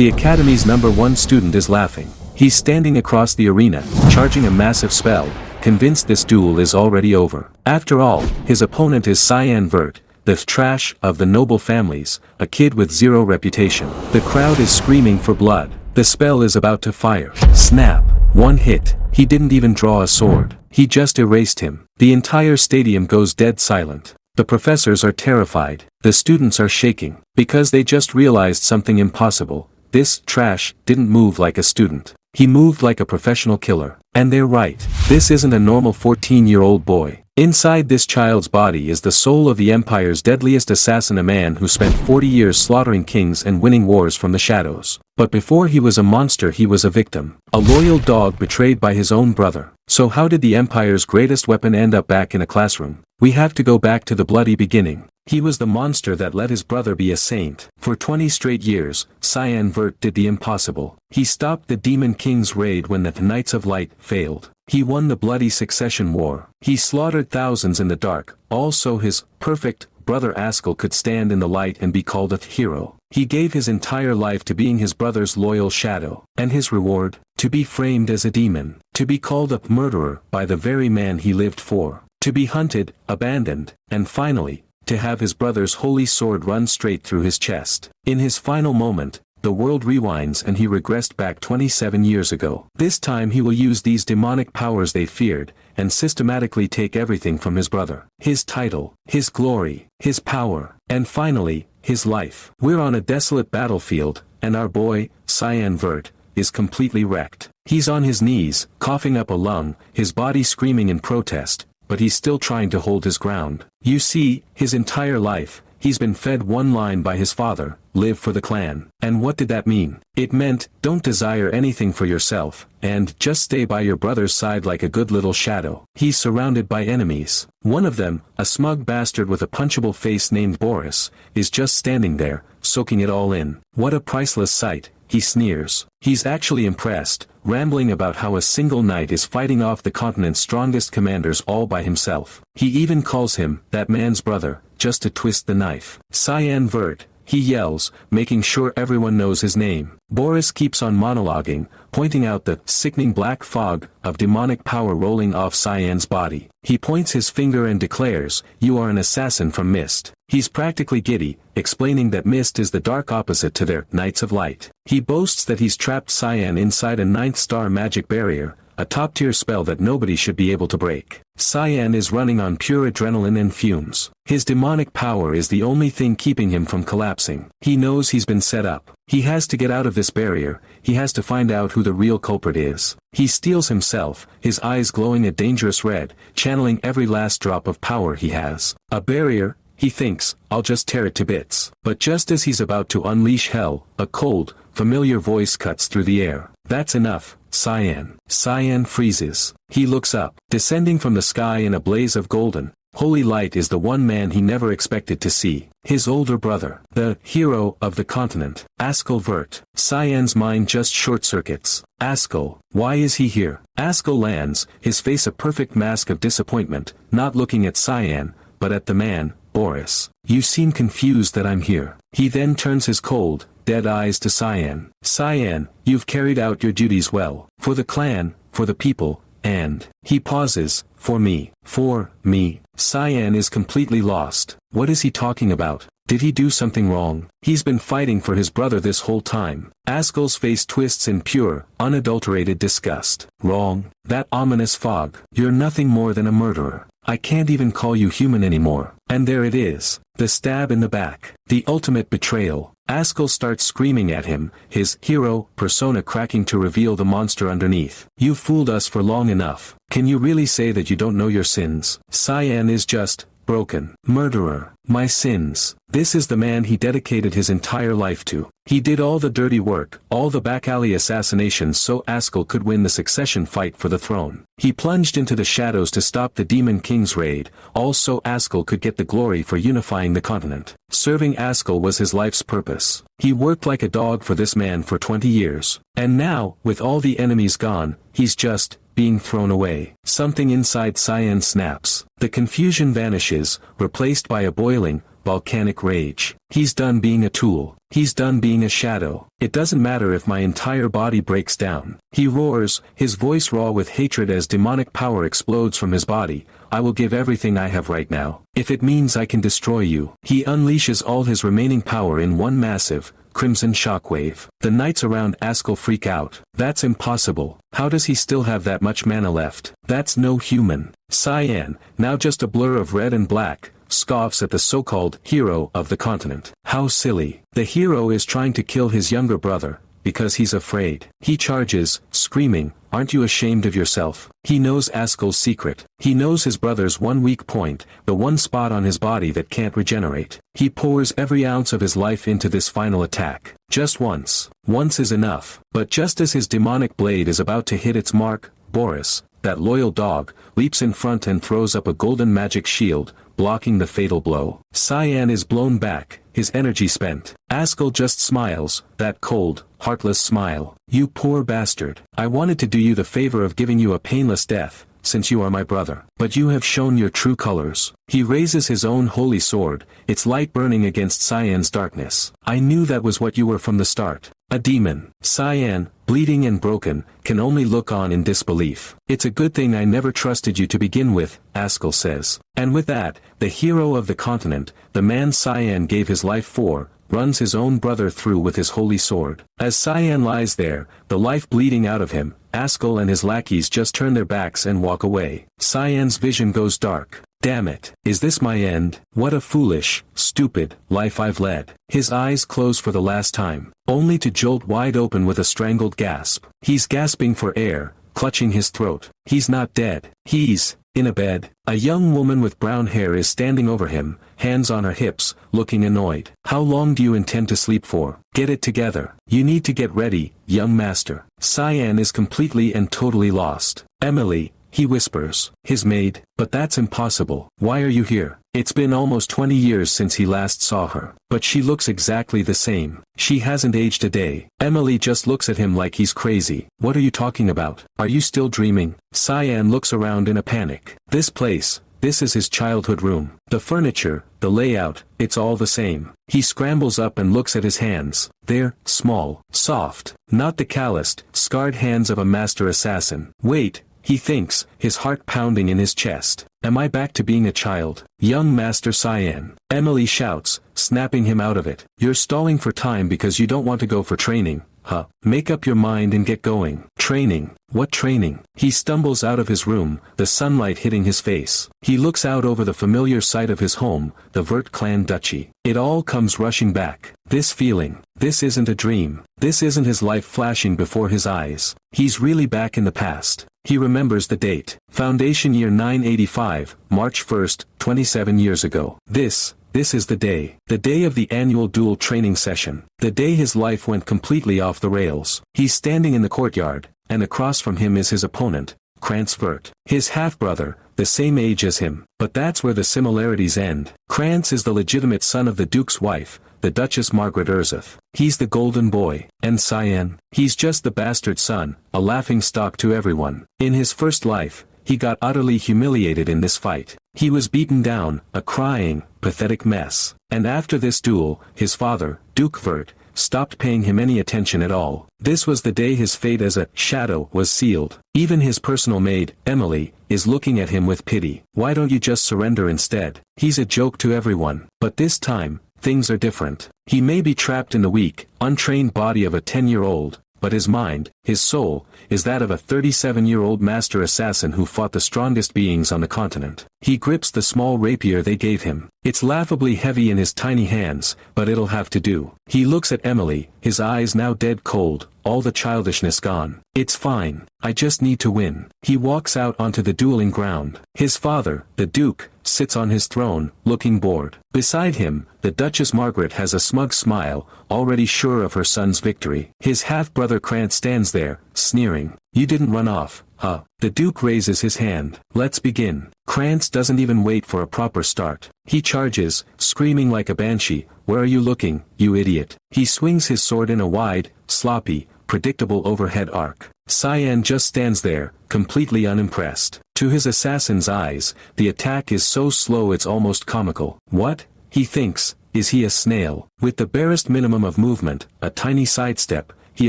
The academy's #1 student is laughing. He's standing across the arena, charging a massive spell, convinced this duel is already over. After all, his opponent is Cyan Vert, the trash of the noble families, a kid with zero reputation. The crowd is screaming for blood. The spell is about to fire. Snap. One hit. He didn't even draw a sword. He just erased him. The entire stadium goes dead silent. The professors are terrified. The students are shaking, because they just realized something impossible. This trash didn't move like a student. He moved like a professional killer. And they're right. This isn't a normal 14-year-old boy. Inside this child's body is the soul of the Empire's deadliest assassin, a man who spent 40 years slaughtering kings and winning wars from the shadows. But before he was a monster, he was a victim. A loyal dog betrayed by his own brother. So how did the Empire's greatest weapon end up back in a classroom? We have to go back to the bloody beginning. He was the monster that let his brother be a saint. For 20 straight years, Cyan Vert did the impossible. He stopped the Demon King's raid when the Knights of Light failed. He won the bloody succession war. He slaughtered thousands in the dark, all so his perfect brother Askell could stand in the light and be called a hero. He gave his entire life to being his brother's loyal shadow. And his reward? To be framed as a demon. To be called a murderer by the very man he lived for. To be hunted, abandoned, and finally, to have his brother's holy sword run straight through his chest. In his final moment, the world rewinds and he regressed back 27 years ago. This time he will use these demonic powers they feared, and systematically take everything from his brother. His title, his glory, his power, and finally, his life. We're on a desolate battlefield, and our boy, Cyan Vert, is completely wrecked. He's on his knees, coughing up a lung, his body screaming in protest, but he's still trying to hold his ground. You see, his entire life, he's been fed one line by his father: live for the clan. And what did that mean? It meant, don't desire anything for yourself, and just stay by your brother's side like a good little shadow. He's surrounded by enemies. One of them, a smug bastard with a punchable face named Boris, is just standing there, soaking it all in. What a priceless sight, he sneers. He's actually impressed, rambling about how a single knight is fighting off the continent's strongest commanders all by himself. He even calls him, that man's brother, just to twist the knife. Cyan Vert, he yells, making sure everyone knows his name. Boris keeps on monologuing, pointing out the sickening black fog of demonic power rolling off Cyan's body. He points his finger and declares, "You are an assassin from Mist." He's practically giddy, explaining that Mist is the dark opposite to their Knights of Light. He boasts that he's trapped Cyan inside a 9th-star magic barrier, a top-tier spell that nobody should be able to break. Cyan is running on pure adrenaline and fumes. His demonic power is the only thing keeping him from collapsing. He knows he's been set up. He has to get out of this barrier. He has to find out who the real culprit is. He steels himself, his eyes glowing a dangerous red, channeling every last drop of power he has. A barrier? He thinks, I'll just tear it to bits. But just as he's about to unleash hell, a cold, familiar voice cuts through the air. That's enough, Cyan. Cyan freezes. He looks up. Descending from the sky in a blaze of golden, holy light is the one man he never expected to see. His older brother. The hero of the continent. Askell Vert. Cyan's mind just short-circuits. Askell. Why is he here? Askell lands, his face a perfect mask of disappointment, not looking at Cyan, but at the man, Boris. You seem confused that I'm here. He then turns his cold, dead eyes to Cyan. Cyan, you've carried out your duties well. For the clan, for the people, and... He pauses. For me. For me. Cyan is completely lost. What is he talking about? Did he do something wrong? He's been fighting for his brother this whole time. Askell's face twists in pure, unadulterated disgust. Wrong? That ominous fog. You're nothing more than a murderer. I can't even call you human anymore. And there it is. The stab in the back. The ultimate betrayal. Askell starts screaming at him, his hero persona cracking to reveal the monster underneath. You've fooled us for long enough. Can you really say that you don't know your sins? Cyan is just broken. Murderer. My sins. This is the man he dedicated his entire life to. He did all the dirty work, all the back-alley assassinations so Askell could win the succession fight for the throne. He plunged into the shadows to stop the Demon King's raid, all so Askell could get the glory for unifying the continent. Serving Askell was his life's purpose. He worked like a dog for this man for 20 years. And now, with all the enemies gone, he's just being thrown away. Something inside Cyan snaps. The confusion vanishes, replaced by a boiling, volcanic rage. He's done being a tool. He's done being a shadow. It doesn't matter if my entire body breaks down. He roars, his voice raw with hatred as demonic power explodes from his body. I will give everything I have right now. If it means I can destroy you. He unleashes all his remaining power in one massive, crimson shockwave. The knights around Askell freak out. That's impossible. How does he still have that much mana left? That's no human. Cyan, now just a blur of red and black, scoffs at the so-called hero of the continent. How silly. The hero is trying to kill his younger brother, because he's afraid. He charges, screaming, aren't you ashamed of yourself? He knows Askell's secret. He knows his brother's one weak point, the one spot on his body that can't regenerate. He pours every ounce of his life into this final attack. Just once. Once is enough. But just as his demonic blade is about to hit its mark, Boris, that loyal dog, leaps in front and throws up a golden magic shield, blocking the fatal blow. Cyan is blown back, his energy spent. Askell just smiles, that cold, heartless smile. You poor bastard. I wanted to do you the favor of giving you a painless death, since you are my brother. But you have shown your true colors. He raises his own holy sword, its light burning against Cyan's darkness. I knew that was what you were from the start. A demon. Cyan, bleeding and broken, can only look on in disbelief. It's a good thing I never trusted you to begin with, Askell says. And with that, the hero of the continent, the man Cyan gave his life for, runs his own brother through with his holy sword. As Cyan lies there, the life bleeding out of him, Askell and his lackeys just turn their backs and walk away. Cyan's vision goes dark. Damn it. Is this my end? What a foolish, stupid, life I've led. His eyes close for the last time, only to jolt wide open with a strangled gasp. He's gasping for air, clutching his throat. He's not dead. He's in a bed. A young woman with brown hair is standing over him, hands on her hips, looking annoyed. How long do you intend to sleep for? Get it together. You need to get ready, young master. Cyan is completely and totally lost. Emily, he whispers. His maid. But that's impossible. Why are you here? It's been almost 20 years since he last saw her. But she looks exactly the same. She hasn't aged a day. Emily just looks at him like he's crazy. What are you talking about? Are you still dreaming? Cyan looks around in a panic. This place. This is his childhood room. The furniture, the layout, it's all the same. He scrambles up and looks at his hands. They're small, soft, not the calloused, scarred hands of a master assassin. Wait, he thinks, his heart pounding in his chest. Am I back to being a child? Young Master Cyan. Emily shouts, snapping him out of it. You're stalling for time because you don't want to go for training, huh? Make up your mind and get going. Training. What training? He stumbles out of his room, the sunlight hitting his face. He looks out over the familiar sight of his home, the Vert clan duchy. It all comes rushing back. This feeling. This isn't a dream. This isn't his life flashing before his eyes. He's really back in the past. He remembers the date. Foundation year 985, March 1st, 27 years ago. This is the day. The day of the annual duel training session. The day his life went completely off the rails. He's standing in the courtyard, and across from him is his opponent, Cyan Vert. His half-brother, the same age as him. But that's where the similarities end. Cyan is the legitimate son of the Duke's wife, the Duchess Margaret Erzith. He's the golden boy. And Cyan? He's just the bastard son, a laughingstock to everyone. In his first life, he got utterly humiliated in this fight. He was beaten down, a crying, pathetic mess. And after this duel, his father, Duke Vert, stopped paying him any attention at all. This was the day his fate as a shadow was sealed. Even his personal maid, Emily, is looking at him with pity. Why don't you just surrender instead? He's a joke to everyone. But this time, things are different. He may be trapped in the weak, untrained body of a 10-year-old, but his mind, his soul, is that of a 37-year-old master assassin who fought the strongest beings on the continent. He grips the small rapier they gave him. It's laughably heavy in his tiny hands, but it'll have to do. He looks at Emily, his eyes now dead cold, all the childishness gone. It's fine. I just need to win. He walks out onto the dueling ground. His father, the Duke, sits on his throne, looking bored. Beside him, the Duchess Margaret has a smug smile, already sure of her son's victory. His half-brother Cyan stands there, sneering. You didn't run off, huh? The Duke raises his hand. Let's begin. Cyan doesn't even wait for a proper start. He charges, screaming like a banshee. Where are you looking, you idiot? He swings his sword in a wide, sloppy, predictable overhead arc. Cyan just stands there, completely unimpressed. To his assassin's eyes, the attack is so slow it's almost comical. What? He thinks, is he a snail? With the barest minimum of movement, a tiny sidestep, he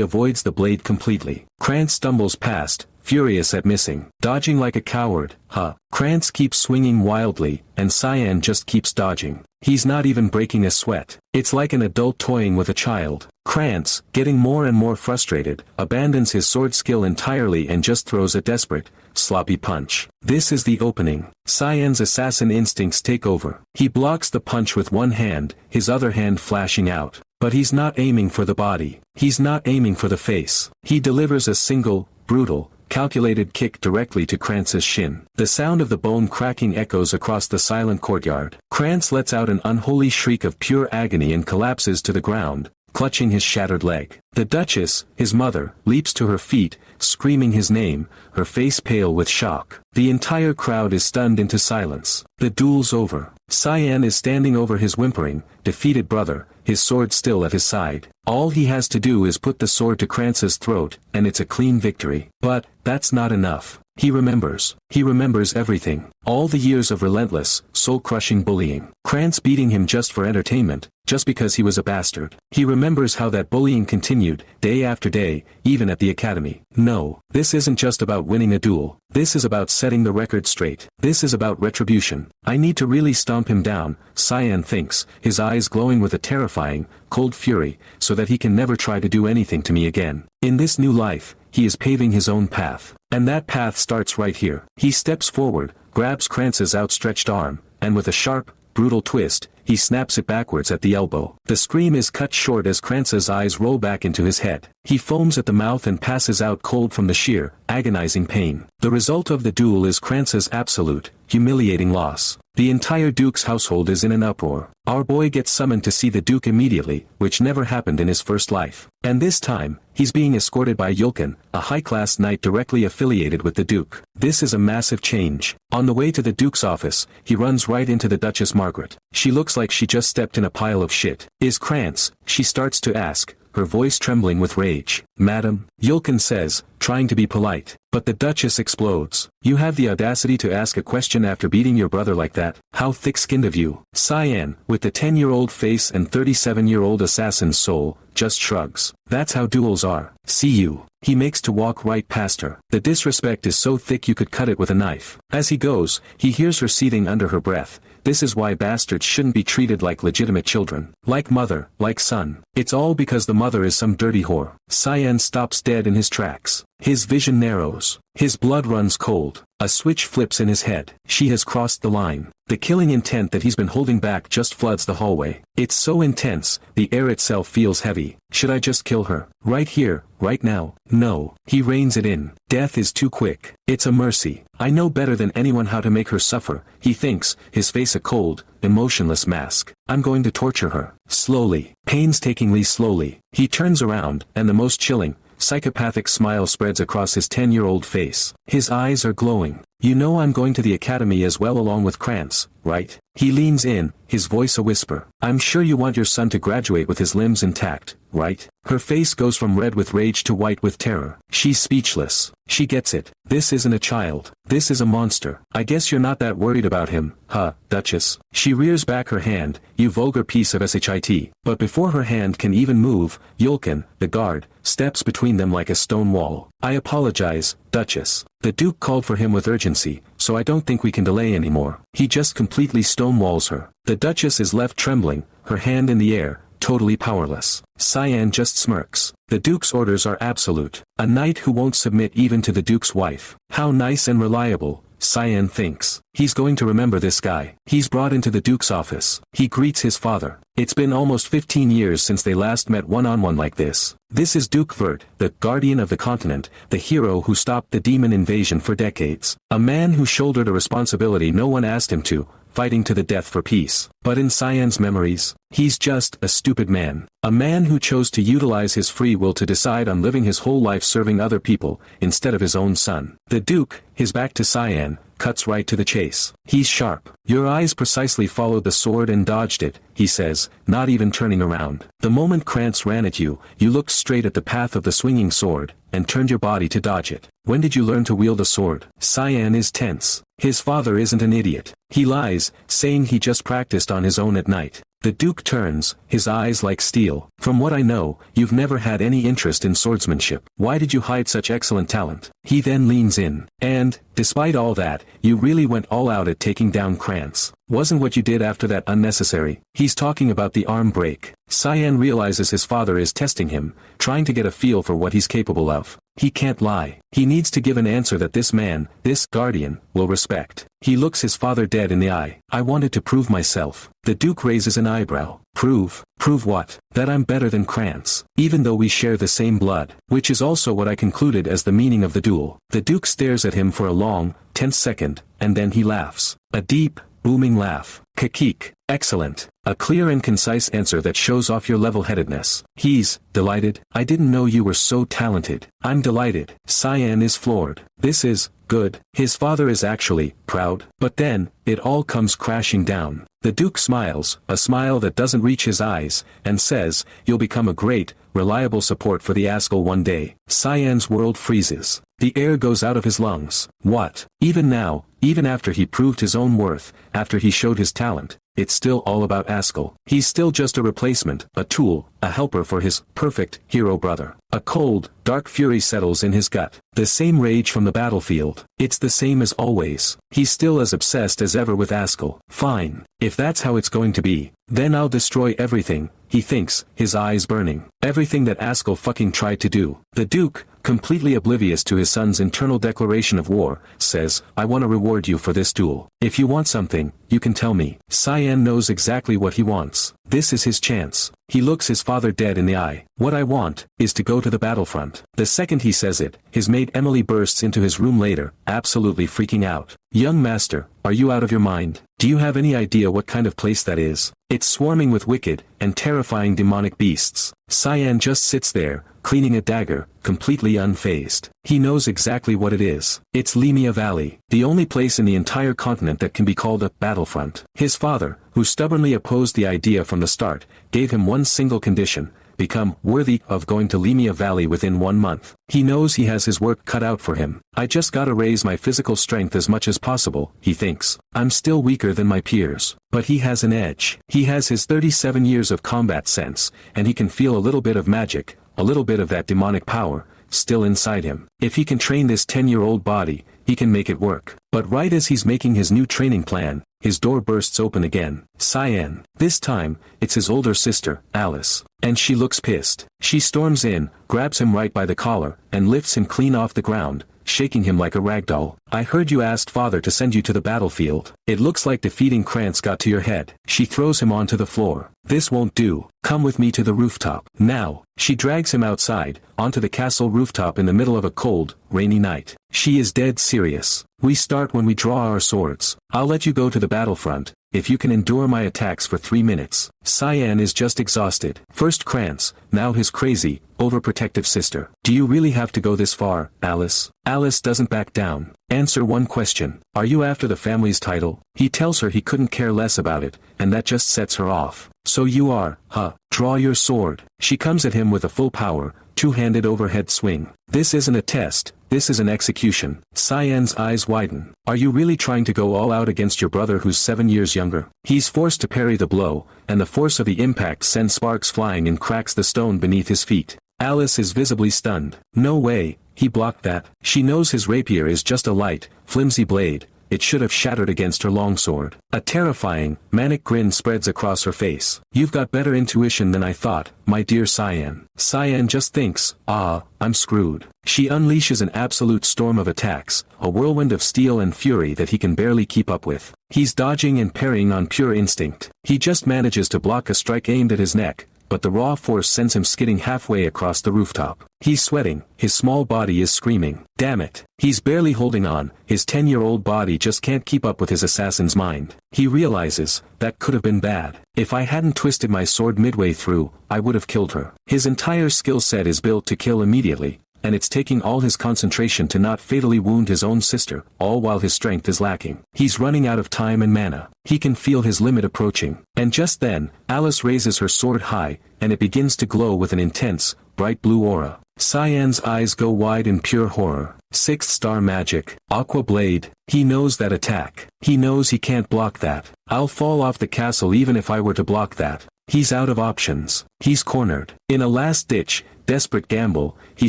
avoids the blade completely. Krantz stumbles past, furious at missing. Dodging like a coward, huh? Krantz keeps swinging wildly, and Cyan just keeps dodging. He's not even breaking a sweat. It's like an adult toying with a child. Krantz, getting more and more frustrated, abandons his sword skill entirely and just throws a desperate, sloppy punch. This is the opening. Cyan's assassin instincts take over. He blocks the punch with one hand, his other hand flashing out. But he's not aiming for the body. He's not aiming for the face. He delivers a single, brutal, calculated kick directly to Krantz's shin. The sound of the bone cracking echoes across the silent courtyard. Krantz lets out an unholy shriek of pure agony and collapses to the ground, clutching his shattered leg. The Duchess, his mother, leaps to her feet, screaming his name, her face pale with shock. The entire crowd is stunned into silence. The duel's over. Cyan is standing over his whimpering, defeated brother, his sword still at his side. All he has to do is put the sword to Krantz's throat, and it's a clean victory. But, that's not enough. He remembers. He remembers everything. All the years of relentless, soul-crushing bullying. Krantz beating him just for entertainment, just because he was a bastard. He remembers how that bullying continued, day after day, even at the academy. No, this isn't just about winning a duel. This is about setting the record straight. This is about retribution. I need to really stomp him down, Cyan thinks, his eyes glowing with a terrifying, cold fury, so that he can never try to do anything to me again. In this new life, he is paving his own path. And that path starts right here. He steps forward, grabs Krantz's outstretched arm, and with a sharp, brutal twist, he snaps it backwards at the elbow. The scream is cut short as Krantz's eyes roll back into his head. He foams at the mouth and passes out cold from the sheer, agonizing pain. The result of the duel is Krantz's absolute, humiliating loss. The entire Duke's household is in an uproar. Our boy gets summoned to see the Duke immediately, which never happened in his first life. And this time, he's being escorted by Yulkin, a high-class knight directly affiliated with the Duke. This is a massive change. On the way to the Duke's office, he runs right into the Duchess Margaret. She looks like she just stepped in a pile of shit. Is Krantz? She starts to ask, her voice trembling with rage. Madam, Yulkin says, trying to be polite. But the Duchess explodes. You have the audacity to ask a question after beating your brother like that? How thick-skinned of you. Cyan, with the 10-year-old face and 37-year-old assassin's soul, just shrugs. That's how duels are. See you. He makes to walk right past her. The disrespect is so thick you could cut it with a knife. As he goes, he hears her seething under her breath. This is why bastards shouldn't be treated like legitimate children. Like mother, like son. It's all because the mother is some dirty whore. Cyan stops dead in his tracks. His vision narrows. His blood runs cold. A switch flips in his head. She has crossed the line. The killing intent that he's been holding back just floods the hallway. It's so intense, the air itself feels heavy. Should I just kill her? Right here, right now? No. He reins it in. Death is too quick. It's a mercy. I know better than anyone how to make her suffer, he thinks, his face a cold, emotionless mask. I'm going to torture her. Slowly. Painstakingly slowly. He turns around, and the most chilling, psychopathic smile spreads across his 10-year-old face. His eyes are glowing. You know I'm going to the academy as well along with Krantz, right? He leans in, his voice a whisper. I'm sure you want your son to graduate with his limbs intact, right? Her face goes from red with rage to white with terror. She's speechless. She gets it. This isn't a child. This is a monster. I guess you're not that worried about him, huh, Duchess? She rears back her hand, you vulgar piece of shit. But before her hand can even move, Yulkin, the guard, steps between them like a stone wall. I apologize, Duchess. The Duke called for him with urgency, so I don't think we can delay anymore. He just completely stonewalls her. The Duchess is left trembling, her hand in the air, totally powerless. Cyan just smirks. The Duke's orders are absolute. A knight who won't submit even to the Duke's wife. How nice and reliable, Cyan thinks. He's going to remember this guy. He's brought into the Duke's office. He greets his father. It's been almost 15 years since they last met one-on-one like this. This is Duke Vert, the guardian of the continent, the hero who stopped the demon invasion for decades. A man who shouldered a responsibility no one asked him to, fighting to the death for peace. But in Cyan's memories, he's just a stupid man. A man who chose to utilize his free will to decide on living his whole life serving other people, instead of his own son. The Duke, his back to Cyan, cuts right to the chase. He's sharp. Your eyes precisely followed the sword and dodged it, he says, not even turning around. The moment Krantz ran at you, you looked straight at the path of the swinging sword, and turned your body to dodge it. When did you learn to wield a sword? Cyan is tense. His father isn't an idiot. He lies, saying he just practiced on his own at night. The Duke turns, his eyes like steel. From what I know, you've never had any interest in swordsmanship. Why did you hide such excellent talent? He then leans in. And, despite all that, you really went all out at taking down Krantz. Wasn't what you did after that unnecessary? He's talking about the arm break. Cyan realizes his father is testing him, trying to get a feel for what he's capable of. He can't lie. He needs to give an answer that this man, this guardian, will respect. He looks his father dead in the eye. I wanted to prove myself. The Duke raises an eyebrow. Prove? Prove what? That I'm better than Krantz, even though we share the same blood, which is also what I concluded as the meaning of the duel. The Duke stares at him for a long, tense second, and then he laughs. A deep, booming laugh. Kakik. Excellent. A clear and concise answer that shows off your level-headedness. He's delighted. I didn't know you were so talented. I'm delighted. Cyan is floored. This is good. His father is actually proud. But then, it all comes crashing down. The Duke smiles, a smile that doesn't reach his eyes, and says, you'll become a great, reliable support for the Askell one day. Cyan's world freezes. The air goes out of his lungs. What? Even now, even after he proved his own worth, after he showed his talent, it's still all about Askell. He's still just a replacement, a tool, a helper for his perfect hero brother. A cold, dark fury settles in his gut. The same rage from the battlefield. It's the same as always. He's still as obsessed as ever with Askell. Fine. If that's how it's going to be, then I'll destroy everything, he thinks, his eyes burning. Everything that Askell fucking tried to do. The Duke, completely oblivious to his son's internal declaration of war, says, I want to reward you for this duel. If you want something, you can tell me. Cyan knows exactly what he wants. This is his chance. He looks his father dead in the eye. What I want, is to go to the battlefront. The second he says it, his maid Emily bursts into his room later, absolutely freaking out. Young master, are you out of your mind? Do you have any idea what kind of place that is? It's swarming with wicked, and terrifying demonic beasts. Cyan just sits there, cleaning a dagger, completely unfazed. He knows exactly what it is. It's Lemia Valley, the only place in the entire continent that can be called a battlefront. His father, who stubbornly opposed the idea from the start, gave him one single condition: become worthy of going to Lemia Valley within 1 month. He knows he has his work cut out for him. I just gotta raise my physical strength as much as possible, he thinks. I'm still weaker than my peers. But he has an edge. He has his 37 years of combat sense, and he can feel a little bit of magic, a little bit of that demonic power, still inside him. If he can train this 10-year-old body, he can make it work. But right as he's making his new training plan, his door bursts open again. Cyan. This time, it's his older sister, Alice. And she looks pissed. She storms in, grabs him right by the collar, and lifts him clean off the ground, shaking him like a ragdoll. I heard you asked father to send you to the battlefield. It looks like defeating Krantz got to your head. She throws him onto the floor. This won't do. Come with me to the rooftop. Now. She drags him outside, onto the castle rooftop in the middle of a cold, rainy night. She is dead serious. We start when we draw our swords. I'll let you go to the battlefront, if you can endure my attacks for 3 minutes. Cyan is just exhausted. First Krantz, now his crazy, overprotective sister. Do you really have to go this far, Alice? Alice doesn't back down. Answer one question. Are you after the family's title? He tells her he couldn't care less about it, and that just sets her off. So you are, huh? Draw your sword. She comes at him with a full power, two-handed overhead swing. This isn't a test, this is an execution. Cyan's eyes widen. Are you really trying to go all out against your brother who's 7 years younger? He's forced to parry the blow, and the force of the impact sends sparks flying and cracks the stone beneath his feet. Alice is visibly stunned. No way, he blocked that. She knows his rapier is just a light, flimsy blade. It should have shattered against her longsword. A terrifying, manic grin spreads across her face. You've got better intuition than I thought, my dear Cyan. Cyan just thinks, I'm screwed. She unleashes an absolute storm of attacks, a whirlwind of steel and fury that he can barely keep up with. He's dodging and parrying on pure instinct. He just manages to block a strike aimed at his neck, but the raw force sends him skidding halfway across the rooftop. He's sweating, his small body is screaming. Damn it. He's barely holding on, his 10-year-old body just can't keep up with his assassin's mind. He realizes, that could have been bad. If I hadn't twisted my sword midway through, I would have killed her. His entire skill set is built to kill immediately, and it's taking all his concentration to not fatally wound his own sister, all while his strength is lacking. He's running out of time and mana. He can feel his limit approaching. And just then, Alice raises her sword high, and it begins to glow with an intense, bright blue aura. Cyan's eyes go wide in pure horror. 6th star magic, Aqua Blade. He knows that attack. He knows he can't block that. I'll fall off the castle even if I were to block that. He's out of options. He's cornered. In a last-ditch, desperate gamble, he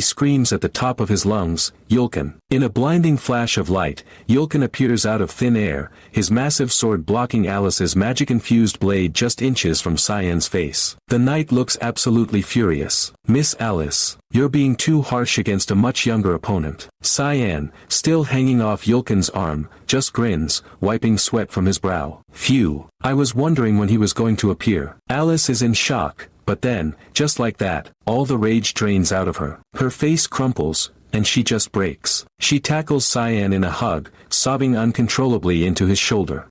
screams at the top of his lungs, Yulkin. In a blinding flash of light, Yulkin appears out of thin air, his massive sword blocking Alice's magic-infused blade just inches from Cyan's face. The knight looks absolutely furious. Miss Alice, you're being too harsh against a much younger opponent. Cyan, still hanging off Yulkin's arm, just grins, wiping sweat from his brow. Phew. I was wondering when he was going to appear. Alice is in shock, but then, just like that, all the rage drains out of her. Her face crumples, and she just breaks. She tackles Cyan in a hug, sobbing uncontrollably into his shoulder.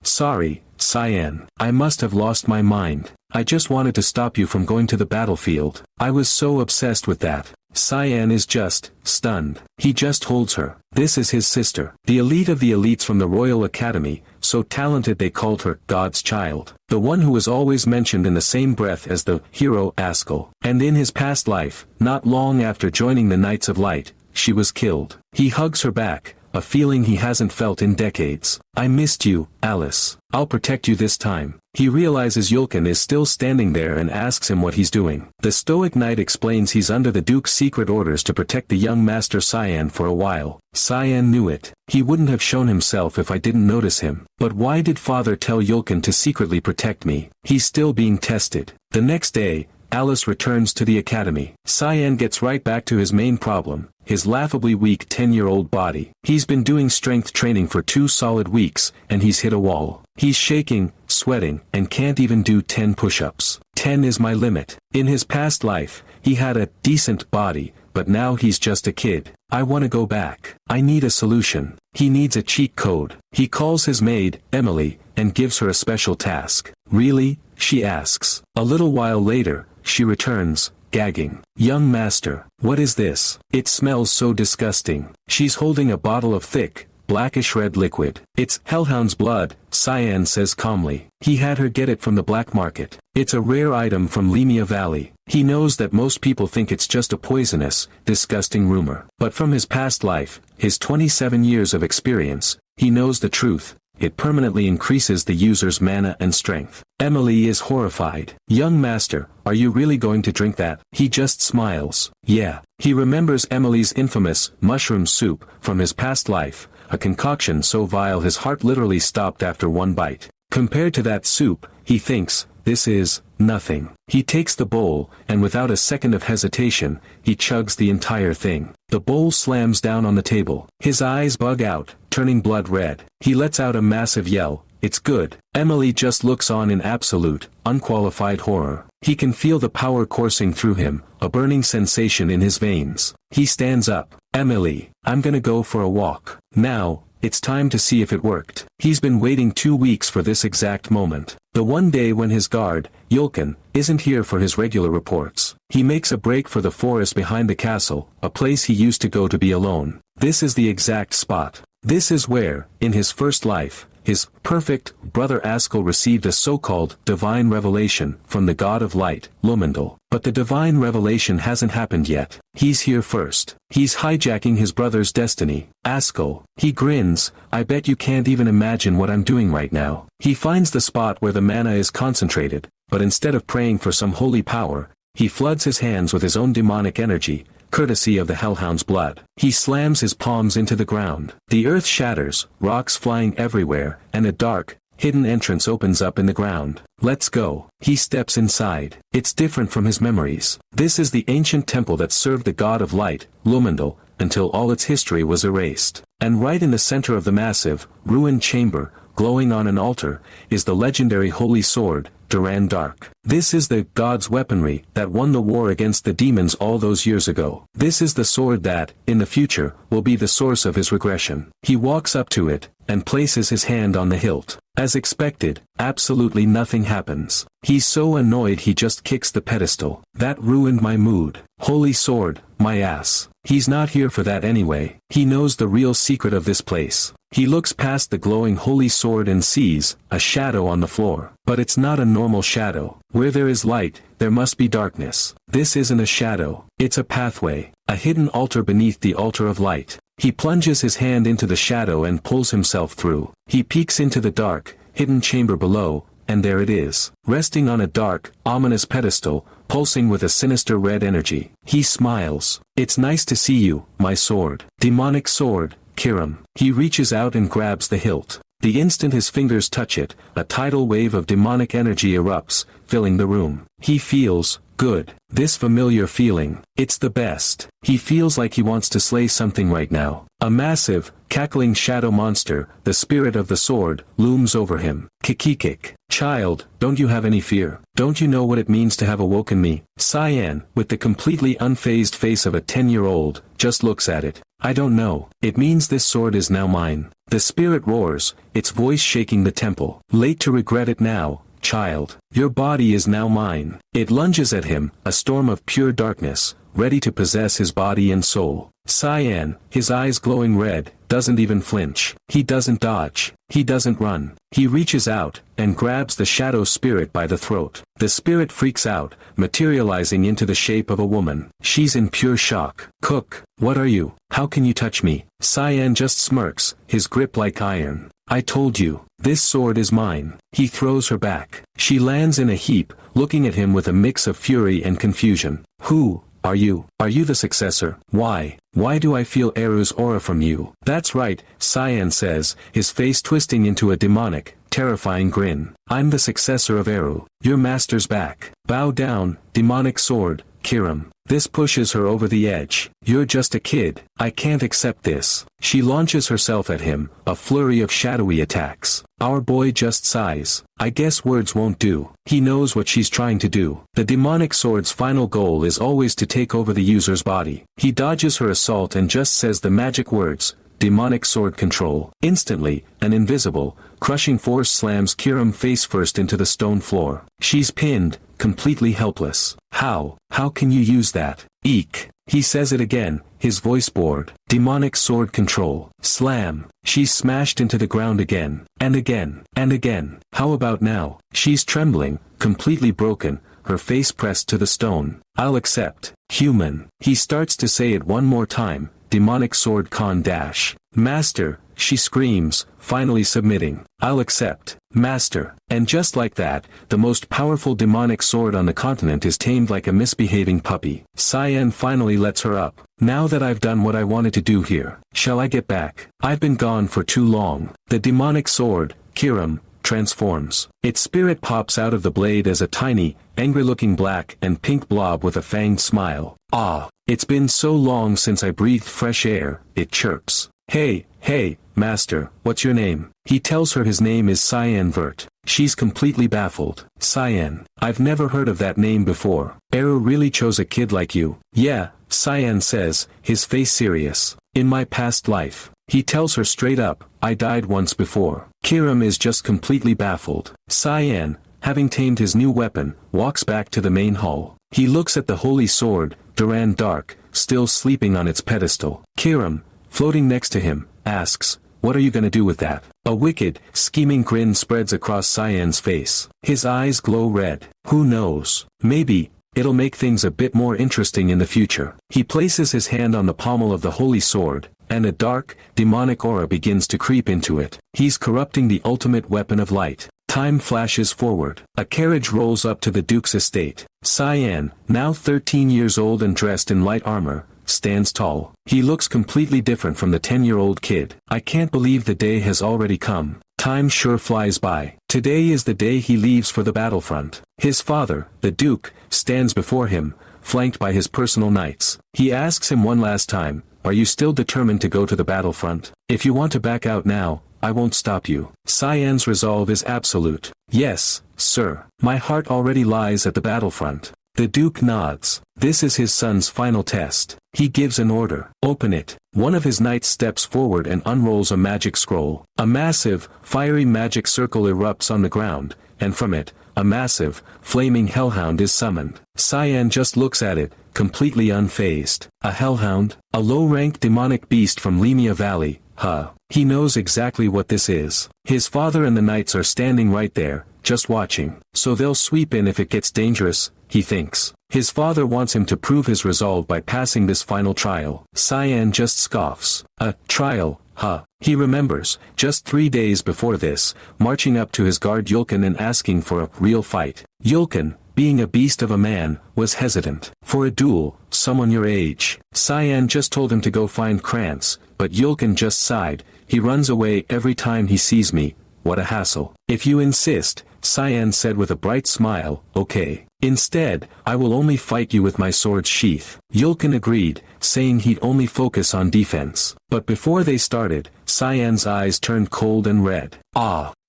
Sorry, Cyan. I must have lost my mind. I just wanted to stop you from going to the battlefield. I was so obsessed with that. Cyan is just stunned. He just holds her. This is his sister. The elite of the elites from the Royal Academy, so talented they called her God's Child. The one who was always mentioned in the same breath as the hero Askell. And in his past life, not long after joining the Knights of Light, she was killed. He hugs her back, a feeling he hasn't felt in decades. I missed you, Alice. I'll protect you this time. He realizes Yulkin is still standing there and asks him what he's doing. The stoic knight explains he's under the Duke's secret orders to protect the young master Cyan for a while. Cyan knew it. He wouldn't have shown himself if I didn't notice him. But why did father tell Yulkin to secretly protect me? He's still being tested. The next day, Alice returns to the academy. Cyan gets right back to his main problem, his laughably weak 10-year-old body. He's been doing strength training for 2 solid weeks, and he's hit a wall. He's shaking, sweating, and can't even do 10 push-ups. 10 is my limit. In his past life, he had a decent body, but now he's just a kid. I want to go back. I need a solution. He needs a cheat code. He calls his maid, Emily, and gives her a special task. Really? She asks. A little while later, she returns, gagging. Young master, what is this? It smells so disgusting. She's holding a bottle of thick, blackish red liquid. It's hellhound's blood, Cyan says calmly. He had her get it from the black market. It's a rare item from Lemia Valley. He knows that most people think it's just a poisonous, disgusting rumor. But from his past life, his 27 years of experience, he knows the truth. It permanently increases the user's mana and strength. Emily is horrified. Young master, are you really going to drink that? He just smiles. Yeah. He remembers Emily's infamous mushroom soup from his past life, a concoction so vile his heart literally stopped after one bite. Compared to that soup, he thinks, this is nothing. He takes the bowl, and without a second of hesitation, he chugs the entire thing. The bowl slams down on the table. His eyes bug out, turning blood red. He lets out a massive yell. It's good. Emily just looks on in absolute, unqualified horror. He can feel the power coursing through him, a burning sensation in his veins. He stands up. Emily, I'm gonna go for a walk. Now, it's time to see if it worked. He's been waiting 2 weeks for this exact moment. The one day when his guard, Yulkin, isn't here for his regular reports. He makes a break for the forest behind the castle, a place he used to go to be alone. This is the exact spot. This is where, in his first life, his perfect brother Askell received a so-called divine revelation from the god of light, Lumendal. But the divine revelation hasn't happened yet. He's here first. He's hijacking his brother's destiny. Askell. He grins. I bet you can't even imagine what I'm doing right now. He finds the spot where the mana is concentrated, but instead of praying for some holy power, he floods his hands with his own demonic energy, courtesy of the hellhound's blood. He slams his palms into the ground. The earth shatters, rocks flying everywhere, and a dark, hidden entrance opens up in the ground. Let's go. He steps inside. It's different from his memories. This is the ancient temple that served the god of light, Lumendal, until all its history was erased. And right in the center of the massive, ruined chamber, glowing on an altar, is the legendary holy sword, Duran Dark. This is the god's weaponry that won the war against the demons all those years ago. This is the sword that, in the future, will be the source of his regression. He walks up to it, and places his hand on the hilt. As expected, absolutely nothing happens. He's so annoyed he just kicks the pedestal. That ruined my mood. Holy sword, my ass. He's not here for that anyway. He knows the real secret of this place. He looks past the glowing holy sword and sees a shadow on the floor. But it's not a normal shadow. Where there is light, there must be darkness. This isn't a shadow. It's a pathway. A hidden altar beneath the altar of light. He plunges his hand into the shadow and pulls himself through. He peeks into the dark, hidden chamber below, and there it is. Resting on a dark, ominous pedestal, pulsing with a sinister red energy. He smiles. It's nice to see you, my sword. Demonic sword, Kiram. He reaches out and grabs the hilt. The instant his fingers touch it, a tidal wave of demonic energy erupts, filling the room. He feels good. This familiar feeling. It's the best. He feels like he wants to slay something right now. A massive, cackling shadow monster, the spirit of the sword, looms over him. Kikikik. Child, don't you have any fear? Don't you know what it means to have awoken me? Cyan, with the completely unfazed face of a 10-year-old, just looks at it. I don't know. It means this sword is now mine. The spirit roars, its voice shaking the temple. Late to regret it now, child. Your body is now mine. It lunges at him, a storm of pure darkness, ready to possess his body and soul. Cyan, his eyes glowing red, doesn't even flinch. He doesn't dodge. He doesn't run. He reaches out, and grabs the shadow spirit by the throat. The spirit freaks out, materializing into the shape of a woman. She's in pure shock. Cook, what are you? How can you touch me? Cyan just smirks, his grip like iron. I told you, this sword is mine. He throws her back. She lands in a heap, looking at him with a mix of fury and confusion. Who are you? Are you the successor? Why do I feel Eru's aura from you? That's right, Cyan says, his face twisting into a demonic, terrifying grin. I'm the successor of Eru. Your master's back. Bow down, demonic sword, Kiram. This pushes her over the edge. You're just a kid. I can't accept this. She launches herself at him, a flurry of shadowy attacks. Our boy just sighs. I guess words won't do. He knows what she's trying to do. The demonic sword's final goal is always to take over the user's body. He dodges her assault and just says the magic words, demonic sword control. Instantly, an invisible, crushing force slams Kiram face first into the stone floor. She's pinned, completely helpless. How can you use that? Eek. He says it again, his voice bored. Demonic sword control. Slam. She's smashed into the ground again, and again, and again. How about now? She's trembling, completely broken, her face pressed to the stone. I'll accept. Human. He starts to say it one more time. Demonic sword con dash. Master, she screams, finally submitting. I'll accept. Master. And just like that, the most powerful demonic sword on the continent is tamed like a misbehaving puppy. Cyan finally lets her up. Now that I've done what I wanted to do here, shall I get back? I've been gone for too long. The demonic sword, Kiram, transforms. Its spirit pops out of the blade as a tiny, angry-looking black and pink blob with a fanged smile. Ah, it's been so long since I breathed fresh air, it chirps. Hey, master, what's your name? He tells her his name is Cyan Vert. She's completely baffled. Cyan, I've never heard of that name before. Eru really chose a kid like you. Yeah, Cyan says, his face serious. In my past life. He tells her straight up, I died once before. Kiram is just completely baffled. Cyan, having tamed his new weapon, walks back to the main hall. He looks at the holy sword, Duran Dark, still sleeping on its pedestal. Kiram, floating next to him, asks, what are you gonna do with that? A wicked, scheming grin spreads across Cyan's face. His eyes glow red. Who knows? Maybe it'll make things a bit more interesting in the future. He places his hand on the pommel of the holy sword, and a dark, demonic aura begins to creep into it. He's corrupting the ultimate weapon of light. Time flashes forward. A carriage rolls up to the Duke's estate. Cyan, now 13 years old and dressed in light armor, stands tall. He looks completely different from the 10-year-old kid. I can't believe the day has already come. Time sure flies by. Today is the day he leaves for the battlefront. His father, the Duke, stands before him, flanked by his personal knights. He asks him one last time, are you still determined to go to the battlefront? If you want to back out now, I won't stop you. Cyan's resolve is absolute. Yes, sir. My heart already lies at the battlefront. The Duke nods. This is his son's final test. He gives an order. Open it. One of his knights steps forward and unrolls a magic scroll. A massive, fiery magic circle erupts on the ground, and from it, a massive, flaming hellhound is summoned. Cyan just looks at it, completely unfazed. A hellhound? A low-ranked demonic beast from Lemia Valley, huh. He knows exactly what this is. His father and the knights are standing right there, just watching. So they'll sweep in if it gets dangerous, he thinks. His father wants him to prove his resolve by passing this final trial. Cyan just scoffs. A trial, huh? He remembers, just 3 days before this, marching up to his guard Yulkin and asking for a real fight. Yulkin, being a beast of a man, was hesitant. For a duel, someone your age. Cyan just told him to go find Krantz, but Yulkin just sighed. He runs away every time he sees me. What a hassle. If you insist, Cyan said with a bright smile, okay. Instead, I will only fight you with my sword's sheath. Yulkin agreed, saying he'd only focus on defense. But before they started, Cyan's eyes turned cold and red.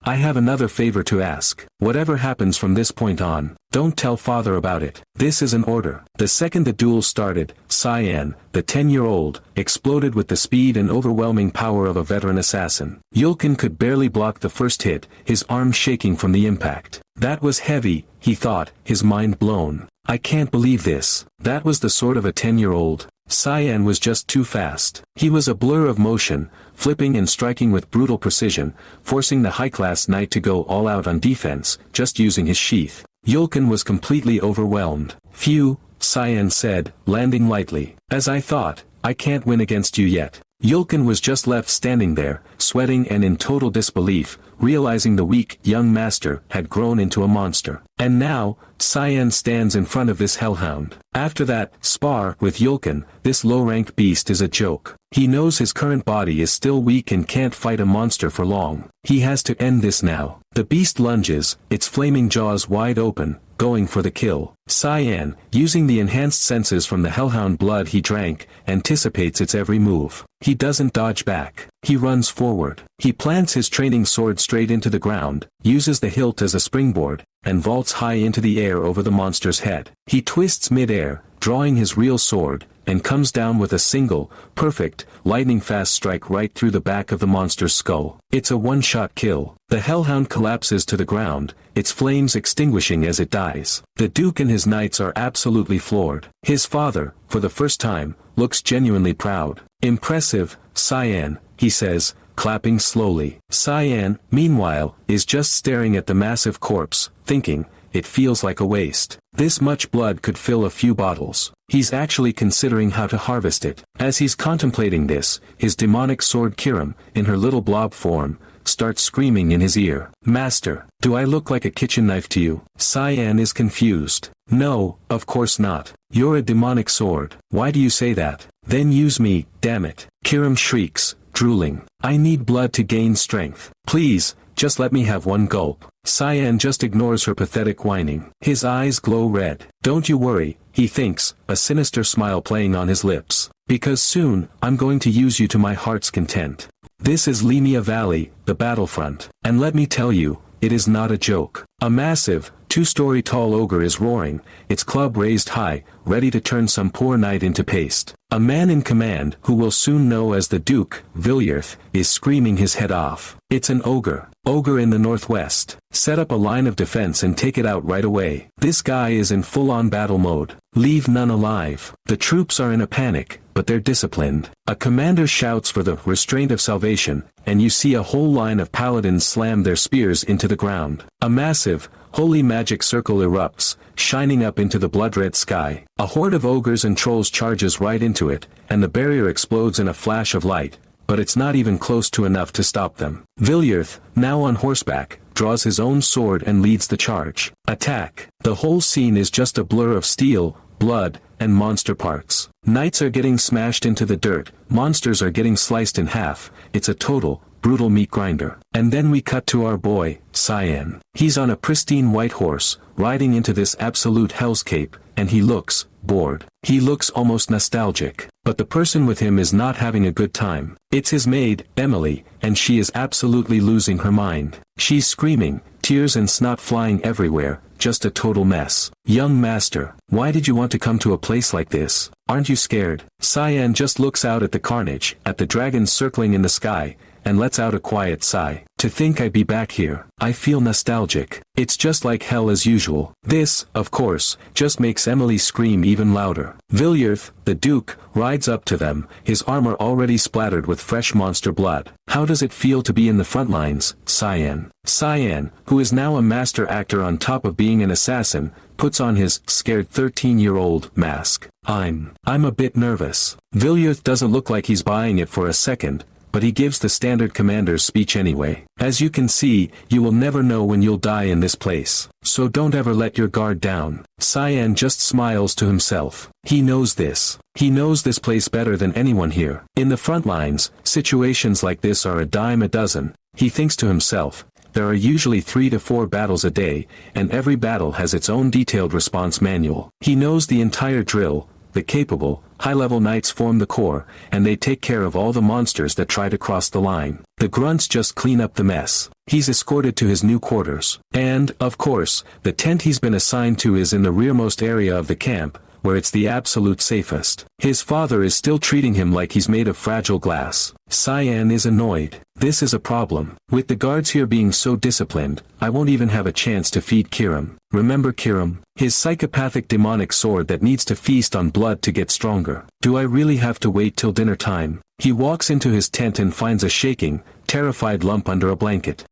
I have another favor to ask. Whatever happens from this point on, don't tell father about it. This is an order. The second the duel started, Cyan, the 10-year-old, exploded with the speed and overwhelming power of a veteran assassin. Yulkin could barely block the first hit, his arm shaking from the impact. That was heavy, he thought, his mind blown. I can't believe this. That was the sword of a 10-year-old. Cyan was just too fast. He was a blur of motion, flipping and striking with brutal precision, forcing the high-class knight to go all out on defense, just using his sheath. Yulkin was completely overwhelmed. Phew, Cyan said, landing lightly. As I thought, I can't win against you yet. Yulkin was just left standing there, sweating and in total disbelief, realizing the weak, young master had grown into a monster. And now, Cyan stands in front of this hellhound. After that spar with Yulkin, this low-rank beast is a joke. He knows his current body is still weak and can't fight a monster for long. He has to end this now. The beast lunges, its flaming jaws wide open, going for the kill. Cyan, using the enhanced senses from the hellhound blood he drank, anticipates its every move. He doesn't dodge back. He runs forward. He plants his training sword straight into the ground, uses the hilt as a springboard, and vaults high into the air over the monster's head. He twists mid-air, drawing his real sword, and comes down with a single, perfect, lightning-fast strike right through the back of the monster's skull. It's a one-shot kill. The hellhound collapses to the ground, its flames extinguishing as it dies. The Duke and his knights are absolutely floored. His father, for the first time, looks genuinely proud. Impressive, Cyan, he says, clapping slowly. Cyan, meanwhile, is just staring at the massive corpse, thinking, it feels like a waste. This much blood could fill a few bottles. He's actually considering how to harvest it. As he's contemplating this, his demonic sword Kirim, in her little blob form, starts screaming in his ear. Master, do I look like a kitchen knife to you? Cyan is confused. No, of course not. You're a demonic sword. Why do you say that? Then use me, damn it. Kirim shrieks, drooling. I need blood to gain strength. Please, just let me have one gulp. Cyan just ignores her pathetic whining. His eyes glow red. Don't you worry, he thinks, a sinister smile playing on his lips. Because soon, I'm going to use you to my heart's content. This is Limia Valley, the battlefront. And let me tell you, it is not a joke. A massive, 2-story tall ogre is roaring, its club raised high, ready to turn some poor knight into paste. A man in command, who we'll soon know as the Duke, Villiers, is screaming his head off. It's an ogre. Ogre in the northwest. Set up a line of defense and take it out right away. This guy is in full-on battle mode. Leave none alive. The troops are in a panic, but they're disciplined. A commander shouts for the restraint of salvation, and you see a whole line of paladins slam their spears into the ground. A massive, holy magic circle erupts, shining up into the blood-red sky. A horde of ogres and trolls charges right into it, and the barrier explodes in a flash of light, but it's not even close to enough to stop them. Villiers, now on horseback, draws his own sword and leads the charge. Attack! The whole scene is just a blur of steel, blood, and monster parts. Knights are getting smashed into the dirt, monsters are getting sliced in half, it's a total, brutal meat grinder. And then we cut to our boy, Cyan. He's on a pristine white horse, riding into this absolute hellscape, and he looks bored. He looks almost nostalgic. But the person with him is not having a good time. It's his maid, Emily, and she is absolutely losing her mind. She's screaming, tears and snot flying everywhere, just a total mess. Young master, why did you want to come to a place like this? Aren't you scared? Cyan just looks out at the carnage, at the dragons circling in the sky, and lets out a quiet sigh. To think I'd be back here. I feel nostalgic. It's just like hell as usual. This, of course, just makes Emily scream even louder. Villiers, the Duke, rides up to them, his armor already splattered with fresh monster blood. How does it feel to be in the front lines, Cyan? Cyan, who is now a master actor on top of being an assassin, puts on his scared 13-year-old mask. I'm a bit nervous. Villiers doesn't look like he's buying it for a second, but he gives the standard commander's speech anyway. As you can see, you will never know when you'll die in this place. So don't ever let your guard down. Cyan just smiles to himself. He knows this. He knows this place better than anyone here. In the front lines, situations like this are a dime a dozen. He thinks to himself, there are usually 3 to 4 battles a day, and every battle has its own detailed response manual. He knows the entire drill. The capable, high-level knights form the core, and they take care of all the monsters that try to cross the line. The grunts just clean up the mess. He's escorted to his new quarters. And, of course, the tent he's been assigned to is in the rearmost area of the camp, where it's the absolute safest. His father is still treating him like he's made of fragile glass. Cyan is annoyed. This is a problem. With the guards here being so disciplined, I won't even have a chance to feed Kiram. Remember Kiram? His psychopathic demonic sword that needs to feast on blood to get stronger. Do I really have to wait till dinner time? He walks into his tent and finds a shaking, terrified lump under a blanket.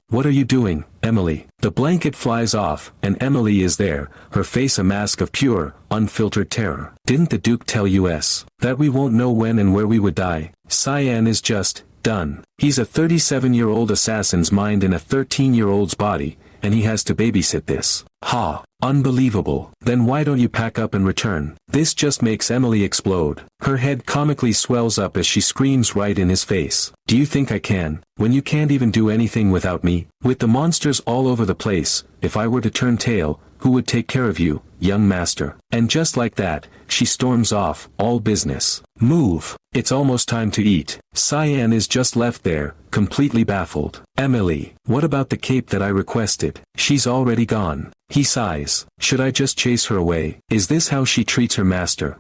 What are you doing, Emily? The blanket flies off, and Emily is there, her face a mask of pure, unfiltered terror. Didn't the Duke tell us that we won't know when and where we would die? Cyan is just done. He's a 37-year-old assassin's mind in a 13-year-old's body, and he has to babysit this. Ha! Unbelievable. Then why don't you pack up and return? This just makes Emily explode. Her head comically swells up as she screams right in his face. Do you think I can, when you can't even do anything without me? With the monsters all over the place, if I were to turn tail, who would take care of you, young master? And just like that, she storms off, all business. Move. It's almost time to eat. Cyan is just left there, completely baffled. Emily, what about the cape that I requested? She's already gone. He sighs. Should I just chase her away? Is this how she treats her master?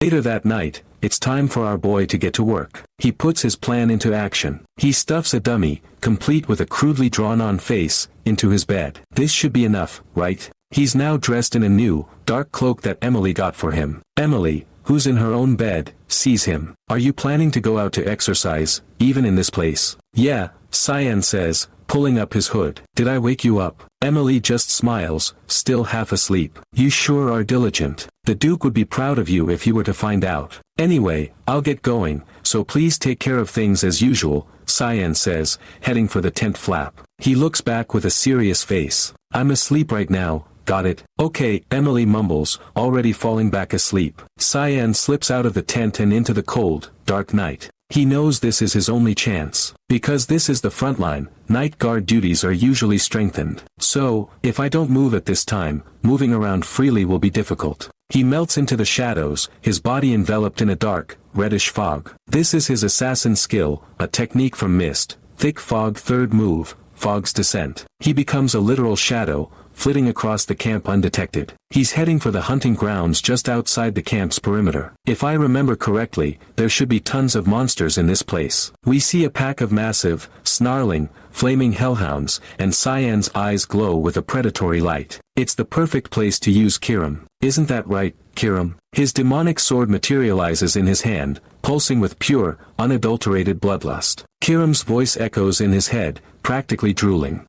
Later that night, it's time for our boy to get to work. He puts his plan into action. He stuffs a dummy, complete with a crudely drawn-on face, into his bed. This should be enough, right? He's now dressed in a new, dark cloak that Emily got for him. Emily, who's in her own bed, sees him. Are you planning to go out to exercise, even in this place? Yeah, Cyan says, pulling up his hood. Did I wake you up? Emily just smiles, still half asleep. You sure are diligent. The Duke would be proud of you if he were to find out. Anyway, I'll get going, so please take care of things as usual, Cyan says, heading for the tent flap. He looks back with a serious face. I'm asleep right now. Got it. Okay, Emily mumbles, already falling back asleep. Cyan slips out of the tent and into the cold, dark night. He knows this is his only chance. Because this is the front line, night guard duties are usually strengthened. So, if I don't move at this time, moving around freely will be difficult. He melts into the shadows, his body enveloped in a dark, reddish fog. This is his assassin skill, a technique from Mist, thick fog third move, fog's descent. He becomes a literal shadow, flitting across the camp undetected. He's heading for the hunting grounds just outside the camp's perimeter. If I remember correctly, there should be tons of monsters in this place. We see a pack of massive, snarling, flaming hellhounds, and Cyan's eyes glow with a predatory light. It's the perfect place to use Kiram. Isn't that right, Kiram? His demonic sword materializes in his hand, pulsing with pure, unadulterated bloodlust. Kiram's voice echoes in his head, practically drooling.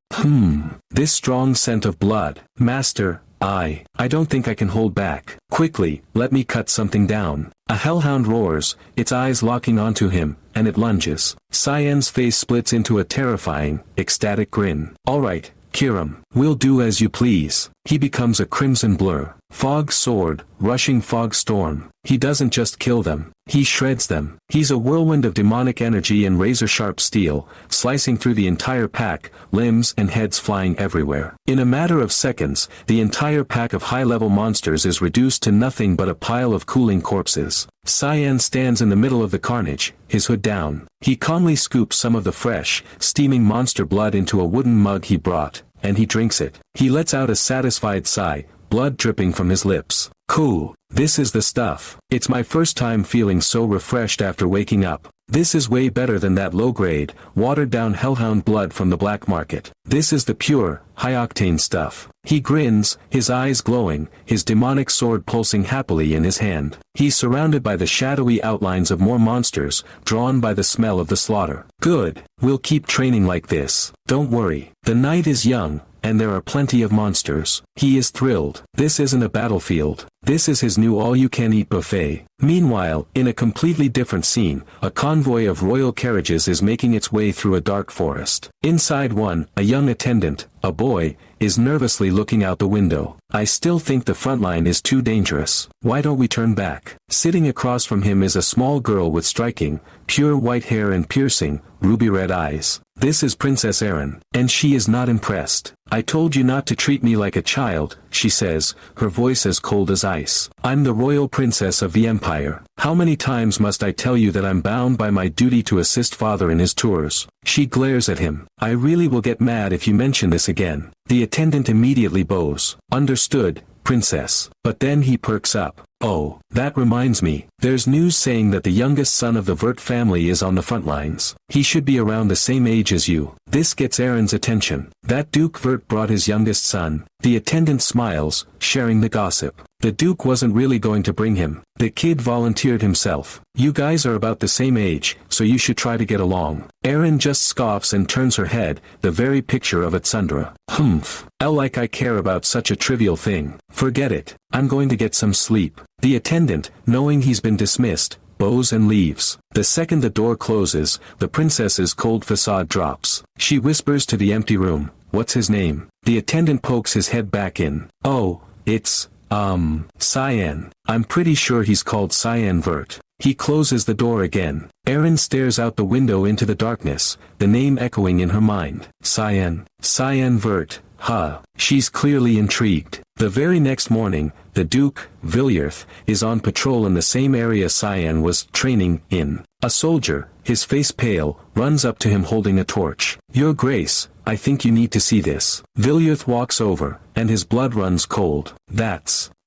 This strong scent of blood. Master, I don't think I can hold back. Quickly, let me cut something down. A hellhound roars, its eyes locking onto him, and it lunges. Cyan's face splits into a terrifying, ecstatic grin. Alright, Kiram, we'll do as you please. He becomes a crimson blur. Fog sword, rushing fog storm. He doesn't just kill them, he shreds them. He's a whirlwind of demonic energy and razor-sharp steel, slicing through the entire pack, limbs and heads flying everywhere. In a matter of seconds, the entire pack of high-level monsters is reduced to nothing but a pile of cooling corpses. Cyan stands in the middle of the carnage, his hood down. He calmly scoops some of the fresh, steaming monster blood into a wooden mug he brought, and he drinks it. He lets out a satisfied sigh, blood dripping from his lips. Cool. This is the stuff. It's my first time feeling so refreshed after waking up. This is way better than that low-grade, watered-down hellhound blood from the black market. This is the pure, high-octane stuff. He grins, his eyes glowing, his demonic sword pulsing happily in his hand. He's surrounded by the shadowy outlines of more monsters, drawn by the smell of the slaughter. Good. We'll keep training like this. Don't worry. The night is young, and there are plenty of monsters. He is thrilled. This isn't a battlefield. This is his new all-you-can-eat buffet. Meanwhile, in a completely different scene, a convoy of royal carriages is making its way through a dark forest. Inside one, a young attendant, a boy, is nervously looking out the window. I still think the front line is too dangerous. Why don't we turn back? Sitting across from him is a small girl with striking, pure white hair and piercing, ruby-red eyes. This is Princess Erin, and she is not impressed. I told you not to treat me like a child, she says, her voice as cold as ice. I'm the royal princess of the empire. How many times must I tell you that I'm bound by my duty to assist father in his tours? She glares at him. I really will get mad if you mention this again. The attendant immediately bows. Understood, princess. But then he perks up. Oh, that reminds me, there's news saying that the youngest son of the Vert family is on the front lines. He should be around the same age as you. This gets Erin's attention. That Duke Vert brought his youngest son. The attendant smiles, sharing the gossip. The Duke wasn't really going to bring him. The kid volunteered himself. You guys are about the same age, so you should try to get along. Erin just scoffs and turns her head, the very picture of a tsundere. Humph. Like I care about such a trivial thing. Forget it. I'm going to get some sleep. The attendant, knowing he's been dismissed, bows and leaves. The second the door closes, the princess's cold facade drops. She whispers to the empty room, "What's his name?" The attendant pokes his head back in. "Oh, it's, Cyan. I'm pretty sure he's called Cyan Vert." He closes the door again. Erin stares out the window into the darkness, the name echoing in her mind. Cyan Vert. Huh. She's clearly intrigued. The very next morning, the Duke, Villiers, is on patrol in the same area Cyan was training in. A soldier, his face pale, runs up to him holding a torch. "Your Grace, I think you need to see this." Villiers walks over, and his blood runs cold.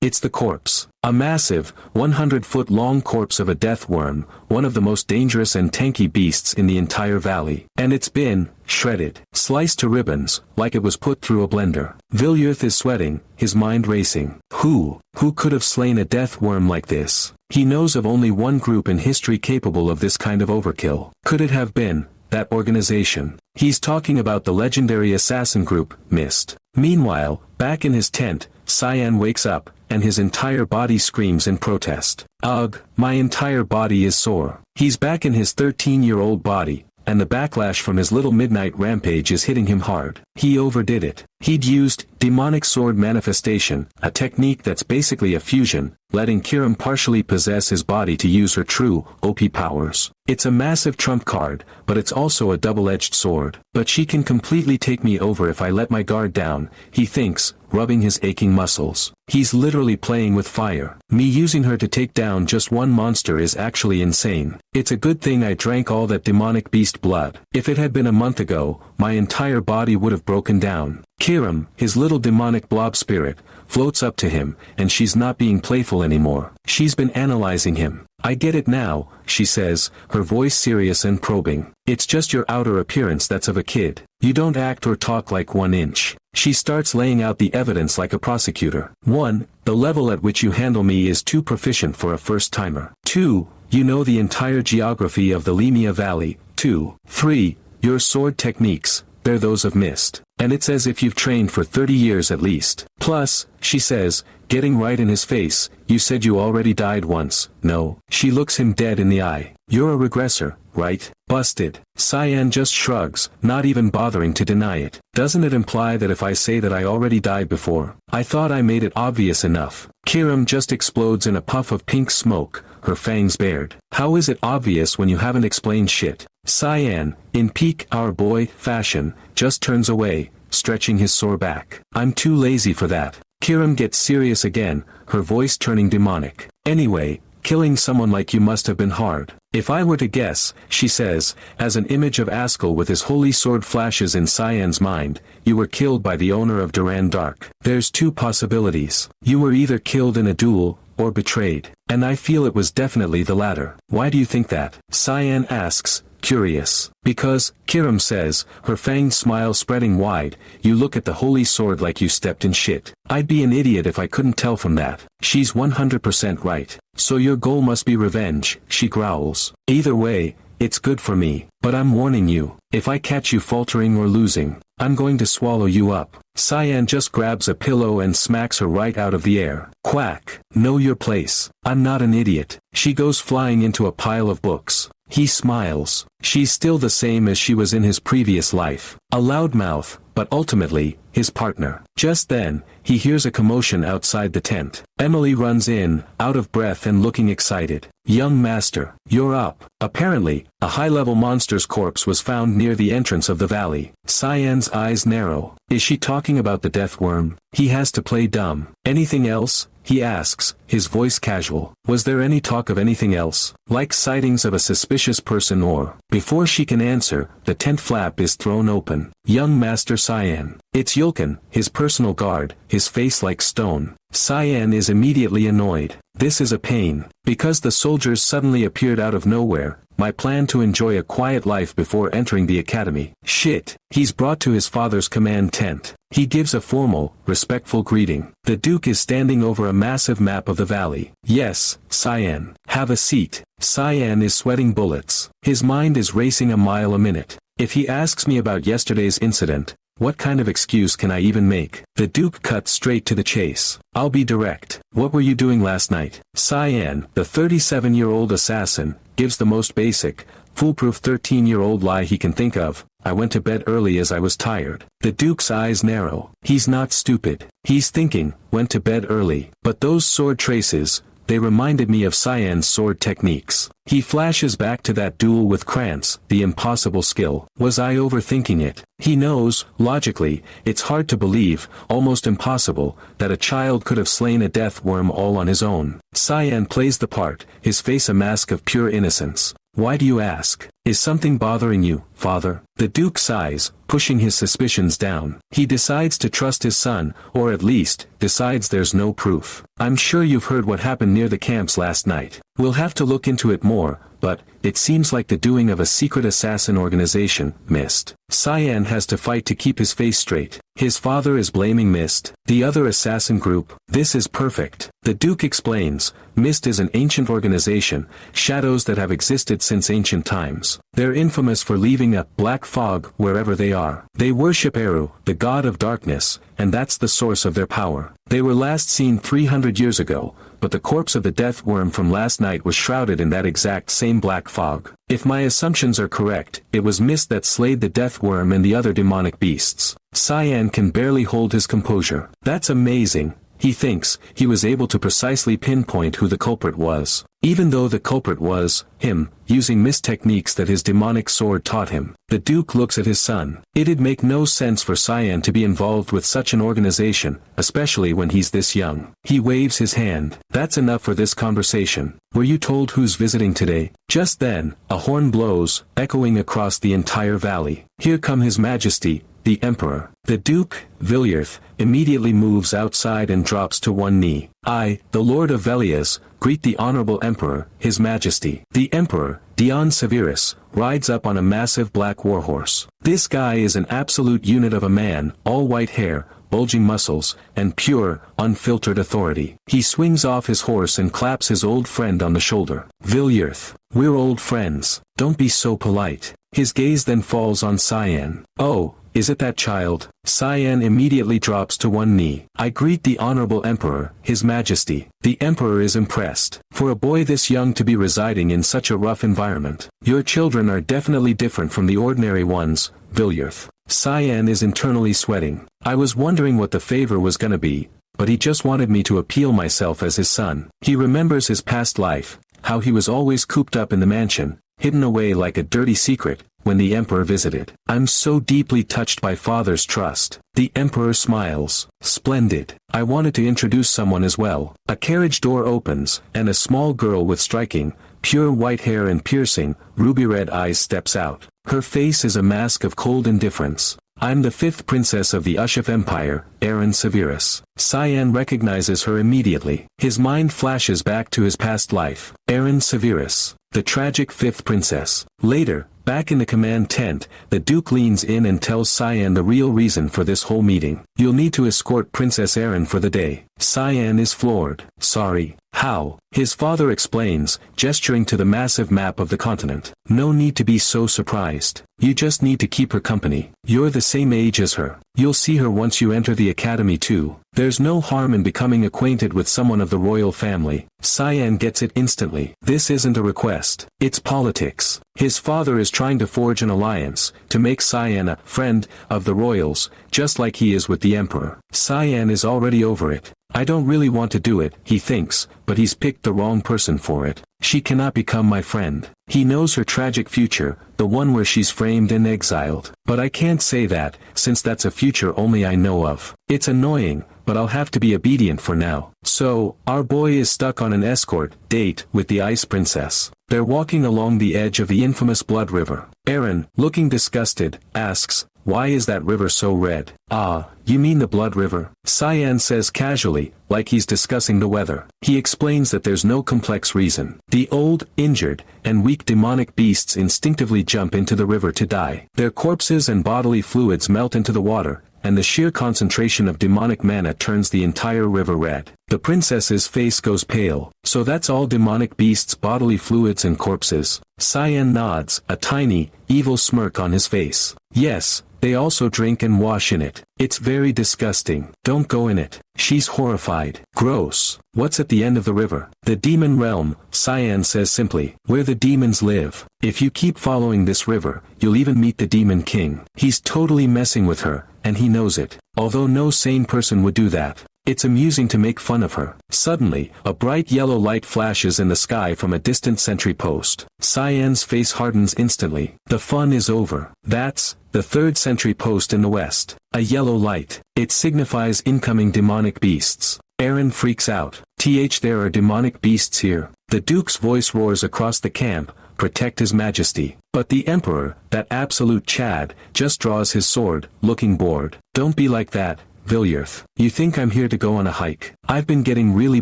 It's the corpse. A massive, 100-foot-long corpse of a death worm, one of the most dangerous and tanky beasts in the entire valley. And it's been shredded, sliced to ribbons, like it was put through a blender. Villiers is sweating, his mind racing. Who could have slain a death worm like this? He knows of only one group in history capable of this kind of overkill. Could it have been that organization? He's talking about the legendary assassin group, Mist. Meanwhile, back in his tent, Cyan wakes up, and his entire body screams in protest. Ugh, my entire body is sore. He's back in his 13-year-old body, and the backlash from his little midnight rampage is hitting him hard. He overdid it. He'd used demonic sword manifestation, a technique that's basically a fusion, letting Kiram partially possess his body to use her true, OP powers. It's a massive trump card, but it's also a double-edged sword. But she can completely take me over if I let my guard down, he thinks, rubbing his aching muscles. He's literally playing with fire. Me using her to take down just one monster is actually insane. It's a good thing I drank all that demonic beast blood. If it had been a month ago, my entire body would have broken down. Kiram, his little demonic blob spirit, floats up to him, and she's not being playful anymore. She's been analyzing him. I get it now, she says, her voice serious and probing. It's just your outer appearance that's of a kid. You don't act or talk like 1 inch. She starts laying out the evidence like a prosecutor. 1. The level at which you handle me is too proficient for a first-timer. 2. You know the entire geography of the Limia Valley. 2. 3. Your sword techniques, they're those of Mist. And it's as if you've trained for 30 years at least. Plus, she says, getting right in his face, you said you already died once. No. She looks him dead in the eye. You're a regressor, right? Busted. Cyan just shrugs, not even bothering to deny it. Doesn't it imply that if I say that I already died before? I thought I made it obvious enough. Kiram just explodes in a puff of pink smoke, her fangs bared. How is it obvious when you haven't explained shit? Cyan, in peak our boy fashion, just turns away, stretching his sore back. I'm too lazy for that. Kiram gets serious again, her voice turning demonic. Anyway, killing someone like you must have been hard. If I were to guess, she says, as an image of Askel with his holy sword flashes in Cyan's mind, you were killed by the owner of Duran Dark. There's 2 possibilities. You were either killed in a duel, or betrayed. And I feel it was definitely the latter. Why do you think that? Cyan asks, curious. Because, Kiram says, her fanged smile spreading wide, you look at the holy sword like you stepped in shit. I'd be an idiot if I couldn't tell from that. She's 100% right. So your goal must be revenge, she growls. Either way, it's good for me. But I'm warning you, if I catch you faltering or losing, I'm going to swallow you up. Cyan just grabs a pillow and smacks her right out of the air. Quack. Know your place. I'm not an idiot. She goes flying into a pile of books. He smiles. She's still the same as she was in his previous life. A loudmouth, but ultimately, his partner. Just then, he hears a commotion outside the tent. Emily runs in, out of breath and looking excited. Young master, you're up. Apparently, a high-level monster's corpse was found near the entrance of the valley. Cyan's eyes narrow. Is she talking about the death worm? He has to play dumb. Anything else? He asks, his voice casual. Was there any talk of anything else? Like sightings of a suspicious person or... Before she can answer, the tent flap is thrown open. Young Master Cyan. It's Yulkin, his personal guard, his face like stone. Cyan is immediately annoyed. This is a pain. Because the soldiers suddenly appeared out of nowhere, my plan to enjoy a quiet life before entering the academy. Shit. He's brought to his father's command tent. He gives a formal, respectful greeting. The Duke is standing over a massive map of the valley. Yes, Cyan. Have a seat. Cyan is sweating bullets. His mind is racing a mile a minute. If he asks me about yesterday's incident, what kind of excuse can I even make? The Duke cuts straight to the chase. I'll be direct. What were you doing last night? Cyan, the 37-year-old assassin, gives the most basic, foolproof 13-year-old lie he can think of. I went to bed early as I was tired. The Duke's eyes narrow. He's not stupid. He's thinking, went to bed early. But those sword traces, they reminded me of Cyan's sword techniques. He flashes back to that duel with Krantz, the impossible skill. Was I overthinking it? He knows, logically, it's hard to believe, almost impossible, that a child could have slain a death worm all on his own. Cyan plays the part, his face a mask of pure innocence. Why do you ask? Is something bothering you, father? The Duke sighs, pushing his suspicions down. He decides to trust his son, or at least, decides there's no proof. I'm sure you've heard what happened near the camps last night. We'll have to look into it more, but, it seems like the doing of a secret assassin organization, Mist. Cyan has to fight to keep his face straight. His father is blaming Mist, the other assassin group. This is perfect. The Duke explains, Mist is an ancient organization, shadows that have existed since ancient times. They're infamous for leaving a black fog wherever they are. They worship Eru, the god of darkness, and that's the source of their power. They were last seen 300 years ago, but the corpse of the death worm from last night was shrouded in that exact same black fog. If my assumptions are correct, it was Mist that slayed the death worm and the other demonic beasts. Cyan can barely hold his composure. That's amazing. He thinks, he was able to precisely pinpoint who the culprit was. Even though the culprit was, him, using Mist techniques that his demonic sword taught him. The Duke looks at his son. It'd make no sense for Cyan to be involved with such an organization, especially when he's this young. He waves his hand. That's enough for this conversation. Were you told who's visiting today? Just then, a horn blows, echoing across the entire valley. Here come His Majesty, the Emperor. The Duke, Villiers, immediately moves outside and drops to one knee. I, the Lord of Velias, greet the Honorable Emperor, His Majesty. The Emperor, Dion Severus, rides up on a massive black warhorse. This guy is an absolute unit of a man, all white hair, bulging muscles, and pure, unfiltered authority. He swings off his horse and claps his old friend on the shoulder. Villiers, we're old friends. Don't be so polite. His gaze then falls on Cyan. Oh, is it that child? Cyan immediately drops to one knee. I greet the Honorable Emperor, His Majesty. The Emperor is impressed. For a boy this young to be residing in such a rough environment. Your children are definitely different from the ordinary ones, Villiers. Cyan is internally sweating. I was wondering what the favor was gonna be, but he just wanted me to appeal myself as his son. He remembers his past life, how he was always cooped up in the mansion, hidden away like a dirty secret, when the Emperor visited. I'm so deeply touched by father's trust. The Emperor smiles. Splendid. I wanted to introduce someone as well. A carriage door opens, and a small girl with striking, pure white hair and piercing, ruby-red eyes steps out. Her face is a mask of cold indifference. I'm the fifth princess of the Ushif Empire, Aaron Severus. Cyan recognizes her immediately. His mind flashes back to his past life. Aaron Severus, the tragic fifth princess. Later, back in the command tent, the Duke leans in and tells Cyan the real reason for this whole meeting. You'll need to escort Princess Aaron for the day. Cyan is floored. Sorry. How? His father explains, gesturing to the massive map of the continent. No need to be so surprised. You just need to keep her company. You're the same age as her. You'll see her once you enter the academy too. There's no harm in becoming acquainted with someone of the royal family. Cyan gets it instantly. This isn't a request. It's politics. His father is trying to forge an alliance, to make Cyan a friend of the royals, just like he is with the emperor. Cyan is already over it. I don't really want to do it, he thinks, but he's picked the wrong person for it. She cannot become my friend. He knows her tragic future, the one where she's framed and exiled. But I can't say that, since that's a future only I know of. It's annoying, but I'll have to be obedient for now. So, our boy is stuck on an escort date with the Ice Princess. They're walking along the edge of the infamous Blood River. Aaron, looking disgusted, asks, why is that river so red? Ah, you mean the Blood River? Cyan says casually, like he's discussing the weather. He explains that there's no complex reason. The old, injured, and weak demonic beasts instinctively jump into the river to die. Their corpses and bodily fluids melt into the water, and the sheer concentration of demonic mana turns the entire river red. The princess's face goes pale. So that's all demonic beasts' bodily fluids and corpses? Cyan nods, a tiny, evil smirk on his face. Yes, they also drink and wash in it. It's very disgusting. Don't go in it. She's horrified. Gross. What's at the end of the river? The demon realm, Cyan says simply. Where the demons live. If you keep following this river, you'll even meet the demon king. He's totally messing with her, and he knows it. Although no sane person would do that. It's amusing to make fun of her. Suddenly, a bright yellow light flashes in the sky from a distant sentry post. Cyan's face hardens instantly. The fun is over. That's the third sentry post in the west. A yellow light. It signifies incoming demonic beasts. Aaron freaks out. There are demonic beasts here. The Duke's voice roars across the camp, protect his majesty. But the emperor, that absolute Chad, just draws his sword, looking bored. Don't be like that, Villiers. You think I'm here to go on a hike? I've been getting really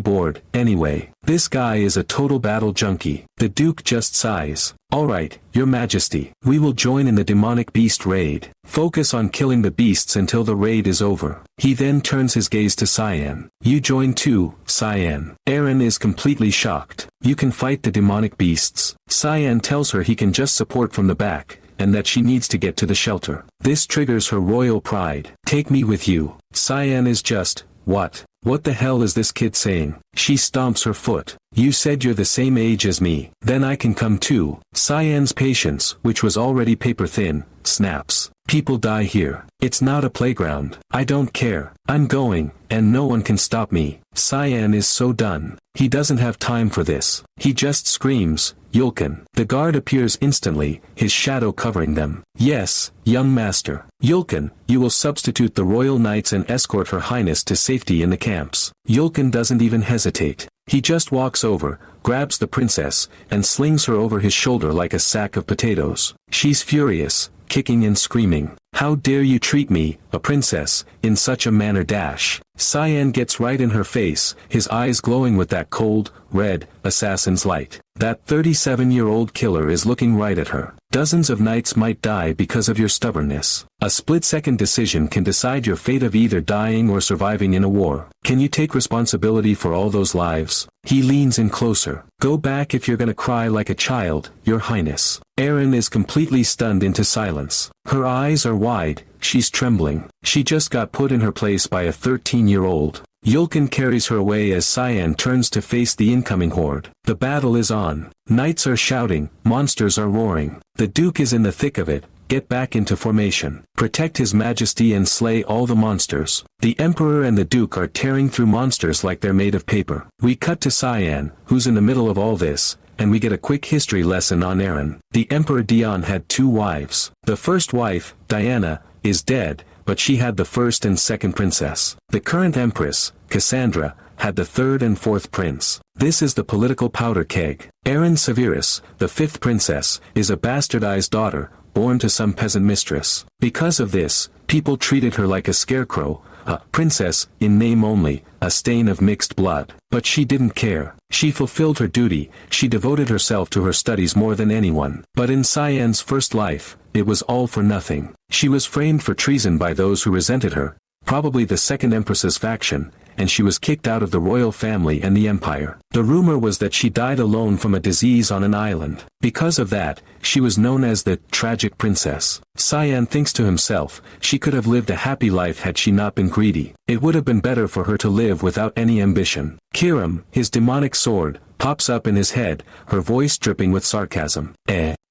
bored, anyway. This guy is a total battle junkie. The Duke just sighs. Alright, your majesty. We will join in the demonic beast raid. Focus on killing the beasts until the raid is over. He then turns his gaze to Cyan. You join too, Cyan. Aaron is completely shocked. You can fight the demonic beasts. Cyan tells her he can just support from the back, and that she needs to get to the shelter. This triggers her royal pride. Take me with you. Cyan is just, what? What the hell is this kid saying? She stomps her foot. You said you're the same age as me. Then I can come too. Cyan's patience, which was already paper thin, snaps. People die here. It's not a playground. I don't care. I'm going, and no one can stop me. Cyan is so done. He doesn't have time for this. He just screams, Yulkin. The guard appears instantly, his shadow covering them. Yes, young master. Yulkin, you will substitute the royal knights and escort her highness to safety in the camps. Yulkin doesn't even hesitate. He just walks over, grabs the princess, and slings her over his shoulder like a sack of potatoes. She's furious, kicking and screaming. How dare you treat me, a princess, in such a manner dash. Cyan gets right in her face, his eyes glowing with that cold, red, assassin's light. That 37-year-old killer is looking right at her. Dozens of knights might die because of your stubbornness. A split-second decision can decide your fate of either dying or surviving in a war. Can you take responsibility for all those lives? He leans in closer. Go back if you're gonna cry like a child, your highness. Aaron is completely stunned into silence. Her eyes are wide, she's trembling. She just got put in her place by a 13-year-old. Yulkin carries her away as Cyan turns to face the incoming horde. The battle is on. Knights are shouting, monsters are roaring. The Duke is in the thick of it. Get back into formation. Protect his majesty and slay all the monsters. The Emperor and the Duke are tearing through monsters like they're made of paper. We cut to Cyan, who's in the middle of all this, and we get a quick history lesson on Aaron. The Emperor Dion had 2 wives. The first wife, Diana, is dead, but she had the first and second princess. The current empress, Cassandra, had the third and fourth prince. This is the political powder keg. Aaron Severus, the 5th princess, is a bastardized daughter, born to some peasant mistress. Because of this, people treated her like a scarecrow, a princess, in name only, a stain of mixed blood. But she didn't care. She fulfilled her duty, she devoted herself to her studies more than anyone. But in Cyan's first life, it was all for nothing. She was framed for treason by those who resented her, probably the second empress's faction, and she was kicked out of the royal family and the empire. The rumor was that she died alone from a disease on an island. Because of that, she was known as the tragic princess. Cyan thinks to himself, she could have lived a happy life had she not been greedy. It would have been better for her to live without any ambition. Kiram, his demonic sword, pops up in his head, her voice dripping with sarcasm.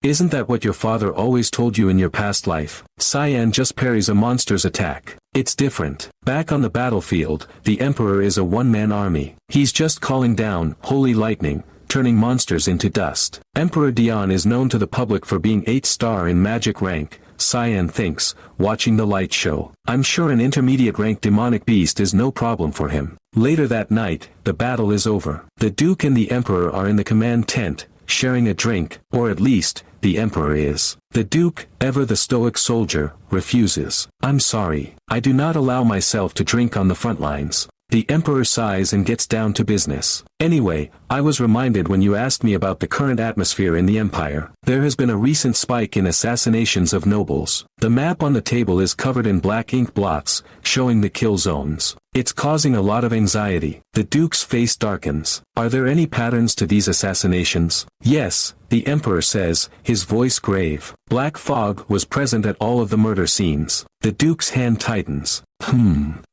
Isn't that what your father always told you in your past life? Cyan just parries a monster's attack. It's different. Back on the battlefield, the Emperor is a one-man army. He's just calling down holy lightning, turning monsters into dust. Emperor Dion is known to the public for being 8-star in magic rank, Cyan thinks, watching the light show. I'm sure an intermediate rank demonic beast is no problem for him. Later that night, the battle is over. The Duke and the Emperor are in the command tent, sharing a drink, or at least, the Emperor is. The Duke, ever the stoic soldier, refuses. I'm sorry, I do not allow myself to drink on the front lines. The Emperor sighs and gets down to business. Anyway, I was reminded when you asked me about the current atmosphere in the Empire. There has been a recent spike in assassinations of nobles. The map on the table is covered in black ink blots, showing the kill zones. It's causing a lot of anxiety. The Duke's face darkens. Are there any patterns to these assassinations? Yes, the Emperor says, his voice grave. Black fog was present at all of the murder scenes. The Duke's hand tightens.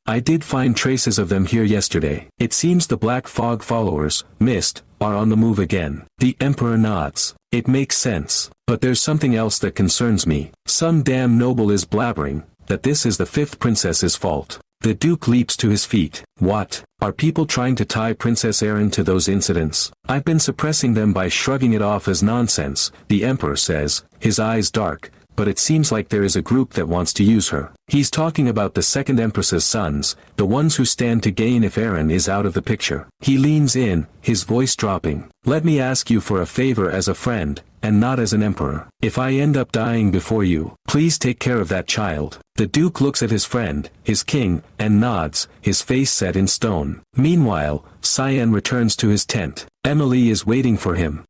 I did find traces of them here yesterday. It seems the Black Fog followers, Mist, are on the move again. The Emperor nods. It makes sense. But there's something else that concerns me. Some damn noble is blabbering that this is the 5th princess's fault. The Duke leaps to his feet. What? Are people trying to tie Princess Erin to those incidents? I've been suppressing them by shrugging it off as nonsense, the Emperor says, his eyes dark. But it seems like there is a group that wants to use her. He's talking about the second Empress's sons, the ones who stand to gain if Aaron is out of the picture. He leans in, his voice dropping. Let me ask you for a favor as a friend, and not as an emperor. If I end up dying before you, please take care of that child. The Duke looks at his friend, his king, and nods, his face set in stone. Meanwhile, Cyan returns to his tent. Emily is waiting for him.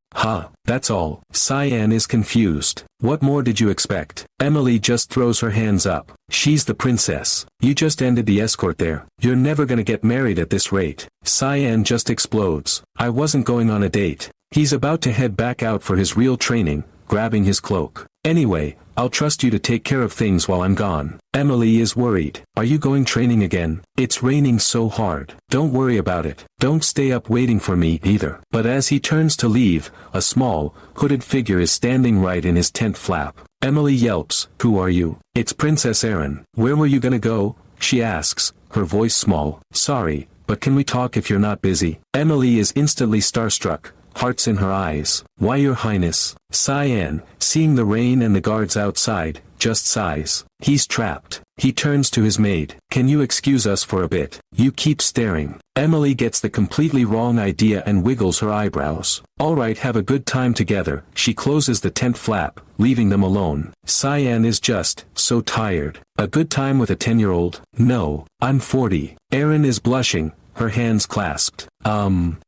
That's all. Cyan is confused. What more did you expect? Emily just throws her hands up. She's the princess. You just ended the escort there. You're never gonna get married at this rate. Cyan just explodes. I wasn't going on a date. He's about to head back out for his real training, grabbing his cloak. Anyway, I'll trust you to take care of things while I'm gone. Emily is worried. Are you going training again? It's raining so hard. Don't worry about it. Don't stay up waiting for me either. But as he turns to leave, a small, hooded figure is standing right in his tent flap. Emily yelps, "Who are you?" "It's Princess Erin." "Where were you gonna go?" she asks, her voice small. "Sorry, but can we talk if you're not busy?" Emily is instantly starstruck. Hearts in her eyes. "Why, your highness?" Cyan, seeing the rain and the guards outside, just sighs. He's trapped. He turns to his maid. "Can you excuse us for a bit? You keep staring." Emily gets the completely wrong idea and wiggles her eyebrows. "Alright, have a good time together." She closes the tent flap, leaving them alone. Cyan is just so tired. A good time with a 10-year-old? No, I'm 40. Erin is blushing, her hands clasped.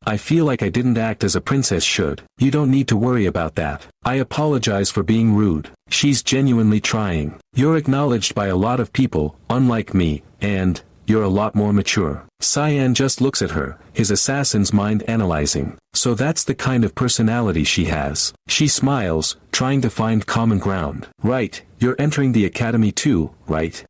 I feel like I didn't act as a princess should." "You don't need to worry about that. I apologize for being rude." She's genuinely trying. "You're acknowledged by a lot of people, unlike me, and you're a lot more mature." Cyan just looks at her, his assassin's mind analyzing. So that's the kind of personality she has. She smiles, trying to find common ground. "Right, you're entering the academy too, right?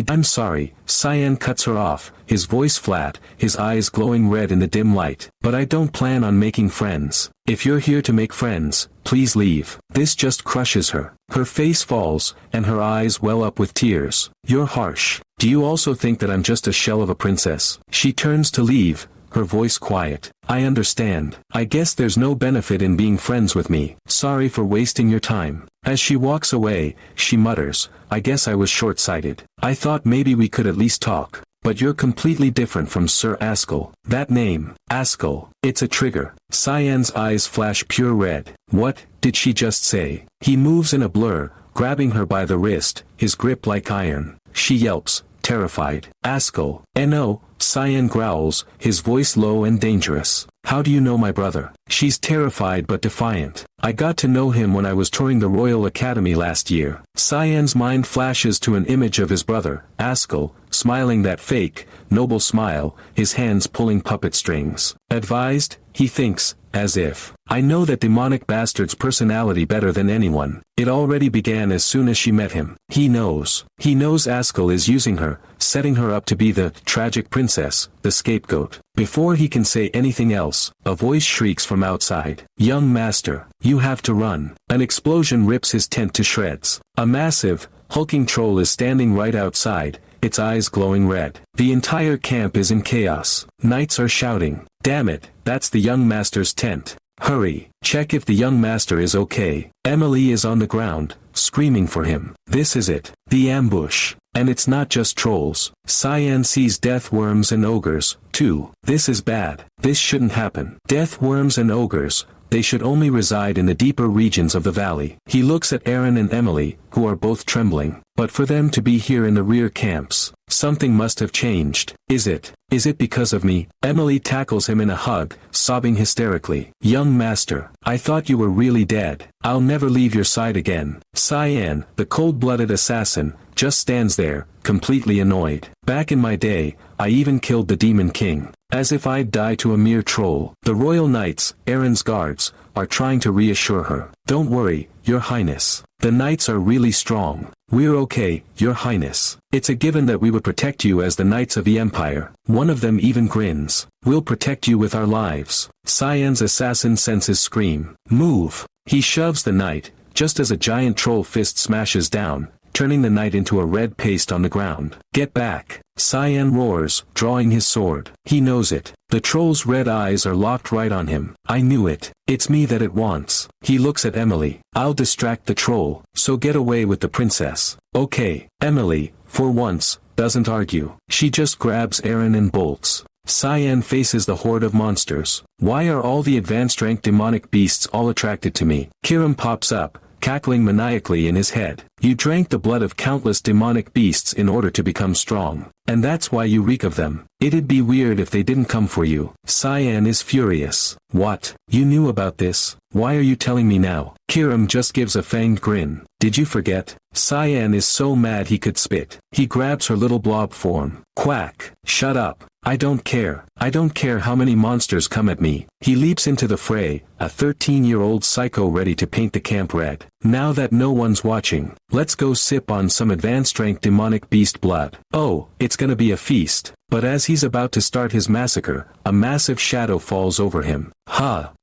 I'm sorry." Cyan cuts her off, his voice flat, his eyes glowing red in the dim light. "But I don't plan on making friends. If you're here to make friends, please leave." This just crushes her. Her face falls, and her eyes well up with tears. "You're harsh. Do you also think that I'm just a shell of a princess?" She turns to leave, her voice quiet. "I understand. I guess there's no benefit in being friends with me. Sorry for wasting your time." As she walks away, she mutters, "I guess I was short-sighted. I thought maybe we could at least talk. But you're completely different from Sir Askell." That name, Askell, it's a trigger. Cyan's eyes flash pure red. What did she just say? He moves in a blur, grabbing her by the wrist, his grip like iron. She yelps, terrified. Askell, no, Cyan growls, his voice low and dangerous. How do you know my brother? She's terrified but defiant. I got to know him when I was touring the Royal Academy last year. Cyan's mind flashes to an image of his brother, Askell, smiling that fake, noble smile, his hands pulling puppet strings. Advised, he thinks, as if, I know that demonic bastard's personality better than anyone. It already began as soon as she met him. He knows. He knows Askell is using her, setting her up to be the tragic princess, the scapegoat. Before he can say anything else, a voice shrieks from outside. Young master, you have to run. An explosion rips his tent to shreds. A massive, hulking troll is standing right outside, its eyes glowing red. The entire camp is in chaos. Knights are shouting, damn it, that's the young master's tent. Hurry, check if the young master is okay. Emily is on the ground, screaming for him. This is it, the ambush. And it's not just trolls. Cyan sees death worms and ogres, too. This is bad. This shouldn't happen. Death worms and ogres, they should only reside in the deeper regions of the valley. He looks at Aaron and Emily, who are both trembling. But for them to be here in the rear camps, something must have changed. Is it? Is it because of me? Emily tackles him in a hug, sobbing hysterically. Young master, I thought you were really dead. I'll never leave your side again. Cyan, the cold-blooded assassin, just stands there, completely annoyed. Back in my day, I even killed the Demon King. As if I'd die to a mere troll. The Royal Knights, Aaron's guards, are trying to reassure her. Don't worry, your highness. The knights are really strong. We're okay, your highness. It's a given that we would protect you as the knights of the empire. One of them even grins. We'll protect you with our lives. Cyan's assassin senses scream. Move. He shoves the knight, just as a giant troll fist smashes down, turning the knight into a red paste on the ground. Get back. Cyan roars, drawing his sword. He knows it. The troll's red eyes are locked right on him. I knew it. It's me that it wants. He looks at Emily. I'll distract the troll, so get away with the princess. Okay. Emily, for once, doesn't argue. She just grabs Aaron and bolts. Cyan faces the horde of monsters. Why are all the advanced rank demonic beasts all attracted to me? Kiram pops up, cackling maniacally in his head. You drank the blood of countless demonic beasts in order to become strong. And that's why you reek of them. It'd be weird if they didn't come for you. Cyan is furious. What? You knew about this? Why are you telling me now? Kiram just gives a fanged grin. Did you forget? Cyan is so mad he could spit. He grabs her little blob form. Quack. Shut up. I don't care. I don't care how many monsters come at me. He leaps into the fray, a 13-year-old psycho ready to paint the camp red. Now that no one's watching, let's go sip on some advanced rank demonic beast blood. Oh, it's gonna be a feast. But as he's about to start his massacre, a massive shadow falls over him.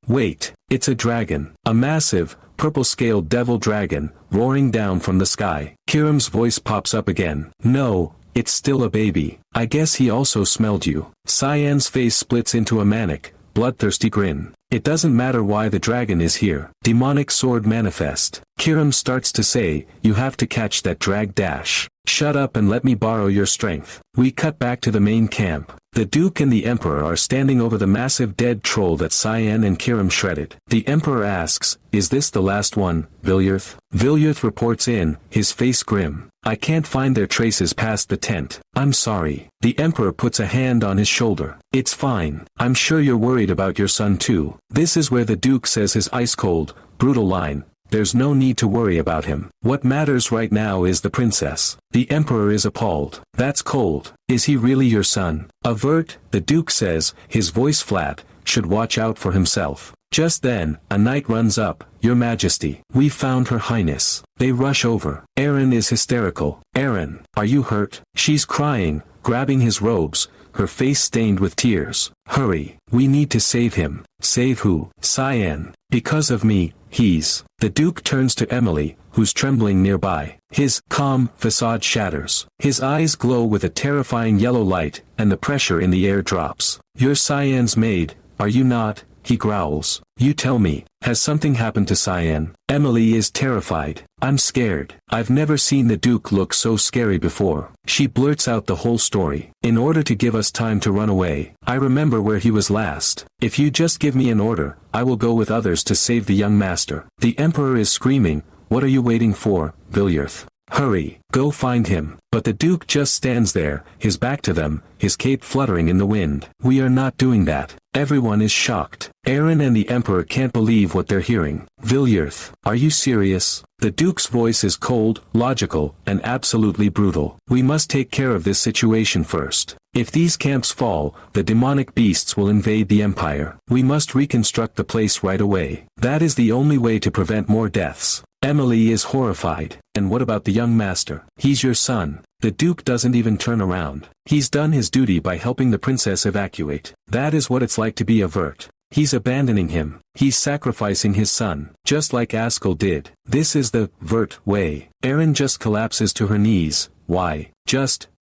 Wait, it's a dragon. A massive, purple-scaled devil dragon, roaring down from the sky. Kiram's voice pops up again. No, it's still a baby. I guess he also smelled you. Cyan's face splits into a manic, bloodthirsty grin. It doesn't matter why the dragon is here. Demonic sword manifest. Kiram starts to say, you have to catch that drag dash. Shut up and let me borrow your strength. We cut back to the main camp. The Duke and the Emperor are standing over the massive dead troll that Cyan and Kiram shredded. The Emperor asks, is this the last one, Villiers? Villiers reports in, his face grim. I can't find their traces past the tent. I'm sorry. The Emperor puts a hand on his shoulder. It's fine. I'm sure you're worried about your son too. This is where the Duke says his ice-cold, brutal line. There's no need to worry about him. What matters right now is the princess. The Emperor is appalled. That's cold. Is he really your son? Vert, the Duke says, his voice flat, should watch out for himself. Just then, a knight runs up. Your Majesty. We found Her Highness. They rush over. Aaron is hysterical. Aaron, are you hurt? She's crying, grabbing his robes, her face stained with tears. Hurry. We need to save him. Save who? Cyan. Because of me, he's. The Duke turns to Emily, who's trembling nearby. His calm facade shatters. His eyes glow with a terrifying yellow light, and the pressure in the air drops. You're Cyan's maid, are you not? He growls. You tell me, has something happened to Cyan? Emily is terrified. I'm scared. I've never seen the Duke look so scary before. She blurts out the whole story. In order to give us time to run away, I remember where he was last. If you just give me an order, I will go with others to save the young master. The Emperor is screaming, What are you waiting for, Villiers? Hurry, go find him. But the Duke just stands there, his back to them, his cape fluttering in the wind. We are not doing that. Everyone is shocked. Aaron and the Emperor can't believe what they're hearing. Villiers, are you serious? The Duke's voice is cold, logical, and absolutely brutal. We must take care of this situation first. If these camps fall, the demonic beasts will invade the Empire. We must reconstruct the place right away. That is the only way to prevent more deaths. Emily is horrified. And what about the young master? He's your son. The Duke doesn't even turn around. He's done his duty by helping the princess evacuate. That is what it's like to be a Vert. He's abandoning him. He's sacrificing his son, just like Askell did. This is the Vert way. Erin just collapses to her knees. Why?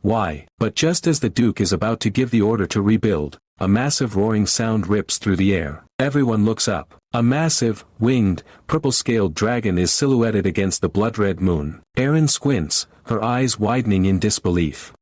Why? But just as the Duke is about to give the order to rebuild, a massive roaring sound rips through the air. Everyone looks up. A massive, winged, purple-scaled dragon is silhouetted against the blood-red moon. Erin squints, her eyes widening in disbelief.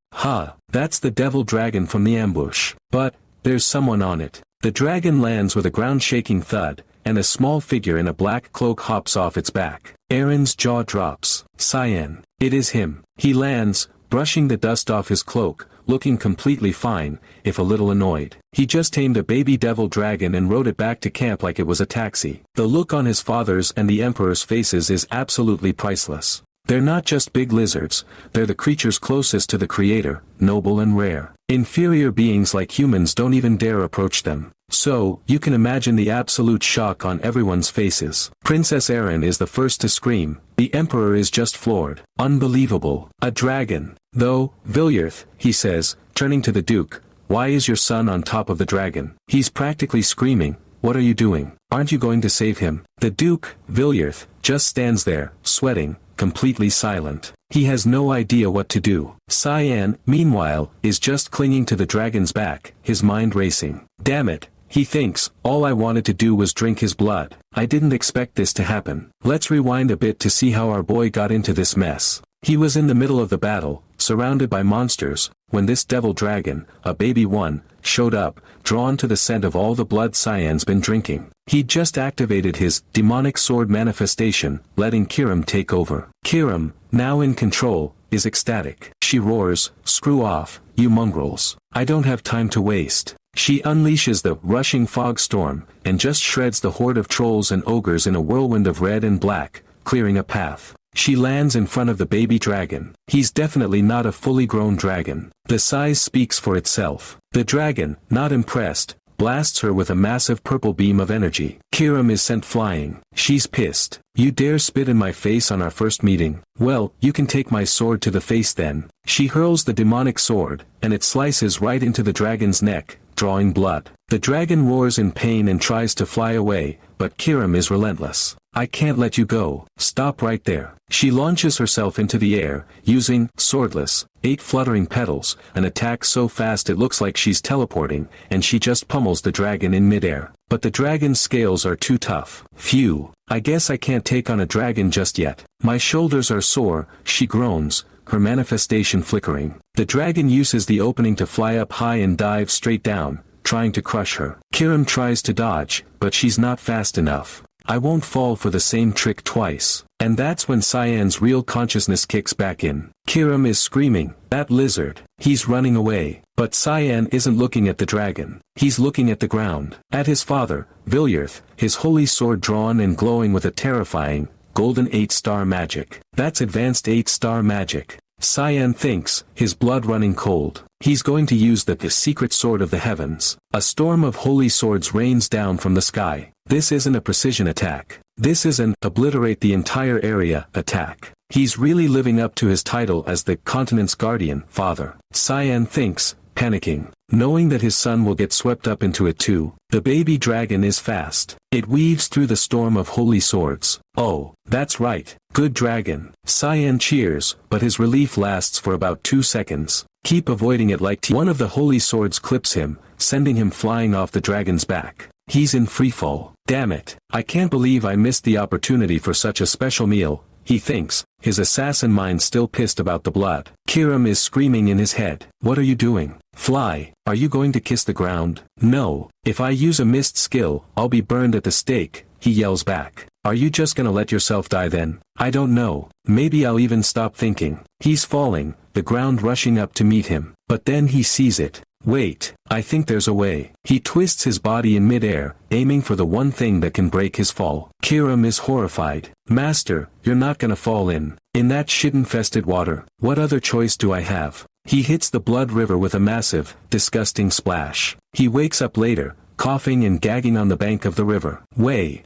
That's the devil dragon from the ambush. But, there's someone on it. The dragon lands with a ground-shaking thud, and a small figure in a black cloak hops off its back. Erin's jaw drops. Cyan. It is him. He lands, brushing the dust off his cloak, looking completely fine, if a little annoyed. He just tamed a baby devil dragon and rode it back to camp like it was a taxi. The look on his father's and the Emperor's faces is absolutely priceless. They're not just big lizards, they're the creatures closest to the Creator, noble and rare. Inferior beings like humans don't even dare approach them. So, you can imagine the absolute shock on everyone's faces. Princess Erin is the first to scream. The Emperor is just floored. Unbelievable. A dragon. Though, Villiers, he says, turning to the Duke, why is your son on top of the dragon? He's practically screaming. What are you doing? Aren't you going to save him? The Duke, Villiers, just stands there, sweating, completely silent. He has no idea what to do. Cyan, meanwhile, is just clinging to the dragon's back, his mind racing. Damn it, he thinks, all I wanted to do was drink his blood. I didn't expect this to happen. Let's rewind a bit to see how our boy got into this mess. He was in the middle of the battle, surrounded by monsters, when this devil dragon, a baby one, showed up, drawn to the scent of all the blood Cyan's been drinking. He'd just activated his demonic sword manifestation, letting Kiram take over. Kiram, now in control, is ecstatic. She roars, "Screw off, you mongrels. I don't have time to waste." She unleashes the rushing fog storm, and just shreds the horde of trolls and ogres in a whirlwind of red and black, clearing a path. She lands in front of the baby dragon. He's definitely not a fully grown dragon. The size speaks for itself. The dragon, not impressed, blasts her with a massive purple beam of energy. Kiram is sent flying. She's pissed. You dare spit in my face on our first meeting? Well, you can take my sword to the face then. She hurls the demonic sword, and it slices right into the dragon's neck, drawing blood. The dragon roars in pain and tries to fly away, but Kiram is relentless. I can't let you go. Stop right there. She launches herself into the air, using, swordless, 8 fluttering petals, an attack so fast it looks like she's teleporting, and she just pummels the dragon in midair. But the dragon's scales are too tough. Phew. I guess I can't take on a dragon just yet. My shoulders are sore, she groans, her manifestation flickering. The dragon uses the opening to fly up high and dive straight down, trying to crush her. Kiram tries to dodge, but she's not fast enough. I won't fall for the same trick twice. And that's when Cyan's real consciousness kicks back in. Kiram is screaming, "That lizard!" He's running away. But Cyan isn't looking at the dragon. He's looking at the ground. At his father, Villiers, his holy sword drawn and glowing with a terrifying, golden 8-star magic. That's advanced 8-star magic. Cyan thinks, his blood running cold. He's going to use the secret sword of the heavens. A storm of holy swords rains down from the sky. This isn't a precision attack. This is an obliterate the entire area attack. He's really living up to his title as the continent's guardian, father. Cyan thinks, panicking, knowing that his son will get swept up into it too. The baby dragon is fast. It weaves through the storm of holy swords. Oh, that's right. Good dragon. Cyan cheers, but his relief lasts for about 2 seconds. Keep avoiding it like one of the holy swords clips him, sending him flying off the dragon's back. He's in freefall. Damn it. I can't believe I missed the opportunity for such a special meal, he thinks, his assassin mind still pissed about the blood. Kiram is screaming in his head. What are you doing? Fly. Are you going to kiss the ground? No. If I use a mist skill, I'll be burned at the stake, he yells back. Are you just gonna let yourself die then? I don't know. Maybe I'll even stop thinking. He's falling, the ground rushing up to meet him. But then he sees it. Wait, I think there's a way. He twists his body in midair, aiming for the one thing that can break his fall. Kiram is horrified. Master, you're not gonna fall in that shit-infested water. What other choice do I have? He hits the blood river with a massive, disgusting splash. He wakes up later, coughing and gagging on the bank of the river.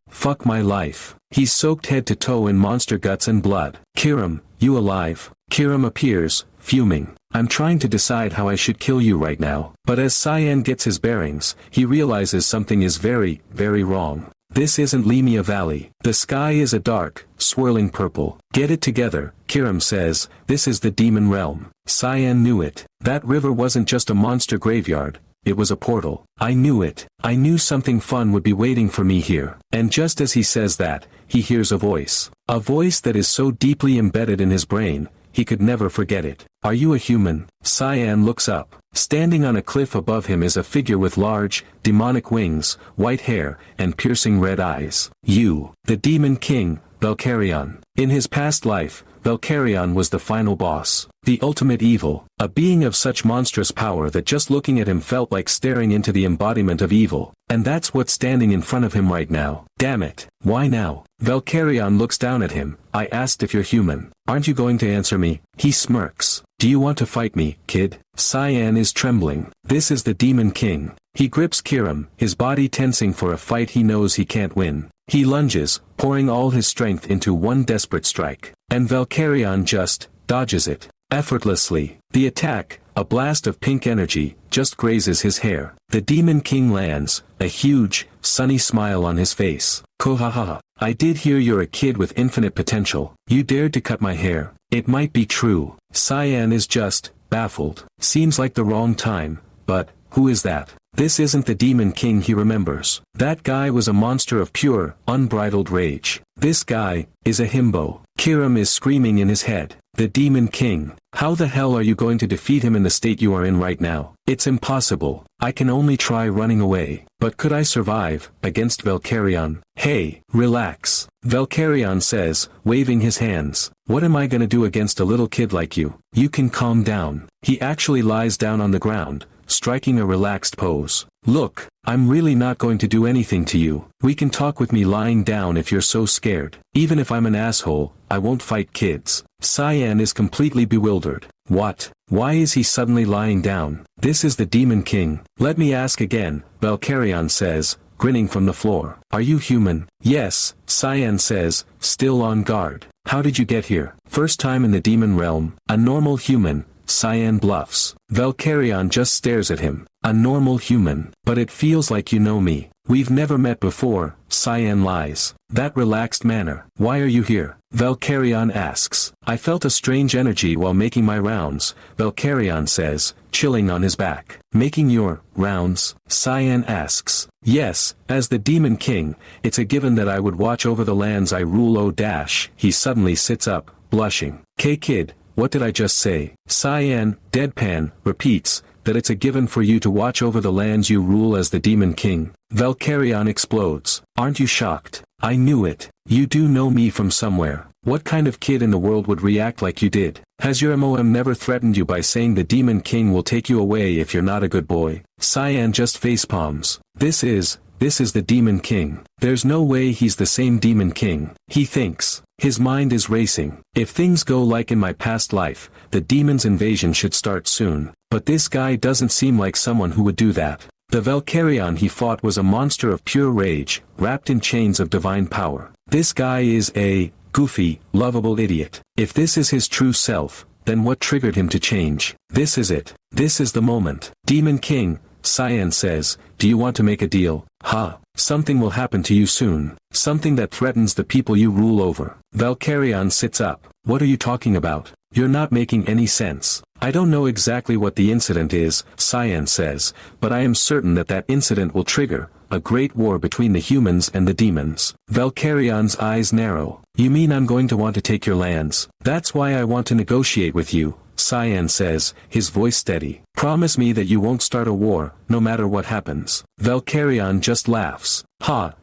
Fuck my life. He's soaked head to toe in monster guts and blood. Kiram, you alive? Kiram appears, fuming. I'm trying to decide how I should kill you right now. But as Cyan gets his bearings, he realizes something is very, very wrong. This isn't Lemia Valley. The sky is a dark, swirling purple. Get it together, Kiram says, this is the demon realm. Cyan knew it. That river wasn't just a monster graveyard. It was a portal. I knew it. I knew something fun would be waiting for me here. And just as he says that, he hears a voice. A voice that is so deeply embedded in his brain, he could never forget it. Are you a human? Cyan looks up. Standing on a cliff above him is a figure with large, demonic wings, white hair, and piercing red eyes. You, the Demon King, Valkyrion. In his past life, Valkyrion was the final boss. The ultimate evil, a being of such monstrous power that just looking at him felt like staring into the embodiment of evil. And that's what's standing in front of him right now. Damn it. Why now? Valkyrion looks down at him. I asked if you're human. Aren't you going to answer me? He smirks. Do you want to fight me, kid? Cyan is trembling. This is the Demon King. He grips Kiram, his body tensing for a fight he knows he can't win. He lunges, pouring all his strength into one desperate strike. And Valkyrion just dodges it. Effortlessly. The attack, a blast of pink energy, just grazes his hair. The Demon King lands, a huge, sunny smile on his face. Kohaha. I did hear you're a kid with infinite potential. You dared to cut my hair. It might be true. Cyan is just baffled. Seems like the wrong time, but who is that? This isn't the Demon King he remembers. That guy was a monster of pure, unbridled rage. This guy is a himbo. Kiram is screaming in his head. The Demon King. How the hell are you going to defeat him in the state you are in right now? It's impossible. I can only try running away. But could I survive against Valkyrion? Hey, relax. Valkyrion says, waving his hands. What am I gonna do against a little kid like you? You can calm down. He actually lies down on the ground, striking a relaxed pose. Look, I'm really not going to do anything to you. We can talk with me lying down if you're so scared. Even if I'm an asshole, I won't fight kids. Cyan is completely bewildered. What? Why is he suddenly lying down? This is the Demon King. Let me ask again, Valkyrion says, grinning from the floor. Are you human? Yes, Cyan says, still on guard. How did you get here? First time in the demon realm. A normal human. Cyan bluffs. Valkyrion just stares at him. A normal human. But it feels like you know me. We've never met before, Cyan lies. That relaxed manner. Why are you here? Valkyrion asks. I felt a strange energy while making my rounds, Valkyrion says, chilling on his back. Making your rounds? Cyan asks. Yes, as the Demon King, it's a given that I would watch over the lands I rule. He suddenly sits up, blushing. Kid, what did I just say? Cyan, deadpan, repeats, that it's a given for you to watch over the lands you rule as the Demon King. Valkyrion explodes. Aren't you shocked? I knew it. You do know me from somewhere. What kind of kid in the world would react like you did? Has your MOM never threatened you by saying the Demon King will take you away if you're not a good boy? Cyan just facepalms. This is the Demon King. There's no way he's the same Demon King. He thinks. His mind is racing. If things go like in my past life, the demon's invasion should start soon. But this guy doesn't seem like someone who would do that. The Valkyrion he fought was a monster of pure rage, wrapped in chains of divine power. This guy is a goofy, lovable idiot. If this is his true self, then what triggered him to change? This is it. This is the moment. Demon King, Cyan says, do you want to make a deal? Something will happen to you soon. Something that threatens the people you rule over. Valkyrion sits up. What are you talking about? You're not making any sense. I don't know exactly what the incident is, Cyan says, but I am certain that that incident will trigger a great war between the humans and the demons. Valkyrion's eyes narrow. You mean I'm going to want to take your lands? That's why I want to negotiate with you, Cyan says, his voice steady. Promise me that you won't start a war, no matter what happens. Valkyrion just laughs.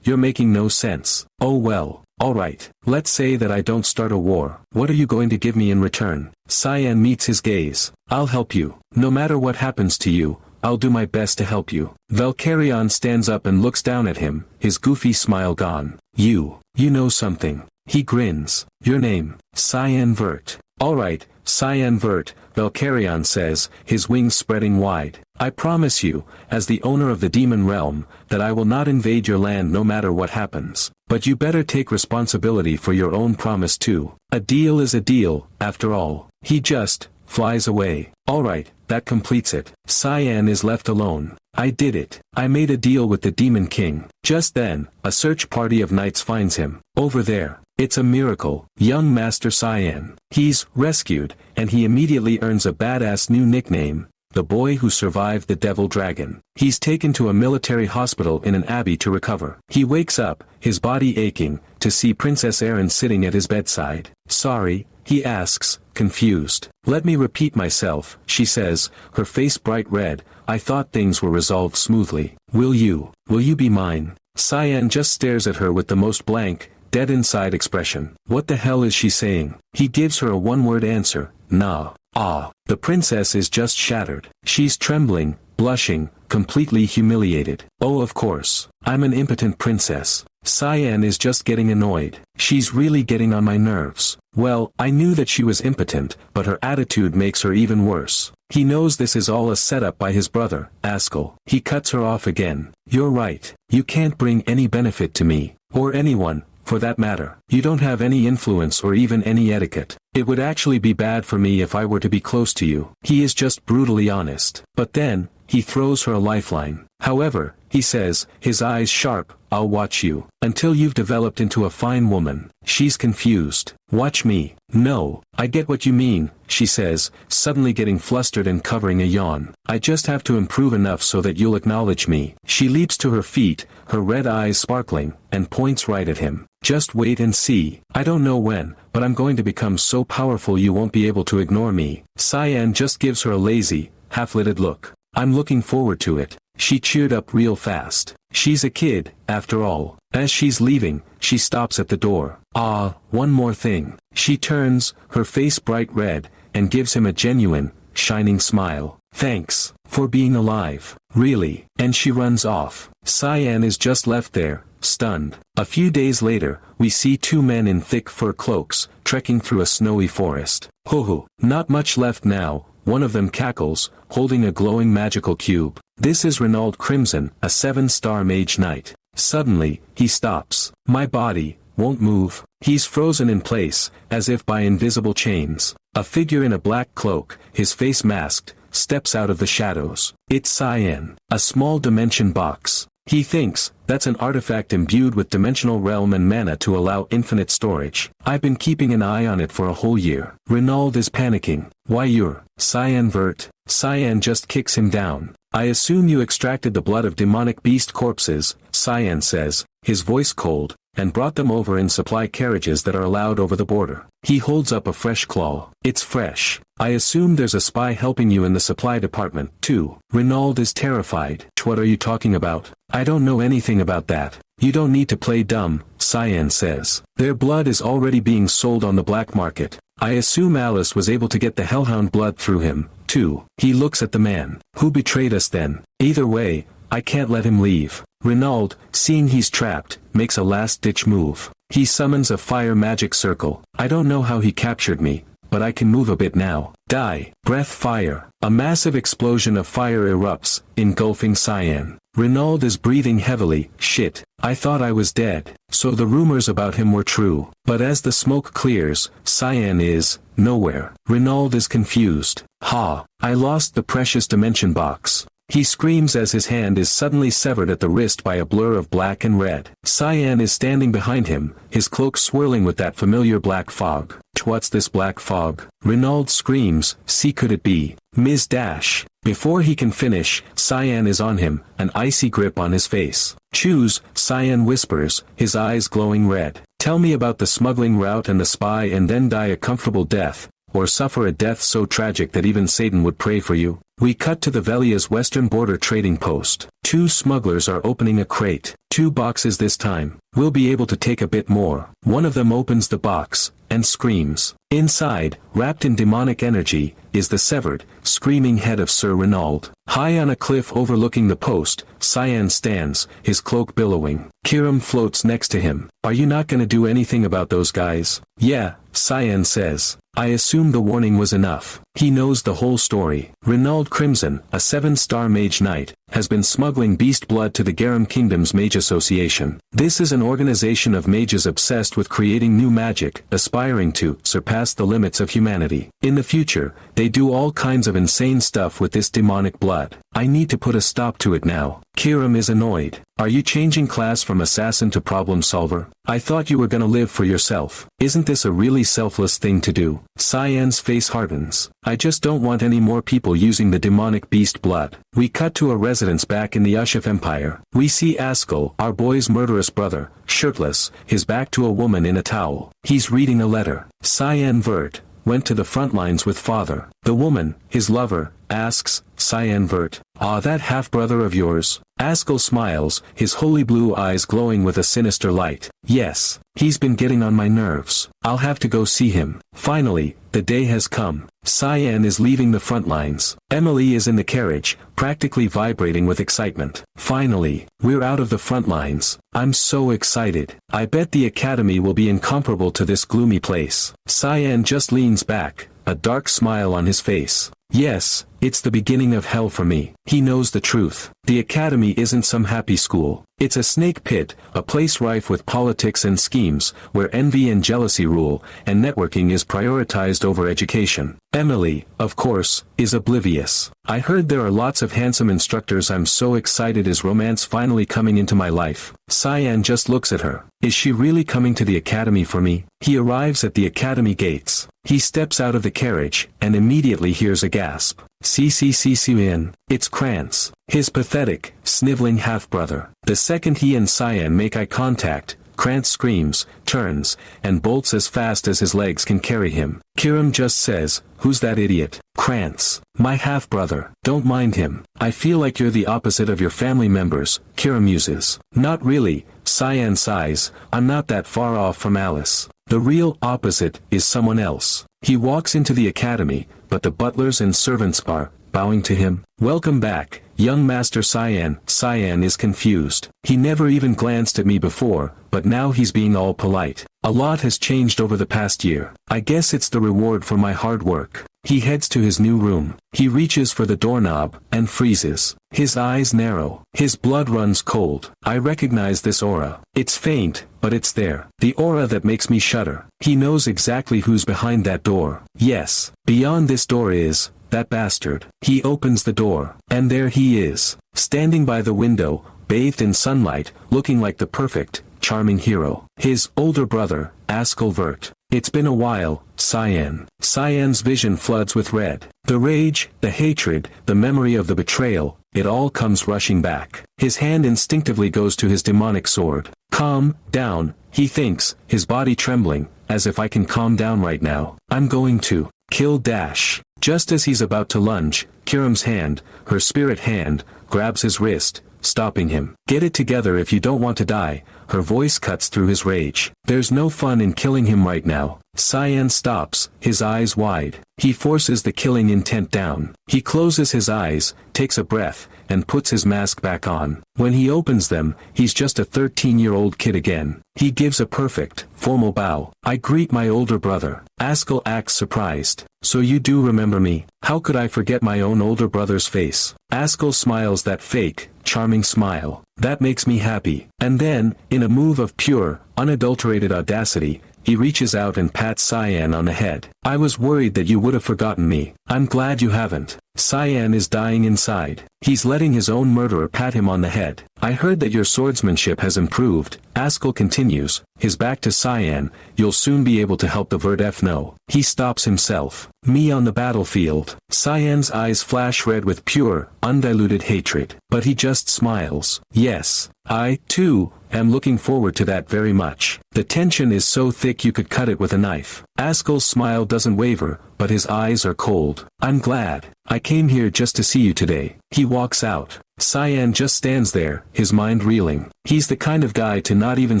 You're making no sense. Oh well. Alright, let's say that I don't start a war. What are you going to give me in return? Cyan meets his gaze. I'll help you. No matter what happens to you, I'll do my best to help you. Valkyrion stands up and looks down at him, his goofy smile gone. You know something. He grins. Your name? Cyan Vert. Alright, Cyan Vert, Valkyrion says, his wings spreading wide. I promise you, as the owner of the demon realm, that I will not invade your land no matter what happens. But you better take responsibility for your own promise too. A deal is a deal, after all. He just flies away. Alright, that completes it. Cyan is left alone. I did it. I made a deal with the Demon King. Just then, a search party of knights finds him. Over there. It's a miracle. Young Master Cyan. He's rescued, and he immediately earns a badass new nickname. The boy who survived the devil dragon. He's taken to a military hospital in an abbey to recover. He wakes up, his body aching, to see Princess Erin sitting at his bedside. Sorry, he asks, confused. Let me repeat myself, she says, her face bright red. I thought things were resolved smoothly. Will you be mine? Cyan just stares at her with the most blank, dead inside expression. What the hell is she saying? He gives her a one-word answer. Nah. Ah. The princess is just shattered. She's trembling, blushing, completely humiliated. Oh, of course. I'm an impotent princess. Cyan is just getting annoyed. She's really getting on my nerves. Well, I knew that she was impotent, but her attitude makes her even worse. He knows this is all a setup by his brother, Askel. He cuts her off again. You're right. You can't bring any benefit to me. Or anyone, for that matter. You don't have any influence or even any etiquette. It would actually be bad for me if I were to be close to you. He is just brutally honest. But then, he throws her a lifeline. However, he says, his eyes sharp, I'll watch you. Until you've developed into a fine woman. She's confused. Watch me. No, I get what you mean, she says, suddenly getting flustered and covering a yawn. I just have to improve enough so that you'll acknowledge me. She leaps to her feet, her red eyes sparkling, and points right at him. Just wait and see. I don't know when, but I'm going to become so powerful you won't be able to ignore me. Cyan just gives her a lazy, half-lidded look. I'm looking forward to it. She cheered up real fast. She's a kid, after all. As she's leaving, she stops at the door. Ah, one more thing. She turns, her face bright red, and gives him a genuine, shining smile. Thanks, for being alive. Really. And she runs off. Cyan is just left there, stunned. A few days later, we see two men in thick fur cloaks, trekking through a snowy forest. Ho. Not much left now. One of them cackles, holding a glowing magical cube. This is Renaud Crimson, a 7-star mage knight. Suddenly, he stops. My body won't move. He's frozen in place, as if by invisible chains. A figure in a black cloak, his face masked, steps out of the shadows. It's Cyan, a small dimension box. He thinks, that's an artifact imbued with dimensional realm and mana to allow infinite storage. I've been keeping an eye on it for a whole year. Renaud is panicking. Why you're Cyan Vert? Cyan just kicks him down. I assume you extracted the blood of demonic beast corpses, Cyan says, his voice cold, and brought them over in supply carriages that are allowed over the border. He holds up a fresh claw. It's fresh. I assume there's a spy helping you in the supply department, too. Renaud is terrified. What are you talking about? I don't know anything about that. You don't need to play dumb, Cyan says. Their blood is already being sold on the black market. I assume Alice was able to get the hellhound blood through him, too. He looks at the man. Who betrayed us then? Either way, I can't let him leave. Renaud, seeing he's trapped, makes a last-ditch move. He summons a fire magic circle. I don't know how he captured me, but I can move a bit now. Die. Breath fire. A massive explosion of fire erupts, engulfing Cyan. Renaud is breathing heavily. Shit. I thought I was dead. So the rumors about him were true. But as the smoke clears, Cyan is nowhere. Renaud is confused. Ha. I lost the precious dimension box. He screams as his hand is suddenly severed at the wrist by a blur of black and red. Cyan is standing behind him, his cloak swirling with that familiar black fog. What's this black fog? Renaud screams. See, could it be Ms. Dash? Before he can finish, Cyan is on him, an icy grip on his face. Choose, Cyan whispers, his eyes glowing red. Tell me about the smuggling route and the spy and then die a comfortable death, or suffer a death so tragic that even Satan would pray for you. We cut to the Velia's western border trading post. 2 smugglers are opening a crate. 2 boxes this time. We'll be able to take a bit more. One of them opens the box, and screams. Inside, wrapped in demonic energy, is the severed, screaming head of Sir Renaud. High on a cliff overlooking the post, Cyan stands, his cloak billowing. Kiram floats next to him. Are you not gonna do anything about those guys? Yeah, Cyan says. I assume the warning was enough. He knows the whole story. Renaud Crimson, a 7-star mage knight, has been smuggling beast blood to the Garum Kingdom's Mage Association. This is an organization of mages obsessed with creating new magic, aspiring to surpass the limits of humanity. In the future, they do all kinds of insane stuff with this demonic blood. I need to put a stop to it now. Kiram is annoyed. Are you changing class from assassin to problem solver? I thought you were gonna live for yourself. Isn't this a really selfless thing to do? Cyan's face hardens. I just don't want any more people using the demonic beast blood. We cut to a residence back in the Ushif Empire. We see Askell, our boy's murderous brother, shirtless, his back to a woman in a towel. He's reading a letter. Cyan Vert went to the front lines with father. The woman, his lover, asks, Cyan Vert, ah, that half-brother of yours? Askell smiles, his holy blue eyes glowing with a sinister light. Yes, he's been getting on my nerves. I'll have to go see him. Finally, the day has come. Cyan is leaving the front lines. Emily is in the carriage, practically vibrating with excitement. Finally, we're out of the front lines. I'm so excited. I bet the academy will be incomparable to this gloomy place. Cyan just leans back, a dark smile on his face. Yes, it's the beginning of hell for me. He knows the truth. The academy isn't some happy school. It's a snake pit, a place rife with politics and schemes, where envy and jealousy rule, and networking is prioritized over education. Emily, of course, is oblivious. I heard there are lots of handsome instructors. I'm so excited. Is romance finally coming into my life? Cyan just looks at her. Is she really coming to the academy for me? He arrives at the academy gates. He steps out of the carriage, and immediately hears a gasp. CCCCN. It's Krantz, his pathetic, sniveling half-brother. The second he and Cyan make eye contact, Krantz screams, turns, and bolts as fast as his legs can carry him. Kiram just says, who's that idiot? Krantz. My half-brother. Don't mind him. I feel like you're the opposite of your family members, Kiram muses. Not really, Cyan sighs, I'm not that far off from Alice. The real opposite is someone else. He walks into the academy, but the butlers and servants are bowing to him. Welcome back, young Master Cyan. Cyan is confused. He never even glanced at me before, but now he's being all polite. A lot has changed over the past year. I guess it's the reward for my hard work. He heads to his new room. He reaches for the doorknob, and freezes. His eyes narrow. His blood runs cold. I recognize this aura. It's faint, but it's there. The aura that makes me shudder. He knows exactly who's behind that door. Yes, beyond this door is that bastard. He opens the door, and there he is, standing by the window, bathed in sunlight, looking like the perfect, charming hero. His older brother, Askell Vert. It's been a while, Cyan. Cyan's vision floods with red. The rage, the hatred, the memory of the betrayal, it all comes rushing back. His hand instinctively goes to his demonic sword. Calm down, he thinks, his body trembling, as if I can calm down right now. I'm going to kill Dash. Just as he's about to lunge, Kiram's hand, her spirit hand, grabs his wrist, stopping him. Get it together if you don't want to die. Her voice cuts through his rage. There's no fun in killing him right now. Cyan stops, his eyes wide. He forces the killing intent down. He closes his eyes, takes a breath, and puts his mask back on. When he opens them, he's just a 13-year-old kid again. He gives a perfect, formal bow. I greet my older brother. Askell acts surprised. So you do remember me? How could I forget my own older brother's face? Askell smiles that fake, charming smile. That makes me happy. And then, in a move of pure, unadulterated audacity, he reaches out and pats Cyan on the head. I was worried that you would have forgotten me. I'm glad you haven't. Cyan is dying inside. He's letting his own murderer pat him on the head. I heard that your swordsmanship has improved. Askell continues, his back to Cyan. You'll soon be able to help the Vert F know. He stops himself. Me on the battlefield. Cyan's eyes flash red with pure, undiluted hatred. But he just smiles. Yes, I, too, am looking forward to that very much. The tension is so thick you could cut it with a knife. Askell's smile doesn't waver, but his eyes are cold. I'm glad. I came here just to see you today. He walks out. Cyan just stands there, his mind reeling. He's the kind of guy to not even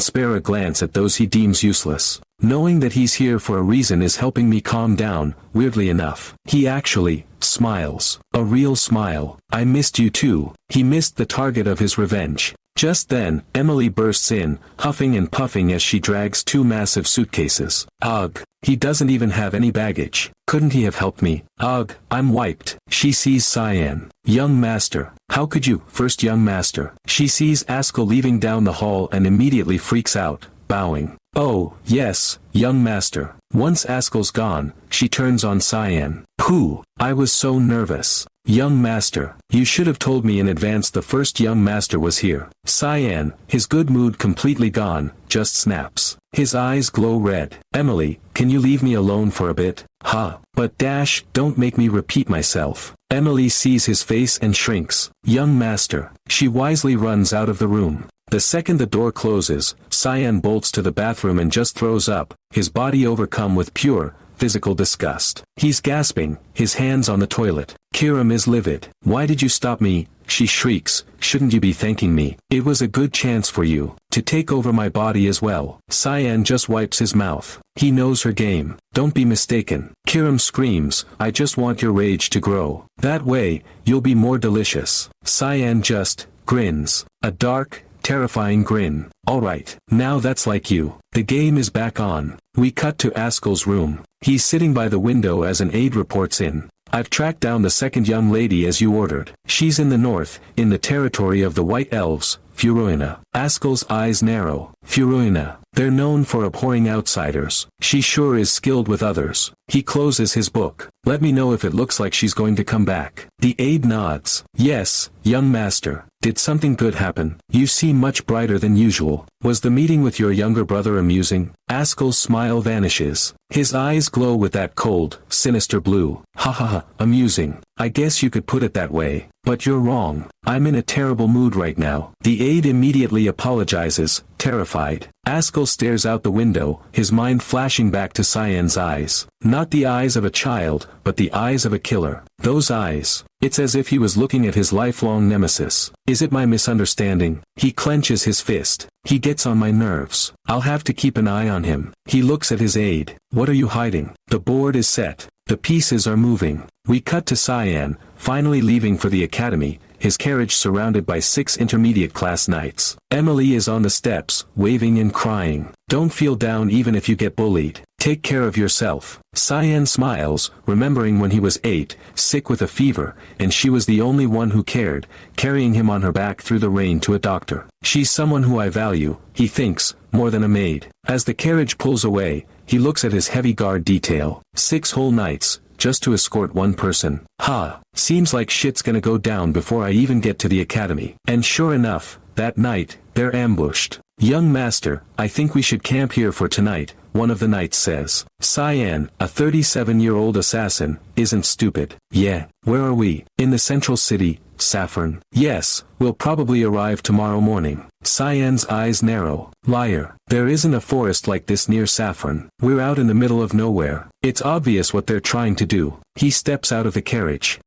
spare a glance at those he deems useless. Knowing that he's here for a reason is helping me calm down, weirdly enough. He actually smiles. A real smile. I missed you too. He missed the target of his revenge. Just then, Emily bursts in, huffing and puffing as she drags two massive suitcases. Ugh. He doesn't even have any baggage. Couldn't he have helped me? Ugh, I'm wiped. She sees Cyan. Young master. How could you? First young master. She sees Askell leaving down the hall and immediately freaks out, bowing. Oh, yes, young master. Once Askell's gone, she turns on Cyan. Pooh, I was so nervous. Young master, you should have told me in advance the first young master was here. Cyan, his good mood completely gone, just snaps. His eyes glow red. Emily, can you leave me alone for a bit? Huh. But dash, don't make me repeat myself. Emily sees his face and shrinks. Young master. She wisely runs out of the room. The second the door closes, Cyan bolts to the bathroom and just throws up, his body overcome with pure, physical disgust. He's gasping, his hands on the toilet. Kiram is livid. Why did you stop me? She shrieks. Shouldn't you be thanking me? It was a good chance for you to take over my body as well. Cyan just wipes his mouth. He knows her game. Don't be mistaken. Kiram screams, I just want your rage to grow. That way, you'll be more delicious. Cyan just grins. A dark, terrifying grin. Alright, now that's like you. The game is back on. We cut to Askell's room. He's sitting by the window as an aide reports in. I've tracked down the second young lady as you ordered. She's in the north, in the territory of the White Elves, Furuina. Askell's eyes narrow. Furuina. They're known for abhorring outsiders. She sure is skilled with others. He closes his book. Let me know if it looks like she's going to come back. The aide nods. Yes, young master. Did something good happen? You seem much brighter than usual. Was the meeting with your younger brother amusing? Askell's smile vanishes. His eyes glow with that cold, sinister blue. Ha ha ha, amusing. I guess you could put it that way. But you're wrong. I'm in a terrible mood right now. The aide immediately apologizes, terrified. Askell stares out the window, his mind flashing back to Cyan's eyes. Not the eyes of a child, but the eyes of a killer. Those eyes. It's as if he was looking at his lifelong nemesis. Is it my misunderstanding? He clenches his fist. He gets on my nerves. I'll have to keep an eye on him. He looks at his aide. What are you hiding? The board is set. The pieces are moving. We cut to Cyan, finally leaving for the academy, his carriage surrounded by 6 intermediate class knights. Emily is on the steps, waving and crying. Don't feel down even if you get bullied. Take care of yourself. Cyan smiles, remembering when he was 8, sick with a fever, and she was the only one who cared, carrying him on her back through the rain to a doctor. She's someone who I value, he thinks, more than a maid. As the carriage pulls away, he looks at his heavy guard detail. 6 whole knights, just to escort one person. Ha, seems like shit's gonna go down before I even get to the academy. And sure enough, that night, they're ambushed. Young master, I think we should camp here for tonight, one of the knights says. Cyan, a 37-year-old assassin, isn't stupid. Yeah, where are we? In the central city, Saffron. Yes, we'll probably arrive tomorrow morning. Cyan's eyes narrow. Liar. There isn't a forest like this near Saffron. We're out in the middle of nowhere. It's obvious what they're trying to do. He steps out of the carriage.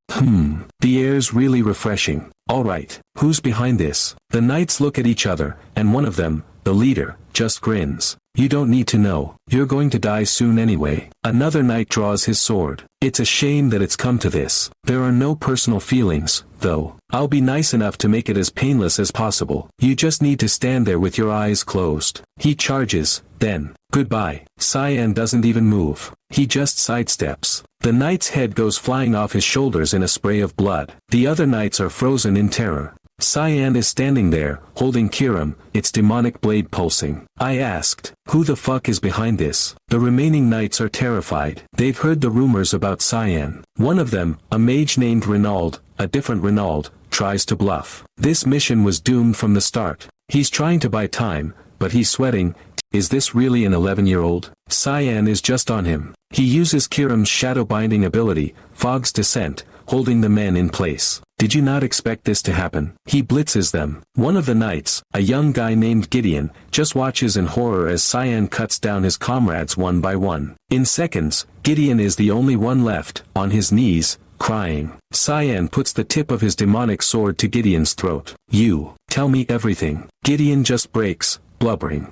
The air's really refreshing. Alright, who's behind this? The knights look at each other, and one of them, the leader, just grins. You don't need to know. You're going to die soon anyway. Another knight draws his sword. It's a shame that it's come to this. There are no personal feelings, though. I'll be nice enough to make it as painless as possible. You just need to stand there with your eyes closed. He charges, then, goodbye. Cyan doesn't even move. He just sidesteps. The knight's head goes flying off his shoulders in a spray of blood. The other knights are frozen in terror. Cyan is standing there, holding Kiram, its demonic blade pulsing. I asked, who the fuck is behind this? The remaining knights are terrified. They've heard the rumors about Cyan. One of them, a mage named Renaud, a different Renaud, tries to bluff. This mission was doomed from the start. He's trying to buy time, but he's sweating. Is this really an 11-year-old? Cyan is just on him. He uses Kiram's shadow binding ability, Fog's Descent, holding the men in place. Did you not expect this to happen? He blitzes them. One of the knights, a young guy named Gideon, just watches in horror as Cyan cuts down his comrades one by one. In seconds, Gideon is the only one left, on his knees, crying. Cyan puts the tip of his demonic sword to Gideon's throat. You, tell me everything. Gideon just breaks, blubbering.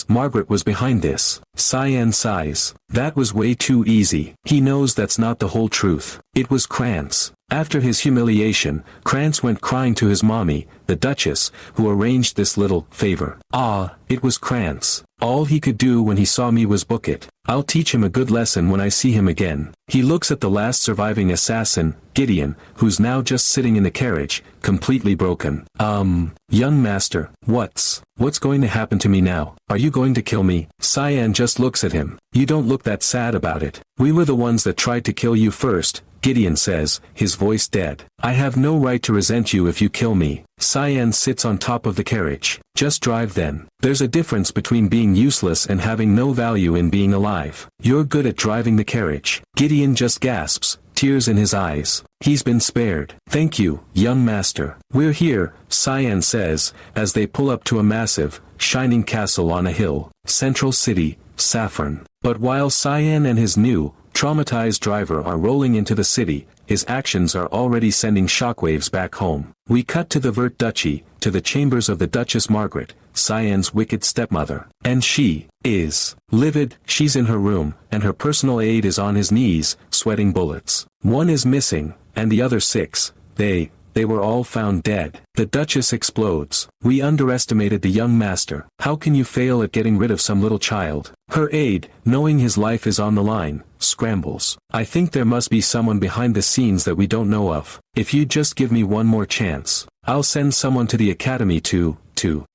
Margaret was behind this. Cyan sighs. That was way too easy. He knows that's not the whole truth. It was Krantz. After his humiliation, Krantz went crying to his mommy, the Duchess, who arranged this little favor. It was Krantz. All he could do when he saw me was book it. I'll teach him a good lesson when I see him again. He looks at the last surviving assassin, Gideon, who's now just sitting in the carriage, completely broken. Young master, what's going to happen to me now? Are you going to kill me? Cyan just looks at him. You don't look that sad about it. We were the ones that tried to kill you first, Gideon says, his voice dead. I have no right to resent you if you kill me. Cyan sits on top of the carriage. Just drive then. There's a difference between being useless and having no value in being alive. You're good at driving the carriage. Gideon just gasps, tears in his eyes. He's been spared. Thank you, young master. We're here, Cyan says, as they pull up to a massive, shining castle on a hill. Central City, Saffron. But while Cyan and his new, traumatized driver are rolling into the city, his actions are already sending shockwaves back home. We cut to the Vert Duchy, to the chambers of the Duchess Margaret, Cyan's wicked stepmother. And she is livid. She's in her room, and her personal aide is on his knees, sweating bullets. One is missing, and the other 6, they were all found dead. The Duchess explodes. We underestimated the young master. How can you fail at getting rid of some little child? Her aide, knowing his life is on the line, scrambles. I think there must be someone behind the scenes that we don't know of. If you just give me one more chance, I'll send someone to the academy to.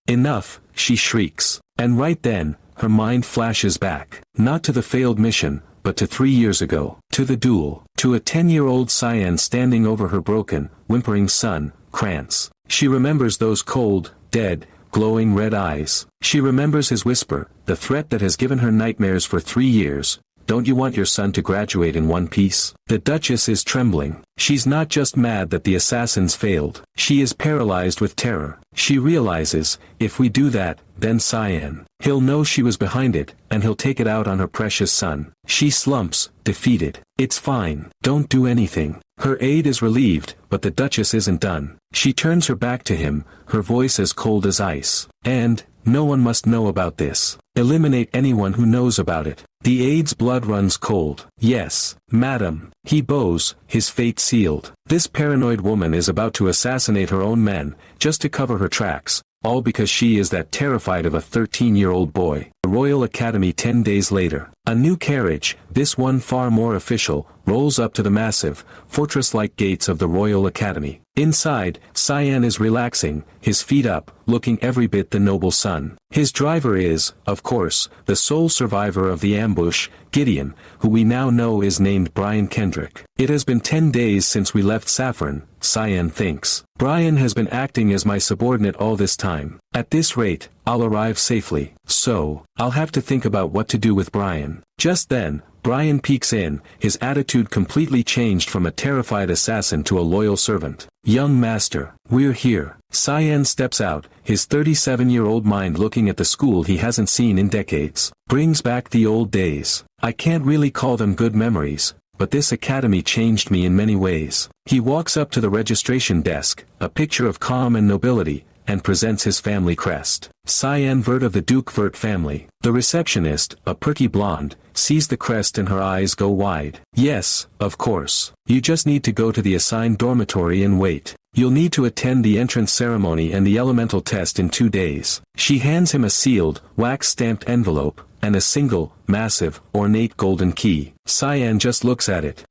Enough, she shrieks. And right then, her mind flashes back. Not to the failed mission, but to 3 years ago. To the duel. To a 10-year-old Cyan standing over her broken, whimpering son, Krantz. She remembers those cold, dead, glowing red eyes. She remembers his whisper, the threat that has given her nightmares for 3 years. Don't you want your son to graduate in one piece? The Duchess is trembling. She's not just mad that the assassins failed. She is paralyzed with terror. She realizes, if we do that, then Cyan. He'll know she was behind it, and he'll take it out on her precious son. She slumps, defeated. It's fine. Don't do anything. Her aide is relieved, but the Duchess isn't done. She turns her back to him, her voice as cold as ice. And, no one must know about this. Eliminate anyone who knows about it. The aide's blood runs cold. Yes, madam. He bows, his fate sealed. This paranoid woman is about to assassinate her own men, just to cover her tracks, all because she is that terrified of a 13-year-old boy. The Royal Academy 10 days later. A new carriage, this one far more official, rolls up to the massive, fortress-like gates of the Royal Academy. Inside, Cyan is relaxing, his feet up, looking every bit the noble son. His driver is, of course, the sole survivor of the ambush, Gideon, who we now know is named Brian Kendrick. It has been 10 days since we left Saffron, Cyan thinks. Brian has been acting as my subordinate all this time. At this rate, I'll arrive safely. So, I'll have to think about what to do with Brian. Just then, Brian peeks in, his attitude completely changed from a terrified assassin to a loyal servant. Young master, we're here. Cyan steps out, his 37-year-old mind looking at the school he hasn't seen in decades. Brings back the old days. I can't really call them good memories, but this academy changed me in many ways. He walks up to the registration desk, a picture of calm and nobility, and presents his family crest. Cyan Vert of the Duke Vert family. The receptionist, a perky blonde, sees the crest and her eyes go wide. Yes, of course. You just need to go to the assigned dormitory and wait. You'll need to attend the entrance ceremony and the elemental test in 2 days. She hands him a sealed, wax-stamped envelope, and a single, massive, ornate golden key. Cyan just looks at it.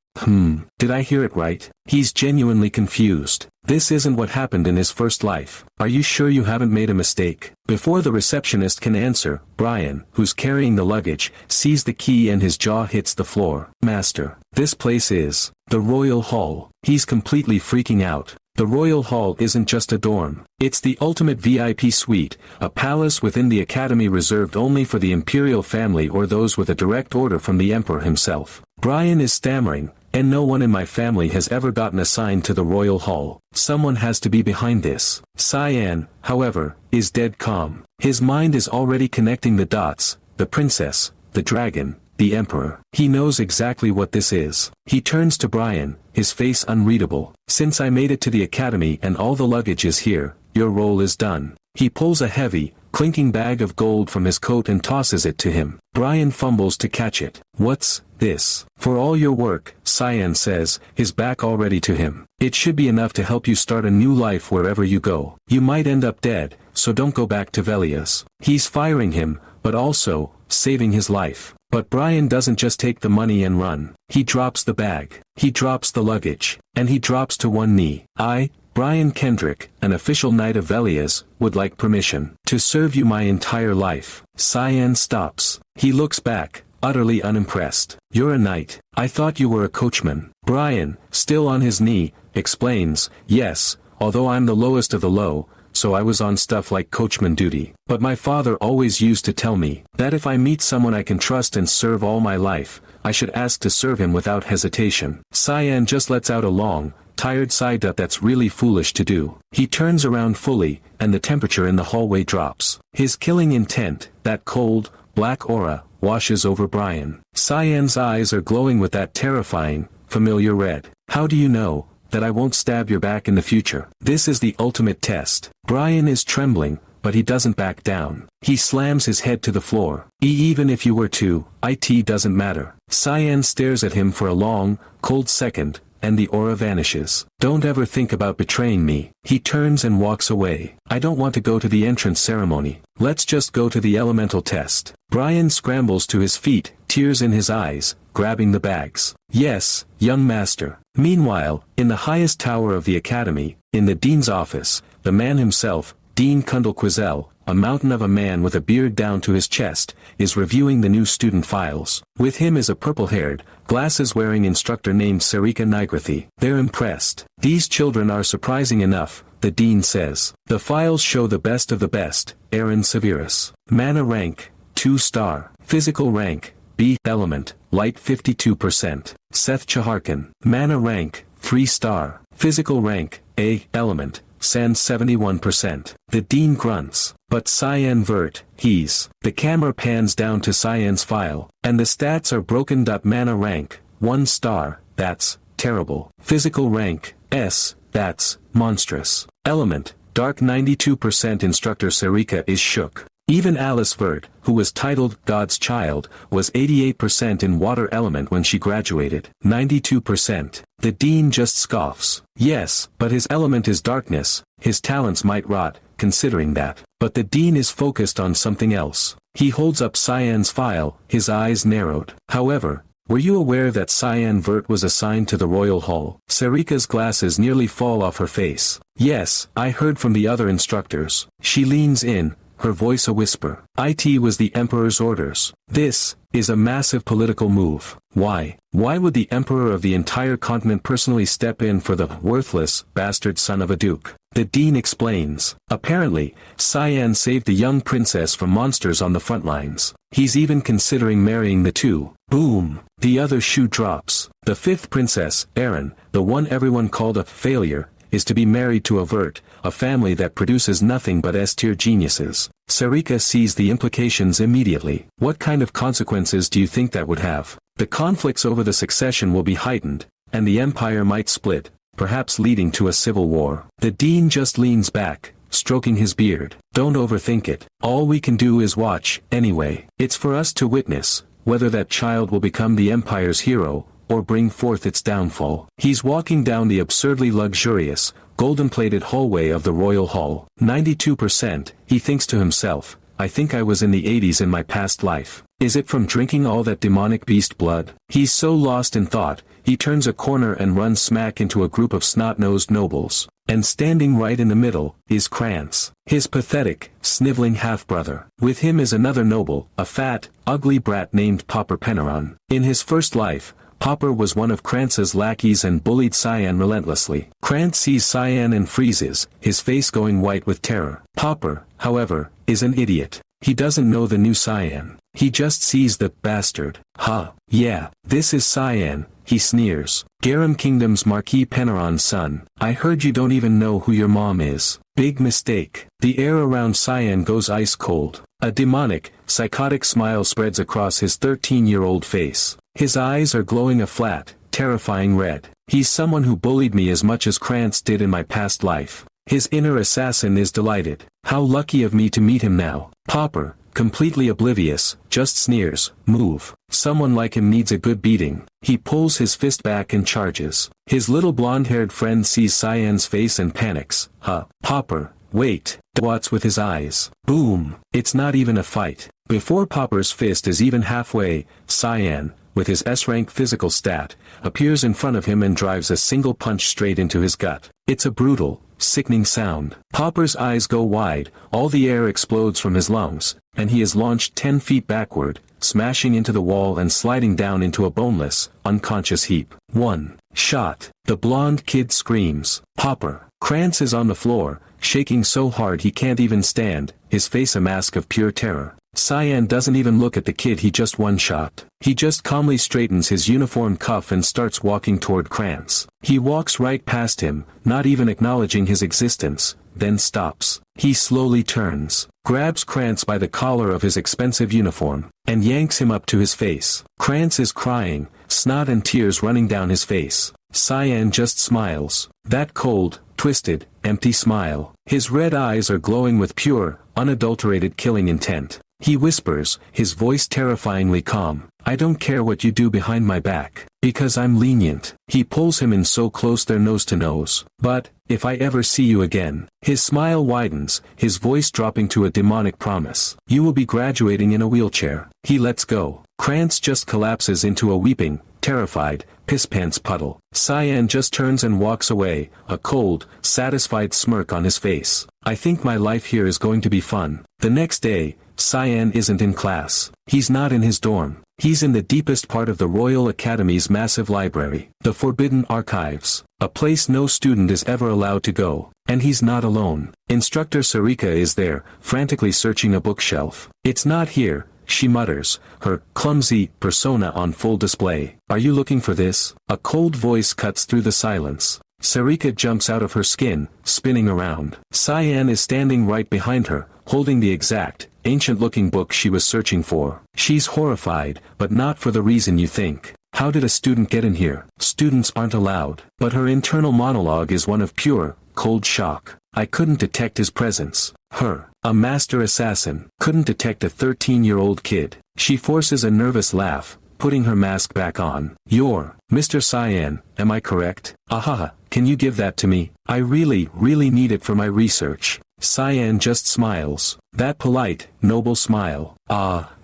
Did I hear it right? He's genuinely confused. This isn't what happened in his first life. Are you sure you haven't made a mistake? Before the receptionist can answer, Brian, who's carrying the luggage, sees the key and his jaw hits the floor. Master, this place is the Royal Hall. He's completely freaking out. The royal hall isn't just a dorm. It's the ultimate VIP suite, a palace within the academy reserved only for the imperial family or those with a direct order from the emperor himself. Brian is stammering, and no one in my family has ever gotten assigned to the royal hall. Someone has to be behind this. Cyan, however, is dead calm. His mind is already connecting the dots, the princess, the dragon, the emperor. He knows exactly what this is. He turns to Brian, his face unreadable. Since I made it to the academy and all the luggage is here, your role is done. He pulls a heavy, clinking bag of gold from his coat and tosses it to him. Brian fumbles to catch it. What's this? For all your work, Cyan says, his back already to him. It should be enough to help you start a new life wherever you go. You might end up dead, so don't go back to Velias. He's firing him, but also, saving his life. But Brian doesn't just take the money and run. He drops the bag. He drops the luggage. And he drops to one knee. I, Brian Kendrick, an official knight of Velias, would like permission to serve you my entire life. Cyan stops. He looks back, utterly unimpressed. You're a knight. I thought you were a coachman. Brian, still on his knee, explains, yes, although I'm the lowest of the low, so I was on stuff like coachman duty. But my father always used to tell me that if I meet someone I can trust and serve all my life, I should ask to serve him without hesitation. Cyan just lets out a long, tired sigh. That's really foolish to do. He turns around fully, and the temperature in the hallway drops. His killing intent, that cold, black aura, washes over Brian. Cyan's eyes are glowing with that terrifying, familiar red. How do you know that I won't stab your back in the future? This is the ultimate test. Brian is trembling, but he doesn't back down. He slams his head to the floor. Even if you were to, it doesn't matter. Cyan stares at him for a long, cold second, and the aura vanishes. Don't ever think about betraying me. He turns and walks away. I don't want to go to the entrance ceremony. Let's just go to the elemental test. Brian scrambles to his feet, tears in his eyes, grabbing the bags. Yes, young master. Meanwhile, in the highest tower of the academy, in the dean's office, the man himself, Dean Kundal, a mountain of a man with a beard down to his chest, is reviewing the new student files. With him is a purple-haired, glasses-wearing instructor named Sarika Nigrathi. They're impressed. These children are surprising enough, the dean says. The files show the best of the best. Aaron Severus. Mana rank, 2-star. Physical rank, B element, light 52%. Seth Chaharkan. Mana rank, 3-star. Physical rank, A element, Sand 71%. The dean grunts. But Cyan Vert, he's. The camera pans down to Cyan's file, and the stats are broken. Mana rank, 1-star, that's terrible. Physical rank, S, that's monstrous. Element, dark 92%. Instructor Sarika is shook. Even Alice Vert, who was titled God's Child, was 88% in water element when she graduated. 92%. The dean just scoffs. Yes, but his element is darkness. His talents might rot, considering that. But the dean is focused on something else. He holds up Cyan's file, his eyes narrowed. However, were you aware that Cyan Vert was assigned to the royal hall? Sarika's glasses nearly fall off her face. Yes, I heard from the other instructors. She leans in, her voice a whisper. It was the emperor's orders. This is a massive political move. Why? Why would the emperor of the entire continent personally step in for the worthless, bastard son of a duke? The dean explains. Apparently, Cyan saved the young princess from monsters on the front lines. He's even considering marrying the two. Boom! The other shoe drops. The fifth princess, Aaron, the one everyone called a failure, is to be married to a Vert, a family that produces nothing but S-tier geniuses. Sarika sees the implications immediately. What kind of consequences do you think that would have? The conflicts over the succession will be heightened, and the empire might split, perhaps leading to a civil war. The dean just leans back, stroking his beard. Don't overthink it. All we can do is watch, anyway. It's for us to witness, whether that child will become the empire's hero, or bring forth its downfall. He's walking down the absurdly luxurious, golden-plated hallway of the royal hall. 92%, he thinks to himself, I think I was in the 80s in my past life. Is it from drinking all that demonic beast blood? He's so lost in thought, he turns a corner and runs smack into a group of snot-nosed nobles. And standing right in the middle, is Krantz, his pathetic, sniveling half-brother. With him is another noble, a fat, ugly brat named Popper Penneron. In his first life, Popper was one of Krantz's lackeys and bullied Cyan relentlessly. Krantz sees Cyan and freezes, his face going white with terror. Popper, however, is an idiot. He doesn't know the new Cyan. He just sees the bastard. Ha, yeah, this is Cyan, he sneers. Garum Kingdom's Marquis Penneron's son. I heard you don't even know who your mom is. Big mistake. The air around Cyan goes ice cold. A demonic, psychotic smile spreads across his 13-year-old face. His eyes are glowing a flat, terrifying red. He's someone who bullied me as much as Krantz did in my past life. His inner assassin is delighted. How lucky of me to meet him now. Popper, completely oblivious, just sneers. Move. Someone like him needs a good beating. He pulls his fist back and charges. His little blonde-haired friend sees Cyan's face and panics. Huh. Popper, wait. Watts with his eyes. Boom. It's not even a fight. Before Popper's fist is even halfway, Cyan, with his S-rank physical stat, appears in front of him and drives a single punch straight into his gut. It's a brutal, sickening sound. Popper's eyes go wide, all the air explodes from his lungs, and he is launched 10 feet backward, smashing into the wall and sliding down into a boneless, unconscious heap. One shot. The blonde kid screams. Popper. Krantz is on the floor, shaking so hard he can't even stand, his face a mask of pure terror. Cyan doesn't even look at the kid he just one-shot. He just calmly straightens his uniform cuff and starts walking toward Krantz. He walks right past him, not even acknowledging his existence, then stops. He slowly turns, grabs Krantz by the collar of his expensive uniform, and yanks him up to his face. Krantz is crying, snot and tears running down his face. Cyan just smiles. That cold, twisted, empty smile. His red eyes are glowing with pure, unadulterated killing intent. He whispers, his voice terrifyingly calm. I don't care what you do behind my back, because I'm lenient. He pulls him in so close they're nose to nose. But, if I ever see you again. His smile widens, his voice dropping to a demonic promise. You will be graduating in a wheelchair. He lets go. Krantz just collapses into a weeping, terrified, piss-pants puddle. Cyan just turns and walks away, a cold, satisfied smirk on his face. I think my life here is going to be fun. The next day, Cyan isn't in class. He's not in his dorm. He's in the deepest part of the Royal Academy's massive library, the Forbidden Archives, a place no student is ever allowed to go. And he's not alone. Instructor Sarika is there, frantically searching a bookshelf. It's not here, she mutters, her clumsy persona on full display. Are you looking for this? A cold voice cuts through the silence. Sarika jumps out of her skin, spinning around. Cyan is standing right behind her, holding the exact, ancient-looking book she was searching for. She's horrified, but not for the reason you think. How did a student get in here? Students aren't allowed. But her internal monologue is one of pure, cold shock. I couldn't detect his presence. Her, a master assassin, couldn't detect a 13-year-old kid. She forces a nervous laugh, putting her mask back on. You're Mr. Cyan, am I correct? Ahaha, can you give that to me? I really need it for my research. Cyan just smiles. That polite, noble smile.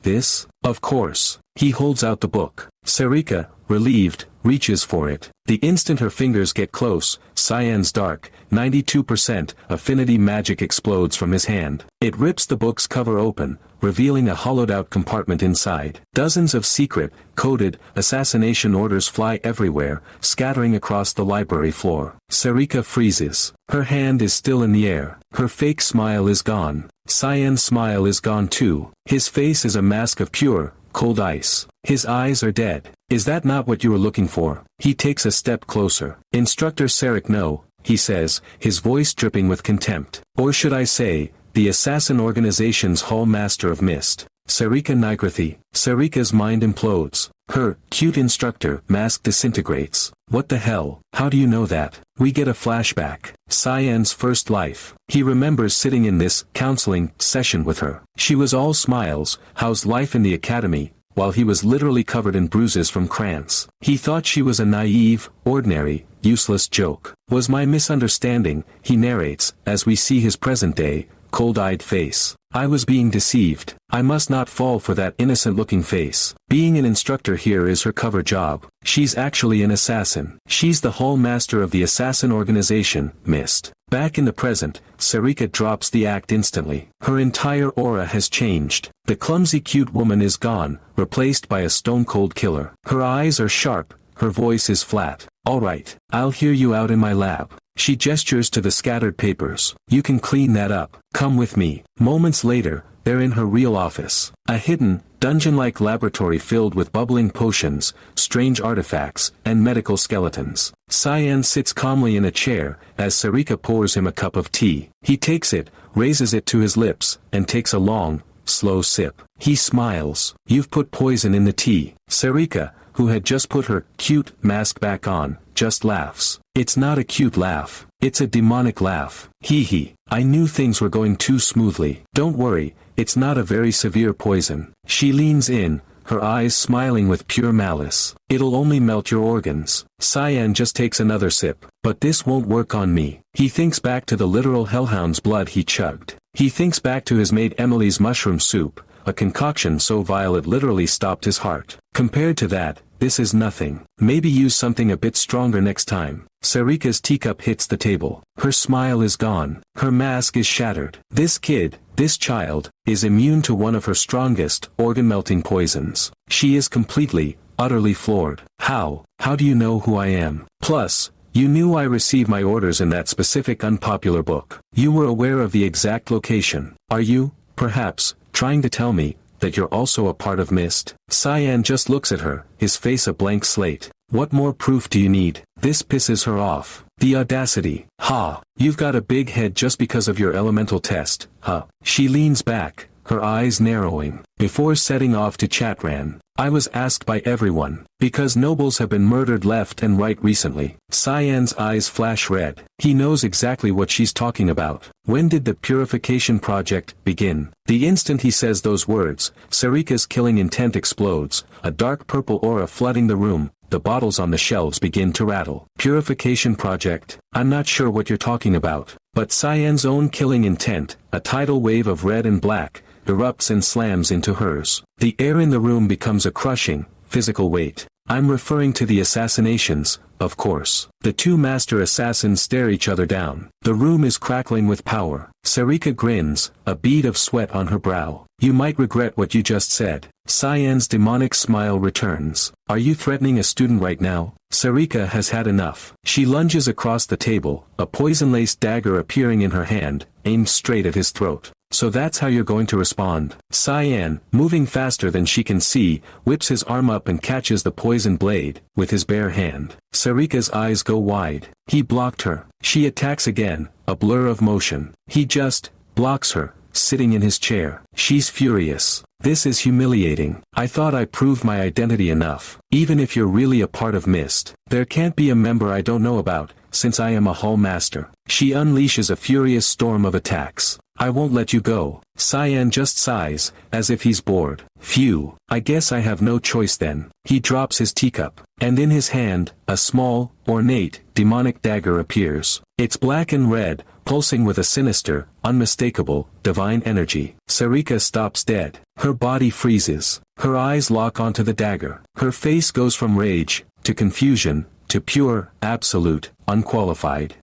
This? Of course. He holds out the book. Sarika, relieved, reaches for it. The instant her fingers get close, Cyan's dark, 92% affinity magic explodes from his hand. It rips the book's cover open, revealing a hollowed-out compartment inside. Dozens of secret, coded, assassination orders fly everywhere, scattering across the library floor. Sarika freezes. Her hand is still in the air. Her fake smile is gone. Cyan's smile is gone too. His face is a mask of pure, cold ice. His eyes are dead. Is that not what you were looking for? He takes a step closer. Instructor Sarek, no, he says, his voice dripping with contempt. Or should I say, the assassin organization's hall master of mist. Sarika Nigrathi. Sarika's mind implodes. Her cute instructor mask disintegrates. What the hell? How do you know that? We get a flashback. Cyan's first life. He remembers sitting in this counseling session with her. She was all smiles, how's life in the academy, while he was literally covered in bruises from Krantz. He thought she was a naive, ordinary, useless joke. Was my misunderstanding, he narrates, as we see his present-day, cold-eyed face. I was being deceived. I must not fall for that innocent-looking face. Being an instructor here is her cover job. She's actually an assassin. She's the hall master of the assassin organization, Mist. Back in the present, Sarika drops the act instantly. Her entire aura has changed. The clumsy cute woman is gone, replaced by a stone-cold killer. Her eyes are sharp, her voice is flat. Alright, I'll hear you out in my lab. She gestures to the scattered papers. You can clean that up. Come with me. Moments later, they're in her real office. A hidden, dungeon-like laboratory filled with bubbling potions, strange artifacts, and medical skeletons. Cyan sits calmly in a chair, as Sarika pours him a cup of tea. He takes it, raises it to his lips, and takes a long, slow sip. He smiles. You've put poison in the tea. Sarika, who had just put her cute mask back on, just laughs. It's not a cute laugh. It's a demonic laugh. Hee hee. I knew things were going too smoothly. Don't worry, it's not a very severe poison. She leans in, her eyes smiling with pure malice. It'll only melt your organs. Cyan just takes another sip. But this won't work on me. He thinks back to the literal hellhound's blood he chugged. He thinks back to his maid Emily's mushroom soup, a concoction so vile it literally stopped his heart. Compared to that, this is nothing. Maybe use something a bit stronger next time. Sarika's teacup hits the table. Her smile is gone. Her mask is shattered. This kid, this child, is immune to one of her strongest, organ-melting poisons. She is completely, utterly floored. How do you know who I am? Plus, you knew I received my orders in that specific unpopular book. You were aware of the exact location. Are you, perhaps, trying to tell me that you're also a part of Mist? Cyan just looks at her, his face a blank slate. What more proof do you need? This pisses her off. The audacity. Ha! You've got a big head just because of your elemental test, huh? She leans back, her eyes narrowing. Before setting off to Chatran, I was asked by everyone, because nobles have been murdered left and right recently. Cyan's eyes flash red. He knows exactly what she's talking about. When did the purification project begin? The instant he says those words, Sarika's killing intent explodes, a dark purple aura flooding the room. The bottles on the shelves begin to rattle. Purification project? I'm not sure what you're talking about. But Cyan's own killing intent, a tidal wave of red and black, erupts and slams into hers. The air in the room becomes a crushing, physical weight. I'm referring to the assassinations, of course. The two master assassins stare each other down. The room is crackling with power. Sarika grins, a bead of sweat on her brow. You might regret what you just said. Cyan's demonic smile returns. Are you threatening a student right now? Sarika has had enough. She lunges across the table, a poison-laced dagger appearing in her hand, aimed straight at his throat. So that's how you're going to respond. Cyan, moving faster than she can see, whips his arm up and catches the poison blade, with his bare hand. Sarika's eyes go wide. He blocked her. She attacks again, a blur of motion. He just blocks her, sitting in his chair. She's furious. This is humiliating. I thought I proved my identity enough. Even if you're really a part of Mist, there can't be a member I don't know about, since I am a Hall Master. She unleashes a furious storm of attacks. I won't let you go. Cyan just sighs, as if he's bored. Phew, I guess I have no choice then. He drops his teacup, and in his hand, a small, ornate, demonic dagger appears. It's black and red, pulsing with a sinister, unmistakable, divine energy. Sarika stops dead. Her body freezes. Her eyes lock onto the dagger. Her face goes from rage, to confusion, to pure, absolute, unqualified.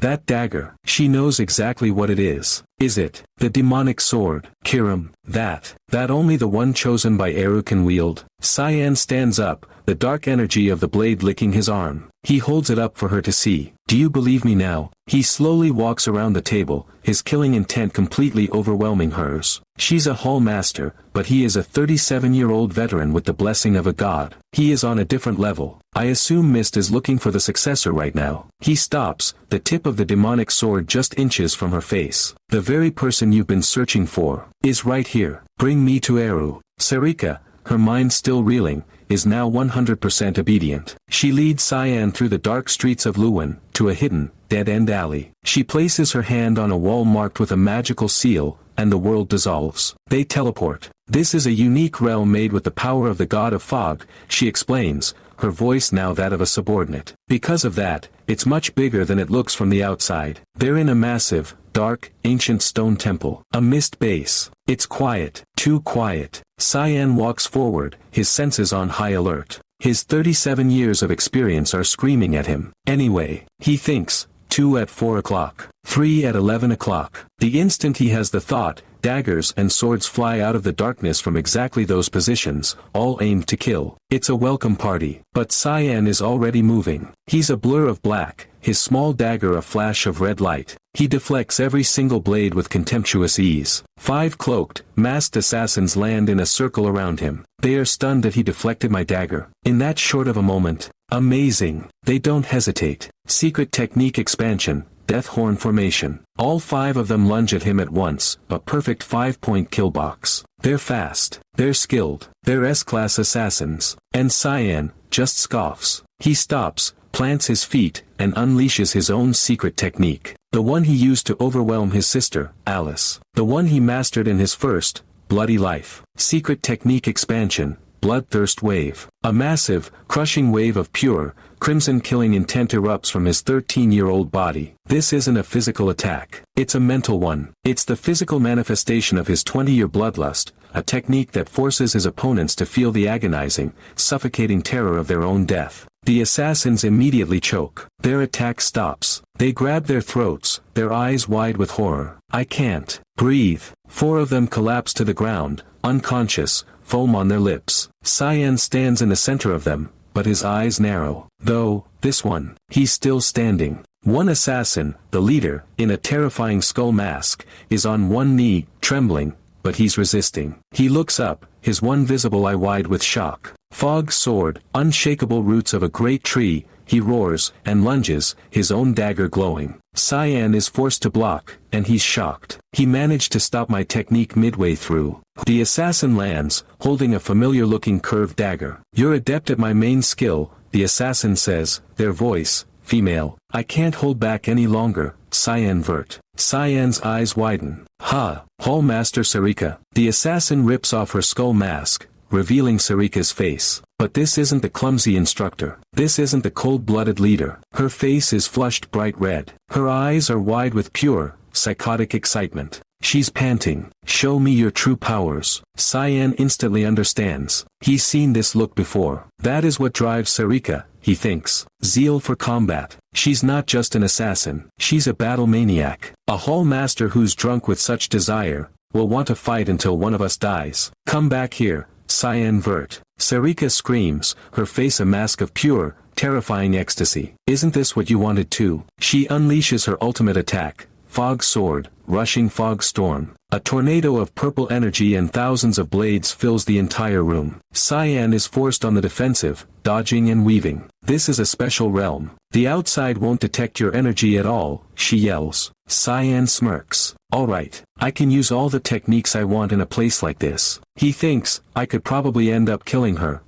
That dagger. She knows exactly what it is. Is it the demonic sword, Kiram? That only the one chosen by Eru can wield? Cyan stands up, the dark energy of the blade licking his arm. He holds it up for her to see. Do you believe me now? He slowly walks around the table, his killing intent completely overwhelming hers. She's a Hall Master, but he is a 37-year-old veteran with the blessing of a god. He is on a different level. I assume Mist is looking for the successor right now. He stops, the tip of the demonic sword just inches from her face. The very person you've been searching for, is right here. Bring me to Eru. Sarika, her mind still reeling, is now 100% obedient. She leads Cyan through the dark streets of Luwin, to a hidden, dead-end alley. She places her hand on a wall marked with a magical seal, and the world dissolves. They teleport. This is a unique realm made with the power of the god of fog, she explains, her voice now that of a subordinate. Because of that, it's much bigger than it looks from the outside. They're in a massive, dark, ancient stone temple. A mist base. It's quiet. Too quiet. Cyan walks forward, his senses on high alert. His 37 years of experience are screaming at him. Anyway, he thinks, 2 at 4 o'clock. 3 at 11 o'clock. The instant he has the thought, daggers and swords fly out of the darkness from exactly those positions, all aimed to kill. It's a welcome party. But Cyan is already moving. He's a blur of black, his small dagger a flash of red light. He deflects every single blade with contemptuous ease. 5 cloaked, masked assassins land in a circle around him. They are stunned that he deflected my dagger. In that short of a moment. Amazing. They don't hesitate. Secret technique expansion. Death horn formation. All 5 of them lunge at him at once, a perfect 5-point kill box. They're fast. They're skilled. They're S-class assassins. And Cyan just scoffs. He stops, plants his feet, and unleashes his own secret technique. The one he used to overwhelm his sister, Alice. The one he mastered in his first, bloody life. Secret technique expansion. Bloodthirst wave. A massive, crushing wave of pure, crimson killing intent erupts from his 13-year-old body. This isn't a physical attack. It's a mental one. It's the physical manifestation of his 20-year bloodlust, a technique that forces his opponents to feel the agonizing, suffocating terror of their own death. The assassins immediately choke. Their attack stops. They grab their throats, their eyes wide with horror. I can't breathe. 4 of them collapse to the ground, unconscious, foam on their lips. Cyan stands in the center of them, but his eyes narrow. Though, this one, he's still standing. One assassin, the leader, in a terrifying skull mask, is on one knee, trembling, but he's resisting. He looks up, his one visible eye wide with shock. Fog's sword, unshakable roots of a great tree, he roars, and lunges, his own dagger glowing. Cyan is forced to block, and he's shocked. He managed to stop my technique midway through. The assassin lands, holding a familiar-looking curved dagger. You're adept at my main skill, the assassin says, their voice, female. I can't hold back any longer, Cyan Vert. Cyan's eyes widen. Ha! Hallmaster Sarika. The assassin rips off her skull mask, revealing Sarika's face. But this isn't the clumsy instructor. This isn't the cold-blooded leader. Her face is flushed bright red. Her eyes are wide with pure, psychotic excitement. She's panting. Show me your true powers. Cyan instantly understands. He's seen this look before. That is what drives Sarika, he thinks. Zeal for combat. She's not just an assassin. She's a battle maniac. A hall master who's drunk with such desire, will want to fight until one of us dies. Come back here, Cyan Vert. Sarika screams, her face a mask of pure, terrifying ecstasy. Isn't this what you wanted too? She unleashes her ultimate attack. Fog sword, rushing fog storm. A tornado of purple energy and thousands of blades fills the entire room. Cyan is forced on the defensive, dodging and weaving. This is a special realm. The outside won't detect your energy at all, she yells. Cyan smirks. Alright, I can use all the techniques I want in a place like this. He thinks, I could probably end up killing her.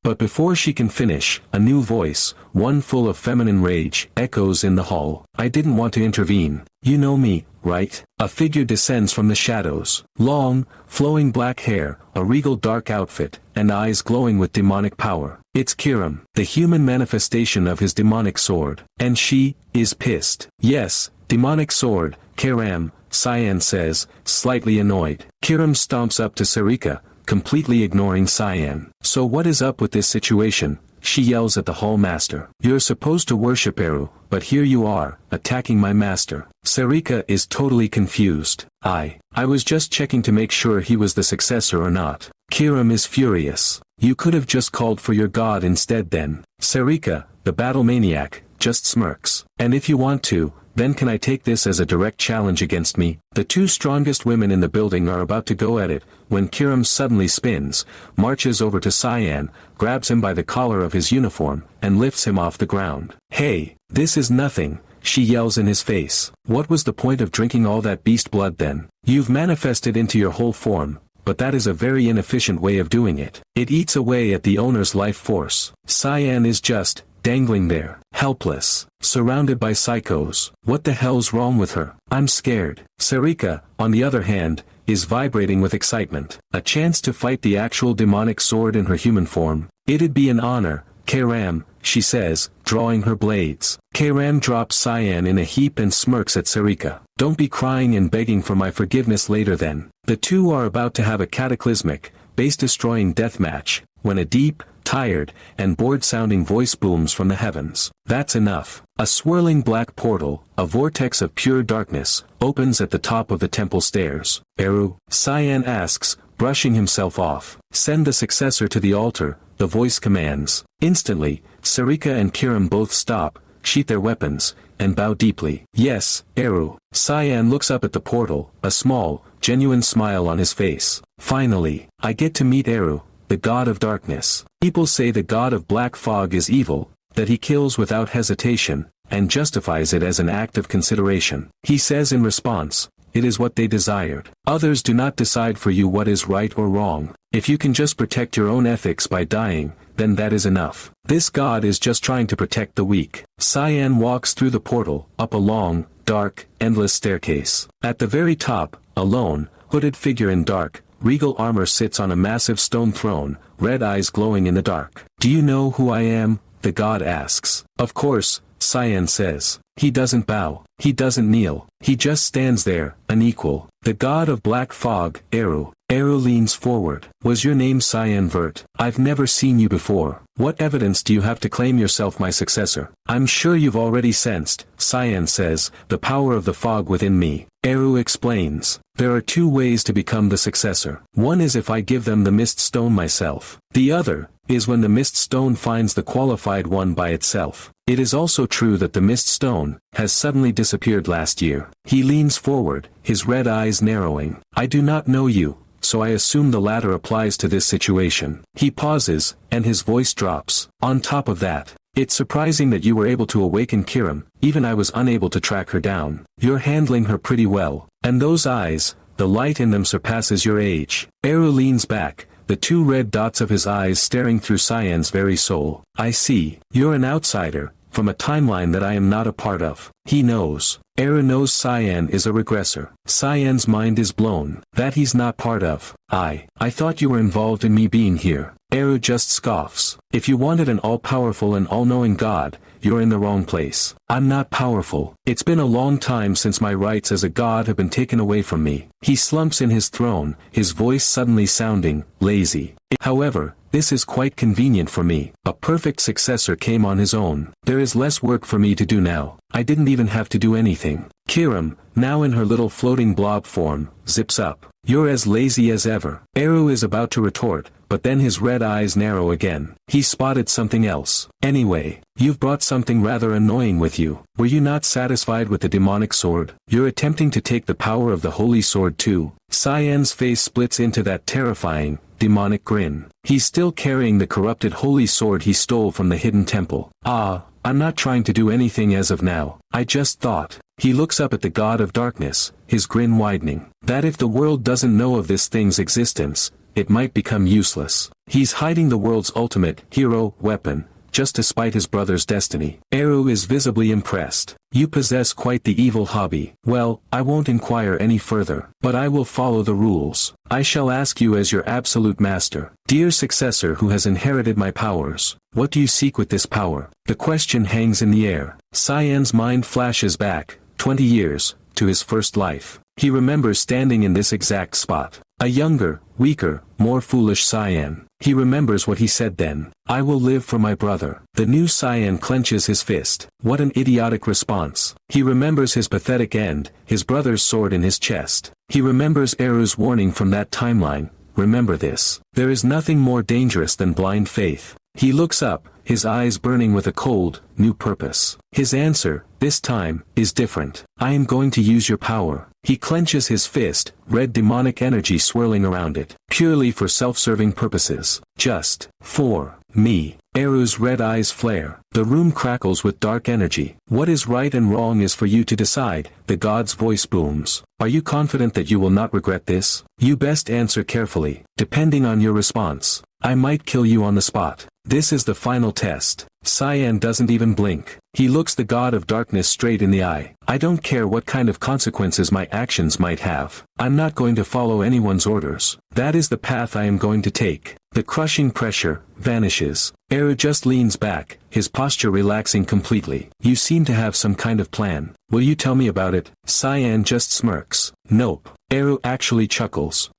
But before she can finish, a new voice, one full of feminine rage, echoes in the hall. I didn't want to intervene. You know me, right? A figure descends from the shadows. Long, flowing black hair, a regal dark outfit, and eyes glowing with demonic power. It's Kiram, the human manifestation of his demonic sword. And she is pissed. Yes, demonic sword, Kiram, Cyan says, slightly annoyed. Kiram stomps up to Sarika, completely ignoring Cyan. So what is up with this situation? She yells at the hall master. You're supposed to worship Eru, but here you are, attacking my master. Sarika is totally confused. I was just checking to make sure he was the successor or not. Kiram is furious. You could have just called for your god instead then. Sarika, the battle maniac, just smirks. And if you want to, then can I take this as a direct challenge against me? The 2 strongest women in the building are about to go at it, when Kiram suddenly spins, marches over to Cyan, grabs him by the collar of his uniform, and lifts him off the ground. Hey, this is nothing, she yells in his face. What was the point of drinking all that beast blood then? You've manifested into your whole form, but that is a very inefficient way of doing it. It eats away at the owner's life force. Cyan is just dangling there, helpless, surrounded by psychos. What the hell's wrong with her? I'm scared. Sarika, on the other hand, is vibrating with excitement. A chance to fight the actual demonic sword in her human form. It'd be an honor, Kiram, she says, drawing her blades. Kiram drops Cyan in a heap and smirks at Sarika. Don't be crying and begging for my forgiveness later then. The 2 are about to have a cataclysmic, base-destroying deathmatch, when a deep, tired, and bored-sounding voice booms from the heavens. That's enough. A swirling black portal, a vortex of pure darkness, opens at the top of the temple stairs. Eru, Cyan asks, brushing himself off. Send the successor to the altar, the voice commands. Instantly, Sarika and Kiram both stop, sheath their weapons, and bow deeply. Yes, Eru. Cyan looks up at the portal, a small, genuine smile on his face. Finally, I get to meet Eru, the god of darkness. People say the god of black fog is evil, that he kills without hesitation, and justifies it as an act of consideration. He says in response, it is what they desired. Others do not decide for you what is right or wrong. If you can just protect your own ethics by dying, then that is enough. This god is just trying to protect the weak. Cyan walks through the portal, up a long, dark, endless staircase. At the very top, a lone, hooded figure in dark, regal armor sits on a massive stone throne, red eyes glowing in the dark. Do you know who I am? The god asks. Of course, Cyan says. He doesn't bow. He doesn't kneel. He just stands there, unequal. The god of black fog, Eru. Eru leans forward. Was your name Cyan Vert? I've never seen you before. What evidence do you have to claim yourself my successor? I'm sure you've already sensed, Cyan says, the power of the fog within me. Eru explains. There are two ways to become the successor. One is if I give them the mist stone myself. The other is when the mist stone finds the qualified one by itself. It is also true that the mist stone has suddenly disappeared last year. He leans forward, his red eyes narrowing. I do not know you, so I assume the latter applies to this situation. He pauses, and his voice drops. On top of that, it's surprising that you were able to awaken Kiram, even I was unable to track her down. You're handling her pretty well. And those eyes, the light in them surpasses your age. Eru leans back, the two red dots of his eyes staring through Cyan's very soul. I see. You're an outsider, from a timeline that I am not a part of. He knows. Eru knows Cyan is a regressor. Cyan's mind is blown. That he's not part of. I thought you were involved in me being here. Eru just scoffs. If you wanted an all-powerful and all-knowing god, you're in the wrong place. I'm not powerful. It's been a long time since my rights as a god have been taken away from me. He slumps in his throne, his voice suddenly sounding lazy. However, this is quite convenient for me. A perfect successor came on his own. There is less work for me to do now. I didn't even have to do anything. Kiram, now in her little floating blob form, zips up. You're as lazy as ever. Eru is about to retort, but then his red eyes narrow again. He spotted something else. Anyway, you've brought something rather annoying with you. Were you not satisfied with the demonic sword? You're attempting to take the power of the holy sword too. Cyan's face splits into that terrifying, demonic grin. He's still carrying the corrupted holy sword he stole from the hidden temple. I'm not trying to do anything as of now. I just thought. He looks up at the god of darkness, his grin widening. That if the world doesn't know of this thing's existence, it might become useless. He's hiding the world's ultimate hero weapon, just to spite his brother's destiny. Eru is visibly impressed. You possess quite the evil hobby. Well, I won't inquire any further, but I will follow the rules. I shall ask you as your absolute master. Dear successor who has inherited my powers, what do you seek with this power? The question hangs in the air. Cyan's mind flashes back, 20 years, to his first life. He remembers standing in this exact spot. A younger, weaker, more foolish Cyan. He remembers what he said then. I will live for my brother. The new Cyan clenches his fist. What an idiotic response. He remembers his pathetic end, his brother's sword in his chest. He remembers Eru's warning from that timeline. Remember this. There is nothing more dangerous than blind faith. He looks up, his eyes burning with a cold, new purpose. His answer, this time, is different. I am going to use your power. He clenches his fist, red demonic energy swirling around it. Purely for self-serving purposes. Just, for, me. Eru's red eyes flare. The room crackles with dark energy. What is right and wrong is for you to decide, the god's voice booms. Are you confident that you will not regret this? You best answer carefully. Depending on your response, I might kill you on the spot. This is the final test. Cyan doesn't even blink. He looks the god of darkness straight in the eye. I don't care what kind of consequences my actions might have. I'm not going to follow anyone's orders. That is the path I am going to take. The crushing pressure vanishes. Eru just leans back, his posture relaxing completely. You seem to have some kind of plan. Will you tell me about it? Cyan just smirks. Nope. Eru actually chuckles.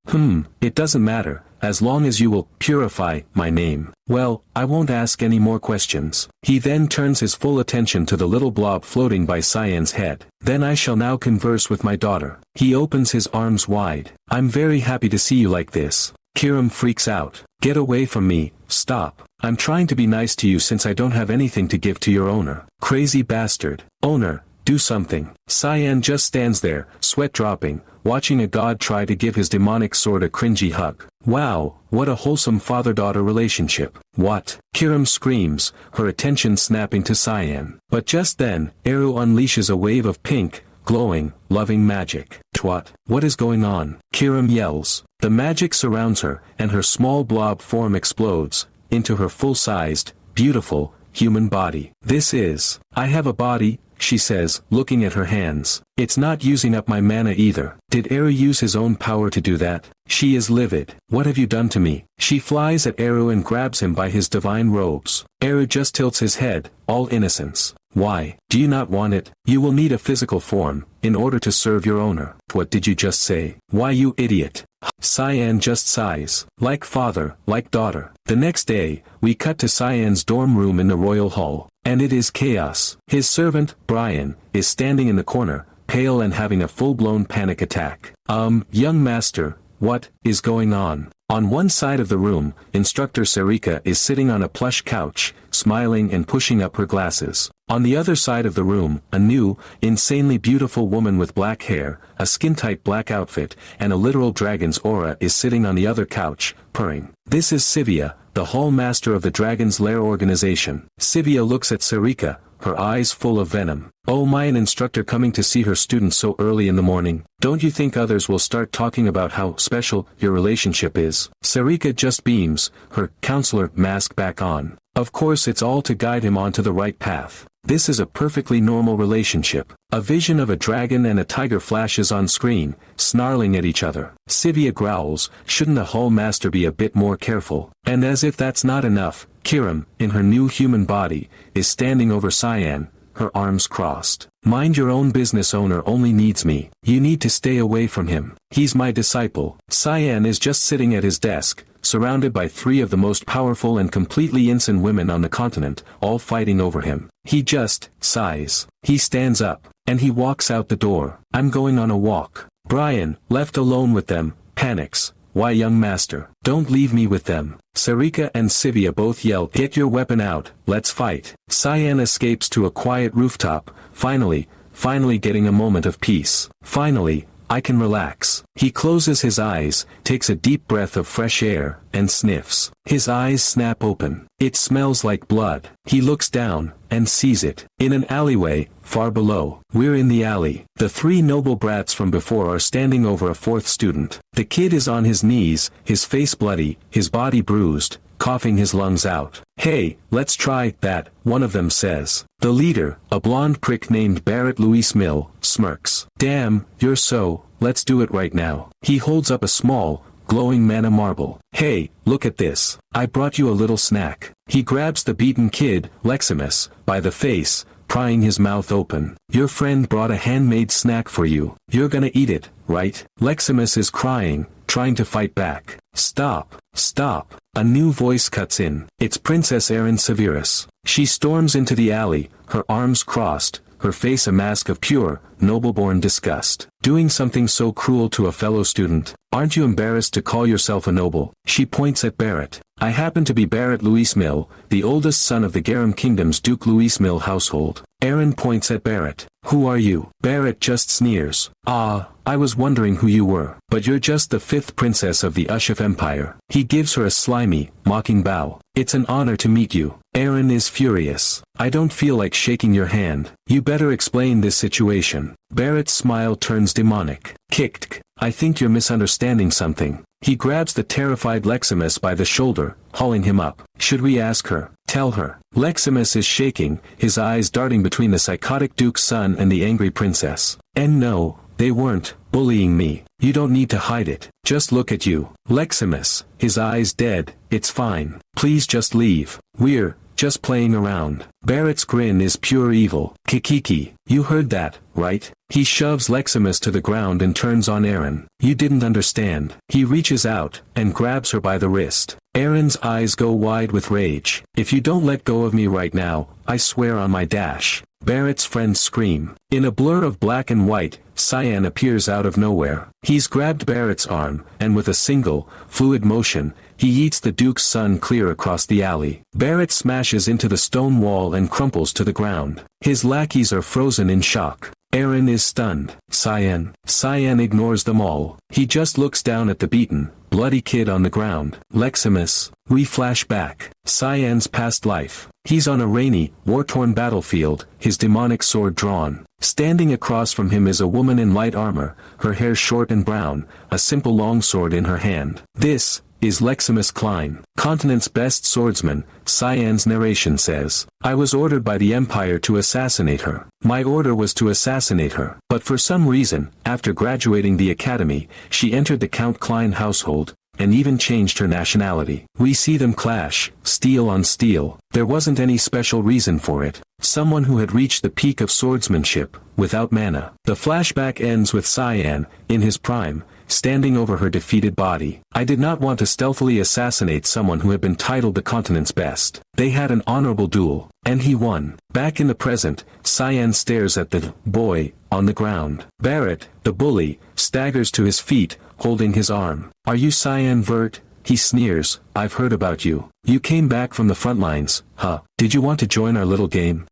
It doesn't matter. as long as you will purify my name. Well, I won't ask any more questions. He then turns his full attention to the little blob floating by Cyan's head. Then I shall now converse with my daughter. He opens his arms wide. I'm very happy to see you like this. Kirim freaks out. Get away from me, stop. I'm trying to be nice to you since I don't have anything to give to your owner. Crazy bastard. Owner, do something. Cyan just stands there, sweat dropping, watching a god try to give his demonic sword a cringy hug. Wow, what a wholesome father-daughter relationship. What? Kirim screams, her attention snapping to Cyan. But just then, Enro unleashes a wave of pink, glowing, loving magic. Twat. What is going on? Kirim yells. The magic surrounds her, and her small blob form explodes into her full-sized, beautiful, human body. This is. I have a body, she says, looking at her hands. It's not using up my mana either. Did Enro use his own power to do that? She is livid. What have you done to me? She flies at Enro and grabs him by his divine robes. Enro just tilts his head, all innocence. Why? Do you not want it? You will need a physical form, in order to serve your owner. What did you just say? Why, you idiot? Cyan just sighs. Like father, like daughter. The next day, we cut to Cyan's dorm room in the royal hall. And it is chaos. His servant, Brian, is standing in the corner, pale and having a full-blown panic attack. Young master, what is going on? On one side of the room, instructor Sarika is sitting on a plush couch, smiling and pushing up her glasses. On the other side of the room, a new, insanely beautiful woman with black hair, a skin-tight black outfit, and a literal dragon's aura is sitting on the other couch, purring. This is Sivia, the hall master of the Dragon's Lair organization. Sivia looks at Sarika, her eyes full of venom. Oh, my, an instructor coming to see her students so early in the morning. Don't you think others will start talking about how special your relationship is? Sarika just beams, her counselor mask back on. Of course, it's all to guide him onto the right path. This is a perfectly normal relationship. A vision of a dragon and a tiger flashes on screen, snarling at each other. Sivia growls, shouldn't the hall master be a bit more careful? And as if that's not enough, Kirim, in her new human body, is standing over Cyan, her arms crossed. Mind your own business, owner only needs me. You need to stay away from him. He's my disciple. Cyan is just sitting at his desk, surrounded by 3 of the most powerful and completely insane women on the continent, all fighting over him. He just sighs. He stands up, and he walks out the door. I'm going on a walk. Brian, left alone with them, panics. Why, young master? Don't leave me with them. Sarika and Sivia both yell, get your weapon out, let's fight. Cyan escapes to a quiet rooftop, finally getting a moment of peace. Finally, I can relax. He closes his eyes, takes a deep breath of fresh air, and sniffs. His eyes snap open. It smells like blood. He looks down, and sees it. In an alleyway, far below. We're in the alley. The 3 noble brats from before are standing over a 4th student. The kid is on his knees, his face bloody, his body bruised, coughing his lungs out. Hey, let's try that, one of them says. The leader, a blonde prick named Barrett Louis Mill, smirks. Damn, you're so, let's do it right now. He holds up a small, glowing mana marble. Hey, look at this. I brought you a little snack. He grabs the beaten kid, Leximus, by the face, prying his mouth open. Your friend brought a handmade snack for you. You're gonna eat it, right? Leximus is crying, trying to fight back. Stop, stop. A new voice cuts in. It's Princess Erin Severus. She storms into the alley, her arms crossed, her face a mask of pure, noble-born disgust. Doing something so cruel to a fellow student. Aren't you embarrassed to call yourself a noble? She points at Barrett. I happen to be Barrett Louis Mill, the oldest son of the Garum Kingdom's Duke Louis Mill household. Erin points at Barrett. Who are you? Barrett just sneers. I was wondering who you were. But you're just the 5th princess of the Ushif Empire. He gives her a slimy, mocking bow. It's an honor to meet you. Erin is furious. I don't feel like shaking your hand. You better explain this situation. Barrett's smile turns demonic. Kicked. I think you're misunderstanding something. He grabs the terrified Leximus by the shoulder, hauling him up. Should we ask her? Tell her. Leximus is shaking, his eyes darting between the psychotic duke's son and the angry princess. And no, they weren't bullying me. You don't need to hide it. Just look at you. Leximus, his eyes dead. It's fine. Please just leave. We're just playing around. Barrett's grin is pure evil. Kikiki, you heard that, right? He shoves Leximus to the ground and turns on Aaron. You didn't understand. He reaches out, and grabs her by the wrist. Aaron's eyes go wide with rage. If you don't let go of me right now, I swear on my dash. Barrett's friends scream. In a blur of black and white, Cyan appears out of nowhere. He's grabbed Barrett's arm, and with a single, fluid motion, he eats the Duke's son clear across the alley. Barrett smashes into the stone wall and crumples to the ground. His lackeys are frozen in shock. Aaron is stunned. Cyan ignores them all. He just looks down at the beaten, bloody kid on the ground. Leximus. We flash back. Cyan's past life. He's on a rainy, war-torn battlefield, his demonic sword drawn. Standing across from him is a woman in light armor, her hair short and brown, a simple longsword in her hand. This is Leximus Klein, continent's best swordsman. Cyan's narration says, I was ordered by the Empire to assassinate her. My order was to assassinate her. But for some reason, after graduating the academy, she entered the Count Klein household, and even changed her nationality. We see them clash, steel on steel. There wasn't any special reason for it. Someone who had reached the peak of swordsmanship, without mana. The flashback ends with Cyan, in his prime, standing over her defeated body. I did not want to stealthily assassinate someone who had been titled the continent's best. They had an honorable duel, and he won. Back in the present, Cyan stares at the boy on the ground. Barrett, the bully, staggers to his feet, holding his arm. Are you Cyan Vert? He sneers. I've heard about you. You came back from the front lines, huh? Did you want to join our little game?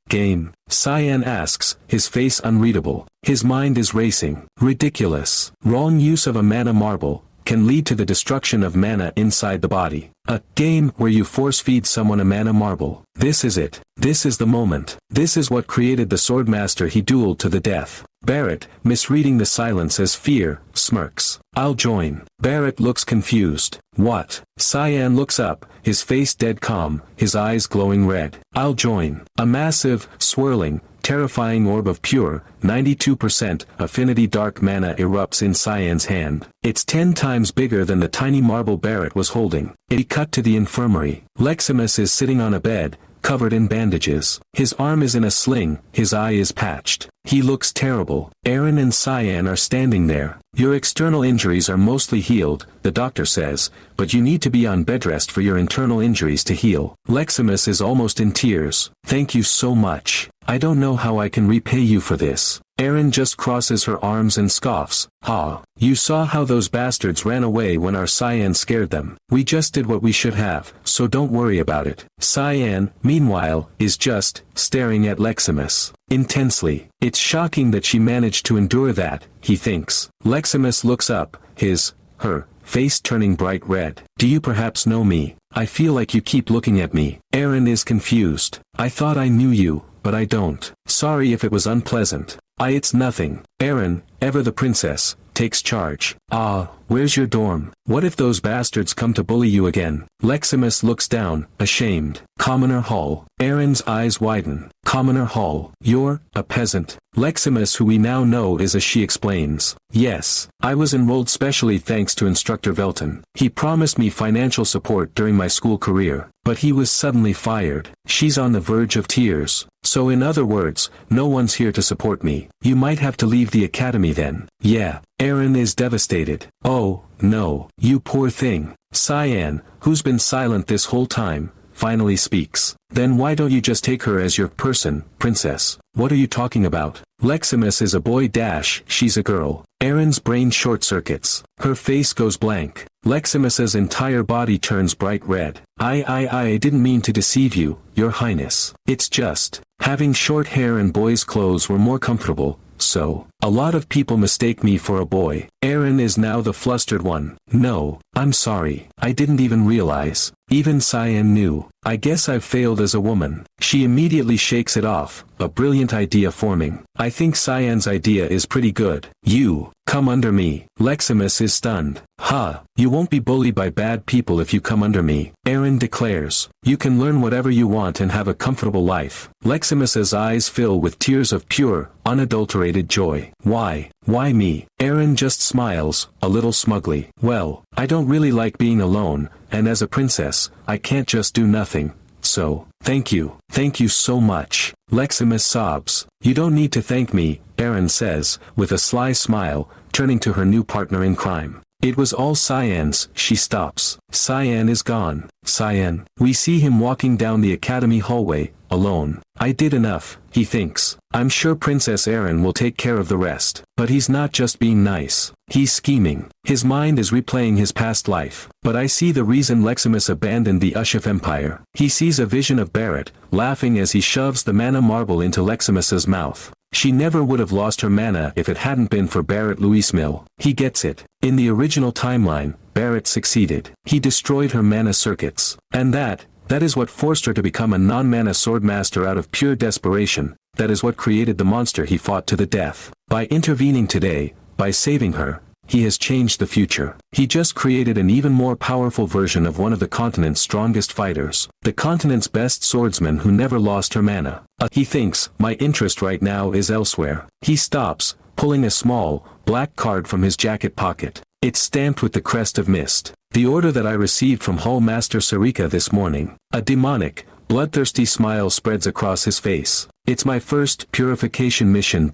Cyan asks, his face unreadable. His mind is racing. Ridiculous. Wrong use of a mana marble can lead to the destruction of mana inside the body. A game where you force-feed someone a mana marble. This is it. This is the moment. This is what created the swordmaster he dueled to the death. Barrett, misreading the silence as fear, smirks. I'll join. Barrett looks confused. What? Cyan looks up, his face dead calm, his eyes glowing red. I'll join. A massive, swirling, terrifying orb of pure, 92% affinity dark mana erupts in Cyan's hand. It's 10 times bigger than the tiny marble Barrett was holding. It cut to the infirmary. Leximus is sitting on a bed, covered in bandages. His arm is in a sling, his eye is patched. He looks terrible. Aaron and Cyan are standing there. Your external injuries are mostly healed, the doctor says, but you need to be on bed rest for your internal injuries to heal. Leximus is almost in tears. Thank you so much. I don't know how I can repay you for this. Aaron just crosses her arms and scoffs. Ha! You saw how those bastards ran away when our Cyan scared them. We just did what we should have, so don't worry about it. Cyan, meanwhile, is just staring at Leximus intensely. It's shocking that she managed to endure that, he thinks. Leximus looks up, her face turning bright red. Do you perhaps know me? I feel like you keep looking at me. Aaron is confused. I thought I knew you, but I don't. Sorry if it was unpleasant. It's nothing. Aaron, ever the princess, takes charge. Where's your dorm? What if those bastards come to bully you again? Leximus looks down, ashamed. Commoner Hall. Aaron's eyes widen. Commoner Hall. You're a peasant. Leximus, who we now know is a she, explains. Yes, I was enrolled specially thanks to Instructor Velton. He promised me financial support during my school career, but he was suddenly fired. She's on the verge of tears. So in other words, no one's here to support me. You might have to leave the academy then. Yeah. Aaron is devastated. Oh, no, you poor thing. Cyan, who's been silent this whole time, finally speaks. Then why don't you just take her as your princess? What are you talking about? Leximus is a boy dash, she's a girl. Aaron's brain short-circuits. Her face goes blank. Leximus's entire body turns bright red. I didn't mean to deceive you, Your Highness. It's just, having short hair and boys' clothes were more comfortable, so, a lot of people mistake me for a boy. Aaron is now the flustered one. No, I'm sorry, I didn't even realize. Even Cyan knew. I guess I've failed as a woman. She immediately shakes it off, a brilliant idea forming. I think Cyan's idea is pretty good. You, come under me. Leximus is stunned. Ha, you won't be bullied by bad people if you come under me. Aaron declares. You can learn whatever you want and have a comfortable life. Leximus's eyes fill with tears of pure, unadulterated joy. Why me? Aaron just smiles, a little smugly. Well, I don't really like being alone, and as a princess, I can't just do nothing. so, thank you so much. Leximus sobs. You don't need to thank me, Aaron says, with a sly smile, turning to her new partner in crime. It was all Cyan's. She stops. Cyan is gone. Cyan. We see him walking down the academy hallway, alone. I did enough, he thinks. I'm sure Princess Aaron will take care of the rest. But he's not just being nice. He's scheming. His mind is replaying his past life. But I see the reason Leximus abandoned the Ushif Empire. He sees a vision of Barrett, laughing as he shoves the mana marble into Leximus's mouth. She never would have lost her mana if it hadn't been for Barrett Louismill. He gets it. In the original timeline, Barrett succeeded. He destroyed her mana circuits. And that is what forced her to become a non-mana swordmaster out of pure desperation. That is what created the monster he fought to the death. By intervening today, by saving her, he has changed the future. He just created an even more powerful version of one of the continent's strongest fighters. The continent's best swordsman who never lost her mana. He thinks, my interest right now is elsewhere. He stops, pulling a small, black card from his jacket pocket. It's stamped with the crest of mist. The order that I received from Hall Master Sarika this morning. A demonic, bloodthirsty smile spreads across his face. It's my first purification mission.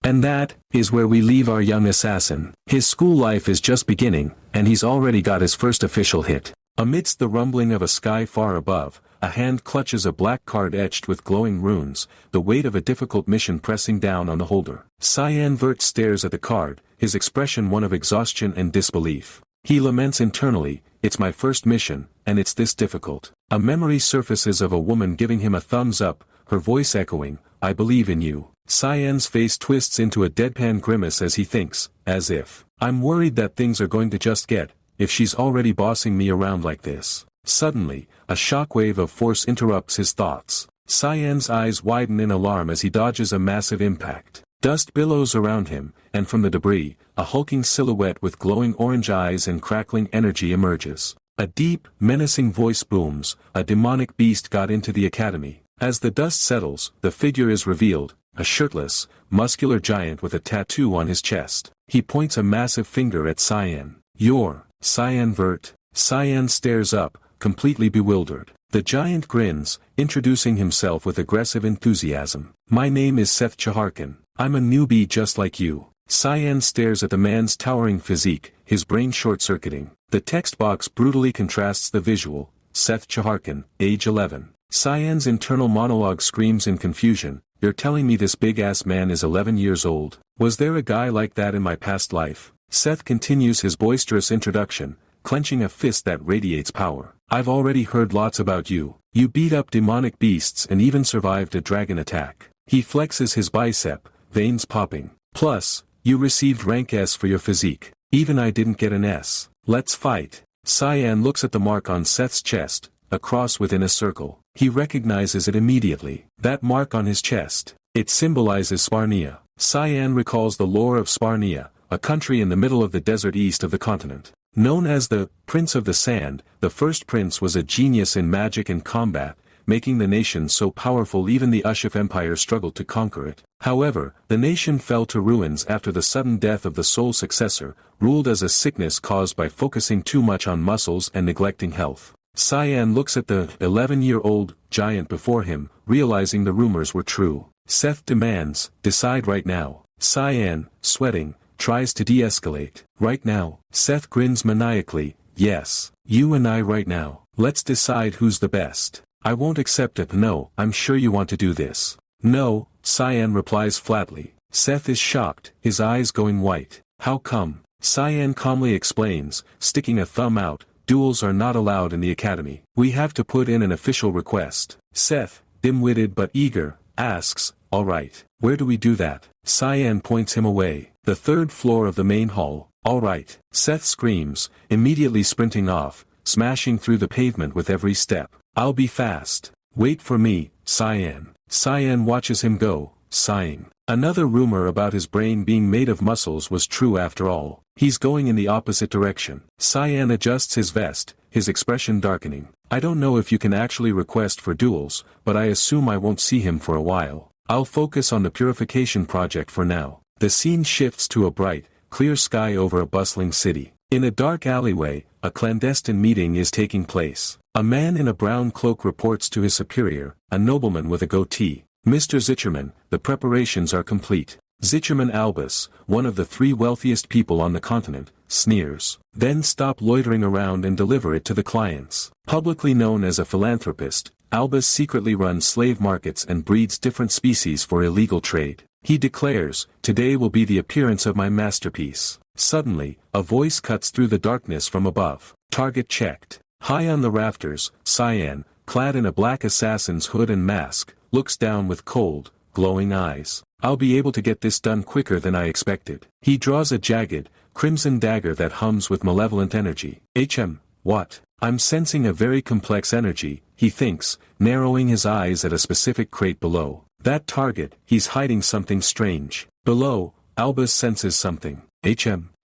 And that is where we leave our young assassin. His school life is just beginning, and he's already got his first official hit. Amidst the rumbling of a sky far above, a hand clutches a black card etched with glowing runes, the weight of a difficult mission pressing down on the holder. Cyan Vert stares at the card, his expression one of exhaustion and disbelief. He laments internally, it's my first mission, and it's this difficult. A memory surfaces of a woman giving him a thumbs up, her voice echoing, I believe in you. Cyan's face twists into a deadpan grimace as he thinks, as if, I'm worried that things are going to just get, if she's already bossing me around like this. Suddenly, a shockwave of force interrupts his thoughts. Cyan's eyes widen in alarm as he dodges a massive impact. Dust billows around him, and from the debris, a hulking silhouette with glowing orange eyes and crackling energy emerges. A deep, menacing voice booms, a demonic beast got into the academy. As the dust settles, the figure is revealed, a shirtless, muscular giant with a tattoo on his chest. He points a massive finger at Cyan. You're Cyan Vert. Cyan stares up, completely bewildered. The giant grins, introducing himself with aggressive enthusiasm. My name is Seth Chaharkin. I'm a newbie just like you. Cyan stares at the man's towering physique, his brain short-circuiting. The text box brutally contrasts the visual. Seth Chaharkin, age 11. Cyan's internal monologue screams in confusion. You're telling me this big-ass man is 11 years old? Was there a guy like that in my past life? Seth continues his boisterous introduction, clenching a fist that radiates power. I've already heard lots about you. You beat up demonic beasts and even survived a dragon attack. He flexes his bicep, veins popping. Plus, you received rank S for your physique. Even I didn't get an S. Let's fight. Cyan looks at the mark on Seth's chest, a cross within a circle. He recognizes it immediately. That mark on his chest. It symbolizes Sparnia. Cyan recalls the lore of Sparnia, a country in the middle of the desert east of the continent. Known as the Prince of the Sand, the first prince was a genius in magic and combat, making the nation so powerful even the Ushif Empire struggled to conquer it. However, the nation fell to ruins after the sudden death of the sole successor, ruled as a sickness caused by focusing too much on muscles and neglecting health. Cyan looks at the 11-year-old giant before him, realizing the rumors were true. Seth demands, decide right now. Cyan, sweating, tries to de-escalate. Right now. Seth grins maniacally, yes. You and I right now. Let's decide who's the best. I won't accept it. No, I'm sure you want to do this. No, Cyan replies flatly. Seth is shocked, his eyes going white. How come? Cyan calmly explains, sticking a thumb out, duels are not allowed in the academy. We have to put in an official request. Seth, dim-witted but eager, asks, alright, where do we do that? Cyan points him away. The third floor of the main hall. Alright. Seth screams, immediately sprinting off, smashing through the pavement with every step. I'll be fast. Wait for me, Cyan. Cyan watches him go, sighing. Another rumor about his brain being made of muscles was true after all. He's going in the opposite direction. Cyan adjusts his vest, his expression darkening. I don't know if you can actually request for duels, but I assume I won't see him for a while. I'll focus on the purification project for now. The scene shifts to a bright, clear sky over a bustling city. In a dark alleyway, a clandestine meeting is taking place. A man in a brown cloak reports to his superior, a nobleman with a goatee. Mr. Zicherman, the preparations are complete. Zicherman Albus, one of the 3 wealthiest people on the continent, sneers. Then stop loitering around and deliver it to the clients. Publicly known as a philanthropist, Albus secretly runs slave markets and breeds different species for illegal trade. He declares, "Today will be the appearance of my masterpiece." Suddenly, a voice cuts through the darkness from above. Target checked. High on the rafters, Cyan, clad in a black assassin's hood and mask, looks down with cold, glowing eyes. "I'll be able to get this done quicker than I expected." He draws a jagged, crimson dagger that hums with malevolent energy. What? I'm sensing a very complex energy, he thinks, narrowing his eyes at a specific crate below. That target, he's hiding something strange. Below, Albus senses something.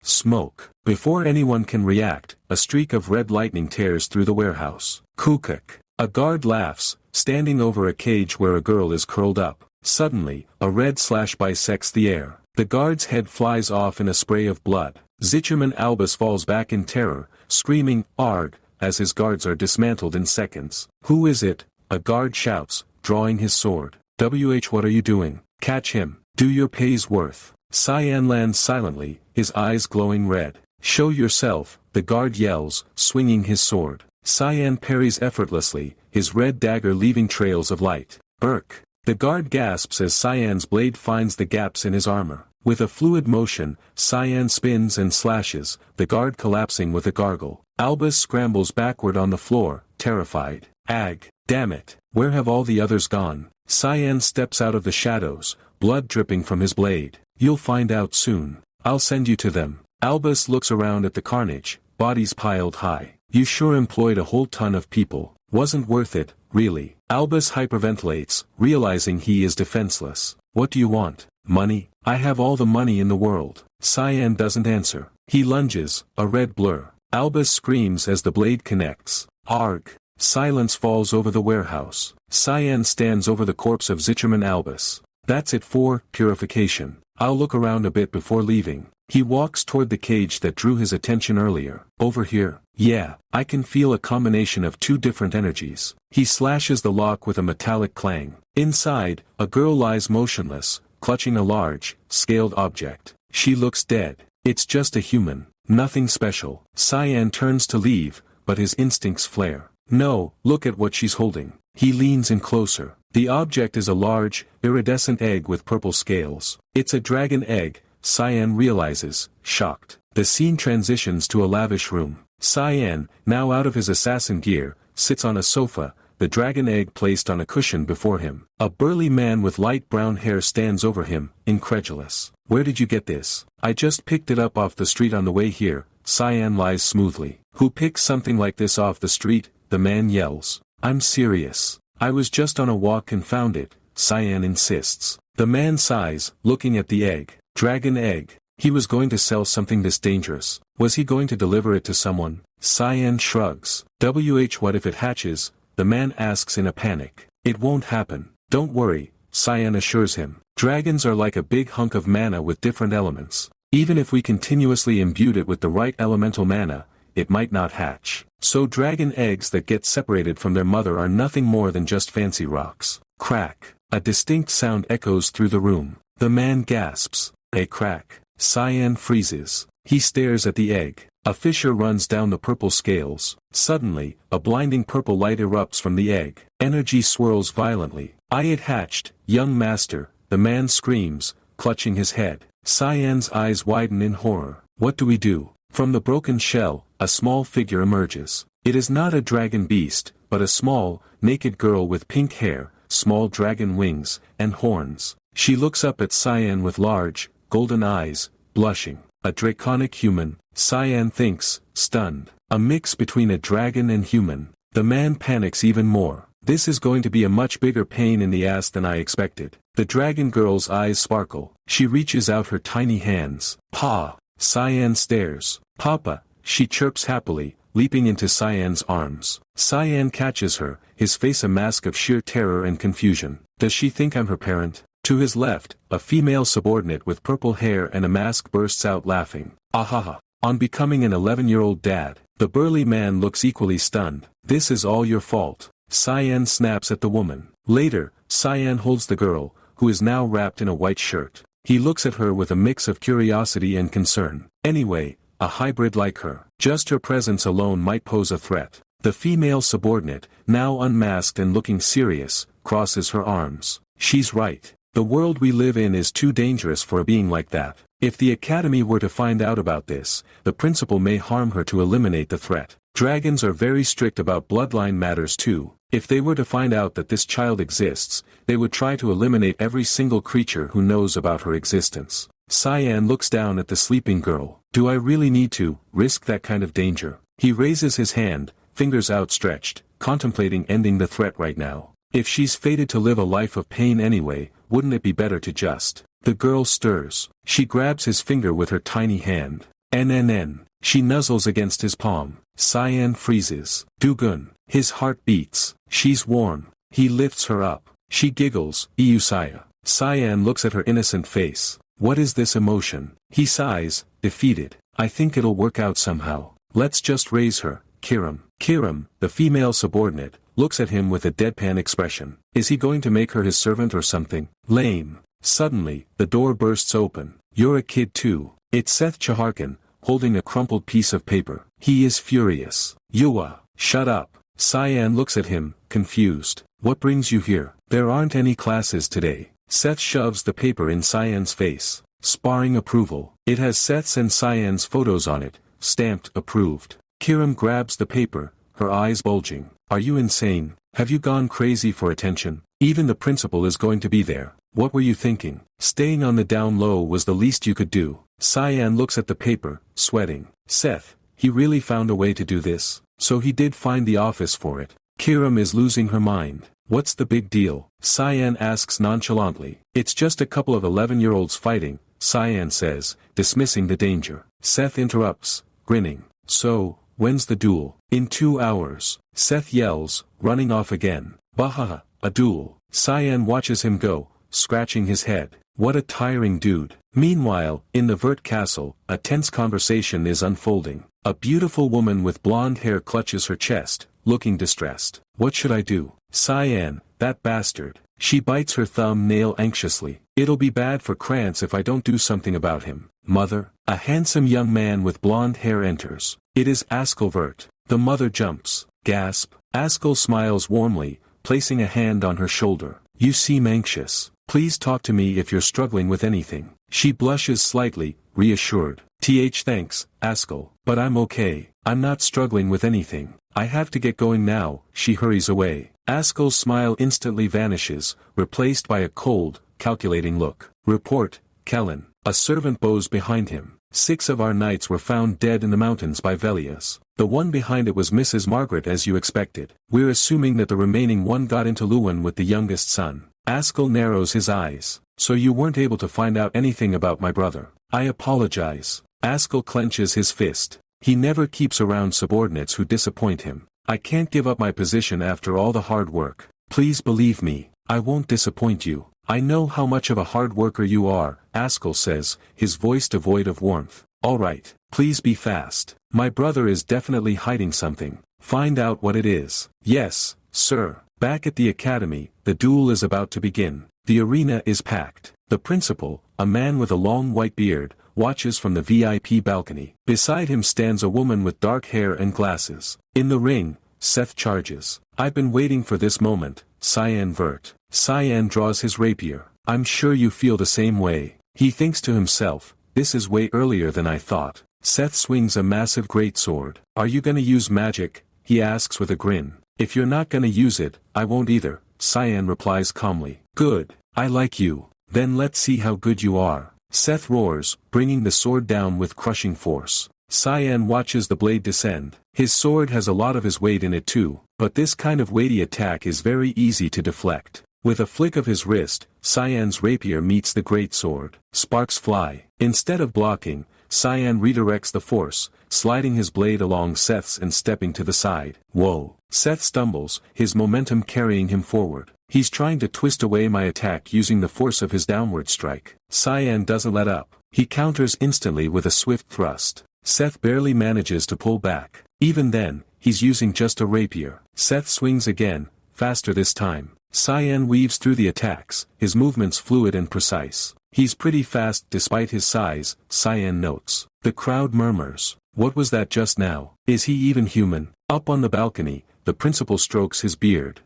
Smoke. Before anyone can react, a streak of red lightning tears through the warehouse. Kukuk. A guard laughs, standing over a cage where a girl is curled up. Suddenly, a red slash bisects the air. The guard's head flies off in a spray of blood. Zicherman Albus falls back in terror, screaming, "Arg!" as his guards are dismantled in seconds. "Who is it?" a guard shouts, drawing his sword. What are you doing? Catch him. Do your pay's worth." Cyan lands silently, his eyes glowing red. "Show yourself," the guard yells, swinging his sword. Cyan parries effortlessly, his red dagger leaving trails of light. Burk. The guard gasps as Cyan's blade finds the gaps in his armor. With a fluid motion, Cyan spins and slashes, the guard collapsing with a gargle. Albus scrambles backward on the floor, terrified. "Ag, damn it, where have all the others gone?" Cyan steps out of the shadows, blood dripping from his blade. "You'll find out soon. I'll send you to them." Albus looks around at the carnage, bodies piled high. "You sure employed a whole ton of people. Wasn't worth it, really." Albus hyperventilates, realizing he is defenseless. "What do you want? Money? I have all the money in the world." Cyan doesn't answer. He lunges, a red blur. Albus screams as the blade connects. Arg! Silence falls over the warehouse. Cyan stands over the corpse of Zicherman Albus. "That's it for purification. I'll look around a bit before leaving." He walks toward the cage that drew his attention earlier. "Over here. Yeah, I can feel a combination of 2 different energies." He slashes the lock with a metallic clang. Inside, a girl lies motionless, clutching a large, scaled object. She looks dead. It's just a human. Nothing special. Cyan turns to leave, but his instincts flare. "No, look at what she's holding." He leans in closer. The object is a large, iridescent egg with purple scales. It's a dragon egg, Cyan realizes, shocked. The scene transitions to a lavish room. Cyan, now out of his assassin gear, sits on a sofa, the dragon egg placed on a cushion before him. A burly man with light brown hair stands over him, incredulous. "Where did you get this?" "I just picked it up off the street on the way here," Cyan lies smoothly. "Who picks something like this off the street?" the man yells. "I'm serious. I was just on a walk and found it," Cyan insists. The man sighs, looking at the egg. Dragon egg. He was going to sell something this dangerous. Was he going to deliver it to someone? Cyan shrugs. What if it hatches? The man asks in a panic. "It won't happen. Don't worry," Cyan assures him. "Dragons are like a big hunk of mana with different elements. Even if we continuously imbued it with the right elemental mana, it might not hatch. So dragon eggs that get separated from their mother are nothing more than just fancy rocks." Crack. A distinct sound echoes through the room. The man gasps. A crack. Cyan freezes. He stares at the egg. A fissure runs down the purple scales. Suddenly, a blinding purple light erupts from the egg. Energy swirls violently. "It hatched, young master," the man screams, clutching his head. Cyan's eyes widen in horror. "What do we do?" From the broken shell, a small figure emerges. It is not a dragon beast, but a small, naked girl with pink hair, small dragon wings, and horns. She looks up at Cyan with large, golden eyes, blushing. A draconic human, Cyan thinks, stunned. A mix between a dragon and human. The man panics even more. "This is going to be a much bigger pain in the ass than I expected." The dragon girl's eyes sparkle. She reaches out her tiny hands. "Pa!" Cyan stares. "Papa!" she chirps happily, leaping into Cyan's arms. Cyan catches her, his face a mask of sheer terror and confusion. "Does she think I'm her parent?" To his left, a female subordinate with purple hair and a mask bursts out laughing. "Ahaha! on becoming an 11-year-old dad. The burly man looks equally stunned. This is all your fault. Cyan snaps at the woman. Later, Cyan holds the girl, who is now wrapped in a white shirt. He looks at her with a mix of curiosity and concern. Anyway, a hybrid like her. Just her presence alone might pose a threat. The female subordinate, now unmasked and looking serious, crosses her arms. She's right. The world we live in is too dangerous for a being like that. If the academy were to find out about this, the principal may harm her to eliminate the threat. Dragons are very strict about bloodline matters too. If they were to find out that this child exists, they would try to eliminate every single creature who knows about her existence. Cyan looks down at the sleeping girl. Do I really need to risk that kind of danger? He raises his hand, fingers outstretched, contemplating ending the threat right now. If she's fated to live a life of pain anyway, wouldn't it be better to just... The girl stirs. She grabs his finger with her tiny hand. NNN. She nuzzles against his palm. Cyan freezes. Dugun. His heart beats. She's warm. He lifts her up. She giggles. Iusaya. Cyan looks at her innocent face. What is this emotion? He sighs, defeated. I think it'll work out somehow. Let's just raise her. Kiram. Kiram, the female subordinate, looks at him with a deadpan expression. Is he going to make her his servant or something? Lame. Suddenly, the door bursts open. You're a kid too. It's Seth Chaharkin, holding a crumpled piece of paper. He is furious. Yua, shut up. Cyan looks at him, confused. What brings you here? There aren't any classes today. Seth shoves the paper in Cyan's face. Sparring approval. It has Seth's and Cyan's photos on it, stamped approved. Kiram grabs the paper, her eyes bulging. Are you insane? Have you gone crazy for attention? Even the principal is going to be there. What were you thinking? Staying on the down low was the least you could do. Cyan looks at the paper, sweating. Seth, he really found a way to do this. So he did find the office for it. Kiram is losing her mind. What's the big deal? Cyan asks nonchalantly. It's just a couple of 11-year-olds fighting, Cyan says, dismissing the danger. Seth interrupts, grinning. So, when's the duel? In 2 hours. Seth yells, running off again. Bahaha, a duel. Cyan watches him go, scratching his head. What a tiring dude. Meanwhile, in the Vert castle, a tense conversation is unfolding. A beautiful woman with blonde hair clutches her chest, looking distressed. What should I do? Cyan, that bastard. She bites her thumb nail anxiously. It'll be bad for Krantz if I don't do something about him. Mother, a handsome young man with blonde hair enters. It is Askell Vert. The mother jumps. Gasp. Askell smiles warmly, placing a hand on her shoulder. You seem anxious. Please talk to me if you're struggling with anything. She blushes slightly, reassured. Thanks, Askell, but I'm okay. I'm not struggling with anything. I have to get going now. She hurries away. Askell's smile instantly vanishes, replaced by a cold, calculating look. Report, Kellen. A servant bows behind him. 6 of our knights were found dead in the mountains by Velias. The one behind it was Mrs. Margaret as you expected. We're assuming that the remaining one got into Lewin with the youngest son. Askell narrows his eyes. So you weren't able to find out anything about my brother. I apologize. Askell clenches his fist. He never keeps around subordinates who disappoint him. I can't give up my position after all the hard work. Please believe me, I won't disappoint you. I know how much of a hard worker you are, Askell says, his voice devoid of warmth. All right, please be fast. My brother is definitely hiding something. Find out what it is. Yes, sir. Back at the academy, the duel is about to begin. The arena is packed. The principal, a man with a long white beard, watches from the VIP balcony. Beside him stands a woman with dark hair and glasses. In the ring, Seth charges. I've been waiting for this moment, Cyan Vert. Cyan draws his rapier. I'm sure you feel the same way. He thinks to himself, this is way earlier than I thought. Seth swings a massive greatsword. Are you gonna use magic? He asks with a grin. If you're not gonna use it, I won't either, Cyan replies calmly. Good, I like you. Then let's see how good you are. Seth roars, bringing the sword down with crushing force. Cyan watches the blade descend. His sword has a lot of his weight in it too, but this kind of weighty attack is very easy to deflect. With a flick of his wrist, Cyan's rapier meets the greatsword. Sparks fly. Instead of blocking, Cyan redirects the force, sliding his blade along Seth's and stepping to the side. Whoa. Seth stumbles, his momentum carrying him forward. He's trying to twist away my attack using the force of his downward strike. Cyan doesn't let up. He counters instantly with a swift thrust. Seth barely manages to pull back. Even then, he's using just a rapier. Seth swings again, faster this time. Cyan weaves through the attacks, his movements fluid and precise. He's pretty fast despite his size, Cyan notes. The crowd murmurs. What was that just now? Is he even human? Up on the balcony, the principal strokes his beard.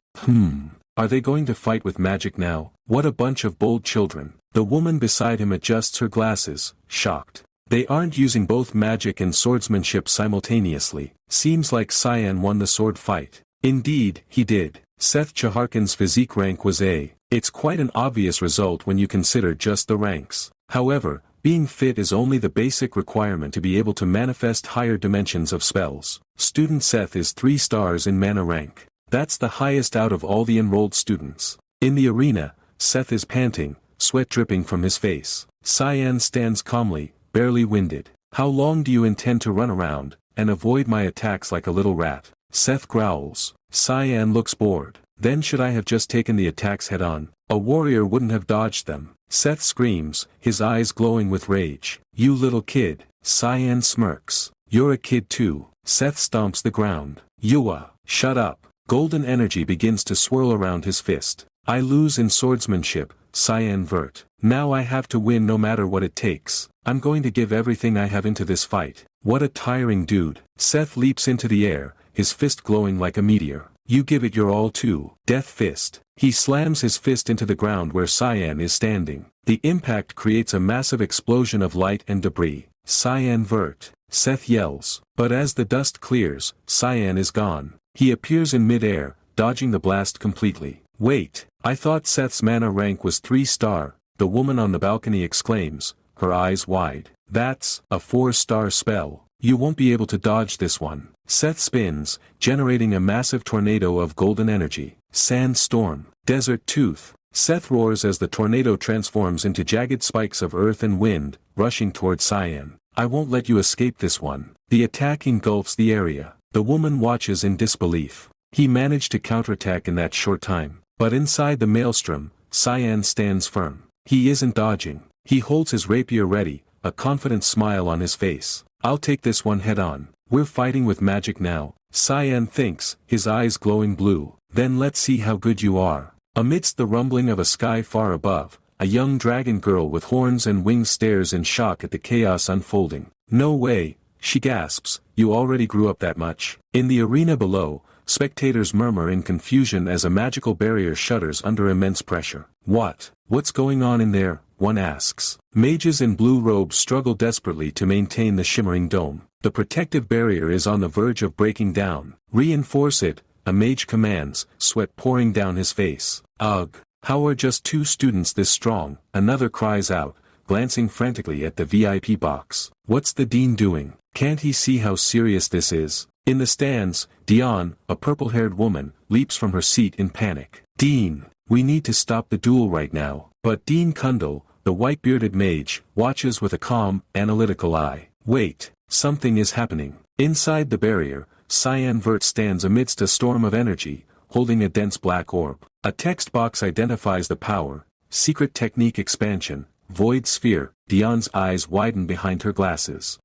Are they going to fight with magic now? What a bunch of bold children. The woman beside him adjusts her glasses, shocked. They aren't using both magic and swordsmanship simultaneously. Seems like Cyan won the sword fight. Indeed, he did. Seth Chaharkin's physique rank was A. It's quite an obvious result when you consider just the ranks. However, being fit is only the basic requirement to be able to manifest higher dimensions of spells. Student Seth is 3 stars in mana rank. That's the highest out of all the enrolled students. In the arena, Seth is panting, sweat dripping from his face. Cyan stands calmly, barely winded. How long do you intend to run around, and avoid my attacks like a little rat? Seth growls. Cyan looks bored. Then should I have just taken the attacks head on? A warrior wouldn't have dodged them. Seth screams, his eyes glowing with rage. You little kid. Cyan smirks. You're a kid too. Seth stomps the ground. Yua. Shut up. Golden energy begins to swirl around his fist. I lose in swordsmanship, Cyan Vert. Now I have to win no matter what it takes. I'm going to give everything I have into this fight. What a tiring dude. Seth leaps into the air, his fist glowing like a meteor. You give it your all too. Death fist. He slams his fist into the ground where Cyan is standing. The impact creates a massive explosion of light and debris. Cyan Vert. Seth yells. But as the dust clears, Cyan is gone. He appears in mid-air, dodging the blast completely. Wait, I thought Seth's mana rank was 3-star, the woman on the balcony exclaims, her eyes wide. That's a 4-star spell. You won't be able to dodge this one. Seth spins, generating a massive tornado of golden energy. Sandstorm. Desert Tooth. Seth roars as the tornado transforms into jagged spikes of earth and wind, rushing toward Cyan. I won't let you escape this one. The attack engulfs the area. The woman watches in disbelief. He managed to counterattack in that short time. But inside the maelstrom, Cyan stands firm. He isn't dodging. He holds his rapier ready, a confident smile on his face. I'll take this one head on. We're fighting with magic now. Cyan thinks, his eyes glowing blue. Then let's see how good you are. Amidst the rumbling of a sky far above, a young dragon girl with horns and wings stares in shock at the chaos unfolding. No way, she gasps, you already grew up that much. In the arena below, spectators murmur in confusion as a magical barrier shudders under immense pressure. What's going on in there? One asks. Mages in blue robes struggle desperately to maintain the shimmering dome. The protective barrier is on the verge of breaking down. Reinforce it, a mage commands, sweat pouring down his face. Ugh. How are just 2 students this strong? Another cries out, glancing frantically at the VIP box. What's the dean doing? Can't he see how serious this is? In the stands, Dion, a purple-haired woman, leaps from her seat in panic. Dean, we need to stop the duel right now. But Dean Kundal, the white-bearded mage, watches with a calm, analytical eye. Wait, something is happening. Inside the barrier, Cyan Vert stands amidst a storm of energy, holding a dense black orb. A text box identifies the power, secret technique expansion, void sphere. Dion's eyes widen behind her glasses.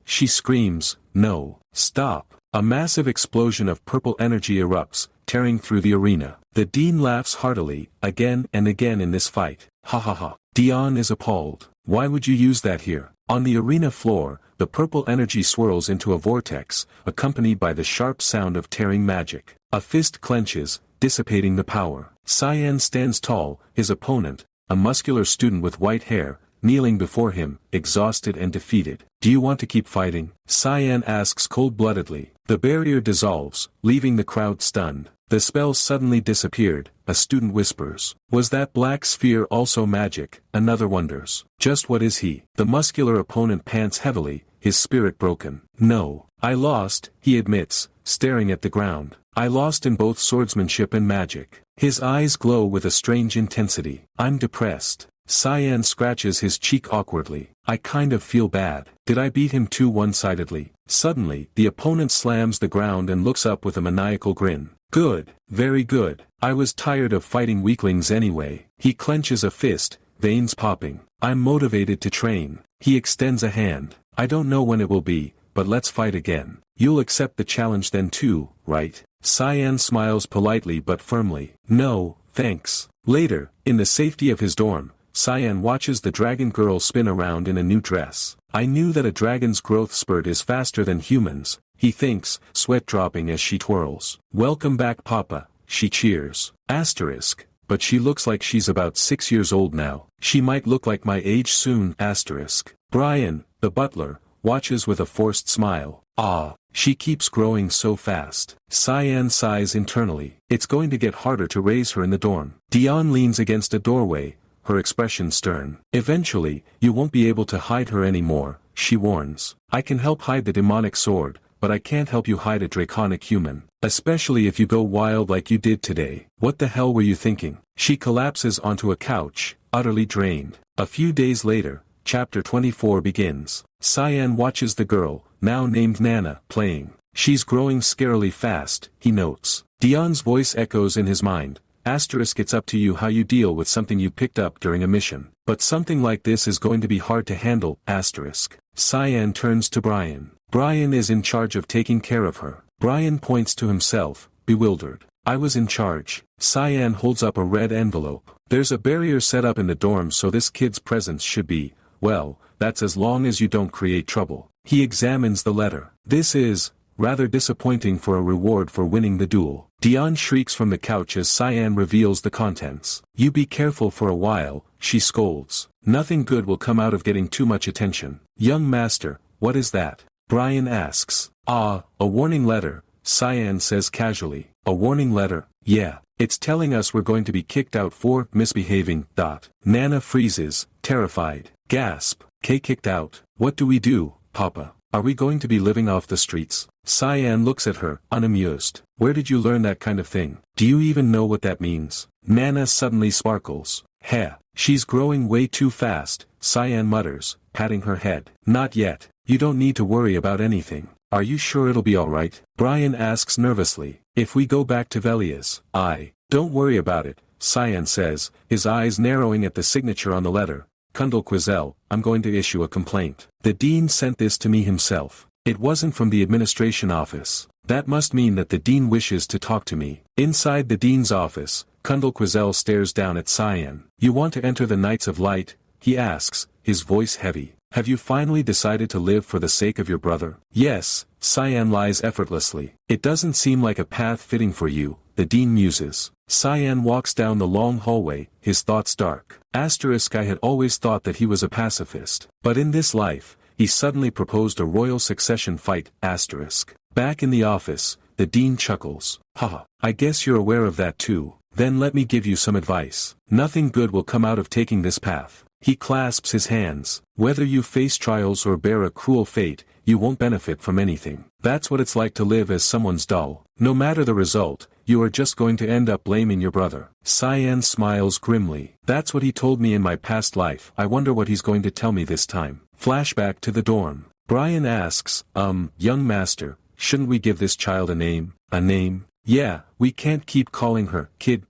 She screams, no, stop. A massive explosion of purple energy erupts, tearing through the arena. The dean laughs heartily, again and again in this fight. Ha ha ha. Dion is appalled. Why would you use that here? On the arena floor, the purple energy swirls into a vortex, accompanied by the sharp sound of tearing magic. A fist clenches, dissipating the power. Cyan stands tall, his opponent, a muscular student with white hair, kneeling before him, exhausted and defeated. Do you want to keep fighting? Cyan asks cold-bloodedly. The barrier dissolves, leaving the crowd stunned. The spell suddenly disappeared, a student whispers. Was that black sphere also magic? Another wonders. Just what is he? The muscular opponent pants heavily, his spirit broken. No, I lost, he admits, staring at the ground. I lost in both swordsmanship and magic. His eyes glow with a strange intensity. I'm depressed. Cyan scratches his cheek awkwardly. I kind of feel bad. Did I beat him too one-sidedly? Suddenly, the opponent slams the ground and looks up with a maniacal grin. Good, very good. I was tired of fighting weaklings anyway. He clenches a fist, veins popping. I'm motivated to train. He extends a hand. I don't know when it will be, but let's fight again. You'll accept the challenge then too, right? Cyan smiles politely but firmly. No, thanks. Later, in the safety of his dorm, Cyan watches the dragon girl spin around in a new dress. I knew that a dragon's growth spurt is faster than humans, he thinks, sweat dropping as she twirls. Welcome back Papa, she cheers. Asterisk. But she looks like she's about 6 years old now. She might look like my age soon. Asterisk. Brian, the butler, watches with a forced smile. Ah, she keeps growing so fast. Cyan sighs internally. It's going to get harder to raise her in the dorm. Dion leans against a doorway, her expression stern. Eventually, you won't be able to hide her anymore, she warns. I can help hide the demonic sword, but I can't help you hide a draconic human. Especially if you go wild like you did today. What the hell were you thinking? She collapses onto a couch, utterly drained. A few days later, chapter 24 begins. Cyan watches the girl, now named Nana, playing. She's growing scarily fast, he notes. Dion's voice echoes in his mind. Asterisk, it's up to you how you deal with something you picked up during a mission. But something like this is going to be hard to handle. Asterisk. Cyan turns to Brian. Brian is in charge of taking care of her. Brian points to himself, bewildered. I was in charge. Cyan holds up a red envelope. There's a barrier set up in the dorm so this kid's presence should be, well, that's as long as you don't create trouble. He examines the letter. This is rather disappointing for a reward for winning the duel. Dion shrieks from the couch as Cyan reveals the contents. You be careful for a while, she scolds. Nothing good will come out of getting too much attention. Young master, what is that? Brian asks. Ah, a warning letter, Cyan says casually. A warning letter? Yeah, it's telling us we're going to be kicked out for misbehaving. Nana freezes, terrified. Gasp. Kicked out? What do we do, Papa? Are we going to be living off the streets? Cyan looks at her, unamused. Where did you learn that kind of thing? Do you even know what that means? Nana suddenly sparkles. Heh. She's growing way too fast, Cyan mutters, patting her head. Not yet. You don't need to worry about anything. Are you sure it'll be alright? Brian asks nervously. If we go back to Velia's, don't worry about it, Cyan says, his eyes narrowing at the signature on the letter. Kundal Quizel, I'm going to issue a complaint. The dean sent this to me himself. It wasn't from the administration office. That must mean that the dean wishes to talk to me. Inside the dean's office, Kundal Quizel stares down at Cyan. You want to enter the Knights of Light? He asks, his voice heavy. Have you finally decided to live for the sake of your brother? Yes, Cyan lies effortlessly. It doesn't seem like a path fitting for you, the dean muses. Cyan walks down the long hallway, his thoughts dark. Asterisk, I had always thought that he was a pacifist. But in this life, he suddenly proposed a royal succession fight. Asterisk. Back in the office, the dean chuckles. Haha, I guess you're aware of that too. Then let me give you some advice. Nothing good will come out of taking this path. He clasps his hands. Whether you face trials or bear a cruel fate, you won't benefit from anything. That's what it's like to live as someone's doll. No matter the result, you are just going to end up blaming your brother. Cyan smiles grimly. That's what he told me in my past life. I wonder what he's going to tell me this time. Flashback to the dorm. Brian asks, young master, shouldn't we give this child a name? A name? Yeah, we can't keep calling her kid.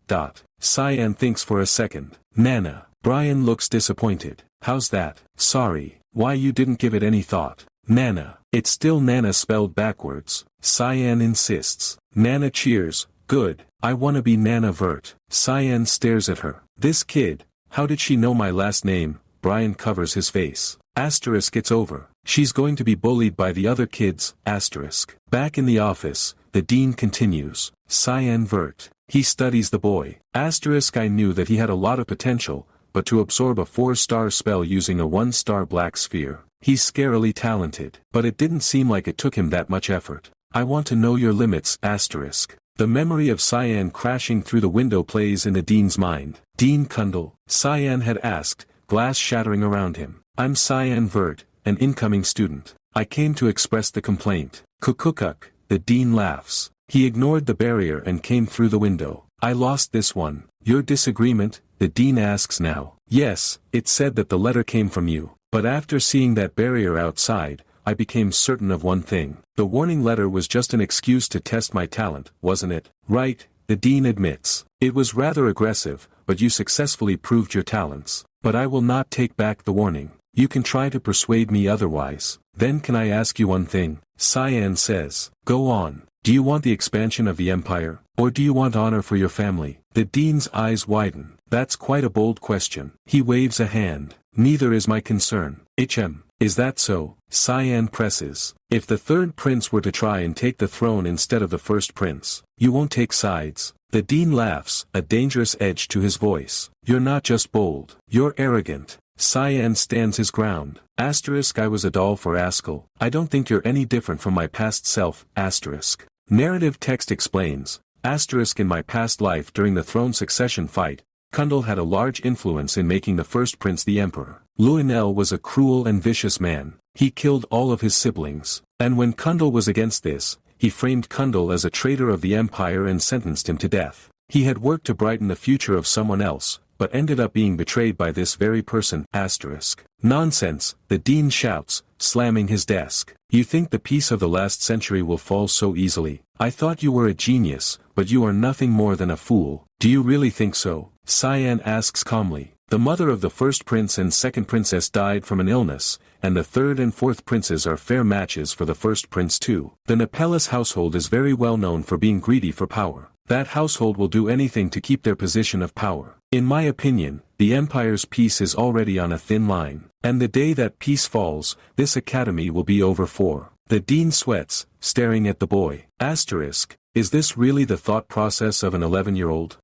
Cyan thinks for a second. Nana. Brian looks disappointed. How's that? Sorry. Why you didn't give it any thought? Nana. It's still Nana spelled backwards. Cyan insists. Nana cheers. Good. I wanna be Nana Vert. Cyan stares at her. This kid. How did she know my last name? Brian covers his face. Asterisk, it's over. She's going to be bullied by the other kids. Asterisk. Back in the office, the dean continues. Cyan Vert. He studies the boy. Asterisk, I knew that he had a lot of potential, but to absorb a 4-star spell using a 1-star black sphere. He's scarily talented. But it didn't seem like it took him that much effort. I want to know your limits. Asterisk. The memory of Cyan crashing through the window plays in the dean's mind. Dean Kundal. Cyan had asked, glass shattering around him. I'm Cyan Vert, an incoming student. I came to express the complaint. Kukukuk. The dean laughs. He ignored the barrier and came through the window. I lost this one. Your disagreement? The dean asks now. Yes, it said that the letter came from you. But after seeing that barrier outside, I became certain of one thing. The warning letter was just an excuse to test my talent, wasn't it? Right, the dean admits. It was rather aggressive, but you successfully proved your talents. But I will not take back the warning. You can try to persuade me otherwise. Then can I ask you one thing? Cyan says. Go on. Do you want the expansion of the empire? Or do you want honor for your family? The dean's eyes widen. That's quite a bold question. He waves a hand. Neither is my concern. Is that so? Cyan presses. If the third prince were to try and take the throne instead of the first prince, you won't take sides. The dean laughs, a dangerous edge to his voice. You're not just bold. You're arrogant. Cyan stands his ground. I was a doll for Askell. I don't think you're any different from my past self. Narrative text explains. In my past life during the throne succession fight, Kundal had a large influence in making the first prince the emperor. Luinel was a cruel and vicious man. He killed all of his siblings. And when Kundal was against this, he framed Kundal as a traitor of the empire and sentenced him to death. He had worked to brighten the future of someone else, but ended up being betrayed by this very person. Nonsense, the dean shouts, slamming his desk. You think the peace of the last century will fall so easily? I thought you were a genius, but you are nothing more than a fool. Do you really think so? Cyan asks calmly. The mother of the first prince and second princess died from an illness, and the third and fourth princes are fair matches for the first prince too. The Nepellus household is very well known for being greedy for power. That household will do anything to keep their position of power. In my opinion, the empire's peace is already on a thin line, and the day that peace falls, this academy will be over for. The dean sweats, staring at the boy. Is this really the thought process of an 11-year-old?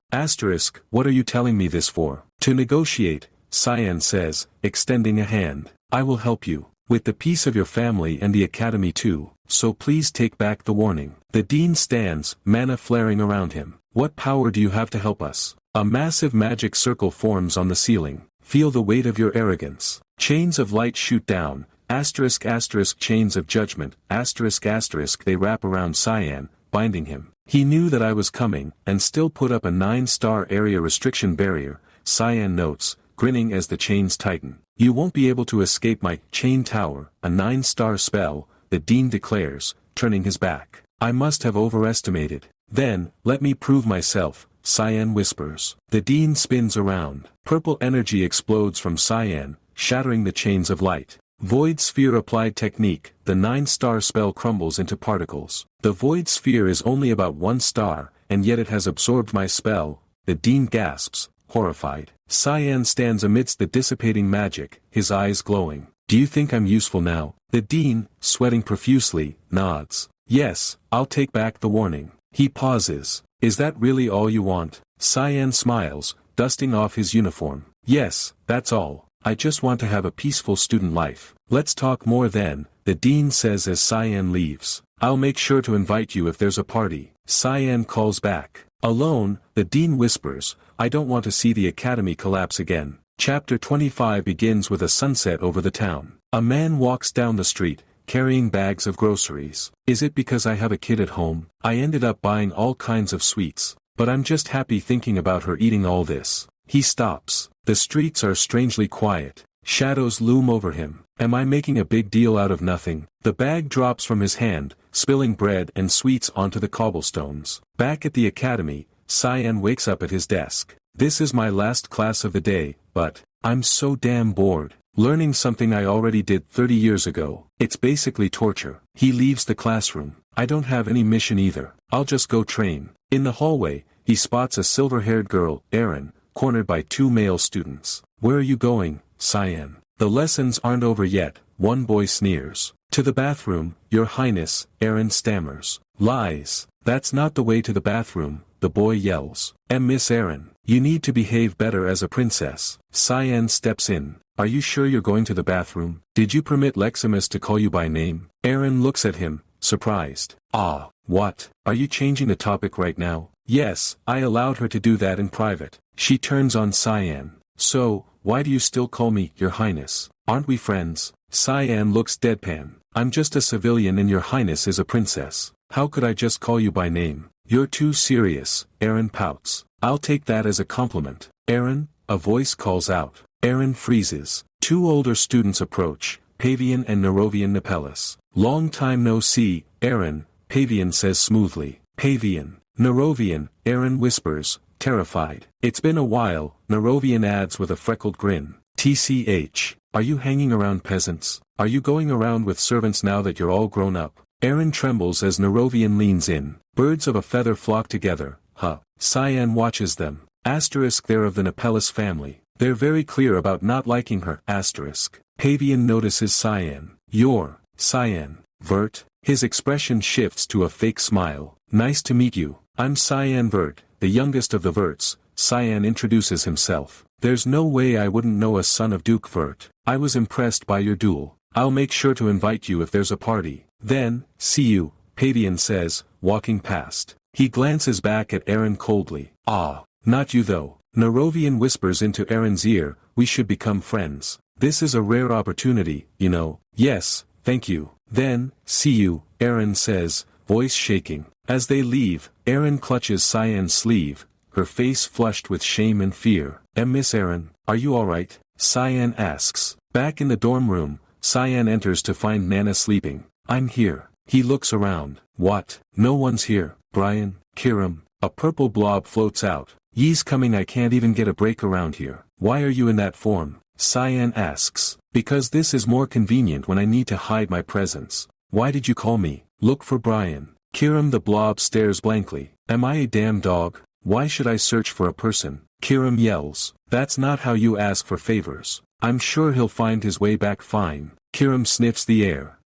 What are you telling me this for? To negotiate, Cyan says, extending a hand. I will help you. With the peace of your family and the academy too, so please take back the warning. The dean stands, mana flaring around him. What power do you have to help us? A massive magic circle forms on the ceiling. Feel the weight of your arrogance. Chains of light shoot down, chains of judgment, they wrap around Cyan, binding him. He knew that I was coming, and still put up a 9-star area restriction barrier, Cyan notes, grinning as the chains tighten. You won't be able to escape my chain tower, a 9-star spell, the dean declares, turning his back. I must have overestimated. Then, let me prove myself, Cyan whispers. The dean spins around. Purple energy explodes from Cyan, shattering the chains of light. Void Sphere applied technique, the 9-star spell crumbles into particles. The Void Sphere is only about 1 star, and yet it has absorbed my spell, the dean gasps, horrified. Cyan stands amidst the dissipating magic, his eyes glowing. Do you think I'm useful now? The dean, sweating profusely, nods. Yes, I'll take back the warning. He pauses. Is that really all you want? Cyan smiles, dusting off his uniform. Yes, that's all. I just want to have a peaceful student life. Let's talk more then, the dean says as Cyan leaves. I'll make sure to invite you if there's a party. Cyan calls back. Alone, the dean whispers, I don't want to see the academy collapse again. Chapter 25 begins with a sunset over the town. A man walks down the street, carrying bags of groceries. Is it because I have a kid at home? I ended up buying all kinds of sweets. But I'm just happy thinking about her eating all this. He stops. The streets are strangely quiet. Shadows loom over him. Am I making a big deal out of nothing? The bag drops from his hand, spilling bread and sweets onto the cobblestones. Back at the academy, Cyan wakes up at his desk. This is my last class of the day, but I'm so damn bored. Learning something I already did 30 years ago. It's basically torture. He leaves the classroom. I don't have any mission either. I'll just go train. In the hallway, he spots a silver-haired girl, Erin, cornered by 2 male students. Where are you going, Cyan? The lessons aren't over yet, one boy sneers. To the bathroom, Your Highness, Erin stammers. Lies. That's not the way to the bathroom, the boy yells. Miss Erin, you need to behave better as a princess. Cyan steps in. Are you sure you're going to the bathroom? Did you permit Leximus to call you by name? Erin looks at him, surprised. Ah, what? Are you changing the topic right now? Yes, I allowed her to do that in private. She turns on Cyan. So, why do you still call me, Your Highness? Aren't we friends? Cyan looks deadpan. I'm just a civilian and Your Highness is a princess. How could I just call you by name? You're too serious, Erin pouts. I'll take that as a compliment. Erin, a voice calls out. Erin freezes. 2 older students approach, Pavian and Nerovian Nepellus. Long time no see, Erin, Pavian says smoothly. Pavian. Nerovian, Erin whispers, terrified. It's been a while, Nerovian adds with a freckled grin. TCH. Are you hanging around peasants? Are you going around with servants now that you're all grown up? Eren trembles as Nerovian leans in. Birds of a feather flock together, huh? Cyan watches them. Asterisk they're of the Nepellus family. They're very clear about not liking her. Asterisk. Pavian notices Cyan. You're Cyan Vert? His expression shifts to a fake smile. Nice to meet you. I'm Cyan Vert, the youngest of the Verts. Cyan introduces himself. There's no way I wouldn't know a son of Duke Vert. I was impressed by your duel. I'll make sure to invite you if there's a party. Then, see you, Pavian says, walking past. He glances back at Eren coldly. Ah, not you though. Nerovian whispers into Eren's ear, we should become friends. This is a rare opportunity, you know. Yes, thank you. Then, see you, Eren says, voice shaking. As they leave, Eren clutches Cyan's sleeve, her face flushed with shame and fear. Miss Eren, are you alright? Cyan asks. Back in the dorm room, Cyan enters to find Nana sleeping. I'm here. He looks around. What? No one's here. Brian, Kiram. A purple blob floats out. Ye's coming, I can't even get a break around here. Why are you in that form? Cyan asks. Because this is more convenient when I need to hide my presence. Why did you call me? Look for Brian. Kiram the blob stares blankly. Am I a damn dog? Why should I search for a person? Kiram yells. That's not how you ask for favors. I'm sure he'll find his way back fine. Kiram sniffs the air.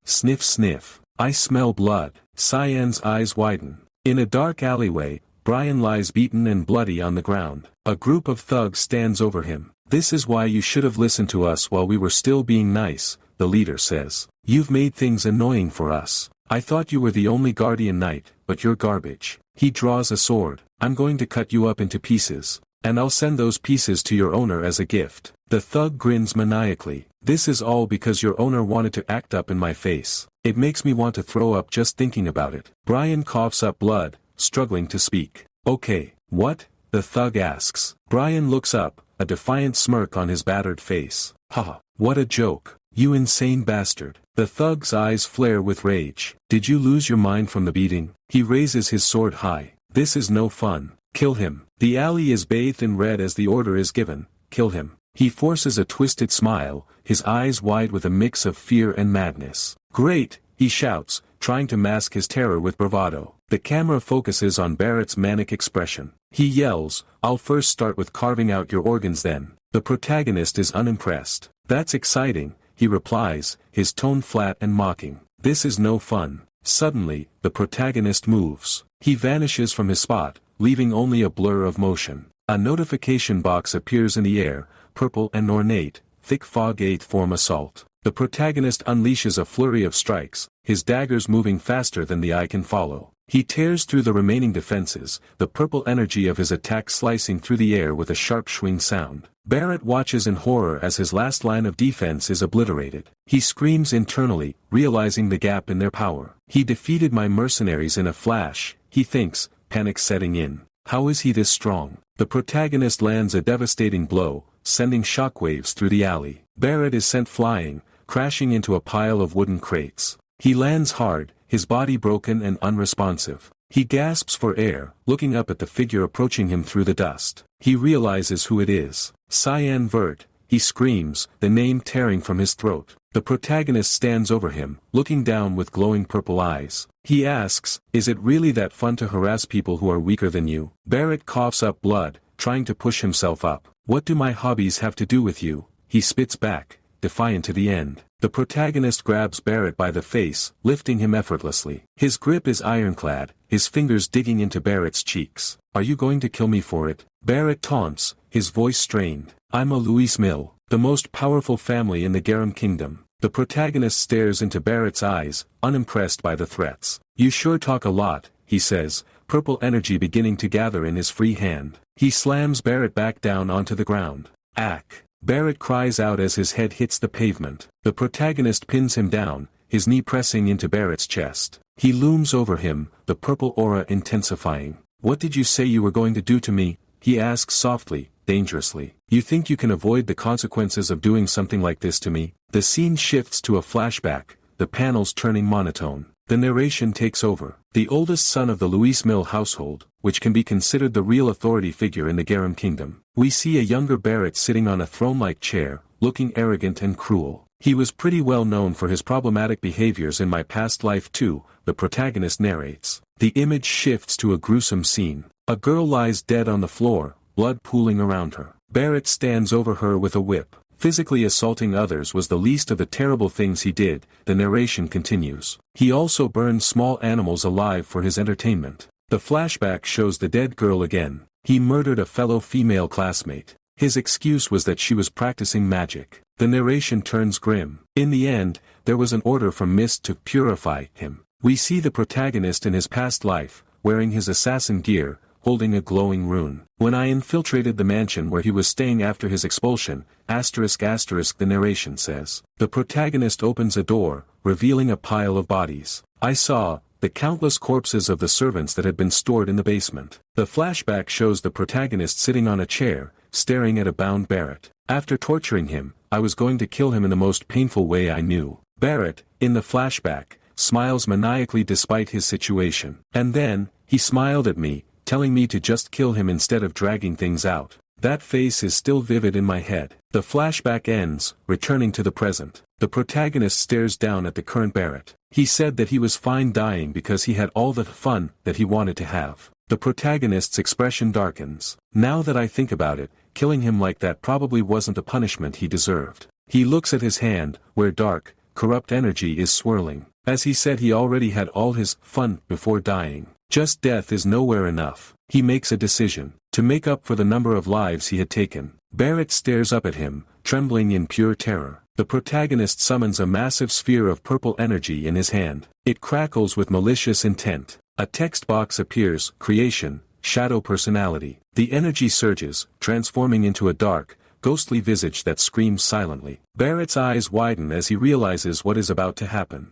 Sniff sniff. I smell blood. Cyan's eyes widen. In a dark alleyway, Brian lies beaten and bloody on the ground. A group of thugs stands over him. This is why you should have listened to us while we were still being nice, the leader says. You've made things annoying for us. I thought you were the only guardian knight, but you're garbage. He draws a sword. I'm going to cut you up into pieces. And I'll send those pieces to your owner as a gift. The thug grins maniacally. This is all because your owner wanted to act up in my face. It makes me want to throw up just thinking about it. Brian coughs up blood, struggling to speak. Okay, what? The thug asks. Brian looks up, a defiant smirk on his battered face. Haha, what a joke. You insane bastard. The thug's eyes flare with rage. Did you lose your mind from the beating? He raises his sword high. This is no fun. Kill him. The alley is bathed in red as the order is given. Kill him. He forces a twisted smile, his eyes wide with a mix of fear and madness. Great, he shouts, trying to mask his terror with bravado. The camera focuses on Barrett's manic expression. He yells, I'll first start with carving out your organs then. The protagonist is unimpressed. That's exciting, he replies, his tone flat and mocking. This is no fun. Suddenly, the protagonist moves. He vanishes from his spot, leaving only a blur of motion. A notification box appears in the air, purple and ornate, thick fog 8th form assault. The protagonist unleashes a flurry of strikes, his daggers moving faster than the eye can follow. He tears through the remaining defenses, the purple energy of his attack slicing through the air with a sharp swing sound. Barrett watches in horror as his last line of defense is obliterated. He screams internally, realizing the gap in their power. He defeated my mercenaries in a flash, he thinks, panic setting in. How is he this strong? The protagonist lands a devastating blow, sending shockwaves through the alley. Barrett is sent flying, crashing into a pile of wooden crates. He lands hard, his body broken and unresponsive. He gasps for air, looking up at the figure approaching him through the dust. He realizes who it is. Cyan Vert, he screams, the name tearing from his throat. The protagonist stands over him, looking down with glowing purple eyes. He asks, is it really that fun to harass people who are weaker than you? Barrett coughs up blood, trying to push himself up. What do my hobbies have to do with you? He spits back, defiant to the end. The protagonist grabs Barrett by the face, lifting him effortlessly. His grip is ironclad, his fingers digging into Barrett's cheeks. Are you going to kill me for it? Barrett taunts, his voice strained. I'm a Luis Mill, the most powerful family in the Garam Kingdom. The protagonist stares into Barrett's eyes, unimpressed by the threats. You sure talk a lot, he says, purple energy beginning to gather in his free hand. He slams Barrett back down onto the ground. Ack! Barrett cries out as his head hits the pavement. The protagonist pins him down, his knee pressing into Barrett's chest. He looms over him, the purple aura intensifying. What did you say you were going to do to me? He asks softly, dangerously. You think you can avoid the consequences of doing something like this to me? The scene shifts to a flashback, the panels turning monotone. The narration takes over. The oldest son of the Luis Mill household, which can be considered the real authority figure in the Garam Kingdom. We see a younger Barrett sitting on a throne-like chair, looking arrogant and cruel. He was pretty well known for his problematic behaviors in my past life too, the protagonist narrates. The image shifts to a gruesome scene. A girl lies dead on the floor, blood pooling around her. Barrett stands over her with a whip. Physically assaulting others was the least of the terrible things he did, the narration continues. He also burned small animals alive for his entertainment. The flashback shows the dead girl again. He murdered a fellow female classmate. His excuse was that she was practicing magic. The narration turns grim. In the end, there was an order from Mist to purify him. We see the protagonist in his past life, wearing his assassin gear, holding a glowing rune. When I infiltrated the mansion where he was staying after his expulsion, ***, the narration says. The protagonist opens a door, revealing a pile of bodies. I saw the countless corpses of the servants that had been stored in the basement. The flashback shows the protagonist sitting on a chair, staring at a bound Barrett. After torturing him, I was going to kill him in the most painful way I knew. Barrett, in the flashback, smiles maniacally despite his situation. And then, he smiled at me, telling me to just kill him instead of dragging things out. That face is still vivid in my head. The flashback ends, returning to the present. The protagonist stares down at the current Barrett. He said that he was fine dying because he had all the fun that he wanted to have. The protagonist's expression darkens. Now that I think about it, killing him like that probably wasn't a punishment he deserved. He looks at his hand, where dark, corrupt energy is swirling. As he said, he already had all his fun before dying. Just death is nowhere enough. He makes a decision to make up for the number of lives he had taken. Barrett stares up at him, trembling in pure terror. The protagonist summons a massive sphere of purple energy in his hand. It crackles with malicious intent. A text box appears, creation, shadow personality. The energy surges, transforming into a dark, ghostly visage that screams silently. Barrett's eyes widen as he realizes what is about to happen.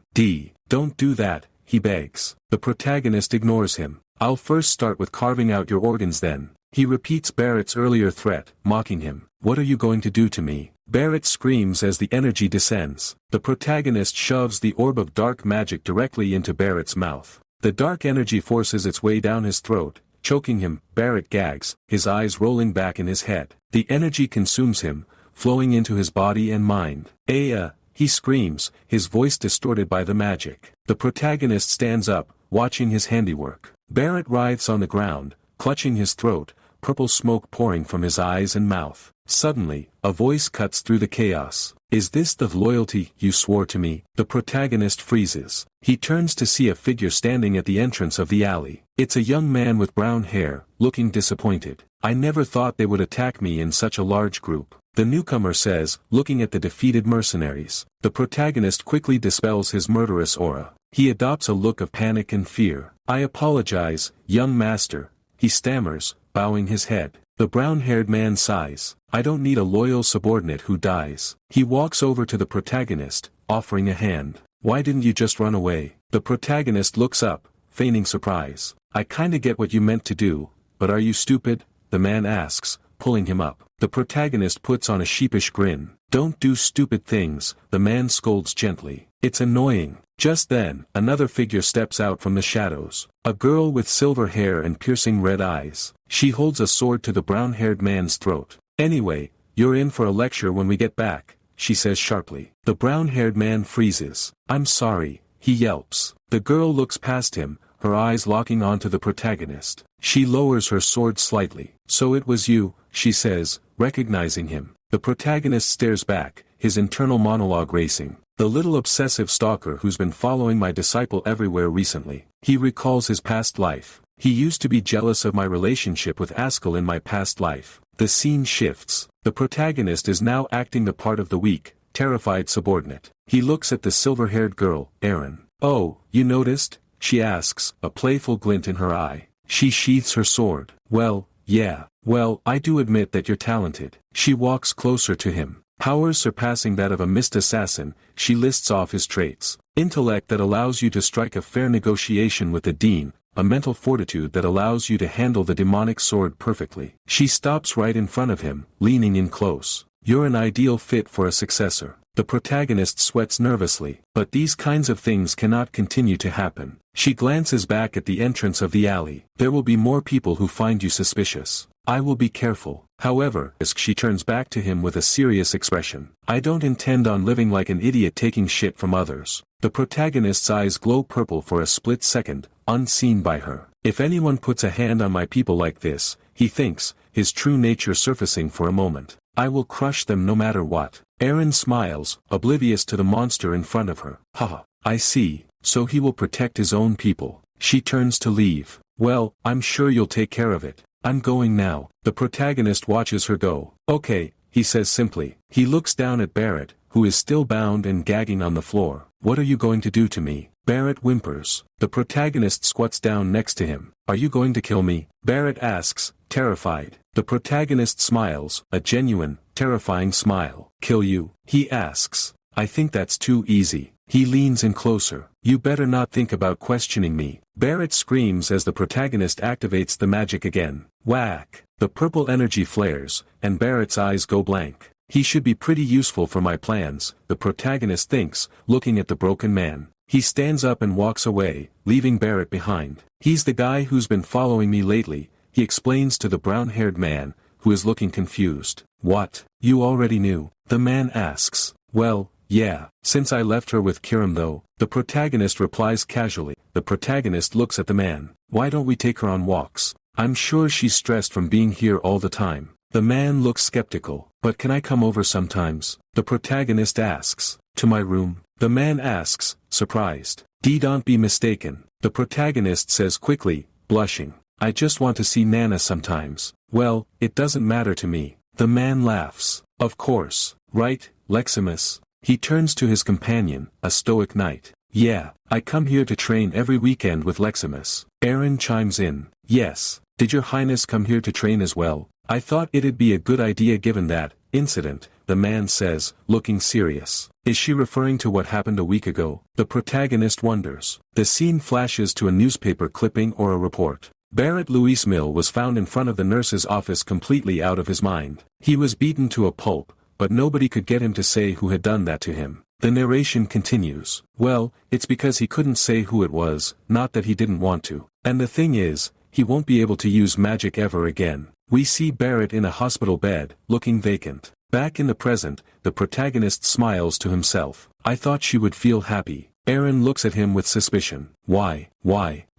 Don't do that, he begs. The protagonist ignores him. I'll first start with carving out your organs then. He repeats Barrett's earlier threat, mocking him. What are you going to do to me? Barrett screams as the energy descends. The protagonist shoves the orb of dark magic directly into Barrett's mouth. The dark energy forces its way down his throat, choking him. Barrett gags, his eyes rolling back in his head. The energy consumes him, flowing into his body and mind. He screams, his voice distorted by the magic. The protagonist stands up, watching his handiwork. Barrett writhes on the ground, clutching his throat, purple smoke pouring from his eyes and mouth. Suddenly, a voice cuts through the chaos. Is this the loyalty you swore to me? The protagonist freezes. He turns to see a figure standing at the entrance of the alley. It's a young man with brown hair, looking disappointed. I never thought they would attack me in such a large group. The newcomer says, looking at the defeated mercenaries. The protagonist quickly dispels his murderous aura. He adopts a look of panic and fear. I apologize, young master, he stammers, bowing his head. The brown-haired man sighs. I don't need a loyal subordinate who dies. He walks over to the protagonist, offering a hand. Why didn't you just run away? The protagonist looks up, feigning surprise. I kinda get what you meant to do, but are you stupid? The man asks, pulling him up. The protagonist puts on a sheepish grin. Don't do stupid things, the man scolds gently. It's annoying. Just then, another figure steps out from the shadows. A girl with silver hair and piercing red eyes. She holds a sword to the brown-haired man's throat. Anyway, you're in for a lecture when we get back, she says sharply. The brown-haired man freezes. I'm sorry, he yelps. The girl looks past him, her eyes locking onto the protagonist. She lowers her sword slightly. So it was you, she says, recognizing him. The protagonist stares back, his internal monologue racing. The little obsessive stalker who's been following my disciple everywhere recently. He recalls his past life. He used to be jealous of my relationship with Askell in my past life. The scene shifts. The protagonist is now acting the part of the weak, terrified subordinate. He looks at the silver-haired girl, Erin. Oh, you noticed? She asks, a playful glint in her eye. She sheaths her sword. Well, yeah. Well, I do admit that you're talented. She walks closer to him. Powers surpassing that of a mist assassin, she lists off his traits. Intellect that allows you to strike a fair negotiation with the dean, a mental fortitude that allows you to handle the demonic sword perfectly. She stops right in front of him, leaning in close. You're an ideal fit for a successor. The protagonist sweats nervously, but these kinds of things cannot continue to happen. She glances back at the entrance of the alley. There will be more people who find you suspicious. I will be careful. However, as she turns back to him with a serious expression. I don't intend on living like an idiot taking shit from others. The protagonist's eyes glow purple for a split second, unseen by her. If anyone puts a hand on my people like this, he thinks, his true nature surfacing for a moment, I will crush them no matter what. Eren smiles, oblivious to the monster in front of her. Haha, I see, so he will protect his own people. She turns to leave. Well, I'm sure you'll take care of it. I'm going now. The protagonist watches her go. Okay, he says simply. He looks down at Barrett, who is still bound and gagging on the floor. What are you going to do to me? Barrett whimpers. The protagonist squats down next to him. Are you going to kill me? Barrett asks, terrified. The protagonist smiles, a genuine, terrifying smile. Kill you? He asks. I think that's too easy. He leans in closer. You better not think about questioning me. Barrett screams as the protagonist activates the magic again. Whack! The purple energy flares, and Barrett's eyes go blank. He should be pretty useful for my plans, the protagonist thinks, looking at the broken man. He stands up and walks away, leaving Barrett behind. He's the guy who's been following me lately, he explains to the brown-haired man, who is looking confused. What? You already knew? The man asks. Well, yeah, since I left her with Kirim though, the protagonist replies casually. The protagonist looks at the man. Why don't we take her on walks? I'm sure she's stressed from being here all the time. The man looks skeptical. But can I come over sometimes? The protagonist asks. To my room? The man asks, surprised. Don't be mistaken. The protagonist says quickly, blushing. I just want to see Nana sometimes. Well, it doesn't matter to me. The man laughs. Of course, right, Leximus? He turns to his companion, a stoic knight. Yeah, I come here to train every weekend with Leximus. Eren chimes in. Yes. Did your highness come here to train as well? I thought it'd be a good idea given that incident, the man says, looking serious. Is she referring to what happened a week ago? The protagonist wonders. The scene flashes to a newspaper clipping or a report. Barrett Louis Mill was found in front of the nurse's office completely out of his mind. He was beaten to a pulp, but nobody could get him to say who had done that to him. The narration continues. Well, it's because he couldn't say who it was, not that he didn't want to. And the thing is, he won't be able to use magic ever again. We see Barrett in a hospital bed, looking vacant. Back in the present, the protagonist smiles to himself. I thought she would feel happy. Eren looks at him with suspicion. Why?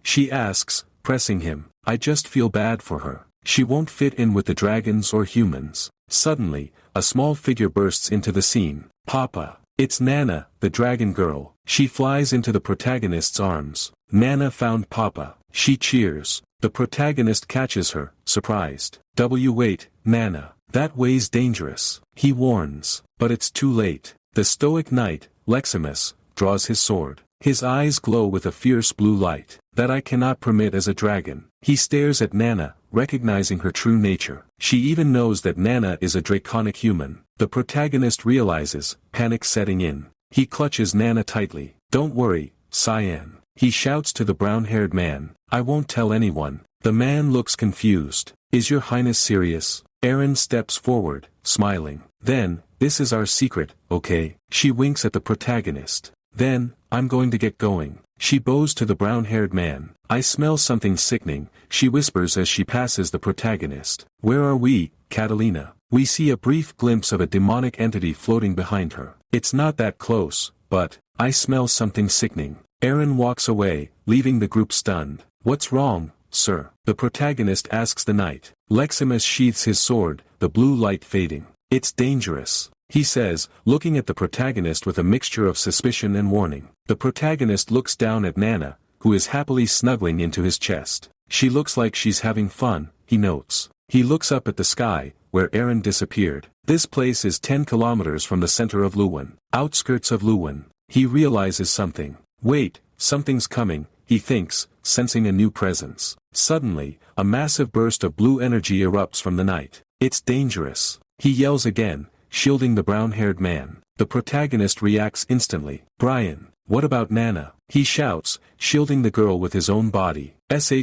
She asks, pressing him. I just feel bad for her. She won't fit in with the dragons or humans. Suddenly, a small figure bursts into the scene. Papa. It's Nana, the dragon girl. She flies into the protagonist's arms. Nana found Papa. She cheers. The protagonist catches her, surprised. Wait, Nana. That way's dangerous. He warns. But it's too late. The stoic knight, Leximus, draws his sword. His eyes glow with a fierce blue light. That I cannot permit as a dragon. He stares at Nana, recognizing her true nature. She even knows that Nana is a draconic human. The protagonist realizes, panic setting in. He clutches Nana tightly. Don't worry, Cyan. He shouts to the brown-haired man. I won't tell anyone. The man looks confused. Is your highness serious? Eren steps forward, smiling. Then, this is our secret, okay? She winks at the protagonist. Then, I'm going to get going. She bows to the brown-haired man. I smell something sickening, she whispers as she passes the protagonist. Where are we, Catalina? We see a brief glimpse of a demonic entity floating behind her. It's not that close, but, I smell something sickening. Eren walks away, leaving the group stunned. What's wrong, sir? The protagonist asks the knight. Leximus sheaths his sword, the blue light fading. It's dangerous, he says, looking at the protagonist with a mixture of suspicion and warning. The protagonist looks down at Nana, who is happily snuggling into his chest. She looks like she's having fun, he notes. He looks up at the sky, where Eren disappeared. This place is 10 kilometers from the center of Luwin. Outskirts of Luwin. He realizes something. Wait, something's coming, he thinks, sensing a new presence. Suddenly, a massive burst of blue energy erupts from the night. It's dangerous. He yells again, shielding the brown-haired man. The protagonist reacts instantly. Brian, what about Nana? He shouts, shielding the girl with his own body.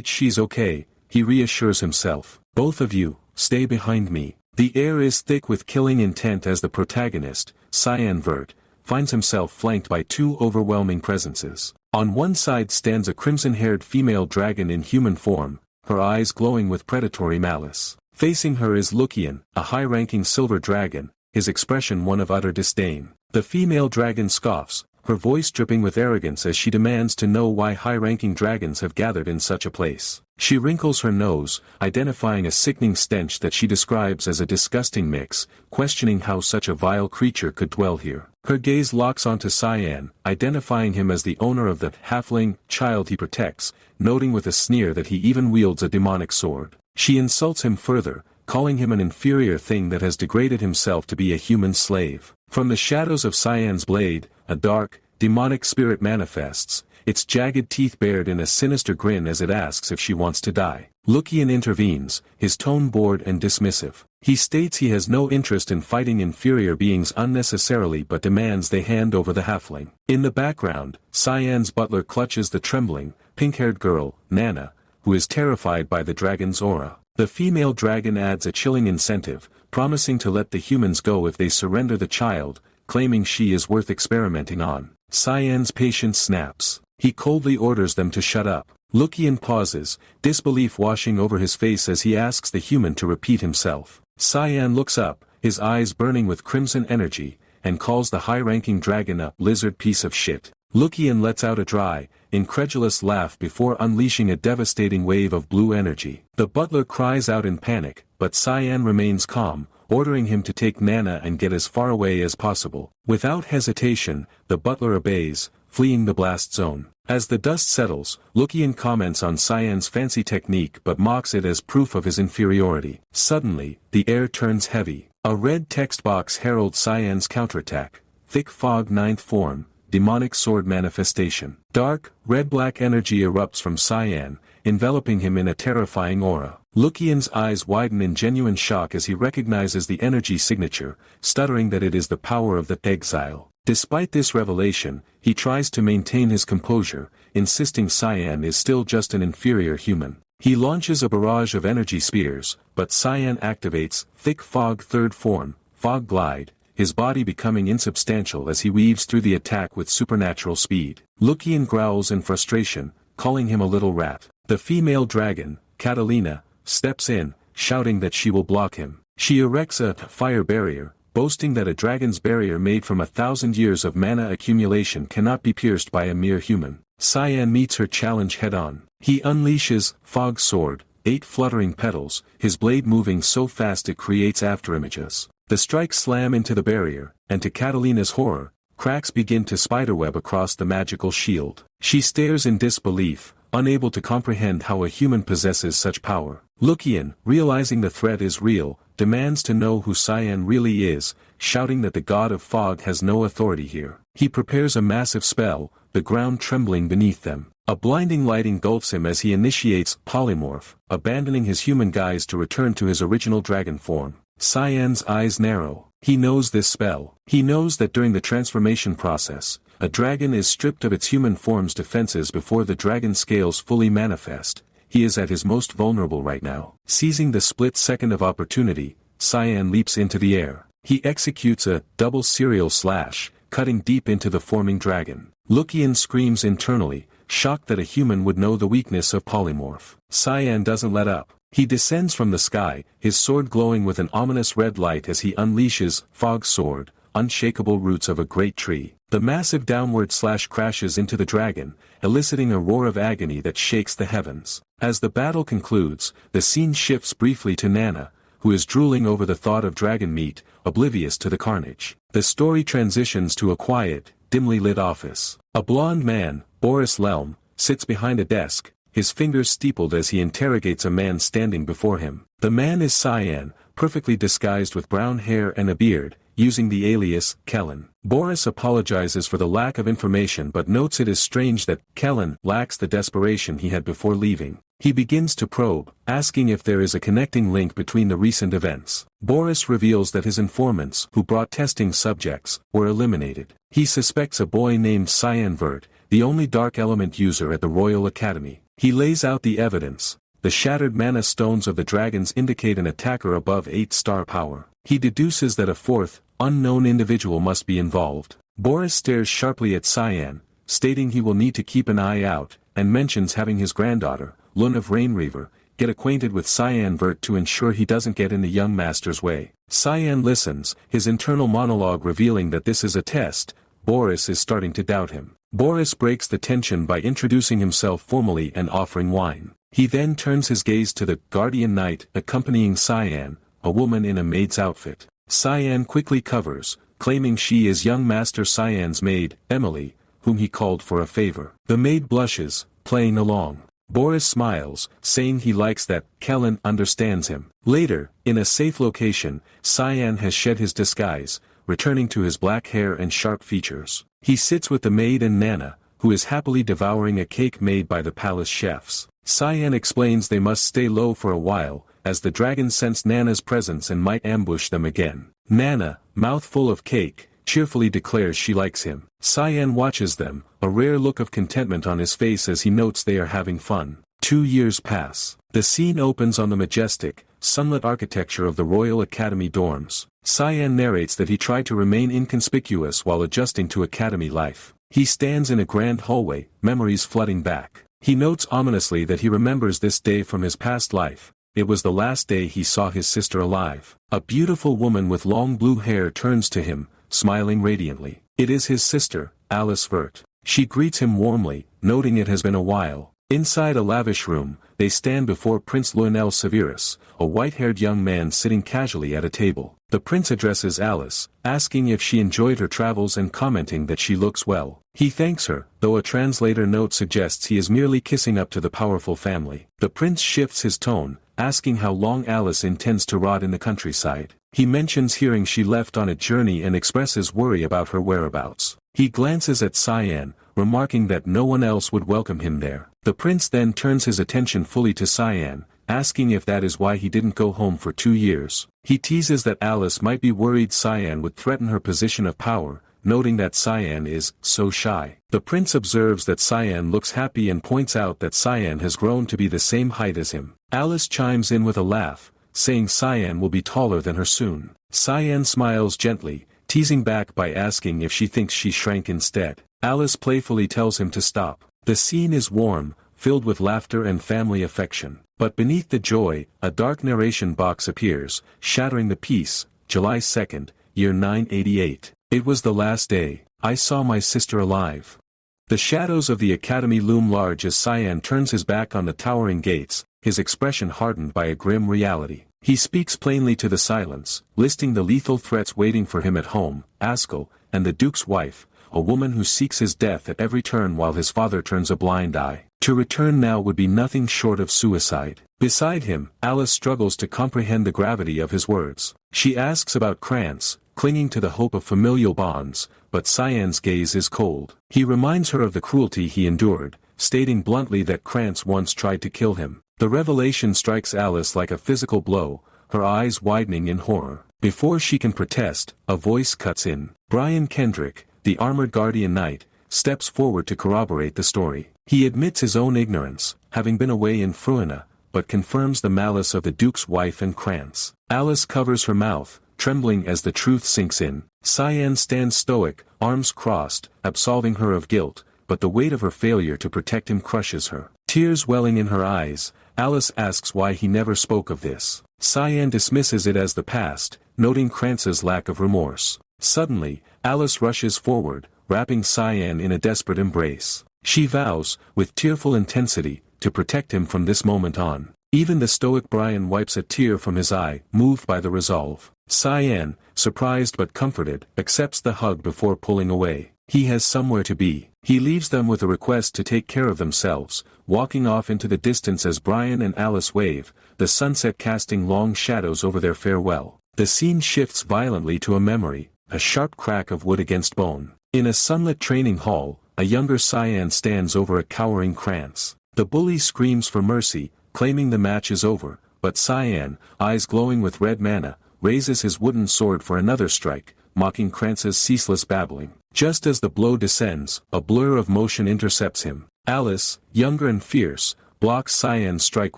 She's okay, he reassures himself. Both of you, stay behind me. The air is thick with killing intent as the protagonist, Cyan Vert, finds himself flanked by two overwhelming presences. On one side stands a crimson-haired female dragon in human form, her eyes glowing with predatory malice. Facing her is Lucian, a high-ranking silver dragon, his expression one of utter disdain. The female dragon scoffs, her voice dripping with arrogance as she demands to know why high-ranking dragons have gathered in such a place. She wrinkles her nose, identifying a sickening stench that she describes as a disgusting mix, questioning how such a vile creature could dwell here. Her gaze locks onto Cyan, identifying him as the owner of the halfling child he protects, noting with a sneer that he even wields a demonic sword. She insults him further, calling him an inferior thing that has degraded himself to be a human slave. From the shadows of Cyan's blade, a dark, demonic spirit manifests, its jagged teeth bared in a sinister grin as it asks if she wants to die. Lucian intervenes, his tone bored and dismissive. He states he has no interest in fighting inferior beings unnecessarily but demands they hand over the halfling. In the background, Cyan's butler clutches the trembling, pink-haired girl, Nana, who is terrified by the dragon's aura. The female dragon adds a chilling incentive, promising to let the humans go if they surrender the child, claiming she is worth experimenting on. Cyan's patience snaps. He coldly orders them to shut up. Lucian pauses, disbelief washing over his face as he asks the human to repeat himself. Cyan looks up, his eyes burning with crimson energy, and calls the high-ranking dragon a lizard piece of shit. Lucian lets out a dry, incredulous laugh before unleashing a devastating wave of blue energy. The butler cries out in panic, but Cyan remains calm, ordering him to take Nana and get as far away as possible. Without hesitation, the butler obeys, fleeing the blast zone. As the dust settles, Lucian comments on Cyan's fancy technique but mocks it as proof of his inferiority. Suddenly, the air turns heavy. A red text box heralds Cyan's counterattack. Thick fog 9th form. Demonic sword manifestation. Dark, red-black energy erupts from Cyan, enveloping him in a terrifying aura. Lucian's eyes widen in genuine shock as he recognizes the energy signature, stuttering that it is the power of the exile. Despite this revelation, he tries to maintain his composure, insisting Cyan is still just an inferior human. He launches a barrage of energy spears, but Cyan activates thick fog 3rd form, fog glide, his body becoming insubstantial as he weaves through the attack with supernatural speed. Lucian growls in frustration, calling him a little rat. The female dragon, Catalina, steps in, shouting that she will block him. She erects a fire barrier, boasting that a dragon's barrier made from 1,000 years of mana accumulation cannot be pierced by a mere human. Cyan meets her challenge head-on. He unleashes Fog Sword, 8 fluttering petals, his blade moving so fast it creates afterimages. The strikes slam into the barrier, and to Catalina's horror, cracks begin to spiderweb across the magical shield. She stares in disbelief, unable to comprehend how a human possesses such power. Lucian, realizing the threat is real, demands to know who Cyan really is, shouting that the god of fog has no authority here. He prepares a massive spell, the ground trembling beneath them. A blinding light engulfs him as he initiates polymorph, abandoning his human guise to return to his original dragon form. Cyan's eyes narrow. He knows this spell. He knows that during the transformation process, a dragon is stripped of its human form's defenses before the dragon scales fully manifest. He is at his most vulnerable right now. Seizing the split second of opportunity, Cyan leaps into the air. He executes a double serial slash, cutting deep into the forming dragon. Lucian screams internally, shocked that a human would know the weakness of polymorph. Cyan doesn't let up. He descends from the sky, his sword glowing with an ominous red light as he unleashes Fog Sword, unshakable roots of a great tree. The massive downward slash crashes into the dragon, eliciting a roar of agony that shakes the heavens. As the battle concludes, the scene shifts briefly to Nana, who is drooling over the thought of dragon meat, oblivious to the carnage. The story transitions to a quiet, dimly lit office. A blond man, Boris Lelm, sits behind a desk, his fingers steepled as he interrogates a man standing before him. The man is Cyan, perfectly disguised with brown hair and a beard, using the alias Kellen. Boris apologizes for the lack of information but notes it is strange that Kellen lacks the desperation he had before leaving. He begins to probe, asking if there is a connecting link between the recent events. Boris reveals that his informants, who brought testing subjects, were eliminated. He suspects a boy named Cyan Vert, the only dark element user at the Royal Academy. He lays out the evidence. The shattered mana stones of the dragons indicate an attacker above 8-star power. He deduces that a fourth, unknown individual must be involved. Boris stares sharply at Cyan, stating he will need to keep an eye out, and mentions having his granddaughter, Lun of Rainreaver, get acquainted with Cyan Vert to ensure he doesn't get in the young master's way. Cyan listens, his internal monologue revealing that this is a test. Boris is starting to doubt him. Boris breaks the tension by introducing himself formally and offering wine. He then turns his gaze to the guardian knight accompanying Cyan, a woman in a maid's outfit. Cyan quickly covers, claiming she is young master Cyan's maid, Emily, whom he called for a favor. The maid blushes, playing along. Boris smiles, saying he likes that Kellen understands him. Later, in a safe location, Cyan has shed his disguise, returning to his black hair and sharp features. He sits with the maid and Nana, who is happily devouring a cake made by the palace chefs. Cyan explains they must stay low for a while, as the dragon sense Nana's presence and might ambush them again. Nana, mouthful of cake, cheerfully declares she likes him. Cyan watches them, a rare look of contentment on his face as he notes they are having fun. 2 years pass. The scene opens on the majestic, sunlit architecture of the Royal Academy dorms. Cyan narrates that he tried to remain inconspicuous while adjusting to academy life. He stands in a grand hallway, memories flooding back. He notes ominously that he remembers this day from his past life. It was the last day he saw his sister alive. A beautiful woman with long blue hair turns to him, smiling radiantly. It is his sister, Alice Vert. She greets him warmly, noting it has been a while. Inside a lavish room, they stand before Prince Lionel Severus, a white-haired young man sitting casually at a table. The prince addresses Alice, asking if she enjoyed her travels and commenting that she looks well. He thanks her, though a translator note suggests he is merely kissing up to the powerful family. The prince shifts his tone, asking how long Alice intends to rot in the countryside. He mentions hearing she left on a journey and expresses worry about her whereabouts. He glances at Cyan, remarking that no one else would welcome him there. The prince then turns his attention fully to Cyan, asking if that is why he didn't go home for 2 years. He teases that Alice might be worried Cyan would threaten her position of power, noting that Cyan is so shy. The prince observes that Cyan looks happy and points out that Cyan has grown to be the same height as him. Alice chimes in with a laugh, saying Cyan will be taller than her soon. Cyan smiles gently, teasing back by asking if she thinks she shrank instead. Alice playfully tells him to stop. The scene is warm, filled with laughter and family affection. But beneath the joy, a dark narration box appears, shattering the peace. July 2nd, year 988. It was the last day. I saw my sister alive. The shadows of the academy loom large as Cyan turns his back on the towering gates, his expression hardened by a grim reality. He speaks plainly to the silence, listing the lethal threats waiting for him at home, Askell, and the Duke's wife, a woman who seeks his death at every turn while his father turns a blind eye. To return now would be nothing short of suicide. Beside him, Alice struggles to comprehend the gravity of his words. She asks about Krantz, clinging to the hope of familial bonds, but Cyan's gaze is cold. He reminds her of the cruelty he endured, stating bluntly that Krantz once tried to kill him. The revelation strikes Alice like a physical blow, her eyes widening in horror. Before she can protest, a voice cuts in. Brian Kendrick, the armored guardian knight, steps forward to corroborate the story. He admits his own ignorance, having been away in Fruina, but confirms the malice of the Duke's wife and Krantz. Alice covers her mouth, trembling as the truth sinks in. Cyan stands stoic, arms crossed, absolving her of guilt, but the weight of her failure to protect him crushes her. Tears welling in her eyes, Alice asks why he never spoke of this. Cyan dismisses it as the past, noting Krantz's lack of remorse. Suddenly, Alice rushes forward, wrapping Cyan in a desperate embrace. She vows, with tearful intensity, to protect him from this moment on. Even the stoic Brian wipes a tear from his eye, moved by the resolve. Cyan, surprised but comforted, accepts the hug before pulling away. He has somewhere to be. He leaves them with a request to take care of themselves, walking off into the distance as Brian and Alice wave, the sunset casting long shadows over their farewell. The scene shifts violently to a memory, a sharp crack of wood against bone. In a sunlit training hall, a younger Cyan stands over a cowering Krantz. The bully screams for mercy, claiming the match is over, but Cyan, eyes glowing with red mana, raises his wooden sword for another strike, mocking Krantz's ceaseless babbling. Just as the blow descends, a blur of motion intercepts him. Alice, younger and fierce, blocks Cyan's strike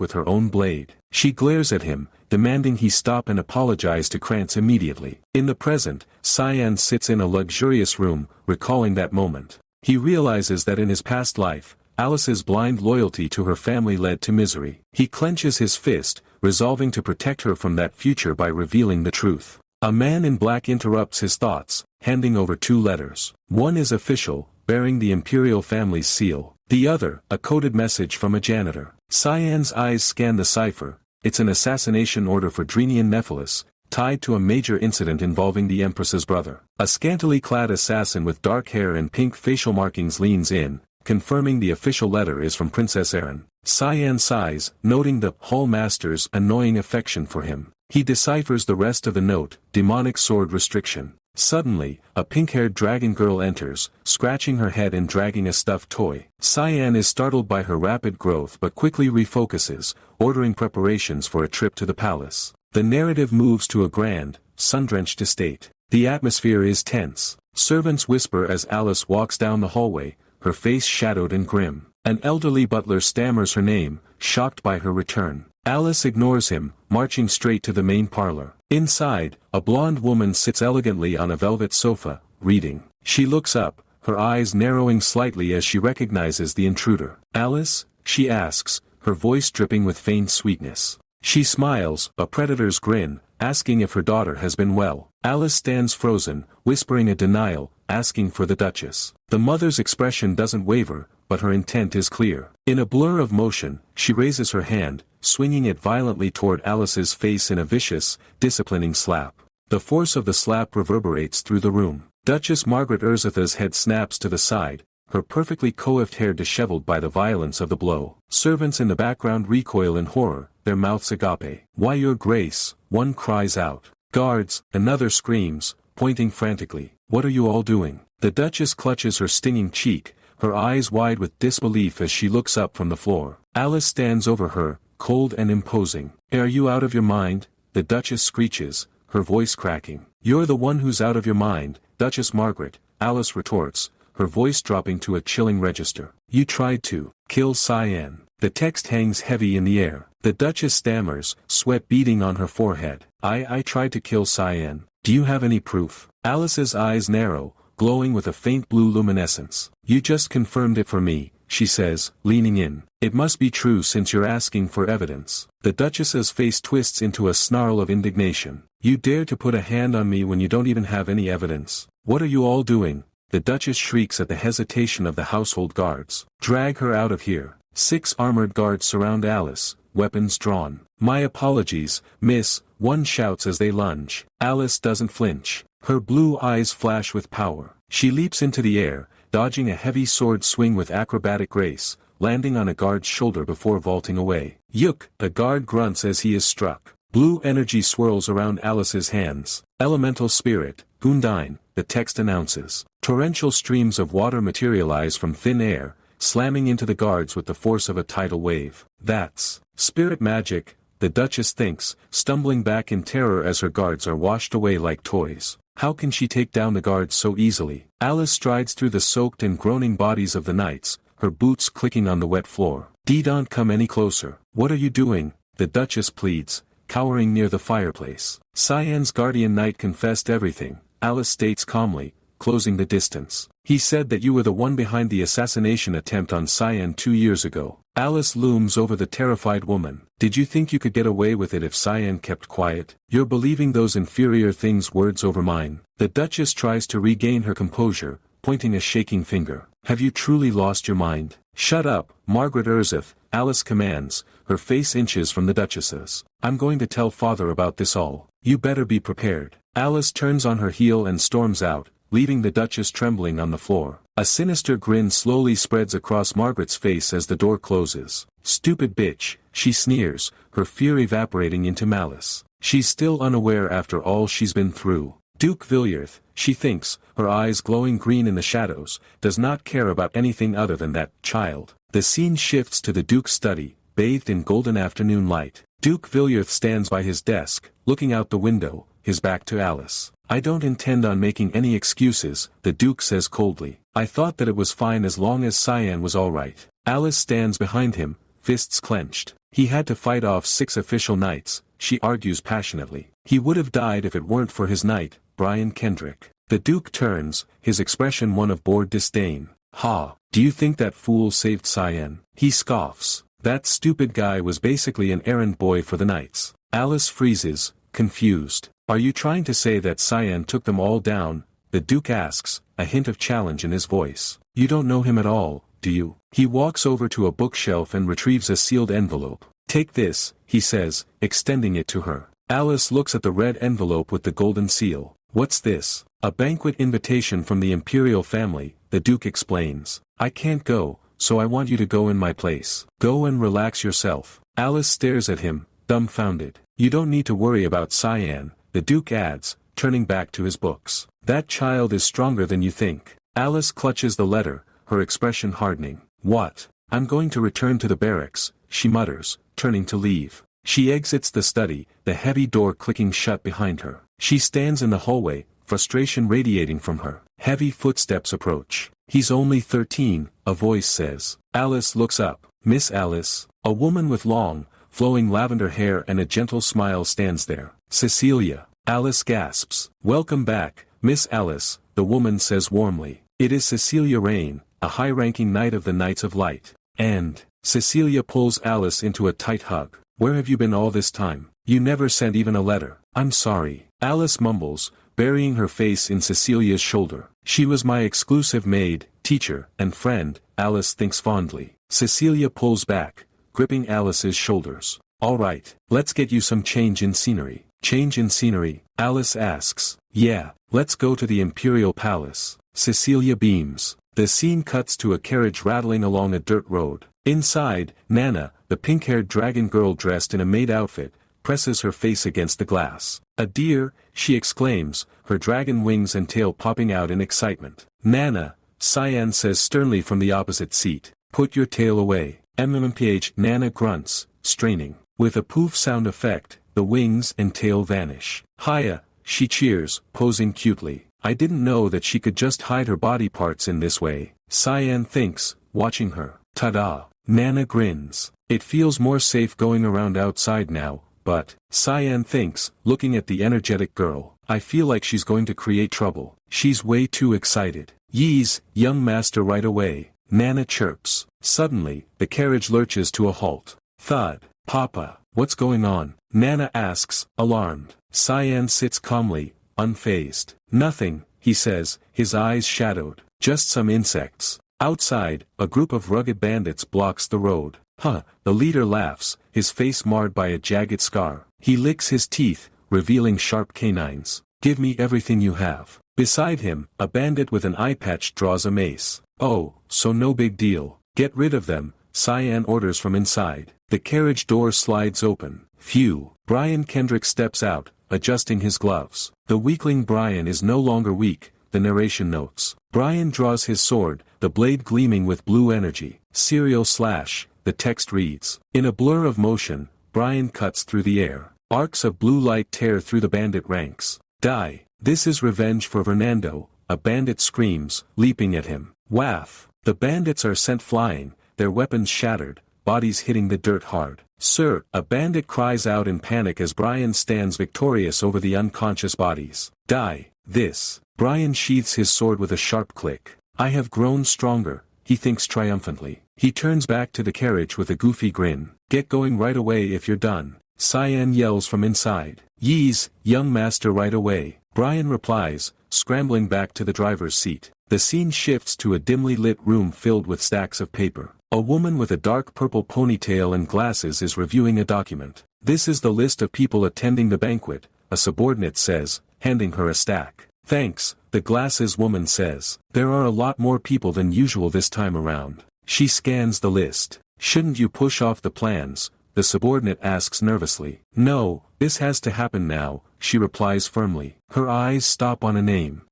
with her own blade. She glares at him, demanding he stop and apologize to Krantz immediately. In the present, Cyan sits in a luxurious room, recalling that moment. He realizes that in his past life, Alice's blind loyalty to her family led to misery. He clenches his fist, resolving to protect her from that future by revealing the truth. A man in black interrupts his thoughts, handing over 2 letters. One is official, bearing the imperial family's seal. The other, a coded message from a janitor. Cyan's eyes scan the cipher. It's an assassination order for Drenian Nephilis, tied to a major incident involving the Empress's brother. A scantily clad assassin with dark hair and pink facial markings leans in, confirming the official letter is from Princess Erin. Cyan sighs, noting the Hall Master's annoying affection for him. He deciphers the rest of the note, demonic sword restriction. Suddenly, a pink-haired dragon girl enters, scratching her head and dragging a stuffed toy. Cyan is startled by her rapid growth but quickly refocuses, ordering preparations for a trip to the palace. The narrative moves to a grand, sun-drenched estate. The atmosphere is tense. Servants whisper as Alice walks down the hallway, her face shadowed and grim. An elderly butler stammers her name, shocked by her return. Alice ignores him, marching straight to the main parlor. Inside, a blonde woman sits elegantly on a velvet sofa, reading. She looks up, her eyes narrowing slightly as she recognizes the intruder. "Alice?" she asks, her voice dripping with feigned sweetness. She smiles, a predator's grin, asking if her daughter has been well. Alice stands frozen, whispering a denial, asking for the Duchess. The mother's expression doesn't waver, but her intent is clear. In a blur of motion, she raises her hand, swinging it violently toward Alice's face in a vicious, disciplining slap. The force of the slap reverberates through the room. Duchess Margaret Urzatha's head snaps to the side, her perfectly coiffed hair disheveled by the violence of the blow. Servants in the background recoil in horror, their mouths agape. "Why, your grace," one cries out. "Guards," another screams, pointing frantically. "What are you all doing?" The Duchess clutches her stinging cheek, her eyes wide with disbelief as she looks up from the floor. Alice stands over her, cold and imposing. "Are you out of your mind?" the Duchess screeches, her voice cracking. "You're the one who's out of your mind, Duchess Margaret," Alice retorts, her voice dropping to a chilling register. "You tried to kill Cyan." The text hangs heavy in the air. The Duchess stammers, sweat beading on her forehead. I tried to kill Cyan. Do you have any proof?" Alice's eyes narrow, glowing with a faint blue luminescence. "You just confirmed it for me," she says, leaning in. "It must be true since you're asking for evidence." The Duchess's face twists into a snarl of indignation. "You dare to put a hand on me when you don't even have any evidence. What are you all doing?" The Duchess shrieks at the hesitation of the household guards. "Drag her out of here." 6 armored guards surround Alice, weapons drawn. "My apologies, miss," one shouts as they lunge. Alice doesn't flinch. Her blue eyes flash with power. She leaps into the air, dodging a heavy sword swing with acrobatic grace, landing on a guard's shoulder before vaulting away. "Yuk!" a guard grunts as he is struck. Blue energy swirls around Alice's hands. "Elemental spirit, Undine," the text announces. Torrential streams of water materialize from thin air, slamming into the guards with the force of a tidal wave. "That's spirit magic," the Duchess thinks, stumbling back in terror as her guards are washed away like toys. How can she take down the guards so easily? Alice strides through the soaked and groaning bodies of the knights, her boots clicking on the wet floor. "Don't come any closer." "What are you doing?" the Duchess pleads, cowering near the fireplace. Cyan's guardian knight confessed everything, Alice states calmly, closing the distance. "He said that you were the one behind the assassination attempt on Cyan 2 years ago." Alice looms over the terrified woman. "Did you think you could get away with it if Cyan kept quiet? You're believing those inferior things' words over mine." The Duchess tries to regain her composure, pointing a shaking finger. "Have you truly lost your mind?" "Shut up, Margaret Urzeth," Alice commands, her face inches from the Duchess's. "I'm going to tell father about this all. You better be prepared." Alice turns on her heel and storms out, leaving the Duchess trembling on the floor. A sinister grin slowly spreads across Margaret's face as the door closes. "Stupid bitch," she sneers, her fear evaporating into malice. She's still unaware after all she's been through. Duke Villiers, she thinks, her eyes glowing green in the shadows, does not care about anything other than that child. The scene shifts to the Duke's study, bathed in golden afternoon light. Duke Villiers stands by his desk, looking out the window, his back to Alice. "I don't intend on making any excuses," the Duke says coldly. "I thought that it was fine as long as Cyan was all right." Alice stands behind him, fists clenched. "He had to fight off 6 official knights," she argues passionately. "He would have died if it weren't for his knight, Brian Kendrick." The Duke turns, his expression one of bored disdain. Ha, do you think that fool saved Cyan? He scoffs. That stupid guy was basically an errand boy for the knights. Alice freezes, confused. Are you trying to say that Cyan took them all down? The Duke asks, a hint of challenge in his voice. You don't know him at all, do you? He walks over to a bookshelf and retrieves a sealed envelope. Take this, he says, extending it to her. Alice looks at the red envelope with the golden seal. What's this? A banquet invitation from the imperial family, the Duke explains. I can't go, so I want you to go in my place. Go and relax yourself. Alice stares at him, dumbfounded. You don't need to worry about Cyan, the Duke adds, turning back to his books. That child is stronger than you think. Alice clutches the letter, her expression hardening. What? I'm going to return to the barracks, she mutters, turning to leave. She exits the study, the heavy door clicking shut behind her. She stands in the hallway, frustration radiating from her. Heavy footsteps approach. He's only 13, a voice says. Alice looks up. Miss Alice. A woman with long, flowing lavender hair and a gentle smile stands there. Cecilia. Alice gasps. Welcome back, Miss Alice, the woman says warmly. It is Cecilia Rain, a high-ranking knight of the Knights of Light. And, Cecilia pulls Alice into a tight hug. Where have you been all this time? You never sent even a letter. I'm sorry. Alice mumbles, burying her face in Cecilia's shoulder. She was my exclusive maid, teacher, and friend, Alice thinks fondly. Cecilia pulls back, gripping Alice's shoulders. All right, let's get you some change in scenery. Change in scenery? Alice asks. Yeah, let's go to the Imperial Palace. Cecilia beams. The scene cuts to a carriage rattling along a dirt road. Inside, Nana, the pink-haired dragon girl dressed in a maid outfit, presses her face against the glass. A deer, she exclaims, her dragon wings and tail popping out in excitement. Nana, Cyan says sternly from the opposite seat. Put your tail away. MMPH. Nana grunts, straining. With a poof sound effect, the wings and tail vanish. Hiya, she cheers, posing cutely. I didn't know that she could just hide her body parts in this way. Cyan thinks, watching her. Ta-da. Nana grins. It feels more safe going around outside now, but, Cyan thinks, looking at the energetic girl. I feel like she's going to create trouble. She's way too excited. Yeez, young master right away. Nana chirps. Suddenly, the carriage lurches to a halt. Thud. Papa, what's going on? Nana asks, alarmed. Cyan sits calmly, unfazed. Nothing, he says, his eyes shadowed. Just some insects. Outside, a group of rugged bandits blocks the road. Huh, the leader laughs, his face marred by a jagged scar. He licks his teeth, revealing sharp canines. Give me everything you have. Beside him, a bandit with an eye patch draws a mace. Oh, so no big deal. Get rid of them, Cyan orders from inside. The carriage door slides open. Phew. Brian Kendrick steps out, adjusting his gloves. The weakling Brian is no longer weak, the narration notes. Brian draws his sword, the blade gleaming with blue energy. Serial slash, the text reads. In a blur of motion, Brian cuts through the air. Arcs of blue light tear through the bandit ranks. Die. This is revenge for Fernando, a bandit screams, leaping at him. Waff. The bandits are sent flying, their weapons shattered, bodies hitting the dirt hard. Sir, a bandit cries out in panic as Brian stands victorious over the unconscious bodies. Die. This. Brian sheaths his sword with a sharp click. I have grown stronger, he thinks triumphantly. He turns back to the carriage with a goofy grin. Get going right away if you're done. Cyan yells from inside. Yeez, young master right away. Brian replies, scrambling back to the driver's seat. The scene shifts to a dimly lit room filled with stacks of paper. A woman with a dark purple ponytail and glasses is reviewing a document. This is the list of people attending the banquet, a subordinate says, handing her a stack. Thanks, the glasses woman says. There are a lot more people than usual this time around. She scans the list. Shouldn't you push off the plans? The subordinate asks nervously. No, this has to happen now, she replies firmly. Her eyes stop on a name.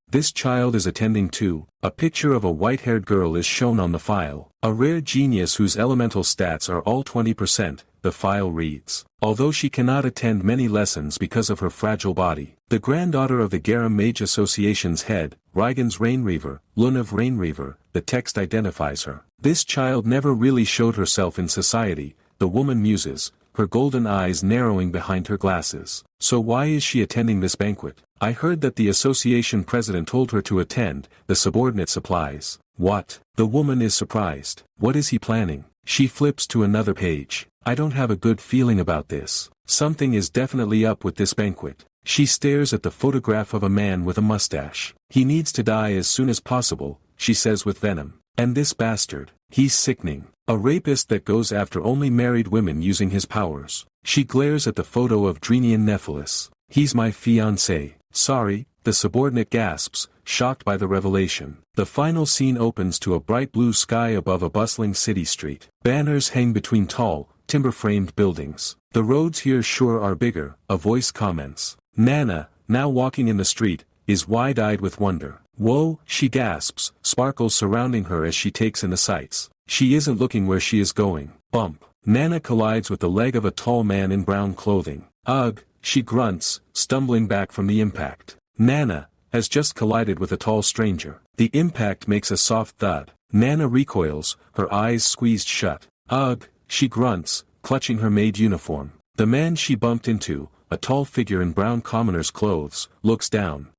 This child is attending too. A picture of a white-haired girl is shown on the file. A rare genius whose elemental stats are all 20%, the file reads. Although she cannot attend many lessons because of her fragile body. The granddaughter of the Garam Mage Association's head, Rygan's Rainreaver, Lunav Rainreaver, the text identifies her. This child never really showed herself in society, the woman muses, her golden eyes narrowing behind her glasses. So why is she attending this banquet? I heard that the association president told her to attend, the subordinate supplies. What? The woman is surprised. What is he planning? She flips to another page. I don't have a good feeling about this. Something is definitely up with this banquet. She stares at the photograph of a man with a mustache. He needs to die as soon as possible, she says with venom. And this bastard. He's sickening. A rapist that goes after only married women using his powers. She glares at the photo of Drenian Nephilis. He's my fiancé. Sorry, the subordinate gasps, shocked by the revelation. The final scene opens to a bright blue sky above a bustling city street. Banners hang between tall, timber-framed buildings. The roads here sure are bigger, a voice comments. Nana, now walking in the street, is wide-eyed with wonder. Whoa, she gasps, sparkles surrounding her as she takes in the sights. She isn't looking where she is going. Bump. Nana collides with the leg of a tall man in brown clothing. Ugh, she grunts, stumbling back from the impact. Nana has just collided with a tall stranger. The impact makes a soft thud. Nana recoils, her eyes squeezed shut. Ugh, she grunts, clutching her maid uniform. The man she bumped into, a tall figure in brown commoner's clothes, looks down.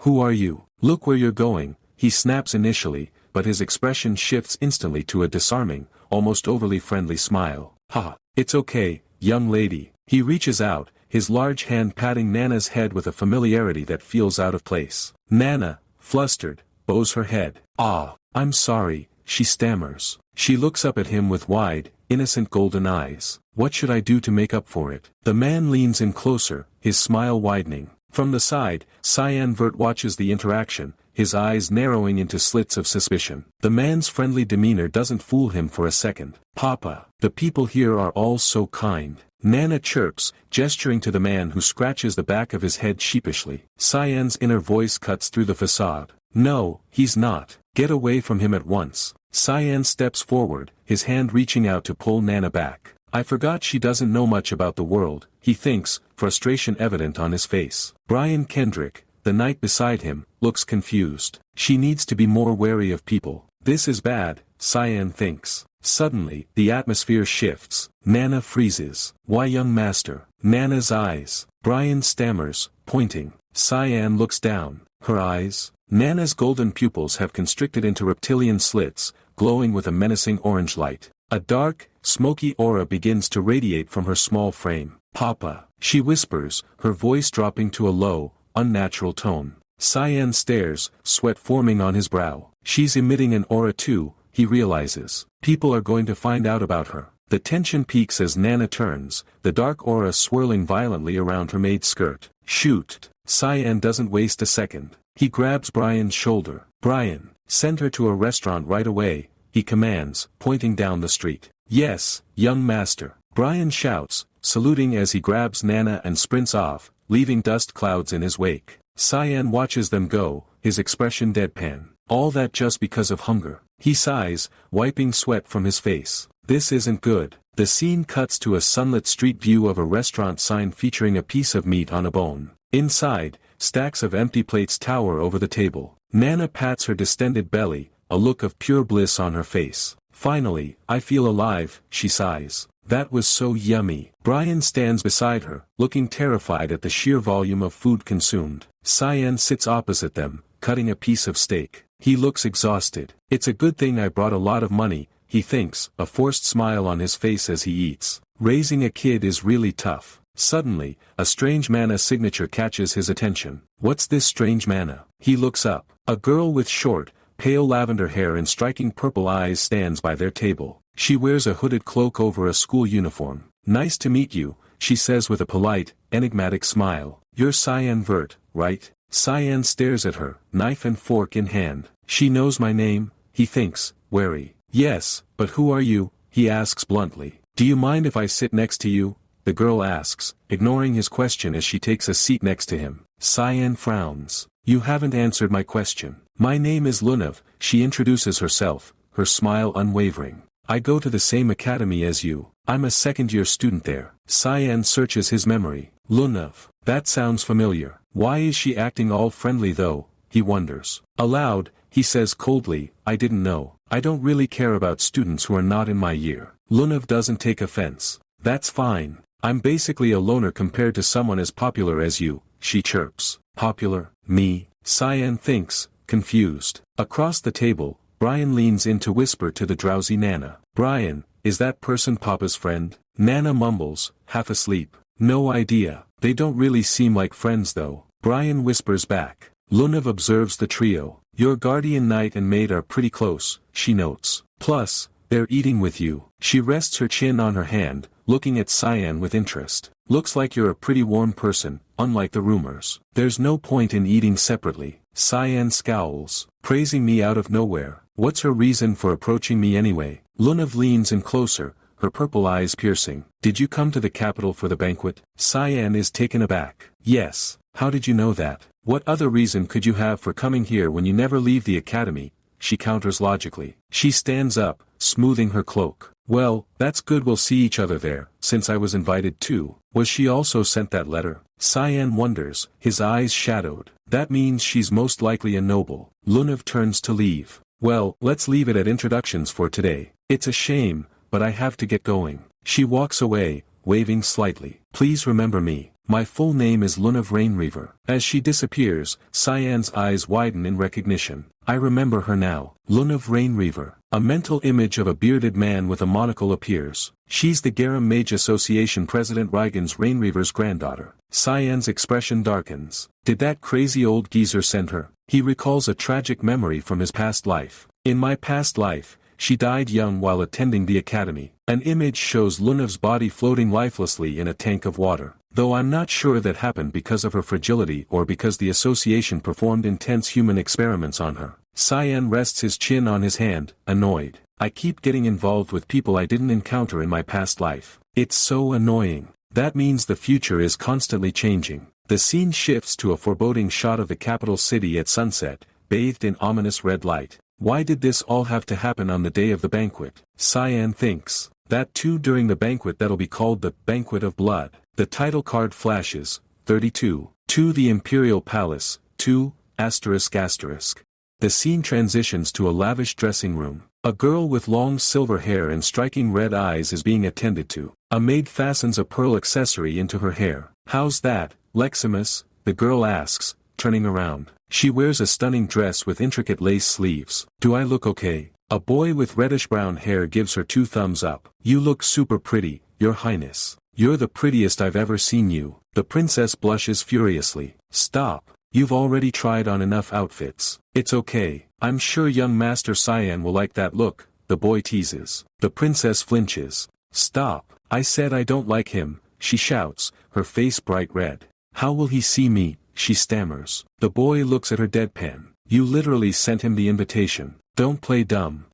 Who are you? Look where you're going, he snaps initially, but his expression shifts instantly to a disarming, almost overly friendly smile. Ha, it's okay, young lady. He reaches out, his large hand patting Nana's head with a familiarity that feels out of place. Nana, flustered, bows her head. Ah, I'm sorry, she stammers. She looks up at him with wide, innocent golden eyes. What should I do to make up for it? The man leans in closer, his smile widening. From the side, Cyan Vert watches the interaction, his eyes narrowing into slits of suspicion. The man's friendly demeanor doesn't fool him for a second. Papa, the people here are all so kind. Nana chirps, gesturing to the man who scratches the back of his head sheepishly. Cyan's inner voice cuts through the facade. No, he's not. Get away from him at once. Cyan steps forward, his hand reaching out to pull Nana back. I forgot she doesn't know much about the world, he thinks, frustration evident on his face. Brian Kendrick, the knight beside him, looks confused. She needs to be more wary of people. This is bad, Cyan thinks. Suddenly, the atmosphere shifts. Nana freezes. Why, young master? Nana's eyes. Brian stammers, pointing. Cyan looks down. Her eyes? Nana's golden pupils have constricted into reptilian slits, glowing with a menacing orange light. A dark, smoky aura begins to radiate from her small frame. Papa, she whispers, her voice dropping to a low, unnatural tone. Cyan stares, sweat forming on his brow. She's emitting an aura too, he realizes. People are going to find out about her. The tension peaks as Nana turns, the dark aura swirling violently around her maid's skirt. Shoot! Cyan doesn't waste a second. He grabs Brian's shoulder. Brian, send her to a restaurant right away, he commands, pointing down the street. Yes, young master. Brian shouts, saluting as he grabs Nana and sprints off, leaving dust clouds in his wake. Cyan watches them go, his expression deadpan. All that just because of hunger. He sighs, wiping sweat from his face. This isn't good. The scene cuts to a sunlit street view of a restaurant sign featuring a piece of meat on a bone. Inside, stacks of empty plates tower over the table. Nana pats her distended belly, a look of pure bliss on her face. Finally, I feel alive, she sighs. That was so yummy. Brian stands beside her, looking terrified at the sheer volume of food consumed. Cyan sits opposite them, cutting a piece of steak. He looks exhausted. It's a good thing I brought a lot of money, he thinks, a forced smile on his face as he eats. Raising a kid is really tough. Suddenly, a strange mana signature catches his attention. What's this strange mana? He looks up. A girl with short, pale lavender hair and striking purple eyes stands by their table. She wears a hooded cloak over a school uniform. Nice to meet you, she says with a polite, enigmatic smile. You're Cyan Vert, right? Cyan stares at her, knife and fork in hand. She knows my name, he thinks, wary. Yes, but who are you? He asks bluntly. Do you mind if I sit next to you? The girl asks, ignoring his question as she takes a seat next to him. Cyan frowns. You haven't answered my question. My name is Lunav, she introduces herself, her smile unwavering. I go to the same academy as you. I'm a second-year student there. Cyan searches his memory. Lunav. That sounds familiar. Why is she acting all friendly though? He wonders. Aloud, he says coldly, I didn't know. I don't really care about students who are not in my year. Lunav doesn't take offense. That's fine. I'm basically a loner compared to someone as popular as you, she chirps. Popular? Me? Cyan thinks, confused. Across the table, Brian leans in to whisper to the drowsy Nana. Brian, is that person Papa's friend? Nana mumbles, half asleep. No idea. They don't really seem like friends though. Brian whispers back. Lunav observes the trio. Your guardian knight and maid are pretty close, she notes. Plus, they're eating with you. She rests her chin on her hand, looking at Cyan with interest. Looks like you're a pretty warm person, unlike the rumors. There's no point in eating separately. Cyan scowls. Praising me out of nowhere. What's her reason for approaching me anyway? Lunav leans in closer, her purple eyes piercing. Did you come to the capital for the banquet? Cyan is taken aback. Yes. How did you know that? What other reason could you have for coming here when you never leave the academy? She counters logically. She stands up, smoothing her cloak. Well, that's good, we'll see each other there, since I was invited too. Was she also sent that letter? Cyan wonders, his eyes shadowed. That means she's most likely a noble. Lunav turns to leave. Well, let's leave it at introductions for today. It's a shame, but I have to get going. She walks away, waving slightly. Please remember me. My full name is Lunav Rainreaver. As she disappears, Cyan's eyes widen in recognition. I remember her now. Lunav Rainreaver. A mental image of a bearded man with a monocle appears. She's the Garam Mage Association President Rygan's Rainreaver's granddaughter. Cyan's expression darkens. Did that crazy old geezer send her? He recalls a tragic memory from his past life. In my past life, she died young while attending the academy. An image shows Lunav's body floating lifelessly in a tank of water. Though I'm not sure that happened because of her fragility or because the association performed intense human experiments on her. Cyan rests his chin on his hand, annoyed. I keep getting involved with people I didn't encounter in my past life. It's so annoying. That means the future is constantly changing. The scene shifts to a foreboding shot of the capital city at sunset, bathed in ominous red light. Why did this all have to happen on the day of the banquet? Cyan thinks. That too during the banquet that'll be called the Banquet of Blood. The title card flashes, 32. To the Imperial Palace, 2, ***. The scene transitions to a lavish dressing room. A girl with long silver hair and striking red eyes is being attended to. A maid fastens a pearl accessory into her hair. How's that, Leximus? The girl asks, turning around. She wears a stunning dress with intricate lace sleeves. Do I look okay? A boy with reddish-brown hair gives her 2 thumbs up. You look super pretty, Your Highness. You're the prettiest I've ever seen you. The princess blushes furiously. Stop. You've already tried on enough outfits. It's okay. I'm sure young Master Cyan will like that look, the boy teases. The princess flinches. Stop. I said I don't like him, she shouts, her face bright red. How will he see me? She stammers. The boy looks at her deadpan. You literally sent him the invitation. Don't play dumb.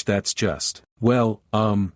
That's just. Well,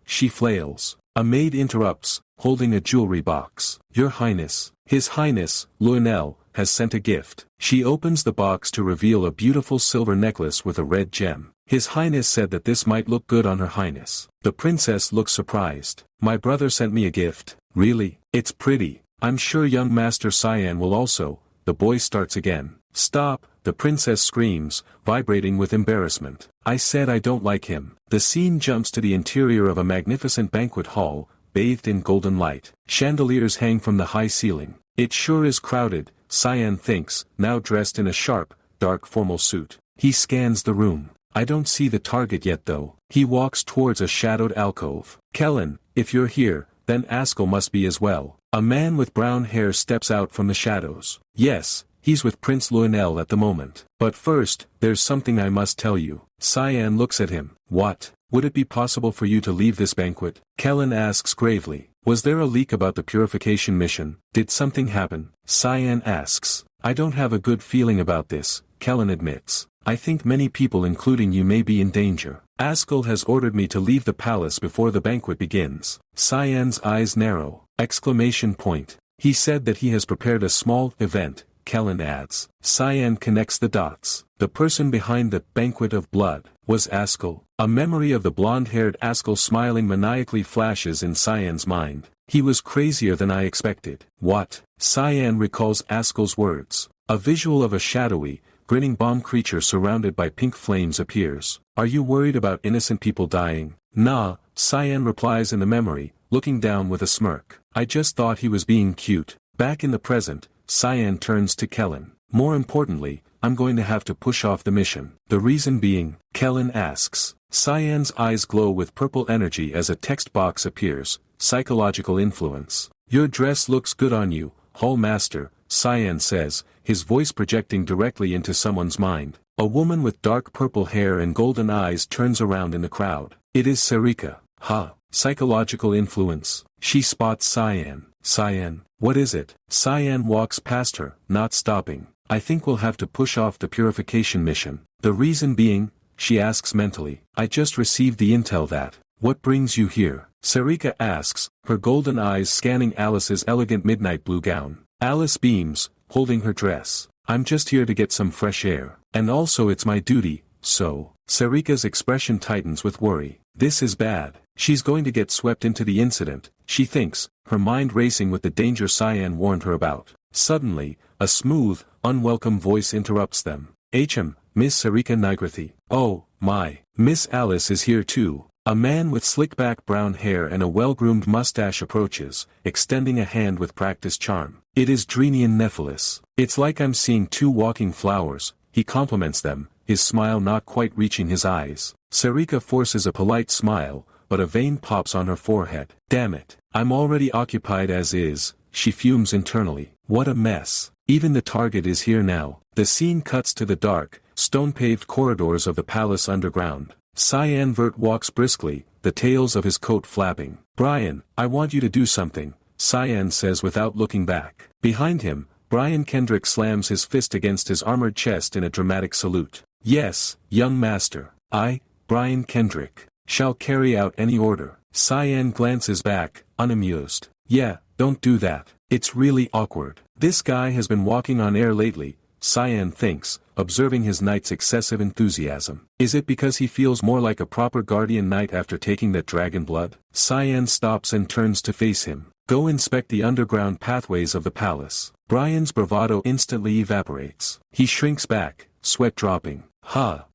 she flails. A maid interrupts, holding a jewelry box. Your Highness. His Highness, Lionel, has sent a gift. She opens the box to reveal a beautiful silver necklace with a red gem. His Highness said that this might look good on Her Highness. The princess looks surprised. My brother sent me a gift. Really? It's pretty. I'm sure young Master Cyan will also. The boy starts again. Stop, the princess screams, vibrating with embarrassment. I said I don't like him. The scene jumps to the interior of a magnificent banquet hall, bathed in golden light. Chandeliers hang from the high ceiling. It sure is crowded, Cyan thinks, now dressed in a sharp, dark formal suit. He scans the room. I don't see the target yet though. He walks towards a shadowed alcove. Kellen, if you're here, then Askell must be as well. A man with brown hair steps out from the shadows. Yes, he's with Prince Lionel at the moment. But first, there's something I must tell you. Cyan looks at him. What? Would it be possible for you to leave this banquet? Kellen asks gravely. Was there a leak about the purification mission? Did something happen? Cyan asks. I don't have a good feeling about this, Kellen admits. I think many people including you may be in danger. Askell has ordered me to leave the palace before the banquet begins. Cyan's eyes narrow. Exclamation point. He said that he has prepared a small event, Kellen adds. Cyan connects the dots. The person behind the Banquet of Blood was Askell. A memory of the blonde-haired Askell smiling maniacally flashes in Cyan's mind. He was crazier than I expected. What? Cyan recalls Askell's words. A visual of a shadowy, grinning bomb creature surrounded by pink flames appears. Are you worried about innocent people dying? Nah, Cyan replies in the memory, looking down with a smirk. I just thought he was being cute. Back in the present, Cyan turns to Kellen. More importantly, I'm going to have to push off the mission. The reason being, Kellen asks. Cyan's eyes glow with purple energy as a text box appears. Psychological influence. Your dress looks good on you, Hall Master, Cyan says, his voice projecting directly into someone's mind. A woman with dark purple hair and golden eyes turns around in the crowd. It is Sarika. Ha. Psychological influence. She spots Cyan. Cyan, what is it? Cyan walks past her, not stopping. I think we'll have to push off the purification mission. The reason being, she asks mentally. I just received the intel that. What brings you here? Sarika asks, her golden eyes scanning Alice's elegant midnight blue gown. Alice beams, holding her dress. I'm just here to get some fresh air. And also it's my duty, so. Sarika's expression tightens with worry. This is bad. She's going to get swept into the incident, she thinks, her mind racing with the danger Cyan warned her about. Suddenly, a smooth, unwelcome voice interrupts them. Miss Sarika Nigrathi. Oh, my. Miss Alice is here too. A man with slick-back brown hair and a well-groomed mustache approaches, extending a hand with practiced charm. It is Drenian Nephilis. It's like I'm seeing two walking flowers, he compliments them, his smile not quite reaching his eyes. Sarika forces a polite smile, but a vein pops on her forehead. Damn it. I'm already occupied as is, she fumes internally. What a mess. Even the target is here now. The scene cuts to the dark, stone-paved corridors of the palace underground. Cyan Vert walks briskly, the tails of his coat flapping. Brian, I want you to do something, Cyan says without looking back. Behind him, Brian Kendrick slams his fist against his armored chest in a dramatic salute. Yes, young master, I, Brian Kendrick, shall carry out any order. Cyan glances back, unamused. Yeah, don't do that. It's really awkward. This guy has been walking on air lately, Cyan thinks, observing his knight's excessive enthusiasm. Is it because he feels more like a proper guardian knight after taking that dragon blood? Cyan stops and turns to face him. Go inspect the underground pathways of the palace. Brian's bravado instantly evaporates. He shrinks back, sweat dropping.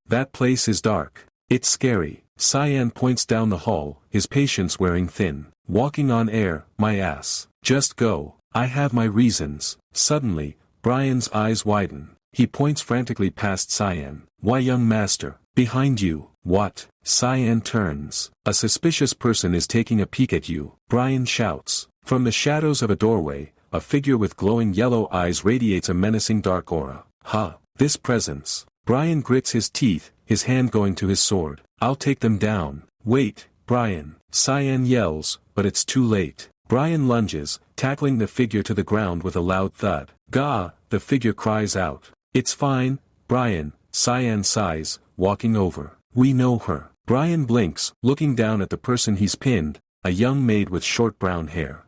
That place is dark. It's scary. Cyan points down the hall, his patience wearing thin. Walking on air, my ass. Just go. I have my reasons. Suddenly, Brian's eyes widen. He points frantically past Cyan. Why, young master? Behind you. What? Cyan turns. A suspicious person is taking a peek at you. Brian shouts. From the shadows of a doorway, a figure with glowing yellow eyes radiates a menacing dark aura. This presence. Brian grits his teeth, his hand going to his sword. I'll take them down. Wait, Brian. Cyan yells, but it's too late. Brian lunges, tackling the figure to the ground with a loud thud. Gah, the figure cries out. It's fine, Brian, Cyan sighs, walking over. We know her. Brian blinks, looking down at the person he's pinned, a young maid with short brown hair.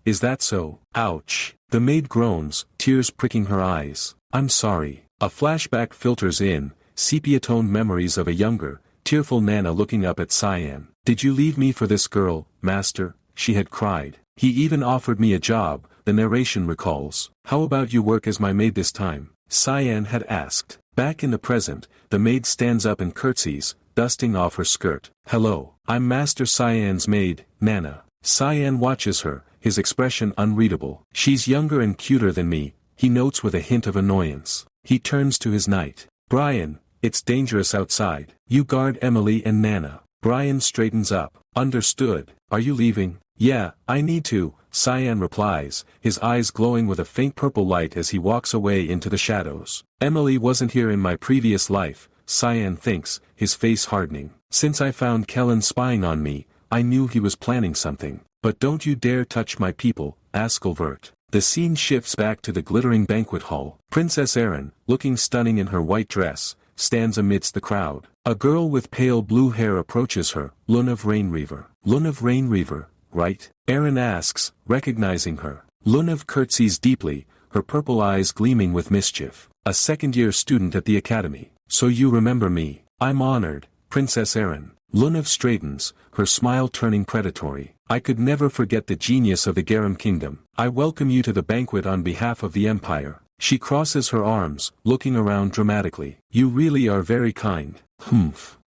Is that so? Ouch. The maid groans, tears pricking her eyes. I'm sorry. A flashback filters in, sepia-toned memories of a younger, tearful Nana looking up at Cyan. Did you leave me for this girl, master? She had cried. He even offered me a job, the narration recalls. How about you work as my maid this time? Cyan had asked. Back in the present, the maid stands up and curtsies, dusting off her skirt. Hello, I'm Master Cyan's maid, Nana. Cyan watches her, his expression unreadable. She's younger and cuter than me, he notes with a hint of annoyance. He turns to his knight. Brian, it's dangerous outside. You guard Emily and Nana. Brian straightens up. Understood. Are you leaving? Yeah, I need to, Cyan replies, his eyes glowing with a faint purple light as he walks away into the shadows. Emily wasn't here in my previous life, Cyan thinks, his face hardening. Since I found Kellen spying on me, I knew he was planning something. But don't you dare touch my people, Aniclimax. The scene shifts back to the glittering banquet hall. Princess Erin, looking stunning in her white dress, stands amidst the crowd. A girl with pale blue hair approaches her. Lun of Rainreaver. Lun of Rainreaver, right? Erin asks, recognizing her. Lunav curtsies deeply, her purple eyes gleaming with mischief. A second-year student at the academy. So you remember me. I'm honored, Princess Erin. Lunav straightens, her smile turning predatory. I could never forget the genius of the Garam Kingdom. I welcome you to the banquet on behalf of the Empire. She crosses her arms, looking around dramatically. You really are very kind.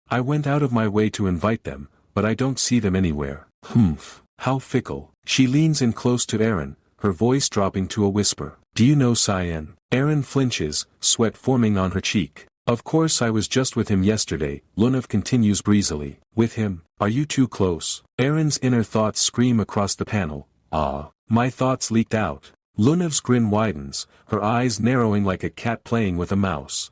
I went out of my way to invite them, but I don't see them anywhere. How fickle. She leans in close to Eren, her voice dropping to a whisper. Do you know Cyan? Eren flinches, sweat forming on her cheek. Of course I was just with him yesterday, Lunav continues breezily. With him? Are you too close? Eren's inner thoughts scream across the panel. Ah. My thoughts leaked out. Lunav's grin widens, her eyes narrowing like a cat playing with a mouse.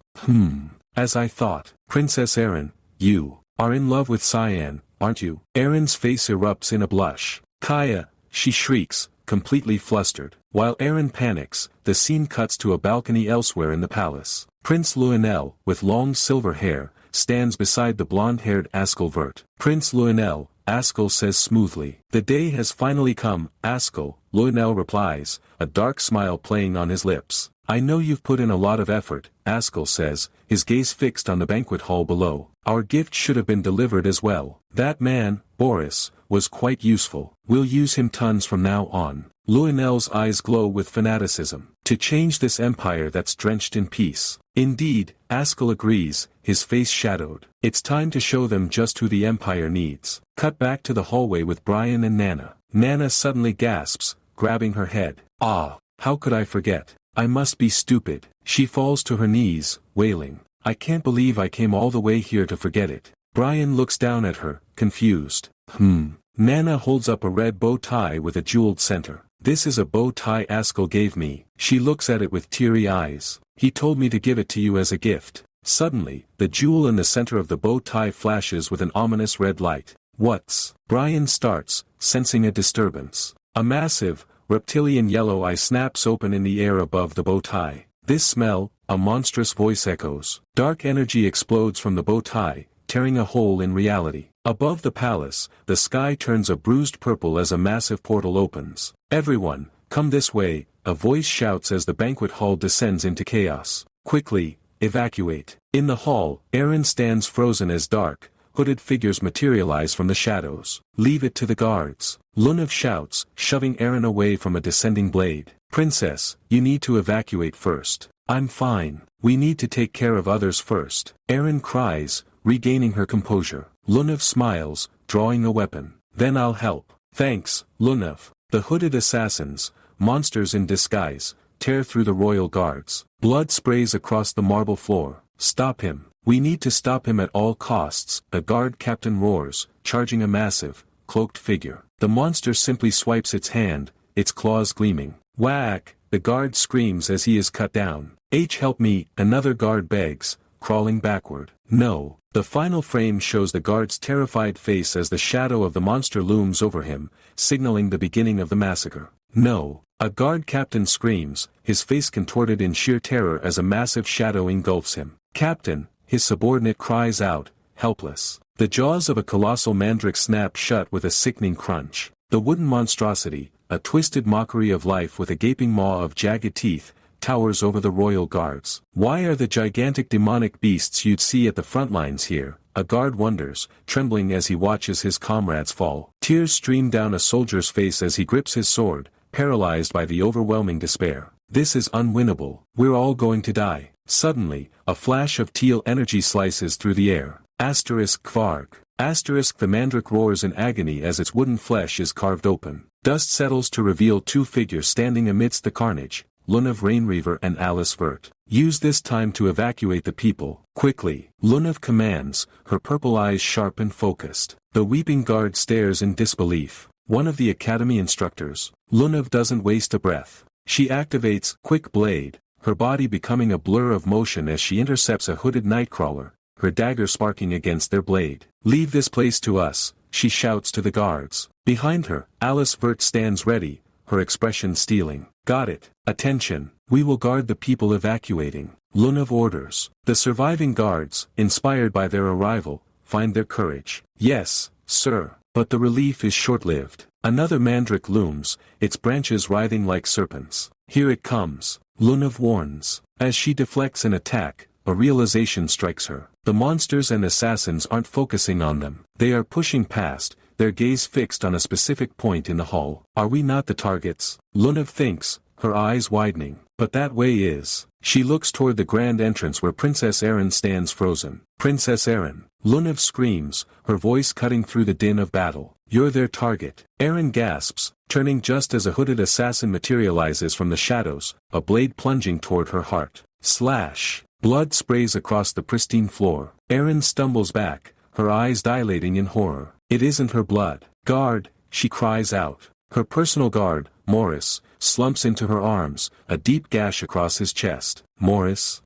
As I thought. Princess Eren, you are in love with Cyan, aren't you? Eren's face erupts in a blush. Kaya, she shrieks, completely flustered. While Eren panics, the scene cuts to a balcony elsewhere in the palace. Prince Lionel, with long silver hair, stands beside the blonde-haired Askell Vert. Prince Lionel, Askell says smoothly. The day has finally come, Askell, Lionel replies, a dark smile playing on his lips. I know you've put in a lot of effort, Askell says, his gaze fixed on the banquet hall below. Our gift should have been delivered as well. That man, Boris, was quite useful. We'll use him tons from now on. Lionel's eyes glow with fanaticism. To change this empire that's drenched in peace. Indeed, Askell agrees, his face shadowed. It's time to show them just who the empire needs. Cut back to the hallway with Brian and Nana. Nana suddenly gasps, grabbing her head. Ah, how could I forget? I must be stupid. She falls to her knees, wailing. I can't believe I came all the way here to forget it. Brian looks down at her, confused. Nana holds up a red bow tie with a jeweled center. This is a bow tie Askell gave me. She looks at it with teary eyes. He told me to give it to you as a gift. Suddenly, the jewel in the center of the bow tie flashes with an ominous red light. What's? Brian starts, sensing a disturbance. A massive, reptilian yellow eye snaps open in the air above the bow tie. This smell, a monstrous voice echoes. Dark energy explodes from the bow tie, tearing a hole in reality. Above the palace, the sky turns a bruised purple as a massive portal opens. Everyone, come this way, a voice shouts as the banquet hall descends into chaos. Quickly, evacuate. In the hall, Eren stands frozen as dark, hooded figures materialize from the shadows. Leave it to the guards. Lunav shouts, shoving Eren away from a descending blade. Princess, you need to evacuate first. I'm fine. We need to take care of others first. Eren cries, regaining her composure. Lunav smiles, drawing a weapon. Then I'll help. Thanks, Lunav. The hooded assassins, monsters in disguise, tear through the royal guards. Blood sprays across the marble floor. Stop him. We need to stop him at all costs, a guard captain roars, charging a massive, cloaked figure. The monster simply swipes its hand, its claws gleaming. Whack! The guard screams as he is cut down. Help me, another guard begs, crawling backward. No. The final frame shows the guard's terrified face as the shadow of the monster looms over him, signaling the beginning of the massacre. No. A guard captain screams, his face contorted in sheer terror as a massive shadow engulfs him. Captain, his subordinate cries out, helpless. The jaws of a colossal mandrake snap shut with a sickening crunch. The wooden monstrosity, a twisted mockery of life with a gaping maw of jagged teeth, towers over the royal guards. Why are the gigantic demonic beasts you'd see at the front lines here? A guard wonders, trembling as he watches his comrades fall. Tears stream down a soldier's face as he grips his sword, paralyzed by the overwhelming despair. This is unwinnable. We're all going to die. Suddenly, a flash of teal energy slices through the air. Kvarg. The mandrake roars in agony as its wooden flesh is carved open. Dust settles to reveal two figures standing amidst the carnage, Lunav Rainreaver and Alice Vert. Use this time to evacuate the people, quickly. Lunav commands, her purple eyes sharp and focused. The weeping guard stares in disbelief. One of the academy instructors. Lunav doesn't waste a breath. She activates Quick Blade, her body becoming a blur of motion as she intercepts a hooded nightcrawler, her dagger sparking against their blade. Leave this place to us, she shouts to the guards. Behind her, Alice Vert stands ready, her expression stealing. Got it. Attention. We will guard the people evacuating. Lunav orders. The surviving guards, inspired by their arrival, find their courage. Yes, sir. But the relief is short-lived. Another mandrake looms, its branches writhing like serpents. Here it comes. Lunav warns. As she deflects an attack, a realization strikes her. The monsters and assassins aren't focusing on them. They are pushing past, their gaze fixed on a specific point in the hall. Are we not the targets? Lunav thinks, her eyes widening. But that way is. She looks toward the grand entrance where Princess Eren stands frozen. Princess Eren. Lunav screams, her voice cutting through the din of battle. You're their target. Eren gasps, turning just as a hooded assassin materializes from the shadows, a blade plunging toward her heart. Slash! Blood sprays across the pristine floor. Eren stumbles back, her eyes dilating in horror. It isn't her blood. Guard, she cries out. Her personal guard, Morris, slumps into her arms, a deep gash across his chest. Morris,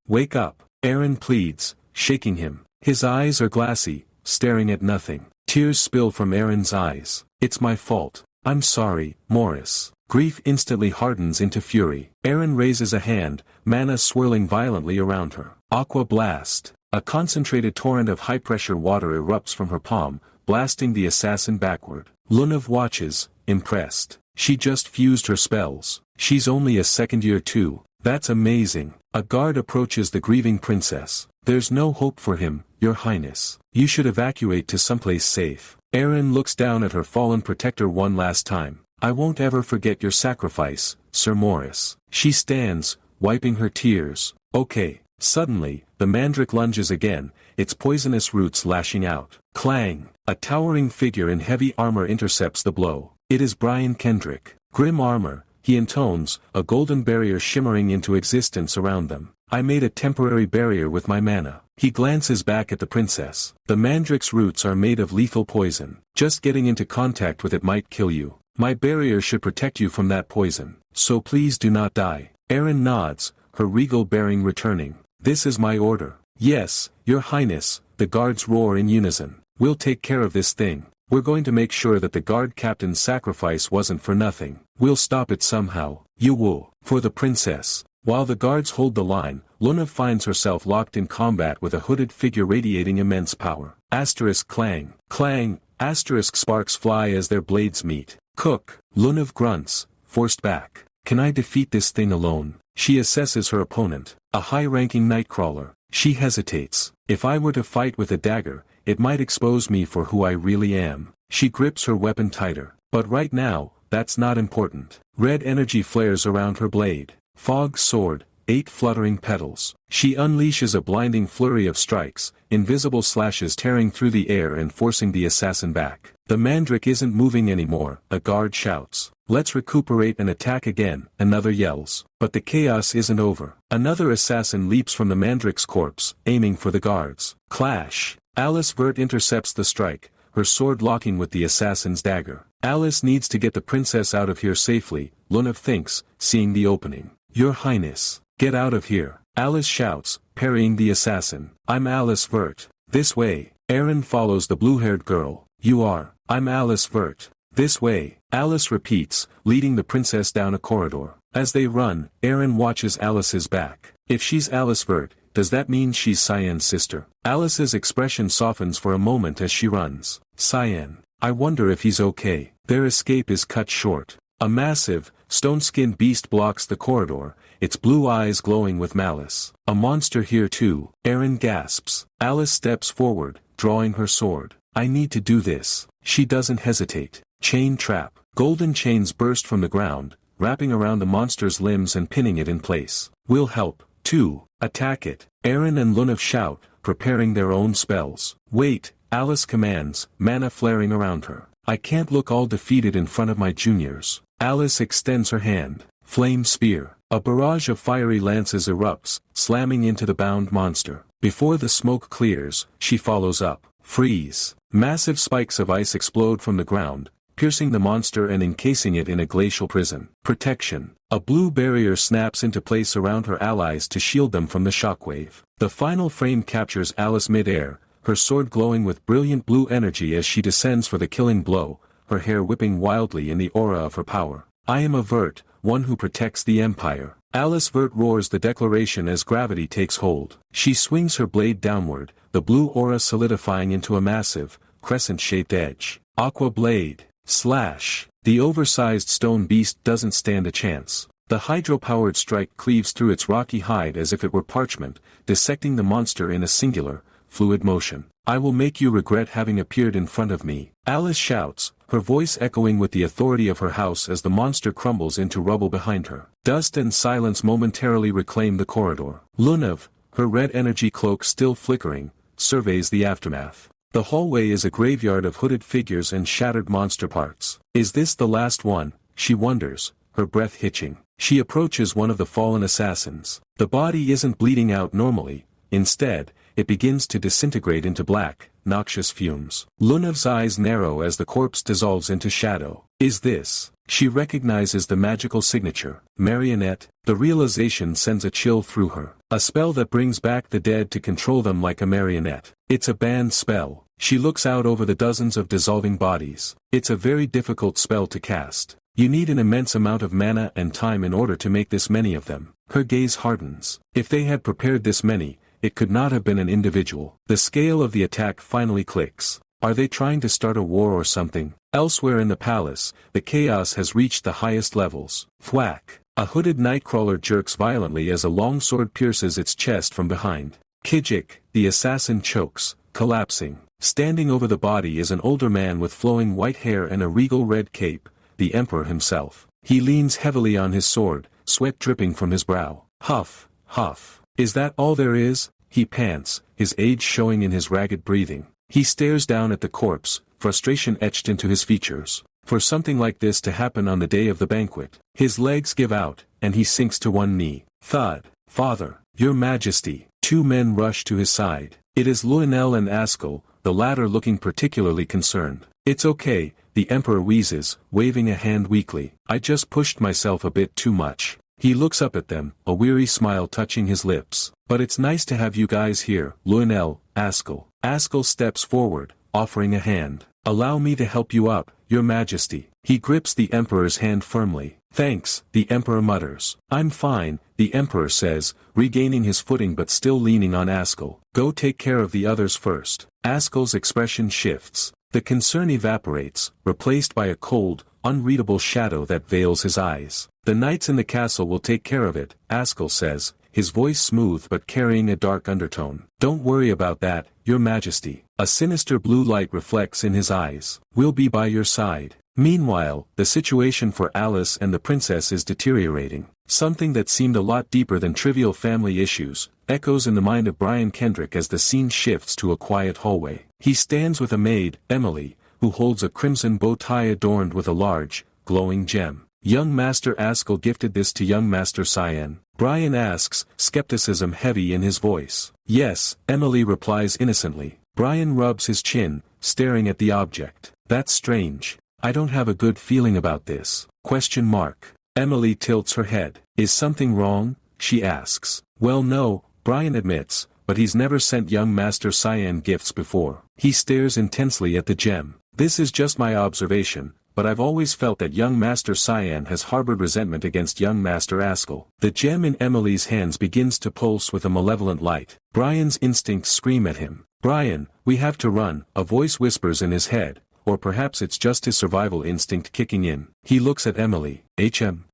wake up. Eren pleads, shaking him. His eyes are glassy, staring at nothing. Tears spill from Eren's eyes. It's my fault. I'm sorry, Morris. Grief instantly hardens into fury. Eren raises a hand, mana swirling violently around her. Aqua Blast. A concentrated torrent of high-pressure water erupts from her palm, blasting the assassin backward. Lunav watches, impressed. She just fused her spells. She's only a second year too. That's amazing. A guard approaches the grieving princess. There's no hope for him, your highness. You should evacuate to someplace safe. Eren looks down at her fallen protector one last time. I won't ever forget your sacrifice, Sir Morris. She stands, wiping her tears. Okay. Suddenly, the mandrake lunges again, its poisonous roots lashing out. Clang! A towering figure in heavy armor intercepts the blow. It is Brian Kendrick. Grim armor, he intones, a golden barrier shimmering into existence around them. I made a temporary barrier with my mana. He glances back at the princess. The mandrake's roots are made of lethal poison. Just getting into contact with it might kill you. My barrier should protect you from that poison. So please do not die. Eren nods, her regal bearing returning. This is my order. Yes, your highness, the guards roar in unison. We'll take care of this thing. We're going to make sure that the guard captain's sacrifice wasn't for nothing. We'll stop it somehow. You will. For the princess. While the guards hold the line, Luna finds herself locked in combat with a hooded figure radiating immense power. Asterisk clang. Clang. Asterisk sparks fly as their blades meet. Cook. Lunav grunts, forced back. Can I defeat this thing alone? She assesses her opponent, a high-ranking nightcrawler. She hesitates. If I were to fight with a dagger, it might expose me for who I really am. She grips her weapon tighter. But right now, that's not important. Red energy flares around her blade. Fog sword, 8 fluttering petals. She unleashes a blinding flurry of strikes, invisible slashes tearing through the air and forcing the assassin back. The mandrake isn't moving anymore, a guard shouts. Let's recuperate and attack again, another yells. But the chaos isn't over. Another assassin leaps from the mandrake's corpse, aiming for the guards. Clash! Alice Vert intercepts the strike, her sword locking with the assassin's dagger. Alice needs to get the princess out of here safely, Lunav thinks, seeing the opening. Your highness, get out of here. Alice shouts, parrying the assassin. I'm Alice Vert. This way. Eren follows the blue-haired girl. You are. I'm Alice Vert. This way. Alice repeats, leading the princess down a corridor. As they run, Eren watches Alice's back. If she's Alice Vert, does that mean she's Cyan's sister? Alice's expression softens for a moment as she runs. Cyan. I wonder if he's okay. Their escape is cut short. A massive, stone-skinned beast blocks the corridor, its blue eyes glowing with malice. A monster here too. Eren gasps. Alice steps forward, drawing her sword. I need to do this. She doesn't hesitate. Chain trap. Golden chains burst from the ground, wrapping around the monster's limbs and pinning it in place. We'll help. 2. Attack it. Eren and Lunav shout, preparing their own spells. Wait, Alice commands, mana flaring around her. I can't look all defeated in front of my juniors. Alice extends her hand. Flame spear. A barrage of fiery lances erupts, slamming into the bound monster. Before the smoke clears, she follows up. Freeze. Massive spikes of ice explode from the ground, piercing the monster and encasing it in a glacial prison. Protection. A blue barrier snaps into place around her allies to shield them from the shockwave. The final frame captures Alice mid-air, her sword glowing with brilliant blue energy as she descends for the killing blow, her hair whipping wildly in the aura of her power. I am a Vert, one who protects the Empire. Alice Vert roars the declaration as gravity takes hold. She swings her blade downward, the blue aura solidifying into a massive, crescent-shaped edge. Aqua blade. Slash. The oversized stone beast doesn't stand a chance. The hydro-powered strike cleaves through its rocky hide as if it were parchment, dissecting the monster in a singular, fluid motion. I will make you regret having appeared in front of me. Alice shouts, her voice echoing with the authority of her house as the monster crumbles into rubble behind her. Dust and silence momentarily reclaim the corridor. Lunav, her red energy cloak still flickering, surveys the aftermath. The hallway is a graveyard of hooded figures and shattered monster parts. Is this the last one? She wonders, her breath hitching. She approaches one of the fallen assassins. The body isn't bleeding out normally. Instead, it begins to disintegrate into black, noxious fumes. Lunav's eyes narrow as the corpse dissolves into shadow. Is this? She recognizes the magical signature, marionette. The realization sends a chill through her. A spell that brings back the dead to control them like a marionette. It's a banned spell. She looks out over the dozens of dissolving bodies. It's a very difficult spell to cast. You need an immense amount of mana and time in order to make this many of them. Her gaze hardens. If they had prepared this many, it could not have been an individual. The scale of the attack finally clicks. Are they trying to start a war or something? Elsewhere in the palace, the chaos has reached the highest levels. Thwack! A hooded nightcrawler jerks violently as a long sword pierces its chest from behind. Kijik, the assassin chokes, collapsing. Standing over the body is an older man with flowing white hair and a regal red cape, the emperor himself. He leans heavily on his sword, sweat dripping from his brow. Huff, huff. Is that all there is? He pants, his age showing in his ragged breathing. He stares down at the corpse, frustration etched into his features. For something like this to happen on the day of the banquet. His legs give out, and he sinks to one knee. Thud. Father, your majesty. Two men rush to his side. It is Lionel and Askel, the latter looking particularly concerned. It's okay, the emperor wheezes, waving a hand weakly. I just pushed myself a bit too much. He looks up at them, a weary smile touching his lips. But it's nice to have you guys here, Lionel, Askel. Askel steps forward, offering a hand. Allow me to help you up, your majesty. He grips the emperor's hand firmly. Thanks, the emperor mutters. I'm fine, the emperor says, regaining his footing but still leaning on Askel. Go take care of the others first. Askel's expression shifts. The concern evaporates, replaced by a cold, unreadable shadow that veils his eyes. The knights in the castle will take care of it, Askel says, his voice smooth but carrying a dark undertone. Don't worry about that, your majesty. A sinister blue light reflects in his eyes. We'll be by your side. Meanwhile, the situation for Alice and the princess is deteriorating. Something that seemed a lot deeper than trivial family issues, echoes in the mind of Brian Kendrick as the scene shifts to a quiet hallway. He stands with a maid, Emily, who holds a crimson bow tie adorned with a large, glowing gem. Young Master Askel gifted this to young Master Cyan. Brian asks, skepticism heavy in his voice. Yes, Emily replies innocently. Brian rubs his chin, staring at the object. That's strange. I don't have a good feeling about this. Question mark. Emily tilts her head. Is something wrong? She asks. Well no, Brian admits, but he's never sent young Master Cyan gifts before. He stares intensely at the gem. This is just my observation, but I've always felt that young Master Cyan has harbored resentment against young Master Askel. The gem in Emily's hands begins to pulse with a malevolent light. Brian's instincts scream at him. Brian, we have to run, a voice whispers in his head, or perhaps it's just his survival instinct kicking in. He looks at Emily.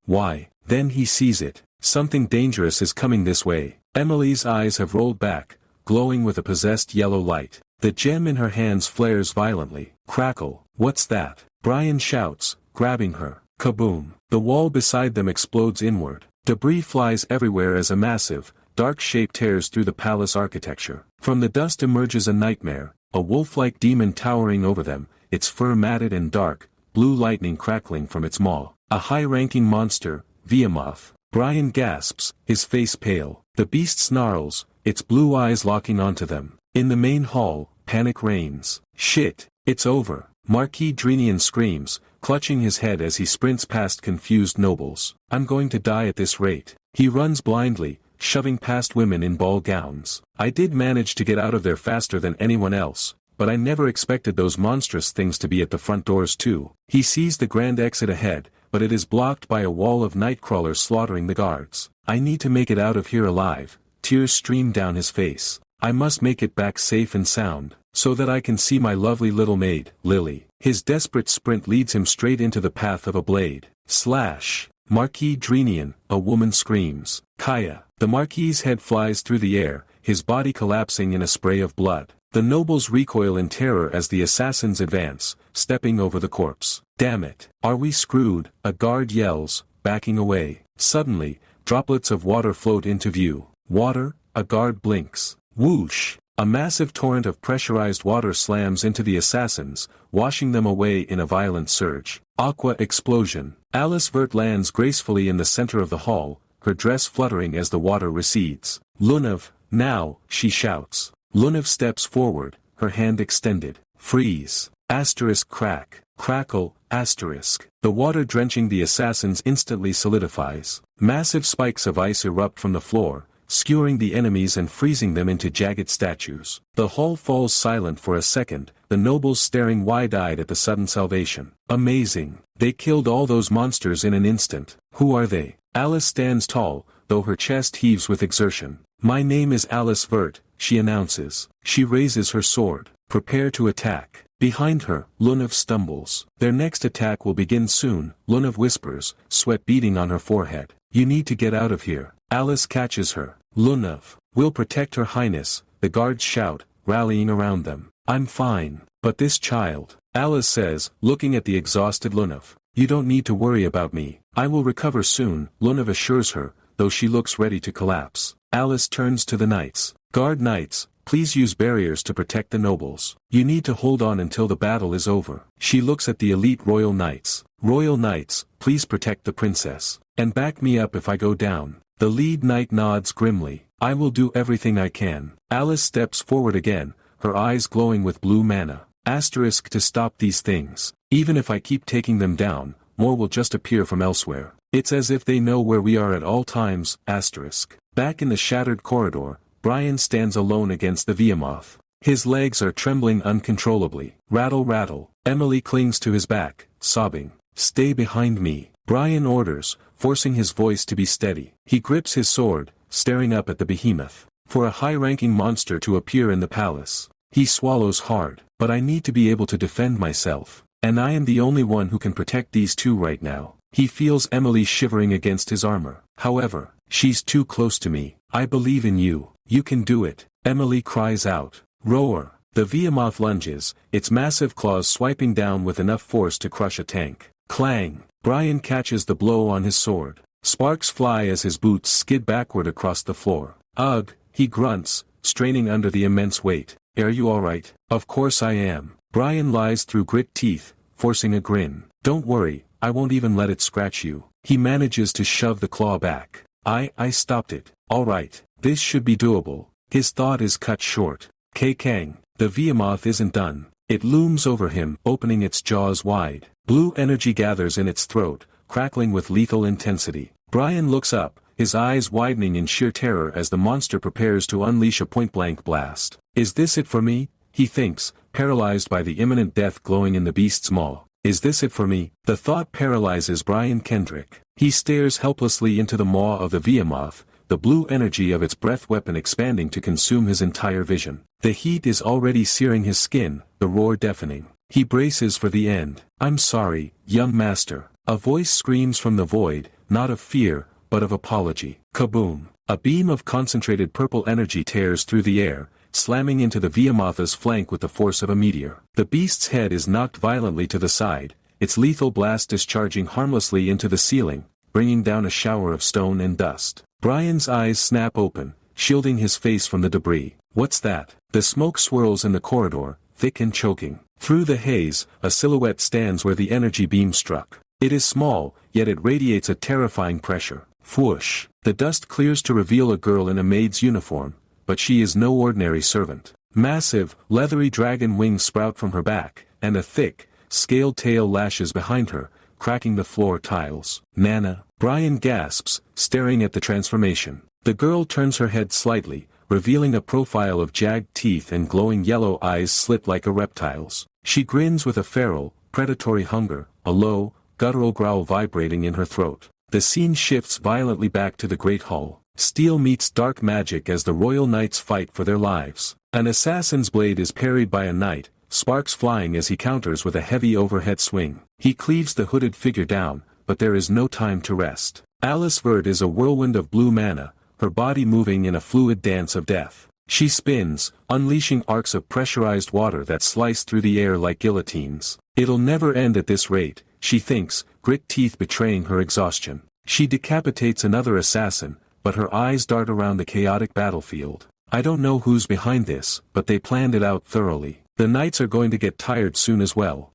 Why? Then he sees it. Something dangerous is coming this way. Emily's eyes have rolled back, glowing with a possessed yellow light. The gem in her hands flares violently. Crackle. What's that? Brian shouts, grabbing her. Kaboom. The wall beside them explodes inward. Debris flies everywhere as a massive, dark shape tears through the palace architecture. From the dust emerges a nightmare, a wolf-like demon towering over them, its fur matted and dark, blue lightning crackling from its maw. A high-ranking monster, Viamoth. Brian gasps, his face pale. The beast snarls, its blue eyes locking onto them. In the main hall, panic reigns. Shit, it's over. Marquis Drenian screams, clutching his head as he sprints past confused nobles. I'm going to die at this rate. He runs blindly, shoving past women in ball gowns. I did manage to get out of there faster than anyone else, but I never expected those monstrous things to be at the front doors too. He sees the grand exit ahead, but it is blocked by a wall of nightcrawlers slaughtering the guards. I need to make it out of here alive. Tears stream down his face. I must make it back safe and sound, so that I can see my lovely little maid, Lily. His desperate sprint leads him straight into the path of a blade. Slash! Marquis Drenian, a woman screams. Kaya. The Marquis's head flies through the air, his body collapsing in a spray of blood. The nobles recoil in terror as the assassins advance, stepping over the corpse. Damn it. Are we screwed? A guard yells, backing away. Suddenly, droplets of water float into view. Water? A guard blinks. Whoosh! A massive torrent of pressurized water slams into the assassins, washing them away in a violent surge. Aqua explosion. Alice Vert lands gracefully in the center of the hall, her dress fluttering as the water recedes. Lunav, now, she shouts. Lunav steps forward, her hand extended. Freeze. Asterisk crack. Crackle, asterisk. The water drenching the assassins instantly solidifies. Massive spikes of ice erupt from the floor, skewering the enemies and freezing them into jagged statues. The hall falls silent for a second, the nobles staring wide-eyed at the sudden salvation. Amazing. They killed all those monsters in an instant. Who are they? Alice stands tall, though her chest heaves with exertion. My name is Alice Vert, she announces. She raises her sword. Prepare to attack. Behind her, Lunav stumbles. Their next attack will begin soon, Lunav whispers, sweat beading on her forehead. You need to get out of here. Alice catches her. Lunav, we'll protect her highness, the guards shout, rallying around them. I'm fine. But this child, Alice says, looking at the exhausted Lunav. You don't need to worry about me. I will recover soon, Lunav assures her, though she looks ready to collapse. Alice turns to the knights. Guard knights, please use barriers to protect the nobles. You need to hold on until the battle is over. She looks at the elite royal knights. Royal knights, please protect the princess. And back me up if I go down. The lead knight nods grimly. I will do everything I can. Alice steps forward again, her eyes glowing with blue mana. Asterisk to stop these things. Even if I keep taking them down, more will just appear from elsewhere. It's as if they know where we are at all times, asterisk. Back in the shattered corridor, Brian stands alone against the Behemoth. His legs are trembling uncontrollably. Rattle rattle. Emily clings to his back, sobbing. Stay behind me, Brian orders, forcing his voice to be steady. He grips his sword, staring up at the behemoth. For a high-ranking monster to appear in the palace. He swallows hard. But I need to be able to defend myself. And I am the only one who can protect these two right now. He feels Emily shivering against his armor. However, she's too close to me. I believe in you. You can do it. Emily cries out. Roar. The Behemoth lunges, its massive claws swiping down with enough force to crush a tank. Clang. Brian catches the blow on his sword. Sparks fly as his boots skid backward across the floor. Ugh, he grunts, straining under the immense weight. Are you alright? Of course I am. Brian lies through grit teeth, forcing a grin. Don't worry, I won't even let it scratch you. He manages to shove the claw back. I stopped it. Alright, this should be doable. His thought is cut short. Kang, the Behemoth isn't done. It looms over him, opening its jaws wide. Blue energy gathers in its throat, crackling with lethal intensity. Brian looks up, his eyes widening in sheer terror as the monster prepares to unleash a point-blank blast. Is this it for me? He thinks, paralyzed by the imminent death glowing in the beast's maw. Is this it for me? The thought paralyzes Brian Kendrick. He stares helplessly into the maw of the Behemoth, the blue energy of its breath weapon expanding to consume his entire vision. The heat is already searing his skin, the roar deafening. He braces for the end. I'm sorry, young master. A voice screams from the void, not of fear, but of apology. Kaboom! A beam of concentrated purple energy tears through the air, slamming into the Behemoth's flank with the force of a meteor. The beast's head is knocked violently to the side, its lethal blast discharging harmlessly into the ceiling, bringing down a shower of stone and dust. Brian's eyes snap open, shielding his face from the debris. What's that? The smoke swirls in the corridor, thick and choking. Through the haze, a silhouette stands where the energy beam struck. It is small, yet it radiates a terrifying pressure. Whoosh! The dust clears to reveal a girl in a maid's uniform, but she is no ordinary servant. Massive, leathery dragon wings sprout from her back, and a thick, scaled tail lashes behind her, cracking the floor tiles. Nana! Brian gasps, staring at the transformation. The girl turns her head slightly, revealing a profile of jagged teeth and glowing yellow eyes slit like a reptile's. She grins with a feral, predatory hunger, a low, guttural growl vibrating in her throat. The scene shifts violently back to the Great Hall. Steel meets dark magic as the royal knights fight for their lives. An assassin's blade is parried by a knight, sparks flying as he counters with a heavy overhead swing. He cleaves the hooded figure down, but there is no time to rest. Alice Vert is a whirlwind of blue mana, her body moving in a fluid dance of death. She spins, unleashing arcs of pressurized water that slice through the air like guillotines. It'll never end at this rate, she thinks, grit teeth betraying her exhaustion. She decapitates another assassin, but her eyes dart around the chaotic battlefield. I don't know who's behind this, but they planned it out thoroughly. The knights are going to get tired soon as well.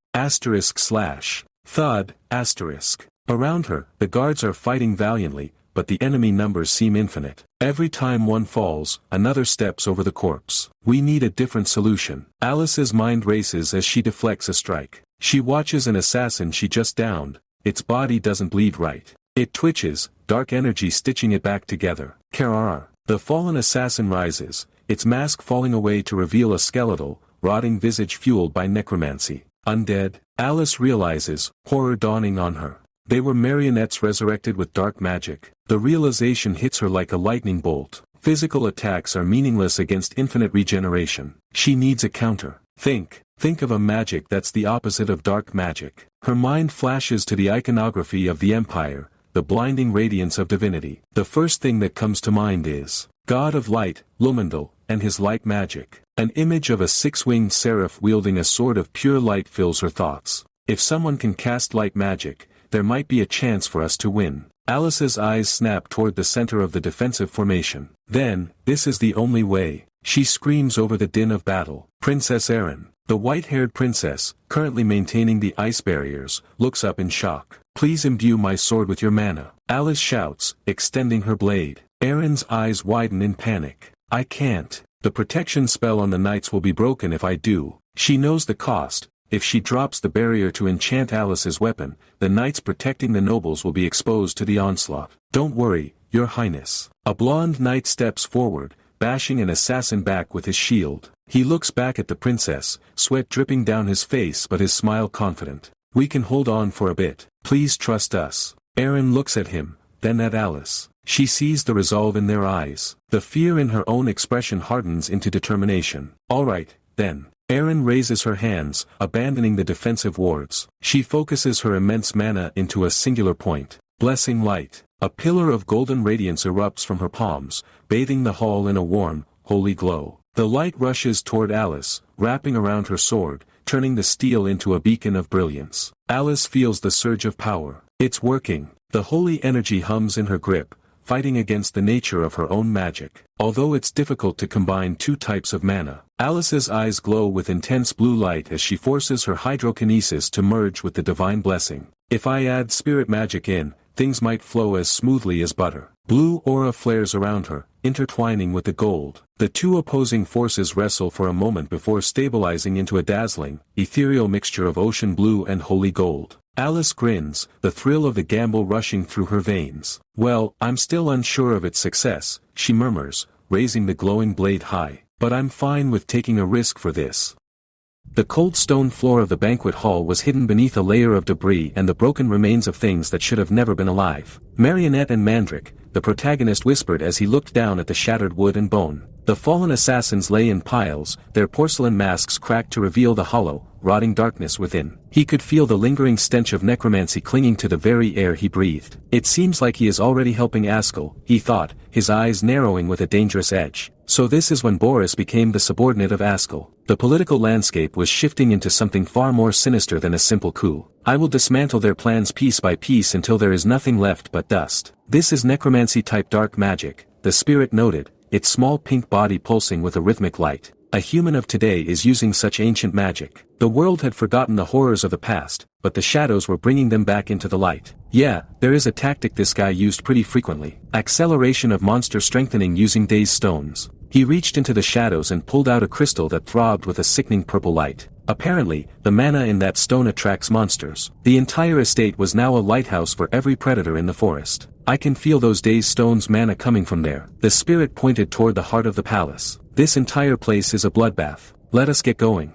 Thud, asterisk. Around her, the guards are fighting valiantly, but the enemy numbers seem infinite. Every time one falls, another steps over the corpse. We need a different solution. Alice's mind races as she deflects a strike. She watches an assassin she just downed. Its body doesn't bleed right. It twitches, dark energy stitching it back together. Karar. The fallen assassin rises, its mask falling away to reveal a skeletal, rotting visage fueled by necromancy. Undead. Alice realizes, horror dawning on her. They were marionettes resurrected with dark magic. The realization hits her like a lightning bolt. Physical attacks are meaningless against infinite regeneration. She needs a counter. Think of a magic that's the opposite of dark magic. Her mind flashes to the iconography of the Empire, the blinding radiance of divinity. The first thing that comes to mind is God of Light, Lumendal, and his light magic. An image of a six-winged seraph wielding a sword of pure light fills her thoughts. If someone can cast light magic, there might be a chance for us to win. Alice's eyes snap toward the center of the defensive formation. Then, this is the only way. She screams over the din of battle. Princess Erin, the white-haired princess, currently maintaining the ice barriers, looks up in shock. Please imbue my sword with your mana. Alice shouts, extending her blade. Erin's eyes widen in panic. I can't. The protection spell on the knights will be broken if I do. She knows the cost. If she drops the barrier to enchant Alice's weapon, the knights protecting the nobles will be exposed to the onslaught. Don't worry, your highness. A blonde knight steps forward, bashing an assassin back with his shield. He looks back at the princess, sweat dripping down his face but his smile confident. We can hold on for a bit. Please trust us. Erin looks at him, then at Alice. She sees the resolve in their eyes. The fear in her own expression hardens into determination. All right, then. Erin raises her hands, abandoning the defensive wards. She focuses her immense mana into a singular point. Blessing light. A pillar of golden radiance erupts from her palms, bathing the hall in a warm, holy glow. The light rushes toward Alice, wrapping around her sword, turning the steel into a beacon of brilliance. Alice feels the surge of power. It's working. The holy energy hums in her grip, fighting against the nature of her own magic. Although it's difficult to combine two types of mana, Alice's eyes glow with intense blue light as she forces her hydrokinesis to merge with the divine blessing. If I add spirit magic in, things might flow as smoothly as butter. Blue aura flares around her, intertwining with the gold. The two opposing forces wrestle for a moment before stabilizing into a dazzling, ethereal mixture of ocean blue and holy gold. Alice grins, the thrill of the gamble rushing through her veins. Well, I'm still unsure of its success, she murmurs, raising the glowing blade high. But I'm fine with taking a risk for this. The cold stone floor of the banquet hall was hidden beneath a layer of debris and the broken remains of things that should have never been alive. Marionette and Mandrake, the protagonist whispered as he looked down at the shattered wood and bone. The fallen assassins lay in piles, their porcelain masks cracked to reveal the hollow, rotting darkness within. He could feel the lingering stench of necromancy clinging to the very air he breathed. It seems like he is already helping Askell, he thought, his eyes narrowing with a dangerous edge. So this is when Boris became the subordinate of Askell. The political landscape was shifting into something far more sinister than a simple coup. I will dismantle their plans piece by piece until there is nothing left but dust. This is necromancy-type dark magic, the spirit noted, its small pink body pulsing with a rhythmic light. A human of today is using such ancient magic. The world had forgotten the horrors of the past, but the shadows were bringing them back into the light. Yeah, there is a tactic this guy used pretty frequently. Acceleration of monster strengthening using dazed stones. He reached into the shadows and pulled out a crystal that throbbed with a sickening purple light. Apparently, the mana in that stone attracts monsters. The entire estate was now a lighthouse for every predator in the forest. I can feel those dazed stones' mana coming from there. The spirit pointed toward the heart of the palace. This entire place is a bloodbath. Let us get going.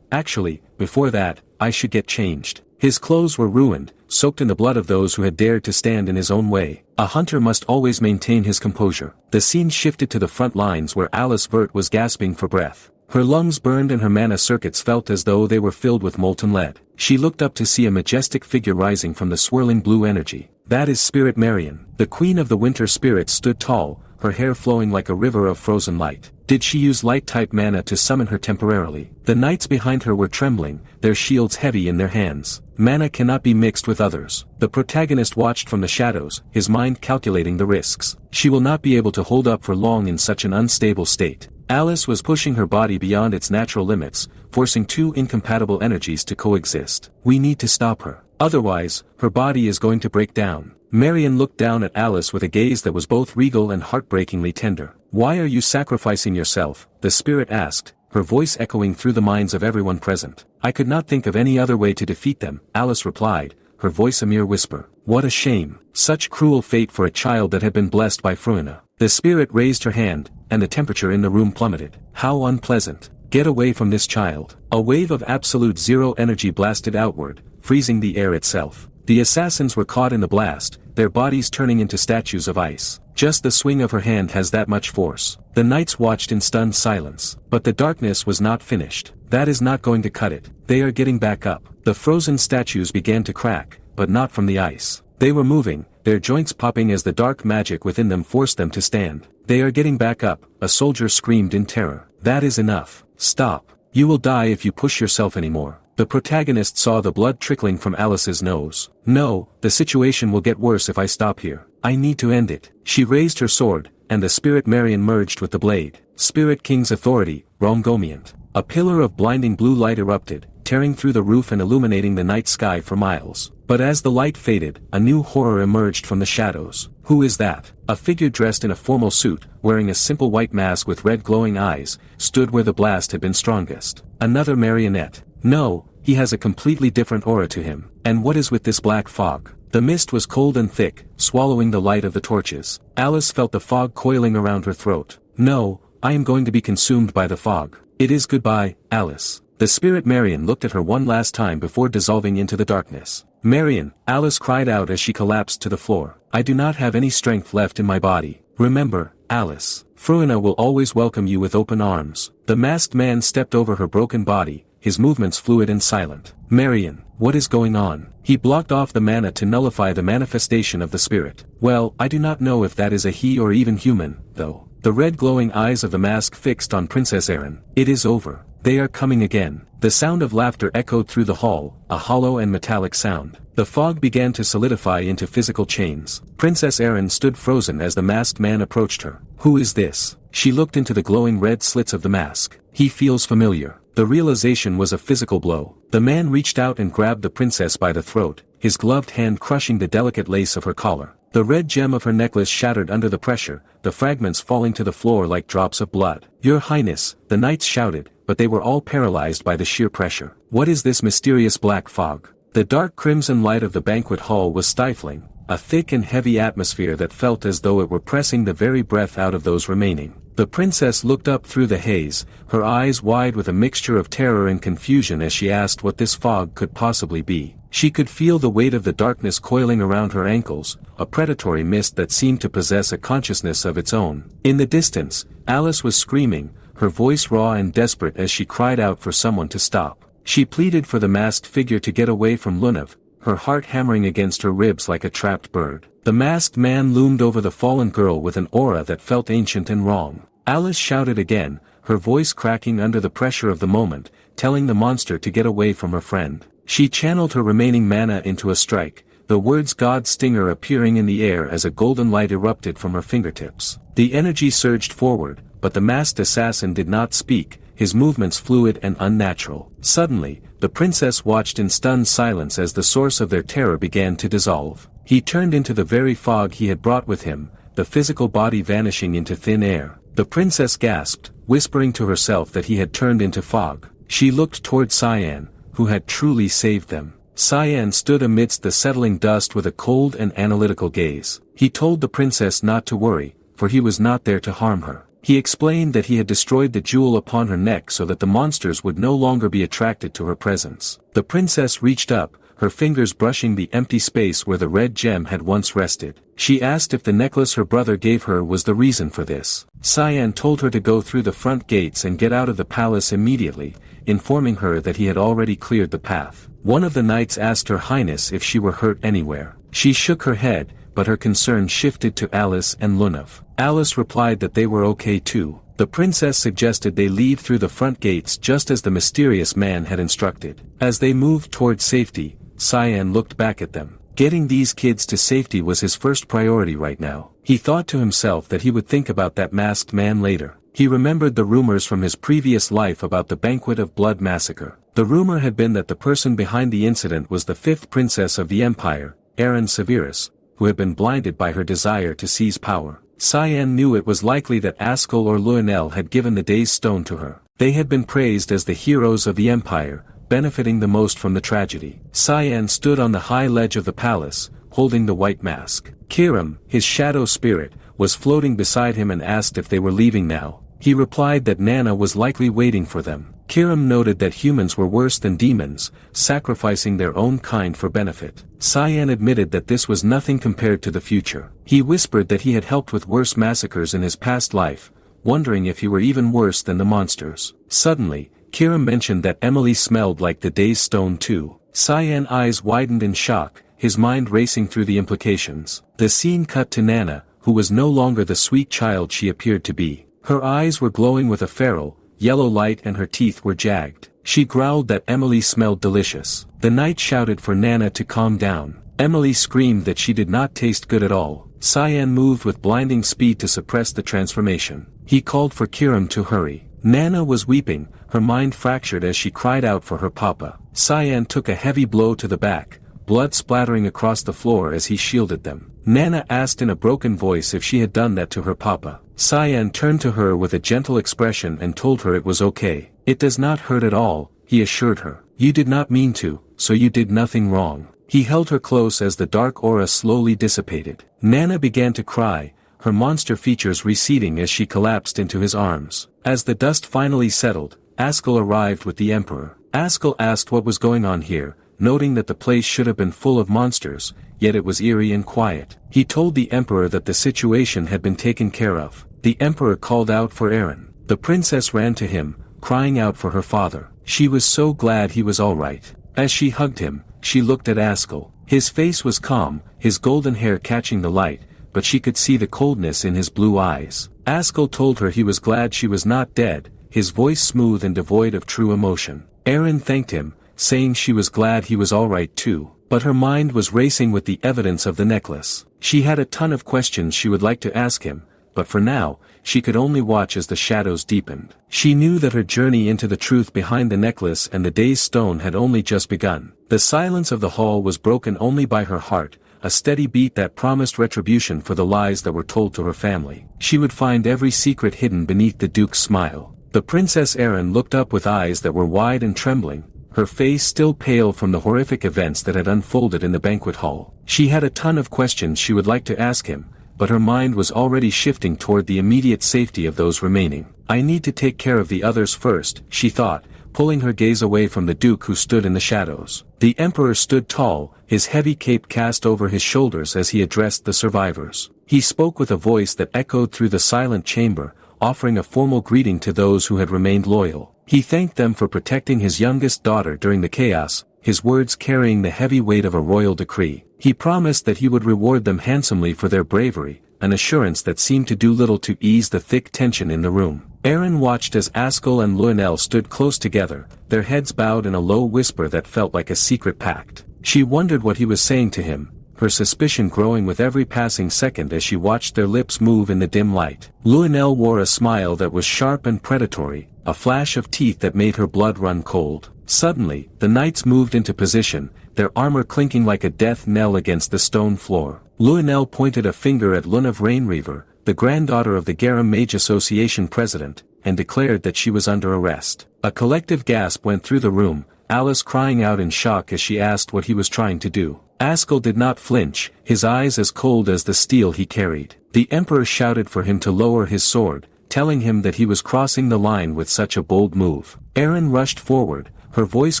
Actually, before that, I should get changed. His clothes were ruined, soaked in the blood of those who had dared to stand in his own way. A hunter must always maintain his composure. The scene shifted to the front lines where Alice Vert was gasping for breath. Her lungs burned and her mana circuits felt as though they were filled with molten lead. She looked up to see a majestic figure rising from the swirling blue energy. That is Spirit Marion. The queen of the winter spirits stood tall, her hair flowing like a river of frozen light. Did she use light-type mana to summon her temporarily? The knights behind her were trembling, their shields heavy in their hands. Mana cannot be mixed with others. The protagonist watched from the shadows, his mind calculating the risks. She will not be able to hold up for long in such an unstable state. Alice was pushing her body beyond its natural limits, forcing two incompatible energies to coexist. We need to stop her. Otherwise, her body is going to break down. Marion looked down at Alice with a gaze that was both regal and heartbreakingly tender. Why are you sacrificing yourself? The spirit asked, her voice echoing through the minds of everyone present. I could not think of any other way to defeat them, Alice replied, her voice a mere whisper. What a shame. Such cruel fate for a child that had been blessed by Fruina. The spirit raised her hand, and the temperature in the room plummeted. How unpleasant. Get away from this child. A wave of absolute zero energy blasted outward, freezing the air itself. The assassins were caught in the blast, their bodies turning into statues of ice. Just the swing of her hand has that much force. The knights watched in stunned silence. But the darkness was not finished. That is not going to cut it. They are getting back up. The frozen statues began to crack, but not from the ice. They were moving, their joints popping as the dark magic within them forced them to stand. They are getting back up, a soldier screamed in terror. That is enough. Stop. You will die if you push yourself anymore. The protagonist saw the blood trickling from Alice's nose. No, the situation will get worse if I stop here. I need to end it. She raised her sword, and the Spirit Marion merged with the blade. Spirit King's authority, Romgomiant. A pillar of blinding blue light erupted, tearing through the roof and illuminating the night sky for miles. But as the light faded, a new horror emerged from the shadows. Who is that? A figure dressed in a formal suit, wearing a simple white mask with red glowing eyes, stood where the blast had been strongest. Another marionette. No, he has a completely different aura to him. And what is with this black fog? The mist was cold and thick, swallowing the light of the torches. Alice felt the fog coiling around her throat. No, I am going to be consumed by the fog. It is goodbye, Alice. The Spirit Marion looked at her one last time before dissolving into the darkness. Marion, Alice cried out as she collapsed to the floor. I do not have any strength left in my body. Remember, Alice. Fruina will always welcome you with open arms. The masked man stepped over her broken body, his movements fluid and silent. Marion, what is going on? He blocked off the mana to nullify the manifestation of the spirit. Well, I do not know if that is a he or even human, though. The red glowing eyes of the mask fixed on Princess Erin. It is over. They are coming again. The sound of laughter echoed through the hall, a hollow and metallic sound. The fog began to solidify into physical chains. Princess Erin stood frozen as the masked man approached her. Who is this? She looked into the glowing red slits of the mask. He feels familiar. The realization was a physical blow. The man reached out and grabbed the princess by the throat, his gloved hand crushing the delicate lace of her collar. The red gem of her necklace shattered under the pressure, the fragments falling to the floor like drops of blood. Your Highness, the knights shouted, but they were all paralyzed by the sheer pressure. What is this mysterious black fog? The dark crimson light of the banquet hall was stifling, a thick and heavy atmosphere that felt as though it were pressing the very breath out of those remaining. The princess looked up through the haze, her eyes wide with a mixture of terror and confusion as she asked what this fog could possibly be. She could feel the weight of the darkness coiling around her ankles, a predatory mist that seemed to possess a consciousness of its own. In the distance, Alice was screaming, her voice raw and desperate as she cried out for someone to stop. She pleaded for the masked figure to get away from Lunav, her heart hammering against her ribs like a trapped bird. The masked man loomed over the fallen girl with an aura that felt ancient and wrong. Alice shouted again, her voice cracking under the pressure of the moment, telling the monster to get away from her friend. She channeled her remaining mana into a strike, the words God Stinger appearing in the air as a golden light erupted from her fingertips. The energy surged forward, but the masked assassin did not speak, his movements fluid and unnatural. Suddenly, the princess watched in stunned silence as the source of their terror began to dissolve. He turned into the very fog he had brought with him, the physical body vanishing into thin air. The princess gasped, whispering to herself that he had turned into fog. She looked toward Cyan, who had truly saved them. Cyan stood amidst the settling dust with a cold and analytical gaze. He told the princess not to worry, for he was not there to harm her. He explained that he had destroyed the jewel upon her neck so that the monsters would no longer be attracted to her presence. The princess reached up, her fingers brushing the empty space where the red gem had once rested. She asked if the necklace her brother gave her was the reason for this. Cyan told her to go through the front gates and get out of the palace immediately, informing her that he had already cleared the path. One of the knights asked Her Highness if she were hurt anywhere. She shook her head, but her concern shifted to Alice and Lunav. Alice replied that they were okay too. The princess suggested they leave through the front gates just as the mysterious man had instructed. As they moved towards safety, Cyan looked back at them. Getting these kids to safety was his first priority right now. He thought to himself that he would think about that masked man later. He remembered the rumors from his previous life about the Banquet of Blood massacre. The rumor had been that the person behind the incident was the fifth princess of the empire, Erin Severus, who had been blinded by her desire to seize power. Cyan knew it was likely that Askel or Lionel had given the Day's Stone to her. They had been praised as the heroes of the empire, benefiting the most from the tragedy. Cyan stood on the high ledge of the palace, holding the white mask. Kiram, his shadow spirit, was floating beside him and asked if they were leaving now. He replied that Nana was likely waiting for them. Kiram noted that humans were worse than demons, sacrificing their own kind for benefit. Cyan admitted that this was nothing compared to the future. He whispered that he had helped with worse massacres in his past life, wondering if he were even worse than the monsters. Suddenly, Kiram mentioned that Emily smelled like the Day's Stone too. Cyan's eyes widened in shock, his mind racing through the implications. The scene cut to Nana, who was no longer the sweet child she appeared to be. Her eyes were glowing with a feral, yellow light and her teeth were jagged. She growled that Emily smelled delicious. The knight shouted for Nana to calm down. Emily screamed that she did not taste good at all. Cyan moved with blinding speed to suppress the transformation. He called for Kiram to hurry. Nana was weeping, her mind fractured as she cried out for her papa. Cyan took a heavy blow to the back, blood splattering across the floor as he shielded them. Nana asked in a broken voice if she had done that to her papa. Cyan turned to her with a gentle expression and told her it was okay. It does not hurt at all, he assured her. You did not mean to, so you did nothing wrong. He held her close as the dark aura slowly dissipated. Nana began to cry, her monster features receding as she collapsed into his arms. As the dust finally settled, Askel arrived with the Emperor. Askel asked what was going on here, noting that the place should have been full of monsters, yet it was eerie and quiet. He told the Emperor that the situation had been taken care of. The Emperor called out for Erin. The princess ran to him, crying out for her father. She was so glad he was all right. As she hugged him, she looked at Askel. His face was calm, his golden hair catching the light, but she could see the coldness in his blue eyes. Askel told her he was glad she was not dead, his voice smooth and devoid of true emotion. Erin thanked him, saying she was glad he was all right too, but her mind was racing with the evidence of the necklace. She had a ton of questions she would like to ask him, but for now, she could only watch as the shadows deepened. She knew that her journey into the truth behind the necklace and the Day's Stone had only just begun. The silence of the hall was broken only by her heart, a steady beat that promised retribution for the lies that were told to her family. She would find every secret hidden beneath the Duke's smile. The Princess Erin looked up with eyes that were wide and trembling, her face still pale from the horrific events that had unfolded in the banquet hall. She had a ton of questions she would like to ask him, but her mind was already shifting toward the immediate safety of those remaining. I need to take care of the others first, she thought, pulling her gaze away from the Duke who stood in the shadows. The Emperor stood tall, his heavy cape cast over his shoulders as he addressed the survivors. He spoke with a voice that echoed through the silent chamber, offering a formal greeting to those who had remained loyal. He thanked them for protecting his youngest daughter during the chaos, his words carrying the heavy weight of a royal decree. He promised that he would reward them handsomely for their bravery, an assurance that seemed to do little to ease the thick tension in the room. Erin watched as Askel and Lionel stood close together, their heads bowed in a low whisper that felt like a secret pact. She wondered what he was saying to him, her suspicion growing with every passing second as she watched their lips move in the dim light. Lionel wore a smile that was sharp and predatory, a flash of teeth that made her blood run cold. Suddenly, the knights moved into position, their armor clinking like a death knell against the stone floor. Lionel pointed a finger at Lunav Rainreaver, the granddaughter of the Garam Mage Association president, and declared that she was under arrest. A collective gasp went through the room, Alice crying out in shock as she asked what he was trying to do. Askel did not flinch, his eyes as cold as the steel he carried. The Emperor shouted for him to lower his sword, telling him that he was crossing the line with such a bold move. Erin rushed forward, her voice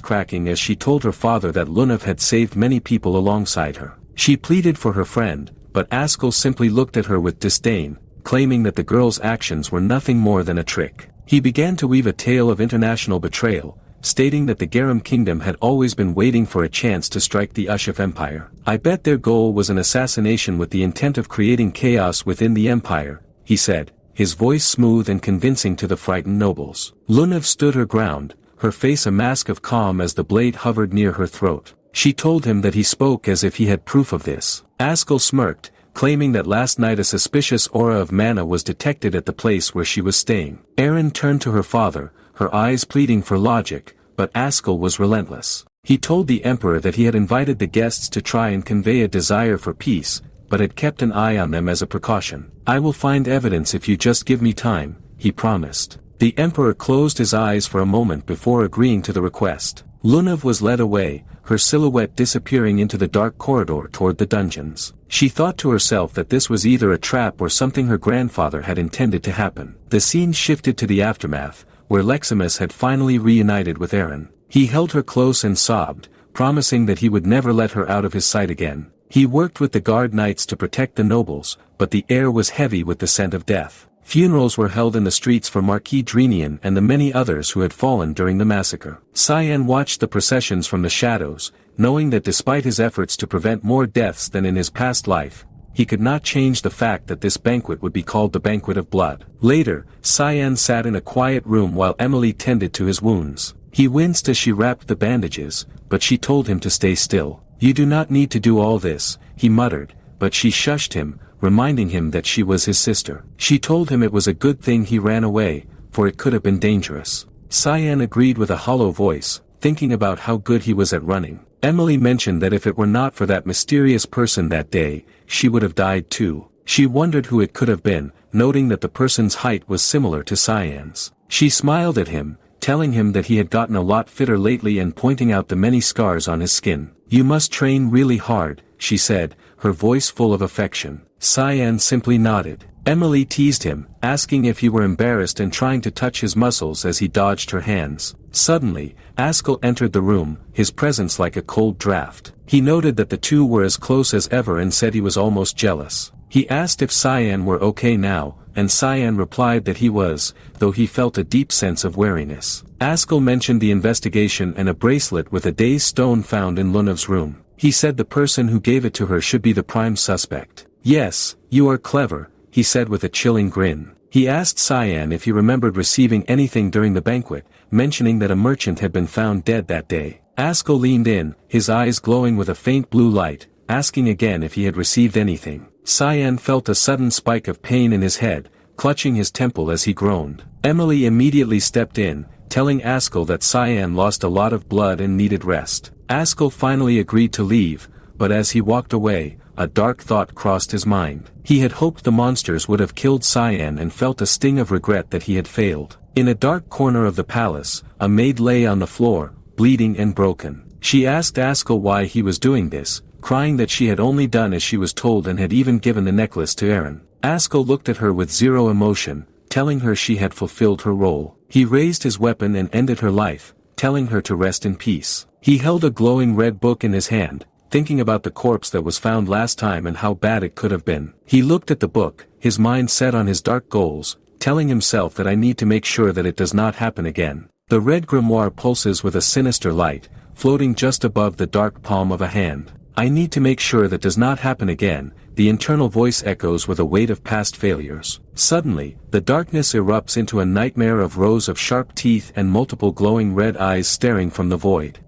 cracking as she told her father that Lunav had saved many people alongside her. She pleaded for her friend, but Askel simply looked at her with disdain, claiming that the girl's actions were nothing more than a trick. He began to weave a tale of international betrayal, stating that the Garam Kingdom had always been waiting for a chance to strike the Ushaf Empire. I bet their goal was an assassination with the intent of creating chaos within the empire, he said, his voice smooth and convincing to the frightened nobles. Lunav stood her ground, her face a mask of calm as the blade hovered near her throat. She told him that he spoke as if he had proof of this. Askell smirked, claiming that last night a suspicious aura of mana was detected at the place where she was staying. Erin turned to her father, her eyes pleading for logic, but Askell was relentless. He told the Emperor that he had invited the guests to try and convey a desire for peace, but had kept an eye on them as a precaution. I will find evidence if you just give me time, he promised. The Emperor closed his eyes for a moment before agreeing to the request. Lunav was led away, her silhouette disappearing into the dark corridor toward the dungeons. She thought to herself that this was either a trap or something her grandfather had intended to happen. The scene shifted to the aftermath, where Leximus had finally reunited with Erin. He held her close and sobbed, promising that he would never let her out of his sight again. He worked with the guard knights to protect the nobles, but the air was heavy with the scent of death. Funerals were held in the streets for Marquis Drenian and the many others who had fallen during the massacre. Cyan watched the processions from the shadows, knowing that despite his efforts to prevent more deaths than in his past life, he could not change the fact that this banquet would be called the Banquet of Blood. Later, Cyan sat in a quiet room while Emily tended to his wounds. He winced as she wrapped the bandages, but she told him to stay still. You do not need to do all this, he muttered, but she shushed him, reminding him that she was his sister. She told him it was a good thing he ran away, for it could have been dangerous. Cyan agreed with a hollow voice, thinking about how good he was at running. Emily mentioned that if it were not for that mysterious person that day, she would have died too. She wondered who it could have been, noting that the person's height was similar to Cyan's. She smiled at him, telling him that he had gotten a lot fitter lately and pointing out the many scars on his skin. You must train really hard, she said, her voice full of affection. Cyan simply nodded. Emily teased him, asking if he were embarrassed and trying to touch his muscles as he dodged her hands. Suddenly, Askell entered the room, his presence like a cold draft. He noted that the two were as close as ever and said he was almost jealous. He asked if Cyan were okay now, and Cyan replied that he was, though he felt a deep sense of wariness. Askell mentioned the investigation and a bracelet with a day's stone found in Lunav's room. He said the person who gave it to her should be the prime suspect. Yes, you are clever, he said with a chilling grin. He asked Cyan if he remembered receiving anything during the banquet, mentioning that a merchant had been found dead that day. Askell leaned in, his eyes glowing with a faint blue light, asking again if he had received anything. Cyan felt a sudden spike of pain in his head, clutching his temple as he groaned. Emily immediately stepped in, telling Askell that Cyan lost a lot of blood and needed rest. Askell finally agreed to leave, but as he walked away, a dark thought crossed his mind. He had hoped the monsters would have killed Cyan and felt a sting of regret that he had failed. In a dark corner of the palace, a maid lay on the floor, bleeding and broken. She asked Askell why he was doing this, crying that she had only done as she was told and had even given the necklace to Erin. Askell looked at her with zero emotion, telling her she had fulfilled her role. He raised his weapon and ended her life, telling her to rest in peace. He held a glowing red book in his hand, thinking about the corpse that was found last time and how bad it could have been. He looked at the book, his mind set on his dark goals, telling himself that I need to make sure that it does not happen again. The red grimoire pulses with a sinister light, floating just above the dark palm of a hand. I need to make sure that does not happen again, the internal voice echoes with a weight of past failures. Suddenly, the darkness erupts into a nightmare of rows of sharp teeth and multiple glowing red eyes staring from the void.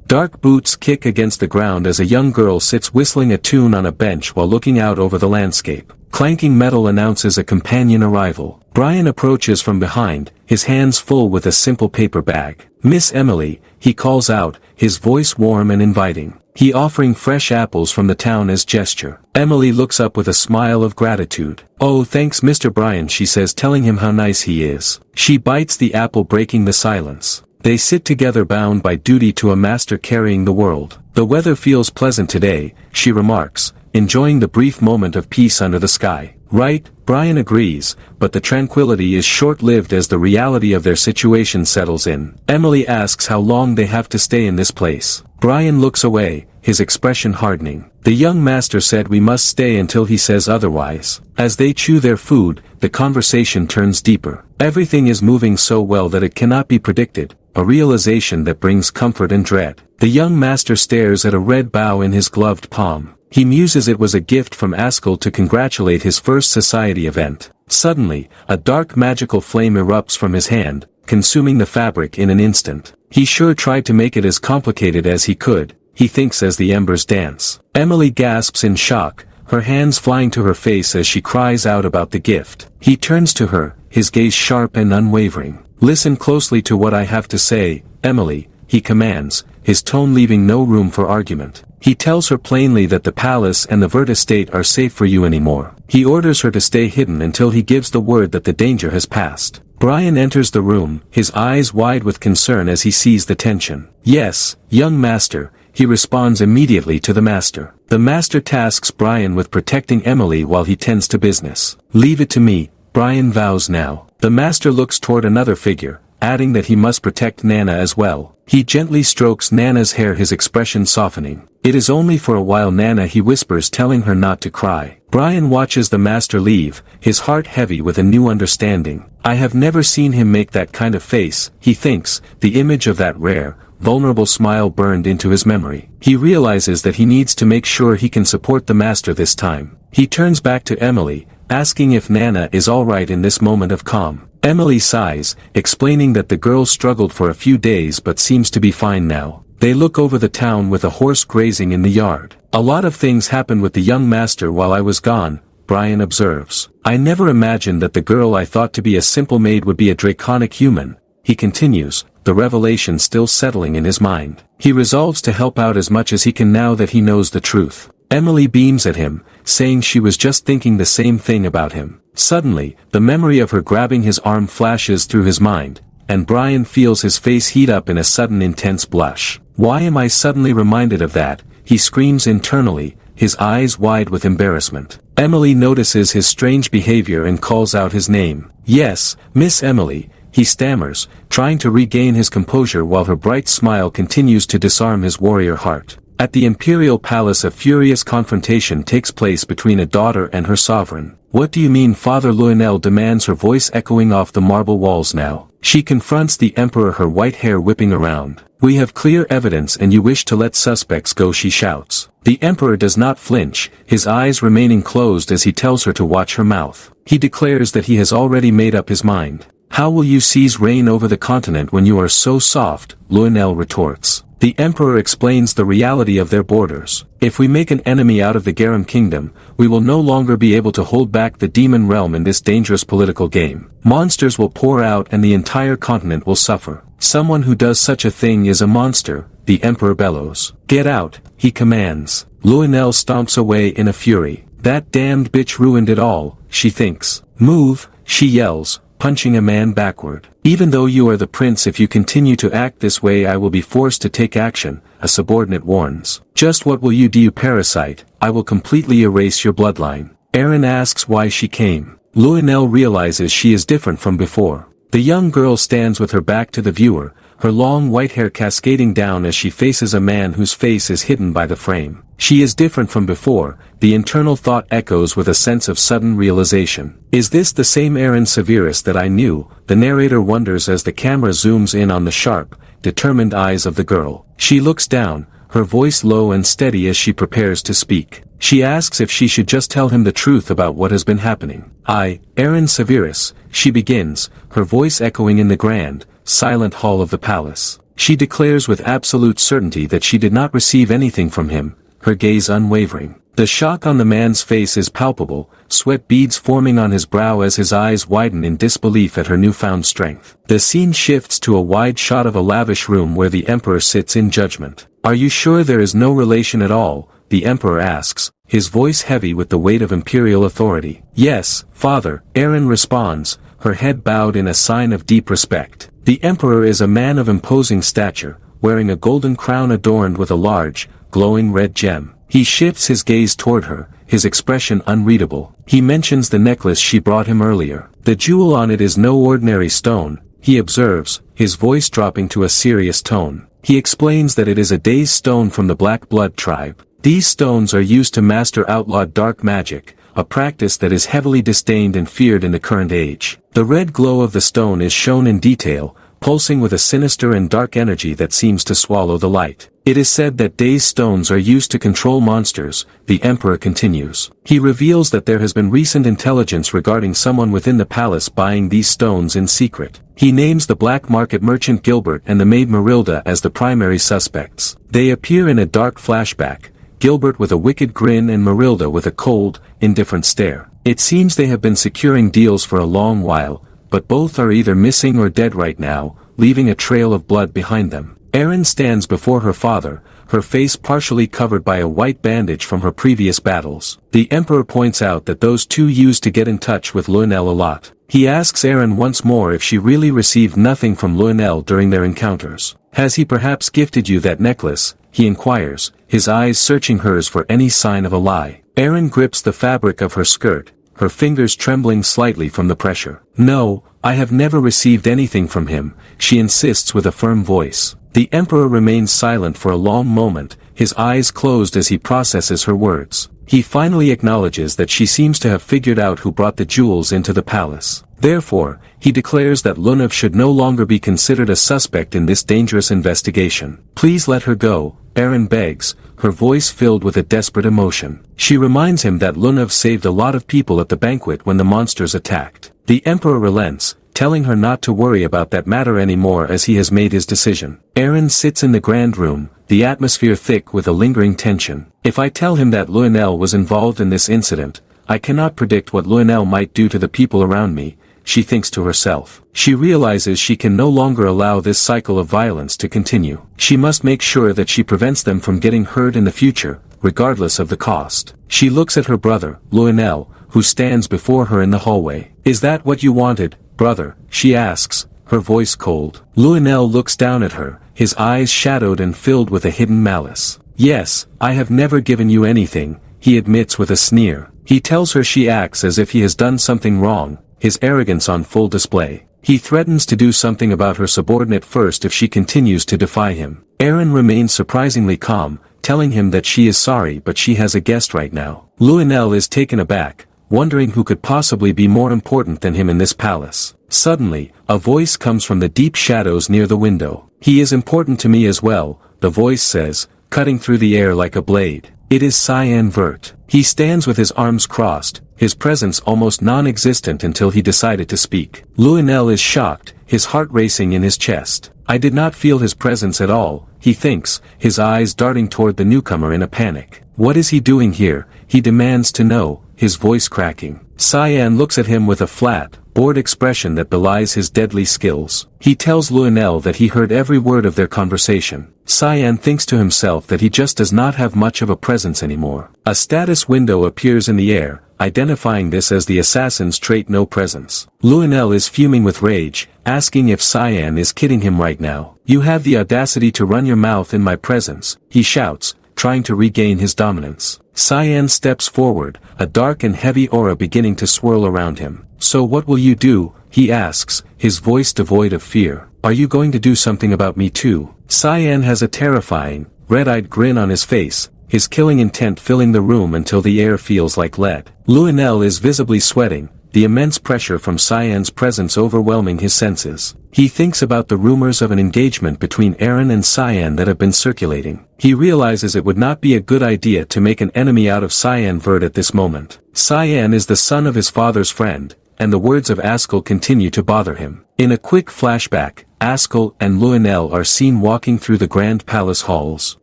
Dark boots kick against the ground as a young girl sits whistling a tune on a bench while looking out over the landscape. Clanking metal announces a companion arrival. Brian approaches from behind, his hands full with a simple paper bag. Miss Emily, he calls out, his voice warm and inviting. He offering fresh apples from the town as gesture. Emily looks up with a smile of gratitude. Oh thanks Mr. Brian, she says, telling him how nice he is. She bites the apple, breaking the silence. They sit together bound by duty to a master carrying the world. The weather feels pleasant today, she remarks, enjoying the brief moment of peace under the sky. Right, Brian agrees, but the tranquility is short-lived as the reality of their situation settles in. Emily asks how long they have to stay in this place. Brian looks away, his expression hardening. The young master said we must stay until he says otherwise. As they chew their food, the conversation turns deeper. Everything is moving so well that it cannot be predicted. a realization that brings comfort and dread. The young master stares at a red bow in his gloved palm. He muses it was a gift from Askell to congratulate his first society event. Suddenly, a dark magical flame erupts from his hand, consuming the fabric in an instant. He sure tried to make it as complicated as he could, he thinks as the embers dance. Emily gasps in shock, her hands flying to her face as she cries out about the gift. He turns to her, his gaze sharp and unwavering. Listen closely to what I have to say, Emily, he commands, his tone leaving no room for argument. He tells her plainly that the palace and the Vert estate are safe for you anymore. He orders her to stay hidden until he gives the word that the danger has passed. Brian enters the room, his eyes wide with concern as he sees the tension. Yes, young master, he responds immediately to the master. The master tasks Brian with protecting Emily while he tends to business. Leave it to me, Brian vows now. The master looks toward another figure, adding that he must protect Nana as well. He gently strokes Nana's hair, his expression softening. It is only for a while, Nana, he whispers, telling her not to cry. Brian watches the master leave, his heart heavy with a new understanding. I have never seen him make that kind of face, he thinks, the image of that rare, vulnerable smile burned into his memory. He realizes that he needs to make sure he can support the master this time. He turns back to Emily, asking if Nana is alright in this moment of calm. Emily sighs, explaining that the girl struggled for a few days but seems to be fine now. They look over the town with a horse grazing in the yard. A lot of things happened with the young master while I was gone, Brian observes. I never imagined that the girl I thought to be a simple maid would be a draconic human, he continues, the revelation still settling in his mind. He resolves to help out as much as he can now that he knows the truth. Emily beams at him, saying she was just thinking the same thing about him. Suddenly, the memory of her grabbing his arm flashes through his mind, and Brian feels his face heat up in a sudden intense blush. Why am I suddenly reminded of that? He screams internally, his eyes wide with embarrassment. Emily notices his strange behavior and calls out his name. Yes, Miss Emily, he stammers, trying to regain his composure while her bright smile continues to disarm his warrior heart. At the Imperial Palace, a furious confrontation takes place between a daughter and her sovereign. What do you mean, Father Lionel demands, her voice echoing off the marble walls now. She confronts the Emperor, her white hair whipping around. We have clear evidence and you wish to let suspects go, she shouts. The Emperor does not flinch, his eyes remaining closed as he tells her to watch her mouth. He declares that he has already made up his mind. How will you seize reign over the continent when you are so soft? Lionel retorts. The Emperor explains the reality of their borders. If we make an enemy out of the Garam Kingdom, we will no longer be able to hold back the demon realm in this dangerous political game. Monsters will pour out and the entire continent will suffer. Someone who does such a thing is a monster, the Emperor bellows. Get out, he commands. Lionel stomps away in a fury. That damned bitch ruined it all, she thinks. Move, she yells, punching a man backward. Even though you are the prince, if you continue to act this way I will be forced to take action, a subordinate warns. Just what will you do, you parasite? I will completely erase your bloodline. Aaron asks why she came. Lionel realizes she is different from before. The young girl stands with her back to the viewer, her long white hair cascading down as she faces a man whose face is hidden by the frame. She is different from before, the internal thought echoes with a sense of sudden realization. Is this the same Aaron Severus that I knew? The narrator wonders as the camera zooms in on the sharp, determined eyes of the girl. She looks down, her voice low and steady as she prepares to speak. She asks if she should just tell him the truth about what has been happening. Aaron Severus, she begins, her voice echoing in the grand, silent hall of the palace. She declares with absolute certainty that she did not receive anything from him, her gaze unwavering. The shock on the man's face is palpable, sweat beads forming on his brow as his eyes widen in disbelief at her newfound strength. The scene shifts to a wide shot of a lavish room where the Emperor sits in judgment. Are you sure there is no relation at all? The Emperor asks, his voice heavy with the weight of imperial authority. Yes, Father, Aaron responds, her head bowed in a sign of deep respect. The Emperor is a man of imposing stature, wearing a golden crown adorned with a large, glowing red gem. He shifts his gaze toward her, his expression unreadable. He mentions the necklace she brought him earlier. The jewel on it is no ordinary stone, he observes, his voice dropping to a serious tone. He explains that it is a day's stone from the Black Blood tribe. These stones are used to master outlawed dark magic, a practice that is heavily disdained and feared in the current age. The red glow of the stone is shown in detail, pulsing with a sinister and dark energy that seems to swallow the light. It is said that dazed stones are used to control monsters, the Emperor continues. He reveals that there has been recent intelligence regarding someone within the palace buying these stones in secret. He names the black market merchant Gilbert and the maid Marilda as the primary suspects. They appear in a dark flashback, Gilbert with a wicked grin and Marilda with a cold, indifferent stare. It seems they have been securing deals for a long while, but both are either missing or dead right now, leaving a trail of blood behind them. Erin stands before her father, her face partially covered by a white bandage from her previous battles. The Emperor points out that those two used to get in touch with Lionel a lot. He asks Erin once more if she really received nothing from Lionel during their encounters. Has he perhaps gifted you that necklace? He inquires, his eyes searching hers for any sign of a lie. Erin grips the fabric of her skirt, her fingers trembling slightly from the pressure. No, I have never received anything from him, she insists with a firm voice. The Emperor remains silent for a long moment, his eyes closed as he processes her words. He finally acknowledges that she seems to have figured out who brought the jewels into the palace. Therefore, he declares that Lunev should no longer be considered a suspect in this dangerous investigation. Please let her go, Erin begs, her voice filled with a desperate emotion. She reminds him that Lunev saved a lot of people at the banquet when the monsters attacked. The Emperor relents, telling her not to worry about that matter anymore as he has made his decision. Erin sits in the grand room, the atmosphere thick with a lingering tension. If I tell him that Lionel was involved in this incident, I cannot predict what Lionel might do to the people around me, she thinks to herself. She realizes she can no longer allow this cycle of violence to continue. She must make sure that she prevents them from getting hurt in the future, regardless of the cost. She looks at her brother, Lionel, who stands before her in the hallway. Is that what you wanted, brother? She asks, her voice cold. Lionel looks down at her, his eyes shadowed and filled with a hidden malice. Yes, I have never given you anything, he admits with a sneer. He tells her she acts as if he has done something wrong, his arrogance on full display. He threatens to do something about her subordinate first if she continues to defy him. Erin remains surprisingly calm, telling him that she is sorry but she has a guest right now. Lionel is taken aback, wondering who could possibly be more important than him in this palace. Suddenly, a voice comes from the deep shadows near the window. He is important to me as well, the voice says, cutting through the air like a blade. It is Cyan Vert. He stands with his arms crossed, his presence almost non-existent until he decided to speak. Lionel is shocked, his heart racing in his chest. I did not feel his presence at all, he thinks, his eyes darting toward the newcomer in a panic. What is he doing here? He demands to know, his voice cracking. Cyan looks at him with a flat, bored expression that belies his deadly skills. He tells Lionel that he heard every word of their conversation. Cyan thinks to himself that he just does not have much of a presence anymore. A status window appears in the air, identifying this as the assassin's trait no presence. Lionel is fuming with rage, asking if Cyan is kidding him right now. You have the audacity to run your mouth in my presence, he shouts, trying to regain his dominance. Cyan steps forward, a dark and heavy aura beginning to swirl around him. So what will you do? He asks, his voice devoid of fear. Are you going to do something about me too? Cyan has a terrifying, red-eyed grin on his face, his killing intent filling the room until the air feels like lead. Lionel is visibly sweating, the immense pressure from Cyan's presence overwhelming his senses. He thinks about the rumors of an engagement between Erin and Cyan that have been circulating. He realizes it would not be a good idea to make an enemy out of Cyan Vert at this moment. Cyan is the son of his father's friend, and the words of Askel continue to bother him. In a quick flashback, Askel and Lionel are seen walking through the grand palace halls.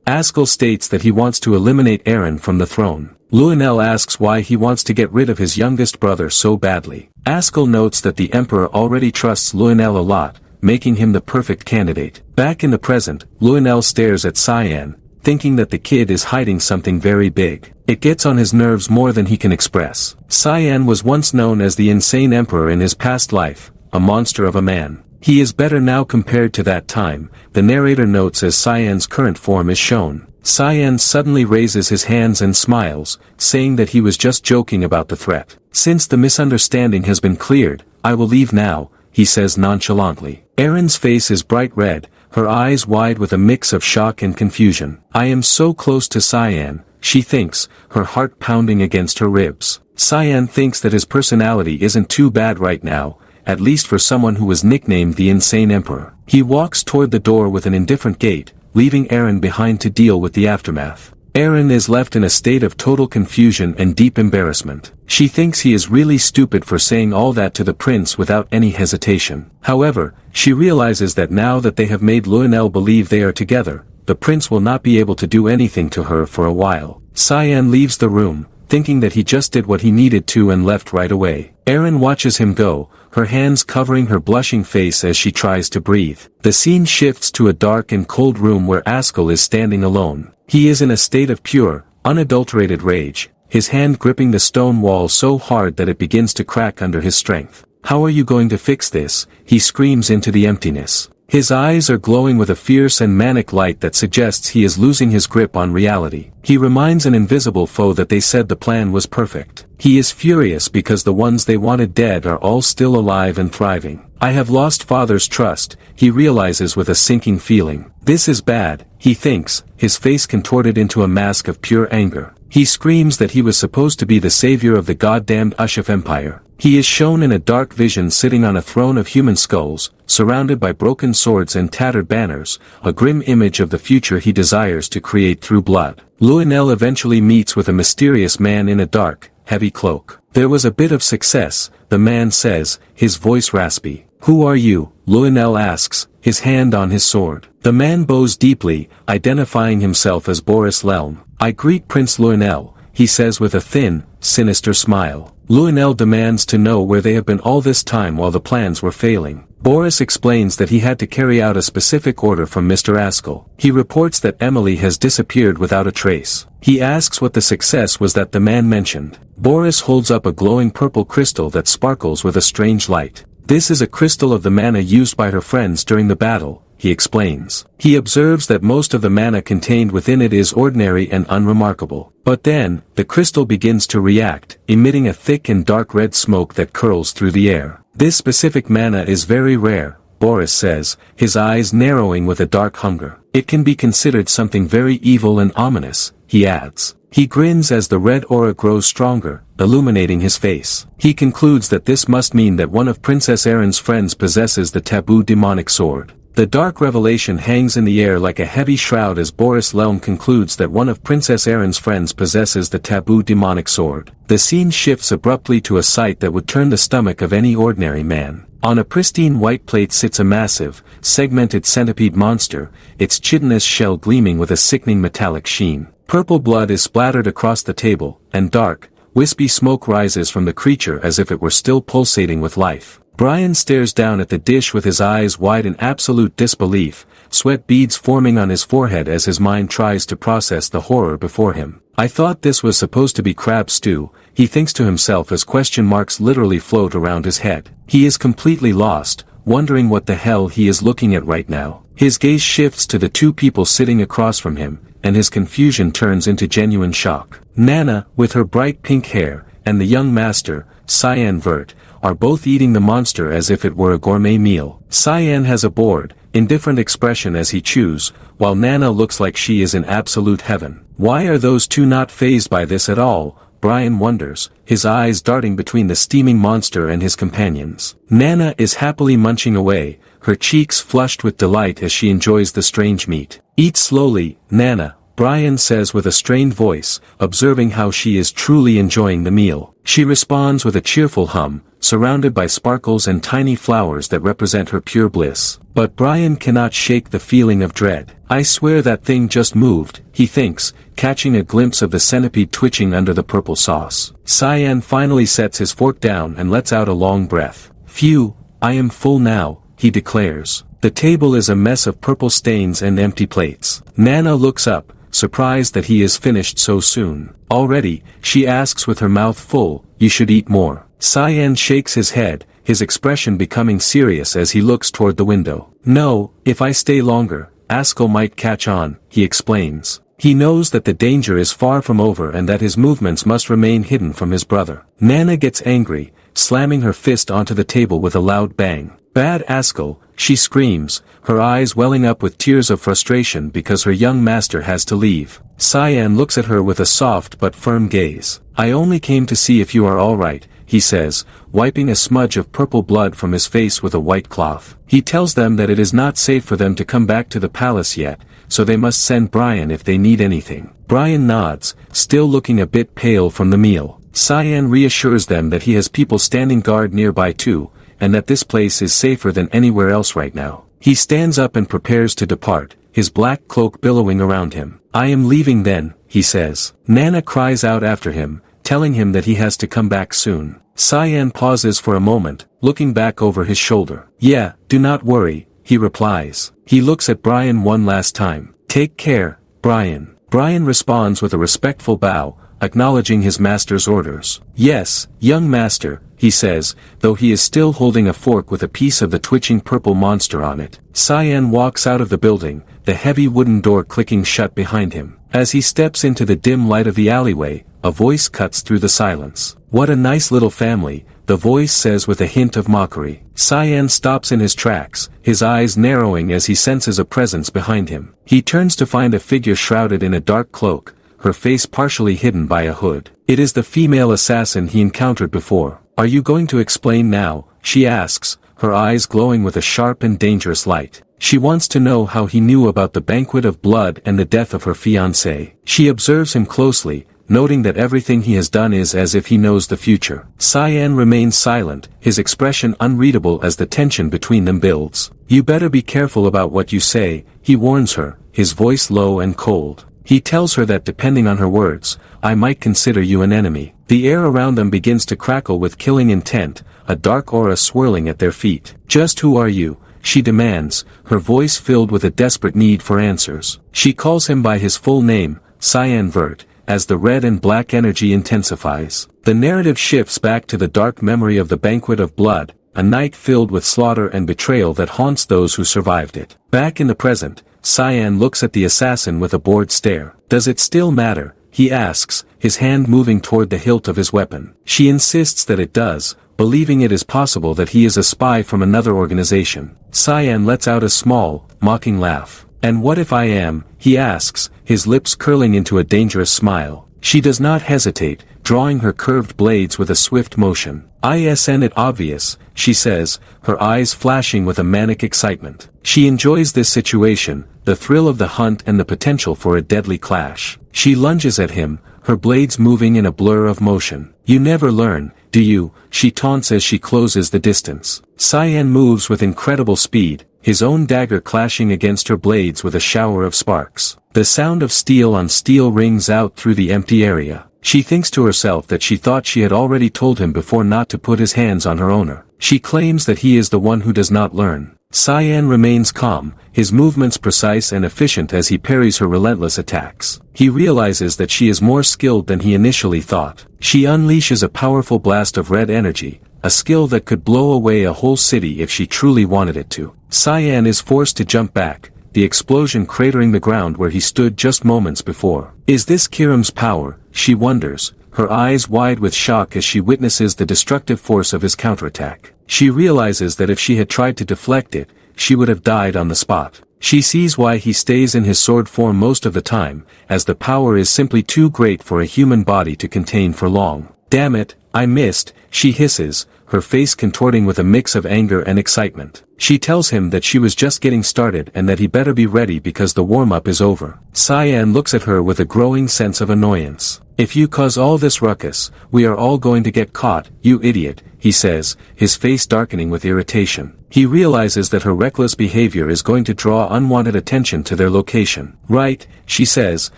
Askel states that he wants to eliminate Erin from the throne. Lionel asks why he wants to get rid of his youngest brother so badly. Askel notes that the Emperor already trusts Lionel a lot, making him the perfect candidate. Back in the present, Lionel stares at Cyan, thinking that the kid is hiding something very big. It gets on his nerves more than he can express. Cyan was once known as the insane emperor in his past life, a monster of a man. He is better now compared to that time, the narrator notes as Cyan's current form is shown. Cyan suddenly raises his hands and smiles, saying that he was just joking about the threat. Since the misunderstanding has been cleared, I will leave now, he says nonchalantly. Erin's face is bright red, her eyes wide with a mix of shock and confusion. I am so close to Cyan, she thinks, her heart pounding against her ribs. Cyan thinks that his personality isn't too bad right now, at least for someone who was nicknamed the Insane Emperor. He walks toward the door with an indifferent gait, leaving Aaron behind to deal with the aftermath. Aaron is left in a state of total confusion and deep embarrassment. She thinks he is really stupid for saying all that to the prince without any hesitation. However, she realizes that now that they have made Lionel believe they are together, the prince will not be able to do anything to her for a while. Cyan leaves the room, thinking that he just did what he needed to and left right away. Aaron watches him go, her hands covering her blushing face as she tries to breathe. The scene shifts to a dark and cold room where Askell is standing alone. He is in a state of pure, unadulterated rage, his hand gripping the stone wall so hard that it begins to crack under his strength. "How are you going to fix this?" he screams into the emptiness. His eyes are glowing with a fierce and manic light that suggests he is losing his grip on reality. He reminds an invisible foe that they said the plan was perfect. He is furious because the ones they wanted dead are all still alive and thriving. "I have lost father's trust," he realizes with a sinking feeling. This is bad, he thinks, his face contorted into a mask of pure anger. He screams that he was supposed to be the savior of the goddamned Ushaf Empire. He is shown in a dark vision sitting on a throne of human skulls, surrounded by broken swords and tattered banners, a grim image of the future he desires to create through blood. Lionel eventually meets with a mysterious man in a dark, heavy cloak. "There was a bit of success," the man says, his voice raspy. "Who are you?" Lionel asks, his hand on his sword. The man bows deeply, identifying himself as Boris Lelm. "I greet Prince Lionel," he says with a thin, sinister smile. Lionel demands to know where they have been all this time while the plans were failing. Boris explains that he had to carry out a specific order from Mr. Askell. He reports that Emily has disappeared without a trace. He asks what the success was that the man mentioned. Boris holds up a glowing purple crystal that sparkles with a strange light. "This is a crystal of the mana used by her friends during the battle," he explains. He observes that most of the mana contained within it is ordinary and unremarkable. But then, the crystal begins to react, emitting a thick and dark red smoke that curls through the air. "This specific mana is very rare," Boris says, his eyes narrowing with a dark hunger. "It can be considered something very evil and ominous," he adds. He grins as the red aura grows stronger, illuminating his face. He concludes that this must mean that one of Princess Erin's friends possesses the taboo demonic sword. The dark revelation hangs in the air like a heavy shroud as Boris Lelm concludes that one of Princess Erin's friends possesses the taboo demonic sword. The scene shifts abruptly to a sight that would turn the stomach of any ordinary man. On a pristine white plate sits a massive, segmented centipede monster, its chitinous shell gleaming with a sickening metallic sheen. Purple blood is splattered across the table, and dark, wispy smoke rises from the creature as if it were still pulsating with life. Brian stares down at the dish with his eyes wide in absolute disbelief, sweat beads forming on his forehead as his mind tries to process the horror before him. "I thought this was supposed to be crab stew," he thinks to himself as question marks literally float around his head. He is completely lost, wondering what the hell he is looking at right now. His gaze shifts to the two people sitting across from him, and his confusion turns into genuine shock. Nana, with her bright pink hair, and the young master, Cyan Vert, are both eating the monster as if it were a gourmet meal. Cyan has a bored, indifferent expression as he chews, while Nana looks like she is in absolute heaven. Why are those two not fazed by this at all? Brian wonders, his eyes darting between the steaming monster and his companions. Nana is happily munching away, her cheeks flushed with delight as she enjoys the strange meat. "Eat slowly, Nana," Brian says with a strained voice, observing how she is truly enjoying the meal. She responds with a cheerful hum, surrounded by sparkles and tiny flowers that represent her pure bliss. But Brian cannot shake the feeling of dread. "I swear that thing just moved," he thinks, catching a glimpse of the centipede twitching under the purple sauce. Cyan finally sets his fork down and lets out a long breath. "Phew, I am full now," he declares. The table is a mess of purple stains and empty plates. Nana looks up, surprised that he is finished so soon. "Already," she asks with her mouth full, "you should eat more." Cyan shakes his head, his expression becoming serious as he looks toward the window. "No, if I stay longer, Askell might catch on," he explains. He knows that the danger is far from over and that his movements must remain hidden from his brother. Nana gets angry, slamming her fist onto the table with a loud bang. "Bad Askell," she screams, her eyes welling up with tears of frustration because her young master has to leave. Cyan looks at her with a soft but firm gaze. "I only came to see if you are all right," he says, wiping a smudge of purple blood from his face with a white cloth. He tells them that it is not safe for them to come back to the palace yet, so they must send Brian if they need anything. Brian nods, still looking a bit pale from the meal. Cyan reassures them that he has people standing guard nearby too, and that this place is safer than anywhere else right now. He stands up and prepares to depart, his black cloak billowing around him. I am leaving then, he says. Nana cries out after him, telling him that he has to come back soon. Cyan pauses for a moment, looking back over his shoulder. Yeah, do not worry, he replies. He looks at Brian one last time. Take care, Brian. Brian responds with a respectful bow, acknowledging his master's orders. Yes, young master, he says, though he is still holding a fork with a piece of the twitching purple monster on it. Cyan walks out of the building, the heavy wooden door clicking shut behind him. As he steps into the dim light of the alleyway, a voice cuts through the silence. What a nice little family, the voice says with a hint of mockery. Cyan stops in his tracks, his eyes narrowing as he senses a presence behind him. He turns to find a figure shrouded in a dark cloak, her face partially hidden by a hood. It is the female assassin he encountered before. Are you going to explain now? She asks, her eyes glowing with a sharp and dangerous light. She wants to know how he knew about the banquet of blood and the death of her fiancé. She observes him closely, noting that everything he has done is as if he knows the future. Cyan remains silent, his expression unreadable as the tension between them builds. You better be careful about what you say, he warns her, his voice low and cold. He tells her that depending on her words, I might consider you an enemy. The air around them begins to crackle with killing intent, a dark aura swirling at their feet. Just who are you? She demands, her voice filled with a desperate need for answers. She calls him by his full name, Cyan Vert, as the red and black energy intensifies. The narrative shifts back to the dark memory of the banquet of blood, a night filled with slaughter and betrayal that haunts those who survived it. Back in the present, Cyan looks at the assassin with a bored stare. Does it still matter? He asks, his hand moving toward the hilt of his weapon. She insists that it does, believing it is possible that he is a spy from another organization. Cyan lets out a small, mocking laugh. And what if I am? He asks, his lips curling into a dangerous smile. She does not hesitate, drawing her curved blades with a swift motion. Isn't it obvious, she says, her eyes flashing with a manic excitement. She enjoys this situation, the thrill of the hunt and the potential for a deadly clash. She lunges at him, her blades moving in a blur of motion. You never learn, do you? She taunts as she closes the distance. Cyan moves with incredible speed, his own dagger clashing against her blades with a shower of sparks. The sound of steel on steel rings out through the empty area. She thinks to herself that she thought she had already told him before not to put his hands on her owner. She claims that he is the one who does not learn. Cyan remains calm, his movements precise and efficient as he parries her relentless attacks. He realizes that she is more skilled than he initially thought. She unleashes a powerful blast of red energy, a skill that could blow away a whole city if she truly wanted it to. Cyan is forced to jump back, the explosion cratering the ground where he stood just moments before. Is this Kiram's power? She wonders, her eyes wide with shock as she witnesses the destructive force of his counterattack. She realizes that if she had tried to deflect it, she would have died on the spot. She sees why he stays in his sword form most of the time, as the power is simply too great for a human body to contain for long. Damn it, I missed, she hisses, her face contorting with a mix of anger and excitement. She tells him that she was just getting started and that he better be ready because the warm-up is over. Cyan looks at her with a growing sense of annoyance. If you cause all this ruckus, we are all going to get caught, you idiot, he says, his face darkening with irritation. He realizes that her reckless behavior is going to draw unwanted attention to their location. Right, she says,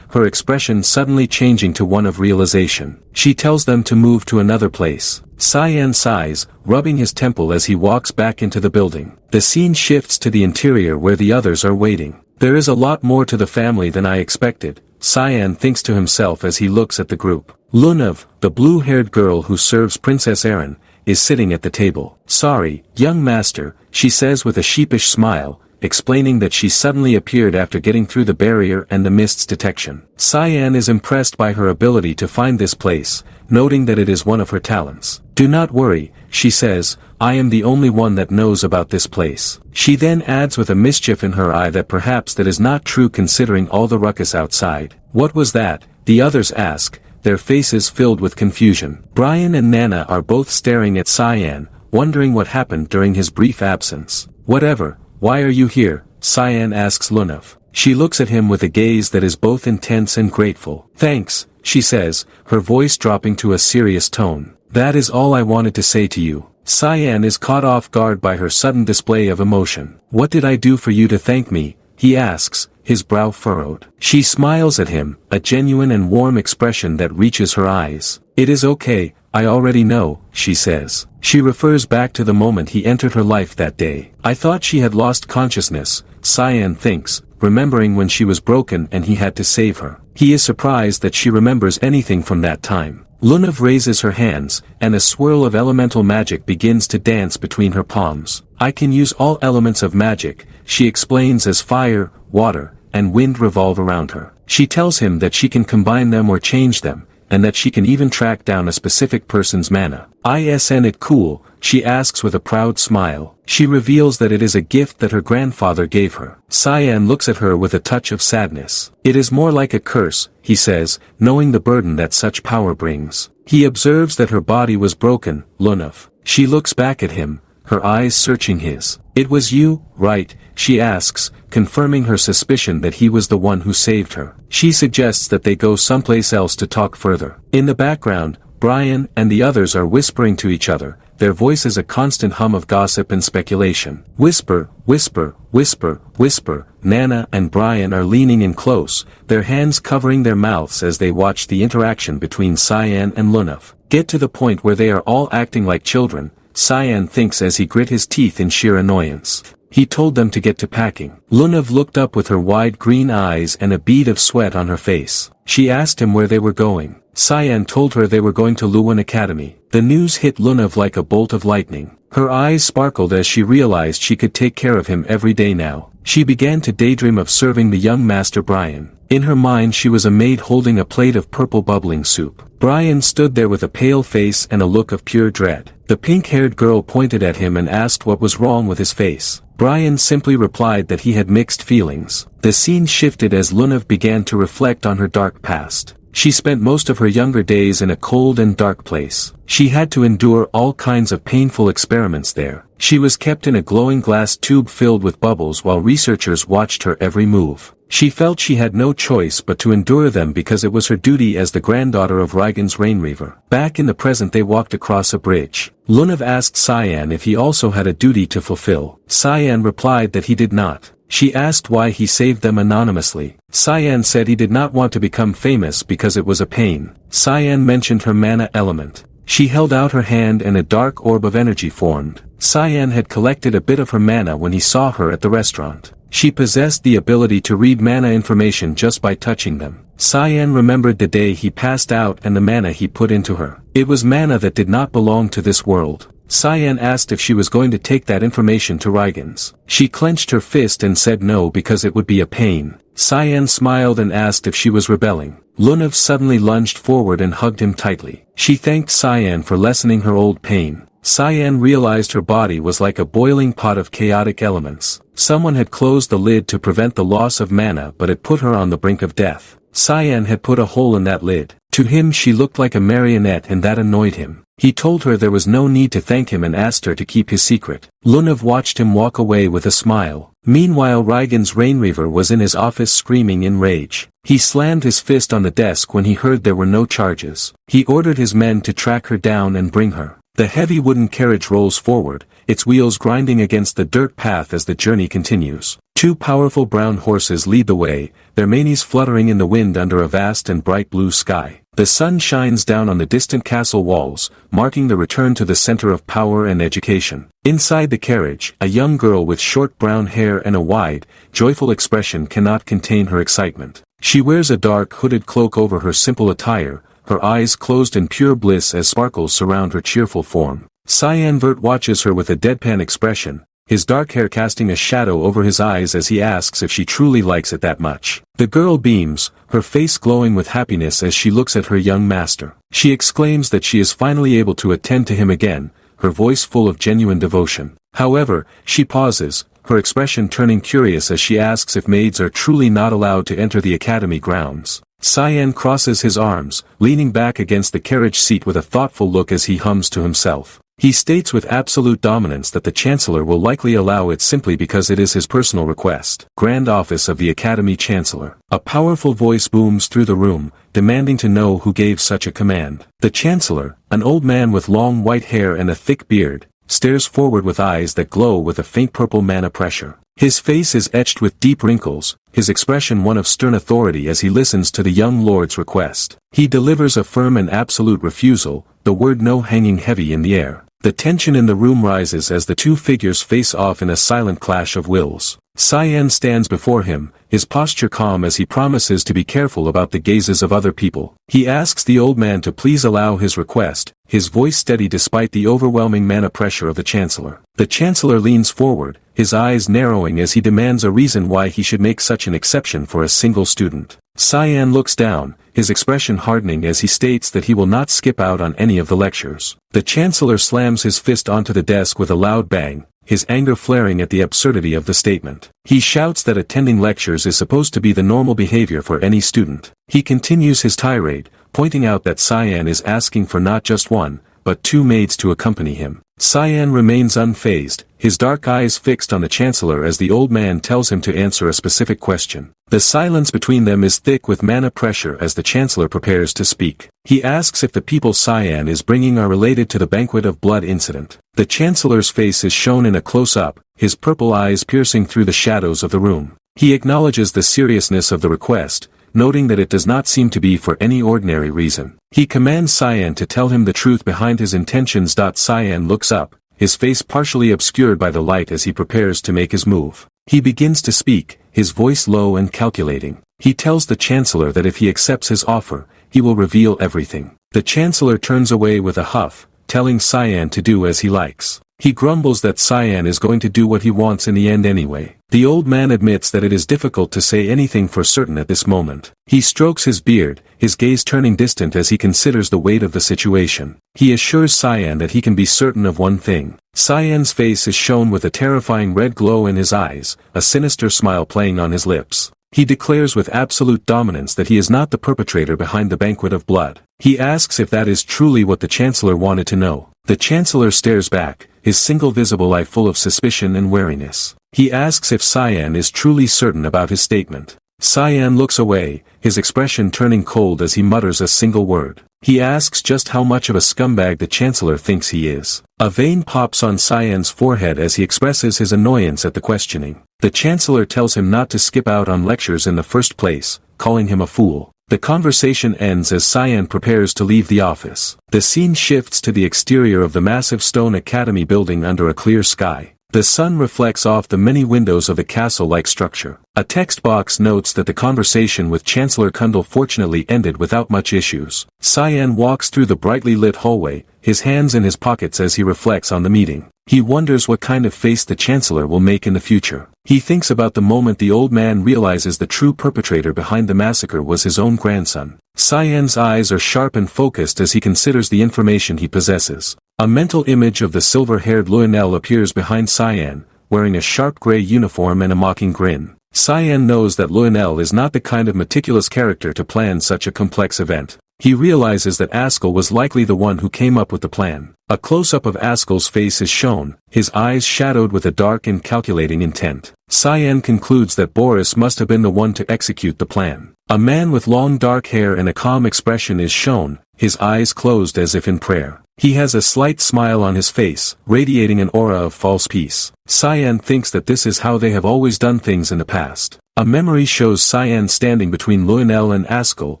her expression suddenly changing to one of realization. She tells them to move to another place. Cyan sighs, rubbing his temple as he walks back into the building. The scene shifts to the interior where the others are waiting. There is a lot more to the family than I expected, Cyan thinks to himself as he looks at the group. Lunav, the blue-haired girl who serves Princess Erin, is sitting at the table. Sorry, young master, she says with a sheepish smile, explaining that she suddenly appeared after getting through the barrier and the mist's detection. Cyan is impressed by her ability to find this place, noting that it is one of her talents. Do not worry, she says, I am the only one that knows about this place. She then adds with a mischief in her eye that perhaps that is not true considering all the ruckus outside. What was that? The others ask, their faces filled with confusion. Brian and Nana are both staring at Cyan, wondering what happened during his brief absence. "Whatever, why are you here?" Cyan asks Lunav. She looks at him with a gaze that is both intense and grateful. "Thanks," she says, her voice dropping to a serious tone. "That is all I wanted to say to you." Cyan is caught off guard by her sudden display of emotion. "What did I do for you to thank me?" he asks, his brow furrowed. She smiles at him, a genuine and warm expression that reaches her eyes. "It is okay, I already know," she says. She refers back to the moment he entered her life that day. "I thought she had lost consciousness," Cyan thinks, remembering when she was broken and he had to save her. He is surprised that she remembers anything from that time. Lunav raises her hands, and a swirl of elemental magic begins to dance between her palms. "I can use all elements of magic," she explains, as fire, water, and wind revolve around her. She tells him that she can combine them or change them, and that she can even track down a specific person's mana. "Isn't it cool?" she asks with a proud smile. She reveals that it is a gift that her grandfather gave her. Cyan looks at her with a touch of sadness. "It is more like a curse," he says, knowing the burden that such power brings. He observes that her body was broken, Lunav. She looks back at him, her eyes searching his. "It was you, right?" she asks, confirming her suspicion that he was the one who saved her. She suggests that they go someplace else to talk further. In the background, Brian and the others are whispering to each other, their voices a constant hum of gossip and speculation. Whisper, whisper, whisper, whisper. Nana and Brian are leaning in close, their hands covering their mouths as they watch the interaction between Cyan and Lunav. Get to the point where they are all acting like children, Cyan thinks as he grit his teeth in sheer annoyance. He told them to get to packing. Lunav looked up with her wide green eyes and a bead of sweat on her face. She asked him where they were going. Cyan told her they were going to Luan Academy. The news hit Lunav like a bolt of lightning. Her eyes sparkled as she realized she could take care of him every day now. She began to daydream of serving the young master Brian. In her mind she was a maid holding a plate of purple bubbling soup. Brian stood there with a pale face and a look of pure dread. The pink-haired girl pointed at him and asked what was wrong with his face. Brian simply replied that he had mixed feelings. The scene shifted as Lunav began to reflect on her dark past. She spent most of her younger days in a cold and dark place. She had to endure all kinds of painful experiments there. She was kept in a glowing glass tube filled with bubbles while researchers watched her every move. She felt she had no choice but to endure them because it was her duty as the granddaughter of Reigen's Rainreaver. Back in the present they walked across a bridge. Lunav asked Cyan if he also had a duty to fulfill. Cyan replied that he did not. She asked why he saved them anonymously. Cyan said he did not want to become famous because it was a pain. Cyan mentioned her mana element. She held out her hand and a dark orb of energy formed. Cyan had collected a bit of her mana when he saw her at the restaurant. She possessed the ability to read mana information just by touching them. Cyan remembered the day he passed out and the mana he put into her. It was mana that did not belong to this world. Cyan asked if she was going to take that information to Reigen's. She clenched her fist and said no because it would be a pain. Cyan smiled and asked if she was rebelling. Lunav suddenly lunged forward and hugged him tightly. She thanked Cyan for lessening her old pain. Cyan realized her body was like a boiling pot of chaotic elements. Someone had closed the lid to prevent the loss of mana but it put her on the brink of death. Cyan had put a hole in that lid. To him she looked like a marionette and that annoyed him. He told her there was no need to thank him and asked her to keep his secret. Lunav watched him walk away with a smile. Meanwhile Reigen's Rainreaver was in his office screaming in rage. He slammed his fist on the desk when he heard there were no charges. He ordered his men to track her down and bring her. The heavy wooden carriage rolls forward, its wheels grinding against the dirt path as the journey continues. Two powerful brown horses lead the way, their manes fluttering in the wind under a vast and bright blue sky. The sun shines down on the distant castle walls, marking the return to the center of power and education. Inside the carriage, a young girl with short brown hair and a wide, joyful expression cannot contain her excitement. She wears a dark hooded cloak over her simple attire, her eyes closed in pure bliss as sparkles surround her cheerful form. Cyan Vert watches her with a deadpan expression, his dark hair casting a shadow over his eyes as he asks if she truly likes it that much. The girl beams, her face glowing with happiness as she looks at her young master. She exclaims that she is finally able to attend to him again, her voice full of genuine devotion. However, she pauses, her expression turning curious as she asks if maids are truly not allowed to enter the academy grounds. Cyan crosses his arms, leaning back against the carriage seat with a thoughtful look as he hums to himself. He states with absolute dominance that the Chancellor will likely allow it simply because it is his personal request. Grand Office of the Academy Chancellor. A powerful voice booms through the room, demanding to know who gave such a command. The Chancellor, an old man with long white hair and a thick beard, stares forward with eyes that glow with a faint purple mana pressure. His face is etched with deep wrinkles, his expression one of stern authority as he listens to the young lord's request. He delivers a firm and absolute refusal, the word no hanging heavy in the air. The tension in the room rises as the two figures face off in a silent clash of wills. Cyan stands before him, his posture calm as he promises to be careful about the gazes of other people. He asks the old man to please allow his request, his voice steady despite the overwhelming mana pressure of the Chancellor. The Chancellor leans forward, his eyes narrowing as he demands a reason why he should make such an exception for a single student. Cyan looks down, his expression hardening as he states that he will not skip out on any of the lectures. The Chancellor slams his fist onto the desk with a loud bang, his anger flaring at the absurdity of the statement. He shouts that attending lectures is supposed to be the normal behavior for any student. He continues his tirade, pointing out that Cyan is asking for not just one, but two maids to accompany him. Cyan remains unfazed, his dark eyes fixed on the Chancellor as the old man tells him to answer a specific question. The silence between them is thick with mana pressure as the Chancellor prepares to speak. He asks if the people Cyan is bringing are related to the Banquet of Blood incident. The Chancellor's face is shown in a close-up, his purple eyes piercing through the shadows of the room. He acknowledges the seriousness of the request, noting that it does not seem to be for any ordinary reason. He commands Cyan to tell him the truth behind his intentions. Cyan looks up, his face partially obscured by the light as he prepares to make his move. He begins to speak, his voice low and calculating. He tells the Chancellor that if he accepts his offer, he will reveal everything. The Chancellor turns away with a huff, telling Cyan to do as he likes. He grumbles that Cyan is going to do what he wants in the end anyway. The old man admits that it is difficult to say anything for certain at this moment. He strokes his beard, his gaze turning distant as he considers the weight of the situation. He assures Cyan that he can be certain of one thing. Cyan's face is shown with a terrifying red glow in his eyes, a sinister smile playing on his lips. He declares with absolute dominance that he is not the perpetrator behind the Banquet of Blood. He asks if that is truly what the Chancellor wanted to know. The Chancellor stares back, his single visible eye full of suspicion and wariness. He asks if Cyan is truly certain about his statement. Cyan looks away, his expression turning cold as he mutters a single word. He asks just how much of a scumbag the Chancellor thinks he is. A vein pops on Cyan's forehead as he expresses his annoyance at the questioning. The Chancellor tells him not to skip out on lectures in the first place, calling him a fool. The conversation ends as Cyan prepares to leave the office. The scene shifts to the exterior of the massive stone academy building under a clear sky. The sun reflects off the many windows of the castle-like structure. A text box notes that the conversation with Chancellor Kundal fortunately ended without much issues. Cyan walks through the brightly lit hallway, his hands in his pockets as he reflects on the meeting. He wonders what kind of face the Chancellor will make in the future. He thinks about the moment the old man realizes the true perpetrator behind the massacre was his own grandson. Cyan's eyes are sharp and focused as he considers the information he possesses. A mental image of the silver-haired Lionel appears behind Cyan, wearing a sharp gray uniform and a mocking grin. Cyan knows that Lionel is not the kind of meticulous character to plan such a complex event. He realizes that Askell was likely the one who came up with the plan. A close-up of Askell's face is shown, his eyes shadowed with a dark and calculating intent. Cyan concludes that Boris must have been the one to execute the plan. A man with long dark hair and a calm expression is shown, his eyes closed as if in prayer. He has a slight smile on his face, radiating an aura of false peace. Cyan thinks that this is how they have always done things in the past. A memory shows Cyan standing between Lionel and Askell,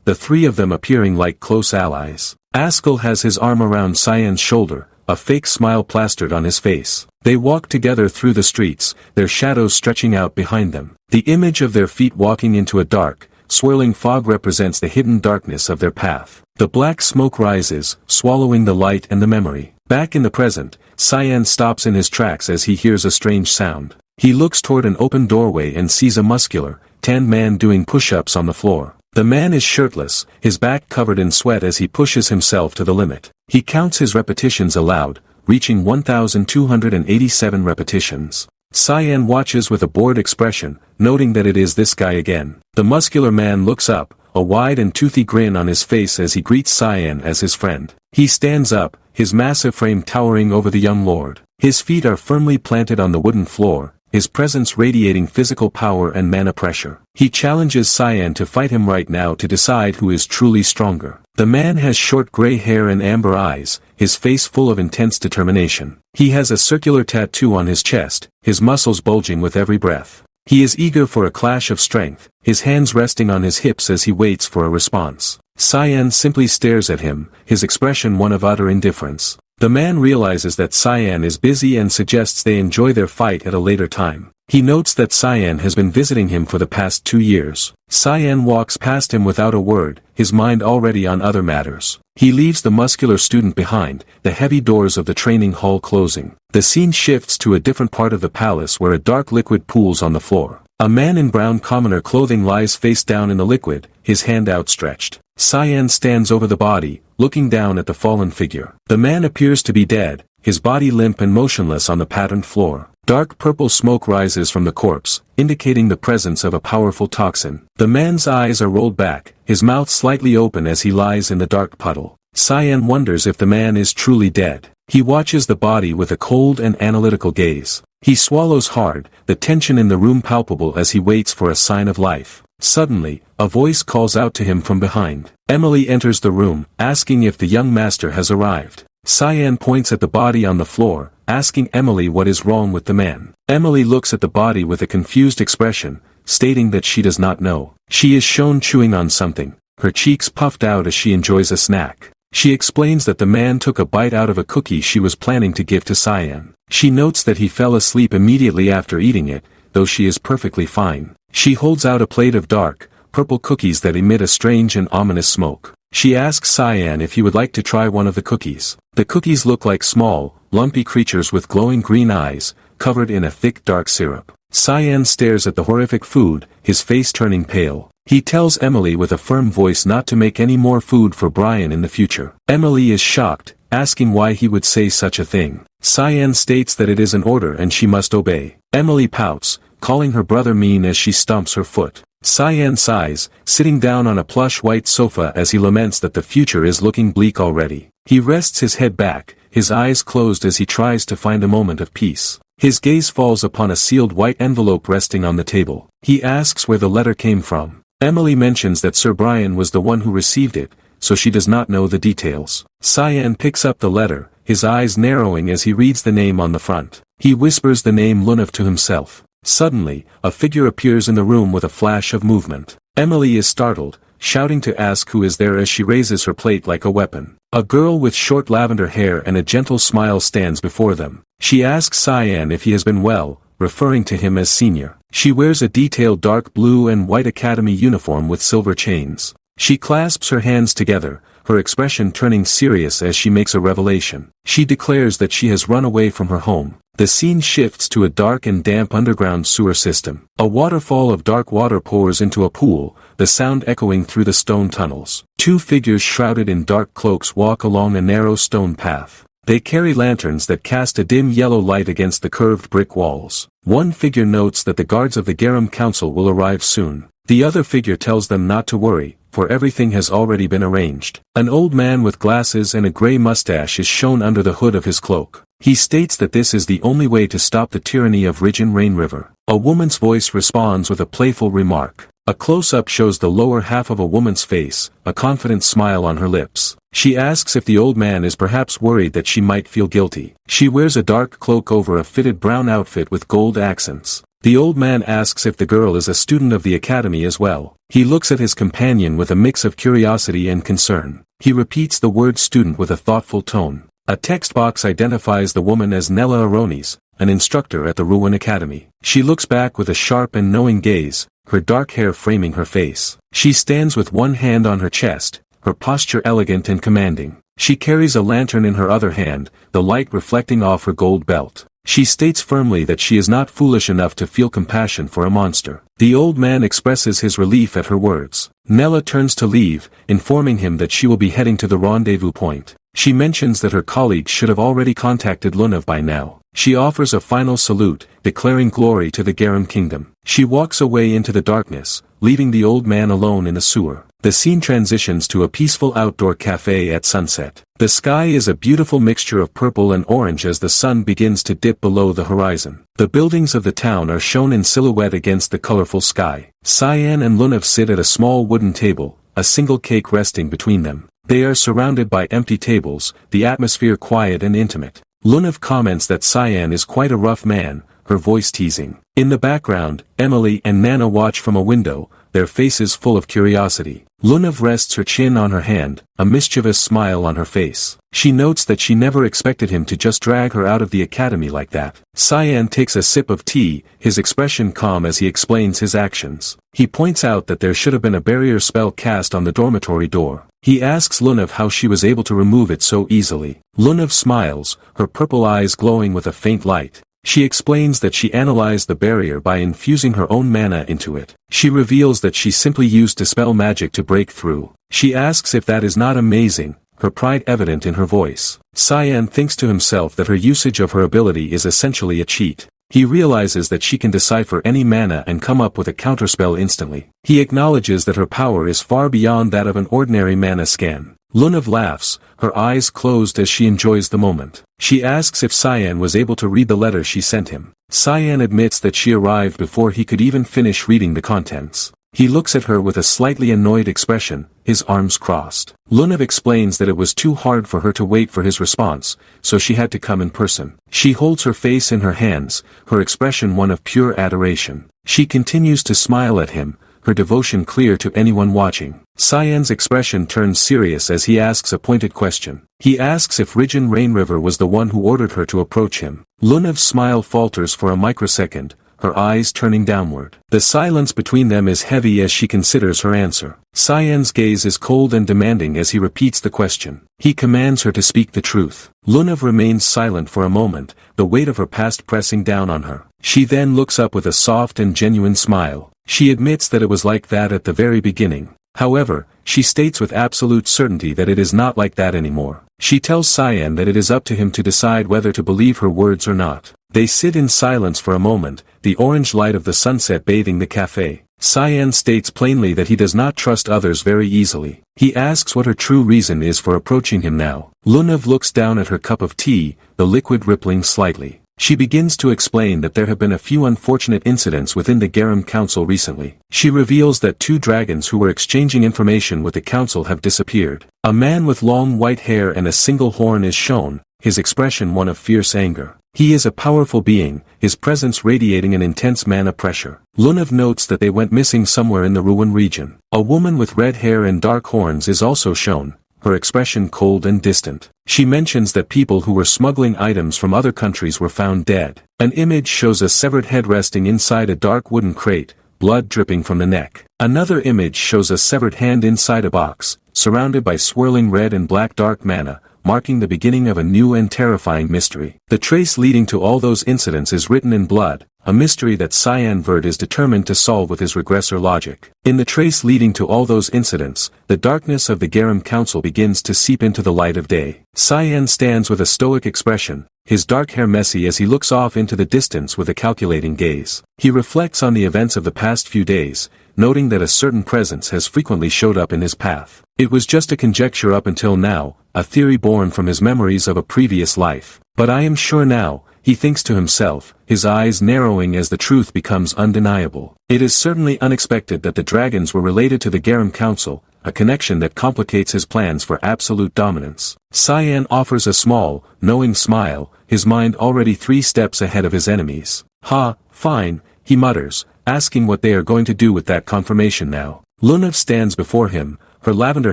the three of them appearing like close allies. Askell has his arm around Cyan's shoulder, a fake smile plastered on his face. They walk together through the streets, their shadows stretching out behind them. The image of their feet walking into a dark, swirling fog represents the hidden darkness of their path. The black smoke rises, swallowing the light and the memory. Back in the present, Cyan stops in his tracks as he hears a strange sound. He looks toward an open doorway and sees a muscular, tanned man doing push-ups on the floor. The man is shirtless, his back covered in sweat as he pushes himself to the limit. He counts his repetitions aloud, reaching 1,287 repetitions. Cyan watches with a bored expression, noting that it is this guy again. The muscular man looks up, a wide and toothy grin on his face as he greets Cyan as his friend. He stands up, his massive frame towering over the young lord. His feet are firmly planted on the wooden floor, his presence radiating physical power and mana pressure. He challenges Cyan to fight him right now to decide who is truly stronger. The man has short gray hair and amber eyes, his face full of intense determination. He has a circular tattoo on his chest, his muscles bulging with every breath. He is eager for a clash of strength, his hands resting on his hips as he waits for a response. Cyan simply stares at him, his expression one of utter indifference. The man realizes that Cyan is busy and suggests they enjoy their fight at a later time. He notes that Cyan has been visiting him for the past 2 years. Cyan walks past him without a word, his mind already on other matters. He leaves the muscular student behind, the heavy doors of the training hall closing. The scene shifts to a different part of the palace where a dark liquid pools on the floor. A man in brown commoner clothing lies face down in the liquid, his hand outstretched. Cyan stands over the body, looking down at the fallen figure. The man appears to be dead, his body limp and motionless on the patterned floor. Dark purple smoke rises from the corpse, indicating the presence of a powerful toxin. The man's eyes are rolled back, his mouth slightly open as he lies in the dark puddle. Cyan wonders if the man is truly dead. He watches the body with a cold and analytical gaze. He swallows hard, the tension in the room palpable as he waits for a sign of life. Suddenly, a voice calls out to him from behind. Emily enters the room, asking if the young master has arrived. Cyan points at the body on the floor, asking Emily what is wrong with the man. Emily looks at the body with a confused expression, stating that she does not know. She is shown chewing on something, her cheeks puffed out as she enjoys a snack. She explains that the man took a bite out of a cookie she was planning to give to Cyan. She notes that he fell asleep immediately after eating it, though she is perfectly fine. She holds out a plate of dark, purple cookies that emit a strange and ominous smoke. She asks Cyan if he would like to try one of the cookies. The cookies look like small, lumpy creatures with glowing green eyes, covered in a thick dark syrup. Cyan stares at the horrific food, his face turning pale. He tells Emily with a firm voice not to make any more food for Brian in the future. Emily is shocked, asking why he would say such a thing. Cyan states that it is an order and she must obey. Emily pouts, calling her brother mean as she stomps her foot. Cyan sighs, sitting down on a plush white sofa as he laments that the future is looking bleak already. He rests his head back, his eyes closed as he tries to find a moment of peace. His gaze falls upon a sealed white envelope resting on the table. He asks where the letter came from. Emily mentions that Sir Brian was the one who received it, so she does not know the details. Cyan picks up the letter, his eyes narrowing as he reads the name on the front. He whispers the name Lunav to himself. Suddenly, a figure appears in the room with a flash of movement. Emily is startled, shouting to ask who is there as she raises her plate like a weapon. A girl with short lavender hair and a gentle smile stands before them. She asks Cyan if he has been well, referring to him as senior. She wears a detailed dark blue and white academy uniform with silver chains. She clasps her hands together, her expression turning serious as she makes a revelation. She declares that she has run away from her home. The scene shifts to a dark and damp underground sewer system. A waterfall of dark water pours into a pool, the sound echoing through the stone tunnels. Two figures shrouded in dark cloaks walk along a narrow stone path. They carry lanterns that cast a dim yellow light against the curved brick walls. One figure notes that the guards of the Garum Council will arrive soon. The other figure tells them not to worry, for everything has already been arranged. An old man with glasses and a gray mustache is shown under the hood of his cloak. He states that this is the only way to stop the tyranny of Ridge Rain River. A woman's voice responds with a playful remark. A close-up shows the lower half of a woman's face, a confident smile on her lips. She asks if the old man is perhaps worried that she might feel guilty. She wears a dark cloak over a fitted brown outfit with gold accents. The old man asks if the girl is a student of the academy as well. He looks at his companion with a mix of curiosity and concern. He repeats the word student with a thoughtful tone. A text box identifies the woman as Nella Aronis, an instructor at the Ruin Academy. She looks back with a sharp and knowing gaze, her dark hair framing her face. She stands with one hand on her chest, her posture elegant and commanding. She carries a lantern in her other hand, the light reflecting off her gold belt. She states firmly that she is not foolish enough to feel compassion for a monster. The old man expresses his relief at her words. Nella turns to leave, informing him that she will be heading to the rendezvous point. She mentions that her colleagues should have already contacted Lunav by now. She offers a final salute, declaring glory to the Garum Kingdom. She walks away into the darkness, leaving the old man alone in the sewer. The scene transitions to a peaceful outdoor cafe at sunset. The sky is a beautiful mixture of purple and orange as the sun begins to dip below the horizon. The buildings of the town are shown in silhouette against the colorful sky. Cyan and Lunav sit at a small wooden table, a single cake resting between them. They are surrounded by empty tables, the atmosphere quiet and intimate. Lunav comments that Cyan is quite a rough man, her voice teasing. In the background, Emily and Nana watch from a window, their faces full of curiosity. Lunav rests her chin on her hand, a mischievous smile on her face. She notes that she never expected him to just drag her out of the academy like that. Cyan takes a sip of tea, his expression calm as he explains his actions. He points out that there should have been a barrier spell cast on the dormitory door. He asks Lunav how she was able to remove it so easily. Lunav smiles, her purple eyes glowing with a faint light. She explains that she analyzed the barrier by infusing her own mana into it. She reveals that she simply used dispel magic to break through. She asks if that is not amazing, her pride evident in her voice. Cyan thinks to himself that her usage of her ability is essentially a cheat. He realizes that she can decipher any mana and come up with a counterspell instantly. He acknowledges that her power is far beyond that of an ordinary mana scan. Lunav laughs, her eyes closed as she enjoys the moment. She asks if Cyan was able to read the letter she sent him. Cyan admits that she arrived before he could even finish reading the contents. He looks at her with a slightly annoyed expression, his arms crossed. Lunav explains that it was too hard for her to wait for his response, so she had to come in person. She holds her face in her hands, her expression one of pure adoration. She continues to smile at him, her devotion clear to anyone watching. Cyan's expression turns serious as he asks a pointed question. He asks if Rijin Rainriver was the one who ordered her to approach him. Lunav's smile falters for a microsecond, her eyes turning downward. The silence between them is heavy as she considers her answer. Cyan's gaze is cold and demanding as he repeats the question. He commands her to speak the truth. Lunav remains silent for a moment, the weight of her past pressing down on her. She then looks up with a soft and genuine smile. She admits that it was like that at the very beginning. However, she states with absolute certainty that it is not like that anymore. She tells Cyan that it is up to him to decide whether to believe her words or not. They sit in silence for a moment, the orange light of the sunset bathing the cafe. Cyan states plainly that he does not trust others very easily. He asks what her true reason is for approaching him now. Lunav looks down at her cup of tea, the liquid rippling slightly. She begins to explain that there have been a few unfortunate incidents within the Garam Council recently. She reveals that 2 dragons who were exchanging information with the council have disappeared. A man with long white hair and a single horn is shown, his expression one of fierce anger. He is a powerful being, his presence radiating an intense mana pressure. Lunav notes that they went missing somewhere in the Ruin region. A woman with red hair and dark horns is also shown, her expression cold and distant. She mentions that people who were smuggling items from other countries were found dead. An image shows a severed head resting inside a dark wooden crate, blood dripping from the neck. Another image shows a severed hand inside a box, surrounded by swirling red and black dark mana, marking the beginning of a new and terrifying mystery. The trace leading to all those incidents is written in blood, a mystery that Cyan Vert is determined to solve with his regressor logic. In the trace leading to all those incidents, the darkness of the Garam Council begins to seep into the light of day. Cyan stands with a stoic expression, his dark hair messy as he looks off into the distance with a calculating gaze. He reflects on the events of the past few days, noting that a certain presence has frequently showed up in his path. It was just a conjecture up until now, a theory born from his memories of a previous life. But I am sure now, he thinks to himself, his eyes narrowing as the truth becomes undeniable. It is certainly unexpected that the dragons were related to the Garam Council, a connection that complicates his plans for absolute dominance. Cyan offers a small, knowing smile, his mind already 3 steps ahead of his enemies. Ha, fine, he mutters, asking what they are going to do with that confirmation now. Lunav stands before him, her lavender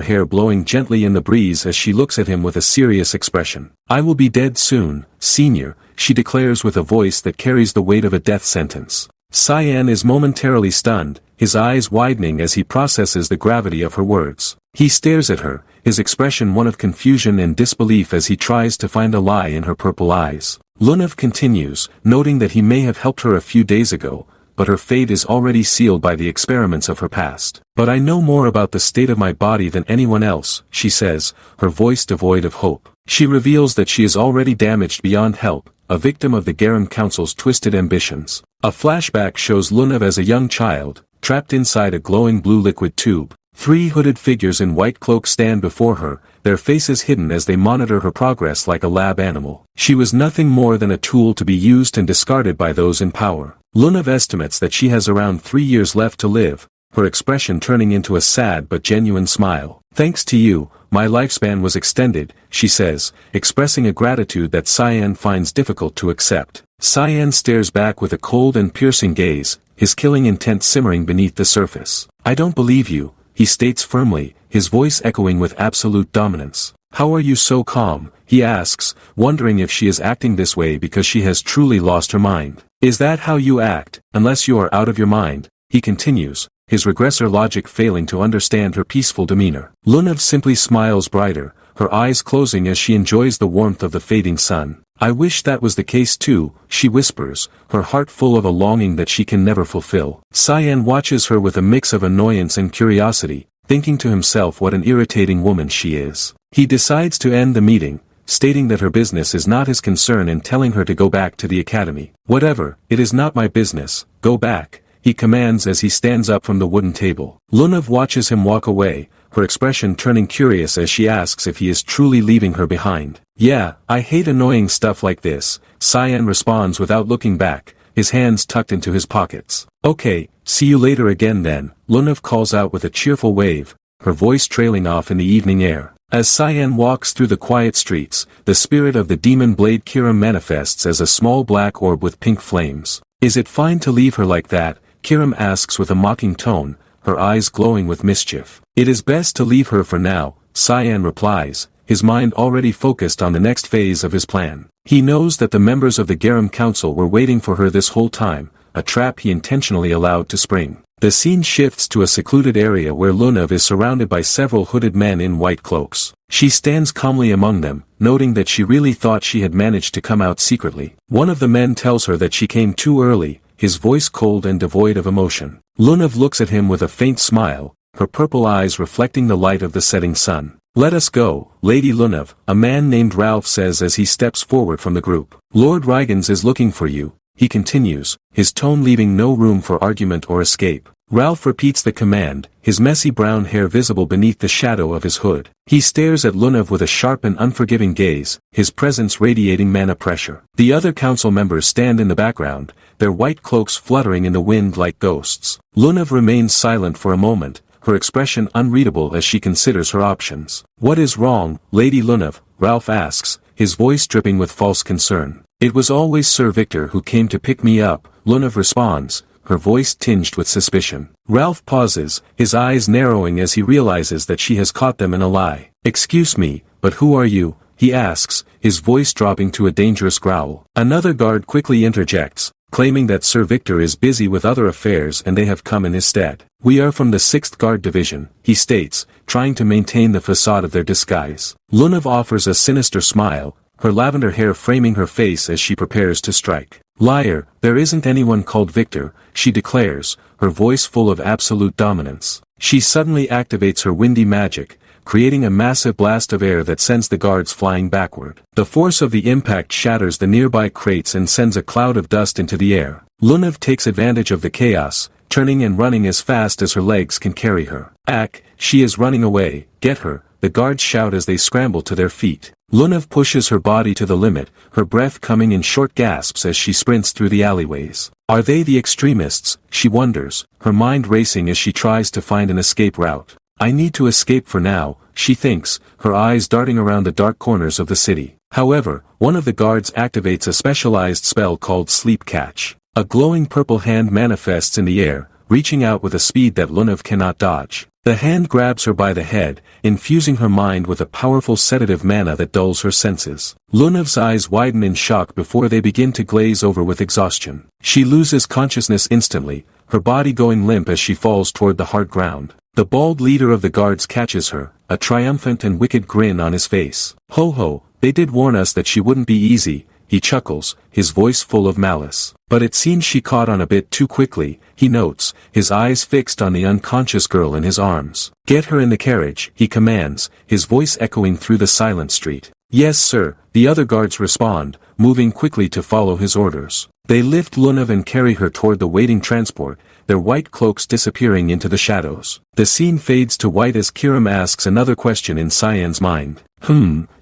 hair blowing gently in the breeze as she looks at him with a serious expression. I will be dead soon, senior, she declares with a voice that carries the weight of a death sentence. Cyan is momentarily stunned, his eyes widening as he processes the gravity of her words. He stares at her, his expression one of confusion and disbelief as he tries to find a lie in her purple eyes. Lunav continues, noting that he may have helped her a few days ago, but her fate is already sealed by the experiments of her past. But I know more about the state of my body than anyone else, she says, her voice devoid of hope. She reveals that she is already damaged beyond help, a victim of the Garam Council's twisted ambitions. A flashback shows Lunav as a young child, trapped inside a glowing blue liquid tube. 3 hooded figures in white cloaks stand before her, their faces hidden as they monitor her progress like a lab animal. She was nothing more than a tool to be used and discarded by those in power. Lunav estimates that she has around 3 years left to live, her expression turning into a sad but genuine smile. Thanks to you, my lifespan was extended, she says, expressing a gratitude that Cyan finds difficult to accept. Cyan stares back with a cold and piercing gaze, his killing intent simmering beneath the surface. I don't believe you, he states firmly, his voice echoing with absolute dominance. How are you so calm, he asks, wondering if she is acting this way because she has truly lost her mind. Is that how you act, unless you are out of your mind, he continues, his regressor logic failing to understand her peaceful demeanor. Lunav simply smiles brighter, her eyes closing as she enjoys the warmth of the fading sun. I wish that was the case too, she whispers, her heart full of a longing that she can never fulfill. Cyan watches her with a mix of annoyance and curiosity, thinking to himself what an irritating woman she is. He decides to end the meeting, stating that her business is not his concern and telling her to go back to the academy. Whatever, it is not my business, go back, he commands as he stands up from the wooden table. Lunav watches him walk away, her expression turning curious as she asks if he is truly leaving her behind. Yeah, I hate annoying stuff like this, Cyan responds without looking back, his hands tucked into his pockets. Okay, see you later again then, Lunav calls out with a cheerful wave, her voice trailing off in the evening air. As Cyan walks through the quiet streets, the spirit of the demon blade Kiram manifests as a small black orb with pink flames. Is it fine to leave her like that? Kiram asks with a mocking tone, her eyes glowing with mischief. It is best to leave her for now, Cyan replies, his mind already focused on the next phase of his plan. He knows that the members of the Garam Council were waiting for her this whole time, a trap he intentionally allowed to spring. The scene shifts to a secluded area where Lunav is surrounded by several hooded men in white cloaks. She stands calmly among them, noting that she really thought she had managed to come out secretly. One of the men tells her that she came too early, his voice cold and devoid of emotion. Lunav looks at him with a faint smile, her purple eyes reflecting the light of the setting sun. Let us go, Lady Lunav, a man named Ralph says as he steps forward from the group. Lord Rygans is looking for you, he continues, his tone leaving no room for argument or escape. Ralph repeats the command, his messy brown hair visible beneath the shadow of his hood. He stares at Lunav with a sharp and unforgiving gaze, his presence radiating mana pressure. The other council members stand in the background, their white cloaks fluttering in the wind like ghosts. Lunav remains silent for a moment, her expression unreadable as she considers her options. What is wrong, Lady Lunav? Ralph asks, his voice dripping with false concern. It was always Sir Victor who came to pick me up, Lunav responds, her voice tinged with suspicion. Ralph pauses, his eyes narrowing as he realizes that she has caught them in a lie. Excuse me, but who are you? He asks, his voice dropping to a dangerous growl. Another guard quickly interjects, claiming that Sir Victor is busy with other affairs and they have come in his stead. We are from the 6th Guard Division, he states, trying to maintain the facade of their disguise. Lunav offers a sinister smile, her lavender hair framing her face as she prepares to strike. Liar, there isn't anyone called Victor, she declares, her voice full of absolute dominance. She suddenly activates her windy magic, creating a massive blast of air that sends the guards flying backward. The force of the impact shatters the nearby crates and sends a cloud of dust into the air. Lunav takes advantage of the chaos, turning and running as fast as her legs can carry her. Ack, she is running away, get her, the guards shout as they scramble to their feet. Lunav pushes her body to the limit, her breath coming in short gasps as she sprints through the alleyways. Are they the extremists, she wonders, her mind racing as she tries to find an escape route. I need to escape for now, she thinks, her eyes darting around the dark corners of the city. However, one of the guards activates a specialized spell called Sleep Catch. A glowing purple hand manifests in the air, reaching out with a speed that Lunav cannot dodge. The hand grabs her by the head, infusing her mind with a powerful sedative mana that dulls her senses. Lunav's eyes widen in shock before they begin to glaze over with exhaustion. She loses consciousness instantly, her body going limp as she falls toward the hard ground. The bald leader of the guards catches her, a triumphant and wicked grin on his face. Ho ho, they did warn us that she wouldn't be easy, he chuckles, his voice full of malice. But it seems she caught on a bit too quickly, he notes, his eyes fixed on the unconscious girl in his arms. Get her in the carriage, he commands, his voice echoing through the silent street. Yes sir, the other guards respond, moving quickly to follow his orders. They lift Lunav and carry her toward the waiting transport, their white cloaks disappearing into the shadows. The scene fades to white as Kiram asks another question in Cyan's mind.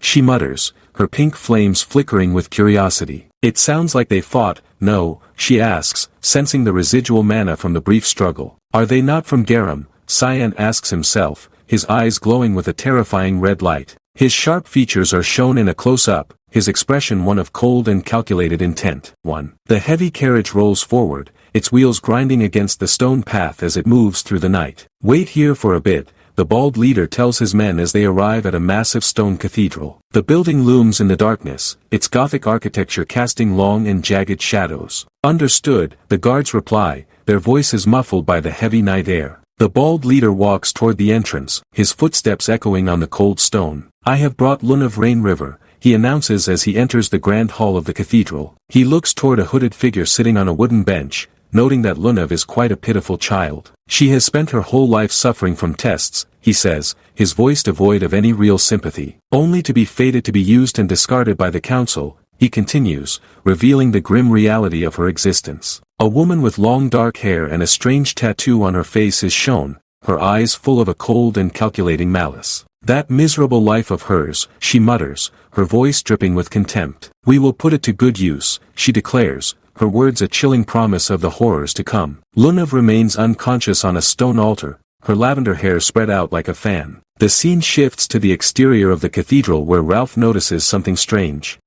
She mutters, her pink flames flickering with curiosity. It sounds like they fought. No, she asks, sensing the residual mana from the brief struggle. Are they not from Garam? Cyan asks himself, his eyes glowing with a terrifying red light. His sharp features are shown in a close-up, his expression one of cold and calculated intent. 1. The heavy carriage rolls forward, its wheels grinding against the stone path as it moves through the night. Wait here for a bit, the bald leader tells his men as they arrive at a massive stone cathedral. The building looms in the darkness, its Gothic architecture casting long and jagged shadows. Understood, the guards reply, their voices muffled by the heavy night air. The bald leader walks toward the entrance, his footsteps echoing on the cold stone. I have brought Lun of Rain River, he announces as he enters the grand hall of the cathedral. He looks toward a hooded figure sitting on a wooden bench, noting that Lunav is quite a pitiful child. She has spent her whole life suffering from tests, he says, his voice devoid of any real sympathy. Only to be fated to be used and discarded by the council, he continues, revealing the grim reality of her existence. A woman with long dark hair and a strange tattoo on her face is shown, her eyes full of a cold and calculating malice. That miserable life of hers, she mutters, her voice dripping with contempt. We will put it to good use, she declares, her words a chilling promise of the horrors to come. Lunav remains unconscious on a stone altar, her lavender hair spread out like a fan. The scene shifts to the exterior of the cathedral where Ralph notices something strange.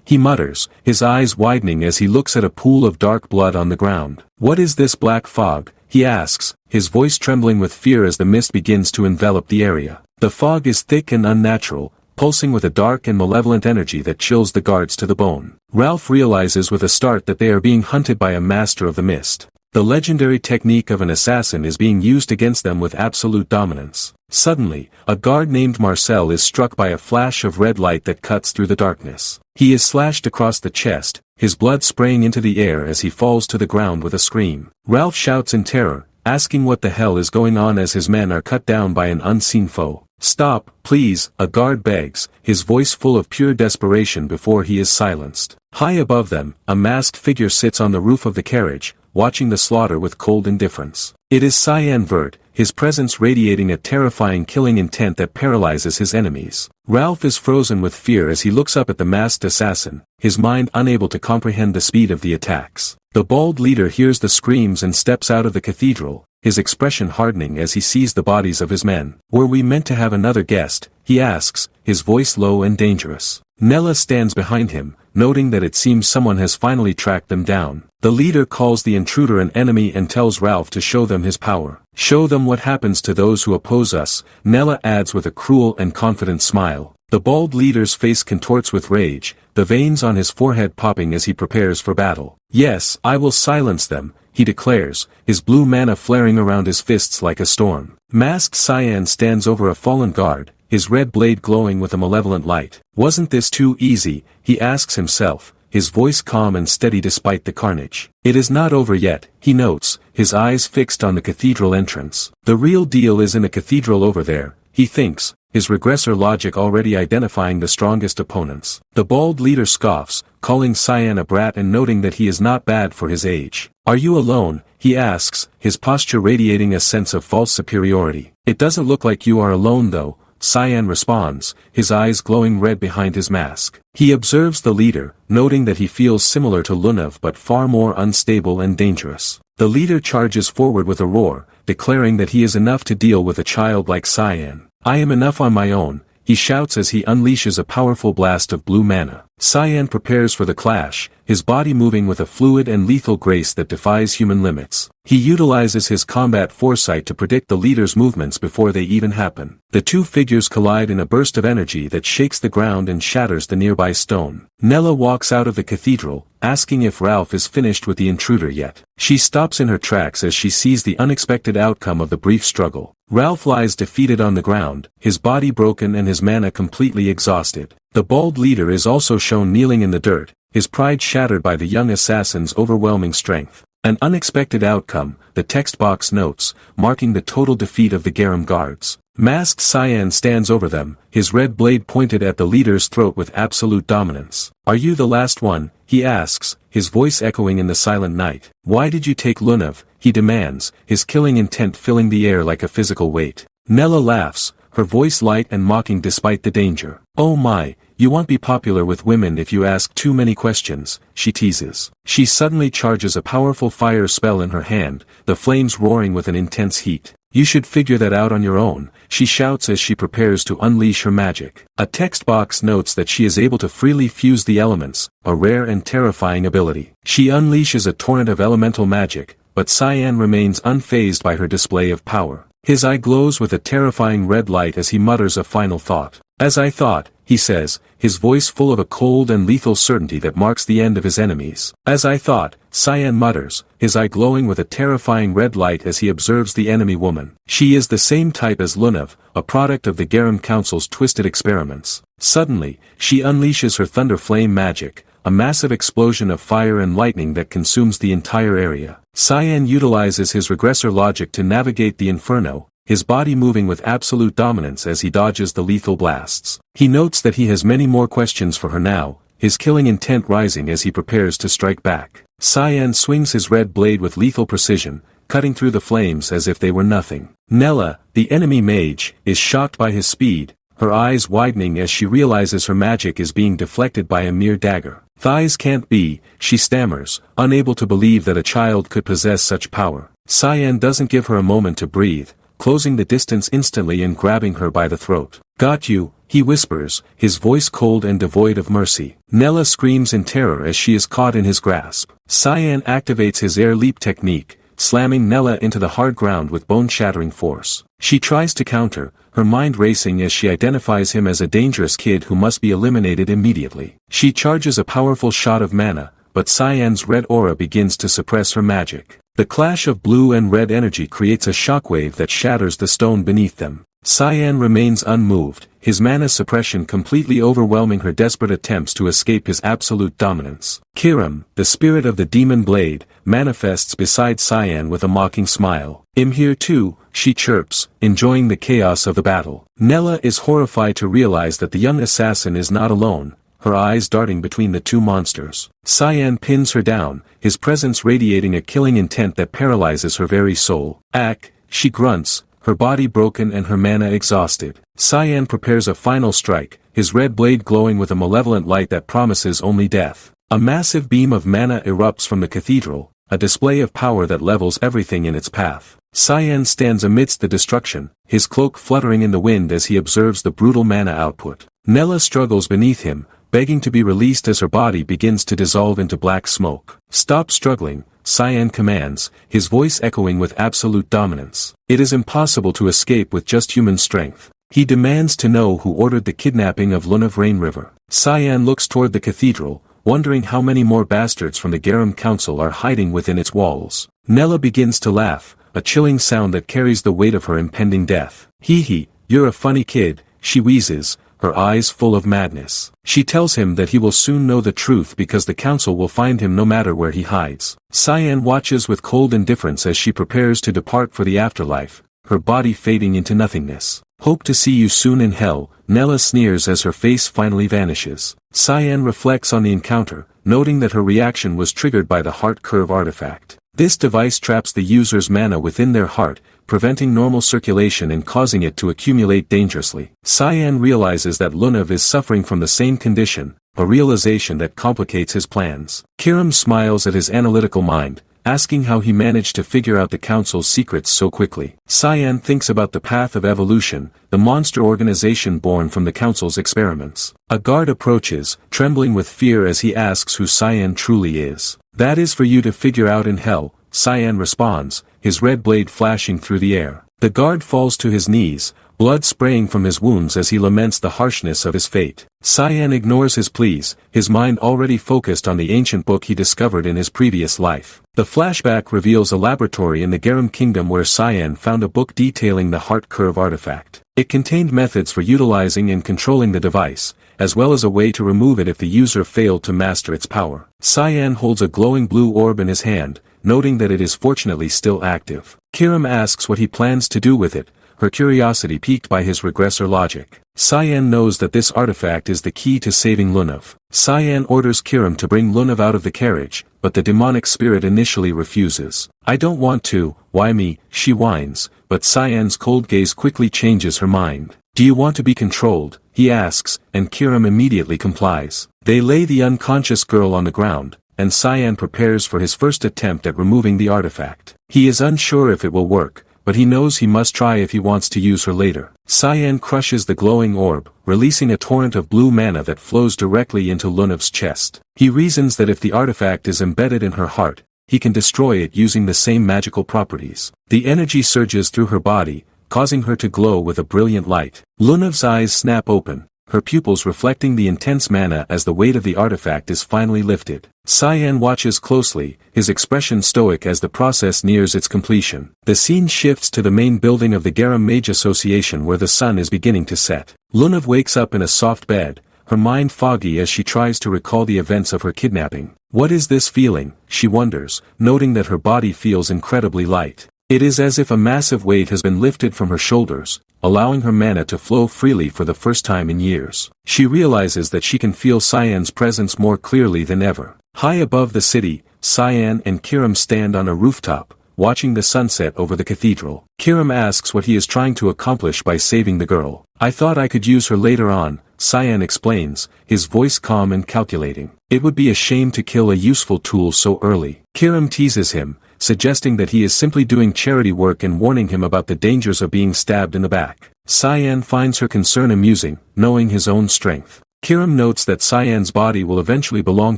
He mutters, his eyes widening as he looks at a pool of dark blood on the ground. What is this black fog? He asks, his voice trembling with fear as the mist begins to envelop the area. The fog is thick and unnatural, pulsing with a dark and malevolent energy that chills the guards to the bone. Ralph realizes with a start that they are being hunted by a master of the mist. The legendary technique of an assassin is being used against them with absolute dominance. Suddenly, a guard named Marcel is struck by a flash of red light that cuts through the darkness. He is slashed across the chest, his blood spraying into the air as he falls to the ground with a scream. Ralph shouts in terror, asking what the hell is going on as his men are cut down by an unseen foe. Stop, please, a guard begs, his voice full of pure desperation before he is silenced. High above them, a masked figure sits on the roof of the carriage, watching the slaughter with cold indifference. It is Cyan Vert, his presence radiating a terrifying killing intent that paralyzes his enemies. Ralph is frozen with fear as he looks up at the masked assassin, his mind unable to comprehend the speed of the attacks. The bald leader hears the screams and steps out of the cathedral, his expression hardening as he sees the bodies of his men. Were we meant to have another guest? He asks, his voice low and dangerous. Nella stands behind him, noting that it seems someone has finally tracked them down. The leader calls the intruder an enemy and tells Ralph to show them his power. Show them what happens to those who oppose us, Nella adds with a cruel and confident smile. The bald leader's face contorts with rage, the veins on his forehead popping as he prepares for battle. Yes, I will silence them, he declares, his blue mana flaring around his fists like a storm. Masked Cyan stands over a fallen guard, his red blade glowing with a malevolent light. Wasn't this too easy, he asks himself, his voice calm and steady despite the carnage. It is not over yet, he notes, his eyes fixed on the cathedral entrance. The real deal is in a cathedral over there, he thinks, his regressor logic already identifying the strongest opponents. The bald leader scoffs, calling Cyan a brat and noting that he is not bad for his age. Are you alone? He asks, his posture radiating a sense of false superiority. It doesn't look like you are alone though, Cyan responds, his eyes glowing red behind his mask. He observes the leader, noting that he feels similar to Lunav but far more unstable and dangerous. The leader charges forward with a roar, declaring that he is enough to deal with a child like Cyan. I am enough on my own, he shouts as he unleashes a powerful blast of blue mana. Cyan prepares for the clash, his body moving with a fluid and lethal grace that defies human limits. He utilizes his combat foresight to predict the leader's movements before they even happen. The two figures collide in a burst of energy that shakes the ground and shatters the nearby stone. Nella walks out of the cathedral, asking if Ralph is finished with the intruder yet. She stops in her tracks as she sees the unexpected outcome of the brief struggle. Ralph lies defeated on the ground, his body broken and his mana completely exhausted. The bald leader is also shown kneeling in the dirt, his pride shattered by the young assassin's overwhelming strength. An unexpected outcome, the text box notes, marking the total defeat of the Garam guards. Masked Cyan stands over them, his red blade pointed at the leader's throat with absolute dominance. Are you the last one? He asks, his voice echoing in the silent night. Why did you take Lunav? he demands, his killing intent filling the air like a physical weight. Nella laughs, her voice light and mocking despite the danger. "Oh my, you won't be popular with women if you ask too many questions," she teases. She suddenly charges a powerful fire spell in her hand, the flames roaring with an intense heat. "You should figure that out on your own," she shouts as she prepares to unleash her magic. A text box notes that she is able to freely fuse the elements, a rare and terrifying ability. She unleashes a torrent of elemental magic, but Cyan remains unfazed by her display of power. His eye glows with a terrifying red light as he mutters a final thought. "As I thought," he says, his voice full of a cold and lethal certainty that marks the end of his enemies. "As I thought," Cyan mutters, his eye glowing with a terrifying red light as he observes the enemy woman. She is the same type as Lunav, a product of the Garam Council's twisted experiments. Suddenly, she unleashes her thunder flame magic, a massive explosion of fire and lightning that consumes the entire area. Cyan utilizes his regressor logic to navigate the inferno, his body moving with absolute dominance as he dodges the lethal blasts. He notes that he has many more questions for her now, his killing intent rising as he prepares to strike back. Cyan swings his red blade with lethal precision, cutting through the flames as if they were nothing. Nella, the enemy mage, is shocked by his speed, her eyes widening as she realizes her magic is being deflected by a mere dagger. "Thighs can't be," she stammers, unable to believe that a child could possess such power. Cyan doesn't give her a moment to breathe, closing the distance instantly and grabbing her by the throat. "Got you," he whispers, his voice cold and devoid of mercy. Nella screams in terror as she is caught in his grasp. Cyan activates his air leap technique, slamming Nella into the hard ground with bone-shattering force. She tries to counter, her mind racing as she identifies him as a dangerous kid who must be eliminated immediately. She charges a powerful shot of mana, but Cyan's red aura begins to suppress her magic. The clash of blue and red energy creates a shockwave that shatters the stone beneath them. Cyan remains unmoved, his mana suppression completely overwhelming her desperate attempts to escape his absolute dominance. Kiram, the spirit of the demon blade, manifests beside Cyan with a mocking smile. "I'm here too," she chirps, enjoying the chaos of the battle. Nella is horrified to realize that the young assassin is not alone, her eyes darting between the two monsters. Cyan pins her down, his presence radiating a killing intent that paralyzes her very soul. "Ack," she grunts, her body broken and her mana exhausted. Cyan prepares a final strike, his red blade glowing with a malevolent light that promises only death. A massive beam of mana erupts from the cathedral, a display of power that levels everything in its path. Cyan stands amidst the destruction, his cloak fluttering in the wind as he observes the brutal mana output. Nella struggles beneath him, begging to be released as her body begins to dissolve into black smoke. "Stop struggling," Cyan commands, his voice echoing with absolute dominance. "It is impossible to escape with just human strength." He demands to know who ordered the kidnapping of Lunav Rain River. Cyan looks toward the cathedral, wondering how many more bastards from the Garam Council are hiding within its walls. Nella begins to laugh, a chilling sound that carries the weight of her impending death. "Hee, you're a funny kid," she wheezes, her eyes full of madness. She tells him that he will soon know the truth because the council will find him no matter where he hides. Cyan watches with cold indifference as she prepares to depart for the afterlife, her body fading into nothingness. "Hope to see you soon in hell," Nella sneers as her face finally vanishes. Cyan reflects on the encounter, noting that her reaction was triggered by the heart curve artifact. This device traps the user's mana within their heart, preventing normal circulation and causing it to accumulate dangerously. Cyan realizes that Lunav is suffering from the same condition, a realization that complicates his plans. Kiram smiles at his analytical mind, asking how he managed to figure out the council's secrets so quickly. Cyan thinks about the path of evolution, the monster organization born from the council's experiments. A guard approaches, trembling with fear as he asks who Cyan truly is. "That is for you to figure out in hell," Cyan responds, his red blade flashing through the air. The guard falls to his knees, blood spraying from his wounds as he laments the harshness of his fate. Cyan ignores his pleas, his mind already focused on the ancient book he discovered in his previous life. The flashback reveals a laboratory in the Garam Kingdom where Cyan found a book detailing the heart curve artifact. It contained methods for utilizing and controlling the device, as well as a way to remove it if the user failed to master its power. Cyan holds a glowing blue orb in his hand, noting that it is fortunately still active. Kiram asks what he plans to do with it, her curiosity piqued by his regressor logic. Cyan knows that this artifact is the key to saving Lunav. Cyan orders Kirim to bring Lunav out of the carriage, but the demonic spirit initially refuses. "I don't want to, why me?" she whines, but Cyan's cold gaze quickly changes her mind. "Do you want to be controlled?" he asks, and Kirim immediately complies. They lay the unconscious girl on the ground, and Cyan prepares for his first attempt at removing the artifact. He is unsure if it will work, but he knows he must try if he wants to use her later. Cyan crushes the glowing orb, releasing a torrent of blue mana that flows directly into Lunav's chest. He reasons that if the artifact is embedded in her heart, he can destroy it using the same magical properties. The energy surges through her body, causing her to glow with a brilliant light. Lunav's eyes snap open, her pupils reflecting the intense mana as the weight of the artifact is finally lifted. Cyan watches closely, his expression stoic as the process nears its completion. The scene shifts to the main building of the Garam Mage Association where the sun is beginning to set. Lunav wakes up in a soft bed, her mind foggy as she tries to recall the events of her kidnapping. What is this feeling, she wonders, noting that her body feels incredibly light. It is as if a massive weight has been lifted from her shoulders, allowing her mana to flow freely for the first time in years. She realizes that she can feel Cyan's presence more clearly than ever. High above the city, Cyan and Kirim stand on a rooftop, watching the sunset over the cathedral. Kirim asks what he is trying to accomplish by saving the girl. "I thought I could use her later on," Cyan explains, his voice calm and calculating. "It would be a shame to kill a useful tool so early." Kirim teases him, suggesting that he is simply doing charity work and warning him about the dangers of being stabbed in the back. Cyan finds her concern amusing, knowing his own strength. Kirim notes that Cyan's body will eventually belong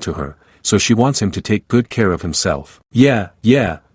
to her, so she wants him to take good care of himself. Yeah,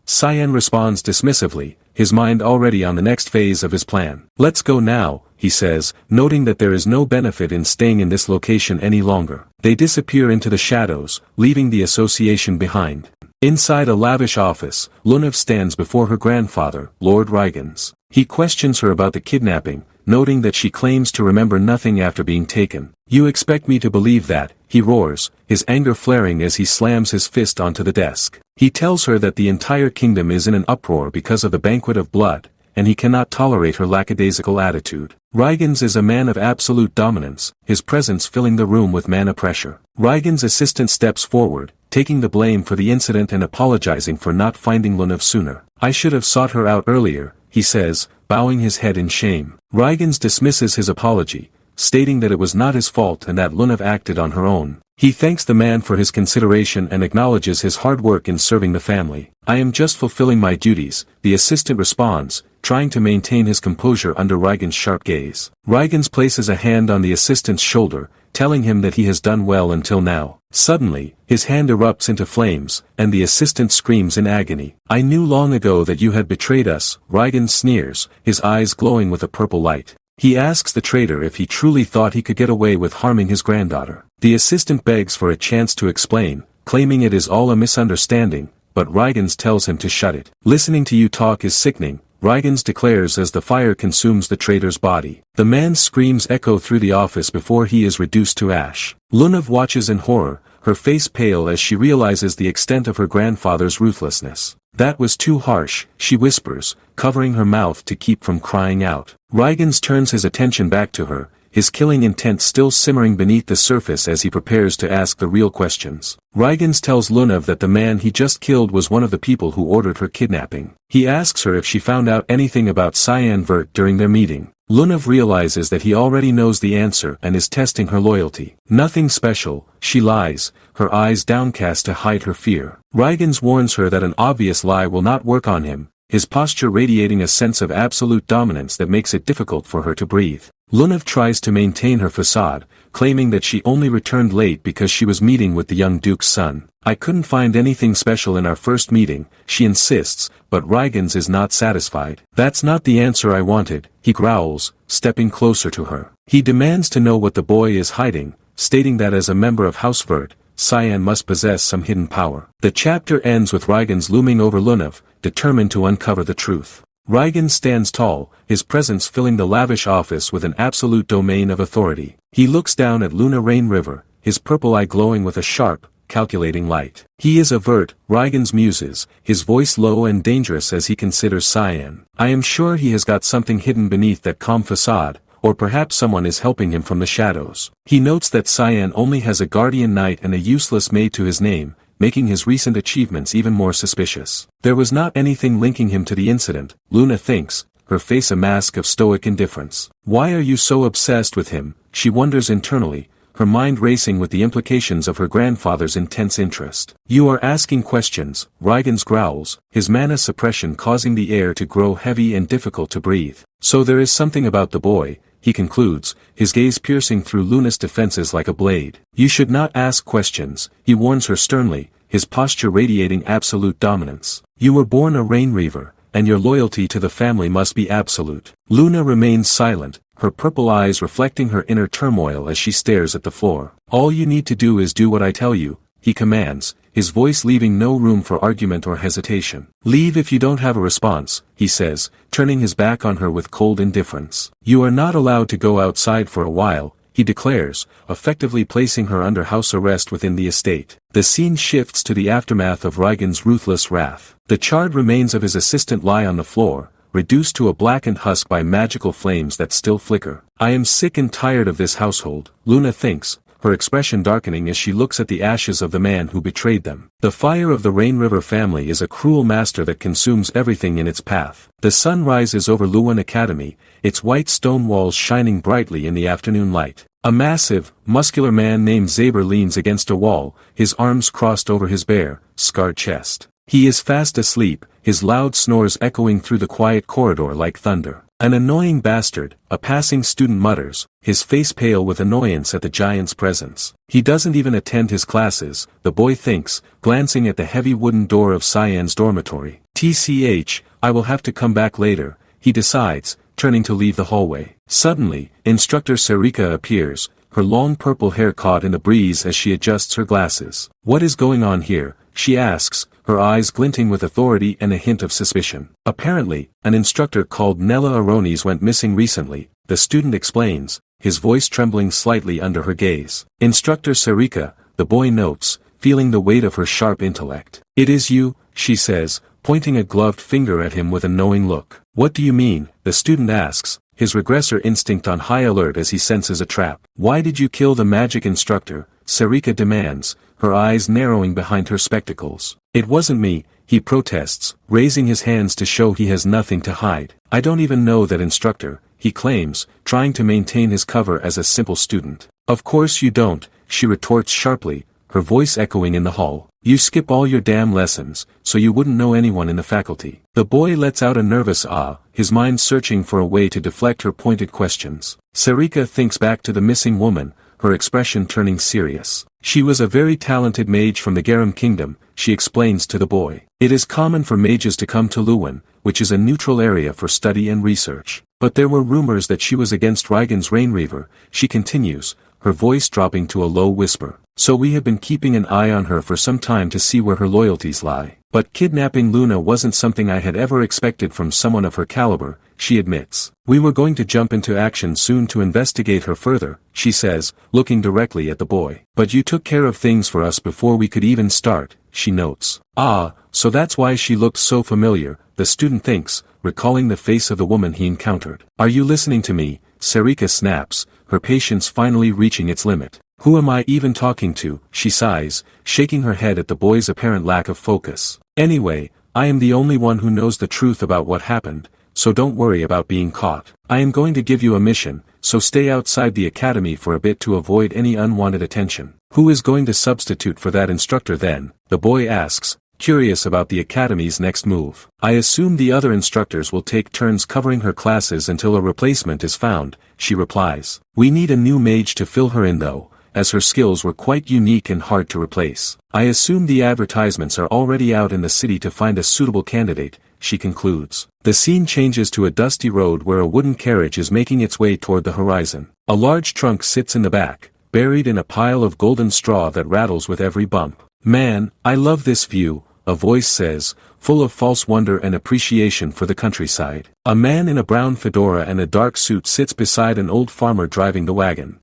Cyan responds dismissively, his mind already on the next phase of his plan. "Let's go now," he says, noting that there is no benefit in staying in this location any longer. They disappear into the shadows, leaving the association behind. Inside a lavish office, Lunav stands before her grandfather, Lord Rygans. He questions her about the kidnapping, noting that she claims to remember nothing after being taken. "You expect me to believe that?" he roars, his anger flaring as he slams his fist onto the desk. He tells her that the entire kingdom is in an uproar because of the banquet of blood, and he cannot tolerate her lackadaisical attitude. Rygans is a man of absolute dominance, his presence filling the room with mana pressure. Rygans' assistant steps forward, taking the blame for the incident and apologizing for not finding Lunav sooner. "I should have sought her out earlier," he says, bowing his head in shame. Rygans dismisses his apology, stating that it was not his fault and that Lunav acted on her own. He thanks the man for his consideration and acknowledges his hard work in serving the family. "I am just fulfilling my duties," the assistant responds, trying to maintain his composure under Rygans' sharp gaze. Rygans places a hand on the assistant's shoulder, telling him that he has done well until now. Suddenly, his hand erupts into flames, and the assistant screams in agony. "I knew long ago that you had betrayed us," Rygans sneers, his eyes glowing with a purple light. He asks the traitor if he truly thought he could get away with harming his granddaughter. The assistant begs for a chance to explain, claiming it is all a misunderstanding, but Rygans tells him to shut it. "Listening to you talk is sickening," Rygans declares as the fire consumes the traitor's body. The man's screams echo through the office before he is reduced to ash. Lunav watches in horror, her face pale as she realizes the extent of her grandfather's ruthlessness. "That was too harsh," she whispers, covering her mouth to keep from crying out. Rygans turns his attention back to her, his killing intent still simmering beneath the surface as he prepares to ask the real questions. Rygans tells Lunav that the man he just killed was one of the people who ordered her kidnapping. He asks her if she found out anything about Cyan Vert during their meeting. Lunav realizes that he already knows the answer and is testing her loyalty. "Nothing special," she lies, her eyes downcast to hide her fear. Rygans warns her that an obvious lie will not work on him, his posture radiating a sense of absolute dominance that makes it difficult for her to breathe. Lunav tries to maintain her facade, claiming that she only returned late because she was meeting with the young duke's son. "I couldn't find anything special in our first meeting," she insists, but Rygans is not satisfied. "That's not the answer I wanted," he growls, stepping closer to her. He demands to know what the boy is hiding, stating that as a member of House Vert, Cyan must possess some hidden power. The chapter ends with Rygans looming over Lunav, determined to uncover the truth. Rygans stands tall, his presence filling the lavish office with an absolute domain of authority. He looks down at Luna Rain River, his purple eye glowing with a sharp, calculating light. He is a Vert, Reigen's muses, his voice low and dangerous as he considers Cyan. I am sure he has got something hidden beneath that calm facade, or perhaps someone is helping him from the shadows. He notes that Cyan only has a guardian knight and a useless maid to his name, making his recent achievements even more suspicious. There was not anything linking him to the incident, Luna thinks, her face a mask of stoic indifference. Why are you so obsessed with him, she wonders internally, her mind racing with the implications of her grandfather's intense interest. You are asking questions, Reigen's growls, his mana suppression causing the air to grow heavy and difficult to breathe. So there is something about the boy, he concludes, his gaze piercing through Luna's defenses like a blade. You should not ask questions, he warns her sternly, his posture radiating absolute dominance. You were born a Rain Reaver, and your loyalty to the family must be absolute. Luna remains silent, her purple eyes reflecting her inner turmoil as she stares at the floor. All you need to do is do what I tell you, he commands, his voice leaving no room for argument or hesitation. Leave if you don't have a response, he says, turning his back on her with cold indifference. You are not allowed to go outside for a while, he declares, effectively placing her under house arrest within the estate. The scene shifts to the aftermath of Reigen's ruthless wrath. The charred remains of his assistant lie on the floor, reduced to a blackened husk by magical flames that still flicker. I am sick and tired of this household, Luna thinks, her expression darkening as she looks at the ashes of the man who betrayed them. The fire of the Rain River family is a cruel master that consumes everything in its path. The sun rises over Luan Academy, its white stone walls shining brightly in the afternoon light. A massive, muscular man named Zaber leans against a wall, his arms crossed over his bare, scarred chest. He is fast asleep, his loud snores echoing through the quiet corridor like thunder. An annoying bastard, a passing student mutters, his face pale with annoyance at the giant's presence. He doesn't even attend his classes, the boy thinks, glancing at the heavy wooden door of Cyan's dormitory. TCH, I will have to come back later, he decides, turning to leave the hallway. Suddenly, Instructor Sarika appears, her long purple hair caught in the breeze as she adjusts her glasses. What is going on here, she asks, her eyes glinting with authority and a hint of suspicion. Apparently, an instructor called Nella Aronis went missing recently, the student explains, his voice trembling slightly under her gaze. Instructor Sarika, the boy notes, feeling the weight of her sharp intellect. It is you, she says, pointing a gloved finger at him with a knowing look. What do you mean, the student asks, his regressor instinct on high alert as he senses a trap. Why did you kill the magic instructor, Sarika demands, her eyes narrowing behind her spectacles. It wasn't me, he protests, raising his hands to show he has nothing to hide. I don't even know that instructor, he claims, trying to maintain his cover as a simple student. Of course you don't, she retorts sharply, her voice echoing in the hall. You skip all your damn lessons, so you wouldn't know anyone in the faculty. The boy lets out a nervous ah, his mind searching for a way to deflect her pointed questions. Sarika thinks back to the missing woman, her expression turning serious. She was a very talented mage from the Garum Kingdom, she explains to the boy. It is common for mages to come to Luan, which is a neutral area for study and research. But there were rumors that she was against Reigen's Rain Reaver, she continues, her voice dropping to a low whisper. So we have been keeping an eye on her for some time to see where her loyalties lie. But kidnapping Luna wasn't something I had ever expected from someone of her caliber, she admits. We were going to jump into action soon to investigate her further, she says, looking directly at the boy. But you took care of things for us before we could even start, she notes. Ah, so that's why she looked so familiar, the student thinks, recalling the face of the woman he encountered. Are you listening to me? Sarika snaps, her patience finally reaching its limit. Who am I even talking to, she sighs, shaking her head at the boy's apparent lack of focus. Anyway, I am the only one who knows the truth about what happened, so don't worry about being caught. I am going to give you a mission, so stay outside the academy for a bit to avoid any unwanted attention. Who is going to substitute for that instructor then? The boy asks, curious about the academy's next move. I assume the other instructors will take turns covering her classes until a replacement is found, she replies. We need a new mage to fill her in though, as her skills were quite unique and hard to replace. I assume the advertisements are already out in the city to find a suitable candidate, she concludes. The scene changes to a dusty road where a wooden carriage is making its way toward the horizon. A large trunk sits in the back, buried in a pile of golden straw that rattles with every bump. Man, I love this view, a voice says, full of false wonder and appreciation for the countryside. A man in a brown fedora and a dark suit sits beside an old farmer driving the wagon.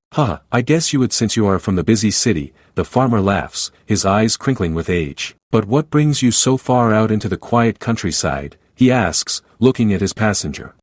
I guess you would since you are from the busy city, the farmer laughs, his eyes crinkling with age. But what brings you so far out into the quiet countryside? He asks, looking at his passenger.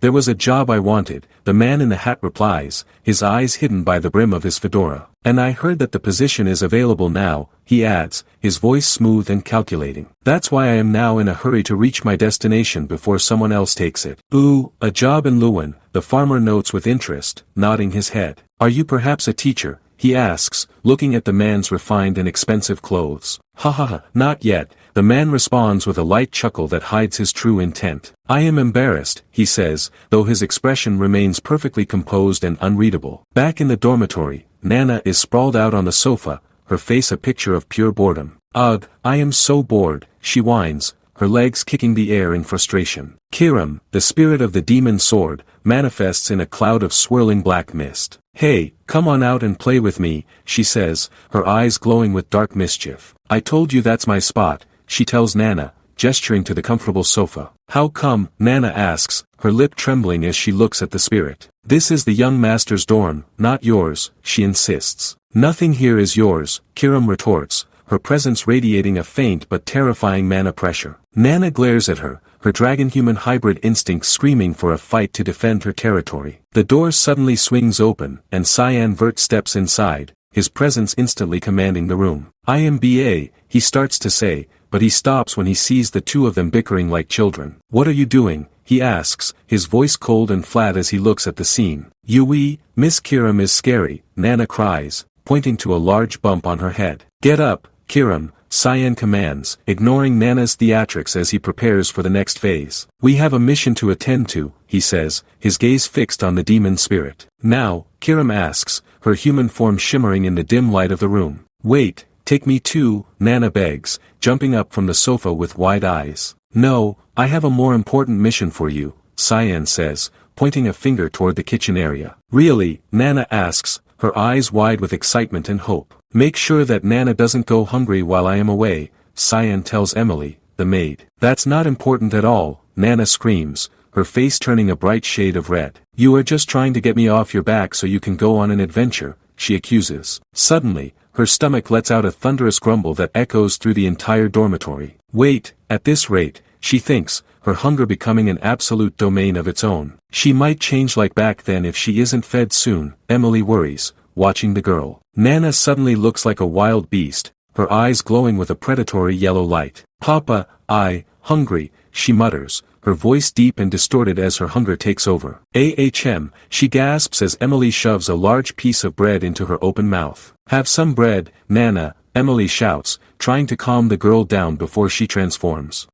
There was a job I wanted, the man in the hat replies, his eyes hidden by the brim of his fedora. And I heard that the position is available now, he adds, his voice smooth and calculating. That's why I am now in a hurry to reach my destination before someone else takes it. Ooh, a job in Lewin, the farmer notes with interest, nodding his head. Are you perhaps a teacher? He asks, looking at the man's refined and expensive clothes. Ha, not yet, the man responds with a light chuckle that hides his true intent. I am embarrassed, he says, though his expression remains perfectly composed and unreadable. Back in the dormitory, Nana is sprawled out on the sofa, her face a picture of pure boredom. Ugh, I am so bored, she whines, her legs kicking the air in frustration. Kiram, the spirit of the demon sword, manifests in a cloud of swirling black mist. Hey, come on out and play with me, she says, her eyes glowing with dark mischief. I told you that's my spot, she tells Nana, gesturing to the comfortable sofa. How come? Nana asks, her lip trembling as she looks at the spirit. This is the young master's dorm, not yours, she insists. Nothing here is yours, Kiram retorts, her presence radiating a faint but terrifying mana pressure. Nana glares at her, her dragon-human hybrid instinct screaming for a fight to defend her territory. The door suddenly swings open, and Cyan Vert steps inside, his presence instantly commanding the room. I am BA, he starts to say, but he stops when he sees the two of them bickering like children. What are you doing? He asks, his voice cold and flat as he looks at the scene. Yui, Miss Kiram is scary, Nana cries, pointing to a large bump on her head. Get up, Kiram, Cyan commands, ignoring Nana's theatrics as he prepares for the next phase. We have a mission to attend to, he says, his gaze fixed on the demon spirit. Now, Kiram asks, her human form shimmering in the dim light of the room. Wait, take me too, Nana begs, jumping up from the sofa with wide eyes. No, I have a more important mission for you, Cyan says, pointing a finger toward the kitchen area. Really? Nana asks, her eyes wide with excitement and hope. Make sure that Nana doesn't go hungry while I am away, Cyan tells Emily, the maid. That's not important at all, Nana screams, her face turning a bright shade of red. You are just trying to get me off your back so you can go on an adventure, she accuses. Suddenly, her stomach lets out a thunderous grumble that echoes through the entire dormitory. Wait, at this rate, she thinks, her hunger becoming an absolute domain of its own. She might change like back then if she isn't fed soon, Emily worries, watching the girl. Nana suddenly looks like a wild beast, her eyes glowing with a predatory yellow light. Papa, hungry, she mutters, her voice deep and distorted as her hunger takes over. She gasps as Emily shoves a large piece of bread into her open mouth. Have some bread, Nana, Emily shouts, trying to calm the girl down before she transforms.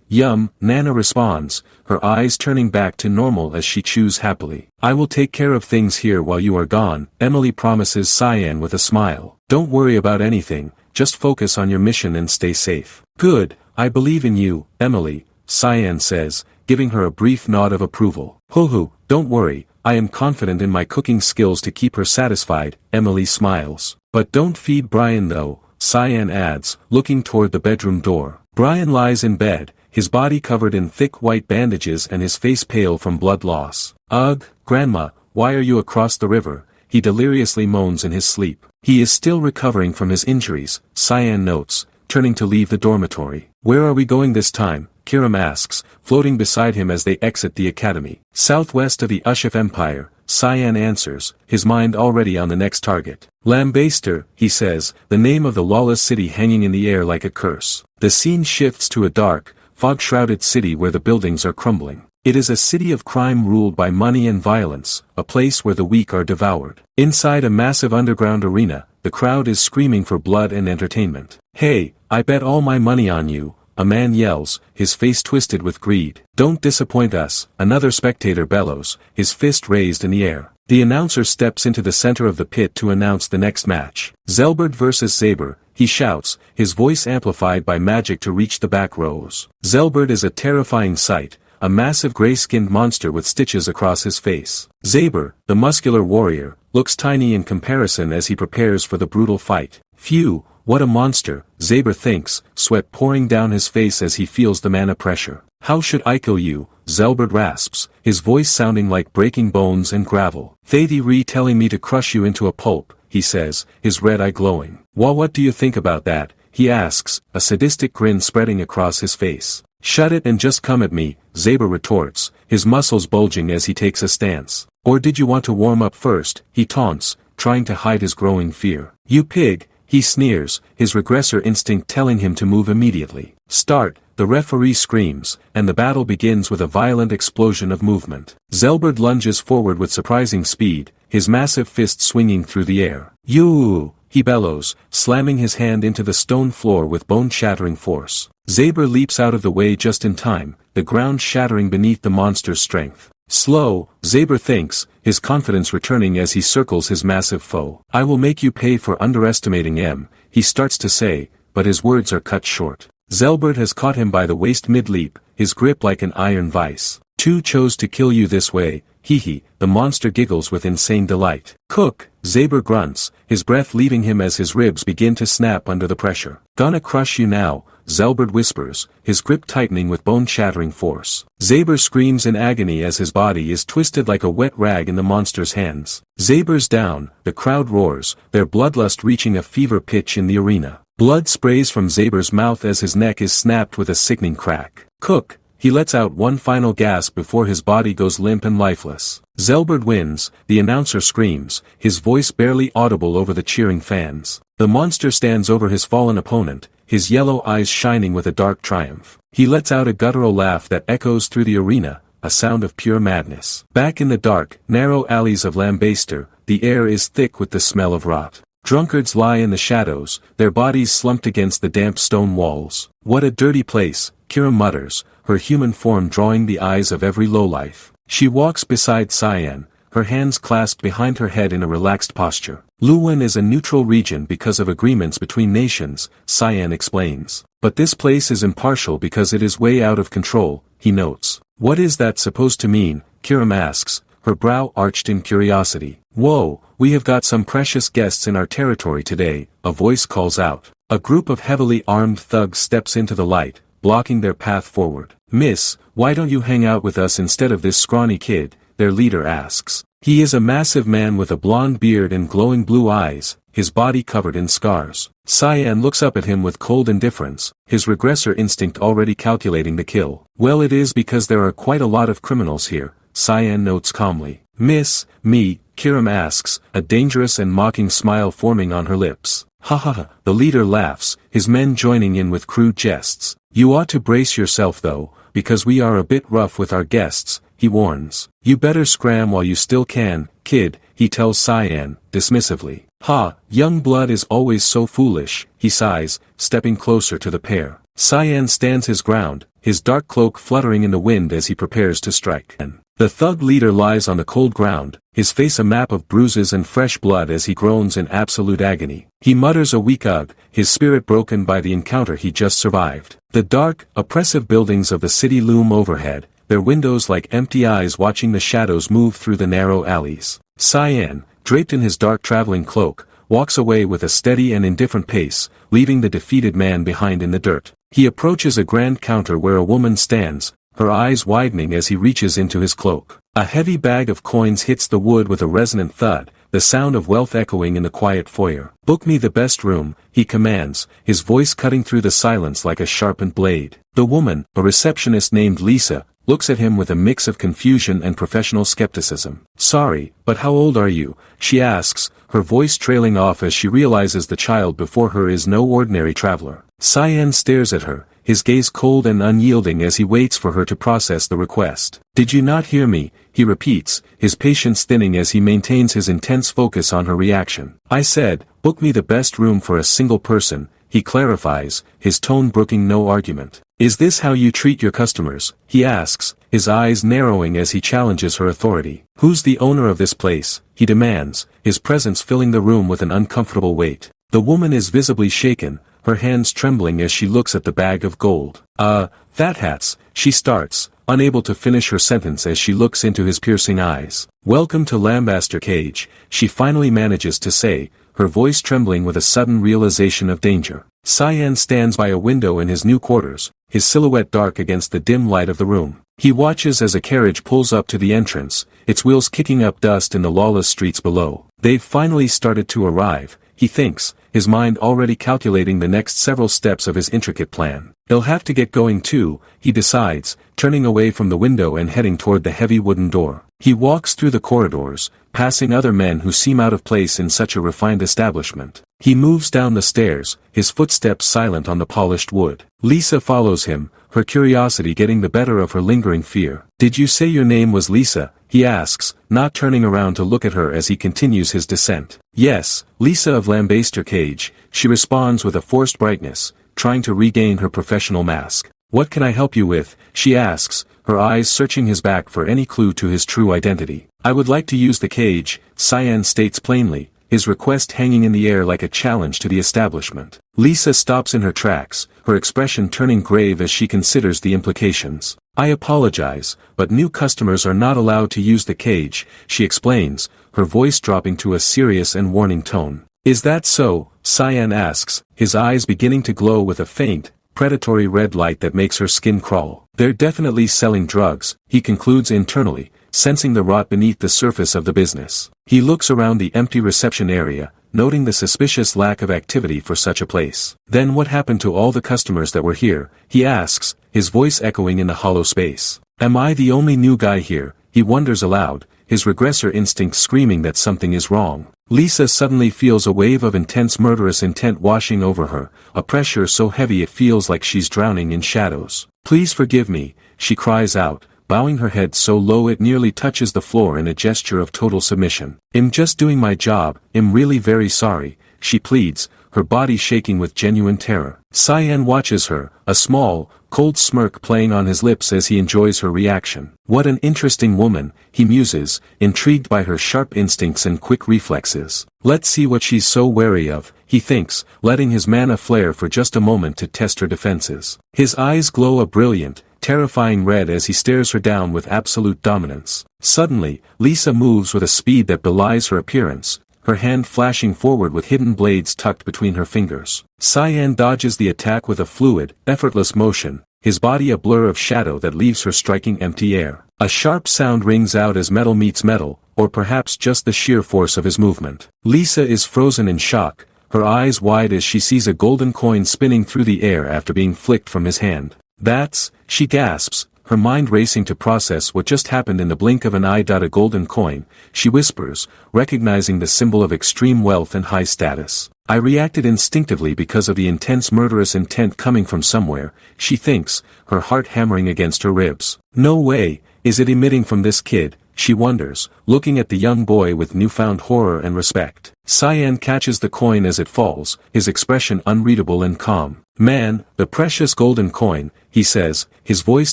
Yum, Nana responds, her eyes turning back to normal as she chews happily. I will take care of things here while you are gone, Emily promises Cyan with a smile. Don't worry about anything, just focus on your mission and stay safe. Good, I believe in you, Emily, Cyan says, giving her a brief nod of approval. Hoo, don't worry, I am confident in my cooking skills to keep her satisfied, Emily smiles. But don't feed Brian though, Cyan adds, looking toward the bedroom door. Brian lies in bed, his body covered in thick white bandages and his face pale from blood loss. Ugh, Grandma, why are you across the river? He deliriously moans in his sleep. He is still recovering from his injuries, Cyan notes, turning to leave the dormitory. Where are we going this time? Kiram asks, floating beside him as they exit the academy. Southwest of the Ushif Empire, Cyan answers, his mind already on the next target. Lambaster, he says, the name of the lawless city hanging in the air like a curse. The scene shifts to a dark, fog-shrouded city where the buildings are crumbling. It is a city of crime ruled by money and violence, a place where the weak are devoured. Inside a massive underground arena, the crowd is screaming for blood and entertainment. Hey, I bet all my money on you, a man yells, his face twisted with greed. Don't disappoint us, another spectator bellows, his fist raised in the air. The announcer steps into the center of the pit to announce the next match. Zelbert versus Zaber, he shouts, his voice amplified by magic to reach the back rows. Zelbert is a terrifying sight, a massive gray-skinned monster with stitches across his face. Zaber, the muscular warrior, looks tiny in comparison as he prepares for the brutal fight. Phew, what a monster, Zaber thinks, sweat pouring down his face as he feels the mana pressure. How should I kill you? Zelbert rasps, his voice sounding like breaking bones and gravel. Thady telling me to crush you into a pulp, he says, his red eye glowing. "Well, what do you think about that?" he asks, a sadistic grin spreading across his face. "Shut it and just come at me," Zaber retorts, his muscles bulging as he takes a stance. "Or did you want to warm up first?" he taunts, trying to hide his growing fear. "You pig," he sneers, his regressor instinct telling him to move immediately. "Start," the referee screams, and the battle begins with a violent explosion of movement. Zelbert lunges forward with surprising speed, his massive fist swinging through the air. "You!" he bellows, slamming his hand into the stone floor with bone-shattering force. Zaber leaps out of the way just in time, the ground shattering beneath the monster's strength. Slow, Zaber thinks, his confidence returning as he circles his massive foe. "I will make you pay for underestimating M," he starts to say, but his words are cut short. Zelbert has caught him by the waist mid-leap, his grip like an iron vice. "Two chose to kill you this way," hee, the monster giggles with insane delight. "Cook," Zaber grunts, his breath leaving him as his ribs begin to snap under the pressure. "Gonna crush you now," Zelbert whispers, his grip tightening with bone-shattering force. Zaber screams in agony as his body is twisted like a wet rag in the monster's hands. Zaber's down, the crowd roars, their bloodlust reaching a fever pitch in the arena. Blood sprays from Zaber's mouth as his neck is snapped with a sickening crack. "Cook," he lets out one final gasp before his body goes limp and lifeless. Zelbert wins, the announcer screams, his voice barely audible over the cheering fans. The monster stands over his fallen opponent, his yellow eyes shining with a dark triumph. He lets out a guttural laugh that echoes through the arena, a sound of pure madness. Back in the dark, narrow alleys of Lambaster, the air is thick with the smell of rot. Drunkards lie in the shadows, their bodies slumped against the damp stone walls. "What a dirty place," Kira mutters, her human form drawing the eyes of every lowlife. She walks beside Cyan, her hands clasped behind her head in a relaxed posture. "Luwen is a neutral region because of agreements between nations," Cyan explains. "But this place is impartial because it is way out of control," he notes. "What is that supposed to mean?" Kira asks, her brow arched in curiosity. "Whoa, we have got some precious guests in our territory today," a voice calls out. A group of heavily armed thugs steps into the light, blocking their path forward. "Miss, why don't you hang out with us instead of this scrawny kid?" their leader asks. He is a massive man with a blonde beard and glowing blue eyes, his body covered in scars. Cyan looks up at him with cold indifference, his regressor instinct already calculating the kill. "Well, it is because there are quite a lot of criminals here," Cyan notes calmly. "Miss, me?" Kiram asks, a dangerous and mocking smile forming on her lips. "Ha ha ha," the leader laughs, his men joining in with crude jests. "You ought to brace yourself though, because we are a bit rough with our guests," he warns. "You better scram while you still can, kid," he tells Cyan, dismissively. "Ha, young blood is always so foolish," he sighs, stepping closer to the pair. Cyan stands his ground, his dark cloak fluttering in the wind as he prepares to strike. The thug leader lies on the cold ground, his face a map of bruises and fresh blood as he groans in absolute agony. He mutters a weak ugh, his spirit broken by the encounter he just survived. The dark, oppressive buildings of the city loom overhead, their windows like empty eyes watching the shadows move through the narrow alleys. Cyan, draped in his dark traveling cloak, walks away with a steady and indifferent pace, leaving the defeated man behind in the dirt. He approaches a grand counter where a woman stands, her eyes widening as he reaches into his cloak. A heavy bag of coins hits the wood with a resonant thud, the sound of wealth echoing in the quiet foyer. "Book me the best room," he commands, his voice cutting through the silence like a sharpened blade. The woman, a receptionist named Lisa, looks at him with a mix of confusion and professional skepticism. "Sorry, but how old are you?" she asks, her voice trailing off as she realizes the child before her is no ordinary traveler. Cyan stares at her, his gaze cold and unyielding as he waits for her to process the request. "Did you not hear me?" he repeats, his patience thinning as he maintains his intense focus on her reaction. "I said, book me the best room for a single person," he clarifies, his tone brooking no argument. "Is this how you treat your customers?" he asks, his eyes narrowing as he challenges her authority. "Who's the owner of this place?" he demands, his presence filling the room with an uncomfortable weight. The woman is visibly shaken, her hands trembling as she looks at the bag of gold. Fat hats," she starts, unable to finish her sentence as she looks into his piercing eyes. "Welcome to Lambaster Cage," she finally manages to say, her voice trembling with a sudden realization of danger. Cyan stands by a window in his new quarters, his silhouette dark against the dim light of the room. He watches as a carriage pulls up to the entrance, its wheels kicking up dust in the lawless streets below. They've finally started to arrive, he thinks, his mind already calculating the next several steps of his intricate plan. He'll have to get going too, he decides, turning away from the window and heading toward the heavy wooden door. He walks through the corridors, passing other men who seem out of place in such a refined establishment. He moves down the stairs, his footsteps silent on the polished wood. Lisa follows him, her curiosity getting the better of her lingering fear. "Did you say your name was Lisa?" he asks, not turning around to look at her as he continues his descent. "Yes, Lisa of Lambaster Cage," she responds with a forced brightness, trying to regain her professional mask. "What can I help you with?" she asks, her eyes searching his back for any clue to his true identity. "I would like to use the cage," Cyan states plainly, his request hanging in the air like a challenge to the establishment. Lisa stops in her tracks, her expression turning grave as she considers the implications. "I apologize, but new customers are not allowed to use the cage," she explains, her voice dropping to a serious and warning tone. "Is that so?" Cyan asks, his eyes beginning to glow with a faint, predatory red light that makes her skin crawl. "They're definitely selling drugs," he concludes internally, sensing the rot beneath the surface of the business. He looks around the empty reception area, noting the suspicious lack of activity for such a place. "Then what happened to all the customers that were here?" he asks, his voice echoing in the hollow space. "Am I the only new guy here?" he wonders aloud, his regressor instinct screaming that something is wrong. Lisa suddenly feels a wave of intense murderous intent washing over her, a pressure so heavy it feels like she's drowning in shadows. "Please forgive me," she cries out, bowing her head so low it nearly touches the floor in a gesture of total submission. "I'm just doing my job, I'm really very sorry," she pleads, her body shaking with genuine terror. Cyan watches her, a small, cold smirk playing on his lips as he enjoys her reaction. "What an interesting woman," he muses, intrigued by her sharp instincts and quick reflexes. "Let's see what she's so wary of," he thinks, letting his mana flare for just a moment to test her defenses. His eyes glow a brilliant, terrifying red as he stares her down with absolute dominance. Suddenly, Lisa moves with a speed that belies her appearance, her hand flashing forward with hidden blades tucked between her fingers. Cyan dodges the attack with a fluid, effortless motion, his body a blur of shadow that leaves her striking empty air. A sharp sound rings out as metal meets metal, or perhaps just the sheer force of his movement. Lisa is frozen in shock, her eyes wide as she sees a golden coin spinning through the air after being flicked from his hand. "That's," she gasps, her mind racing to process what just happened in the blink of an eye. "A golden coin," she whispers, recognizing the symbol of extreme wealth and high status. "I reacted instinctively because of the intense murderous intent coming from somewhere," she thinks, her heart hammering against her ribs. "No way, is it emitting from this kid?" she wonders, looking at the young boy with newfound horror and respect. Cyan catches the coin as it falls, his expression unreadable and calm. "Man, the precious golden coin," he says, his voice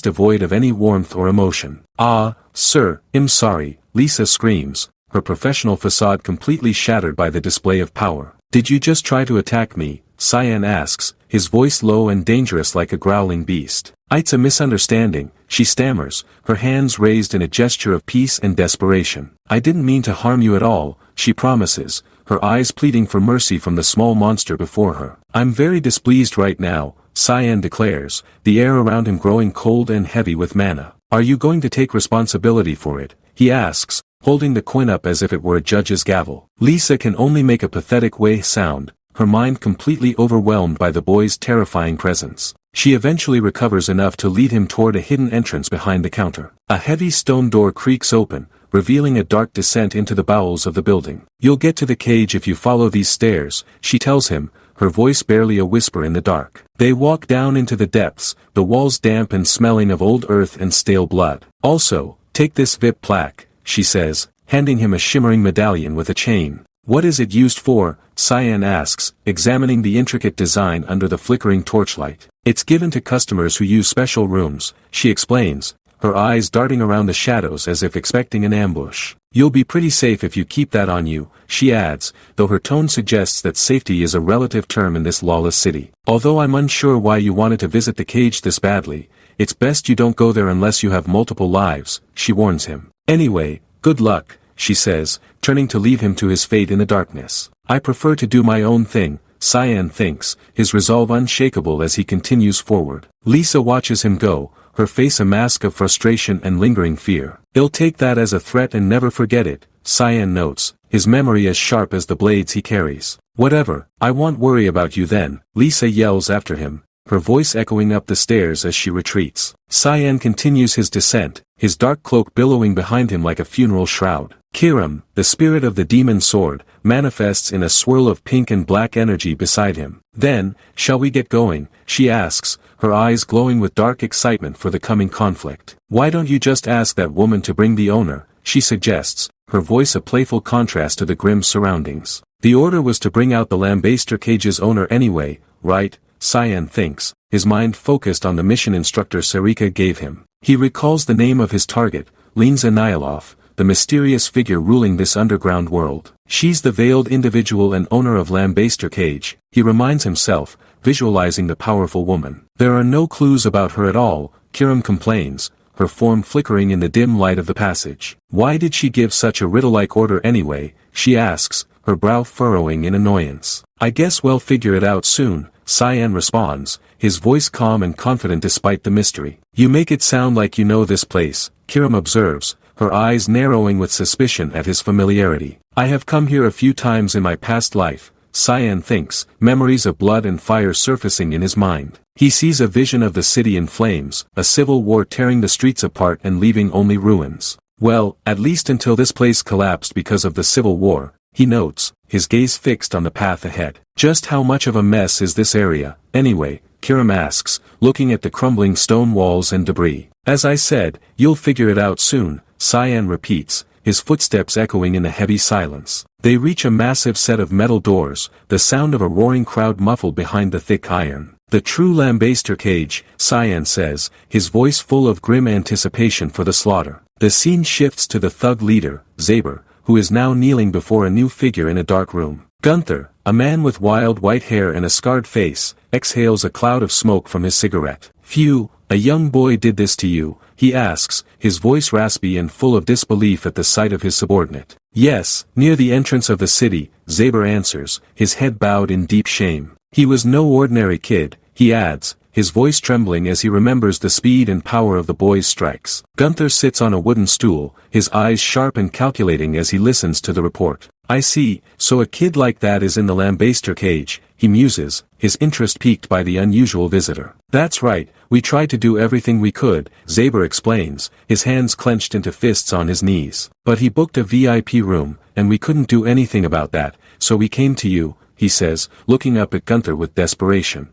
devoid of any warmth or emotion. "Ah, sir, I'm sorry," Lisa screams, her professional facade completely shattered by the display of power. "Did you just try to attack me?" Cyan asks, his voice low and dangerous like a growling beast. "It's a misunderstanding," she stammers, her hands raised in a gesture of peace and desperation. "I didn't mean to harm you at all," she promises, her eyes pleading for mercy from the small monster before her. "I'm very displeased right now," Cyan declares, the air around him growing cold and heavy with mana. "Are you going to take responsibility for it?" he asks, holding the coin up as if it were a judge's gavel. Lisa can only make a pathetic sound, her mind completely overwhelmed by the boy's terrifying presence. She eventually recovers enough to lead him toward a hidden entrance behind the counter. A heavy stone door creaks open, revealing a dark descent into the bowels of the building. "You'll get to the cage if you follow these stairs," she tells him, her voice barely a whisper in the dark. They walk down into the depths, the walls damp and smelling of old earth and stale blood. "Also, take this VIP plaque," she says, handing him a shimmering medallion with a chain. "What is it used for?" Cyan asks, examining the intricate design under the flickering torchlight. "It's given to customers who use special rooms," she explains, her eyes darting around the shadows as if expecting an ambush. "You'll be pretty safe if you keep that on you," she adds, though her tone suggests that safety is a relative term in this lawless city. "Although I'm unsure why you wanted to visit the cage this badly, it's best you don't go there unless you have multiple lives," she warns him. "Anyway, good luck," she says, turning to leave him to his fate in the darkness. "I prefer to do my own thing," Cyan thinks, his resolve unshakable as he continues forward. Lisa watches him go, her face a mask of frustration and lingering fear. "He'll take that as a threat and never forget it," Cyan notes, his memory as sharp as the blades he carries. Whatever, I won't worry about you then, Lisa yells after him, her voice echoing up the stairs as she retreats. Cyan continues his descent, his dark cloak billowing behind him like a funeral shroud. Kiram, the spirit of the demon sword, manifests in a swirl of pink and black energy beside him. Then, shall we get going, she asks, her eyes glowing with dark excitement for the coming conflict. Why don't you just ask that woman to bring the owner, she suggests, her voice a playful contrast to the grim surroundings. The order was to bring out the lambaster cage's owner anyway, right? Cyan thinks, his mind focused on the mission instructor Sarika gave him. He recalls the name of his target, Linza Nyalov, the mysterious figure ruling this underground world. She's the veiled individual and owner of Lambaster Cage, he reminds himself, visualizing the powerful woman. There are no clues about her at all, Kiram complains, her form flickering in the dim light of the passage. Why did she give such a riddle-like order anyway, she asks, her brow furrowing in annoyance. I guess we'll figure it out soon, Cyan responds, his voice calm and confident despite the mystery. You make it sound like you know this place, Kiram observes, her eyes narrowing with suspicion at his familiarity. I have come here a few times in my past life, Cyan thinks, memories of blood and fire surfacing in his mind. He sees a vision of the city in flames, a civil war tearing the streets apart and leaving only ruins. Well, at least until this place collapsed because of the civil war, he notes, his gaze fixed on the path ahead. Just how much of a mess is this area, anyway, Kiram asks, looking at the crumbling stone walls and debris. As I said, you'll figure it out soon, Cyan repeats, his footsteps echoing in the heavy silence. They reach a massive set of metal doors, the sound of a roaring crowd muffled behind the thick iron. The true Lambaster Cage, Cyan says, his voice full of grim anticipation for the slaughter. The scene shifts to the thug leader, Zaber, who is now kneeling before a new figure in a dark room. Gunther, a man with wild white hair and a scarred face, exhales a cloud of smoke from his cigarette. Phew, a young boy did this to you, he asks, his voice raspy and full of disbelief at the sight of his subordinate. Yes, near the entrance of the city, Zaber answers, his head bowed in deep shame. He was no ordinary kid, he adds, his voice trembling as he remembers the speed and power of the boy's strikes. Gunther sits on a wooden stool, his eyes sharp and calculating as he listens to the report. I see, so a kid like that is in the Lambaster Cage, he muses, his interest piqued by the unusual visitor. That's right, we tried to do everything we could, Zaber explains, his hands clenched into fists on his knees. But he booked a VIP room, and we couldn't do anything about that, so we came to you, he says, looking up at Gunther with desperation.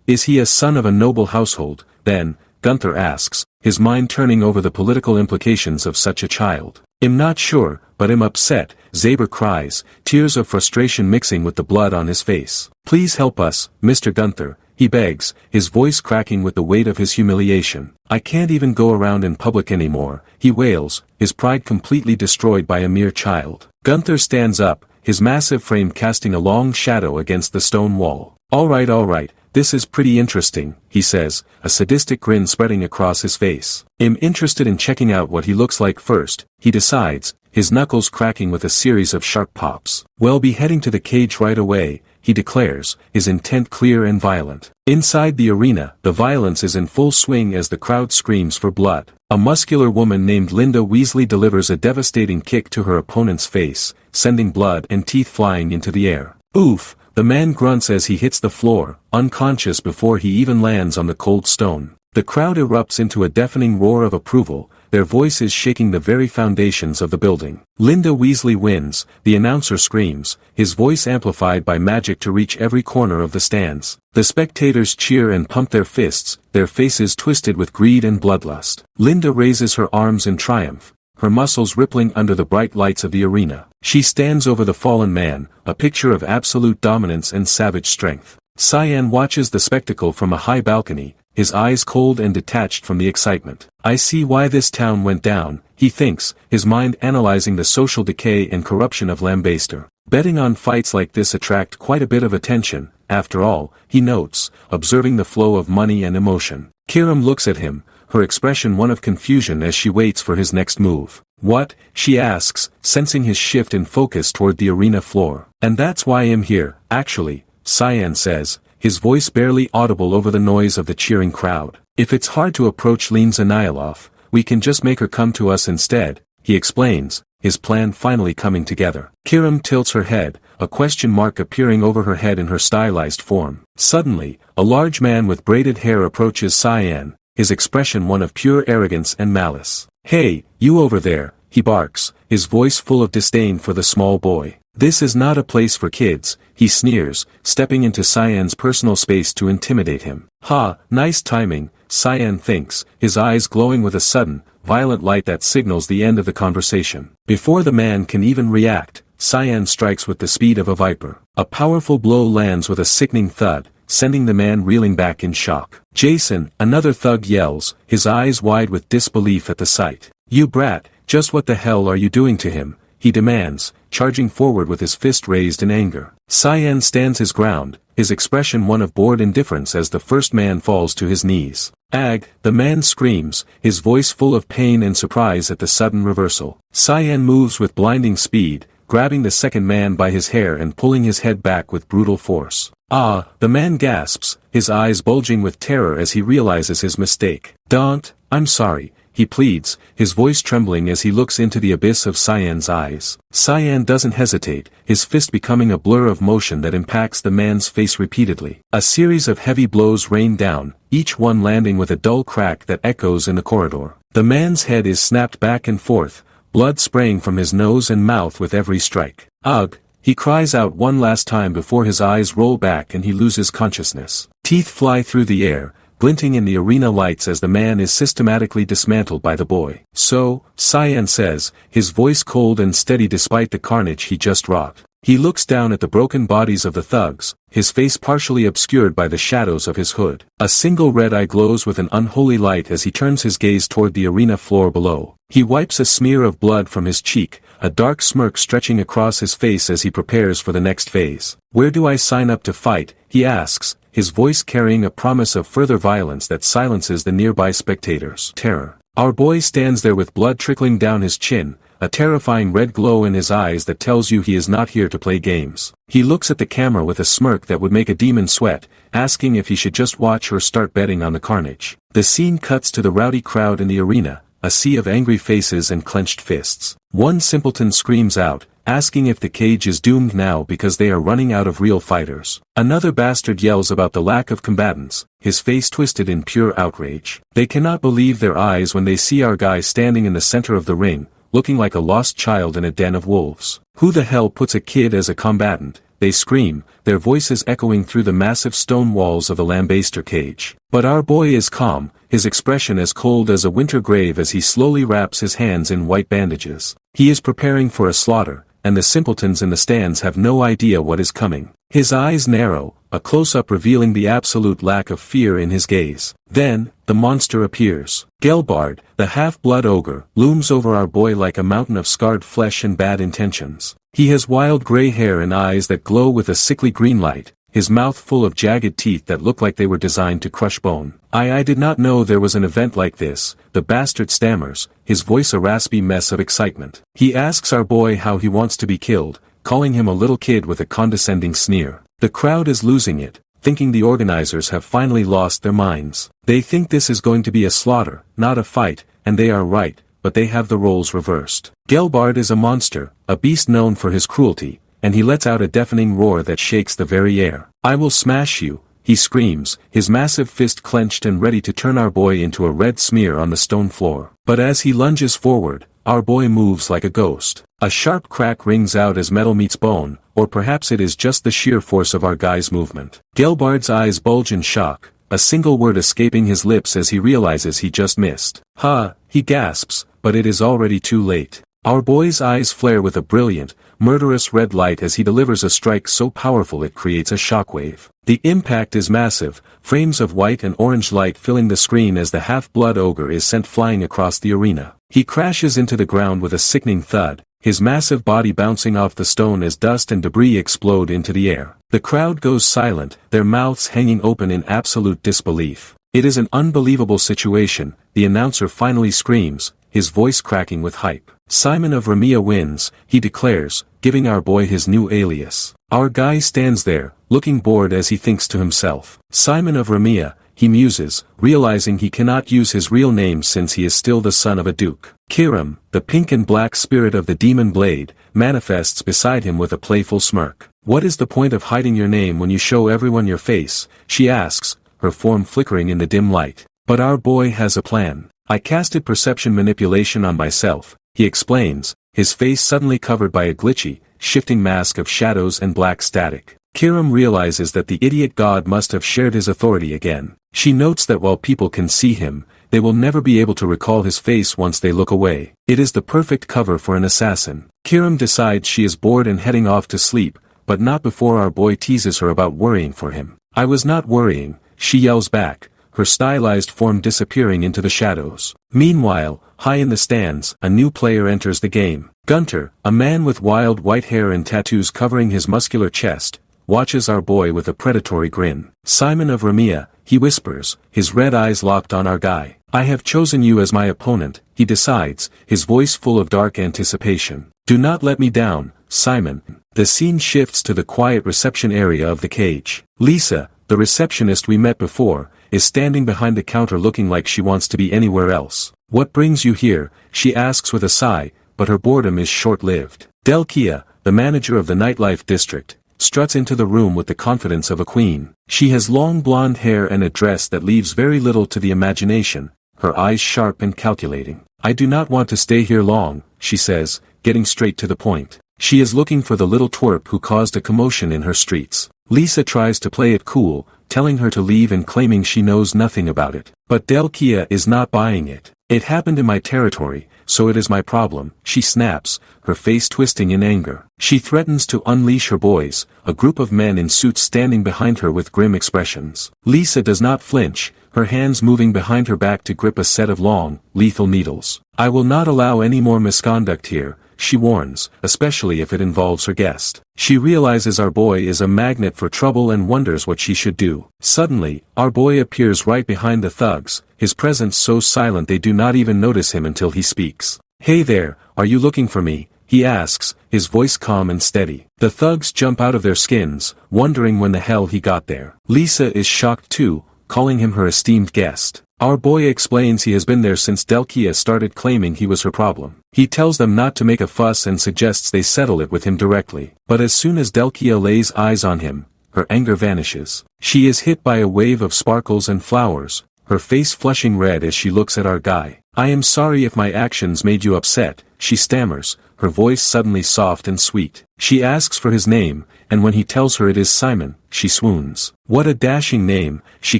Is he a son of a noble household, then, Gunther asks, his mind turning over the political implications of such a child. I'm not sure, but I'm upset, Zaber cries, tears of frustration mixing with the blood on his face. Please help us, Mr. Gunther, he begs, his voice cracking with the weight of his humiliation. I can't even go around in public anymore, he wails, his pride completely destroyed by a mere child. Gunther stands up, his massive frame casting a long shadow against the stone wall. All right, this is pretty interesting, he says, a sadistic grin spreading across his face. I'm interested in checking out what he looks like first, he decides, his knuckles cracking with a series of sharp pops. We'll be heading to the cage right away, he declares, his intent clear and violent. Inside the arena, the violence is in full swing as the crowd screams for blood. A muscular woman named Linda Weasley delivers a devastating kick to her opponent's face, sending blood and teeth flying into the air. Oof, the man grunts as he hits the floor, unconscious before he even lands on the cold stone. The crowd erupts into a deafening roar of approval, their voices shaking the very foundations of the building. Linda Weasley wins, the announcer screams, his voice amplified by magic to reach every corner of the stands. The spectators cheer and pump their fists, their faces twisted with greed and bloodlust. Linda raises her arms in triumph, her muscles rippling under the bright lights of the arena. She stands over the fallen man, a picture of absolute dominance and savage strength. Cyan watches the spectacle from a high balcony, his eyes cold and detached from the excitement. I see why this town went down, he thinks, his mind analyzing the social decay and corruption of Lambaster. Betting on fights like this attract quite a bit of attention, after all, he notes, observing the flow of money and emotion. Kiram looks at him, her expression one of confusion as she waits for his next move. What? She asks, sensing his shift in focus toward the arena floor. And that's why I'm here, actually, Cyan says, his voice barely audible over the noise of the cheering crowd. If it's hard to approach Linza Nyalov, we can just make her come to us instead, he explains, his plan finally coming together. Kirim tilts her head, a question mark appearing over her head in her stylized form. Suddenly, a large man with braided hair approaches Cyan, his expression one of pure arrogance and malice. "Hey, you over there," he barks, his voice full of disdain for the small boy. "This is not a place for kids," he sneers, stepping into Cyan's personal space to intimidate him. "Ha, nice timing," Cyan thinks, his eyes glowing with a sudden, violent light that signals the end of the conversation. Before the man can even react, Cyan strikes with the speed of a viper. A powerful blow lands with a sickening thud, sending the man reeling back in shock. "Jason," another thug yells, his eyes wide with disbelief at the sight. "You brat, just what the hell are you doing to him?" he demands, charging forward with his fist raised in anger. Cyan stands his ground, his expression one of bored indifference as the first man falls to his knees. "Ag," the man screams, his voice full of pain and surprise at the sudden reversal. Cyan moves with blinding speed, grabbing the second man by his hair and pulling his head back with brutal force. "Ah," the man gasps, his eyes bulging with terror as he realizes his mistake. "Don't, I'm sorry," he pleads, his voice trembling as he looks into the abyss of Cyan's eyes. Cyan doesn't hesitate, his fist becoming a blur of motion that impacts the man's face repeatedly. A series of heavy blows rain down, each one landing with a dull crack that echoes in the corridor. The man's head is snapped back and forth, blood spraying from his nose and mouth with every strike. "Ugh!" he cries out one last time before his eyes roll back and he loses consciousness. Teeth fly through the air, glinting in the arena lights as the man is systematically dismantled by the boy. "So," Cyan says, his voice cold and steady despite the carnage he just wrought. He looks down at the broken bodies of the thugs, his face partially obscured by the shadows of his hood. A single red eye glows with an unholy light as he turns his gaze toward the arena floor below. He wipes a smear of blood from his cheek, a dark smirk stretching across his face as he prepares for the next phase. "Where do I sign up to fight?" he asks, his voice carrying a promise of further violence that silences the nearby spectators. Terror. Our boy stands there with blood trickling down his chin, a terrifying red glow in his eyes that tells you he is not here to play games. He looks at the camera with a smirk that would make a demon sweat, asking if he should just watch or start betting on the carnage. The scene cuts to the rowdy crowd in the arena, a sea of angry faces and clenched fists. One simpleton screams out, asking if the cage is doomed now because they are running out of real fighters. Another bastard yells about the lack of combatants, his face twisted in pure outrage. They cannot believe their eyes when they see our guy standing in the center of the ring, looking like a lost child in a den of wolves. "Who the hell puts a kid as a combatant?" they scream, their voices echoing through the massive stone walls of the lambaster cage. But our boy is calm, his expression as cold as a winter grave as he slowly wraps his hands in white bandages. He is preparing for a slaughter, and the simpletons in the stands have no idea what is coming. His eyes narrow, a close-up revealing the absolute lack of fear in his gaze. Then, the monster appears. Gelbard, the half-blood ogre, looms over our boy like a mountain of scarred flesh and bad intentions. He has wild gray hair and eyes that glow with a sickly green light, his mouth full of jagged teeth that look like they were designed to crush bone. I did not know there was an event like this," the bastard stammers, his voice a raspy mess of excitement. He asks our boy how he wants to be killed, calling him a little kid with a condescending sneer. The crowd is losing it, thinking the organizers have finally lost their minds. They think this is going to be a slaughter, not a fight, and they are right, but they have the roles reversed. Gelbard is a monster, a beast known for his cruelty, and he lets out a deafening roar that shakes the very air. "I will smash you," he screams, his massive fist clenched and ready to turn our boy into a red smear on the stone floor. But as he lunges forward, our boy moves like a ghost. A sharp crack rings out as metal meets bone, or perhaps it is just the sheer force of our guy's movement. Gelbard's eyes bulge in shock, a single word escaping his lips as he realizes he just missed. "Ha!" he gasps, but it is already too late. Our boy's eyes flare with a brilliant, murderous red light as he delivers a strike so powerful it creates a shockwave. The impact is massive, frames of white and orange light filling the screen as the half-blood ogre is sent flying across the arena. He crashes into the ground with a sickening thud, his massive body bouncing off the stone as dust and debris explode into the air. The crowd goes silent, their mouths hanging open in absolute disbelief. "It is an unbelievable situation," the announcer finally screams, his voice cracking with hype. "Simon of Ramia wins," he declares, giving our boy his new alias. Our guy stands there, looking bored as he thinks to himself. Simon of Ramia, he muses, realizing he cannot use his real name since he is still the son of a duke. Kiram, the pink and black spirit of the demon blade, manifests beside him with a playful smirk. "What is the point of hiding your name when you show everyone your face?" she asks, her form flickering in the dim light. "But our boy has a plan. I casted perception manipulation on myself," he explains, his face suddenly covered by a glitchy, shifting mask of shadows and black static. Kiram realizes that the idiot god must have shared his authority again. She notes that while people can see him, they will never be able to recall his face once they look away. It is the perfect cover for an assassin. Kiram decides she is bored and heading off to sleep, but not before our boy teases her about worrying for him. "I was not worrying," she yells back, her stylized form disappearing into the shadows. Meanwhile, high in the stands, a new player enters the game. Gunter, a man with wild white hair and tattoos covering his muscular chest, watches our boy with a predatory grin. "Simon of Ramia," he whispers, his red eyes locked on our guy. "I have chosen you as my opponent," he decides, his voice full of dark anticipation. "Do not let me down, Simon." The scene shifts to the quiet reception area of the cage. Lisa, the receptionist we met before, is standing behind the counter looking like she wants to be anywhere else. "What brings you here?" she asks with a sigh, but her boredom is short-lived. Delkia, the manager of the nightlife district, struts into the room with the confidence of a queen. She has long blonde hair and a dress that leaves very little to the imagination, her eyes sharp and calculating. "I do not want to stay here long," she says, getting straight to the point. She is looking for the little twerp who caused a commotion in her streets. Lisa tries to play it cool, telling her to leave and claiming she knows nothing about it. But Delkia is not buying it. "It happened in my territory, so it is my problem," she snaps, her face twisting in anger. She threatens to unleash her boys, a group of men in suits standing behind her with grim expressions. Lisa does not flinch, her hands moving behind her back to grip a set of long, lethal needles. "I will not allow any more misconduct here," she warns, especially if it involves her guest. She realizes our boy is a magnet for trouble and wonders what she should do. Suddenly, our boy appears right behind the thugs, his presence so silent they do not even notice him until he speaks. "Hey there, are you looking for me?" he asks, his voice calm and steady. The thugs jump out of their skins, wondering when the hell he got there. Lisa is shocked too, calling him her esteemed guest. Our boy explains he has been there since Delkia started claiming he was her problem. He tells them not to make a fuss and suggests they settle it with him directly. But as soon as Delkia lays eyes on him, her anger vanishes. She is hit by a wave of sparkles and flowers, her face flushing red as she looks at our guy. "I am sorry if my actions made you upset," she stammers, her voice suddenly soft and sweet. She asks for his name, and when he tells her it is Simon, she swoons. "What a dashing name," she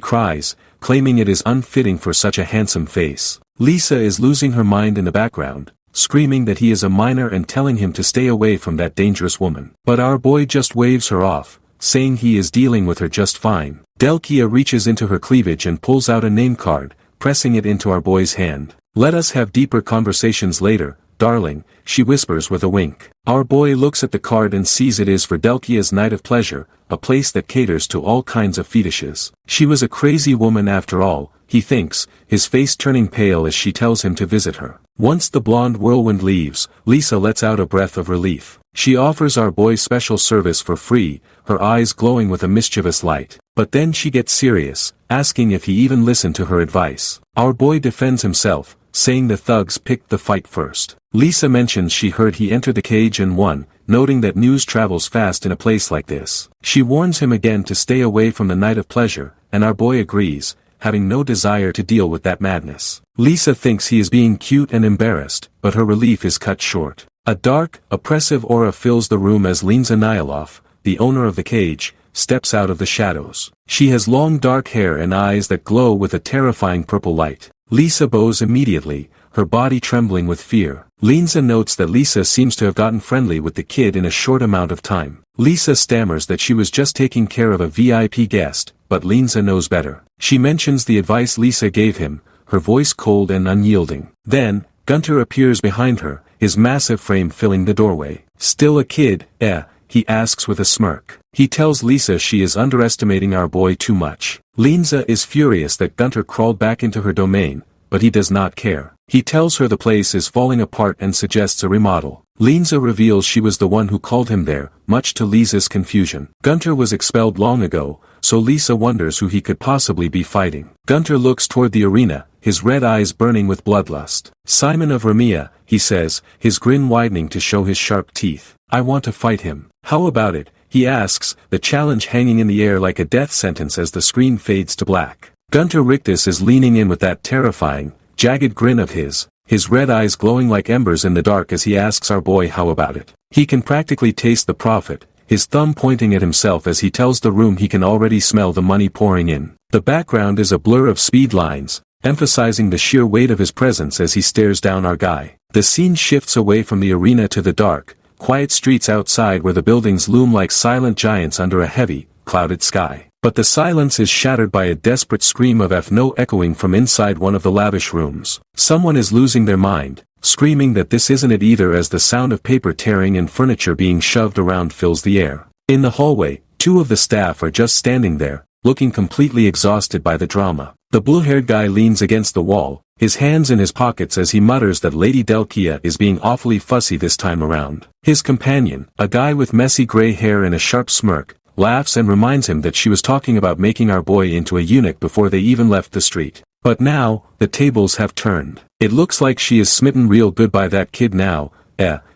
cries, claiming it is unfitting for such a handsome face. Lisa is losing her mind in the background, screaming that he is a minor and telling him to stay away from that dangerous woman. But our boy just waves her off, saying he is dealing with her just fine. Delkia reaches into her cleavage and pulls out a name card, pressing it into our boy's hand. "Let us have deeper conversations later, darling," she whispers with a wink. Our boy looks at the card and sees it is for Delkia's Night of Pleasure, a place that caters to all kinds of fetishes. She was a crazy woman after all, he thinks, his face turning pale as she tells him to visit her. Once the blonde whirlwind leaves, Lisa lets out a breath of relief. She offers our boy special service for free, her eyes glowing with a mischievous light. But then she gets serious, asking if he even listened to her advice. Our boy defends himself, saying the thugs picked the fight first. Lisa mentions she heard he entered the cage and won, noting that news travels fast in a place like this. She warns him again to stay away from the Night of Pleasure, and our boy agrees, having no desire to deal with that madness. Lisa thinks he is being cute and embarrassed, but her relief is cut short. A dark, oppressive aura fills the room as Linza Nyalov, the owner of the cage, steps out of the shadows. She has long dark hair and eyes that glow with a terrifying purple light. Lisa bows immediately, her body trembling with fear. Linza notes that Lisa seems to have gotten friendly with the kid in a short amount of time. Lisa stammers that she was just taking care of a VIP guest, but Linza knows better. She mentions the advice Lisa gave him, her voice cold and unyielding. Then, Gunter appears behind her, his massive frame filling the doorway. "Still a kid, eh?" he asks with a smirk. He tells Lisa she is underestimating our boy too much. Linza is furious that Gunter crawled back into her domain, but he does not care. He tells her the place is falling apart and suggests a remodel. Linza reveals she was the one who called him there, much to Lisa's confusion. Gunter was expelled long ago, so Lisa wonders who he could possibly be fighting. Gunter looks toward the arena, his red eyes burning with bloodlust. Simon of Ramia, he says, his grin widening to show his sharp teeth. I want to fight him. How about it? He asks, the challenge hanging in the air like a death sentence as the screen fades to black. Gunter Rictus is leaning in with that terrifying, jagged grin of his red eyes glowing like embers in the dark as he asks our boy how about it. He can practically taste the profit, his thumb pointing at himself as he tells the room he can already smell the money pouring in. The background is a blur of speed lines, emphasizing the sheer weight of his presence as he stares down our guy. The scene shifts away from the arena to the dark, quiet streets outside where the buildings loom like silent giants under a heavy, clouded sky. But the silence is shattered by a desperate scream of F no echoing from inside one of the lavish rooms. Someone is losing their mind, screaming that this isn't it either as the sound of paper tearing and furniture being shoved around fills the air. In the hallway, two of the staff are just standing there, looking completely exhausted by the drama. The blue-haired guy leans against the wall, his hands in his pockets as he mutters that Lady Delkia is being awfully fussy this time around. His companion, a guy with messy gray hair and a sharp smirk, laughs and reminds him that she was talking about making our boy into a eunuch before they even left the street. But now, the tables have turned. It looks like she is smitten real good by that kid now,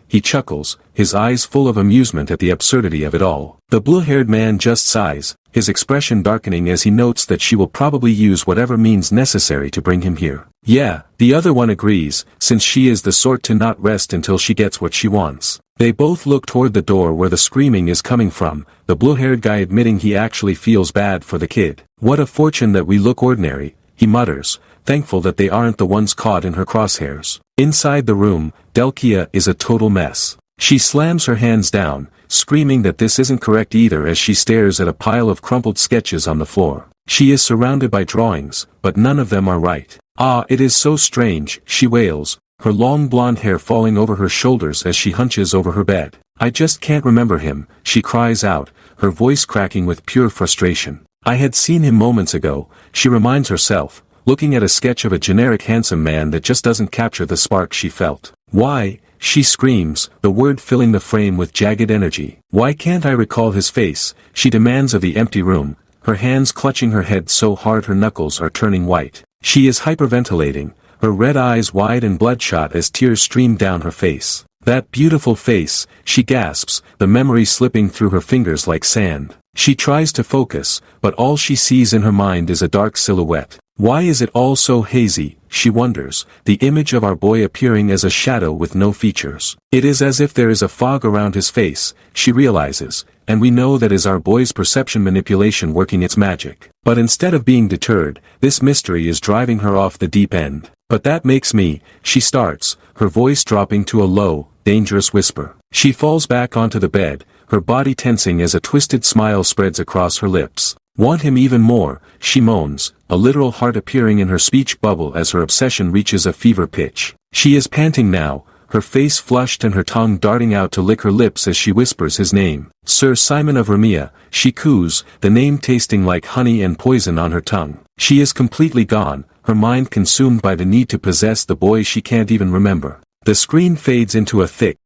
he chuckles, his eyes full of amusement at the absurdity of it all. The blue-haired man just sighs, his expression darkening as he notes that she will probably use whatever means necessary to bring him here. Yeah, the other one agrees, since she is the sort to not rest until she gets what she wants. They both look toward the door where the screaming is coming from, the blue-haired guy admitting he actually feels bad for the kid. What a fortune that we look ordinary, he mutters, thankful that they aren't the ones caught in her crosshairs. Inside the room, Delkia is a total mess. She slams her hands down, screaming that this isn't correct either as she stares at a pile of crumpled sketches on the floor. She is surrounded by drawings, but none of them are right. Ah, it is so strange, she wails, her long blonde hair falling over her shoulders as she hunches over her bed. I just can't remember him, she cries out, her voice cracking with pure frustration. I had seen him moments ago, she reminds herself, looking at a sketch of a generic handsome man that just doesn't capture the spark she felt. Why, she screams, the word filling the frame with jagged energy. Why can't I recall his face, she demands of the empty room, her hands clutching her head so hard her knuckles are turning white. She is hyperventilating, her red eyes wide and bloodshot as tears stream down her face. That beautiful face, she gasps, the memory slipping through her fingers like sand. She tries to focus, but all she sees in her mind is a dark silhouette. Why is it all so hazy, she wonders, the image of our boy appearing as a shadow with no features. It is as if there is a fog around his face, she realizes, and we know that is our boy's perception manipulation working its magic. But instead of being deterred, this mystery is driving her off the deep end. But that makes me, she starts, her voice dropping to a low, dangerous whisper. She falls back onto the bed, her body tensing as a twisted smile spreads across her lips. Want him even more, she moans, a literal heart appearing in her speech bubble as her obsession reaches a fever pitch. She is panting now, her face flushed and her tongue darting out to lick her lips as she whispers his name. Sir Simon of Ramia, she coos, the name tasting like honey and poison on her tongue. She is completely gone, her mind consumed by the need to possess the boy she can't even remember. The screen fades into a thick.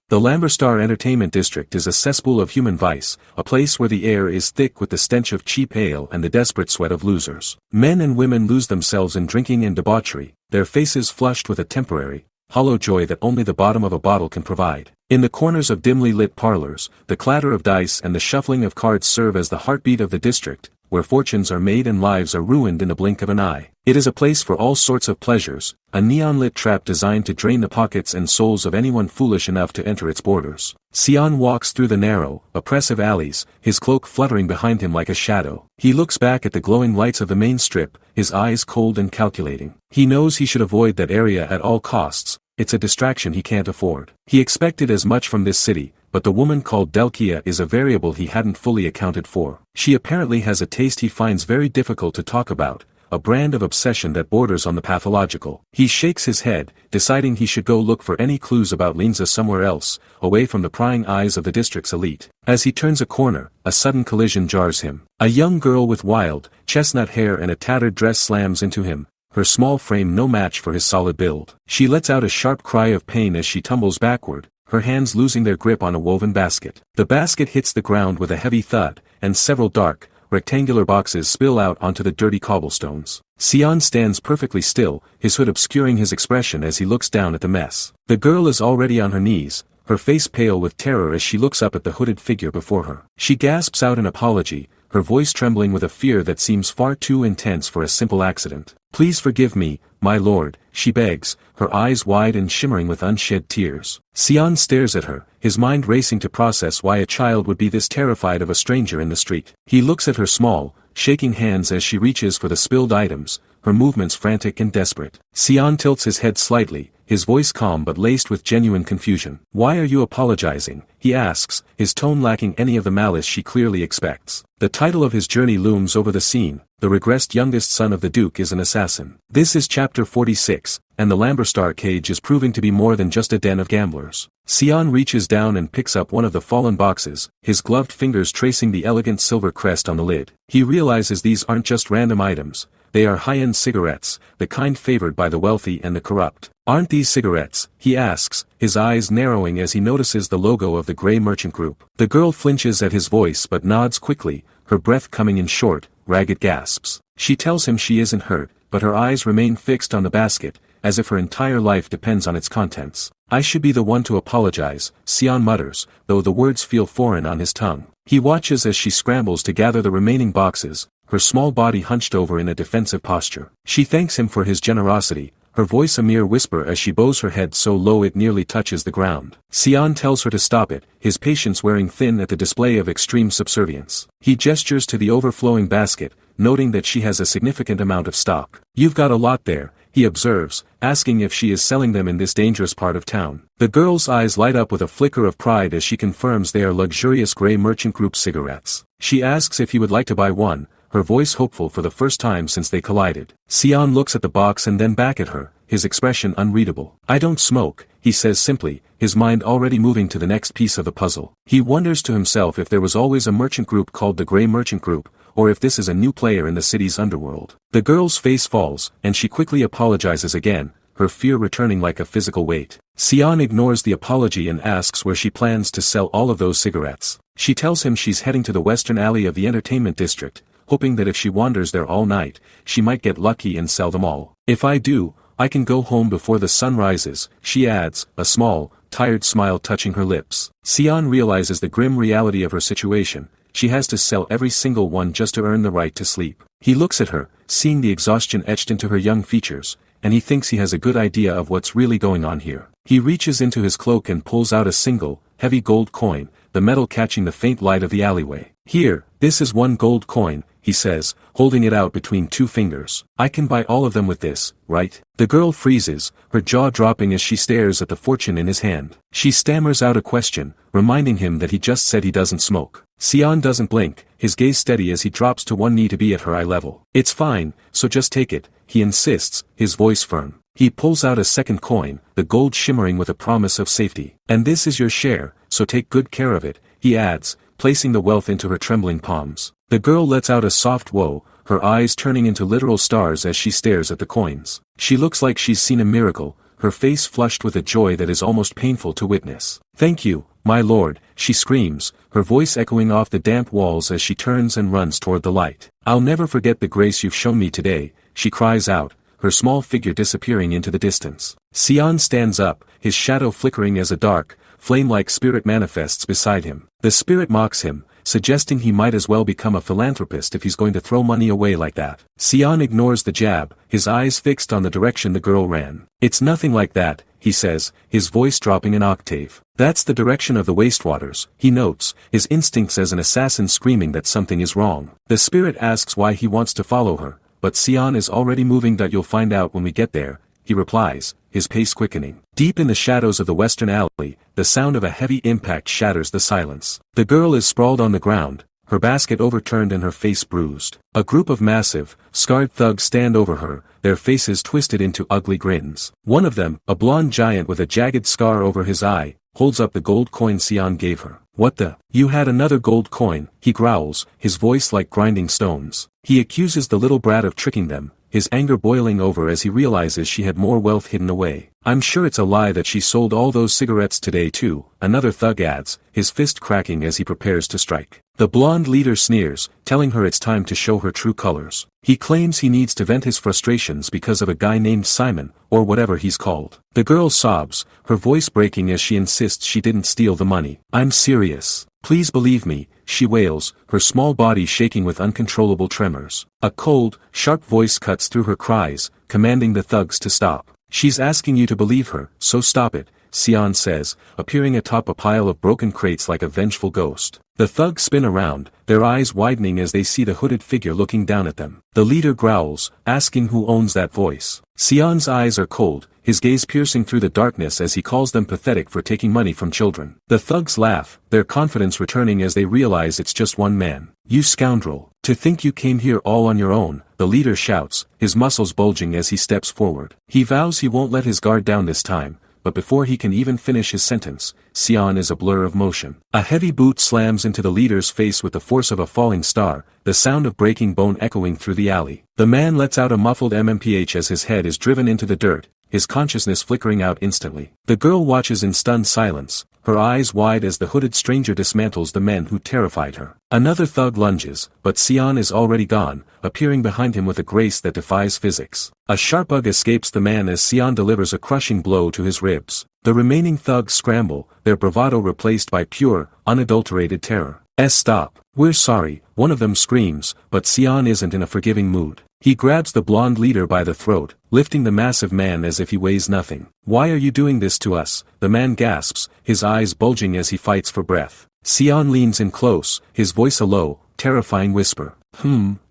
The Lamberstar Entertainment District is a cesspool of human vice, a place where the air is thick with the stench of cheap ale and the desperate sweat of losers. Men and women lose themselves in drinking and debauchery, their faces flushed with a temporary, hollow joy that only the bottom of a bottle can provide. In the corners of dimly lit parlors, the clatter of dice and the shuffling of cards serve as the heartbeat of the district, where fortunes are made and lives are ruined in the blink of an eye. It is a place for all sorts of pleasures, a neon-lit trap designed to drain the pockets and souls of anyone foolish enough to enter its borders. Cyan walks through the narrow, oppressive alleys, his cloak fluttering behind him like a shadow. He looks back at the glowing lights of the main strip, his eyes cold and calculating. He knows he should avoid that area at all costs, it's a distraction he can't afford. He expected as much from this city, but the woman called Delkia is a variable he hadn't fully accounted for. She apparently has a taste he finds very difficult to talk about, a brand of obsession that borders on the pathological. He shakes his head, deciding he should go look for any clues about Linza somewhere else, away from the prying eyes of the district's elite. As he turns a corner, a sudden collision jars him. A young girl with wild, chestnut hair and a tattered dress slams into him, her small frame no match for his solid build. She lets out a sharp cry of pain as she tumbles backward, her hands losing their grip on a woven basket. The basket hits the ground with a heavy thud, and several dark, rectangular boxes spill out onto the dirty cobblestones. Cyan stands perfectly still, his hood obscuring his expression as he looks down at the mess. The girl is already on her knees, her face pale with terror as she looks up at the hooded figure before her. She gasps out an apology, her voice trembling with a fear that seems far too intense for a simple accident. "Please forgive me, my lord," she begs, her eyes wide and shimmering with unshed tears. Cyan stares at her, his mind racing to process why a child would be this terrified of a stranger in the street. He looks at her small, shaking hands as she reaches for the spilled items, her movements frantic and desperate. Cyan tilts his head slightly, his voice calm but laced with genuine confusion. "Why are you apologizing?" he asks, his tone lacking any of the malice she clearly expects. The title of his journey looms over the scene: The regressed youngest son of the Duke is an assassin. This is chapter 46, and the Lamberstar cage is proving to be more than just a den of gamblers. Cyan reaches down and picks up one of the fallen boxes, his gloved fingers tracing the elegant silver crest on the lid. He realizes these aren't just random items, they are high-end cigarettes, the kind favored by the wealthy and the corrupt. "Aren't these cigarettes?" he asks, his eyes narrowing as he notices the logo of the Grey Merchant Group. The girl flinches at his voice but nods quickly, her breath coming in short, ragged gasps. She tells him she isn't hurt, but her eyes remain fixed on the basket, as if her entire life depends on its contents. "I should be the one to apologize," Cyan mutters, though the words feel foreign on his tongue. He watches as she scrambles to gather the remaining boxes, her small body hunched over in a defensive posture. She thanks him for his generosity, her voice a mere whisper as she bows her head so low it nearly touches the ground. Cyan tells her to stop it, his patience wearing thin at the display of extreme subservience. He gestures to the overflowing basket, noting that she has a significant amount of stock. "You've got a lot there," he observes, asking if she is selling them in this dangerous part of town. The girl's eyes light up with a flicker of pride as she confirms they are luxurious Grey Merchant Group cigarettes. She asks if he would like to buy one, her voice hopeful for the first time since they collided. Cyan looks at the box and then back at her, his expression unreadable. "I don't smoke," he says simply, his mind already moving to the next piece of the puzzle. He wonders to himself if there was always a merchant group called the Grey Merchant Group, or if this is a new player in the city's underworld. The girl's face falls, and she quickly apologizes again, her fear returning like a physical weight. Cyan ignores the apology and asks where she plans to sell all of those cigarettes. She tells him she's heading to the western alley of the entertainment district, hoping that if she wanders there all night, she might get lucky and sell them all. "If I do, I can go home before the sun rises," she adds, a small, tired smile touching her lips. Cyan realizes the grim reality of her situation. She has to sell every single one just to earn the right to sleep. He looks at her, seeing the exhaustion etched into her young features, and he thinks he has a good idea of what's really going on here. He reaches into his cloak and pulls out a single, heavy gold coin, the metal catching the faint light of the alleyway. "Here, this is one gold coin," he says, holding it out between two fingers. "I can buy all of them with this, right?" The girl freezes, her jaw dropping as she stares at the fortune in his hand. She stammers out a question, reminding him that he just said he doesn't smoke. Cyan doesn't blink, his gaze steady as he drops to one knee to be at her eye level. "It's fine, so just take it," he insists, his voice firm. He pulls out a second coin, the gold shimmering with a promise of safety. "And this is your share, so take good care of it," he adds, placing the wealth into her trembling palms. The girl lets out a soft whoa, her eyes turning into literal stars as she stares at the coins. She looks like she's seen a miracle, her face flushed with a joy that is almost painful to witness. "Thank you, my lord," she screams, her voice echoing off the damp walls as she turns and runs toward the light. "I'll never forget the grace you've shown me today," she cries out, her small figure disappearing into the distance. Cyan stands up, his shadow flickering as a dark, flame-like spirit manifests beside him. The spirit mocks him, suggesting he might as well become a philanthropist if he's going to throw money away like that. Cyan ignores the jab, his eyes fixed on the direction the girl ran. "It's nothing like that," he says, his voice dropping an octave. "That's the direction of the wastewaters," he notes, his instincts as an assassin screaming that something is wrong. The spirit asks why he wants to follow her, but Cyan is already moving. "You'll find out when we get there," he replies, his pace quickening. Deep in the shadows of the western alley, the sound of a heavy impact shatters the silence. The girl is sprawled on the ground, her basket overturned and her face bruised. A group of massive, scarred thugs stand over her, their faces twisted into ugly grins. One of them, a blonde giant with a jagged scar over his eye, holds up the gold coin Cyan gave her. "What the? You had another gold coin," he growls, his voice like grinding stones. He accuses the little brat of tricking them, his anger boiling over as he realizes she had more wealth hidden away. "I'm sure it's a lie that she sold all those cigarettes today too," another thug adds, his fist cracking as he prepares to strike. The blonde leader sneers, telling her it's time to show her true colors. He claims he needs to vent his frustrations because of a guy named Simon, or whatever he's called. The girl sobs, her voice breaking as she insists she didn't steal the money. "I'm serious. Please believe me," she wails, her small body shaking with uncontrollable tremors. A cold, sharp voice cuts through her cries, commanding the thugs to stop. "She's asking you to believe her, so stop it," Cyan says, appearing atop a pile of broken crates like a vengeful ghost. The thugs spin around, their eyes widening as they see the hooded figure looking down at them. The leader growls, asking who owns that voice. Cyan's eyes are cold, his gaze piercing through the darkness as he calls them pathetic for taking money from children. The thugs laugh, their confidence returning as they realize it's just one man. "You scoundrel. To think you came here all on your own," the leader shouts, his muscles bulging as he steps forward. He vows he won't let his guard down this time, but before he can even finish his sentence, Cyan is a blur of motion. A heavy boot slams into the leader's face with the force of a falling star, the sound of breaking bone echoing through the alley. The man lets out a muffled MMPH as his head is driven into the dirt, his consciousness flickering out instantly. The girl watches in stunned silence, her eyes wide as the hooded stranger dismantles the men who terrified her. Another thug lunges, but Cyan is already gone, appearing behind him with a grace that defies physics. A sharp bug escapes the man as Cyan delivers a crushing blow to his ribs. The remaining thugs scramble, their bravado replaced by pure, unadulterated terror. Stop. "We're sorry," one of them screams, but Cyan isn't in a forgiving mood. He grabs the blonde leader by the throat, lifting the massive man as if he weighs nothing. "Why are you doing this to us?" the man gasps, his eyes bulging as he fights for breath. Cyan leans in close, his voice a low, terrifying whisper.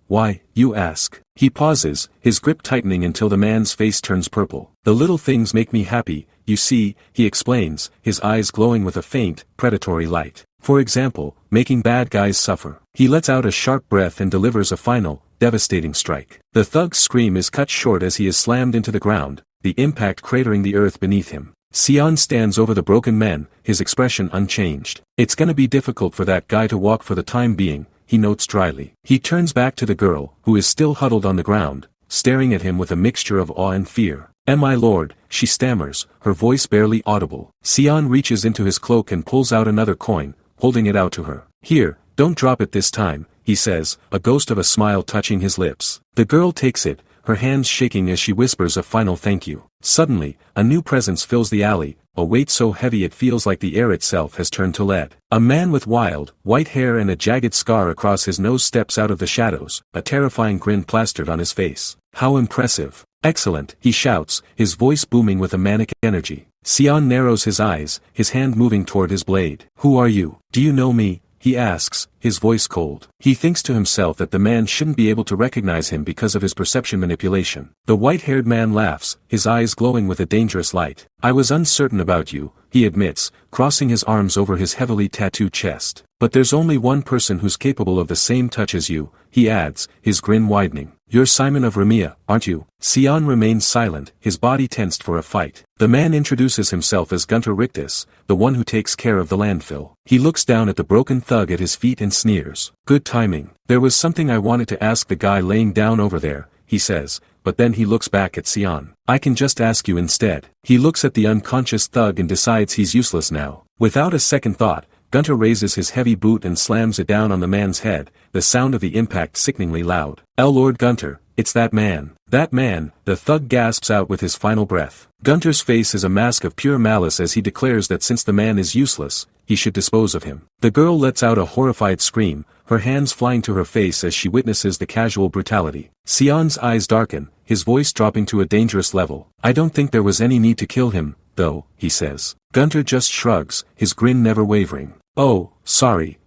Why, you ask?" He pauses, his grip tightening until the man's face turns purple. "The little things make me happy, you see," he explains, his eyes glowing with a faint, predatory light. "For example, making bad guys suffer." He lets out a sharp breath and delivers a final, devastating strike. The thug's scream is cut short as he is slammed into the ground, the impact cratering the earth beneath him. Cyan stands over the broken men, his expression unchanged. "It's gonna be difficult for that guy to walk for the time being," he notes dryly. He turns back to the girl, who is still huddled on the ground, staring at him with a mixture of awe and fear. "My lord," she stammers, her voice barely audible. Cyan reaches into his cloak and pulls out another coin, holding it out to her. "Here, don't drop it this time," he says, a ghost of a smile touching his lips. The girl takes it, her hands shaking as she whispers a final thank you. Suddenly, a new presence fills the alley, a weight so heavy it feels like the air itself has turned to lead. A man with wild, white hair and a jagged scar across his nose steps out of the shadows, a terrifying grin plastered on his face. "How impressive. Excellent," he shouts, his voice booming with a manic energy. Cyan narrows his eyes, his hand moving toward his blade. "Who are you? Do you know me?" he asks, his voice cold. He thinks to himself that the man shouldn't be able to recognize him because of his perception manipulation. The white-haired man laughs, his eyes glowing with a dangerous light. "I was uncertain about you," he admits, crossing his arms over his heavily tattooed chest. "But there's only one person who's capable of the same touch as you," he adds, his grin widening. "You're Simon of Remia, aren't you?" Cyan remains silent, his body tensed for a fight. The man introduces himself as Gunter Rictus, the one who takes care of the landfill. He looks down at the broken thug at his feet and sneers. "Good timing. There was something I wanted to ask the guy laying down over there," he says, but then he looks back at Cyan. "I can just ask you instead." He looks at the unconscious thug and decides he's useless now. Without a second thought, Gunter raises his heavy boot and slams it down on the man's head, the sound of the impact sickeningly loud. "Lord Gunter, it's that man." "That man," the thug gasps out with his final breath. Gunter's face is a mask of pure malice as he declares that since the man is useless, he should dispose of him. The girl lets out a horrified scream, her hands flying to her face as she witnesses the casual brutality. Cyan's eyes darken, his voice dropping to a dangerous level. "I don't think there was any need to kill him, though," he says. Gunter just shrugs, his grin never wavering. "Oh, sorry.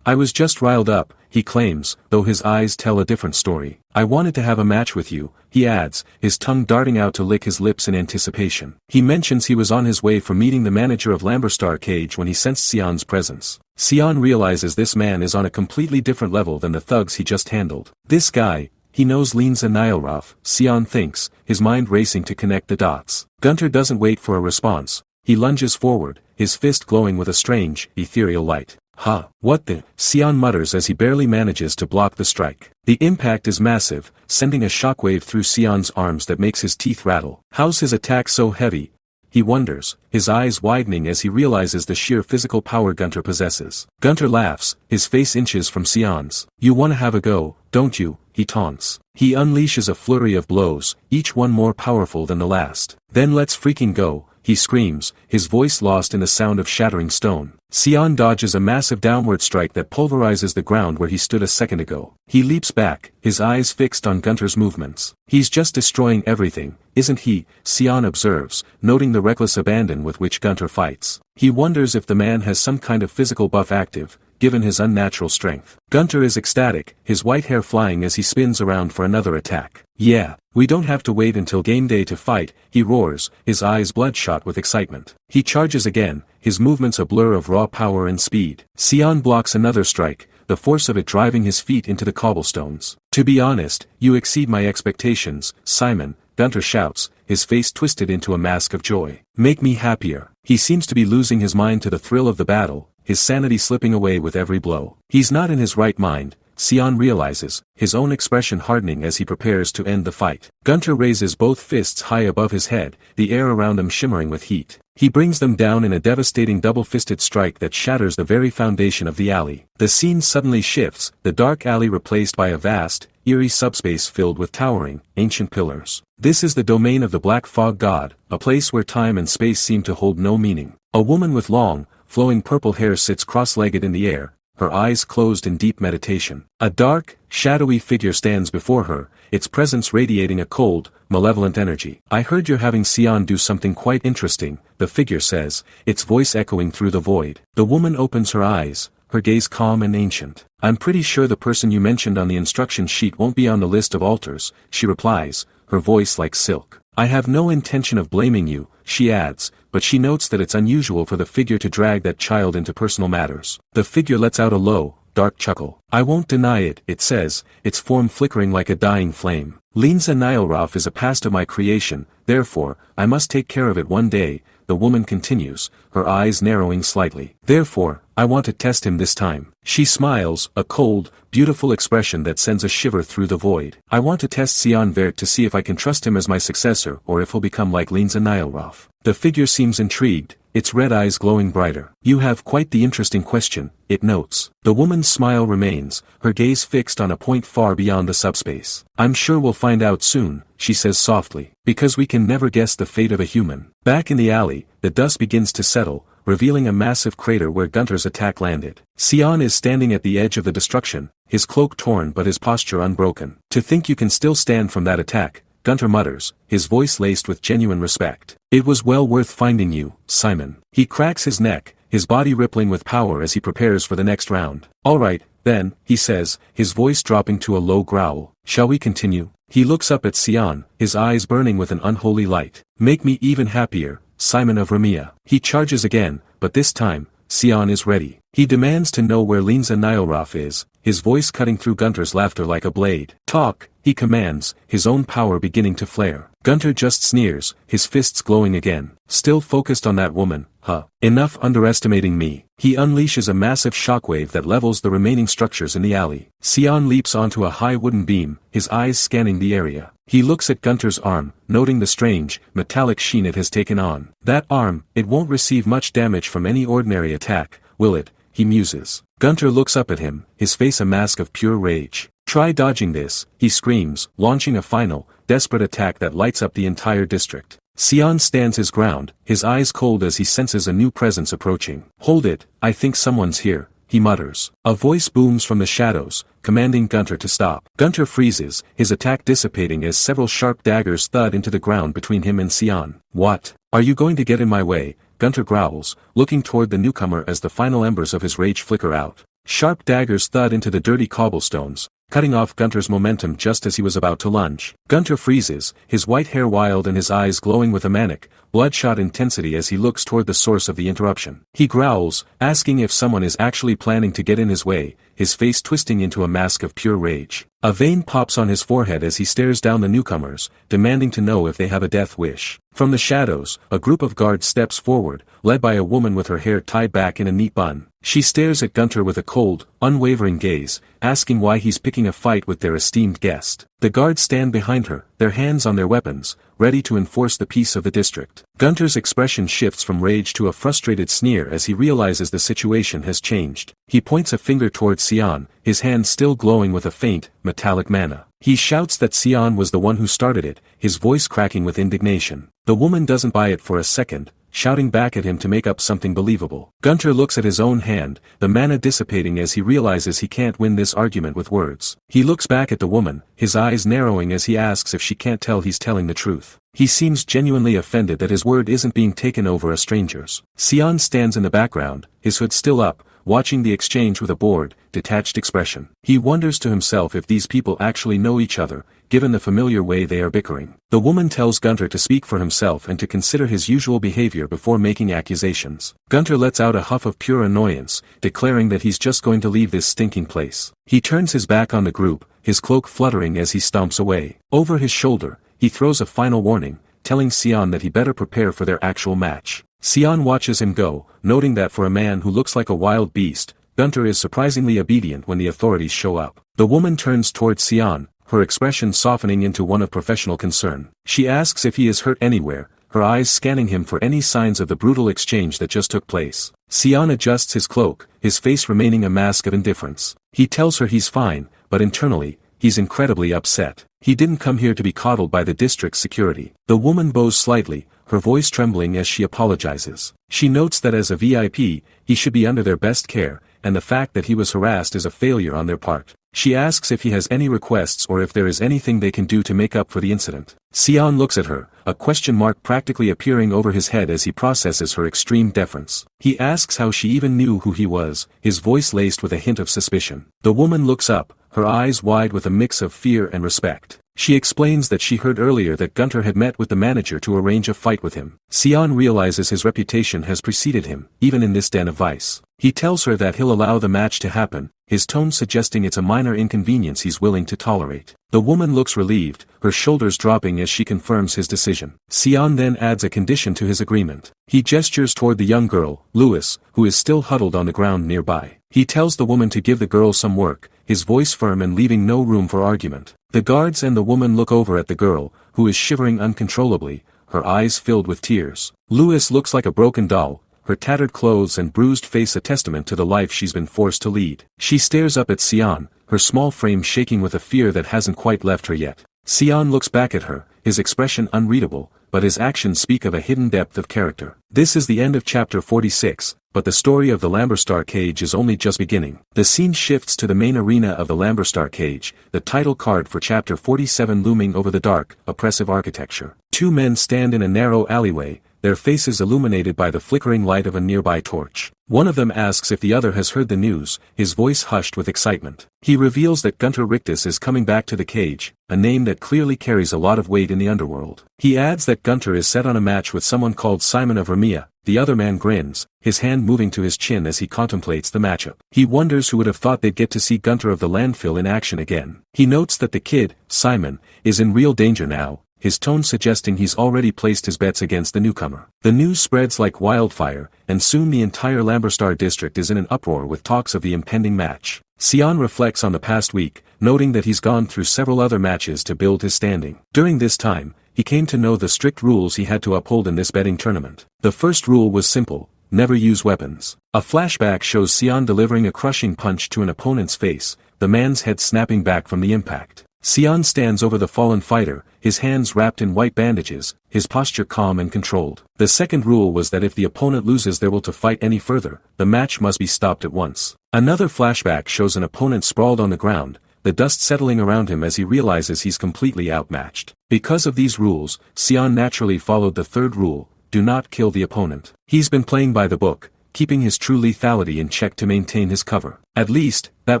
I was just riled up," he claims, though his eyes tell a different story. "I wanted to have a match with you," he adds, his tongue darting out to lick his lips in anticipation. He mentions he was on his way for meeting the manager of Lamberstar Cage when he sensed Cyan's presence. Cyan realizes this man is on a completely different level than the thugs he just handled. This guy, he knows Lean's a Nilroth, Cyan thinks, his mind racing to connect the dots. Gunter doesn't wait for a response. He lunges forward, his fist glowing with a strange, ethereal light. "Ha, what the?" Cyan mutters as he barely manages to block the strike. The impact is massive, sending a shockwave through Cyan's arms that makes his teeth rattle. "How's his attack so heavy?" he wonders, his eyes widening as he realizes the sheer physical power Gunter possesses. Gunter laughs, his face inches from Cyan's. "You wanna have a go, don't you?" he taunts. He unleashes a flurry of blows, each one more powerful than the last. "Then let's freaking go," he screams, his voice lost in the sound of shattering stone. Cyan dodges a massive downward strike that pulverizes the ground where he stood a second ago. He leaps back, his eyes fixed on Gunter's movements. "He's just destroying everything, isn't he?" Cyan observes, noting the reckless abandon with which Gunter fights. He wonders if the man has some kind of physical buff active, given his unnatural strength. Gunter is ecstatic, his white hair flying as he spins around for another attack. "Yeah, we don't have to wait until game day to fight," he roars, his eyes bloodshot with excitement. He charges again, his movements a blur of raw power and speed. Cyan blocks another strike, the force of it driving his feet into the cobblestones. "To be honest, you exceed my expectations, Simon," Gunter shouts, his face twisted into a mask of joy. "Make me happier." He seems to be losing his mind to the thrill of the battle, his sanity slipping away with every blow. He's not in his right mind, Cyan realizes, his own expression hardening as he prepares to end the fight. Gunter raises both fists high above his head, the air around him shimmering with heat. He brings them down in a devastating double-fisted strike that shatters the very foundation of the alley. The scene suddenly shifts, the dark alley replaced by a vast, eerie subspace filled with towering, ancient pillars. This is the domain of the Black Fog God, a place where time and space seem to hold no meaning. A woman with long, flowing purple hair sits cross-legged in the air, her eyes closed in deep meditation. A dark, shadowy figure stands before her, its presence radiating a cold, malevolent energy. "I heard you're having Cyan do something quite interesting," the figure says, its voice echoing through the void. The woman opens her eyes, her gaze calm and ancient. "I'm pretty sure the person you mentioned on the instruction sheet won't be on the list of alters," she replies, her voice like silk. "I have no intention of blaming you," she adds, but she notes that it's unusual for the figure to drag that child into personal matters. The figure lets out a low, dark chuckle. "I won't deny it," it says, its form flickering like a dying flame. "Linza Nilroff is a past of my creation, therefore, I must take care of it one day," the woman continues, her eyes narrowing slightly. "Therefore, I want to test him this time." She smiles, a cold, beautiful expression that sends a shiver through the void. "I want to test Cyan Vert to see if I can trust him as my successor or if he'll become like Linza Nilroff." The figure seems intrigued, its red eyes glowing brighter. "You have quite the interesting question," it notes. The woman's smile remains, her gaze fixed on a point far beyond the subspace. "I'm sure we'll find out soon," she says softly, "because we can never guess the fate of a human." Back in the alley, the dust begins to settle, revealing a massive crater where Gunter's attack landed. Cyan is standing at the edge of the destruction, his cloak torn but his posture unbroken. "To think you can still stand from that attack," Gunter mutters, his voice laced with genuine respect. "It was well worth finding you, Simon." He cracks his neck, his body rippling with power as he prepares for the next round. "All right, then," he says, his voice dropping to a low growl. "Shall we continue?" He looks up at Cyan, his eyes burning with an unholy light. "Make me even happier, Simon of Ramia." He charges again, but this time, Cyan is ready. He demands to know where Linza Nilroff is, his voice cutting through Gunter's laughter like a blade. "Talk," he commands, his own power beginning to flare. Gunter just sneers, his fists glowing again. "Still focused on that woman, huh? Enough underestimating me." He unleashes a massive shockwave that levels the remaining structures in the alley. Cyan leaps onto a high wooden beam, his eyes scanning the area. He looks at Gunter's arm, noting the strange, metallic sheen it has taken on. "That arm, it won't receive much damage from any ordinary attack, will it?" he muses. Gunter looks up at him, his face a mask of pure rage. "Try dodging this," he screams, launching a final, desperate attack that lights up the entire district. Cyan stands his ground, his eyes cold as he senses a new presence approaching. "Hold it, I think someone's here," he mutters. A voice booms from the shadows, commanding Gunter to stop. Gunter freezes, his attack dissipating as several sharp daggers thud into the ground between him and Cyan. "What? Are you going to get in my way?" Gunter growls, looking toward the newcomer as the final embers of his rage flicker out. Sharp daggers thud into the dirty cobblestones, cutting off Gunter's momentum just as he was about to lunge. Gunter freezes, his white hair wild and his eyes glowing with a manic, bloodshot intensity as he looks toward the source of the interruption. He growls, asking if someone is actually planning to get in his way, his face twisting into a mask of pure rage. A vein pops on his forehead as he stares down the newcomers, demanding to know if they have a death wish. From the shadows, a group of guards steps forward, led by a woman with her hair tied back in a neat bun. She stares at Gunter with a cold, unwavering gaze, asking why he's picking a fight with their esteemed guest. The guards stand behind her, their hands on their weapons, ready to enforce the peace of the district. Gunter's expression shifts from rage to a frustrated sneer as he realizes the situation has changed. He points a finger towards Cyan, his hand still glowing with a faint, metallic mana. He shouts that Cyan was the one who started it, his voice cracking with indignation. The woman doesn't buy it for a second, shouting back at him to make up something believable. Gunter looks at his own hand, the mana dissipating as he realizes he can't win this argument with words. He looks back at the woman, his eyes narrowing as he asks if she can't tell he's telling the truth. He seems genuinely offended that his word isn't being taken over a stranger's. Cyan stands in the background, his hood still up, watching the exchange with a bored, detached expression. He wonders to himself if these people actually know each other, given the familiar way they are bickering. The woman tells Gunter to speak for himself and to consider his usual behavior before making accusations. Gunter lets out a huff of pure annoyance, declaring that he's just going to leave this stinking place. He turns his back on the group, his cloak fluttering as he stomps away. Over his shoulder, he throws a final warning, telling Cyan that he better prepare for their actual match. Cyan watches him go, noting that for a man who looks like a wild beast, Gunter is surprisingly obedient when the authorities show up. The woman turns towards Cyan, her expression softening into one of professional concern. She asks if he is hurt anywhere, her eyes scanning him for any signs of the brutal exchange that just took place. Cyan adjusts his cloak, his face remaining a mask of indifference. He tells her he's fine, but internally, he's incredibly upset. He didn't come here to be coddled by the district's security. The woman bows slightly, her voice trembling as she apologizes. She notes that as a VIP, he should be under their best care, and the fact that he was harassed is a failure on their part. She asks if he has any requests or if there is anything they can do to make up for the incident. Cyan looks at her, a question mark practically appearing over his head as he processes her extreme deference. He asks how she even knew who he was, his voice laced with a hint of suspicion. The woman looks up, her eyes wide with a mix of fear and respect. She explains that she heard earlier that Gunter had met with the manager to arrange a fight with him. Cyan realizes his reputation has preceded him, even in this den of vice. He tells her that he'll allow the match to happen, his tone suggesting it's a minor inconvenience he's willing to tolerate. The woman looks relieved, her shoulders dropping as she confirms his decision. Cyan then adds a condition to his agreement. He gestures toward the young girl, Louis, who is still huddled on the ground nearby. He tells the woman to give the girl some work, his voice firm and leaving no room for argument. The guards and the woman look over at the girl, who is shivering uncontrollably, her eyes filled with tears. Louis looks like a broken doll, her tattered clothes and bruised face a testament to the life she's been forced to lead. She stares up at Cyan, her small frame shaking with a fear that hasn't quite left her yet. Cyan looks back at her, his expression unreadable, but his actions speak of a hidden depth of character. This is the end of chapter 46, but the story of the Lamberstar Cage is only just beginning. The scene shifts to the main arena of the Lamberstar Cage, the title card for chapter 47 looming over the dark, oppressive architecture. Two men stand in a narrow alleyway, their faces illuminated by the flickering light of a nearby torch. One of them asks if the other has heard the news, his voice hushed with excitement. He reveals that Gunter Rictus is coming back to the cage, a name that clearly carries a lot of weight in the underworld. He adds that Gunter is set on a match with someone called Simon of Hermia. The other man grins, his hand moving to his chin as he contemplates the matchup. He wonders who would have thought they'd get to see Gunter of the landfill in action again. He notes that the kid, Simon, is in real danger now, his tone suggesting he's already placed his bets against the newcomer. The news spreads like wildfire, and soon the entire Lamberstar district is in an uproar with talks of the impending match. Cyan reflects on the past week, noting that he's gone through several other matches to build his standing. During this time, he came to know the strict rules he had to uphold in this betting tournament. The first rule was simple: never use weapons. A flashback shows Cyan delivering a crushing punch to an opponent's face, the man's head snapping back from the impact. Cyan stands over the fallen fighter, his hands wrapped in white bandages, his posture calm and controlled. The second rule was that if the opponent loses their will to fight any further, the match must be stopped at once. Another flashback shows an opponent sprawled on the ground, the dust settling around him as he realizes he's completely outmatched. Because of these rules, Cyan naturally followed the third rule: do not kill the opponent. He's been playing by the book, keeping his true lethality in check to maintain his cover. At least, that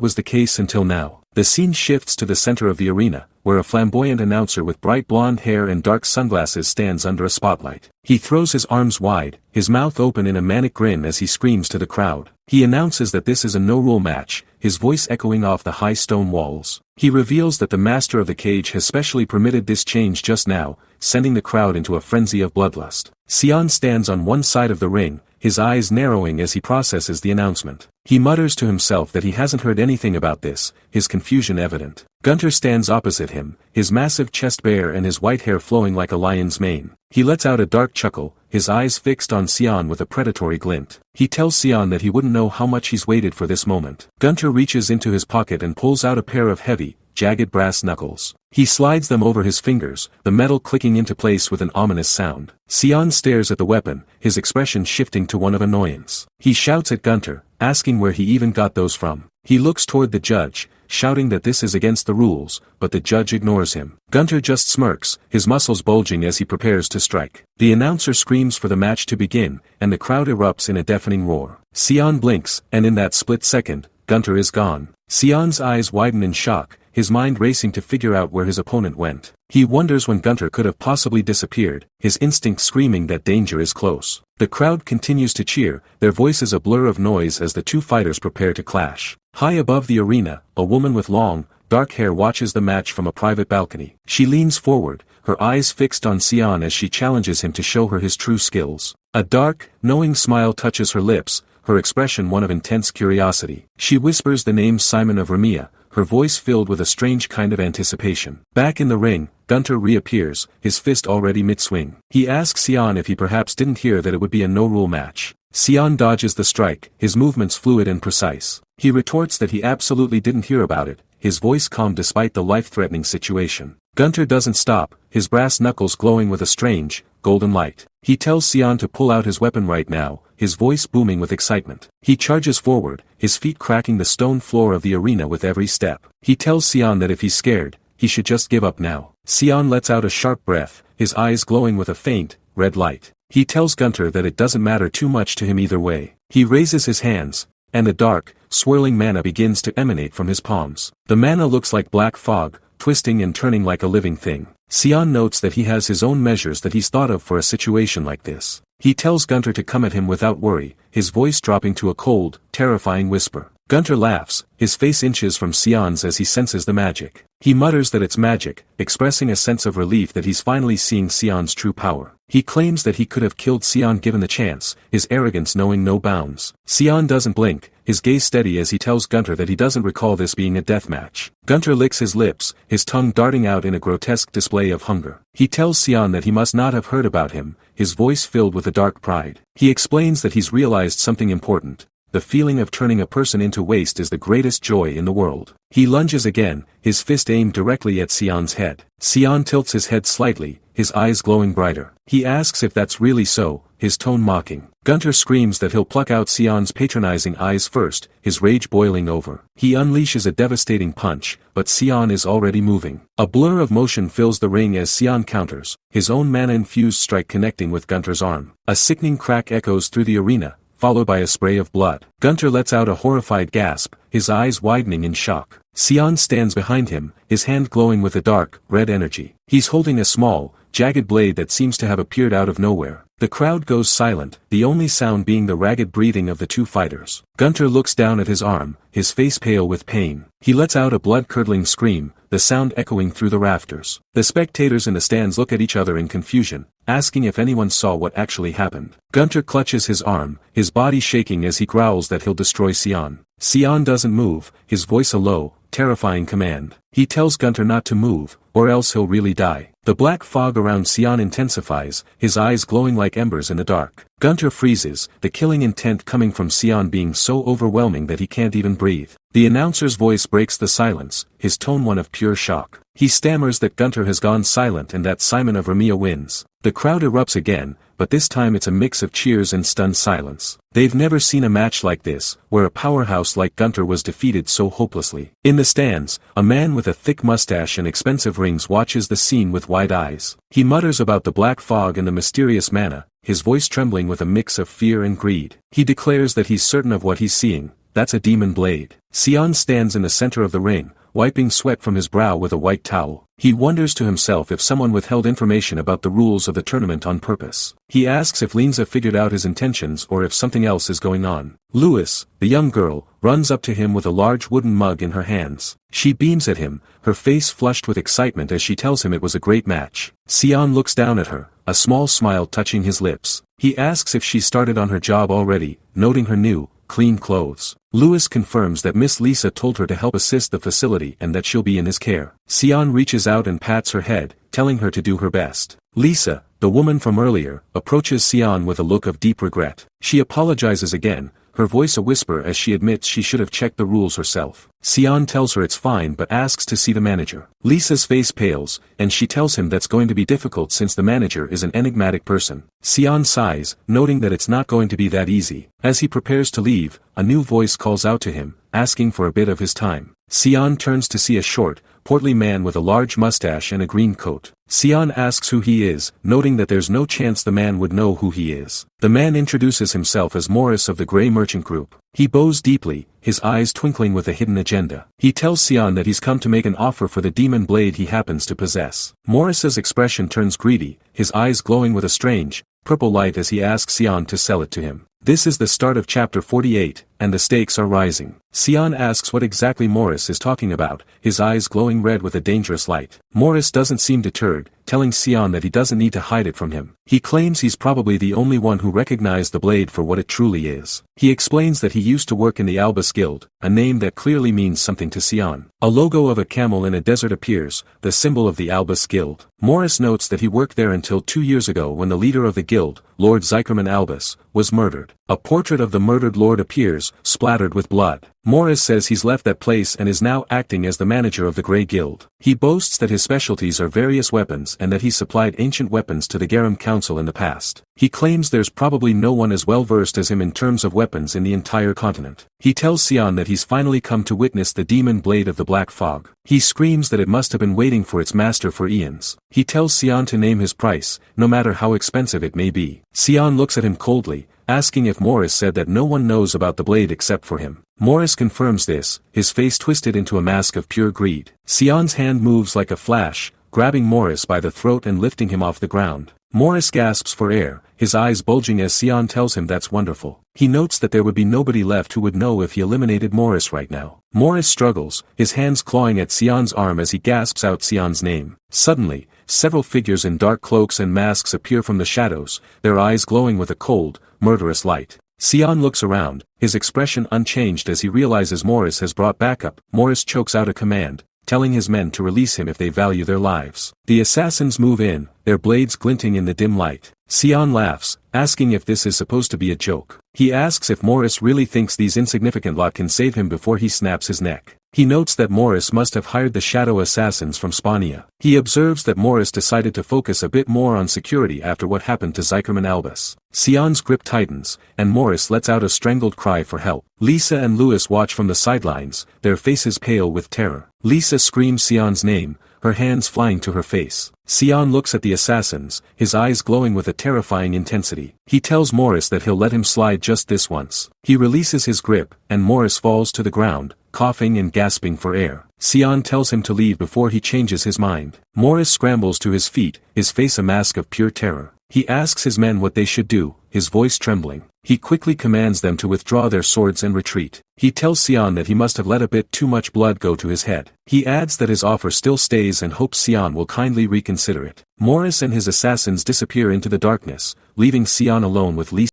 was the case until now. The scene shifts to the center of the arena, where a flamboyant announcer with bright blonde hair and dark sunglasses stands under a spotlight. He throws his arms wide, his mouth open in a manic grin as he screams to the crowd. He announces that this is a no-rule match, his voice echoing off the high stone walls. He reveals that the master of the cage has specially permitted this change just now, sending the crowd into a frenzy of bloodlust. Cyan stands on one side of the ring, his eyes narrowing as he processes the announcement. He mutters to himself that he hasn't heard anything about this, his confusion evident. Gunter stands opposite him, his massive chest bare and his white hair flowing like a lion's mane. He lets out a dark chuckle, his eyes fixed on Cyan with a predatory glint. He tells Cyan that he wouldn't know how much he's waited for this moment. Gunter reaches into his pocket and pulls out a pair of heavy, jagged brass knuckles. He slides them over his fingers, the metal clicking into place with an ominous sound. Cyan stares at the weapon, his expression shifting to one of annoyance. He shouts at Gunter, asking where he even got those from. He looks toward the judge, shouting that this is against the rules, but the judge ignores him. Gunter just smirks, his muscles bulging as he prepares to strike. The announcer screams for the match to begin, and the crowd erupts in a deafening roar. Cyan blinks, and in that split second, Gunter is gone. Cyan's eyes widen in shock, his mind racing to figure out where his opponent went. He wonders when Gunter could have possibly disappeared, his instinct screaming that danger is close. The crowd continues to cheer, their voices a blur of noise as the two fighters prepare to clash. High above the arena, a woman with long, dark hair watches the match from a private balcony. She leans forward, her eyes fixed on Cyan as she challenges him to show her his true skills. A dark, knowing smile touches her lips, her expression one of intense curiosity. She whispers the name Simon of Remia, her voice filled with a strange kind of anticipation. Back in the ring, Gunter reappears, his fist already mid-swing. He asks Cyan if he perhaps didn't hear that it would be a no-rule match. Cyan dodges the strike, his movements fluid and precise. He retorts that he absolutely didn't hear about it, his voice calm despite the life-threatening situation. Gunter doesn't stop, his brass knuckles glowing with a strange, golden light. He tells Cyan to pull out his weapon right now, his voice booming with excitement. He charges forward, his feet cracking the stone floor of the arena with every step. He tells Cyan that if he's scared, he should just give up now. Cyan lets out a sharp breath, his eyes glowing with a faint, red light. He tells Gunter that it doesn't matter too much to him either way. He raises his hands, and the dark, swirling mana begins to emanate from his palms. The mana looks like black fog, twisting and turning like a living thing. Cyan notes that he has his own measures that he's thought of for a situation like this. He tells Gunter to come at him without worry, his voice dropping to a cold, terrifying whisper. Gunter laughs, his face inches from Cyan's as he senses the magic. He mutters that it's magic, expressing a sense of relief that he's finally seeing Cyan's true power. He claims that he could have killed Cyan given the chance, his arrogance knowing no bounds. Cyan doesn't blink, his gaze steady as he tells Gunter that he doesn't recall this being a deathmatch. Gunter licks his lips, his tongue darting out in a grotesque display of hunger. He tells Cyan that he must not have heard about him, his voice filled with a dark pride. He explains that he's realized something important. The feeling of turning a person into waste is the greatest joy in the world. He lunges again, his fist aimed directly at Cyan's head. Cyan tilts his head slightly, his eyes glowing brighter. He asks if that's really so, his tone mocking. Gunter screams that he'll pluck out Cyan's patronizing eyes first, his rage boiling over. He unleashes a devastating punch, but Cyan is already moving. A blur of motion fills the ring as Cyan counters, his own mana-infused strike connecting with Gunter's arm. A sickening crack echoes through the arena, followed by a spray of blood. Gunter lets out a horrified gasp, his eyes widening in shock. Cyan stands behind him, his hand glowing with a dark, red energy. He's holding a small, jagged blade that seems to have appeared out of nowhere. The crowd goes silent, the only sound being the ragged breathing of the two fighters. Gunter looks down at his arm, his face pale with pain. He lets out a blood-curdling scream, the sound echoing through the rafters. The spectators in the stands look at each other in confusion, asking if anyone saw what actually happened. Gunter clutches his arm, his body shaking as he growls that he'll destroy Cyan. Cyan doesn't move, his voice a low, terrifying command. He tells Gunter not to move, or else he'll really die. The black fog around Cyan intensifies, his eyes glowing like embers in the dark. Gunter freezes, the killing intent coming from Cyan being so overwhelming that he can't even breathe. The announcer's voice breaks the silence, his tone one of pure shock. He stammers that Gunter has gone silent and that Simon of Remia wins. The crowd erupts again, but this time it's a mix of cheers and stunned silence. They've never seen a match like this, where a powerhouse like Gunter was defeated so hopelessly. In the stands, a man with a thick mustache and expensive rings watches the scene with wide eyes. He mutters about the black fog and the mysterious mana, his voice trembling with a mix of fear and greed. He declares that he's certain of what he's seeing, that's a demon blade. Cyan stands in the center of the ring, wiping sweat from his brow with a white towel. He wonders to himself if someone withheld information about the rules of the tournament on purpose. He asks if Linza figured out his intentions or if something else is going on. Lewis, the young girl, runs up to him with a large wooden mug in her hands. She beams at him, her face flushed with excitement as she tells him it was a great match. Cyan looks down at her, a small smile touching his lips. He asks if she started on her job already, noting her new, clean clothes. Louis confirms that Miss Lisa told her to help assist the facility and that she'll be in his care. Cyan reaches out and pats her head, telling her to do her best. Lisa, the woman from earlier, approaches Cyan with a look of deep regret. She apologizes again, her voice a whisper as she admits she should have checked the rules herself. Cyan tells her it's fine but asks to see the manager. Lisa's face pales, and she tells him that's going to be difficult since the manager is an enigmatic person. Cyan sighs, noting that it's not going to be that easy. As he prepares to leave, a new voice calls out to him, asking for a bit of his time. Cyan turns to see a short, portly man with a large mustache and a green coat. Cyan asks who he is, noting that there's no chance the man would know who he is. The man introduces himself as Morris of the Grey Merchant Group. He bows deeply, his eyes twinkling with a hidden agenda. He tells Cyan that he's come to make an offer for the demon blade he happens to possess. Morris's expression turns greedy, his eyes glowing with a strange, purple light as he asks Cyan to sell it to him. This is the start of chapter 48, and the stakes are rising. Cyan asks what exactly Morris is talking about, his eyes glowing red with a dangerous light. Morris doesn't seem deterred, telling Cyan that he doesn't need to hide it from him. He claims he's probably the only one who recognized the blade for what it truly is. He explains that he used to work in the Albus Guild, a name that clearly means something to Cyan. A logo of a camel in a desert appears, the symbol of the Albus Guild. Morris notes that he worked there until 2 years ago when the leader of the guild, Lord Zykerman Albus, was murdered. A portrait of the murdered lord appears, splattered with blood. Morris says he's left that place and is now acting as the manager of the Grey Guild. He boasts that his specialties are various weapons and that he supplied ancient weapons to the Garum Council in the past. He claims there's probably no one as well versed as him in terms of weapons in the entire continent. He tells Cyan that he's finally come to witness the demon blade of the Black Fog. He screams that it must have been waiting for its master for eons. He tells Cyan to name his price, no matter how expensive it may be. Cyan looks at him coldly, asking if Morris said that no one knows about the blade except for him. Morris confirms this, his face twisted into a mask of pure greed. Cyan's hand moves like a flash, grabbing Morris by the throat and lifting him off the ground. Morris gasps for air, his eyes bulging as Cyan tells him that's wonderful. He notes that there would be nobody left who would know if he eliminated Morris right now. Morris struggles, his hands clawing at Cyan's arm as he gasps out Cyan's name. Suddenly, several figures in dark cloaks and masks appear from the shadows, their eyes glowing with a cold, murderous light. Cyan looks around, his expression unchanged as he realizes Morris has brought backup. Morris chokes out a command, telling his men to release him if they value their lives. The assassins move in, their blades glinting in the dim light. Cyan laughs, asking if this is supposed to be a joke. He asks if Morris really thinks these insignificant lot can save him before he snaps his neck. He notes that Morris must have hired the shadow assassins from Spania. He observes that Morris decided to focus a bit more on security after what happened to Zykerman Albus. Cyan's grip tightens, and Morris lets out a strangled cry for help. Lisa and Louis watch from the sidelines, their faces pale with terror. Lisa screams Cyan's name, her hands flying to her face. Cyan looks at the assassins, his eyes glowing with a terrifying intensity. He tells Morris that he'll let him slide just this once. He releases his grip, and Morris falls to the ground, coughing and gasping for air. Cyan tells him to leave before he changes his mind. Morris scrambles to his feet, his face a mask of pure terror. He asks his men what they should do, his voice trembling. He quickly commands them to withdraw their swords and retreat. He tells Cyan that he must have let a bit too much blood go to his head. He adds that his offer still stays and hopes Cyan will kindly reconsider it. Morris and his assassins disappear into the darkness, leaving Cyan alone with Lisa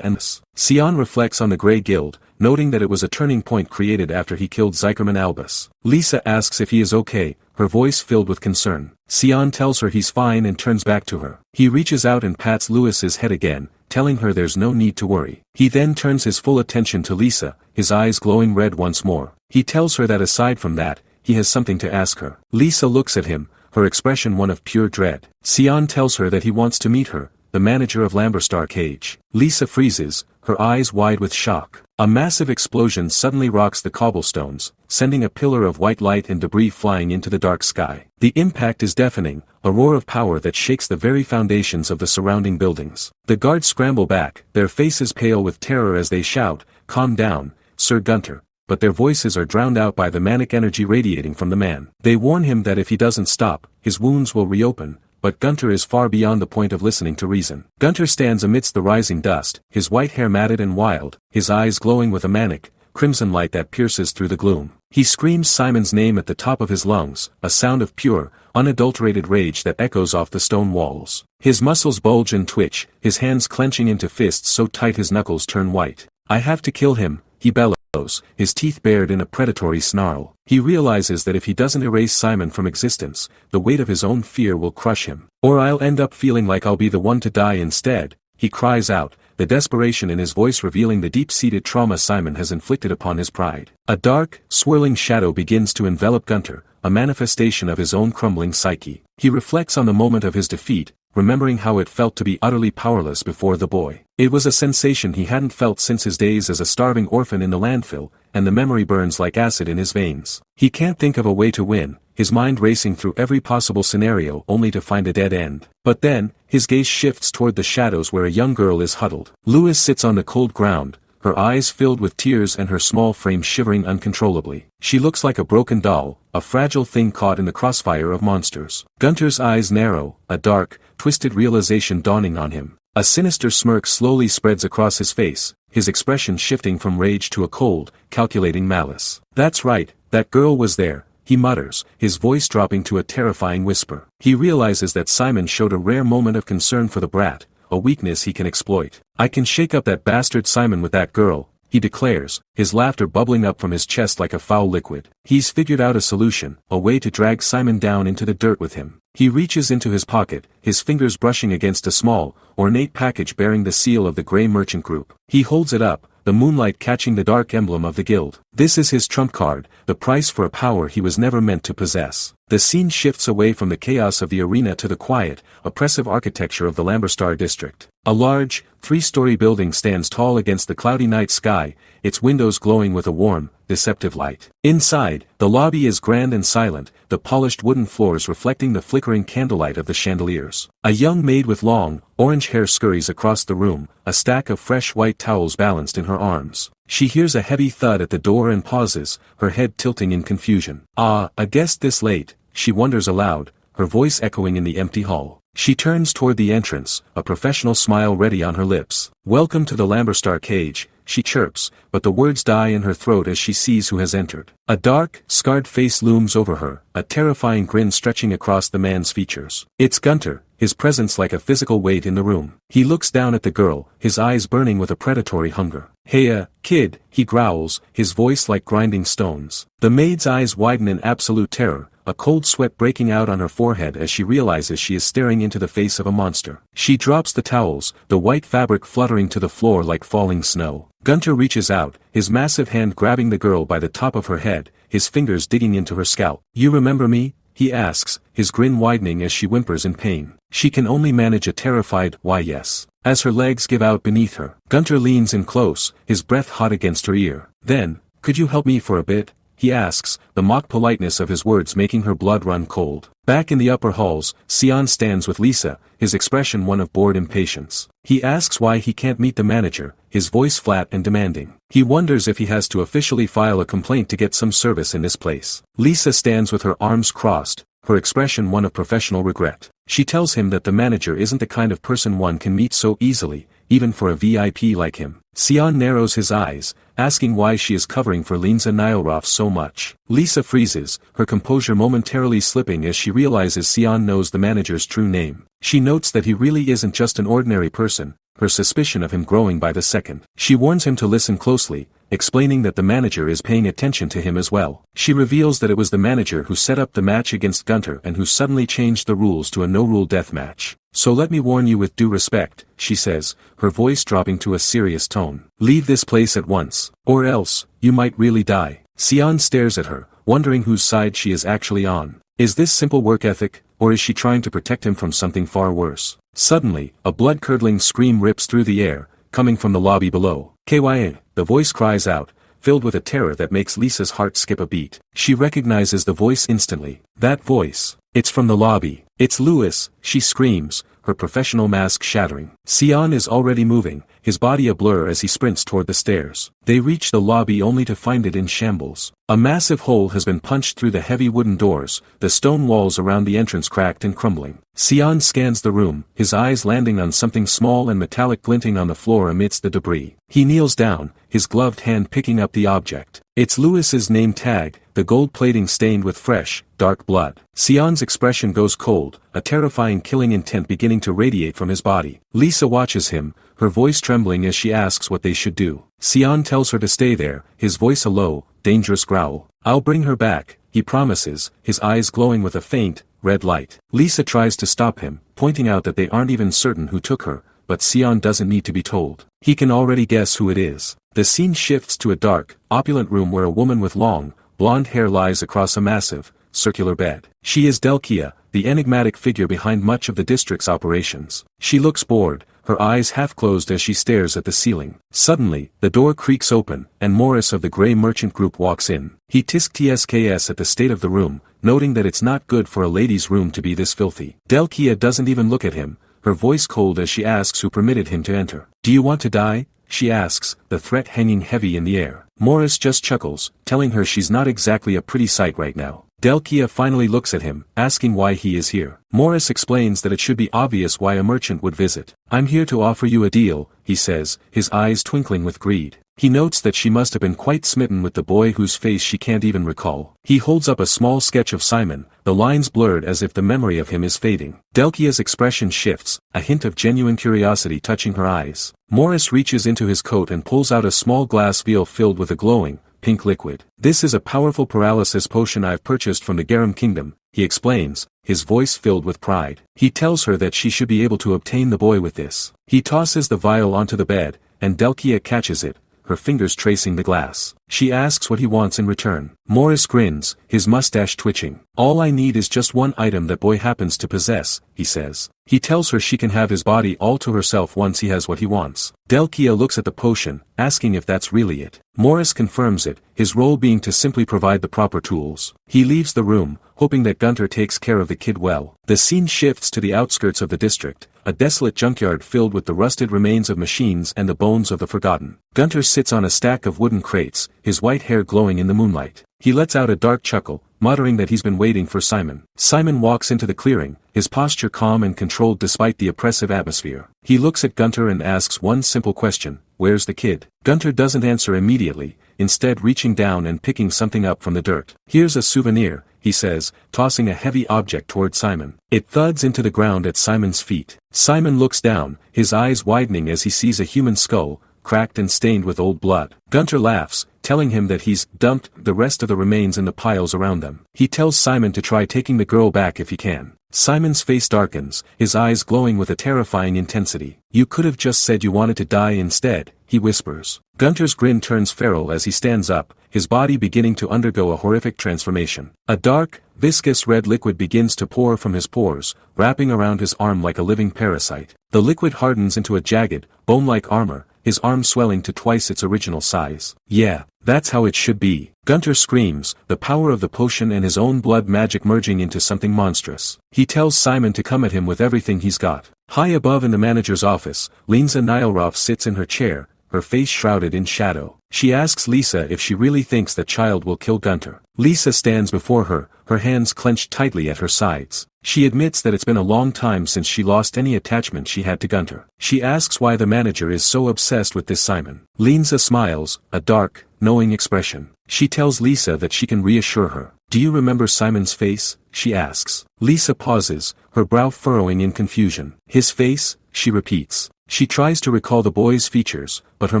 and us. Cyan reflects on the Grey Guild, noting that it was a turning point created after he killed Zykerman Albus. Lisa asks if he is okay, her voice filled with concern. Cyan tells her he's fine and turns back to her. He reaches out and pats Louis's head again, telling her there's no need to worry. He then turns his full attention to Lisa, his eyes glowing red once more. He tells her that aside from that, he has something to ask her. Lisa looks at him, her expression one of pure dread. Cyan tells her that he wants to meet her, the manager of Lamberstar Cage. Lisa freezes, her eyes wide with shock. A massive explosion suddenly rocks the cobblestones, sending a pillar of white light and debris flying into the dark sky. The impact is deafening, a roar of power that shakes the very foundations of the surrounding buildings. The guards scramble back, their faces pale with terror as they shout, "Calm down, Sir Gunter," but their voices are drowned out by the manic energy radiating from the man. They warn him that if he doesn't stop, his wounds will reopen, but Gunter is far beyond the point of listening to reason. Gunter stands amidst the rising dust, his white hair matted and wild, his eyes glowing with a manic, crimson light that pierces through the gloom. He screams Simon's name at the top of his lungs, a sound of pure, unadulterated rage that echoes off the stone walls. His muscles bulge and twitch, his hands clenching into fists so tight his knuckles turn white. I have to kill him, he bellows, his teeth bared in a predatory snarl. He realizes that if he doesn't erase Simon from existence, the weight of his own fear will crush him. Or I'll end up feeling like I'll be the one to die instead, he cries out, the desperation in his voice revealing the deep-seated trauma Simon has inflicted upon his pride. A dark, swirling shadow begins to envelop Gunter, a manifestation of his own crumbling psyche. He reflects on the moment of his defeat, remembering how it felt to be utterly powerless before the boy. It was a sensation he hadn't felt since his days as a starving orphan in the landfill, and the memory burns like acid in his veins. He can't think of a way to win, his mind racing through every possible scenario only to find a dead end. But then, his gaze shifts toward the shadows where a young girl is huddled. Louis sits on the cold ground, her eyes filled with tears and her small frame shivering uncontrollably. She looks like a broken doll, a fragile thing caught in the crossfire of monsters. Gunter's eyes narrow, a dark, twisted realization dawning on him. A sinister smirk slowly spreads across his face, his expression shifting from rage to a cold, calculating malice. That's right, that girl was there, he mutters, his voice dropping to a terrifying whisper. He realizes that Simon showed a rare moment of concern for the brat, a weakness he can exploit. I can shake up that bastard Simon with that girl, he declares, his laughter bubbling up from his chest like a foul liquid. He's figured out a solution, a way to drag Simon down into the dirt with him. He reaches into his pocket, his fingers brushing against a small, ornate package bearing the seal of the Grey Merchant Group. He holds it up, the moonlight catching the dark emblem of the guild. This is his trump card, the price for a power he was never meant to possess. The scene shifts away from the chaos of the arena to the quiet, oppressive architecture of the Lamberstar district. A large, three-story building stands tall against the cloudy night sky, its windows glowing with a warm, deceptive light. Inside, the lobby is grand and silent, the polished wooden floors reflecting the flickering candlelight of the chandeliers. A young maid with long, orange hair scurries across the room, a stack of fresh white towels balanced in her arms. She hears a heavy thud at the door and pauses, her head tilting in confusion. Ah, a guest this late, she wonders aloud, her voice echoing in the empty hall. She turns toward the entrance, a professional smile ready on her lips. Welcome to the Lamberstar cage, she chirps, but the words die in her throat as she sees who has entered. A dark, scarred face looms over her, a terrifying grin stretching across the man's features. It's Gunter, his presence like a physical weight in the room. He looks down at the girl, his eyes burning with a predatory hunger. Hey kid, he growls, his voice like grinding stones. The maid's eyes widen in absolute terror, a cold sweat breaking out on her forehead as she realizes she is staring into the face of a monster. She drops the towels, the white fabric fluttering to the floor like falling snow. Gunter reaches out, his massive hand grabbing the girl by the top of her head, his fingers digging into her scalp. You remember me? He asks, his grin widening as she whimpers in pain. She can only manage a terrified, why yes. As her legs give out beneath her, Gunter leans in close, his breath hot against her ear. Then, could you help me for a bit? He asks, the mock politeness of his words making her blood run cold. Back in the upper halls, Cyan stands with Lisa, his expression one of bored impatience. He asks why he can't meet the manager, his voice flat and demanding. He wonders if he has to officially file a complaint to get some service in this place. Lisa stands with her arms crossed, her expression one of professional regret. She tells him that the manager isn't the kind of person one can meet so easily, even for a VIP like him. Cyan narrows his eyes, asking why she is covering for Linza Nilroff so much. Lisa freezes, her composure momentarily slipping as she realizes Cyan knows the manager's true name. She notes that he really isn't just an ordinary person, her suspicion of him growing by the second. She warns him to listen closely, explaining that the manager is paying attention to him as well. She reveals that it was the manager who set up the match against Gunter and who suddenly changed the rules to a no-rule deathmatch. So let me warn you with due respect, she says, her voice dropping to a serious tone. Leave this place at once, or else, you might really die. Cyan stares at her, wondering whose side she is actually on. Is this simple work ethic, or is she trying to protect him from something far worse? Suddenly, a blood-curdling scream rips through the air, coming from the lobby below. Kya, the voice cries out, filled with a terror that makes Lisa's heart skip a beat. She recognizes the voice instantly. That voice. It's from the lobby. It's Louis, she screams, her professional mask shattering. Cyan is already moving, his body a blur as he sprints toward the stairs. They reach the lobby only to find it in shambles. A massive hole has been punched through the heavy wooden doors, the stone walls around the entrance cracked and crumbling. Cyan scans the room, his eyes landing on something small and metallic glinting on the floor amidst the debris. He kneels down, his gloved hand picking up the object. It's Louis's name tag, the gold plating stained with fresh, dark blood. Cyan's expression goes cold, a terrifying killing intent beginning to radiate from his body. Lisa watches him, her voice trembling as she asks what they should do. Cyan tells her to stay there, his voice a low, dangerous growl. "I'll bring her back," he promises, his eyes glowing with a faint, red light. Lisa tries to stop him, pointing out that they aren't even certain who took her, but Cyan doesn't need to be told. He can already guess who it is. The scene shifts to a dark, opulent room where a woman with long, blonde hair lies across a massive, circular bed. She is Delkia, the enigmatic figure behind much of the district's operations. She looks bored, her eyes half closed as she stares at the ceiling. Suddenly, the door creaks open, and Morris of the Grey Merchant Group walks in. He tisks at the state of the room, noting that it's not good for a lady's room to be this filthy. Delkia doesn't even look at him, her voice cold as she asks who permitted him to enter. "Do you want to die?" she asks, the threat hanging heavy in the air. Morris just chuckles, telling her she's not exactly a pretty sight right now. Delkia finally looks at him, asking why he is here. Morris explains that it should be obvious why a merchant would visit. "I'm here to offer you a deal," he says, his eyes twinkling with greed. He notes that she must have been quite smitten with the boy whose face she can't even recall. He holds up a small sketch of Simon, the lines blurred as if the memory of him is fading. Delkia's expression shifts, a hint of genuine curiosity touching her eyes. Morris reaches into his coat and pulls out a small glass vial filled with a glowing, pink liquid. "This is a powerful paralysis potion I've purchased from the Garum Kingdom," he explains, his voice filled with pride. He tells her that she should be able to obtain the boy with this. He tosses the vial onto the bed, and Delkia catches it, her fingers tracing the glass. She asks what he wants in return. Morris grins, his mustache twitching. "All I need is just one item that boy happens to possess," he says. He tells her she can have his body all to herself once he has what he wants. Delkia looks at the potion, asking if that's really it. Morris confirms it, his role being to simply provide the proper tools. He leaves the room, hoping that Gunter takes care of the kid well. The scene shifts to the outskirts of the district, a desolate junkyard filled with the rusted remains of machines and the bones of the forgotten. Gunter sits on a stack of wooden crates, his white hair glowing in the moonlight. He lets out a dark chuckle, muttering that he's been waiting for Simon. Simon walks into the clearing, his posture calm and controlled despite the oppressive atmosphere. He looks at Gunter and asks one simple question: "Where's the kid?" Gunter doesn't answer immediately, instead reaching down and picking something up from the dirt. "Here's a souvenir," he says, tossing a heavy object toward Simon. It thuds into the ground at Simon's feet. Simon looks down, his eyes widening as he sees a human skull, cracked and stained with old blood. Gunter laughs, telling him that he's dumped the rest of the remains in the piles around them. He tells Simon to try taking the girl back if he can. Simon's face darkens, his eyes glowing with a terrifying intensity. "You could have just said you wanted to die instead," he whispers. Gunter's grin turns feral as he stands up, his body beginning to undergo a horrific transformation. A dark, viscous red liquid begins to pour from his pores, wrapping around his arm like a living parasite. The liquid hardens into a jagged, bone-like armor, his arm swelling to twice its original size. "Yeah, that's how it should be," Gunter screams, the power of the potion and his own blood magic merging into something monstrous. He tells Simon to come at him with everything he's got. High above in the manager's office, Linza Nilroff sits in her chair, her face shrouded in shadow. She asks Lisa if she really thinks that child will kill Gunter. Lisa stands before her, her hands clenched tightly at her sides. She admits that it's been a long time since she lost any attachment she had to Gunter. She asks why the manager is so obsessed with this Simon. Linza smiles, a dark, knowing expression. She tells Lisa that she can reassure her. "Do you remember Simon's face?" she asks. Lisa pauses, her brow furrowing in confusion. "His face?" she repeats. She tries to recall the boy's features, but her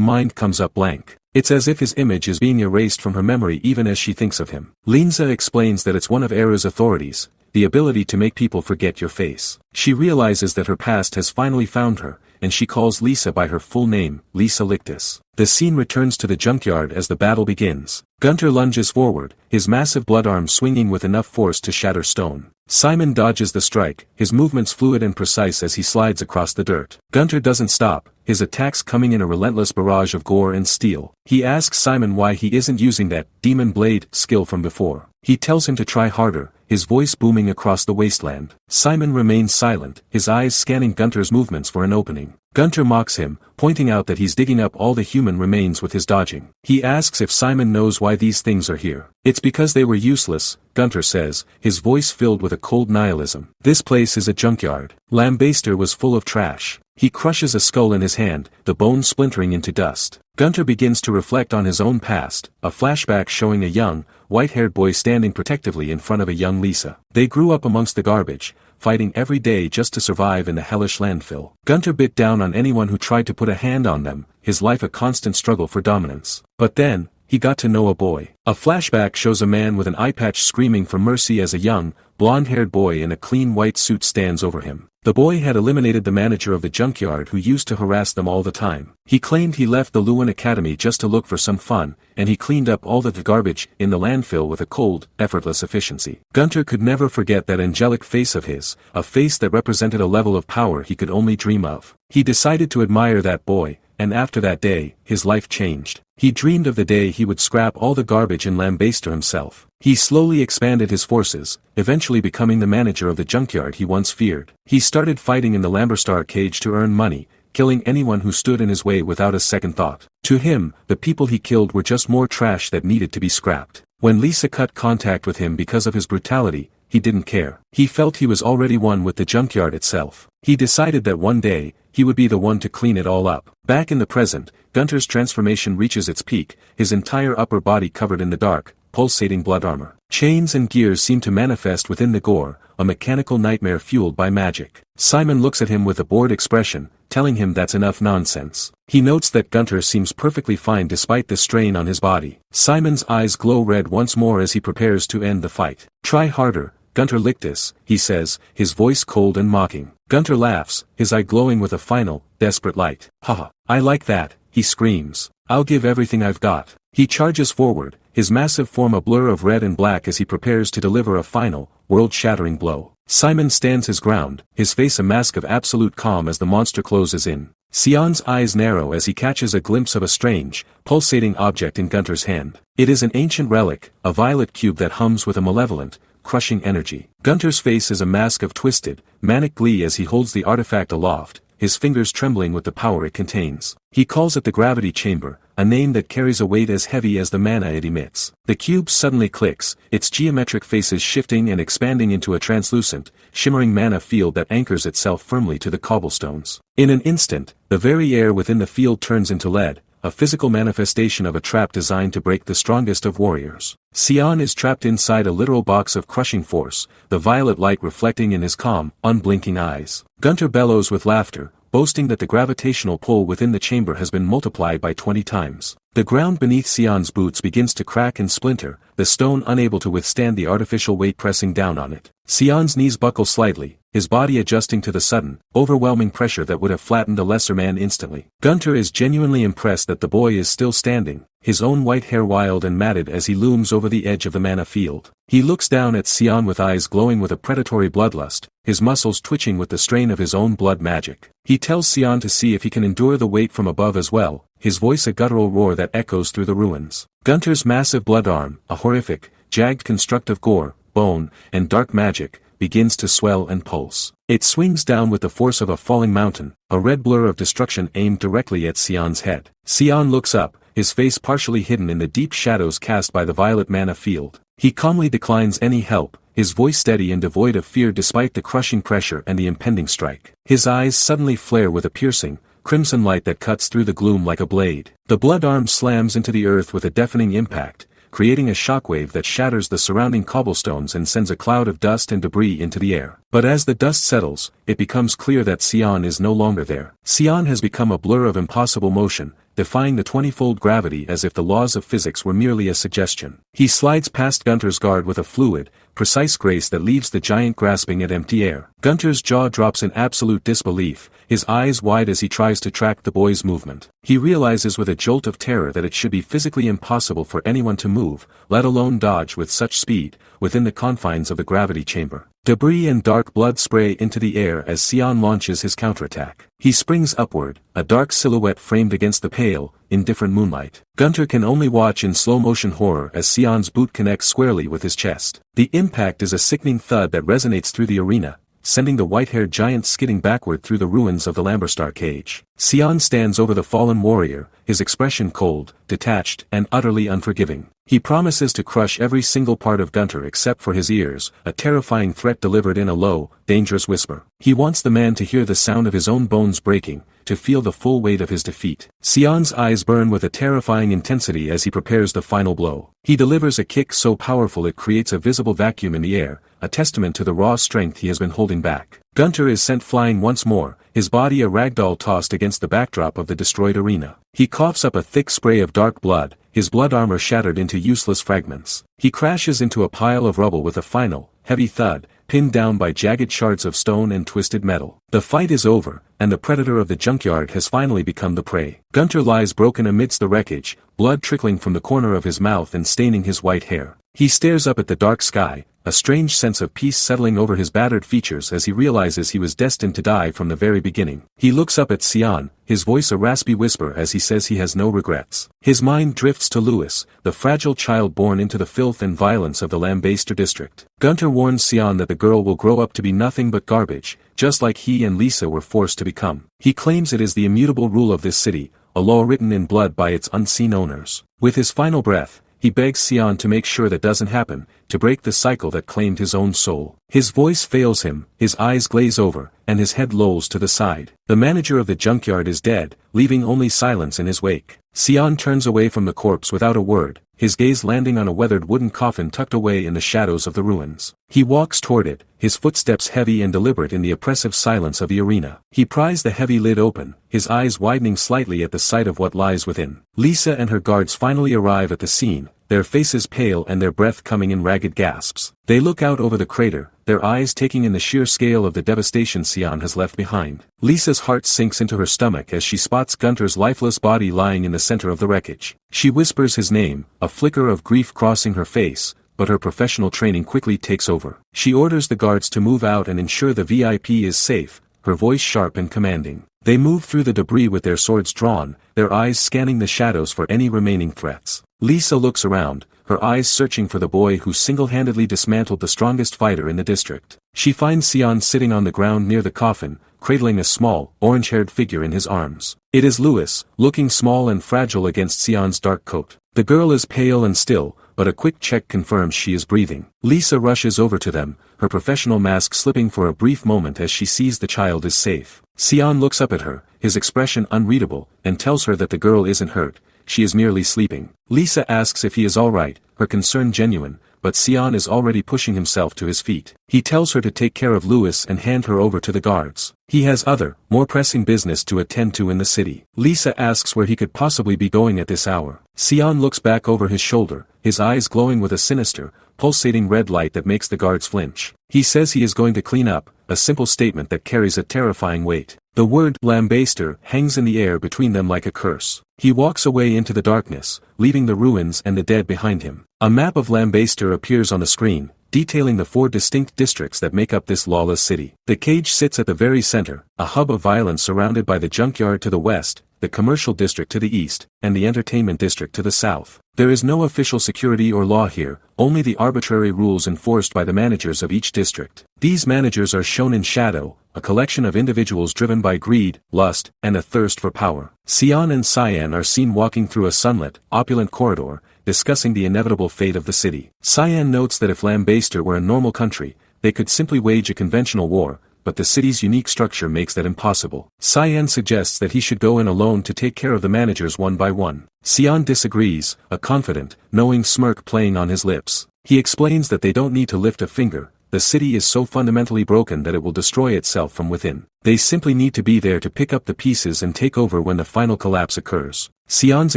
mind comes up blank. It's as if his image is being erased from her memory even as she thinks of him. Linza explains that it's one of Era's authorities, the ability to make people forget your face. She realizes that her past has finally found her, and she calls Lisa by her full name, Lisa Lictus. The scene returns to the junkyard as the battle begins. Gunter lunges forward, his massive blood arm swinging with enough force to shatter stone. Simon dodges the strike, his movements fluid and precise as he slides across the dirt. Gunter doesn't stop, his attacks coming in a relentless barrage of gore and steel. He asks Simon why he isn't using that demon blade skill from before. He tells him to try harder, his voice booming across the wasteland. Simon remains silent, his eyes scanning Gunter's movements for an opening. Gunter mocks him, pointing out that he's digging up all the human remains with his dodging. He asks if Simon knows why these things are here. "It's because they were useless," Gunter says, his voice filled with a cold nihilism. "This place is a junkyard. Lambaster was full of trash." He crushes a skull in his hand, the bone splintering into dust. Gunter begins to reflect on his own past, a flashback showing a young, white-haired boy standing protectively in front of a young Lisa. They grew up amongst the garbage, fighting every day just to survive in the hellish landfill. Gunter bit down on anyone who tried to put a hand on them, his life a constant struggle for dominance. But then, he got to know a boy. A flashback shows a man with an eye patch screaming for mercy as a young, blonde-haired boy in a clean white suit stands over him. The boy had eliminated the manager of the junkyard who used to harass them all the time. He claimed he left the Lewin Academy just to look for some fun, and he cleaned up all the garbage in the landfill with a cold, effortless efficiency. Gunter could never forget that angelic face of his, a face that represented a level of power he could only dream of. He decided to admire that boy, and after that day, his life changed. He dreamed of the day he would scrap all the garbage and lambaster himself. He slowly expanded his forces, eventually becoming the manager of the junkyard he once feared. He started fighting in the lambaster cage to earn money, killing anyone who stood in his way without a second thought. To him, the people he killed were just more trash that needed to be scrapped. When Lisa cut contact with him because of his brutality, he didn't care. He felt he was already one with the junkyard itself. He decided that one day, he would be the one to clean it all up. Back in the present, Gunter's transformation reaches its peak, his entire upper body covered in the dark, pulsating blood armor. Chains and gears seem to manifest within the gore, a mechanical nightmare fueled by magic. Simon looks at him with a bored expression, telling him that's enough nonsense. He notes that Gunter seems perfectly fine despite the strain on his body. Simon's eyes glow red once more as he prepares to end the fight. "Try harder, Gunter Lictus," he says, his voice cold and mocking. Gunter laughs, his eye glowing with a final, desperate light. "Haha, I like that," he screams. "I'll give everything I've got." He charges forward, his massive form a blur of red and black as he prepares to deliver a final, world-shattering blow. Simon stands his ground, his face a mask of absolute calm as the monster closes in. Cyan's eyes narrow as he catches a glimpse of a strange, pulsating object in Gunter's hand. It is an ancient relic, a violet cube that hums with a malevolent, crushing energy. Gunter's face is a mask of twisted, manic glee as he holds the artifact aloft, his fingers trembling with the power it contains. He calls it the gravity chamber, a name that carries a weight as heavy as the mana it emits. The cube suddenly clicks, its geometric faces shifting and expanding into a translucent, shimmering mana field that anchors itself firmly to the cobblestones. In an instant, the very air within the field turns into lead, a physical manifestation of a trap designed to break the strongest of warriors. Cyan is trapped inside a literal box of crushing force, the violet light reflecting in his calm, unblinking eyes. Gunter bellows with laughter, boasting that the gravitational pull within the chamber has been multiplied by 20 times. The ground beneath Cyan's boots begins to crack and splinter, the stone unable to withstand the artificial weight pressing down on it. Cyan's knees buckle slightly, his body adjusting to the sudden, overwhelming pressure that would have flattened a lesser man instantly. Gunter is genuinely impressed that the boy is still standing, his own white hair wild and matted as he looms over the edge of the mana field. He looks down at Cyan with eyes glowing with a predatory bloodlust, his muscles twitching with the strain of his own blood magic. He tells Cyan to see if he can endure the weight from above as well, his voice a guttural roar that echoes through the ruins. Gunter's massive blood arm, a horrific, jagged construct of gore, bone, and dark magic, begins to swell and pulse. It swings down with the force of a falling mountain, a red blur of destruction aimed directly at Cyan's head. Cyan looks up, his face partially hidden in the deep shadows cast by the violet mana field. He calmly declines any help, his voice steady and devoid of fear despite the crushing pressure and the impending strike. His eyes suddenly flare with a piercing, crimson light that cuts through the gloom like a blade. The blood arm slams into the earth with a deafening impact, creating a shockwave that shatters the surrounding cobblestones and sends a cloud of dust and debris into the air. But as the dust settles, it becomes clear that Cyan is no longer there. Cyan has become a blur of impossible motion, defying the 20-fold gravity as if the laws of physics were merely a suggestion. He slides past Gunter's guard with a fluid, precise grace that leaves the giant grasping at empty air. Gunter's jaw drops in absolute disbelief, his eyes wide as he tries to track the boy's movement. He realizes with a jolt of terror that it should be physically impossible for anyone to move, let alone dodge with such speed, within the confines of the gravity chamber. Debris and dark blood spray into the air as Cyan launches his counterattack. He springs upward, a dark silhouette framed against the pale, indifferent moonlight. Gunter can only watch in slow-motion horror as Cyan's boot connects squarely with his chest. The impact is a sickening thud that resonates through the arena, sending the white-haired giant skidding backward through the ruins of the lambaster cage. Cyan stands over the fallen warrior, his expression cold, detached, and utterly unforgiving. He promises to crush every single part of Gunter except for his ears, a terrifying threat delivered in a low, dangerous whisper. He wants the man to hear the sound of his own bones breaking, to feel the full weight of his defeat. Cyan's eyes burn with a terrifying intensity as he prepares the final blow. He delivers a kick so powerful it creates a visible vacuum in the air, a testament to the raw strength he has been holding back. Gunter is sent flying once more, his body a ragdoll tossed against the backdrop of the destroyed arena. He coughs up a thick spray of dark blood, his blood armor shattered into useless fragments. He crashes into a pile of rubble with a final, heavy thud, pinned down by jagged shards of stone and twisted metal. The fight is over, and the predator of the junkyard has finally become the prey. Gunter lies broken amidst the wreckage, blood trickling from the corner of his mouth and staining his white hair. He stares up at the dark sky, a strange sense of peace settling over his battered features as he realizes he was destined to die from the very beginning. He looks up at Cyan, his voice a raspy whisper as he says he has no regrets. His mind drifts to Louis, the fragile child born into the filth and violence of the Lambaster district. Gunter warns Cyan that the girl will grow up to be nothing but garbage, just like he and Lisa were forced to become. He claims it is the immutable rule of this city, a law written in blood by its unseen owners. With his final breath, he begs Cyan to make sure that doesn't happen, to break the cycle that claimed his own soul. His voice fails him, his eyes glaze over, and his head lolls to the side. The manager of the junkyard is dead, leaving only silence in his wake. Cyan turns away from the corpse without a word, his gaze landing on a weathered wooden coffin tucked away in the shadows of the ruins. He walks toward it, his footsteps heavy and deliberate in the oppressive silence of the arena. He pries the heavy lid open, his eyes widening slightly at the sight of what lies within. Lisa and her guards finally arrive at the scene, their faces pale and their breath coming in ragged gasps. They look out over the crater, their eyes taking in the sheer scale of the devastation Cyan has left behind. Lisa's heart sinks into her stomach as she spots Gunter's lifeless body lying in the center of the wreckage. She whispers his name, a flicker of grief crossing her face, but her professional training quickly takes over. She orders the guards to move out and ensure the VIP is safe, her voice sharp and commanding. They move through the debris with their swords drawn, their eyes scanning the shadows for any remaining threats. Lisa looks around, her eyes searching for the boy who single-handedly dismantled the strongest fighter in the district. She finds Cyan sitting on the ground near the coffin, cradling a small, orange-haired figure in his arms. It is Louis, looking small and fragile against Cyan's dark coat. The girl is pale and still, but a quick check confirms she is breathing. Lisa rushes over to them, her professional mask slipping for a brief moment as she sees the child is safe. Cyan looks up at her, his expression unreadable, and tells her that the girl isn't hurt, she is merely sleeping. Lisa asks if he is alright, her concern genuine, but Cyan is already pushing himself to his feet. He tells her to take care of Louis and hand her over to the guards. He has other, more pressing business to attend to in the city. Lisa asks where he could possibly be going at this hour. Cyan looks back over his shoulder, his eyes glowing with a sinister, pulsating red light that makes the guards flinch. He says he is going to clean up, a simple statement that carries a terrifying weight. The word Lambaster hangs in the air between them like a curse. He walks away into the darkness, leaving the ruins and the dead behind him. A map of Lambaster appears on the screen, detailing the 4 distinct districts that make up this lawless city. The cage sits at the very center, a hub of violence surrounded by the junkyard to the west, the commercial district to the east, and the entertainment district to the south. There is no official security or law here, only the arbitrary rules enforced by the managers of each district. These managers are shown in shadow, a collection of individuals driven by greed, lust, and a thirst for power. Cyan and Cyan are seen walking through a sunlit, opulent corridor, discussing the inevitable fate of the city. Cyan notes that if Lambaster were a normal country, they could simply wage a conventional war, but the city's unique structure makes that impossible. Cyan suggests that he should go in alone to take care of the managers one by one. Cyan disagrees, a confident, knowing smirk playing on his lips. He explains that they don't need to lift a finger, the city is so fundamentally broken that it will destroy itself from within. They simply need to be there to pick up the pieces and take over when the final collapse occurs. Cyan's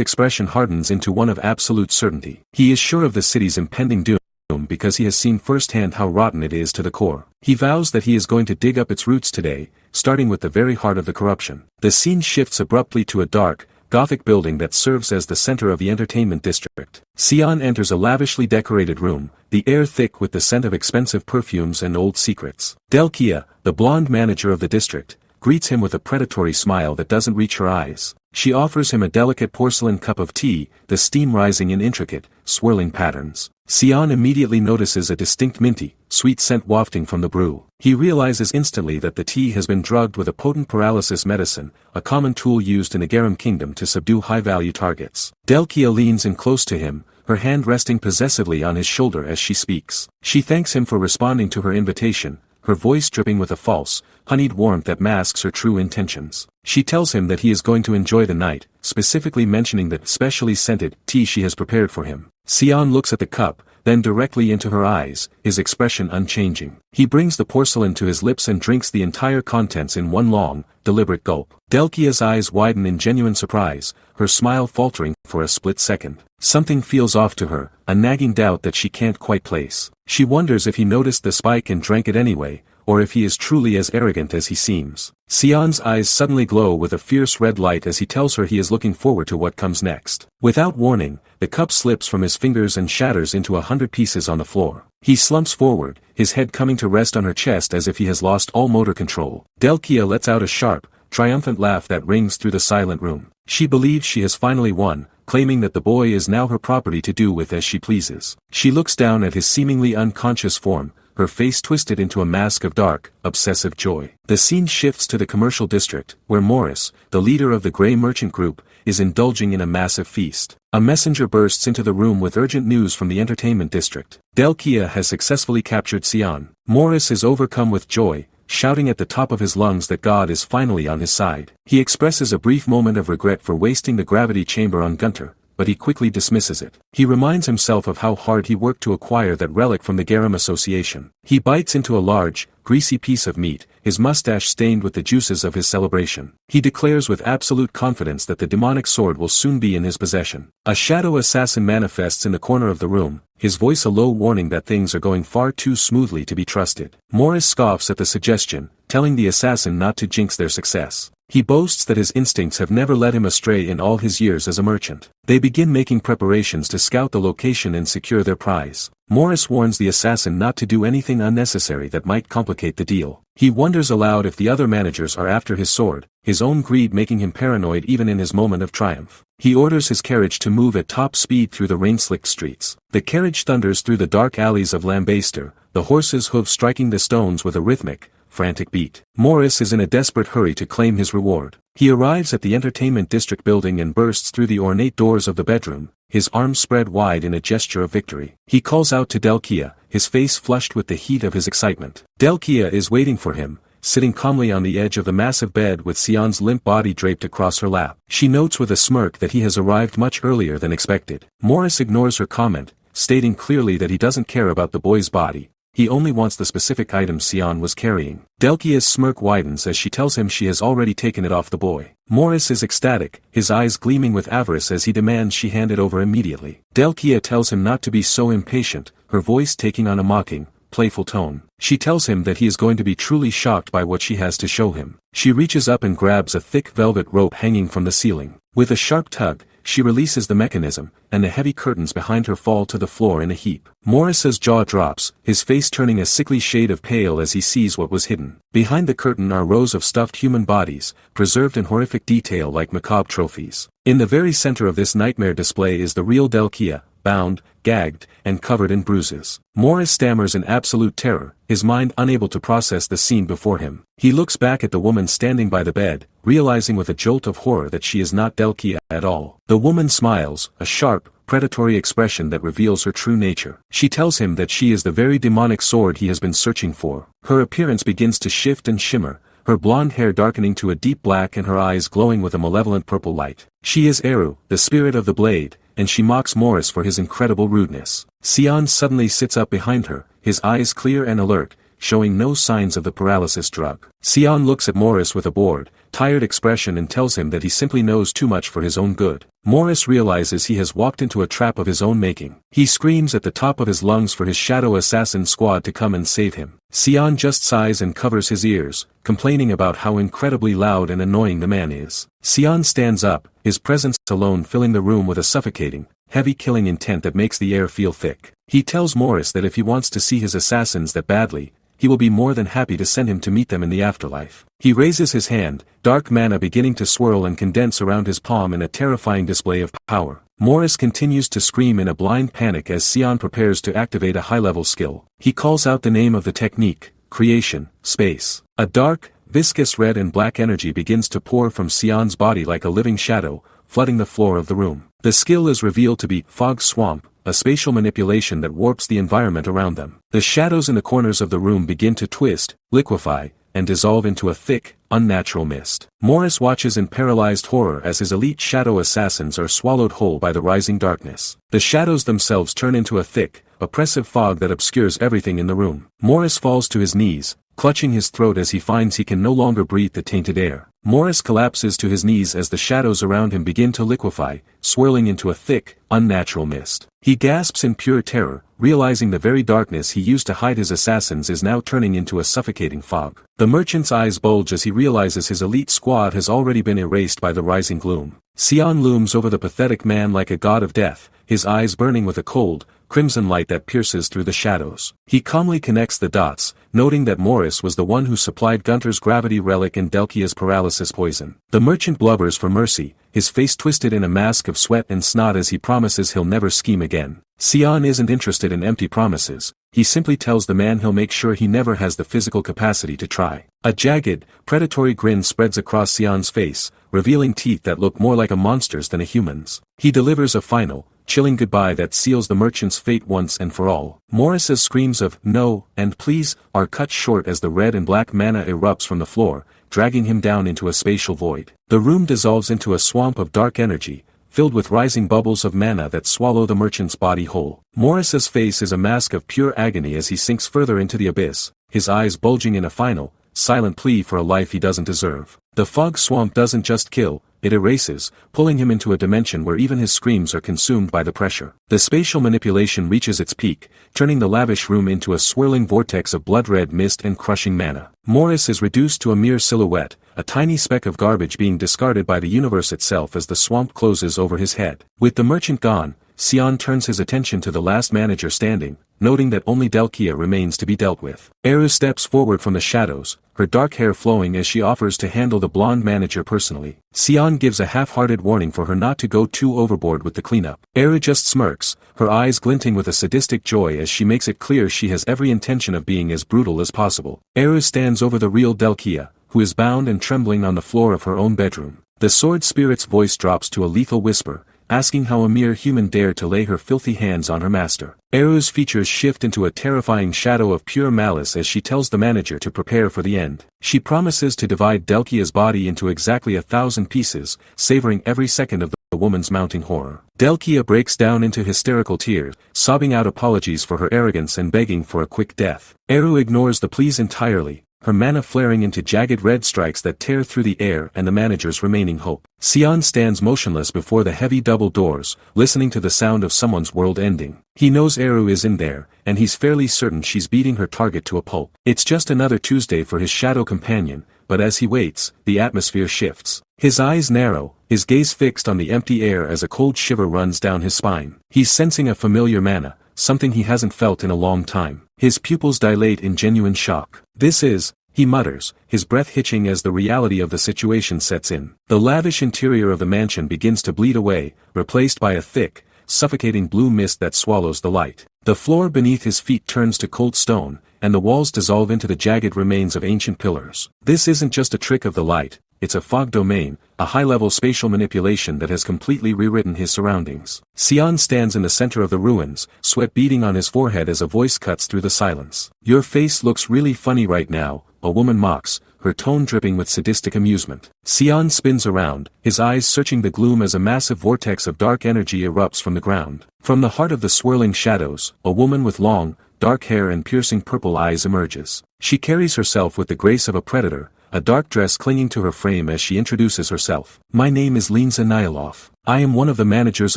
expression hardens into one of absolute certainty. He is sure of the city's impending doom because he has seen firsthand how rotten it is to the core. He vows that he is going to dig up its roots today, starting with the very heart of the corruption. The scene shifts abruptly to a dark, Gothic building that serves as the center of the entertainment district. Cyan enters a lavishly decorated room, the air thick with the scent of expensive perfumes and old secrets. Delkia, the blonde manager of the district, greets him with a predatory smile that doesn't reach her eyes. She offers him a delicate porcelain cup of tea, the steam rising in intricate, swirling patterns. Cyan immediately notices a distinct minty, sweet scent wafting from the brew. He realizes instantly that the tea has been drugged with a potent paralysis medicine, a common tool used in the Garam kingdom to subdue high-value targets. Delkia leans in close to him, her hand resting possessively on his shoulder as she speaks. She thanks him for responding to her invitation, her voice dripping with a false, honeyed warmth that masks her true intentions. She tells him that he is going to enjoy the night, specifically mentioning the specially scented tea she has prepared for him. Cyan looks at the cup, then directly into her eyes, his expression unchanging. He brings the porcelain to his lips and drinks the entire contents in one long, deliberate gulp. Delkia's eyes widen in genuine surprise, her smile faltering for a split second. Something feels off to her, a nagging doubt that she can't quite place. She wonders if he noticed the spike and drank it anyway, or if he is truly as arrogant as he seems. Cyan's eyes suddenly glow with a fierce red light as he tells her he is looking forward to what comes next. Without warning, the cup slips from his fingers and shatters into 100 pieces on the floor. He slumps forward, his head coming to rest on her chest as if he has lost all motor control. Delkia lets out a sharp, triumphant laugh that rings through the silent room. She believes she has finally won, claiming that the boy is now her property to do with as she pleases. She looks down at his seemingly unconscious form, her face twisted into a mask of dark, obsessive joy. The scene shifts to the commercial district, where Morris, the leader of the Grey Merchant Group, is indulging in a massive feast. A messenger bursts into the room with urgent news from the entertainment district. Delkia has successfully captured Cyan. Morris is overcome with joy, shouting at the top of his lungs that God is finally on his side. He expresses a brief moment of regret for wasting the gravity chamber on Gunter, but he quickly dismisses it. He reminds himself of how hard he worked to acquire that relic from the Garum Association. He bites into a large, greasy piece of meat, his mustache stained with the juices of his celebration. He declares with absolute confidence that the demonic sword will soon be in his possession. A shadow assassin manifests in the corner of the room, his voice a low warning that things are going far too smoothly to be trusted. Morris scoffs at the suggestion, telling the assassin not to jinx their success. He boasts that his instincts have never led him astray in all his years as a merchant. They begin making preparations to scout the location and secure their prize. Morris warns the assassin not to do anything unnecessary that might complicate the deal. He wonders aloud if the other managers are after his sword, his own greed making him paranoid even in his moment of triumph. He orders his carriage to move at top speed through the rain-slicked streets. The carriage thunders through the dark alleys of Lambaster, the horse's hooves striking the stones with a rhythmic, frantic beat. Morris is in a desperate hurry to claim his reward. He arrives at the entertainment district building and bursts through the ornate doors of the bedroom, his arms spread wide in a gesture of victory. He calls out to Delkia, his face flushed with the heat of his excitement. Delkia is waiting for him, sitting calmly on the edge of the massive bed with Cyan's limp body draped across her lap. She notes with a smirk that he has arrived much earlier than expected. Morris ignores her comment, stating clearly that he doesn't care about the boy's body. He only wants the specific item Cyan was carrying. Delkia's smirk widens as she tells him she has already taken it off the boy. Morris is ecstatic, his eyes gleaming with avarice as he demands she hand it over immediately. Delkia tells him not to be so impatient, her voice taking on a mocking, playful tone. She tells him that he is going to be truly shocked by what she has to show him. She reaches up and grabs a thick velvet rope hanging from the ceiling. With a sharp tug, she releases the mechanism, and the heavy curtains behind her fall to the floor in a heap. Morris's jaw drops, his face turning a sickly shade of pale as he sees what was hidden. Behind the curtain are rows of stuffed human bodies, preserved in horrific detail like macabre trophies. In the very center of this nightmare display is the real Delkia, bound, gagged, and covered in bruises. Morris stammers in absolute terror, his mind unable to process the scene before him. He looks back at the woman standing by the bed, realizing with a jolt of horror that she is not Delkia at all. The woman smiles, a sharp, predatory expression that reveals her true nature. She tells him that she is the very demonic sword he has been searching for. Her appearance begins to shift and shimmer, her blonde hair darkening to a deep black and her eyes glowing with a malevolent purple light. She is Eru, the spirit of the blade, and she mocks Morris for his incredible rudeness. Cyan suddenly sits up behind her, his eyes clear and alert, showing no signs of the paralysis drug. Cyan looks at Morris with a bored, tired expression and tells him that he simply knows too much for his own good. Morris realizes he has walked into a trap of his own making. He screams at the top of his lungs for his shadow assassin squad to come and save him. Cyan just sighs and covers his ears, complaining about how incredibly loud and annoying the man is. Cyan stands up, his presence alone filling the room with a suffocating, heavy killing intent that makes the air feel thick. He tells Morris that if he wants to see his assassins that badly, he will be more than happy to send him to meet them in the afterlife. He raises his hand, dark mana beginning to swirl and condense around his palm in a terrifying display of power. Morris continues to scream in a blind panic as Cyan prepares to activate a high-level skill. He calls out the name of the technique, Creation, Space. A dark, viscous red and black energy begins to pour from Cyan's body like a living shadow, flooding the floor of the room. The skill is revealed to be Fog Swamp, a spatial manipulation that warps the environment around them. The shadows in the corners of the room begin to twist, liquefy, and dissolve into a thick, unnatural mist. Morris watches in paralyzed horror as his elite shadow assassins are swallowed whole by the rising darkness. The shadows themselves turn into a thick, oppressive fog that obscures everything in the room. Morris falls to his knees, clutching his throat as he finds he can no longer breathe the tainted air. Morris collapses to his knees as the shadows around him begin to liquefy, swirling into a thick, unnatural mist. He gasps in pure terror, realizing the very darkness he used to hide his assassins is now turning into a suffocating fog. The merchant's eyes bulge as he realizes his elite squad has already been erased by the rising gloom. Cyan looms over the pathetic man like a god of death, his eyes burning with a cold, crimson light that pierces through the shadows. He calmly connects the dots, noting that Morris was the one who supplied Gunter's gravity relic and Delkia's paralysis poison. The merchant blubbers for mercy, his face twisted in a mask of sweat and snot as he promises he'll never scheme again. Cyan isn't interested in empty promises, he simply tells the man he'll make sure he never has the physical capacity to try. A jagged, predatory grin spreads across Cyan's face, revealing teeth that look more like a monster's than a human's. He delivers a final, chilling goodbye that seals the merchant's fate once and for all. Morris's screams of "no" and "please" are cut short as the red and black mana erupts from the floor, dragging him down into a spatial void. The room dissolves into a swamp of dark energy, filled with rising bubbles of mana that swallow the merchant's body whole. Morris's face is a mask of pure agony as he sinks further into the abyss, his eyes bulging in a final, silent plea for a life he doesn't deserve. The fog swamp doesn't just kill, it erases, pulling him into a dimension where even his screams are consumed by the pressure. The spatial manipulation reaches its peak, turning the lavish room into a swirling vortex of blood-red mist and crushing mana. Morris is reduced to a mere silhouette, a tiny speck of garbage being discarded by the universe itself as the swamp closes over his head. With the merchant gone, Cyan turns his attention to the last manager standing, noting that only Delkia remains to be dealt with. Eru steps forward from the shadows, her dark hair flowing as she offers to handle the blonde manager personally. Cyan gives a half-hearted warning for her not to go too overboard with the cleanup. Eru just smirks, her eyes glinting with a sadistic joy as she makes it clear she has every intention of being as brutal as possible. Eru stands over the real Delkia, who is bound and trembling on the floor of her own bedroom. The sword spirit's voice drops to a lethal whisper, asking how a mere human dared to lay her filthy hands on her master. Eru's features shift into a terrifying shadow of pure malice as she tells the manager to prepare for the end. She promises to divide Delkia's body into exactly 1,000 pieces, savoring every second of the woman's mounting horror. Delkia breaks down into hysterical tears, sobbing out apologies for her arrogance and begging for a quick death. Eru ignores the pleas entirely, her mana flaring into jagged red strikes that tear through the air and the manager's remaining hope. Cyan stands motionless before the heavy double doors, listening to the sound of someone's world ending. He knows Eru is in there, and he's fairly certain she's beating her target to a pulp. It's just another Tuesday for his shadow companion, but as he waits, the atmosphere shifts. His eyes narrow, his gaze fixed on the empty air as a cold shiver runs down his spine. He's sensing a familiar mana, something he hasn't felt in a long time. His pupils dilate in genuine shock. This is, he mutters, his breath hitching as the reality of the situation sets in. The lavish interior of the mansion begins to bleed away, replaced by a thick, suffocating blue mist that swallows the light. The floor beneath his feet turns to cold stone, and the walls dissolve into the jagged remains of ancient pillars. This isn't just a trick of the light, it's a fog domain, a high-level spatial manipulation that has completely rewritten his surroundings. Cyan stands in the center of the ruins, sweat beading on his forehead as a voice cuts through the silence. "Your face looks really funny right now," a woman mocks, her tone dripping with sadistic amusement. Cyan spins around, his eyes searching the gloom as a massive vortex of dark energy erupts from the ground. From the heart of the swirling shadows, a woman with long, dark hair and piercing purple eyes emerges. She carries herself with the grace of a predator, a dark dress clinging to her frame as she introduces herself. "My name is Linza Nyloff. I am one of the managers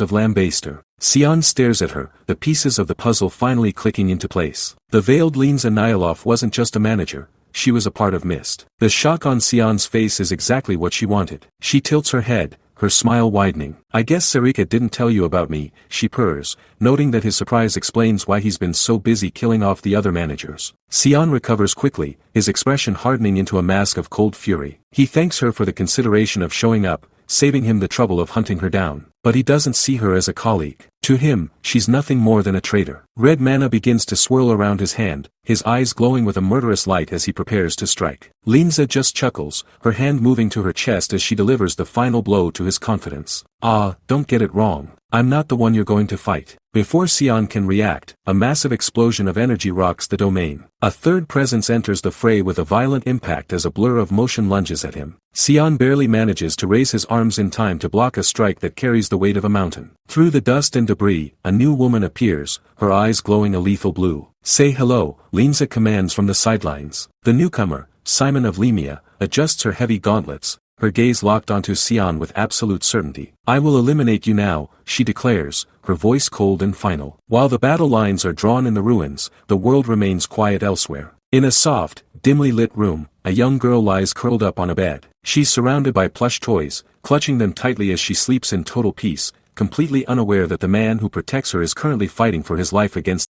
of Lambaster." Cyan stares at her, the pieces of the puzzle finally clicking into place. The veiled Linza Nyloff wasn't just a manager, she was a part of Mist. The shock on Cyan's face is exactly what she wanted. She tilts her head, her smile widening. "I guess Sarika didn't tell you about me," she purrs, noting that his surprise explains why he's been so busy killing off the other managers. Cyan recovers quickly, his expression hardening into a mask of cold fury. He thanks her for the consideration of showing up, saving him the trouble of hunting her down. but he doesn't see her as a colleague. To him, she's nothing more than a traitor. Red mana begins to swirl around his hand, his eyes glowing with a murderous light as he prepares to strike. Linza just chuckles, her hand moving to her chest as she delivers the final blow to his confidence. Don't get it wrong. I'm not the one you're going to fight. Before Cyan can react, a massive explosion of energy rocks the domain. A third presence enters the fray with a violent impact as a blur of motion lunges at him. Cyan barely manages to raise his arms in time to block a strike that carries the weight of a mountain. Through the dust and debris, a new woman appears, her eyes glowing a lethal blue. "Say hello," Linza commands from the sidelines. The newcomer, Simon of Lemia, adjusts her heavy gauntlets, her gaze locked onto Cyan with absolute certainty. "I will eliminate you now," she declares, her voice cold and final. While the battle lines are drawn in the ruins, the world remains quiet elsewhere. In a soft, dimly lit room, a young girl lies curled up on a bed. She's surrounded by plush toys, clutching them tightly as she sleeps in total peace, completely unaware that the man who protects her is currently fighting for his life against.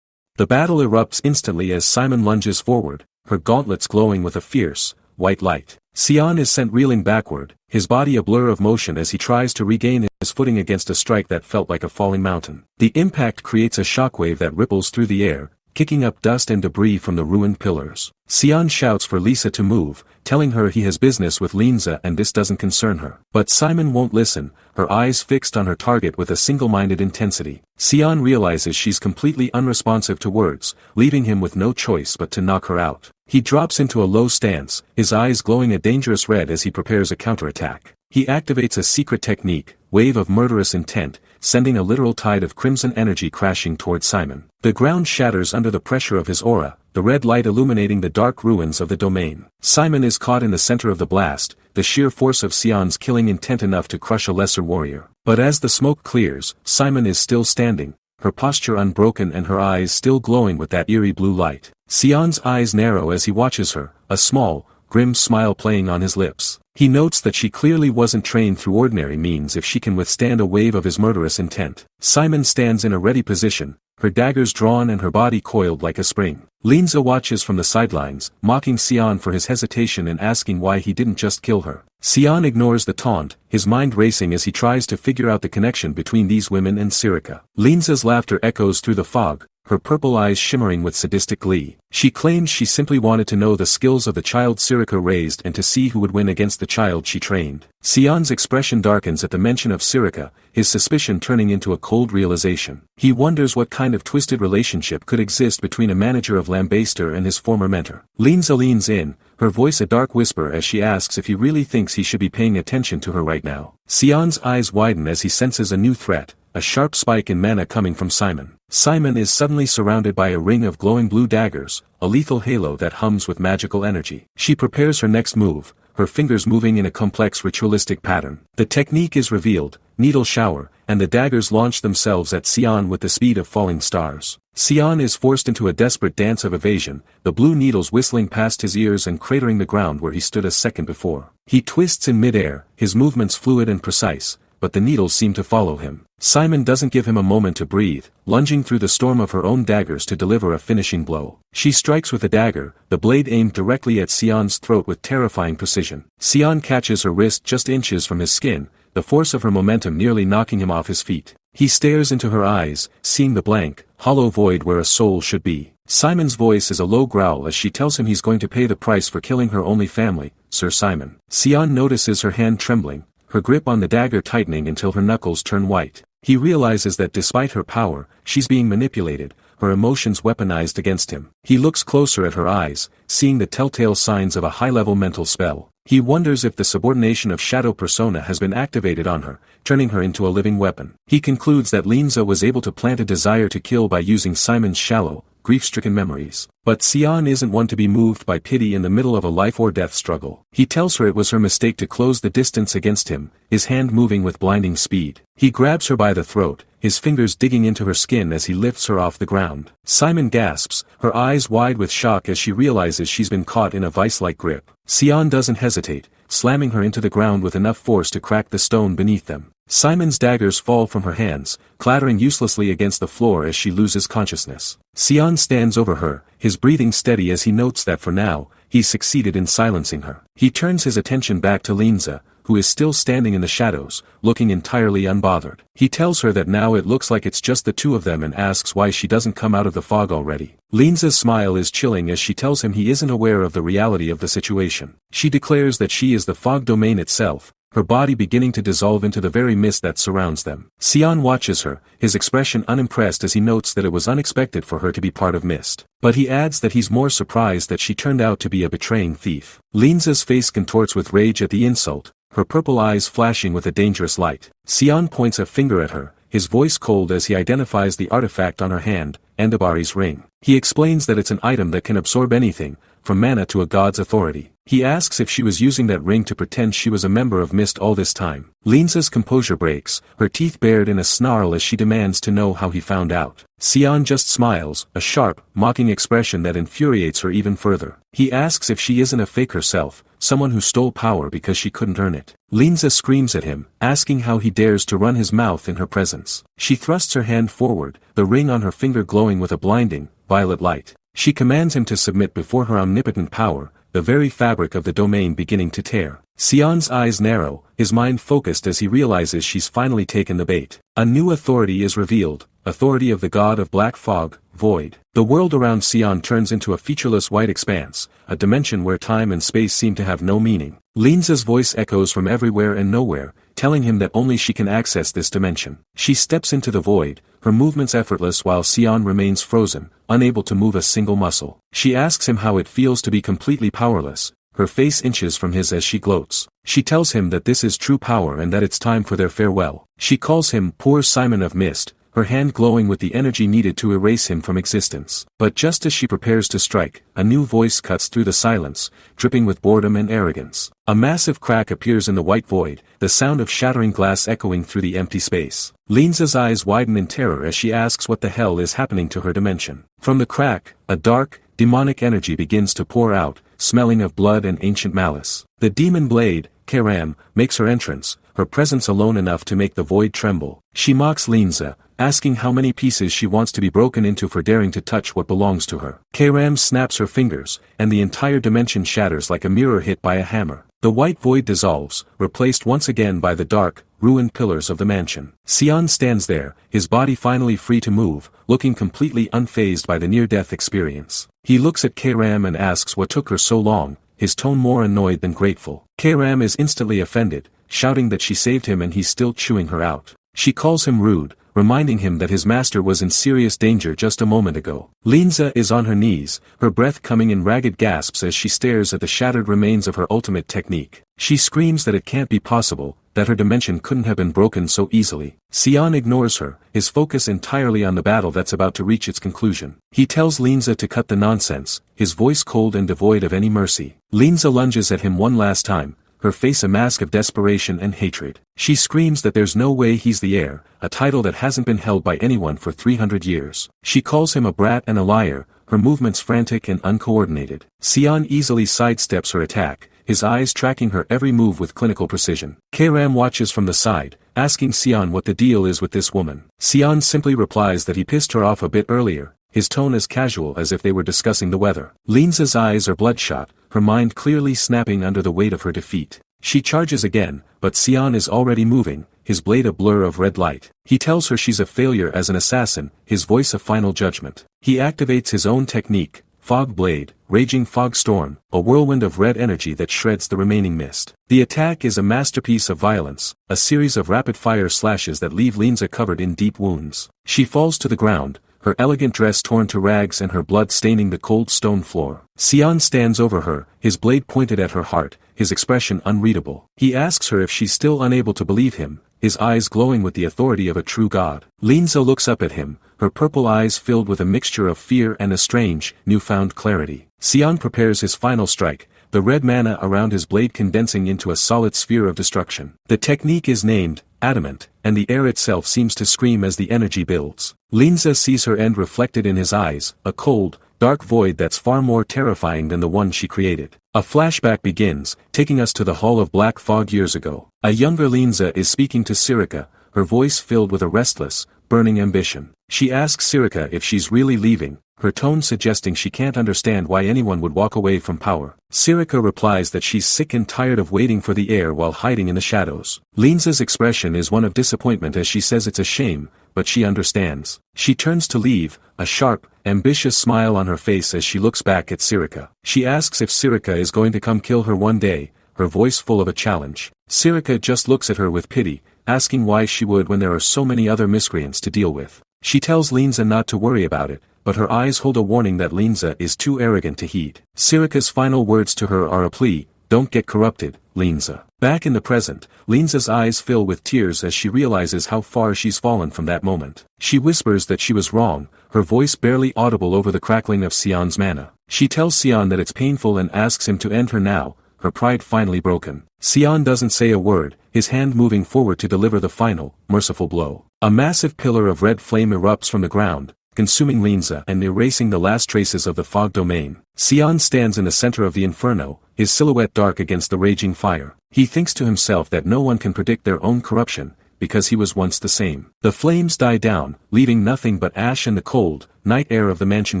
The battle erupts instantly as Simon lunges forward, her gauntlets glowing with a fierce, white light. Cyan is sent reeling backward, his body a blur of motion as he tries to regain his footing against a strike that felt like a falling mountain. The impact creates a shockwave that ripples through the air, kicking up dust and debris from the ruined pillars. Cyan shouts for Lisa to move, telling her he has business with Linza and this doesn't concern her. But Simon won't listen, her eyes fixed on her target with a single-minded intensity. Cyan realizes she's completely unresponsive to words, leaving him with no choice but to knock her out. He drops into a low stance, his eyes glowing a dangerous red as he prepares a counterattack. He activates a secret technique, Wave of Murderous Intent, sending a literal tide of crimson energy crashing toward Simon. The ground shatters under the pressure of his aura, the red light illuminating the dark ruins of the domain. Simon is caught in the center of the blast, the sheer force of Cyan's killing intent enough to crush a lesser warrior. But as the smoke clears, Simon is still standing, her posture unbroken and her eyes still glowing with that eerie blue light. Cyan's eyes narrow as he watches her, a small, grim smile playing on his lips. He notes that she clearly wasn't trained through ordinary means if she can withstand a wave of his murderous intent. Simon stands in a ready position, her daggers drawn and her body coiled like a spring. Linza watches from the sidelines, mocking Cyan for his hesitation and asking why he didn't just kill her. Cyan ignores the taunt, his mind racing as he tries to figure out the connection between these women and Sirica. Linza's laughter echoes through the fog, her purple eyes shimmering with sadistic glee. She claims she simply wanted to know the skills of the child Sirica raised and to see who would win against the child she trained. Cyan's expression darkens at the mention of Sirica, his suspicion turning into a cold realization. He wonders what kind of twisted relationship could exist between a manager of Lambaster and his former mentor. Linza leans in, her voice a dark whisper as she asks if he really thinks he should be paying attention to her right now. Cyan's eyes widen as he senses a new threat, a sharp spike in mana coming from Simon. Simon is suddenly surrounded by a ring of glowing blue daggers, a lethal halo that hums with magical energy. She prepares her next move, her fingers moving in a complex ritualistic pattern. The technique is revealed, Needle Shower, and the daggers launch themselves at Cyan with the speed of falling stars. Cyan is forced into a desperate dance of evasion, the blue needles whistling past his ears and cratering the ground where he stood a second before. He twists in midair, his movements fluid and precise, but the needles seem to follow him. Simon doesn't give him a moment to breathe, lunging through the storm of her own daggers to deliver a finishing blow. She strikes with a dagger, the blade aimed directly at Cyan's throat with terrifying precision. Cyan catches her wrist just inches from his skin, the force of her momentum nearly knocking him off his feet. He stares into her eyes, seeing the blank, hollow void where a soul should be. Simon's voice is a low growl as she tells him he's going to pay the price for killing her only family, Sir Simon. Cyan notices her hand trembling, her grip on the dagger tightening until her knuckles turn white. He realizes that despite her power, she's being manipulated, her emotions weaponized against him. He looks closer at her eyes, seeing the telltale signs of a high-level mental spell. He wonders if the subordination of Shadow Persona has been activated on her, turning her into a living weapon. He concludes that Linza was able to plant a desire to kill by using Simon's shallow, grief-stricken memories. But Cyan isn't one to be moved by pity in the middle of a life-or-death struggle. He tells her it was her mistake to close the distance against him, his hand moving with blinding speed. He grabs her by the throat, his fingers digging into her skin as he lifts her off the ground. Simon gasps, her eyes wide with shock as she realizes she's been caught in a vice-like grip. Cyan doesn't hesitate, slamming her into the ground with enough force to crack the stone beneath them. Simon's daggers fall from her hands, clattering uselessly against the floor as she loses consciousness. Cyan stands over her, his breathing steady as he notes that for now, he's succeeded in silencing her. He turns his attention back to Linza, who is still standing in the shadows, looking entirely unbothered. He tells her that now it looks like it's just the two of them and asks why she doesn't come out of the fog already. Linza's smile is chilling as she tells him he isn't aware of the reality of the situation. She declares that she is the fog domain itself, her body beginning to dissolve into the very mist that surrounds them. Cyan watches her, his expression unimpressed as he notes that it was unexpected for her to be part of mist. But he adds that he's more surprised that she turned out to be a betraying thief. Linza's face contorts with rage at the insult, her purple eyes flashing with a dangerous light. Cyan points a finger at her, his voice cold as he identifies the artifact on her hand, Endabari's ring. He explains that it's an item that can absorb anything, from mana to a god's authority. He asks if she was using that ring to pretend she was a member of Mist all this time. Linza's composure breaks, her teeth bared in a snarl as she demands to know how he found out. Cyan just smiles, a sharp, mocking expression that infuriates her even further. He asks if she isn't a fake herself, someone who stole power because she couldn't earn it. Linza screams at him, asking how he dares to run his mouth in her presence. She thrusts her hand forward, the ring on her finger glowing with a blinding, violet light. She commands him to submit before her omnipotent power, the very fabric of the domain beginning to tear. Cyan's eyes narrow, his mind focused as he realizes she's finally taken the bait. A new authority is revealed, authority of the god of black fog, void. The world around Cyan turns into a featureless white expanse, a dimension where time and space seem to have no meaning. Linza's voice echoes from everywhere and nowhere, telling him that only she can access this dimension. She steps into the void, her movements effortless while Cyan remains frozen, unable to move a single muscle. She asks him how it feels to be completely powerless, her face inches from his as she gloats. She tells him that this is true power and that it's time for their farewell. She calls him poor Simon of Mist, her hand glowing with the energy needed to erase him from existence. But just as she prepares to strike, a new voice cuts through the silence, dripping with boredom and arrogance. A massive crack appears in the white void, the sound of shattering glass echoing through the empty space. Linza's eyes widen in terror as she asks what the hell is happening to her dimension. From the crack, a dark, demonic energy begins to pour out, smelling of blood and ancient malice. The demon blade, Karam, makes her entrance, her presence alone enough to make the void tremble. She mocks Linza, asking how many pieces she wants to be broken into for daring to touch what belongs to her. Karam snaps her fingers, and the entire dimension shatters like a mirror hit by a hammer. The white void dissolves, replaced once again by the dark, ruined pillars of the mansion. Cyan stands there, his body finally free to move, looking completely unfazed by the near-death experience. He looks at Karam and asks what took her so long, his tone more annoyed than grateful. Karam is instantly offended, shouting that she saved him and he's still chewing her out. She calls him rude, reminding him that his master was in serious danger just a moment ago. Linza is on her knees, her breath coming in ragged gasps as she stares at the shattered remains of her ultimate technique. She screams that it can't be possible, that her dimension couldn't have been broken so easily. Cyan ignores her, his focus entirely on the battle that's about to reach its conclusion. He tells Linza to cut the nonsense, his voice cold and devoid of any mercy. Linza lunges at him one last time, her face a mask of desperation and hatred. She screams that there's no way he's the heir, a title that hasn't been held by anyone for 300 years. She calls him a brat and a liar, her movements frantic and uncoordinated. Cyan easily sidesteps her attack, his eyes tracking her every move with clinical precision. Karam watches from the side, asking Cyan what the deal is with this woman. Cyan simply replies that he pissed her off a bit earlier, his tone as casual as if they were discussing the weather. Linza's eyes are bloodshot, her mind clearly snapping under the weight of her defeat. She charges again, but Cyan is already moving, his blade a blur of red light. He tells her she's a failure as an assassin, his voice a final judgment. He activates his own technique, Fog Blade, Raging Fog Storm, a whirlwind of red energy that shreds the remaining mist. The attack is a masterpiece of violence, a series of rapid-fire slashes that leave Linza covered in deep wounds. She falls to the ground, her elegant dress torn to rags and her blood staining the cold stone floor. Cyan stands over her, his blade pointed at her heart, his expression unreadable. He asks her if she's still unable to believe him, his eyes glowing with the authority of a true god. Linza looks up at him, her purple eyes filled with a mixture of fear and a strange, newfound clarity. Cyan prepares his final strike, the red mana around his blade condensing into a solid sphere of destruction. The technique is named Adamant, and the air itself seems to scream as the energy builds. Linza sees her end reflected in his eyes, a cold, dark void that's far more terrifying than the one she created. A flashback begins, taking us to the Hall of Black Fog years ago. A younger Linza is speaking to Sirika, her voice filled with a restless, burning ambition. She asks Sirika if she's really leaving, her tone suggesting she can't understand why anyone would walk away from power. Sirika replies that she's sick and tired of waiting for the heir while hiding in the shadows. Linza's expression is one of disappointment as she says it's a shame, but she understands. She turns to leave, a sharp, ambitious smile on her face as she looks back at Sirika. She asks if Sirika is going to come kill her one day, her voice full of a challenge. Sirika just looks at her with pity, asking why she would when there are so many other miscreants to deal with. She tells Linza not to worry about it, but her eyes hold a warning that Linza is too arrogant to heed. Sirika's final words to her are a plea, "Don't get corrupted, Linza." Back in the present, Linza's eyes fill with tears as she realizes how far she's fallen from that moment. She whispers that she was wrong, her voice barely audible over the crackling of Cyan's mana. She tells Cyan that it's painful and asks him to end her now, her pride finally broken. Cyan doesn't say a word, his hand moving forward to deliver the final, merciful blow. A massive pillar of red flame erupts from the ground, consuming Linza and erasing the last traces of the fog domain. Cyan stands in the center of the inferno, his silhouette dark against the raging fire. He thinks to himself that no one can predict their own corruption, because he was once the same. The flames die down, leaving nothing but ash and the cold, night air of the mansion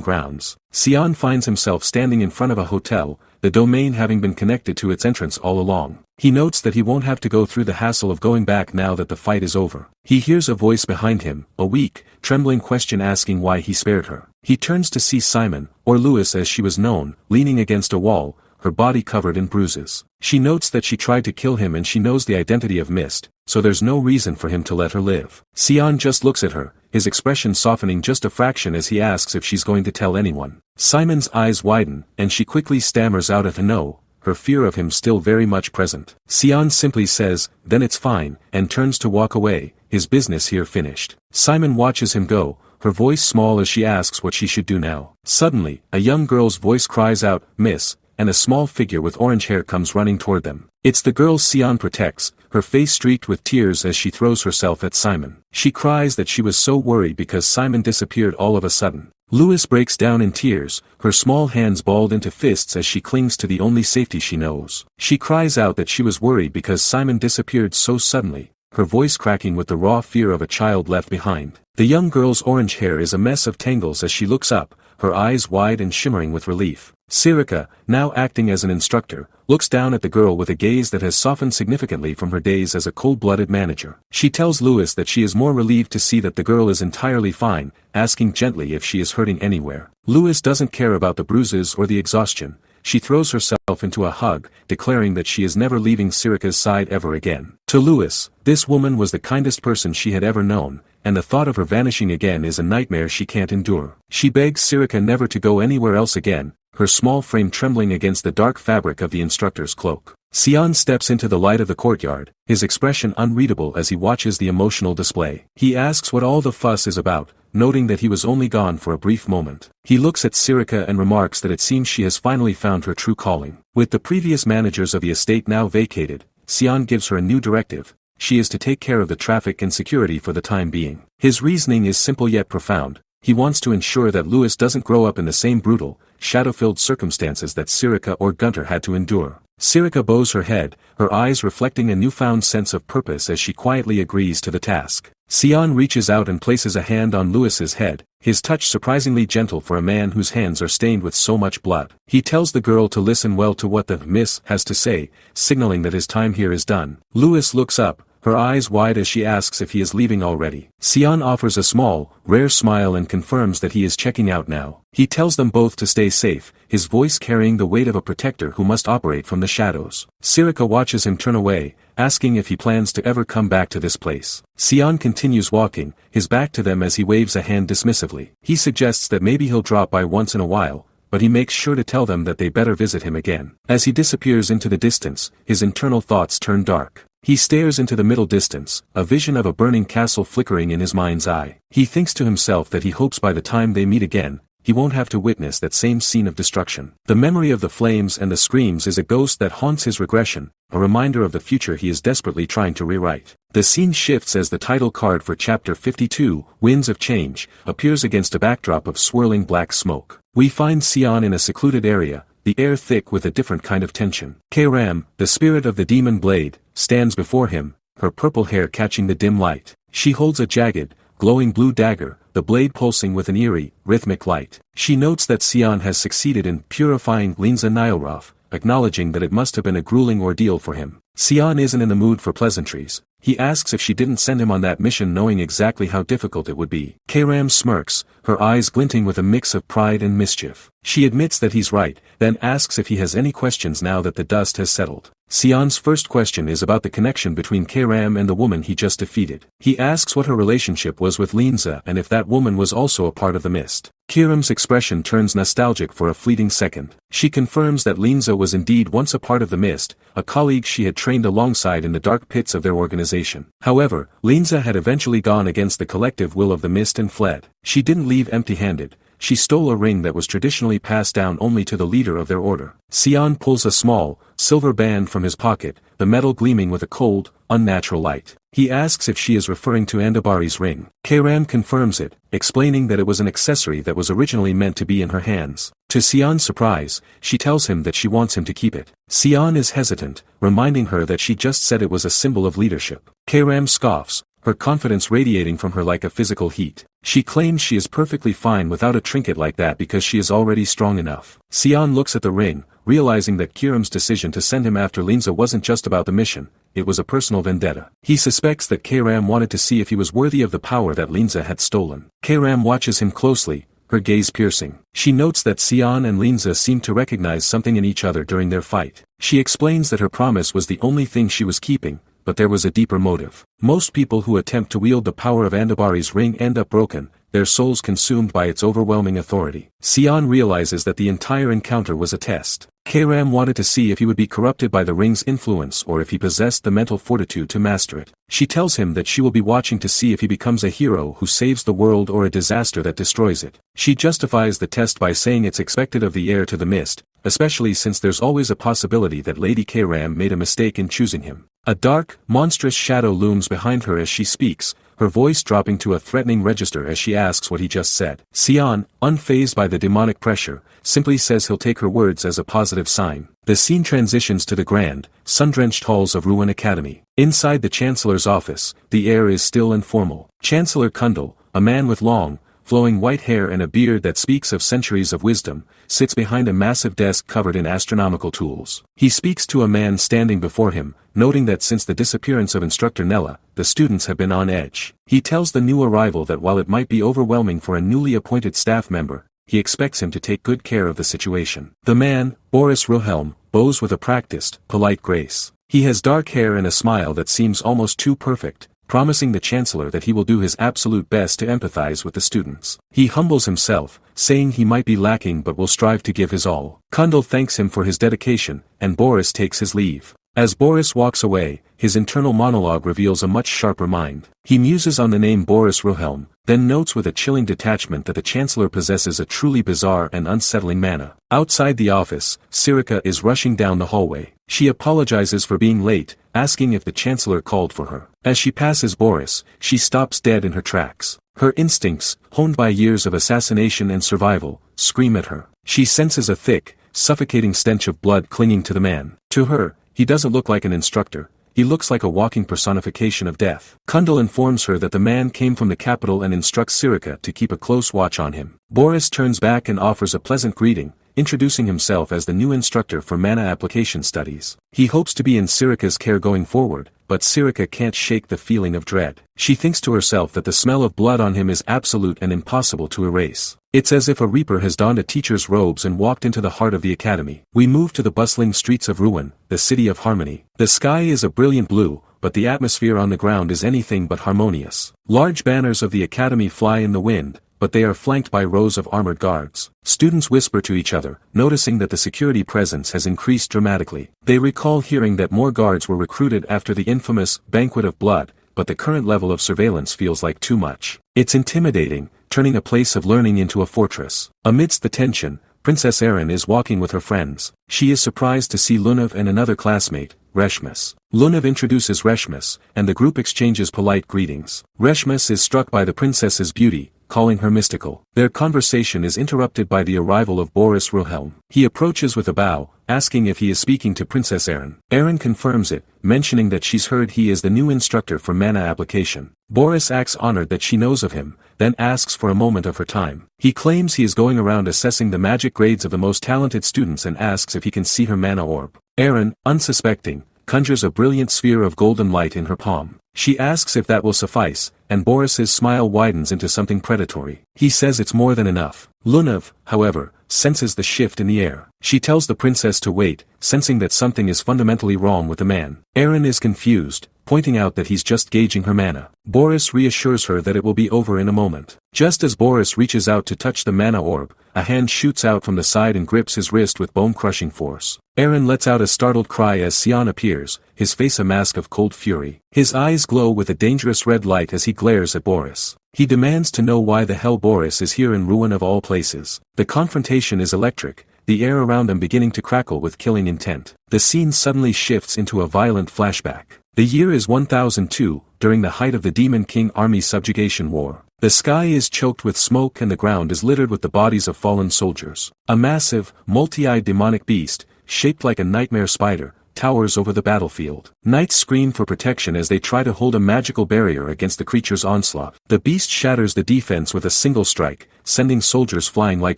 grounds. Cyan finds himself standing in front of a hotel, the domain having been connected to its entrance all along. He notes that he won't have to go through the hassle of going back now that the fight is over. He hears a voice behind him, a weak, trembling question asking why he spared her. He turns to see Simon, or Louis as she was known, leaning against a wall, her body covered in bruises. She notes that she tried to kill him and she knows the identity of Mist, so there's no reason for him to let her live. Cyan just looks at her, his expression softening just a fraction as he asks if she's going to tell anyone. Simon's eyes widen, and she quickly stammers out a no, her fear of him still very much present. Cyan simply says, "Then it's fine," and turns to walk away, his business here finished. Simon watches him go, her voice small as she asks what she should do now. Suddenly, a young girl's voice cries out, "Miss," and a small figure with orange hair comes running toward them. It's the girl Cyan protects, her face streaked with tears as she throws herself at Simon. She cries that she was so worried because Simon disappeared all of a sudden. Louis breaks down in tears, her small hands balled into fists as she clings to the only safety she knows. She cries out that she was worried because Simon disappeared so suddenly, her voice cracking with the raw fear of a child left behind. The young girl's orange hair is a mess of tangles as she looks up, her eyes wide and shimmering with relief. Sirika, now acting as an instructor, looks down at the girl with a gaze that has softened significantly from her days as a cold-blooded manager. She tells Louis that she is more relieved to see that the girl is entirely fine, asking gently if she is hurting anywhere. Louis doesn't care about the bruises or the exhaustion. She throws herself into a hug, declaring that she is never leaving Sirika's side ever again. To Louis, this woman was the kindest person she had ever known, and the thought of her vanishing again is a nightmare she can't endure. She begs Sirika never to go anywhere else again, her small frame trembling against the dark fabric of the instructor's cloak. Cyan steps into the light of the courtyard, his expression unreadable as he watches the emotional display. He asks what all the fuss is about, noting that he was only gone for a brief moment. He looks at Sirika and remarks that it seems she has finally found her true calling. With the previous managers of the estate now vacated, Cyan gives her a new directive. She is to take care of the traffic and security for the time being. His reasoning is simple yet profound. He wants to ensure that Louis doesn't grow up in the same brutal, shadow-filled circumstances that Sirika or Gunter had to endure. Sirika bows her head, her eyes reflecting a newfound sense of purpose as she quietly agrees to the task. Cyan reaches out and places a hand on Louis's head, his touch surprisingly gentle for a man whose hands are stained with so much blood. He tells the girl to listen well to what the miss has to say, signaling that his time here is done. Louis looks up, her eyes wide as she asks if he is leaving already. Cyan offers a small, rare smile and confirms that he is checking out now. He tells them both to stay safe, his voice carrying the weight of a protector who must operate from the shadows. Sirika watches him turn away, asking if he plans to ever come back to this place. Cyan continues walking, his back to them as he waves a hand dismissively. He suggests that maybe he'll drop by once in a while, but he makes sure to tell them that they better visit him again. As he disappears into the distance, his internal thoughts turn dark. He stares into the middle distance, a vision of a burning castle flickering in his mind's eye. He thinks to himself that he hopes by the time they meet again, he won't have to witness that same scene of destruction. The memory of the flames and the screams is a ghost that haunts his regression, a reminder of the future he is desperately trying to rewrite. The scene shifts as the title card for Chapter 52, Winds of Change, appears against a backdrop of swirling black smoke. We find Cyan in a secluded area, the air thick with a different kind of tension. Kairam, the spirit of the demon blade, stands before him, her purple hair catching the dim light. She holds a jagged, glowing blue dagger, the blade pulsing with an eerie, rhythmic light. She notes that Cyan has succeeded in purifying Linza Nylroth, acknowledging that it must have been a grueling ordeal for him. Cyan isn't in the mood for pleasantries. He asks if she didn't send him on that mission knowing exactly how difficult it would be. Keiram smirks, her eyes glinting with a mix of pride and mischief. She admits that he's right, then asks if he has any questions now that the dust has settled. Cyan's first question is about the connection between Keiram and the woman he just defeated. He asks what her relationship was with Linza and if that woman was also a part of the mist. Keiram's expression turns nostalgic for a fleeting second. She confirms that Linza was indeed once a part of the mist, a colleague she had trained alongside in the dark pits of their organization. However, Linza had eventually gone against the collective will of the mist and fled. She didn't leave empty-handed. She stole a ring that was traditionally passed down only to the leader of their order. Cyan pulls a small, silver band from his pocket, the metal gleaming with a cold, unnatural light. He asks if she is referring to Andabari's ring. Keiram confirms it, explaining that it was an accessory that was originally meant to be in her hands. To Cyan's surprise, she tells him that she wants him to keep it. Cyan is hesitant, reminding her that she just said it was a symbol of leadership. Keiram scoffs, her confidence radiating from her like a physical heat. She claims she is perfectly fine without a trinket like that because she is already strong enough. Cyan looks at the ring, realizing that Keiram's decision to send him after Linza wasn't just about the mission, it was a personal vendetta. He suspects that Keiram wanted to see if he was worthy of the power that Linza had stolen. Keiram watches him closely, her gaze piercing. She notes that Cyan and Linza seem to recognize something in each other during their fight. She explains that her promise was the only thing she was keeping, but there was a deeper motive. Most people who attempt to wield the power of Andabari's ring end up broken, their souls consumed by its overwhelming authority. Cyan realizes that the entire encounter was a test. Keiram wanted to see if he would be corrupted by the ring's influence or if he possessed the mental fortitude to master it. She tells him that she will be watching to see if he becomes a hero who saves the world or a disaster that destroys it. She justifies the test by saying it's expected of the heir to the mist, especially since there's always a possibility that Lady Keiram made a mistake in choosing him. A dark, monstrous shadow looms behind her as she speaks, her voice dropping to a threatening register as she asks what he just said. Cyan, unfazed by the demonic pressure, simply says he'll take her words as a positive sign. The scene transitions to the grand, sun-drenched halls of Ruin Academy. Inside the Chancellor's office, the air is still and formal. Chancellor Kundal, a man with long, flowing white hair and a beard that speaks of centuries of wisdom, sits behind a massive desk covered in astronomical tools. He speaks to a man standing before him, noting that since the disappearance of Instructor Nella, the students have been on edge. He tells the new arrival that while it might be overwhelming for a newly appointed staff member, he expects him to take good care of the situation. The man, Boris Wilhelm, bows with a practiced, polite grace. He has dark hair and a smile that seems almost too perfect, promising the Chancellor that he will do his absolute best to empathize with the students. He humbles himself, saying he might be lacking but will strive to give his all. Kundal thanks him for his dedication, and Boris takes his leave. As Boris walks away, his internal monologue reveals a much sharper mind. He muses on the name Boris Wilhelm, then notes with a chilling detachment that the Chancellor possesses a truly bizarre and unsettling mana. Outside the office, Sirika is rushing down the hallway. She apologizes for being late, asking if the Chancellor called for her. As she passes Boris, she stops dead in her tracks. Her instincts, honed by years of assassination and survival, scream at her. She senses a thick, suffocating stench of blood clinging to the man. To her, he doesn't look like an instructor, he looks like a walking personification of death. Kundal informs her that the man came from the capital and instructs Sirika to keep a close watch on him. Boris turns back and offers a pleasant greeting, introducing himself as the new instructor for mana application studies. He hopes to be in Sirika's care going forward, but Sirika can't shake the feeling of dread. She thinks to herself that the smell of blood on him is absolute and impossible to erase. It's as if a reaper has donned a teacher's robes and walked into the heart of the academy. We move to the bustling streets of Ruin, the city of harmony. The sky is a brilliant blue, but the atmosphere on the ground is anything but harmonious. Large banners of the academy fly in the wind, but they are flanked by rows of armored guards. Students whisper to each other, noticing that the security presence has increased dramatically. They recall hearing that more guards were recruited after the infamous Banquet of Blood, but the current level of surveillance feels like too much. It's intimidating, turning a place of learning into a fortress. Amidst the tension, Princess Erin is walking with her friends. She is surprised to see Lunav and another classmate, Reshmas. Lunav introduces Reshmas, and the group exchanges polite greetings. Reshmas is struck by the princess's beauty, calling her mystical. Their conversation is interrupted by the arrival of Boris Wilhelm. He approaches with a bow, asking if he is speaking to Princess Erin. Erin confirms it, mentioning that she's heard he is the new instructor for mana application. Boris acts honored that she knows of him, then asks for a moment of her time. He claims he is going around assessing the magic grades of the most talented students and asks if he can see her mana orb. Erin, unsuspecting, conjures a brilliant sphere of golden light in her palm. She asks if that will suffice, and Boris's smile widens into something predatory. He says it's more than enough. Lunav, however, senses the shift in the air. She tells the princess to wait, sensing that something is fundamentally wrong with the man. Erin is confused, pointing out that he's just gauging her mana. Boris reassures her that it will be over in a moment. Just as Boris reaches out to touch the mana orb, a hand shoots out from the side and grips his wrist with bone-crushing force. Erin lets out a startled cry as Cyan appears, his face a mask of cold fury. His eyes glow with a dangerous red light as he glares at Boris. He demands to know why the hell Boris is here in Ruin of all places. The confrontation is electric, the air around them beginning to crackle with killing intent. The scene suddenly shifts into a violent flashback. The year is 1002, during the height of the Demon King Army subjugation war. The sky is choked with smoke and the ground is littered with the bodies of fallen soldiers. A massive, multi-eyed demonic beast, shaped like a nightmare spider, towers over the battlefield. Knights scream for protection as they try to hold a magical barrier against the creature's onslaught. The beast shatters the defense with a single strike, sending soldiers flying like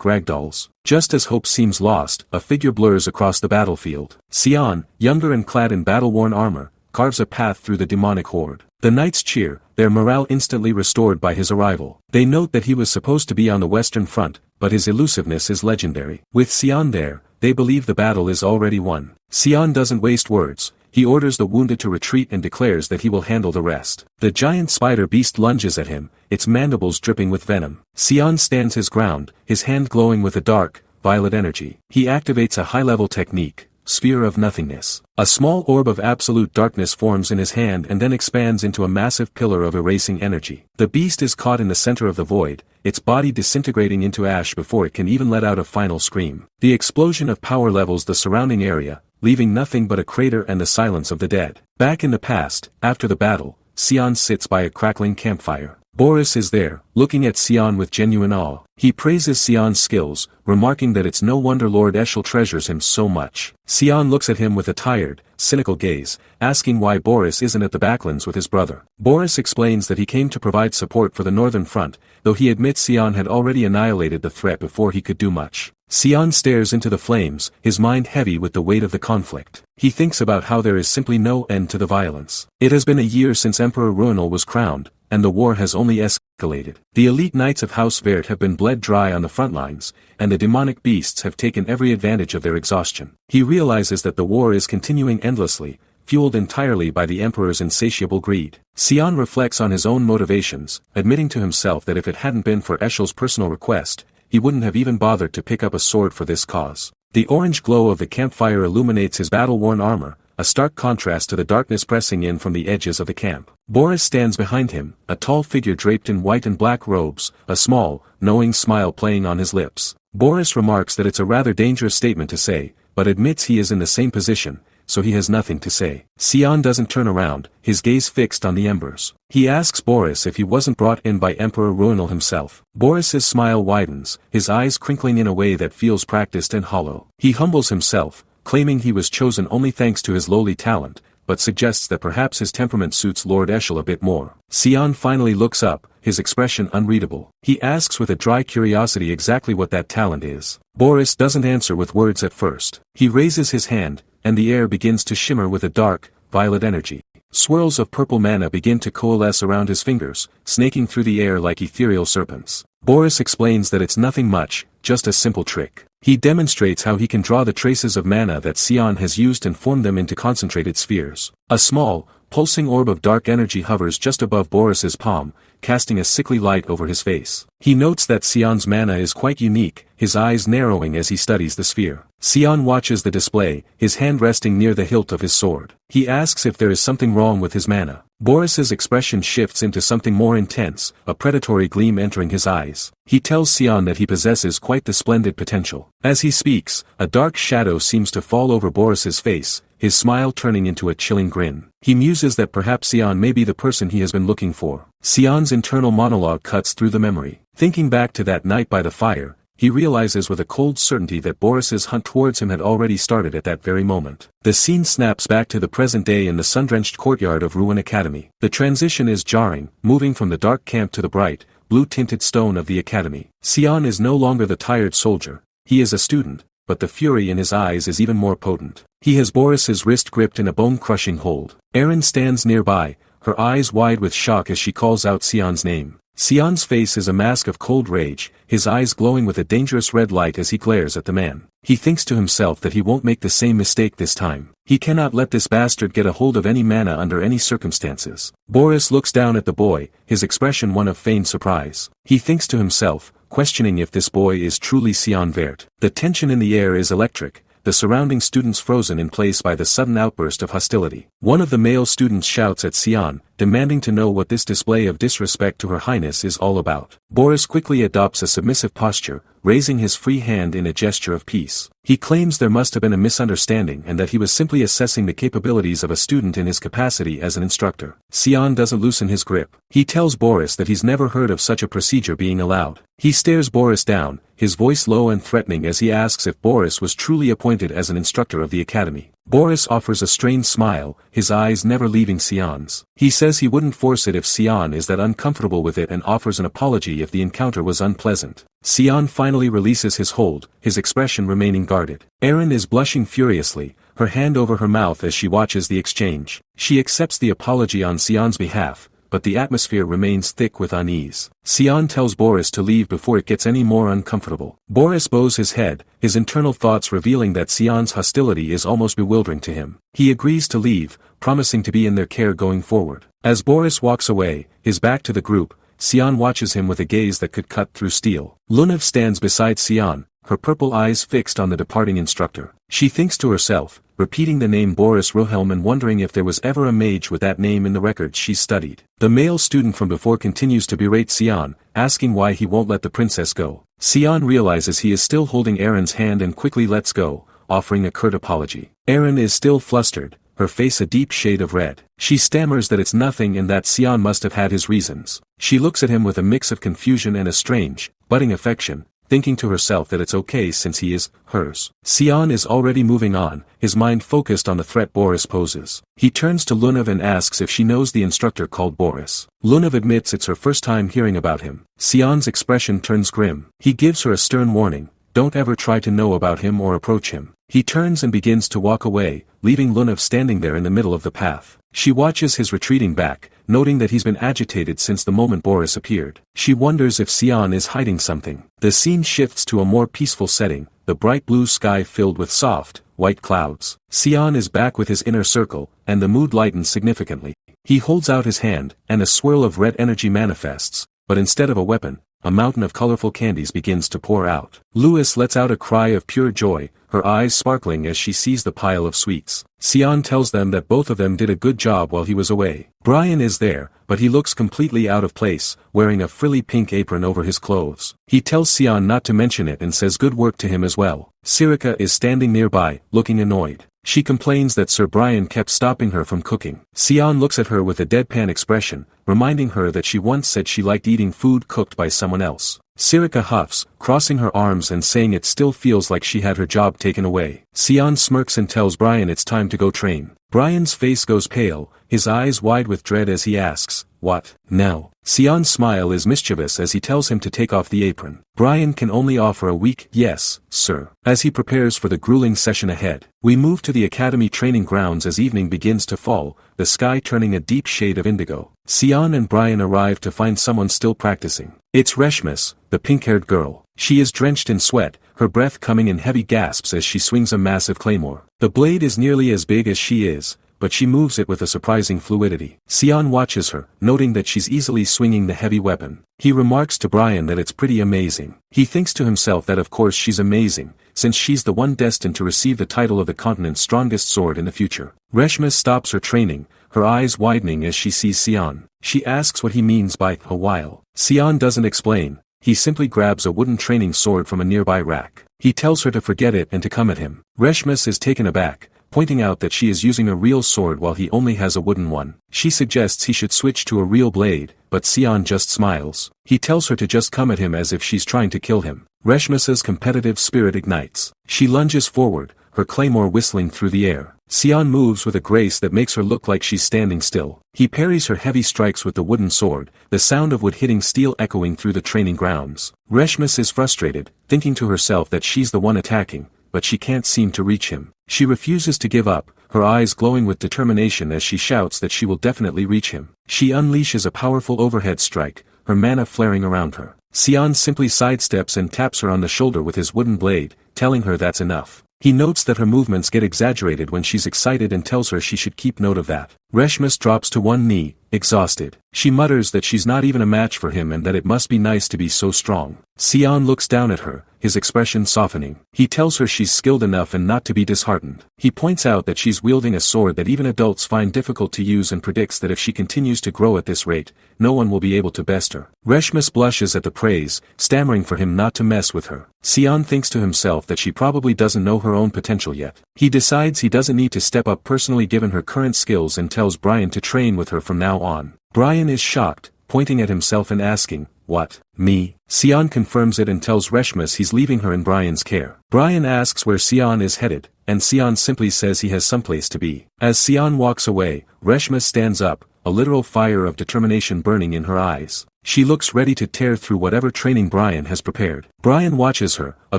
ragdolls. Just as hope seems lost, a figure blurs across the battlefield. Cyan, younger and clad in battle-worn armor, carves a path through the demonic horde. The knights cheer, their morale instantly restored by his arrival. They note that he was supposed to be on the Western Front, but his elusiveness is legendary. With Cyan there, they believe the battle is already won. Cyan doesn't waste words. He orders the wounded to retreat and declares that he will handle the rest. The giant spider beast lunges at him, its mandibles dripping with venom. Cyan stands his ground, his hand glowing with a dark, violet energy. He activates a high-level technique, Sphere of Nothingness. A small orb of absolute darkness forms in his hand and then expands into a massive pillar of erasing energy. The beast is caught in the center of the void, its body disintegrating into ash before it can even let out a final scream. The explosion of power levels the surrounding area, leaving nothing but a crater and the silence of the dead. Back in the past, after the battle, Cyan sits by a crackling campfire. Boris is there, looking at Cyan with genuine awe. He praises Cyan's skills, remarking that it's no wonder Lord Eshel treasures him so much. Cyan looks at him with a tired, cynical gaze, asking why Boris isn't at the Backlands with his brother. Boris explains that he came to provide support for the Northern Front, though he admits Cyan had already annihilated the threat before he could do much. Cyan stares into the flames, his mind heavy with the weight of the conflict. He thinks about how there is simply no end to the violence. It has been a year since Emperor Ruinal was crowned, and the war has only escalated. The elite knights of House Vert have been bled dry on the front lines, and the demonic beasts have taken every advantage of their exhaustion. He realizes that the war is continuing endlessly, fueled entirely by the Emperor's insatiable greed. Cyan reflects on his own motivations, admitting to himself that if it hadn't been for Eshel's personal request, he wouldn't have even bothered to pick up a sword for this cause. The orange glow of the campfire illuminates his battle-worn armor, a stark contrast to the darkness pressing in from the edges of the camp. Boris stands behind him, a tall figure draped in white and black robes, a small, knowing smile playing on his lips. Boris remarks that it's a rather dangerous statement to say, but admits he is in the same position, so he has nothing to say. Cyan doesn't turn around, his gaze fixed on the embers. He asks Boris if he wasn't brought in by Emperor Ruinal himself. Boris's smile widens, his eyes crinkling in a way that feels practiced and hollow. He humbles himself, claiming he was chosen only thanks to his lowly talent, but suggests that perhaps his temperament suits Lord Eshel a bit more. Cyan finally looks up, his expression unreadable. He asks with a dry curiosity exactly what that talent is. Boris doesn't answer with words at first. He raises his hand, and the air begins to shimmer with a dark, violet energy. Swirls of purple mana begin to coalesce around his fingers, snaking through the air like ethereal serpents. Boris explains that it's nothing much, just a simple trick. He demonstrates how he can draw the traces of mana that Cyan has used and form them into concentrated spheres. A small, pulsing orb of dark energy hovers just above Boris's palm, casting a sickly light over his face. He notes that Cyan's mana is quite unique, his eyes narrowing as he studies the sphere. Cyan watches the display, his hand resting near the hilt of his sword. He asks if there is something wrong with his mana. Boris's expression shifts into something more intense, a predatory gleam entering his eyes. He tells Cyan that he possesses quite the splendid potential. As he speaks, a dark shadow seems to fall over Boris's face, his smile turning into a chilling grin. He muses that perhaps Cyan may be the person he has been looking for. Cyan's internal monologue cuts through the memory. Thinking back to that night by the fire, he realizes with a cold certainty that Boris's hunt towards him had already started at that very moment. The scene snaps back to the present day in the sun-drenched courtyard of Ruin Academy. The transition is jarring, moving from the dark camp to the bright, blue-tinted stone of the academy. Cyan is no longer the tired soldier, he is a student, but the fury in his eyes is even more potent. He has Boris's wrist gripped in a bone-crushing hold. Erin stands nearby, her eyes wide with shock as she calls out Cyan's name. Cyan's face is a mask of cold rage, his eyes glowing with a dangerous red light as he glares at the man. He thinks to himself that he won't make the same mistake this time. He cannot let this bastard get a hold of any mana under any circumstances. Boris looks down at the boy, his expression one of feigned surprise. He thinks to himself, questioning if this boy is truly Cyan Vert. The tension in the air is electric, the surrounding students frozen in place by the sudden outburst of hostility. One of the male students shouts at Cyan, demanding to know what this display of disrespect to Her Highness is all about. Boris quickly adopts a submissive posture, raising his free hand in a gesture of peace. He claims there must have been a misunderstanding and that he was simply assessing the capabilities of a student in his capacity as an instructor. Cyan doesn't loosen his grip. He tells Boris that he's never heard of such a procedure being allowed. He stares Boris down, his voice low and threatening as he asks if Boris was truly appointed as an instructor of the academy. Boris offers a strained smile, his eyes never leaving Cyan's. He says he wouldn't force it if Cyan is that uncomfortable with it and offers an apology if the encounter was unpleasant. Cyan finally releases his hold, his expression remaining guarded. Erin is blushing furiously, her hand over her mouth as she watches the exchange. She accepts the apology on Cyan's behalf, but the atmosphere remains thick with unease. Cyan tells Boris to leave before it gets any more uncomfortable. Boris bows his head, his internal thoughts revealing that Cyan's hostility is almost bewildering to him. He agrees to leave, promising to be in their care going forward. As Boris walks away, his back to the group, Cyan watches him with a gaze that could cut through steel. Lunav stands beside Cyan, her purple eyes fixed on the departing instructor. She thinks to herself, repeating the name Boris Wilhelm and wondering if there was ever a mage with that name in the records she's studied. The male student from before continues to berate Cyan, asking why he won't let the princess go. Cyan realizes he is still holding Erin's hand and quickly lets go, offering a curt apology. Erin is still flustered, her face a deep shade of red. She stammers that it's nothing and that Cyan must have had his reasons. She looks at him with a mix of confusion and a strange, budding affection, thinking to herself that it's okay since he is hers. Cyan is already moving on, his mind focused on the threat Boris poses. He turns to Lunav and asks if she knows the instructor called Boris. Lunav admits it's her first time hearing about him. Cyan's expression turns grim. He gives her a stern warning, don't ever try to know about him or approach him. He turns and begins to walk away, leaving Lunav standing there in the middle of the path. She watches his retreating back, noting that he's been agitated since the moment Boris appeared. She wonders if Cyan is hiding something. The scene shifts to a more peaceful setting, the bright blue sky filled with soft, white clouds. Cyan is back with his inner circle, and the mood lightens significantly. He holds out his hand, and a swirl of red energy manifests, but instead of a weapon, a mountain of colorful candies begins to pour out. Louis lets out a cry of pure joy, her eyes sparkling as she sees the pile of sweets. Cyan tells them that both of them did a good job while he was away. Brian is there, but he looks completely out of place, wearing a frilly pink apron over his clothes. He tells Cyan not to mention it and says good work to him as well. Sirika is standing nearby, looking annoyed. She complains that Sir Brian kept stopping her from cooking. Cyan looks at her with a deadpan expression, reminding her that she once said she liked eating food cooked by someone else. Sirika huffs, crossing her arms and saying it still feels like she had her job taken away. Cyan smirks and tells Brian it's time to go train. Brian's face goes pale, his eyes wide with dread as he asks, "What, now?" Cyan's smile is mischievous as he tells him to take off the apron. Brian can only offer a weak, "Yes, sir," as he prepares for the grueling session ahead. We move to the academy training grounds as evening begins to fall, the sky turning a deep shade of indigo. Cyan and Brian arrive to find someone still practicing. It's Reshmis, the pink-haired girl. She is drenched in sweat, her breath coming in heavy gasps as she swings a massive claymore. The blade is nearly as big as she is, but she moves it with a surprising fluidity. Cyan watches her, noting that she's easily swinging the heavy weapon. He remarks to Brian that it's pretty amazing. He thinks to himself that of course she's amazing, since she's the one destined to receive the title of the continent's strongest sword in the future. Reshmis stops her training, her eyes widening as she sees Cyan. She asks what he means by a while. Cyan doesn't explain, he simply grabs a wooden training sword from a nearby rack. He tells her to forget it and to come at him. Reshmis is taken aback, pointing out that she is using a real sword while he only has a wooden one. She suggests he should switch to a real blade, but Cyan just smiles. He tells her to just come at him as if she's trying to kill him. Reshma's competitive spirit ignites. She lunges forward, her claymore whistling through the air. Cyan moves with a grace that makes her look like she's standing still. He parries her heavy strikes with the wooden sword, the sound of wood hitting steel echoing through the training grounds. Reshma is frustrated, thinking to herself that she's the one attacking, but she can't seem to reach him. She refuses to give up, her eyes glowing with determination as she shouts that she will definitely reach him. She unleashes a powerful overhead strike, her mana flaring around her. Cyan simply sidesteps and taps her on the shoulder with his wooden blade, telling her that's enough. He notes that her movements get exaggerated when she's excited and tells her she should keep note of that. Reshma drops to one knee, exhausted. She mutters that she's not even a match for him and that it must be nice to be so strong. Cyan looks down at her, his expression softening. He tells her she's skilled enough and not to be disheartened. He points out that she's wielding a sword that even adults find difficult to use and predicts that if she continues to grow at this rate, no one will be able to best her. Reshma blushes at the praise, stammering for him not to mess with her. Cyan thinks to himself that she probably doesn't know her own potential yet. He decides he doesn't need to step up personally given her current skills and tells Brian to train with her from now on. Brian is shocked, pointing at himself and asking, "What, me?" Cyan confirms it and tells Reshma he's leaving her in Brian's care. Brian asks where Cyan is headed, and Cyan simply says he has someplace to be. As Cyan walks away, Reshma stands up, a literal fire of determination burning in her eyes. She looks ready to tear through whatever training Brian has prepared. Brian watches her, a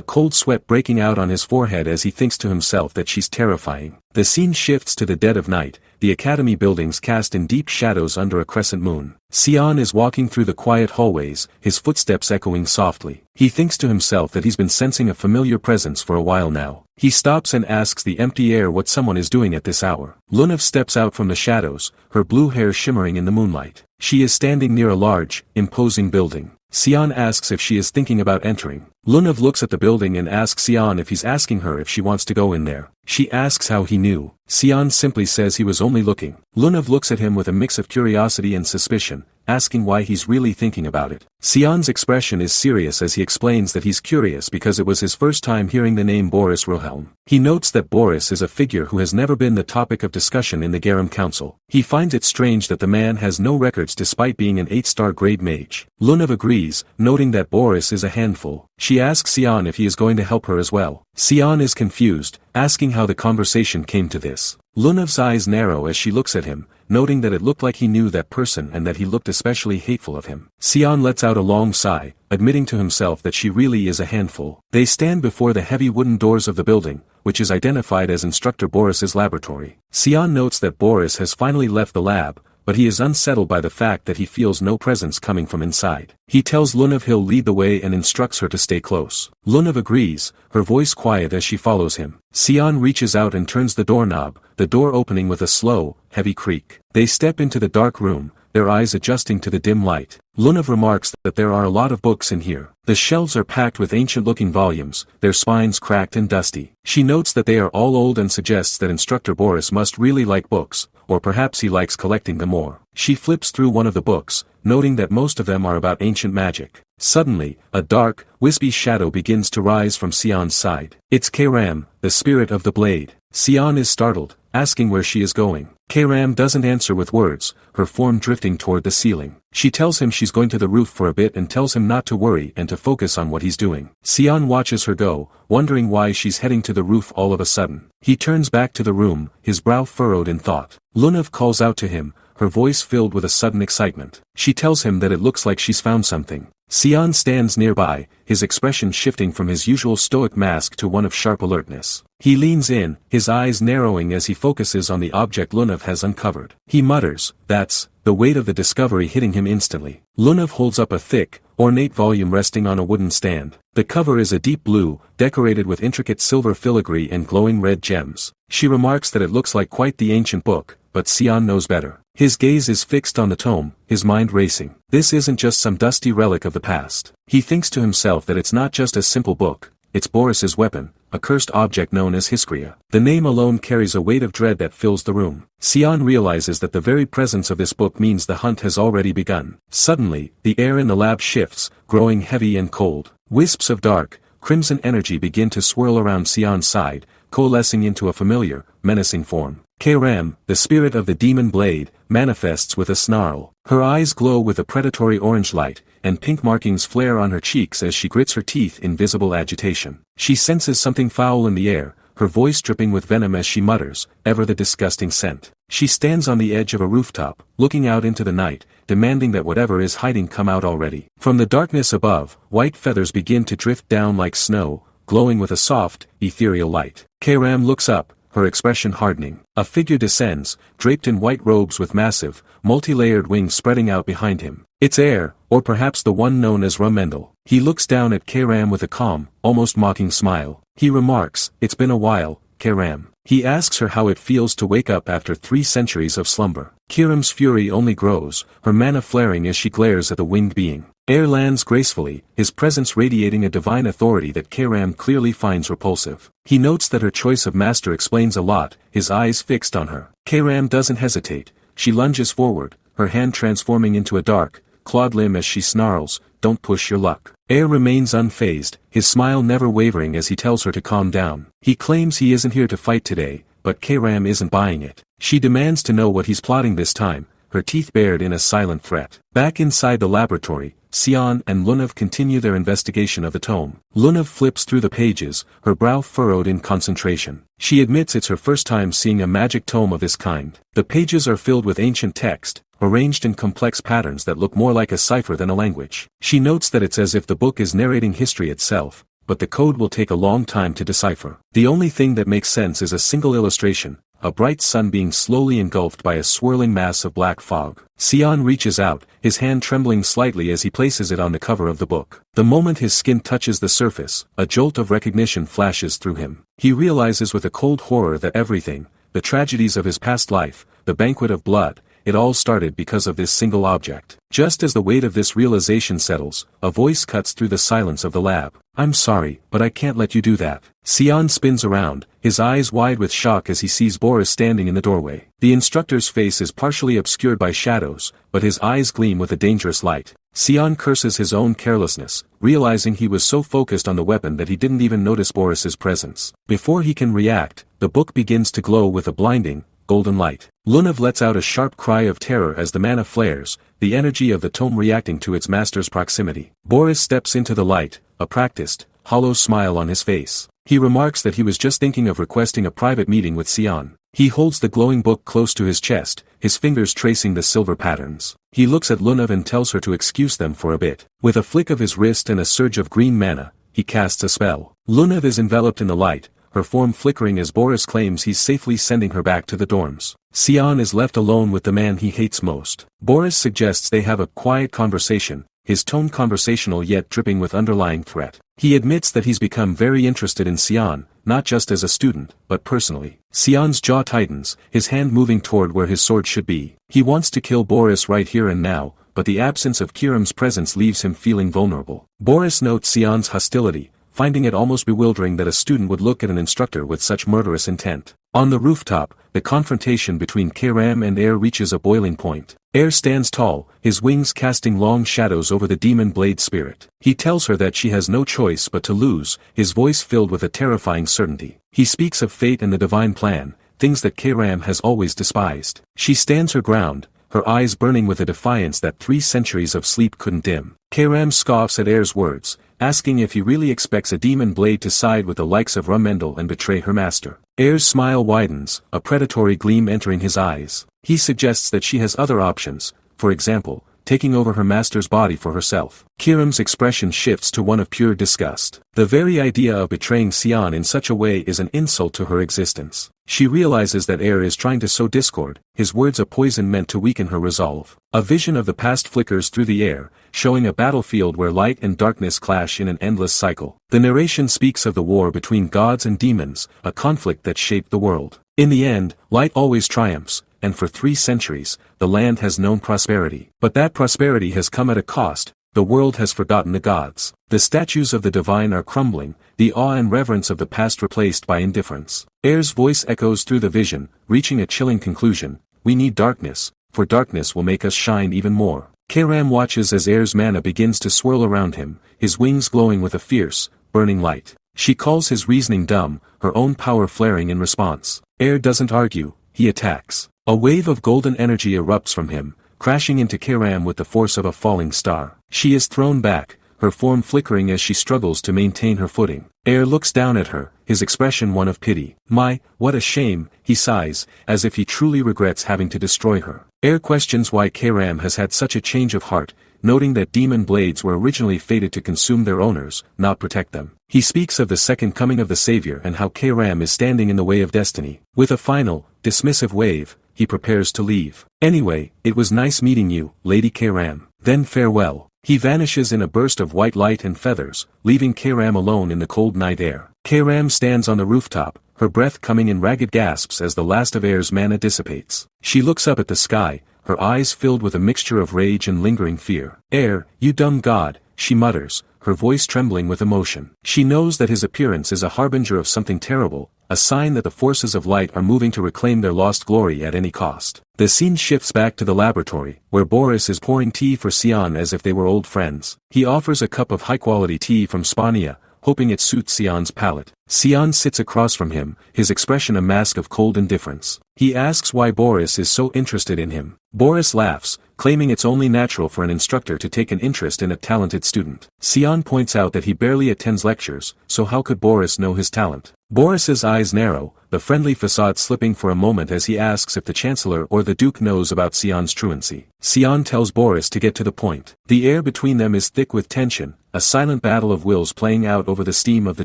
cold sweat breaking out on his forehead as he thinks to himself that she's terrifying. The scene shifts to the dead of night, the academy buildings cast in deep shadows under a crescent moon. Cyan is walking through the quiet hallways, his footsteps echoing softly. He thinks to himself that he's been sensing a familiar presence for a while now. He stops and asks the empty air what someone is doing at this hour. Lunav steps out from the shadows, her blue hair shimmering in the moonlight. She is standing near a large, imposing building. Cyan asks if she is thinking about entering. Lunav looks at the building and asks Cyan if he's asking her if she wants to go in there. She asks how he knew. Cyan simply says he was only looking. Lunav looks at him with a mix of curiosity and suspicion, asking why he's really thinking about it. Cyan's expression is serious as he explains that he's curious because it was his first time hearing the name Boris Wilhelm. He notes that Boris is a figure who has never been the topic of discussion in the Garum Council. He finds it strange that the man has no records despite being an 8-star grade mage. Lunav agrees, noting that Boris is a handful. She asks Cyan if he is going to help her as well. Cyan is confused, asking how the conversation came to this. Lunav's eyes narrow as she looks at him, noting that it looked like he knew that person and that he looked especially hateful of him. Cyan lets out a long sigh, admitting to himself that she really is a handful. They stand before the heavy wooden doors of the building, which is identified as Instructor Boris's laboratory. Cyan notes that Boris has finally left the lab, but he is unsettled by the fact that he feels no presence coming from inside. He tells Lunav he'll lead the way and instructs her to stay close. Lunav agrees, her voice quiet as she follows him. Cyan reaches out and turns the doorknob, the door opening with a slow, heavy creak. They step into the dark room, their eyes adjusting to the dim light. Lunav remarks that there are a lot of books in here. The shelves are packed with ancient-looking volumes, their spines cracked and dusty. She notes that they are all old and suggests that Instructor Boris must really like books, or perhaps he likes collecting them more. She flips through one of the books, noting that most of them are about ancient magic. Suddenly, a dark, wispy shadow begins to rise from Cyan's side. It's Kairam, the spirit of the blade. Cyan is startled, asking where she is going. Kairam doesn't answer with words, her form drifting toward the ceiling. She tells him she's going to the roof for a bit and tells him not to worry and to focus on what he's doing. Cyan watches her go, wondering why she's heading to the roof all of a sudden. He turns back to the room, his brow furrowed in thought. Lunav calls out to him, her voice filled with a sudden excitement. She tells him that it looks like she's found something. Cyan stands nearby, his expression shifting from his usual stoic mask to one of sharp alertness. He leans in, his eyes narrowing as he focuses on the object Lunav has uncovered. He mutters, "That's," the weight of the discovery hitting him instantly. Lunav holds up a thick, ornate volume resting on a wooden stand. The cover is a deep blue, decorated with intricate silver filigree and glowing red gems. She remarks that it looks like quite the ancient book, but Cyan knows better. His gaze is fixed on the tome, his mind racing. This isn't just some dusty relic of the past. He thinks to himself that it's not just a simple book, it's Boris's weapon, a cursed object known as Hiskria. The name alone carries a weight of dread that fills the room. Cyan realizes that the very presence of this book means the hunt has already begun. Suddenly, the air in the lab shifts, growing heavy and cold. Wisps of dark, crimson energy begin to swirl around Cyan's side, coalescing into a familiar, menacing form. Kram, the spirit of the demon blade, manifests with a snarl. Her eyes glow with a predatory orange light, and pink markings flare on her cheeks as she grits her teeth in visible agitation. She senses something foul in the air, her voice dripping with venom as she mutters, "Ever the disgusting scent." She stands on the edge of a rooftop, looking out into the night, demanding that whatever is hiding come out already. From the darkness above, white feathers begin to drift down like snow, glowing with a soft, ethereal light. Kram looks up, her expression hardening. A figure descends, draped in white robes with massive, multi-layered wings spreading out behind him. It's Air, or perhaps the one known as Rumendel. He looks down at Kram with a calm, almost mocking smile. He remarks, "It's been a while, Kram." He asks her how it feels to wake up after 3 centuries of slumber. Kiram's fury only grows, her mana flaring as she glares at the winged being. Air lands gracefully, his presence radiating a divine authority that Kram clearly finds repulsive. He notes that her choice of master explains a lot, his eyes fixed on her. Kram doesn't hesitate. She lunges forward, her hand transforming into a dark, clawed limb as she snarls, "Don't push your luck." Air remains unfazed, his smile never wavering as he tells her to calm down. He claims he isn't here to fight today, but Kram isn't buying it. She demands to know what he's plotting this time, her teeth bared in a silent threat. Back inside the laboratory, Cyan and Lunav continue their investigation of the tome. Lunav flips through the pages, her brow furrowed in concentration. She admits it's her first time seeing a magic tome of this kind. The pages are filled with ancient text, arranged in complex patterns that look more like a cipher than a language. She notes that it's as if the book is narrating history itself, but the code will take a long time to decipher. The only thing that makes sense is a single illustration, a bright sun being slowly engulfed by a swirling mass of black fog. Cyan reaches out, his hand trembling slightly as he places it on the cover of the book. The moment his skin touches the surface, a jolt of recognition flashes through him. He realizes with a cold horror that everything, the tragedies of his past life, the banquet of blood, it all started because of this single object. Just as the weight of this realization settles, a voice cuts through the silence of the lab. "I'm sorry, but I can't let you do that." Cyan spins around, his eyes wide with shock as he sees Boris standing in the doorway. The instructor's face is partially obscured by shadows, but his eyes gleam with a dangerous light. Cyan curses his own carelessness, realizing he was so focused on the weapon that he didn't even notice Boris's presence. Before he can react, the book begins to glow with a blinding, golden light. Lunav lets out a sharp cry of terror as the mana flares, the energy of the tome reacting to its master's proximity. Boris steps into the light, a practiced, hollow smile on his face. He remarks that he was just thinking of requesting a private meeting with Cyan. He holds the glowing book close to his chest, his fingers tracing the silver patterns. He looks at Lunav and tells her to excuse them for a bit. With a flick of his wrist and a surge of green mana, he casts a spell. Lunav is enveloped in the light, her form flickering as Boris claims he's safely sending her back to the dorms. Cyan is left alone with the man he hates most. Boris suggests they have a quiet conversation, his tone conversational yet dripping with underlying threat. He admits that he's become very interested in Cyan, not just as a student, but personally. Cyan's jaw tightens, his hand moving toward where his sword should be. He wants to kill Boris right here and now, but the absence of Kiram's presence leaves him feeling vulnerable. Boris notes Cyan's hostility, finding it almost bewildering that a student would look at an instructor with such murderous intent. On the rooftop, the confrontation between Kram and Air reaches a boiling point. Air stands tall, his wings casting long shadows over the demon blade spirit. He tells her that she has no choice but to lose, his voice filled with a terrifying certainty. He speaks of fate and the divine plan, things that Kram has always despised. She stands her ground, her eyes burning with a defiance that 3 centuries of sleep couldn't dim. Kram scoffs at Air's words, asking if he really expects a demon blade to side with the likes of Rumendel and betray her master. Air's smile widens, a predatory gleam entering his eyes. He suggests that she has other options, for example, taking over her master's body for herself. Kiram's expression shifts to one of pure disgust. The very idea of betraying Cyan in such a way is an insult to her existence. She realizes that Air is trying to sow discord, his words a poison meant to weaken her resolve. A vision of the past flickers through the air, showing a battlefield where light and darkness clash in an endless cycle. The narration speaks of the war between gods and demons, a conflict that shaped the world. In the end, light always triumphs, and for 3 centuries, the land has known prosperity. But that prosperity has come at a cost. The world has forgotten the gods. The statues of the divine are crumbling, the awe and reverence of the past replaced by indifference. Air's voice echoes through the vision, reaching a chilling conclusion. We need darkness, for darkness will make us shine even more. Kram watches as Air's mana begins to swirl around him, his wings glowing with a fierce, burning light. She calls his reasoning dumb, her own power flaring in response. Air doesn't argue, he attacks. A wave of golden energy erupts from him, crashing into Cyan with the force of a falling star. She is thrown back, her form flickering as she struggles to maintain her footing. Air looks down at her, his expression one of pity. My, what a shame, he sighs, as if he truly regrets having to destroy her. Air questions why Cyan has had such a change of heart, noting that demon blades were originally fated to consume their owners, not protect them. He speaks of the second coming of the Savior and how Cyan is standing in the way of destiny. With a final, dismissive wave, he prepares to leave. Anyway, it was nice meeting you, Lady Cyan. Then farewell. He vanishes in a burst of white light and feathers, leaving Cyan alone in the cold night air. Cyan stands on the rooftop, her breath coming in ragged gasps as the last of Air's mana dissipates. She looks up at the sky, her eyes filled with a mixture of rage and lingering fear. Air, you dumb god, she mutters, her voice trembling with emotion. She knows that his appearance is a harbinger of something terrible, a sign that the forces of light are moving to reclaim their lost glory at any cost. The scene shifts back to the laboratory, where Boris is pouring tea for Cyan as if they were old friends. He offers a cup of high-quality tea from Spania, hoping it suits Cyan's palate. Cyan sits across from him, his expression a mask of cold indifference. He asks why Boris is so interested in him. Boris laughs, claiming it's only natural for an instructor to take an interest in a talented student. Cyan points out that he barely attends lectures, so how could Boris know his talent? Boris's eyes narrow, the friendly facade slipping for a moment as he asks if the Chancellor or the Duke knows about Cyan's truancy. Cyan tells Boris to get to the point. The air between them is thick with tension, a silent battle of wills playing out over the steam of the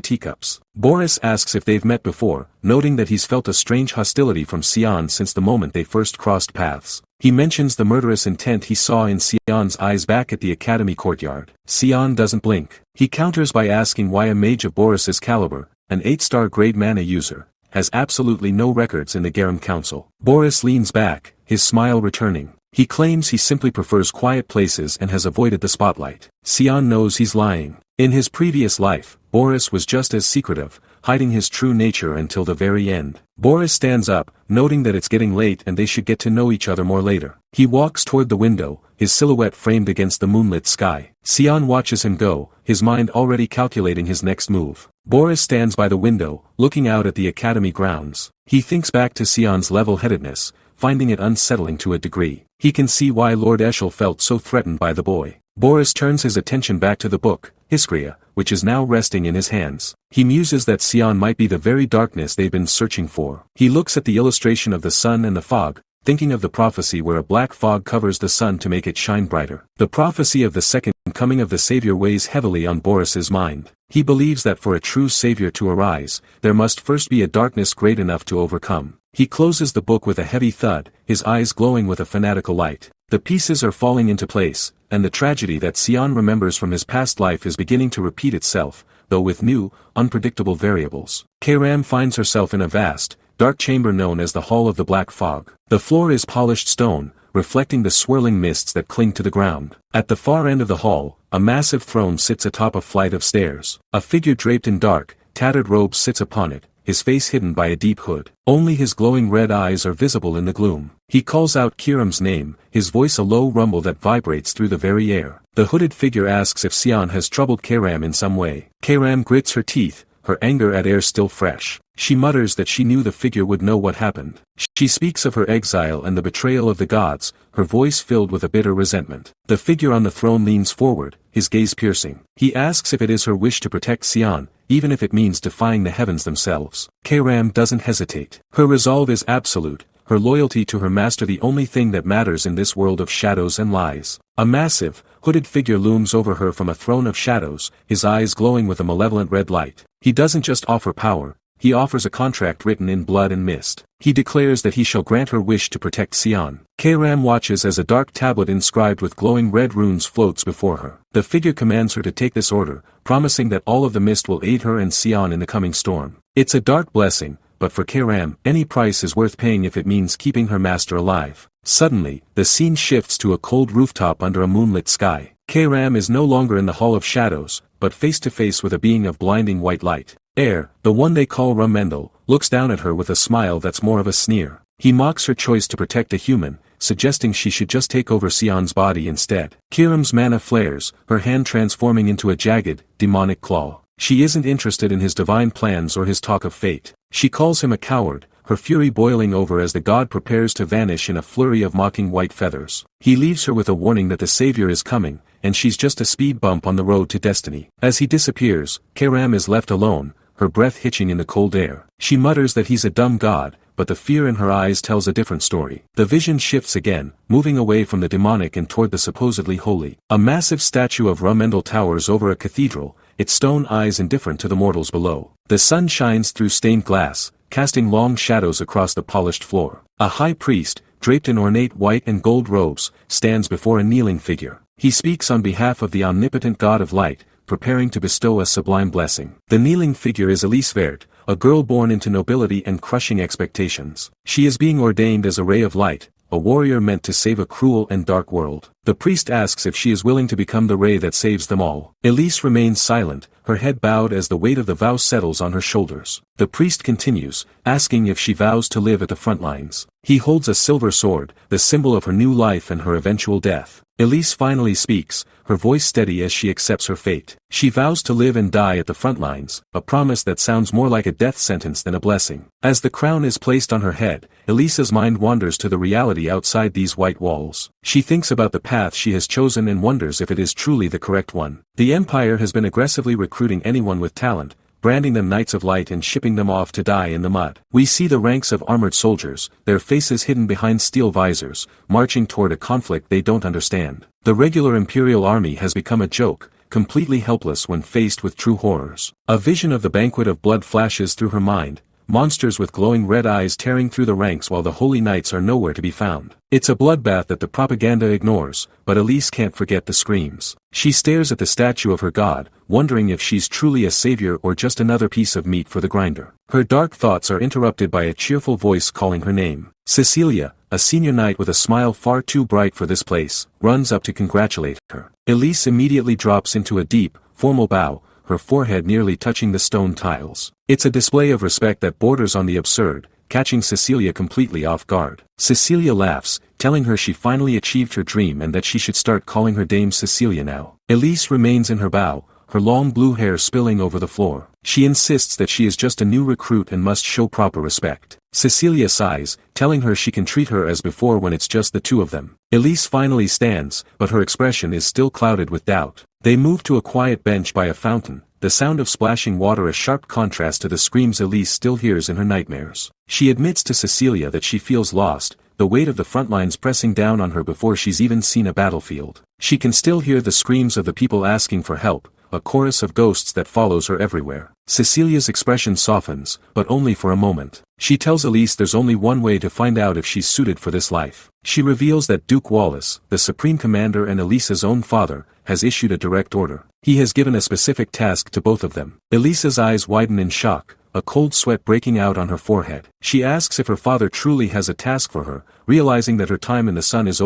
teacups. Boris asks if they've met before, noting that he's felt a strange hostility from Cyan since the moment they first crossed paths. He mentions the murderous intent he saw in Cyan's eyes back at the academy courtyard. Cyan doesn't blink. He counters by asking why a mage of Boris's caliber, an 8-star grade mana user, has absolutely no records in the Garum Council. Boris leans back, his smile returning. He claims he simply prefers quiet places and has avoided the spotlight. Cyan knows he's lying. In his previous life, Boris was just as secretive, hiding his true nature until the very end. Boris stands up, noting that it's getting late and they should get to know each other more later. He walks toward the window, his silhouette framed against the moonlit sky. Cyan watches him go, his mind already calculating his next move. Boris stands by the window, looking out at the academy grounds. He thinks back to Cyan's level-headedness, finding it unsettling to a degree. He can see why Lord Eshel felt so threatened by the boy. Boris turns his attention back to the book, Hiskria, which is now resting in his hands. He muses that Cyan might be the very darkness they've been searching for. He looks at the illustration of the sun and the fog, thinking of the prophecy where a black fog covers the sun to make it shine brighter. The prophecy of the second coming of the Savior weighs heavily on Boris's mind. He believes that for a true Savior to arise, there must first be a darkness great enough to overcome. He closes the book with a heavy thud, his eyes glowing with a fanatical light. The pieces are falling into place, and the tragedy that Cyan remembers from his past life is beginning to repeat itself, though with new, unpredictable variables. Cyan finds herself in a vast, dark chamber known as the Hall of the Black Fog. The floor is polished stone, reflecting the swirling mists that cling to the ground. At the far end of the hall, a massive throne sits atop a flight of stairs. A figure draped in dark, tattered robes sits upon it, his face hidden by a deep hood. Only his glowing red eyes are visible in the gloom. He calls out Kiram's name, his voice a low rumble that vibrates through the very air. The hooded figure asks if Cyan has troubled Cyan in some way. Cyan grits her teeth, her anger at air still fresh. She mutters that she knew the figure would know what happened. She speaks of her exile and the betrayal of the gods, her voice filled with a bitter resentment. The figure on the throne leans forward, his gaze piercing. He asks if it is her wish to protect Cyan, even if it means defying the heavens themselves. Cyan doesn't hesitate. Her resolve is absolute, her loyalty to her master the only thing that matters in this world of shadows and lies. A massive, hooded figure looms over her from a throne of shadows, his eyes glowing with a malevolent red light. He doesn't just offer power, he offers a contract written in blood and mist. He declares that he shall grant her wish to protect Cyan. Cyan watches as a dark tablet inscribed with glowing red runes floats before her. The figure commands her to take this order, promising that all of the mist will aid her and Cyan in the coming storm. It's a dark blessing, but for Cyan, any price is worth paying if it means keeping her master alive. Suddenly, the scene shifts to a cold rooftop under a moonlit sky. Cyan is no longer in the Hall of Shadows, but face to face with a being of blinding white light. Air, the one they call Rumendel, looks down at her with a smile that's more of a sneer. He mocks her choice to protect a human, suggesting she should just take over Cyan's body instead. Kiram's mana flares, her hand transforming into a jagged, demonic claw. She isn't interested in his divine plans or his talk of fate. She calls him a coward, her fury boiling over as the god prepares to vanish in a flurry of mocking white feathers. He leaves her with a warning that the savior is coming, and she's just a speed bump on the road to destiny. As he disappears, Keiram is left alone, her breath hitching in the cold air. She mutters that he's a dumb god, but the fear in her eyes tells a different story. The vision shifts again, moving away from the demonic and toward the supposedly holy. A massive statue of Rumendel towers over a cathedral, its stone eyes indifferent to the mortals below. The sun shines through stained glass, casting long shadows across the polished floor. A high priest, draped in ornate white and gold robes, stands before a kneeling figure. He speaks on behalf of the omnipotent God of light, preparing to bestow a sublime blessing. The kneeling figure is Cyan Vert, a girl born into nobility and crushing expectations. She is being ordained as a ray of light, a warrior meant to save a cruel and dark world. The priest asks if she is willing to become the ray that saves them all. Elise remains silent, her head bowed as the weight of the vow settles on her shoulders. The priest continues, asking if she vows to live at the front lines. He holds a silver sword, the symbol of her new life and her eventual death. Elise finally speaks, her voice steady as she accepts her fate. She vows to live and die at the front lines, a promise that sounds more like a death sentence than a blessing. As the crown is placed on her head, Elise's mind wanders to the reality outside these white walls. She thinks about the path she has chosen and wonders if it is truly the correct one. The Empire has been aggressively recruiting anyone with talent, branding them Knights of Light and shipping them off to die in the mud. We see the ranks of armored soldiers, their faces hidden behind steel visors, marching toward a conflict they don't understand. The regular Imperial army has become a joke, completely helpless when faced with true horrors. A vision of the banquet of blood flashes through her mind, monsters with glowing red eyes tearing through the ranks while the holy knights are nowhere to be found. It's a bloodbath that the propaganda ignores, but Elise can't forget the screams. She stares at the statue of her god, wondering if she's truly a savior or just another piece of meat for the grinder. Her dark thoughts are interrupted by a cheerful voice calling her name. Cecilia, a senior knight with a smile far too bright for this place, runs up to congratulate her. Elise immediately drops into a deep, formal bow, her forehead nearly touching the stone tiles. It's a display of respect that borders on the absurd, catching Cecilia completely off guard. Cecilia laughs, telling her she finally achieved her dream and that she should start calling her Dame Cecilia now. Elise remains in her bow, her long blue hair spilling over the floor. She insists that she is just a new recruit and must show proper respect. Cecilia sighs, telling her she can treat her as before when it's just the two of them. Elise finally stands, but her expression is still clouded with doubt. They move to a quiet bench by a fountain, the sound of splashing water a sharp contrast to the screams Elise still hears in her nightmares. She admits to Cecilia that she feels lost, the weight of the front lines pressing down on her before she's even seen a battlefield. She can still hear the screams of the people asking for help, a chorus of ghosts that follows her everywhere. Cecilia's expression softens, but only for a moment. She tells Elise there's only one way to find out if she's suited for this life. She reveals that Duke Wallace, the Supreme Commander and Elise's own father, has issued a direct order. He has given a specific task to both of them. Elise's eyes widen in shock, a cold sweat breaking out on her forehead. She asks if her father truly has a task for her, realizing that her time in the sun is over.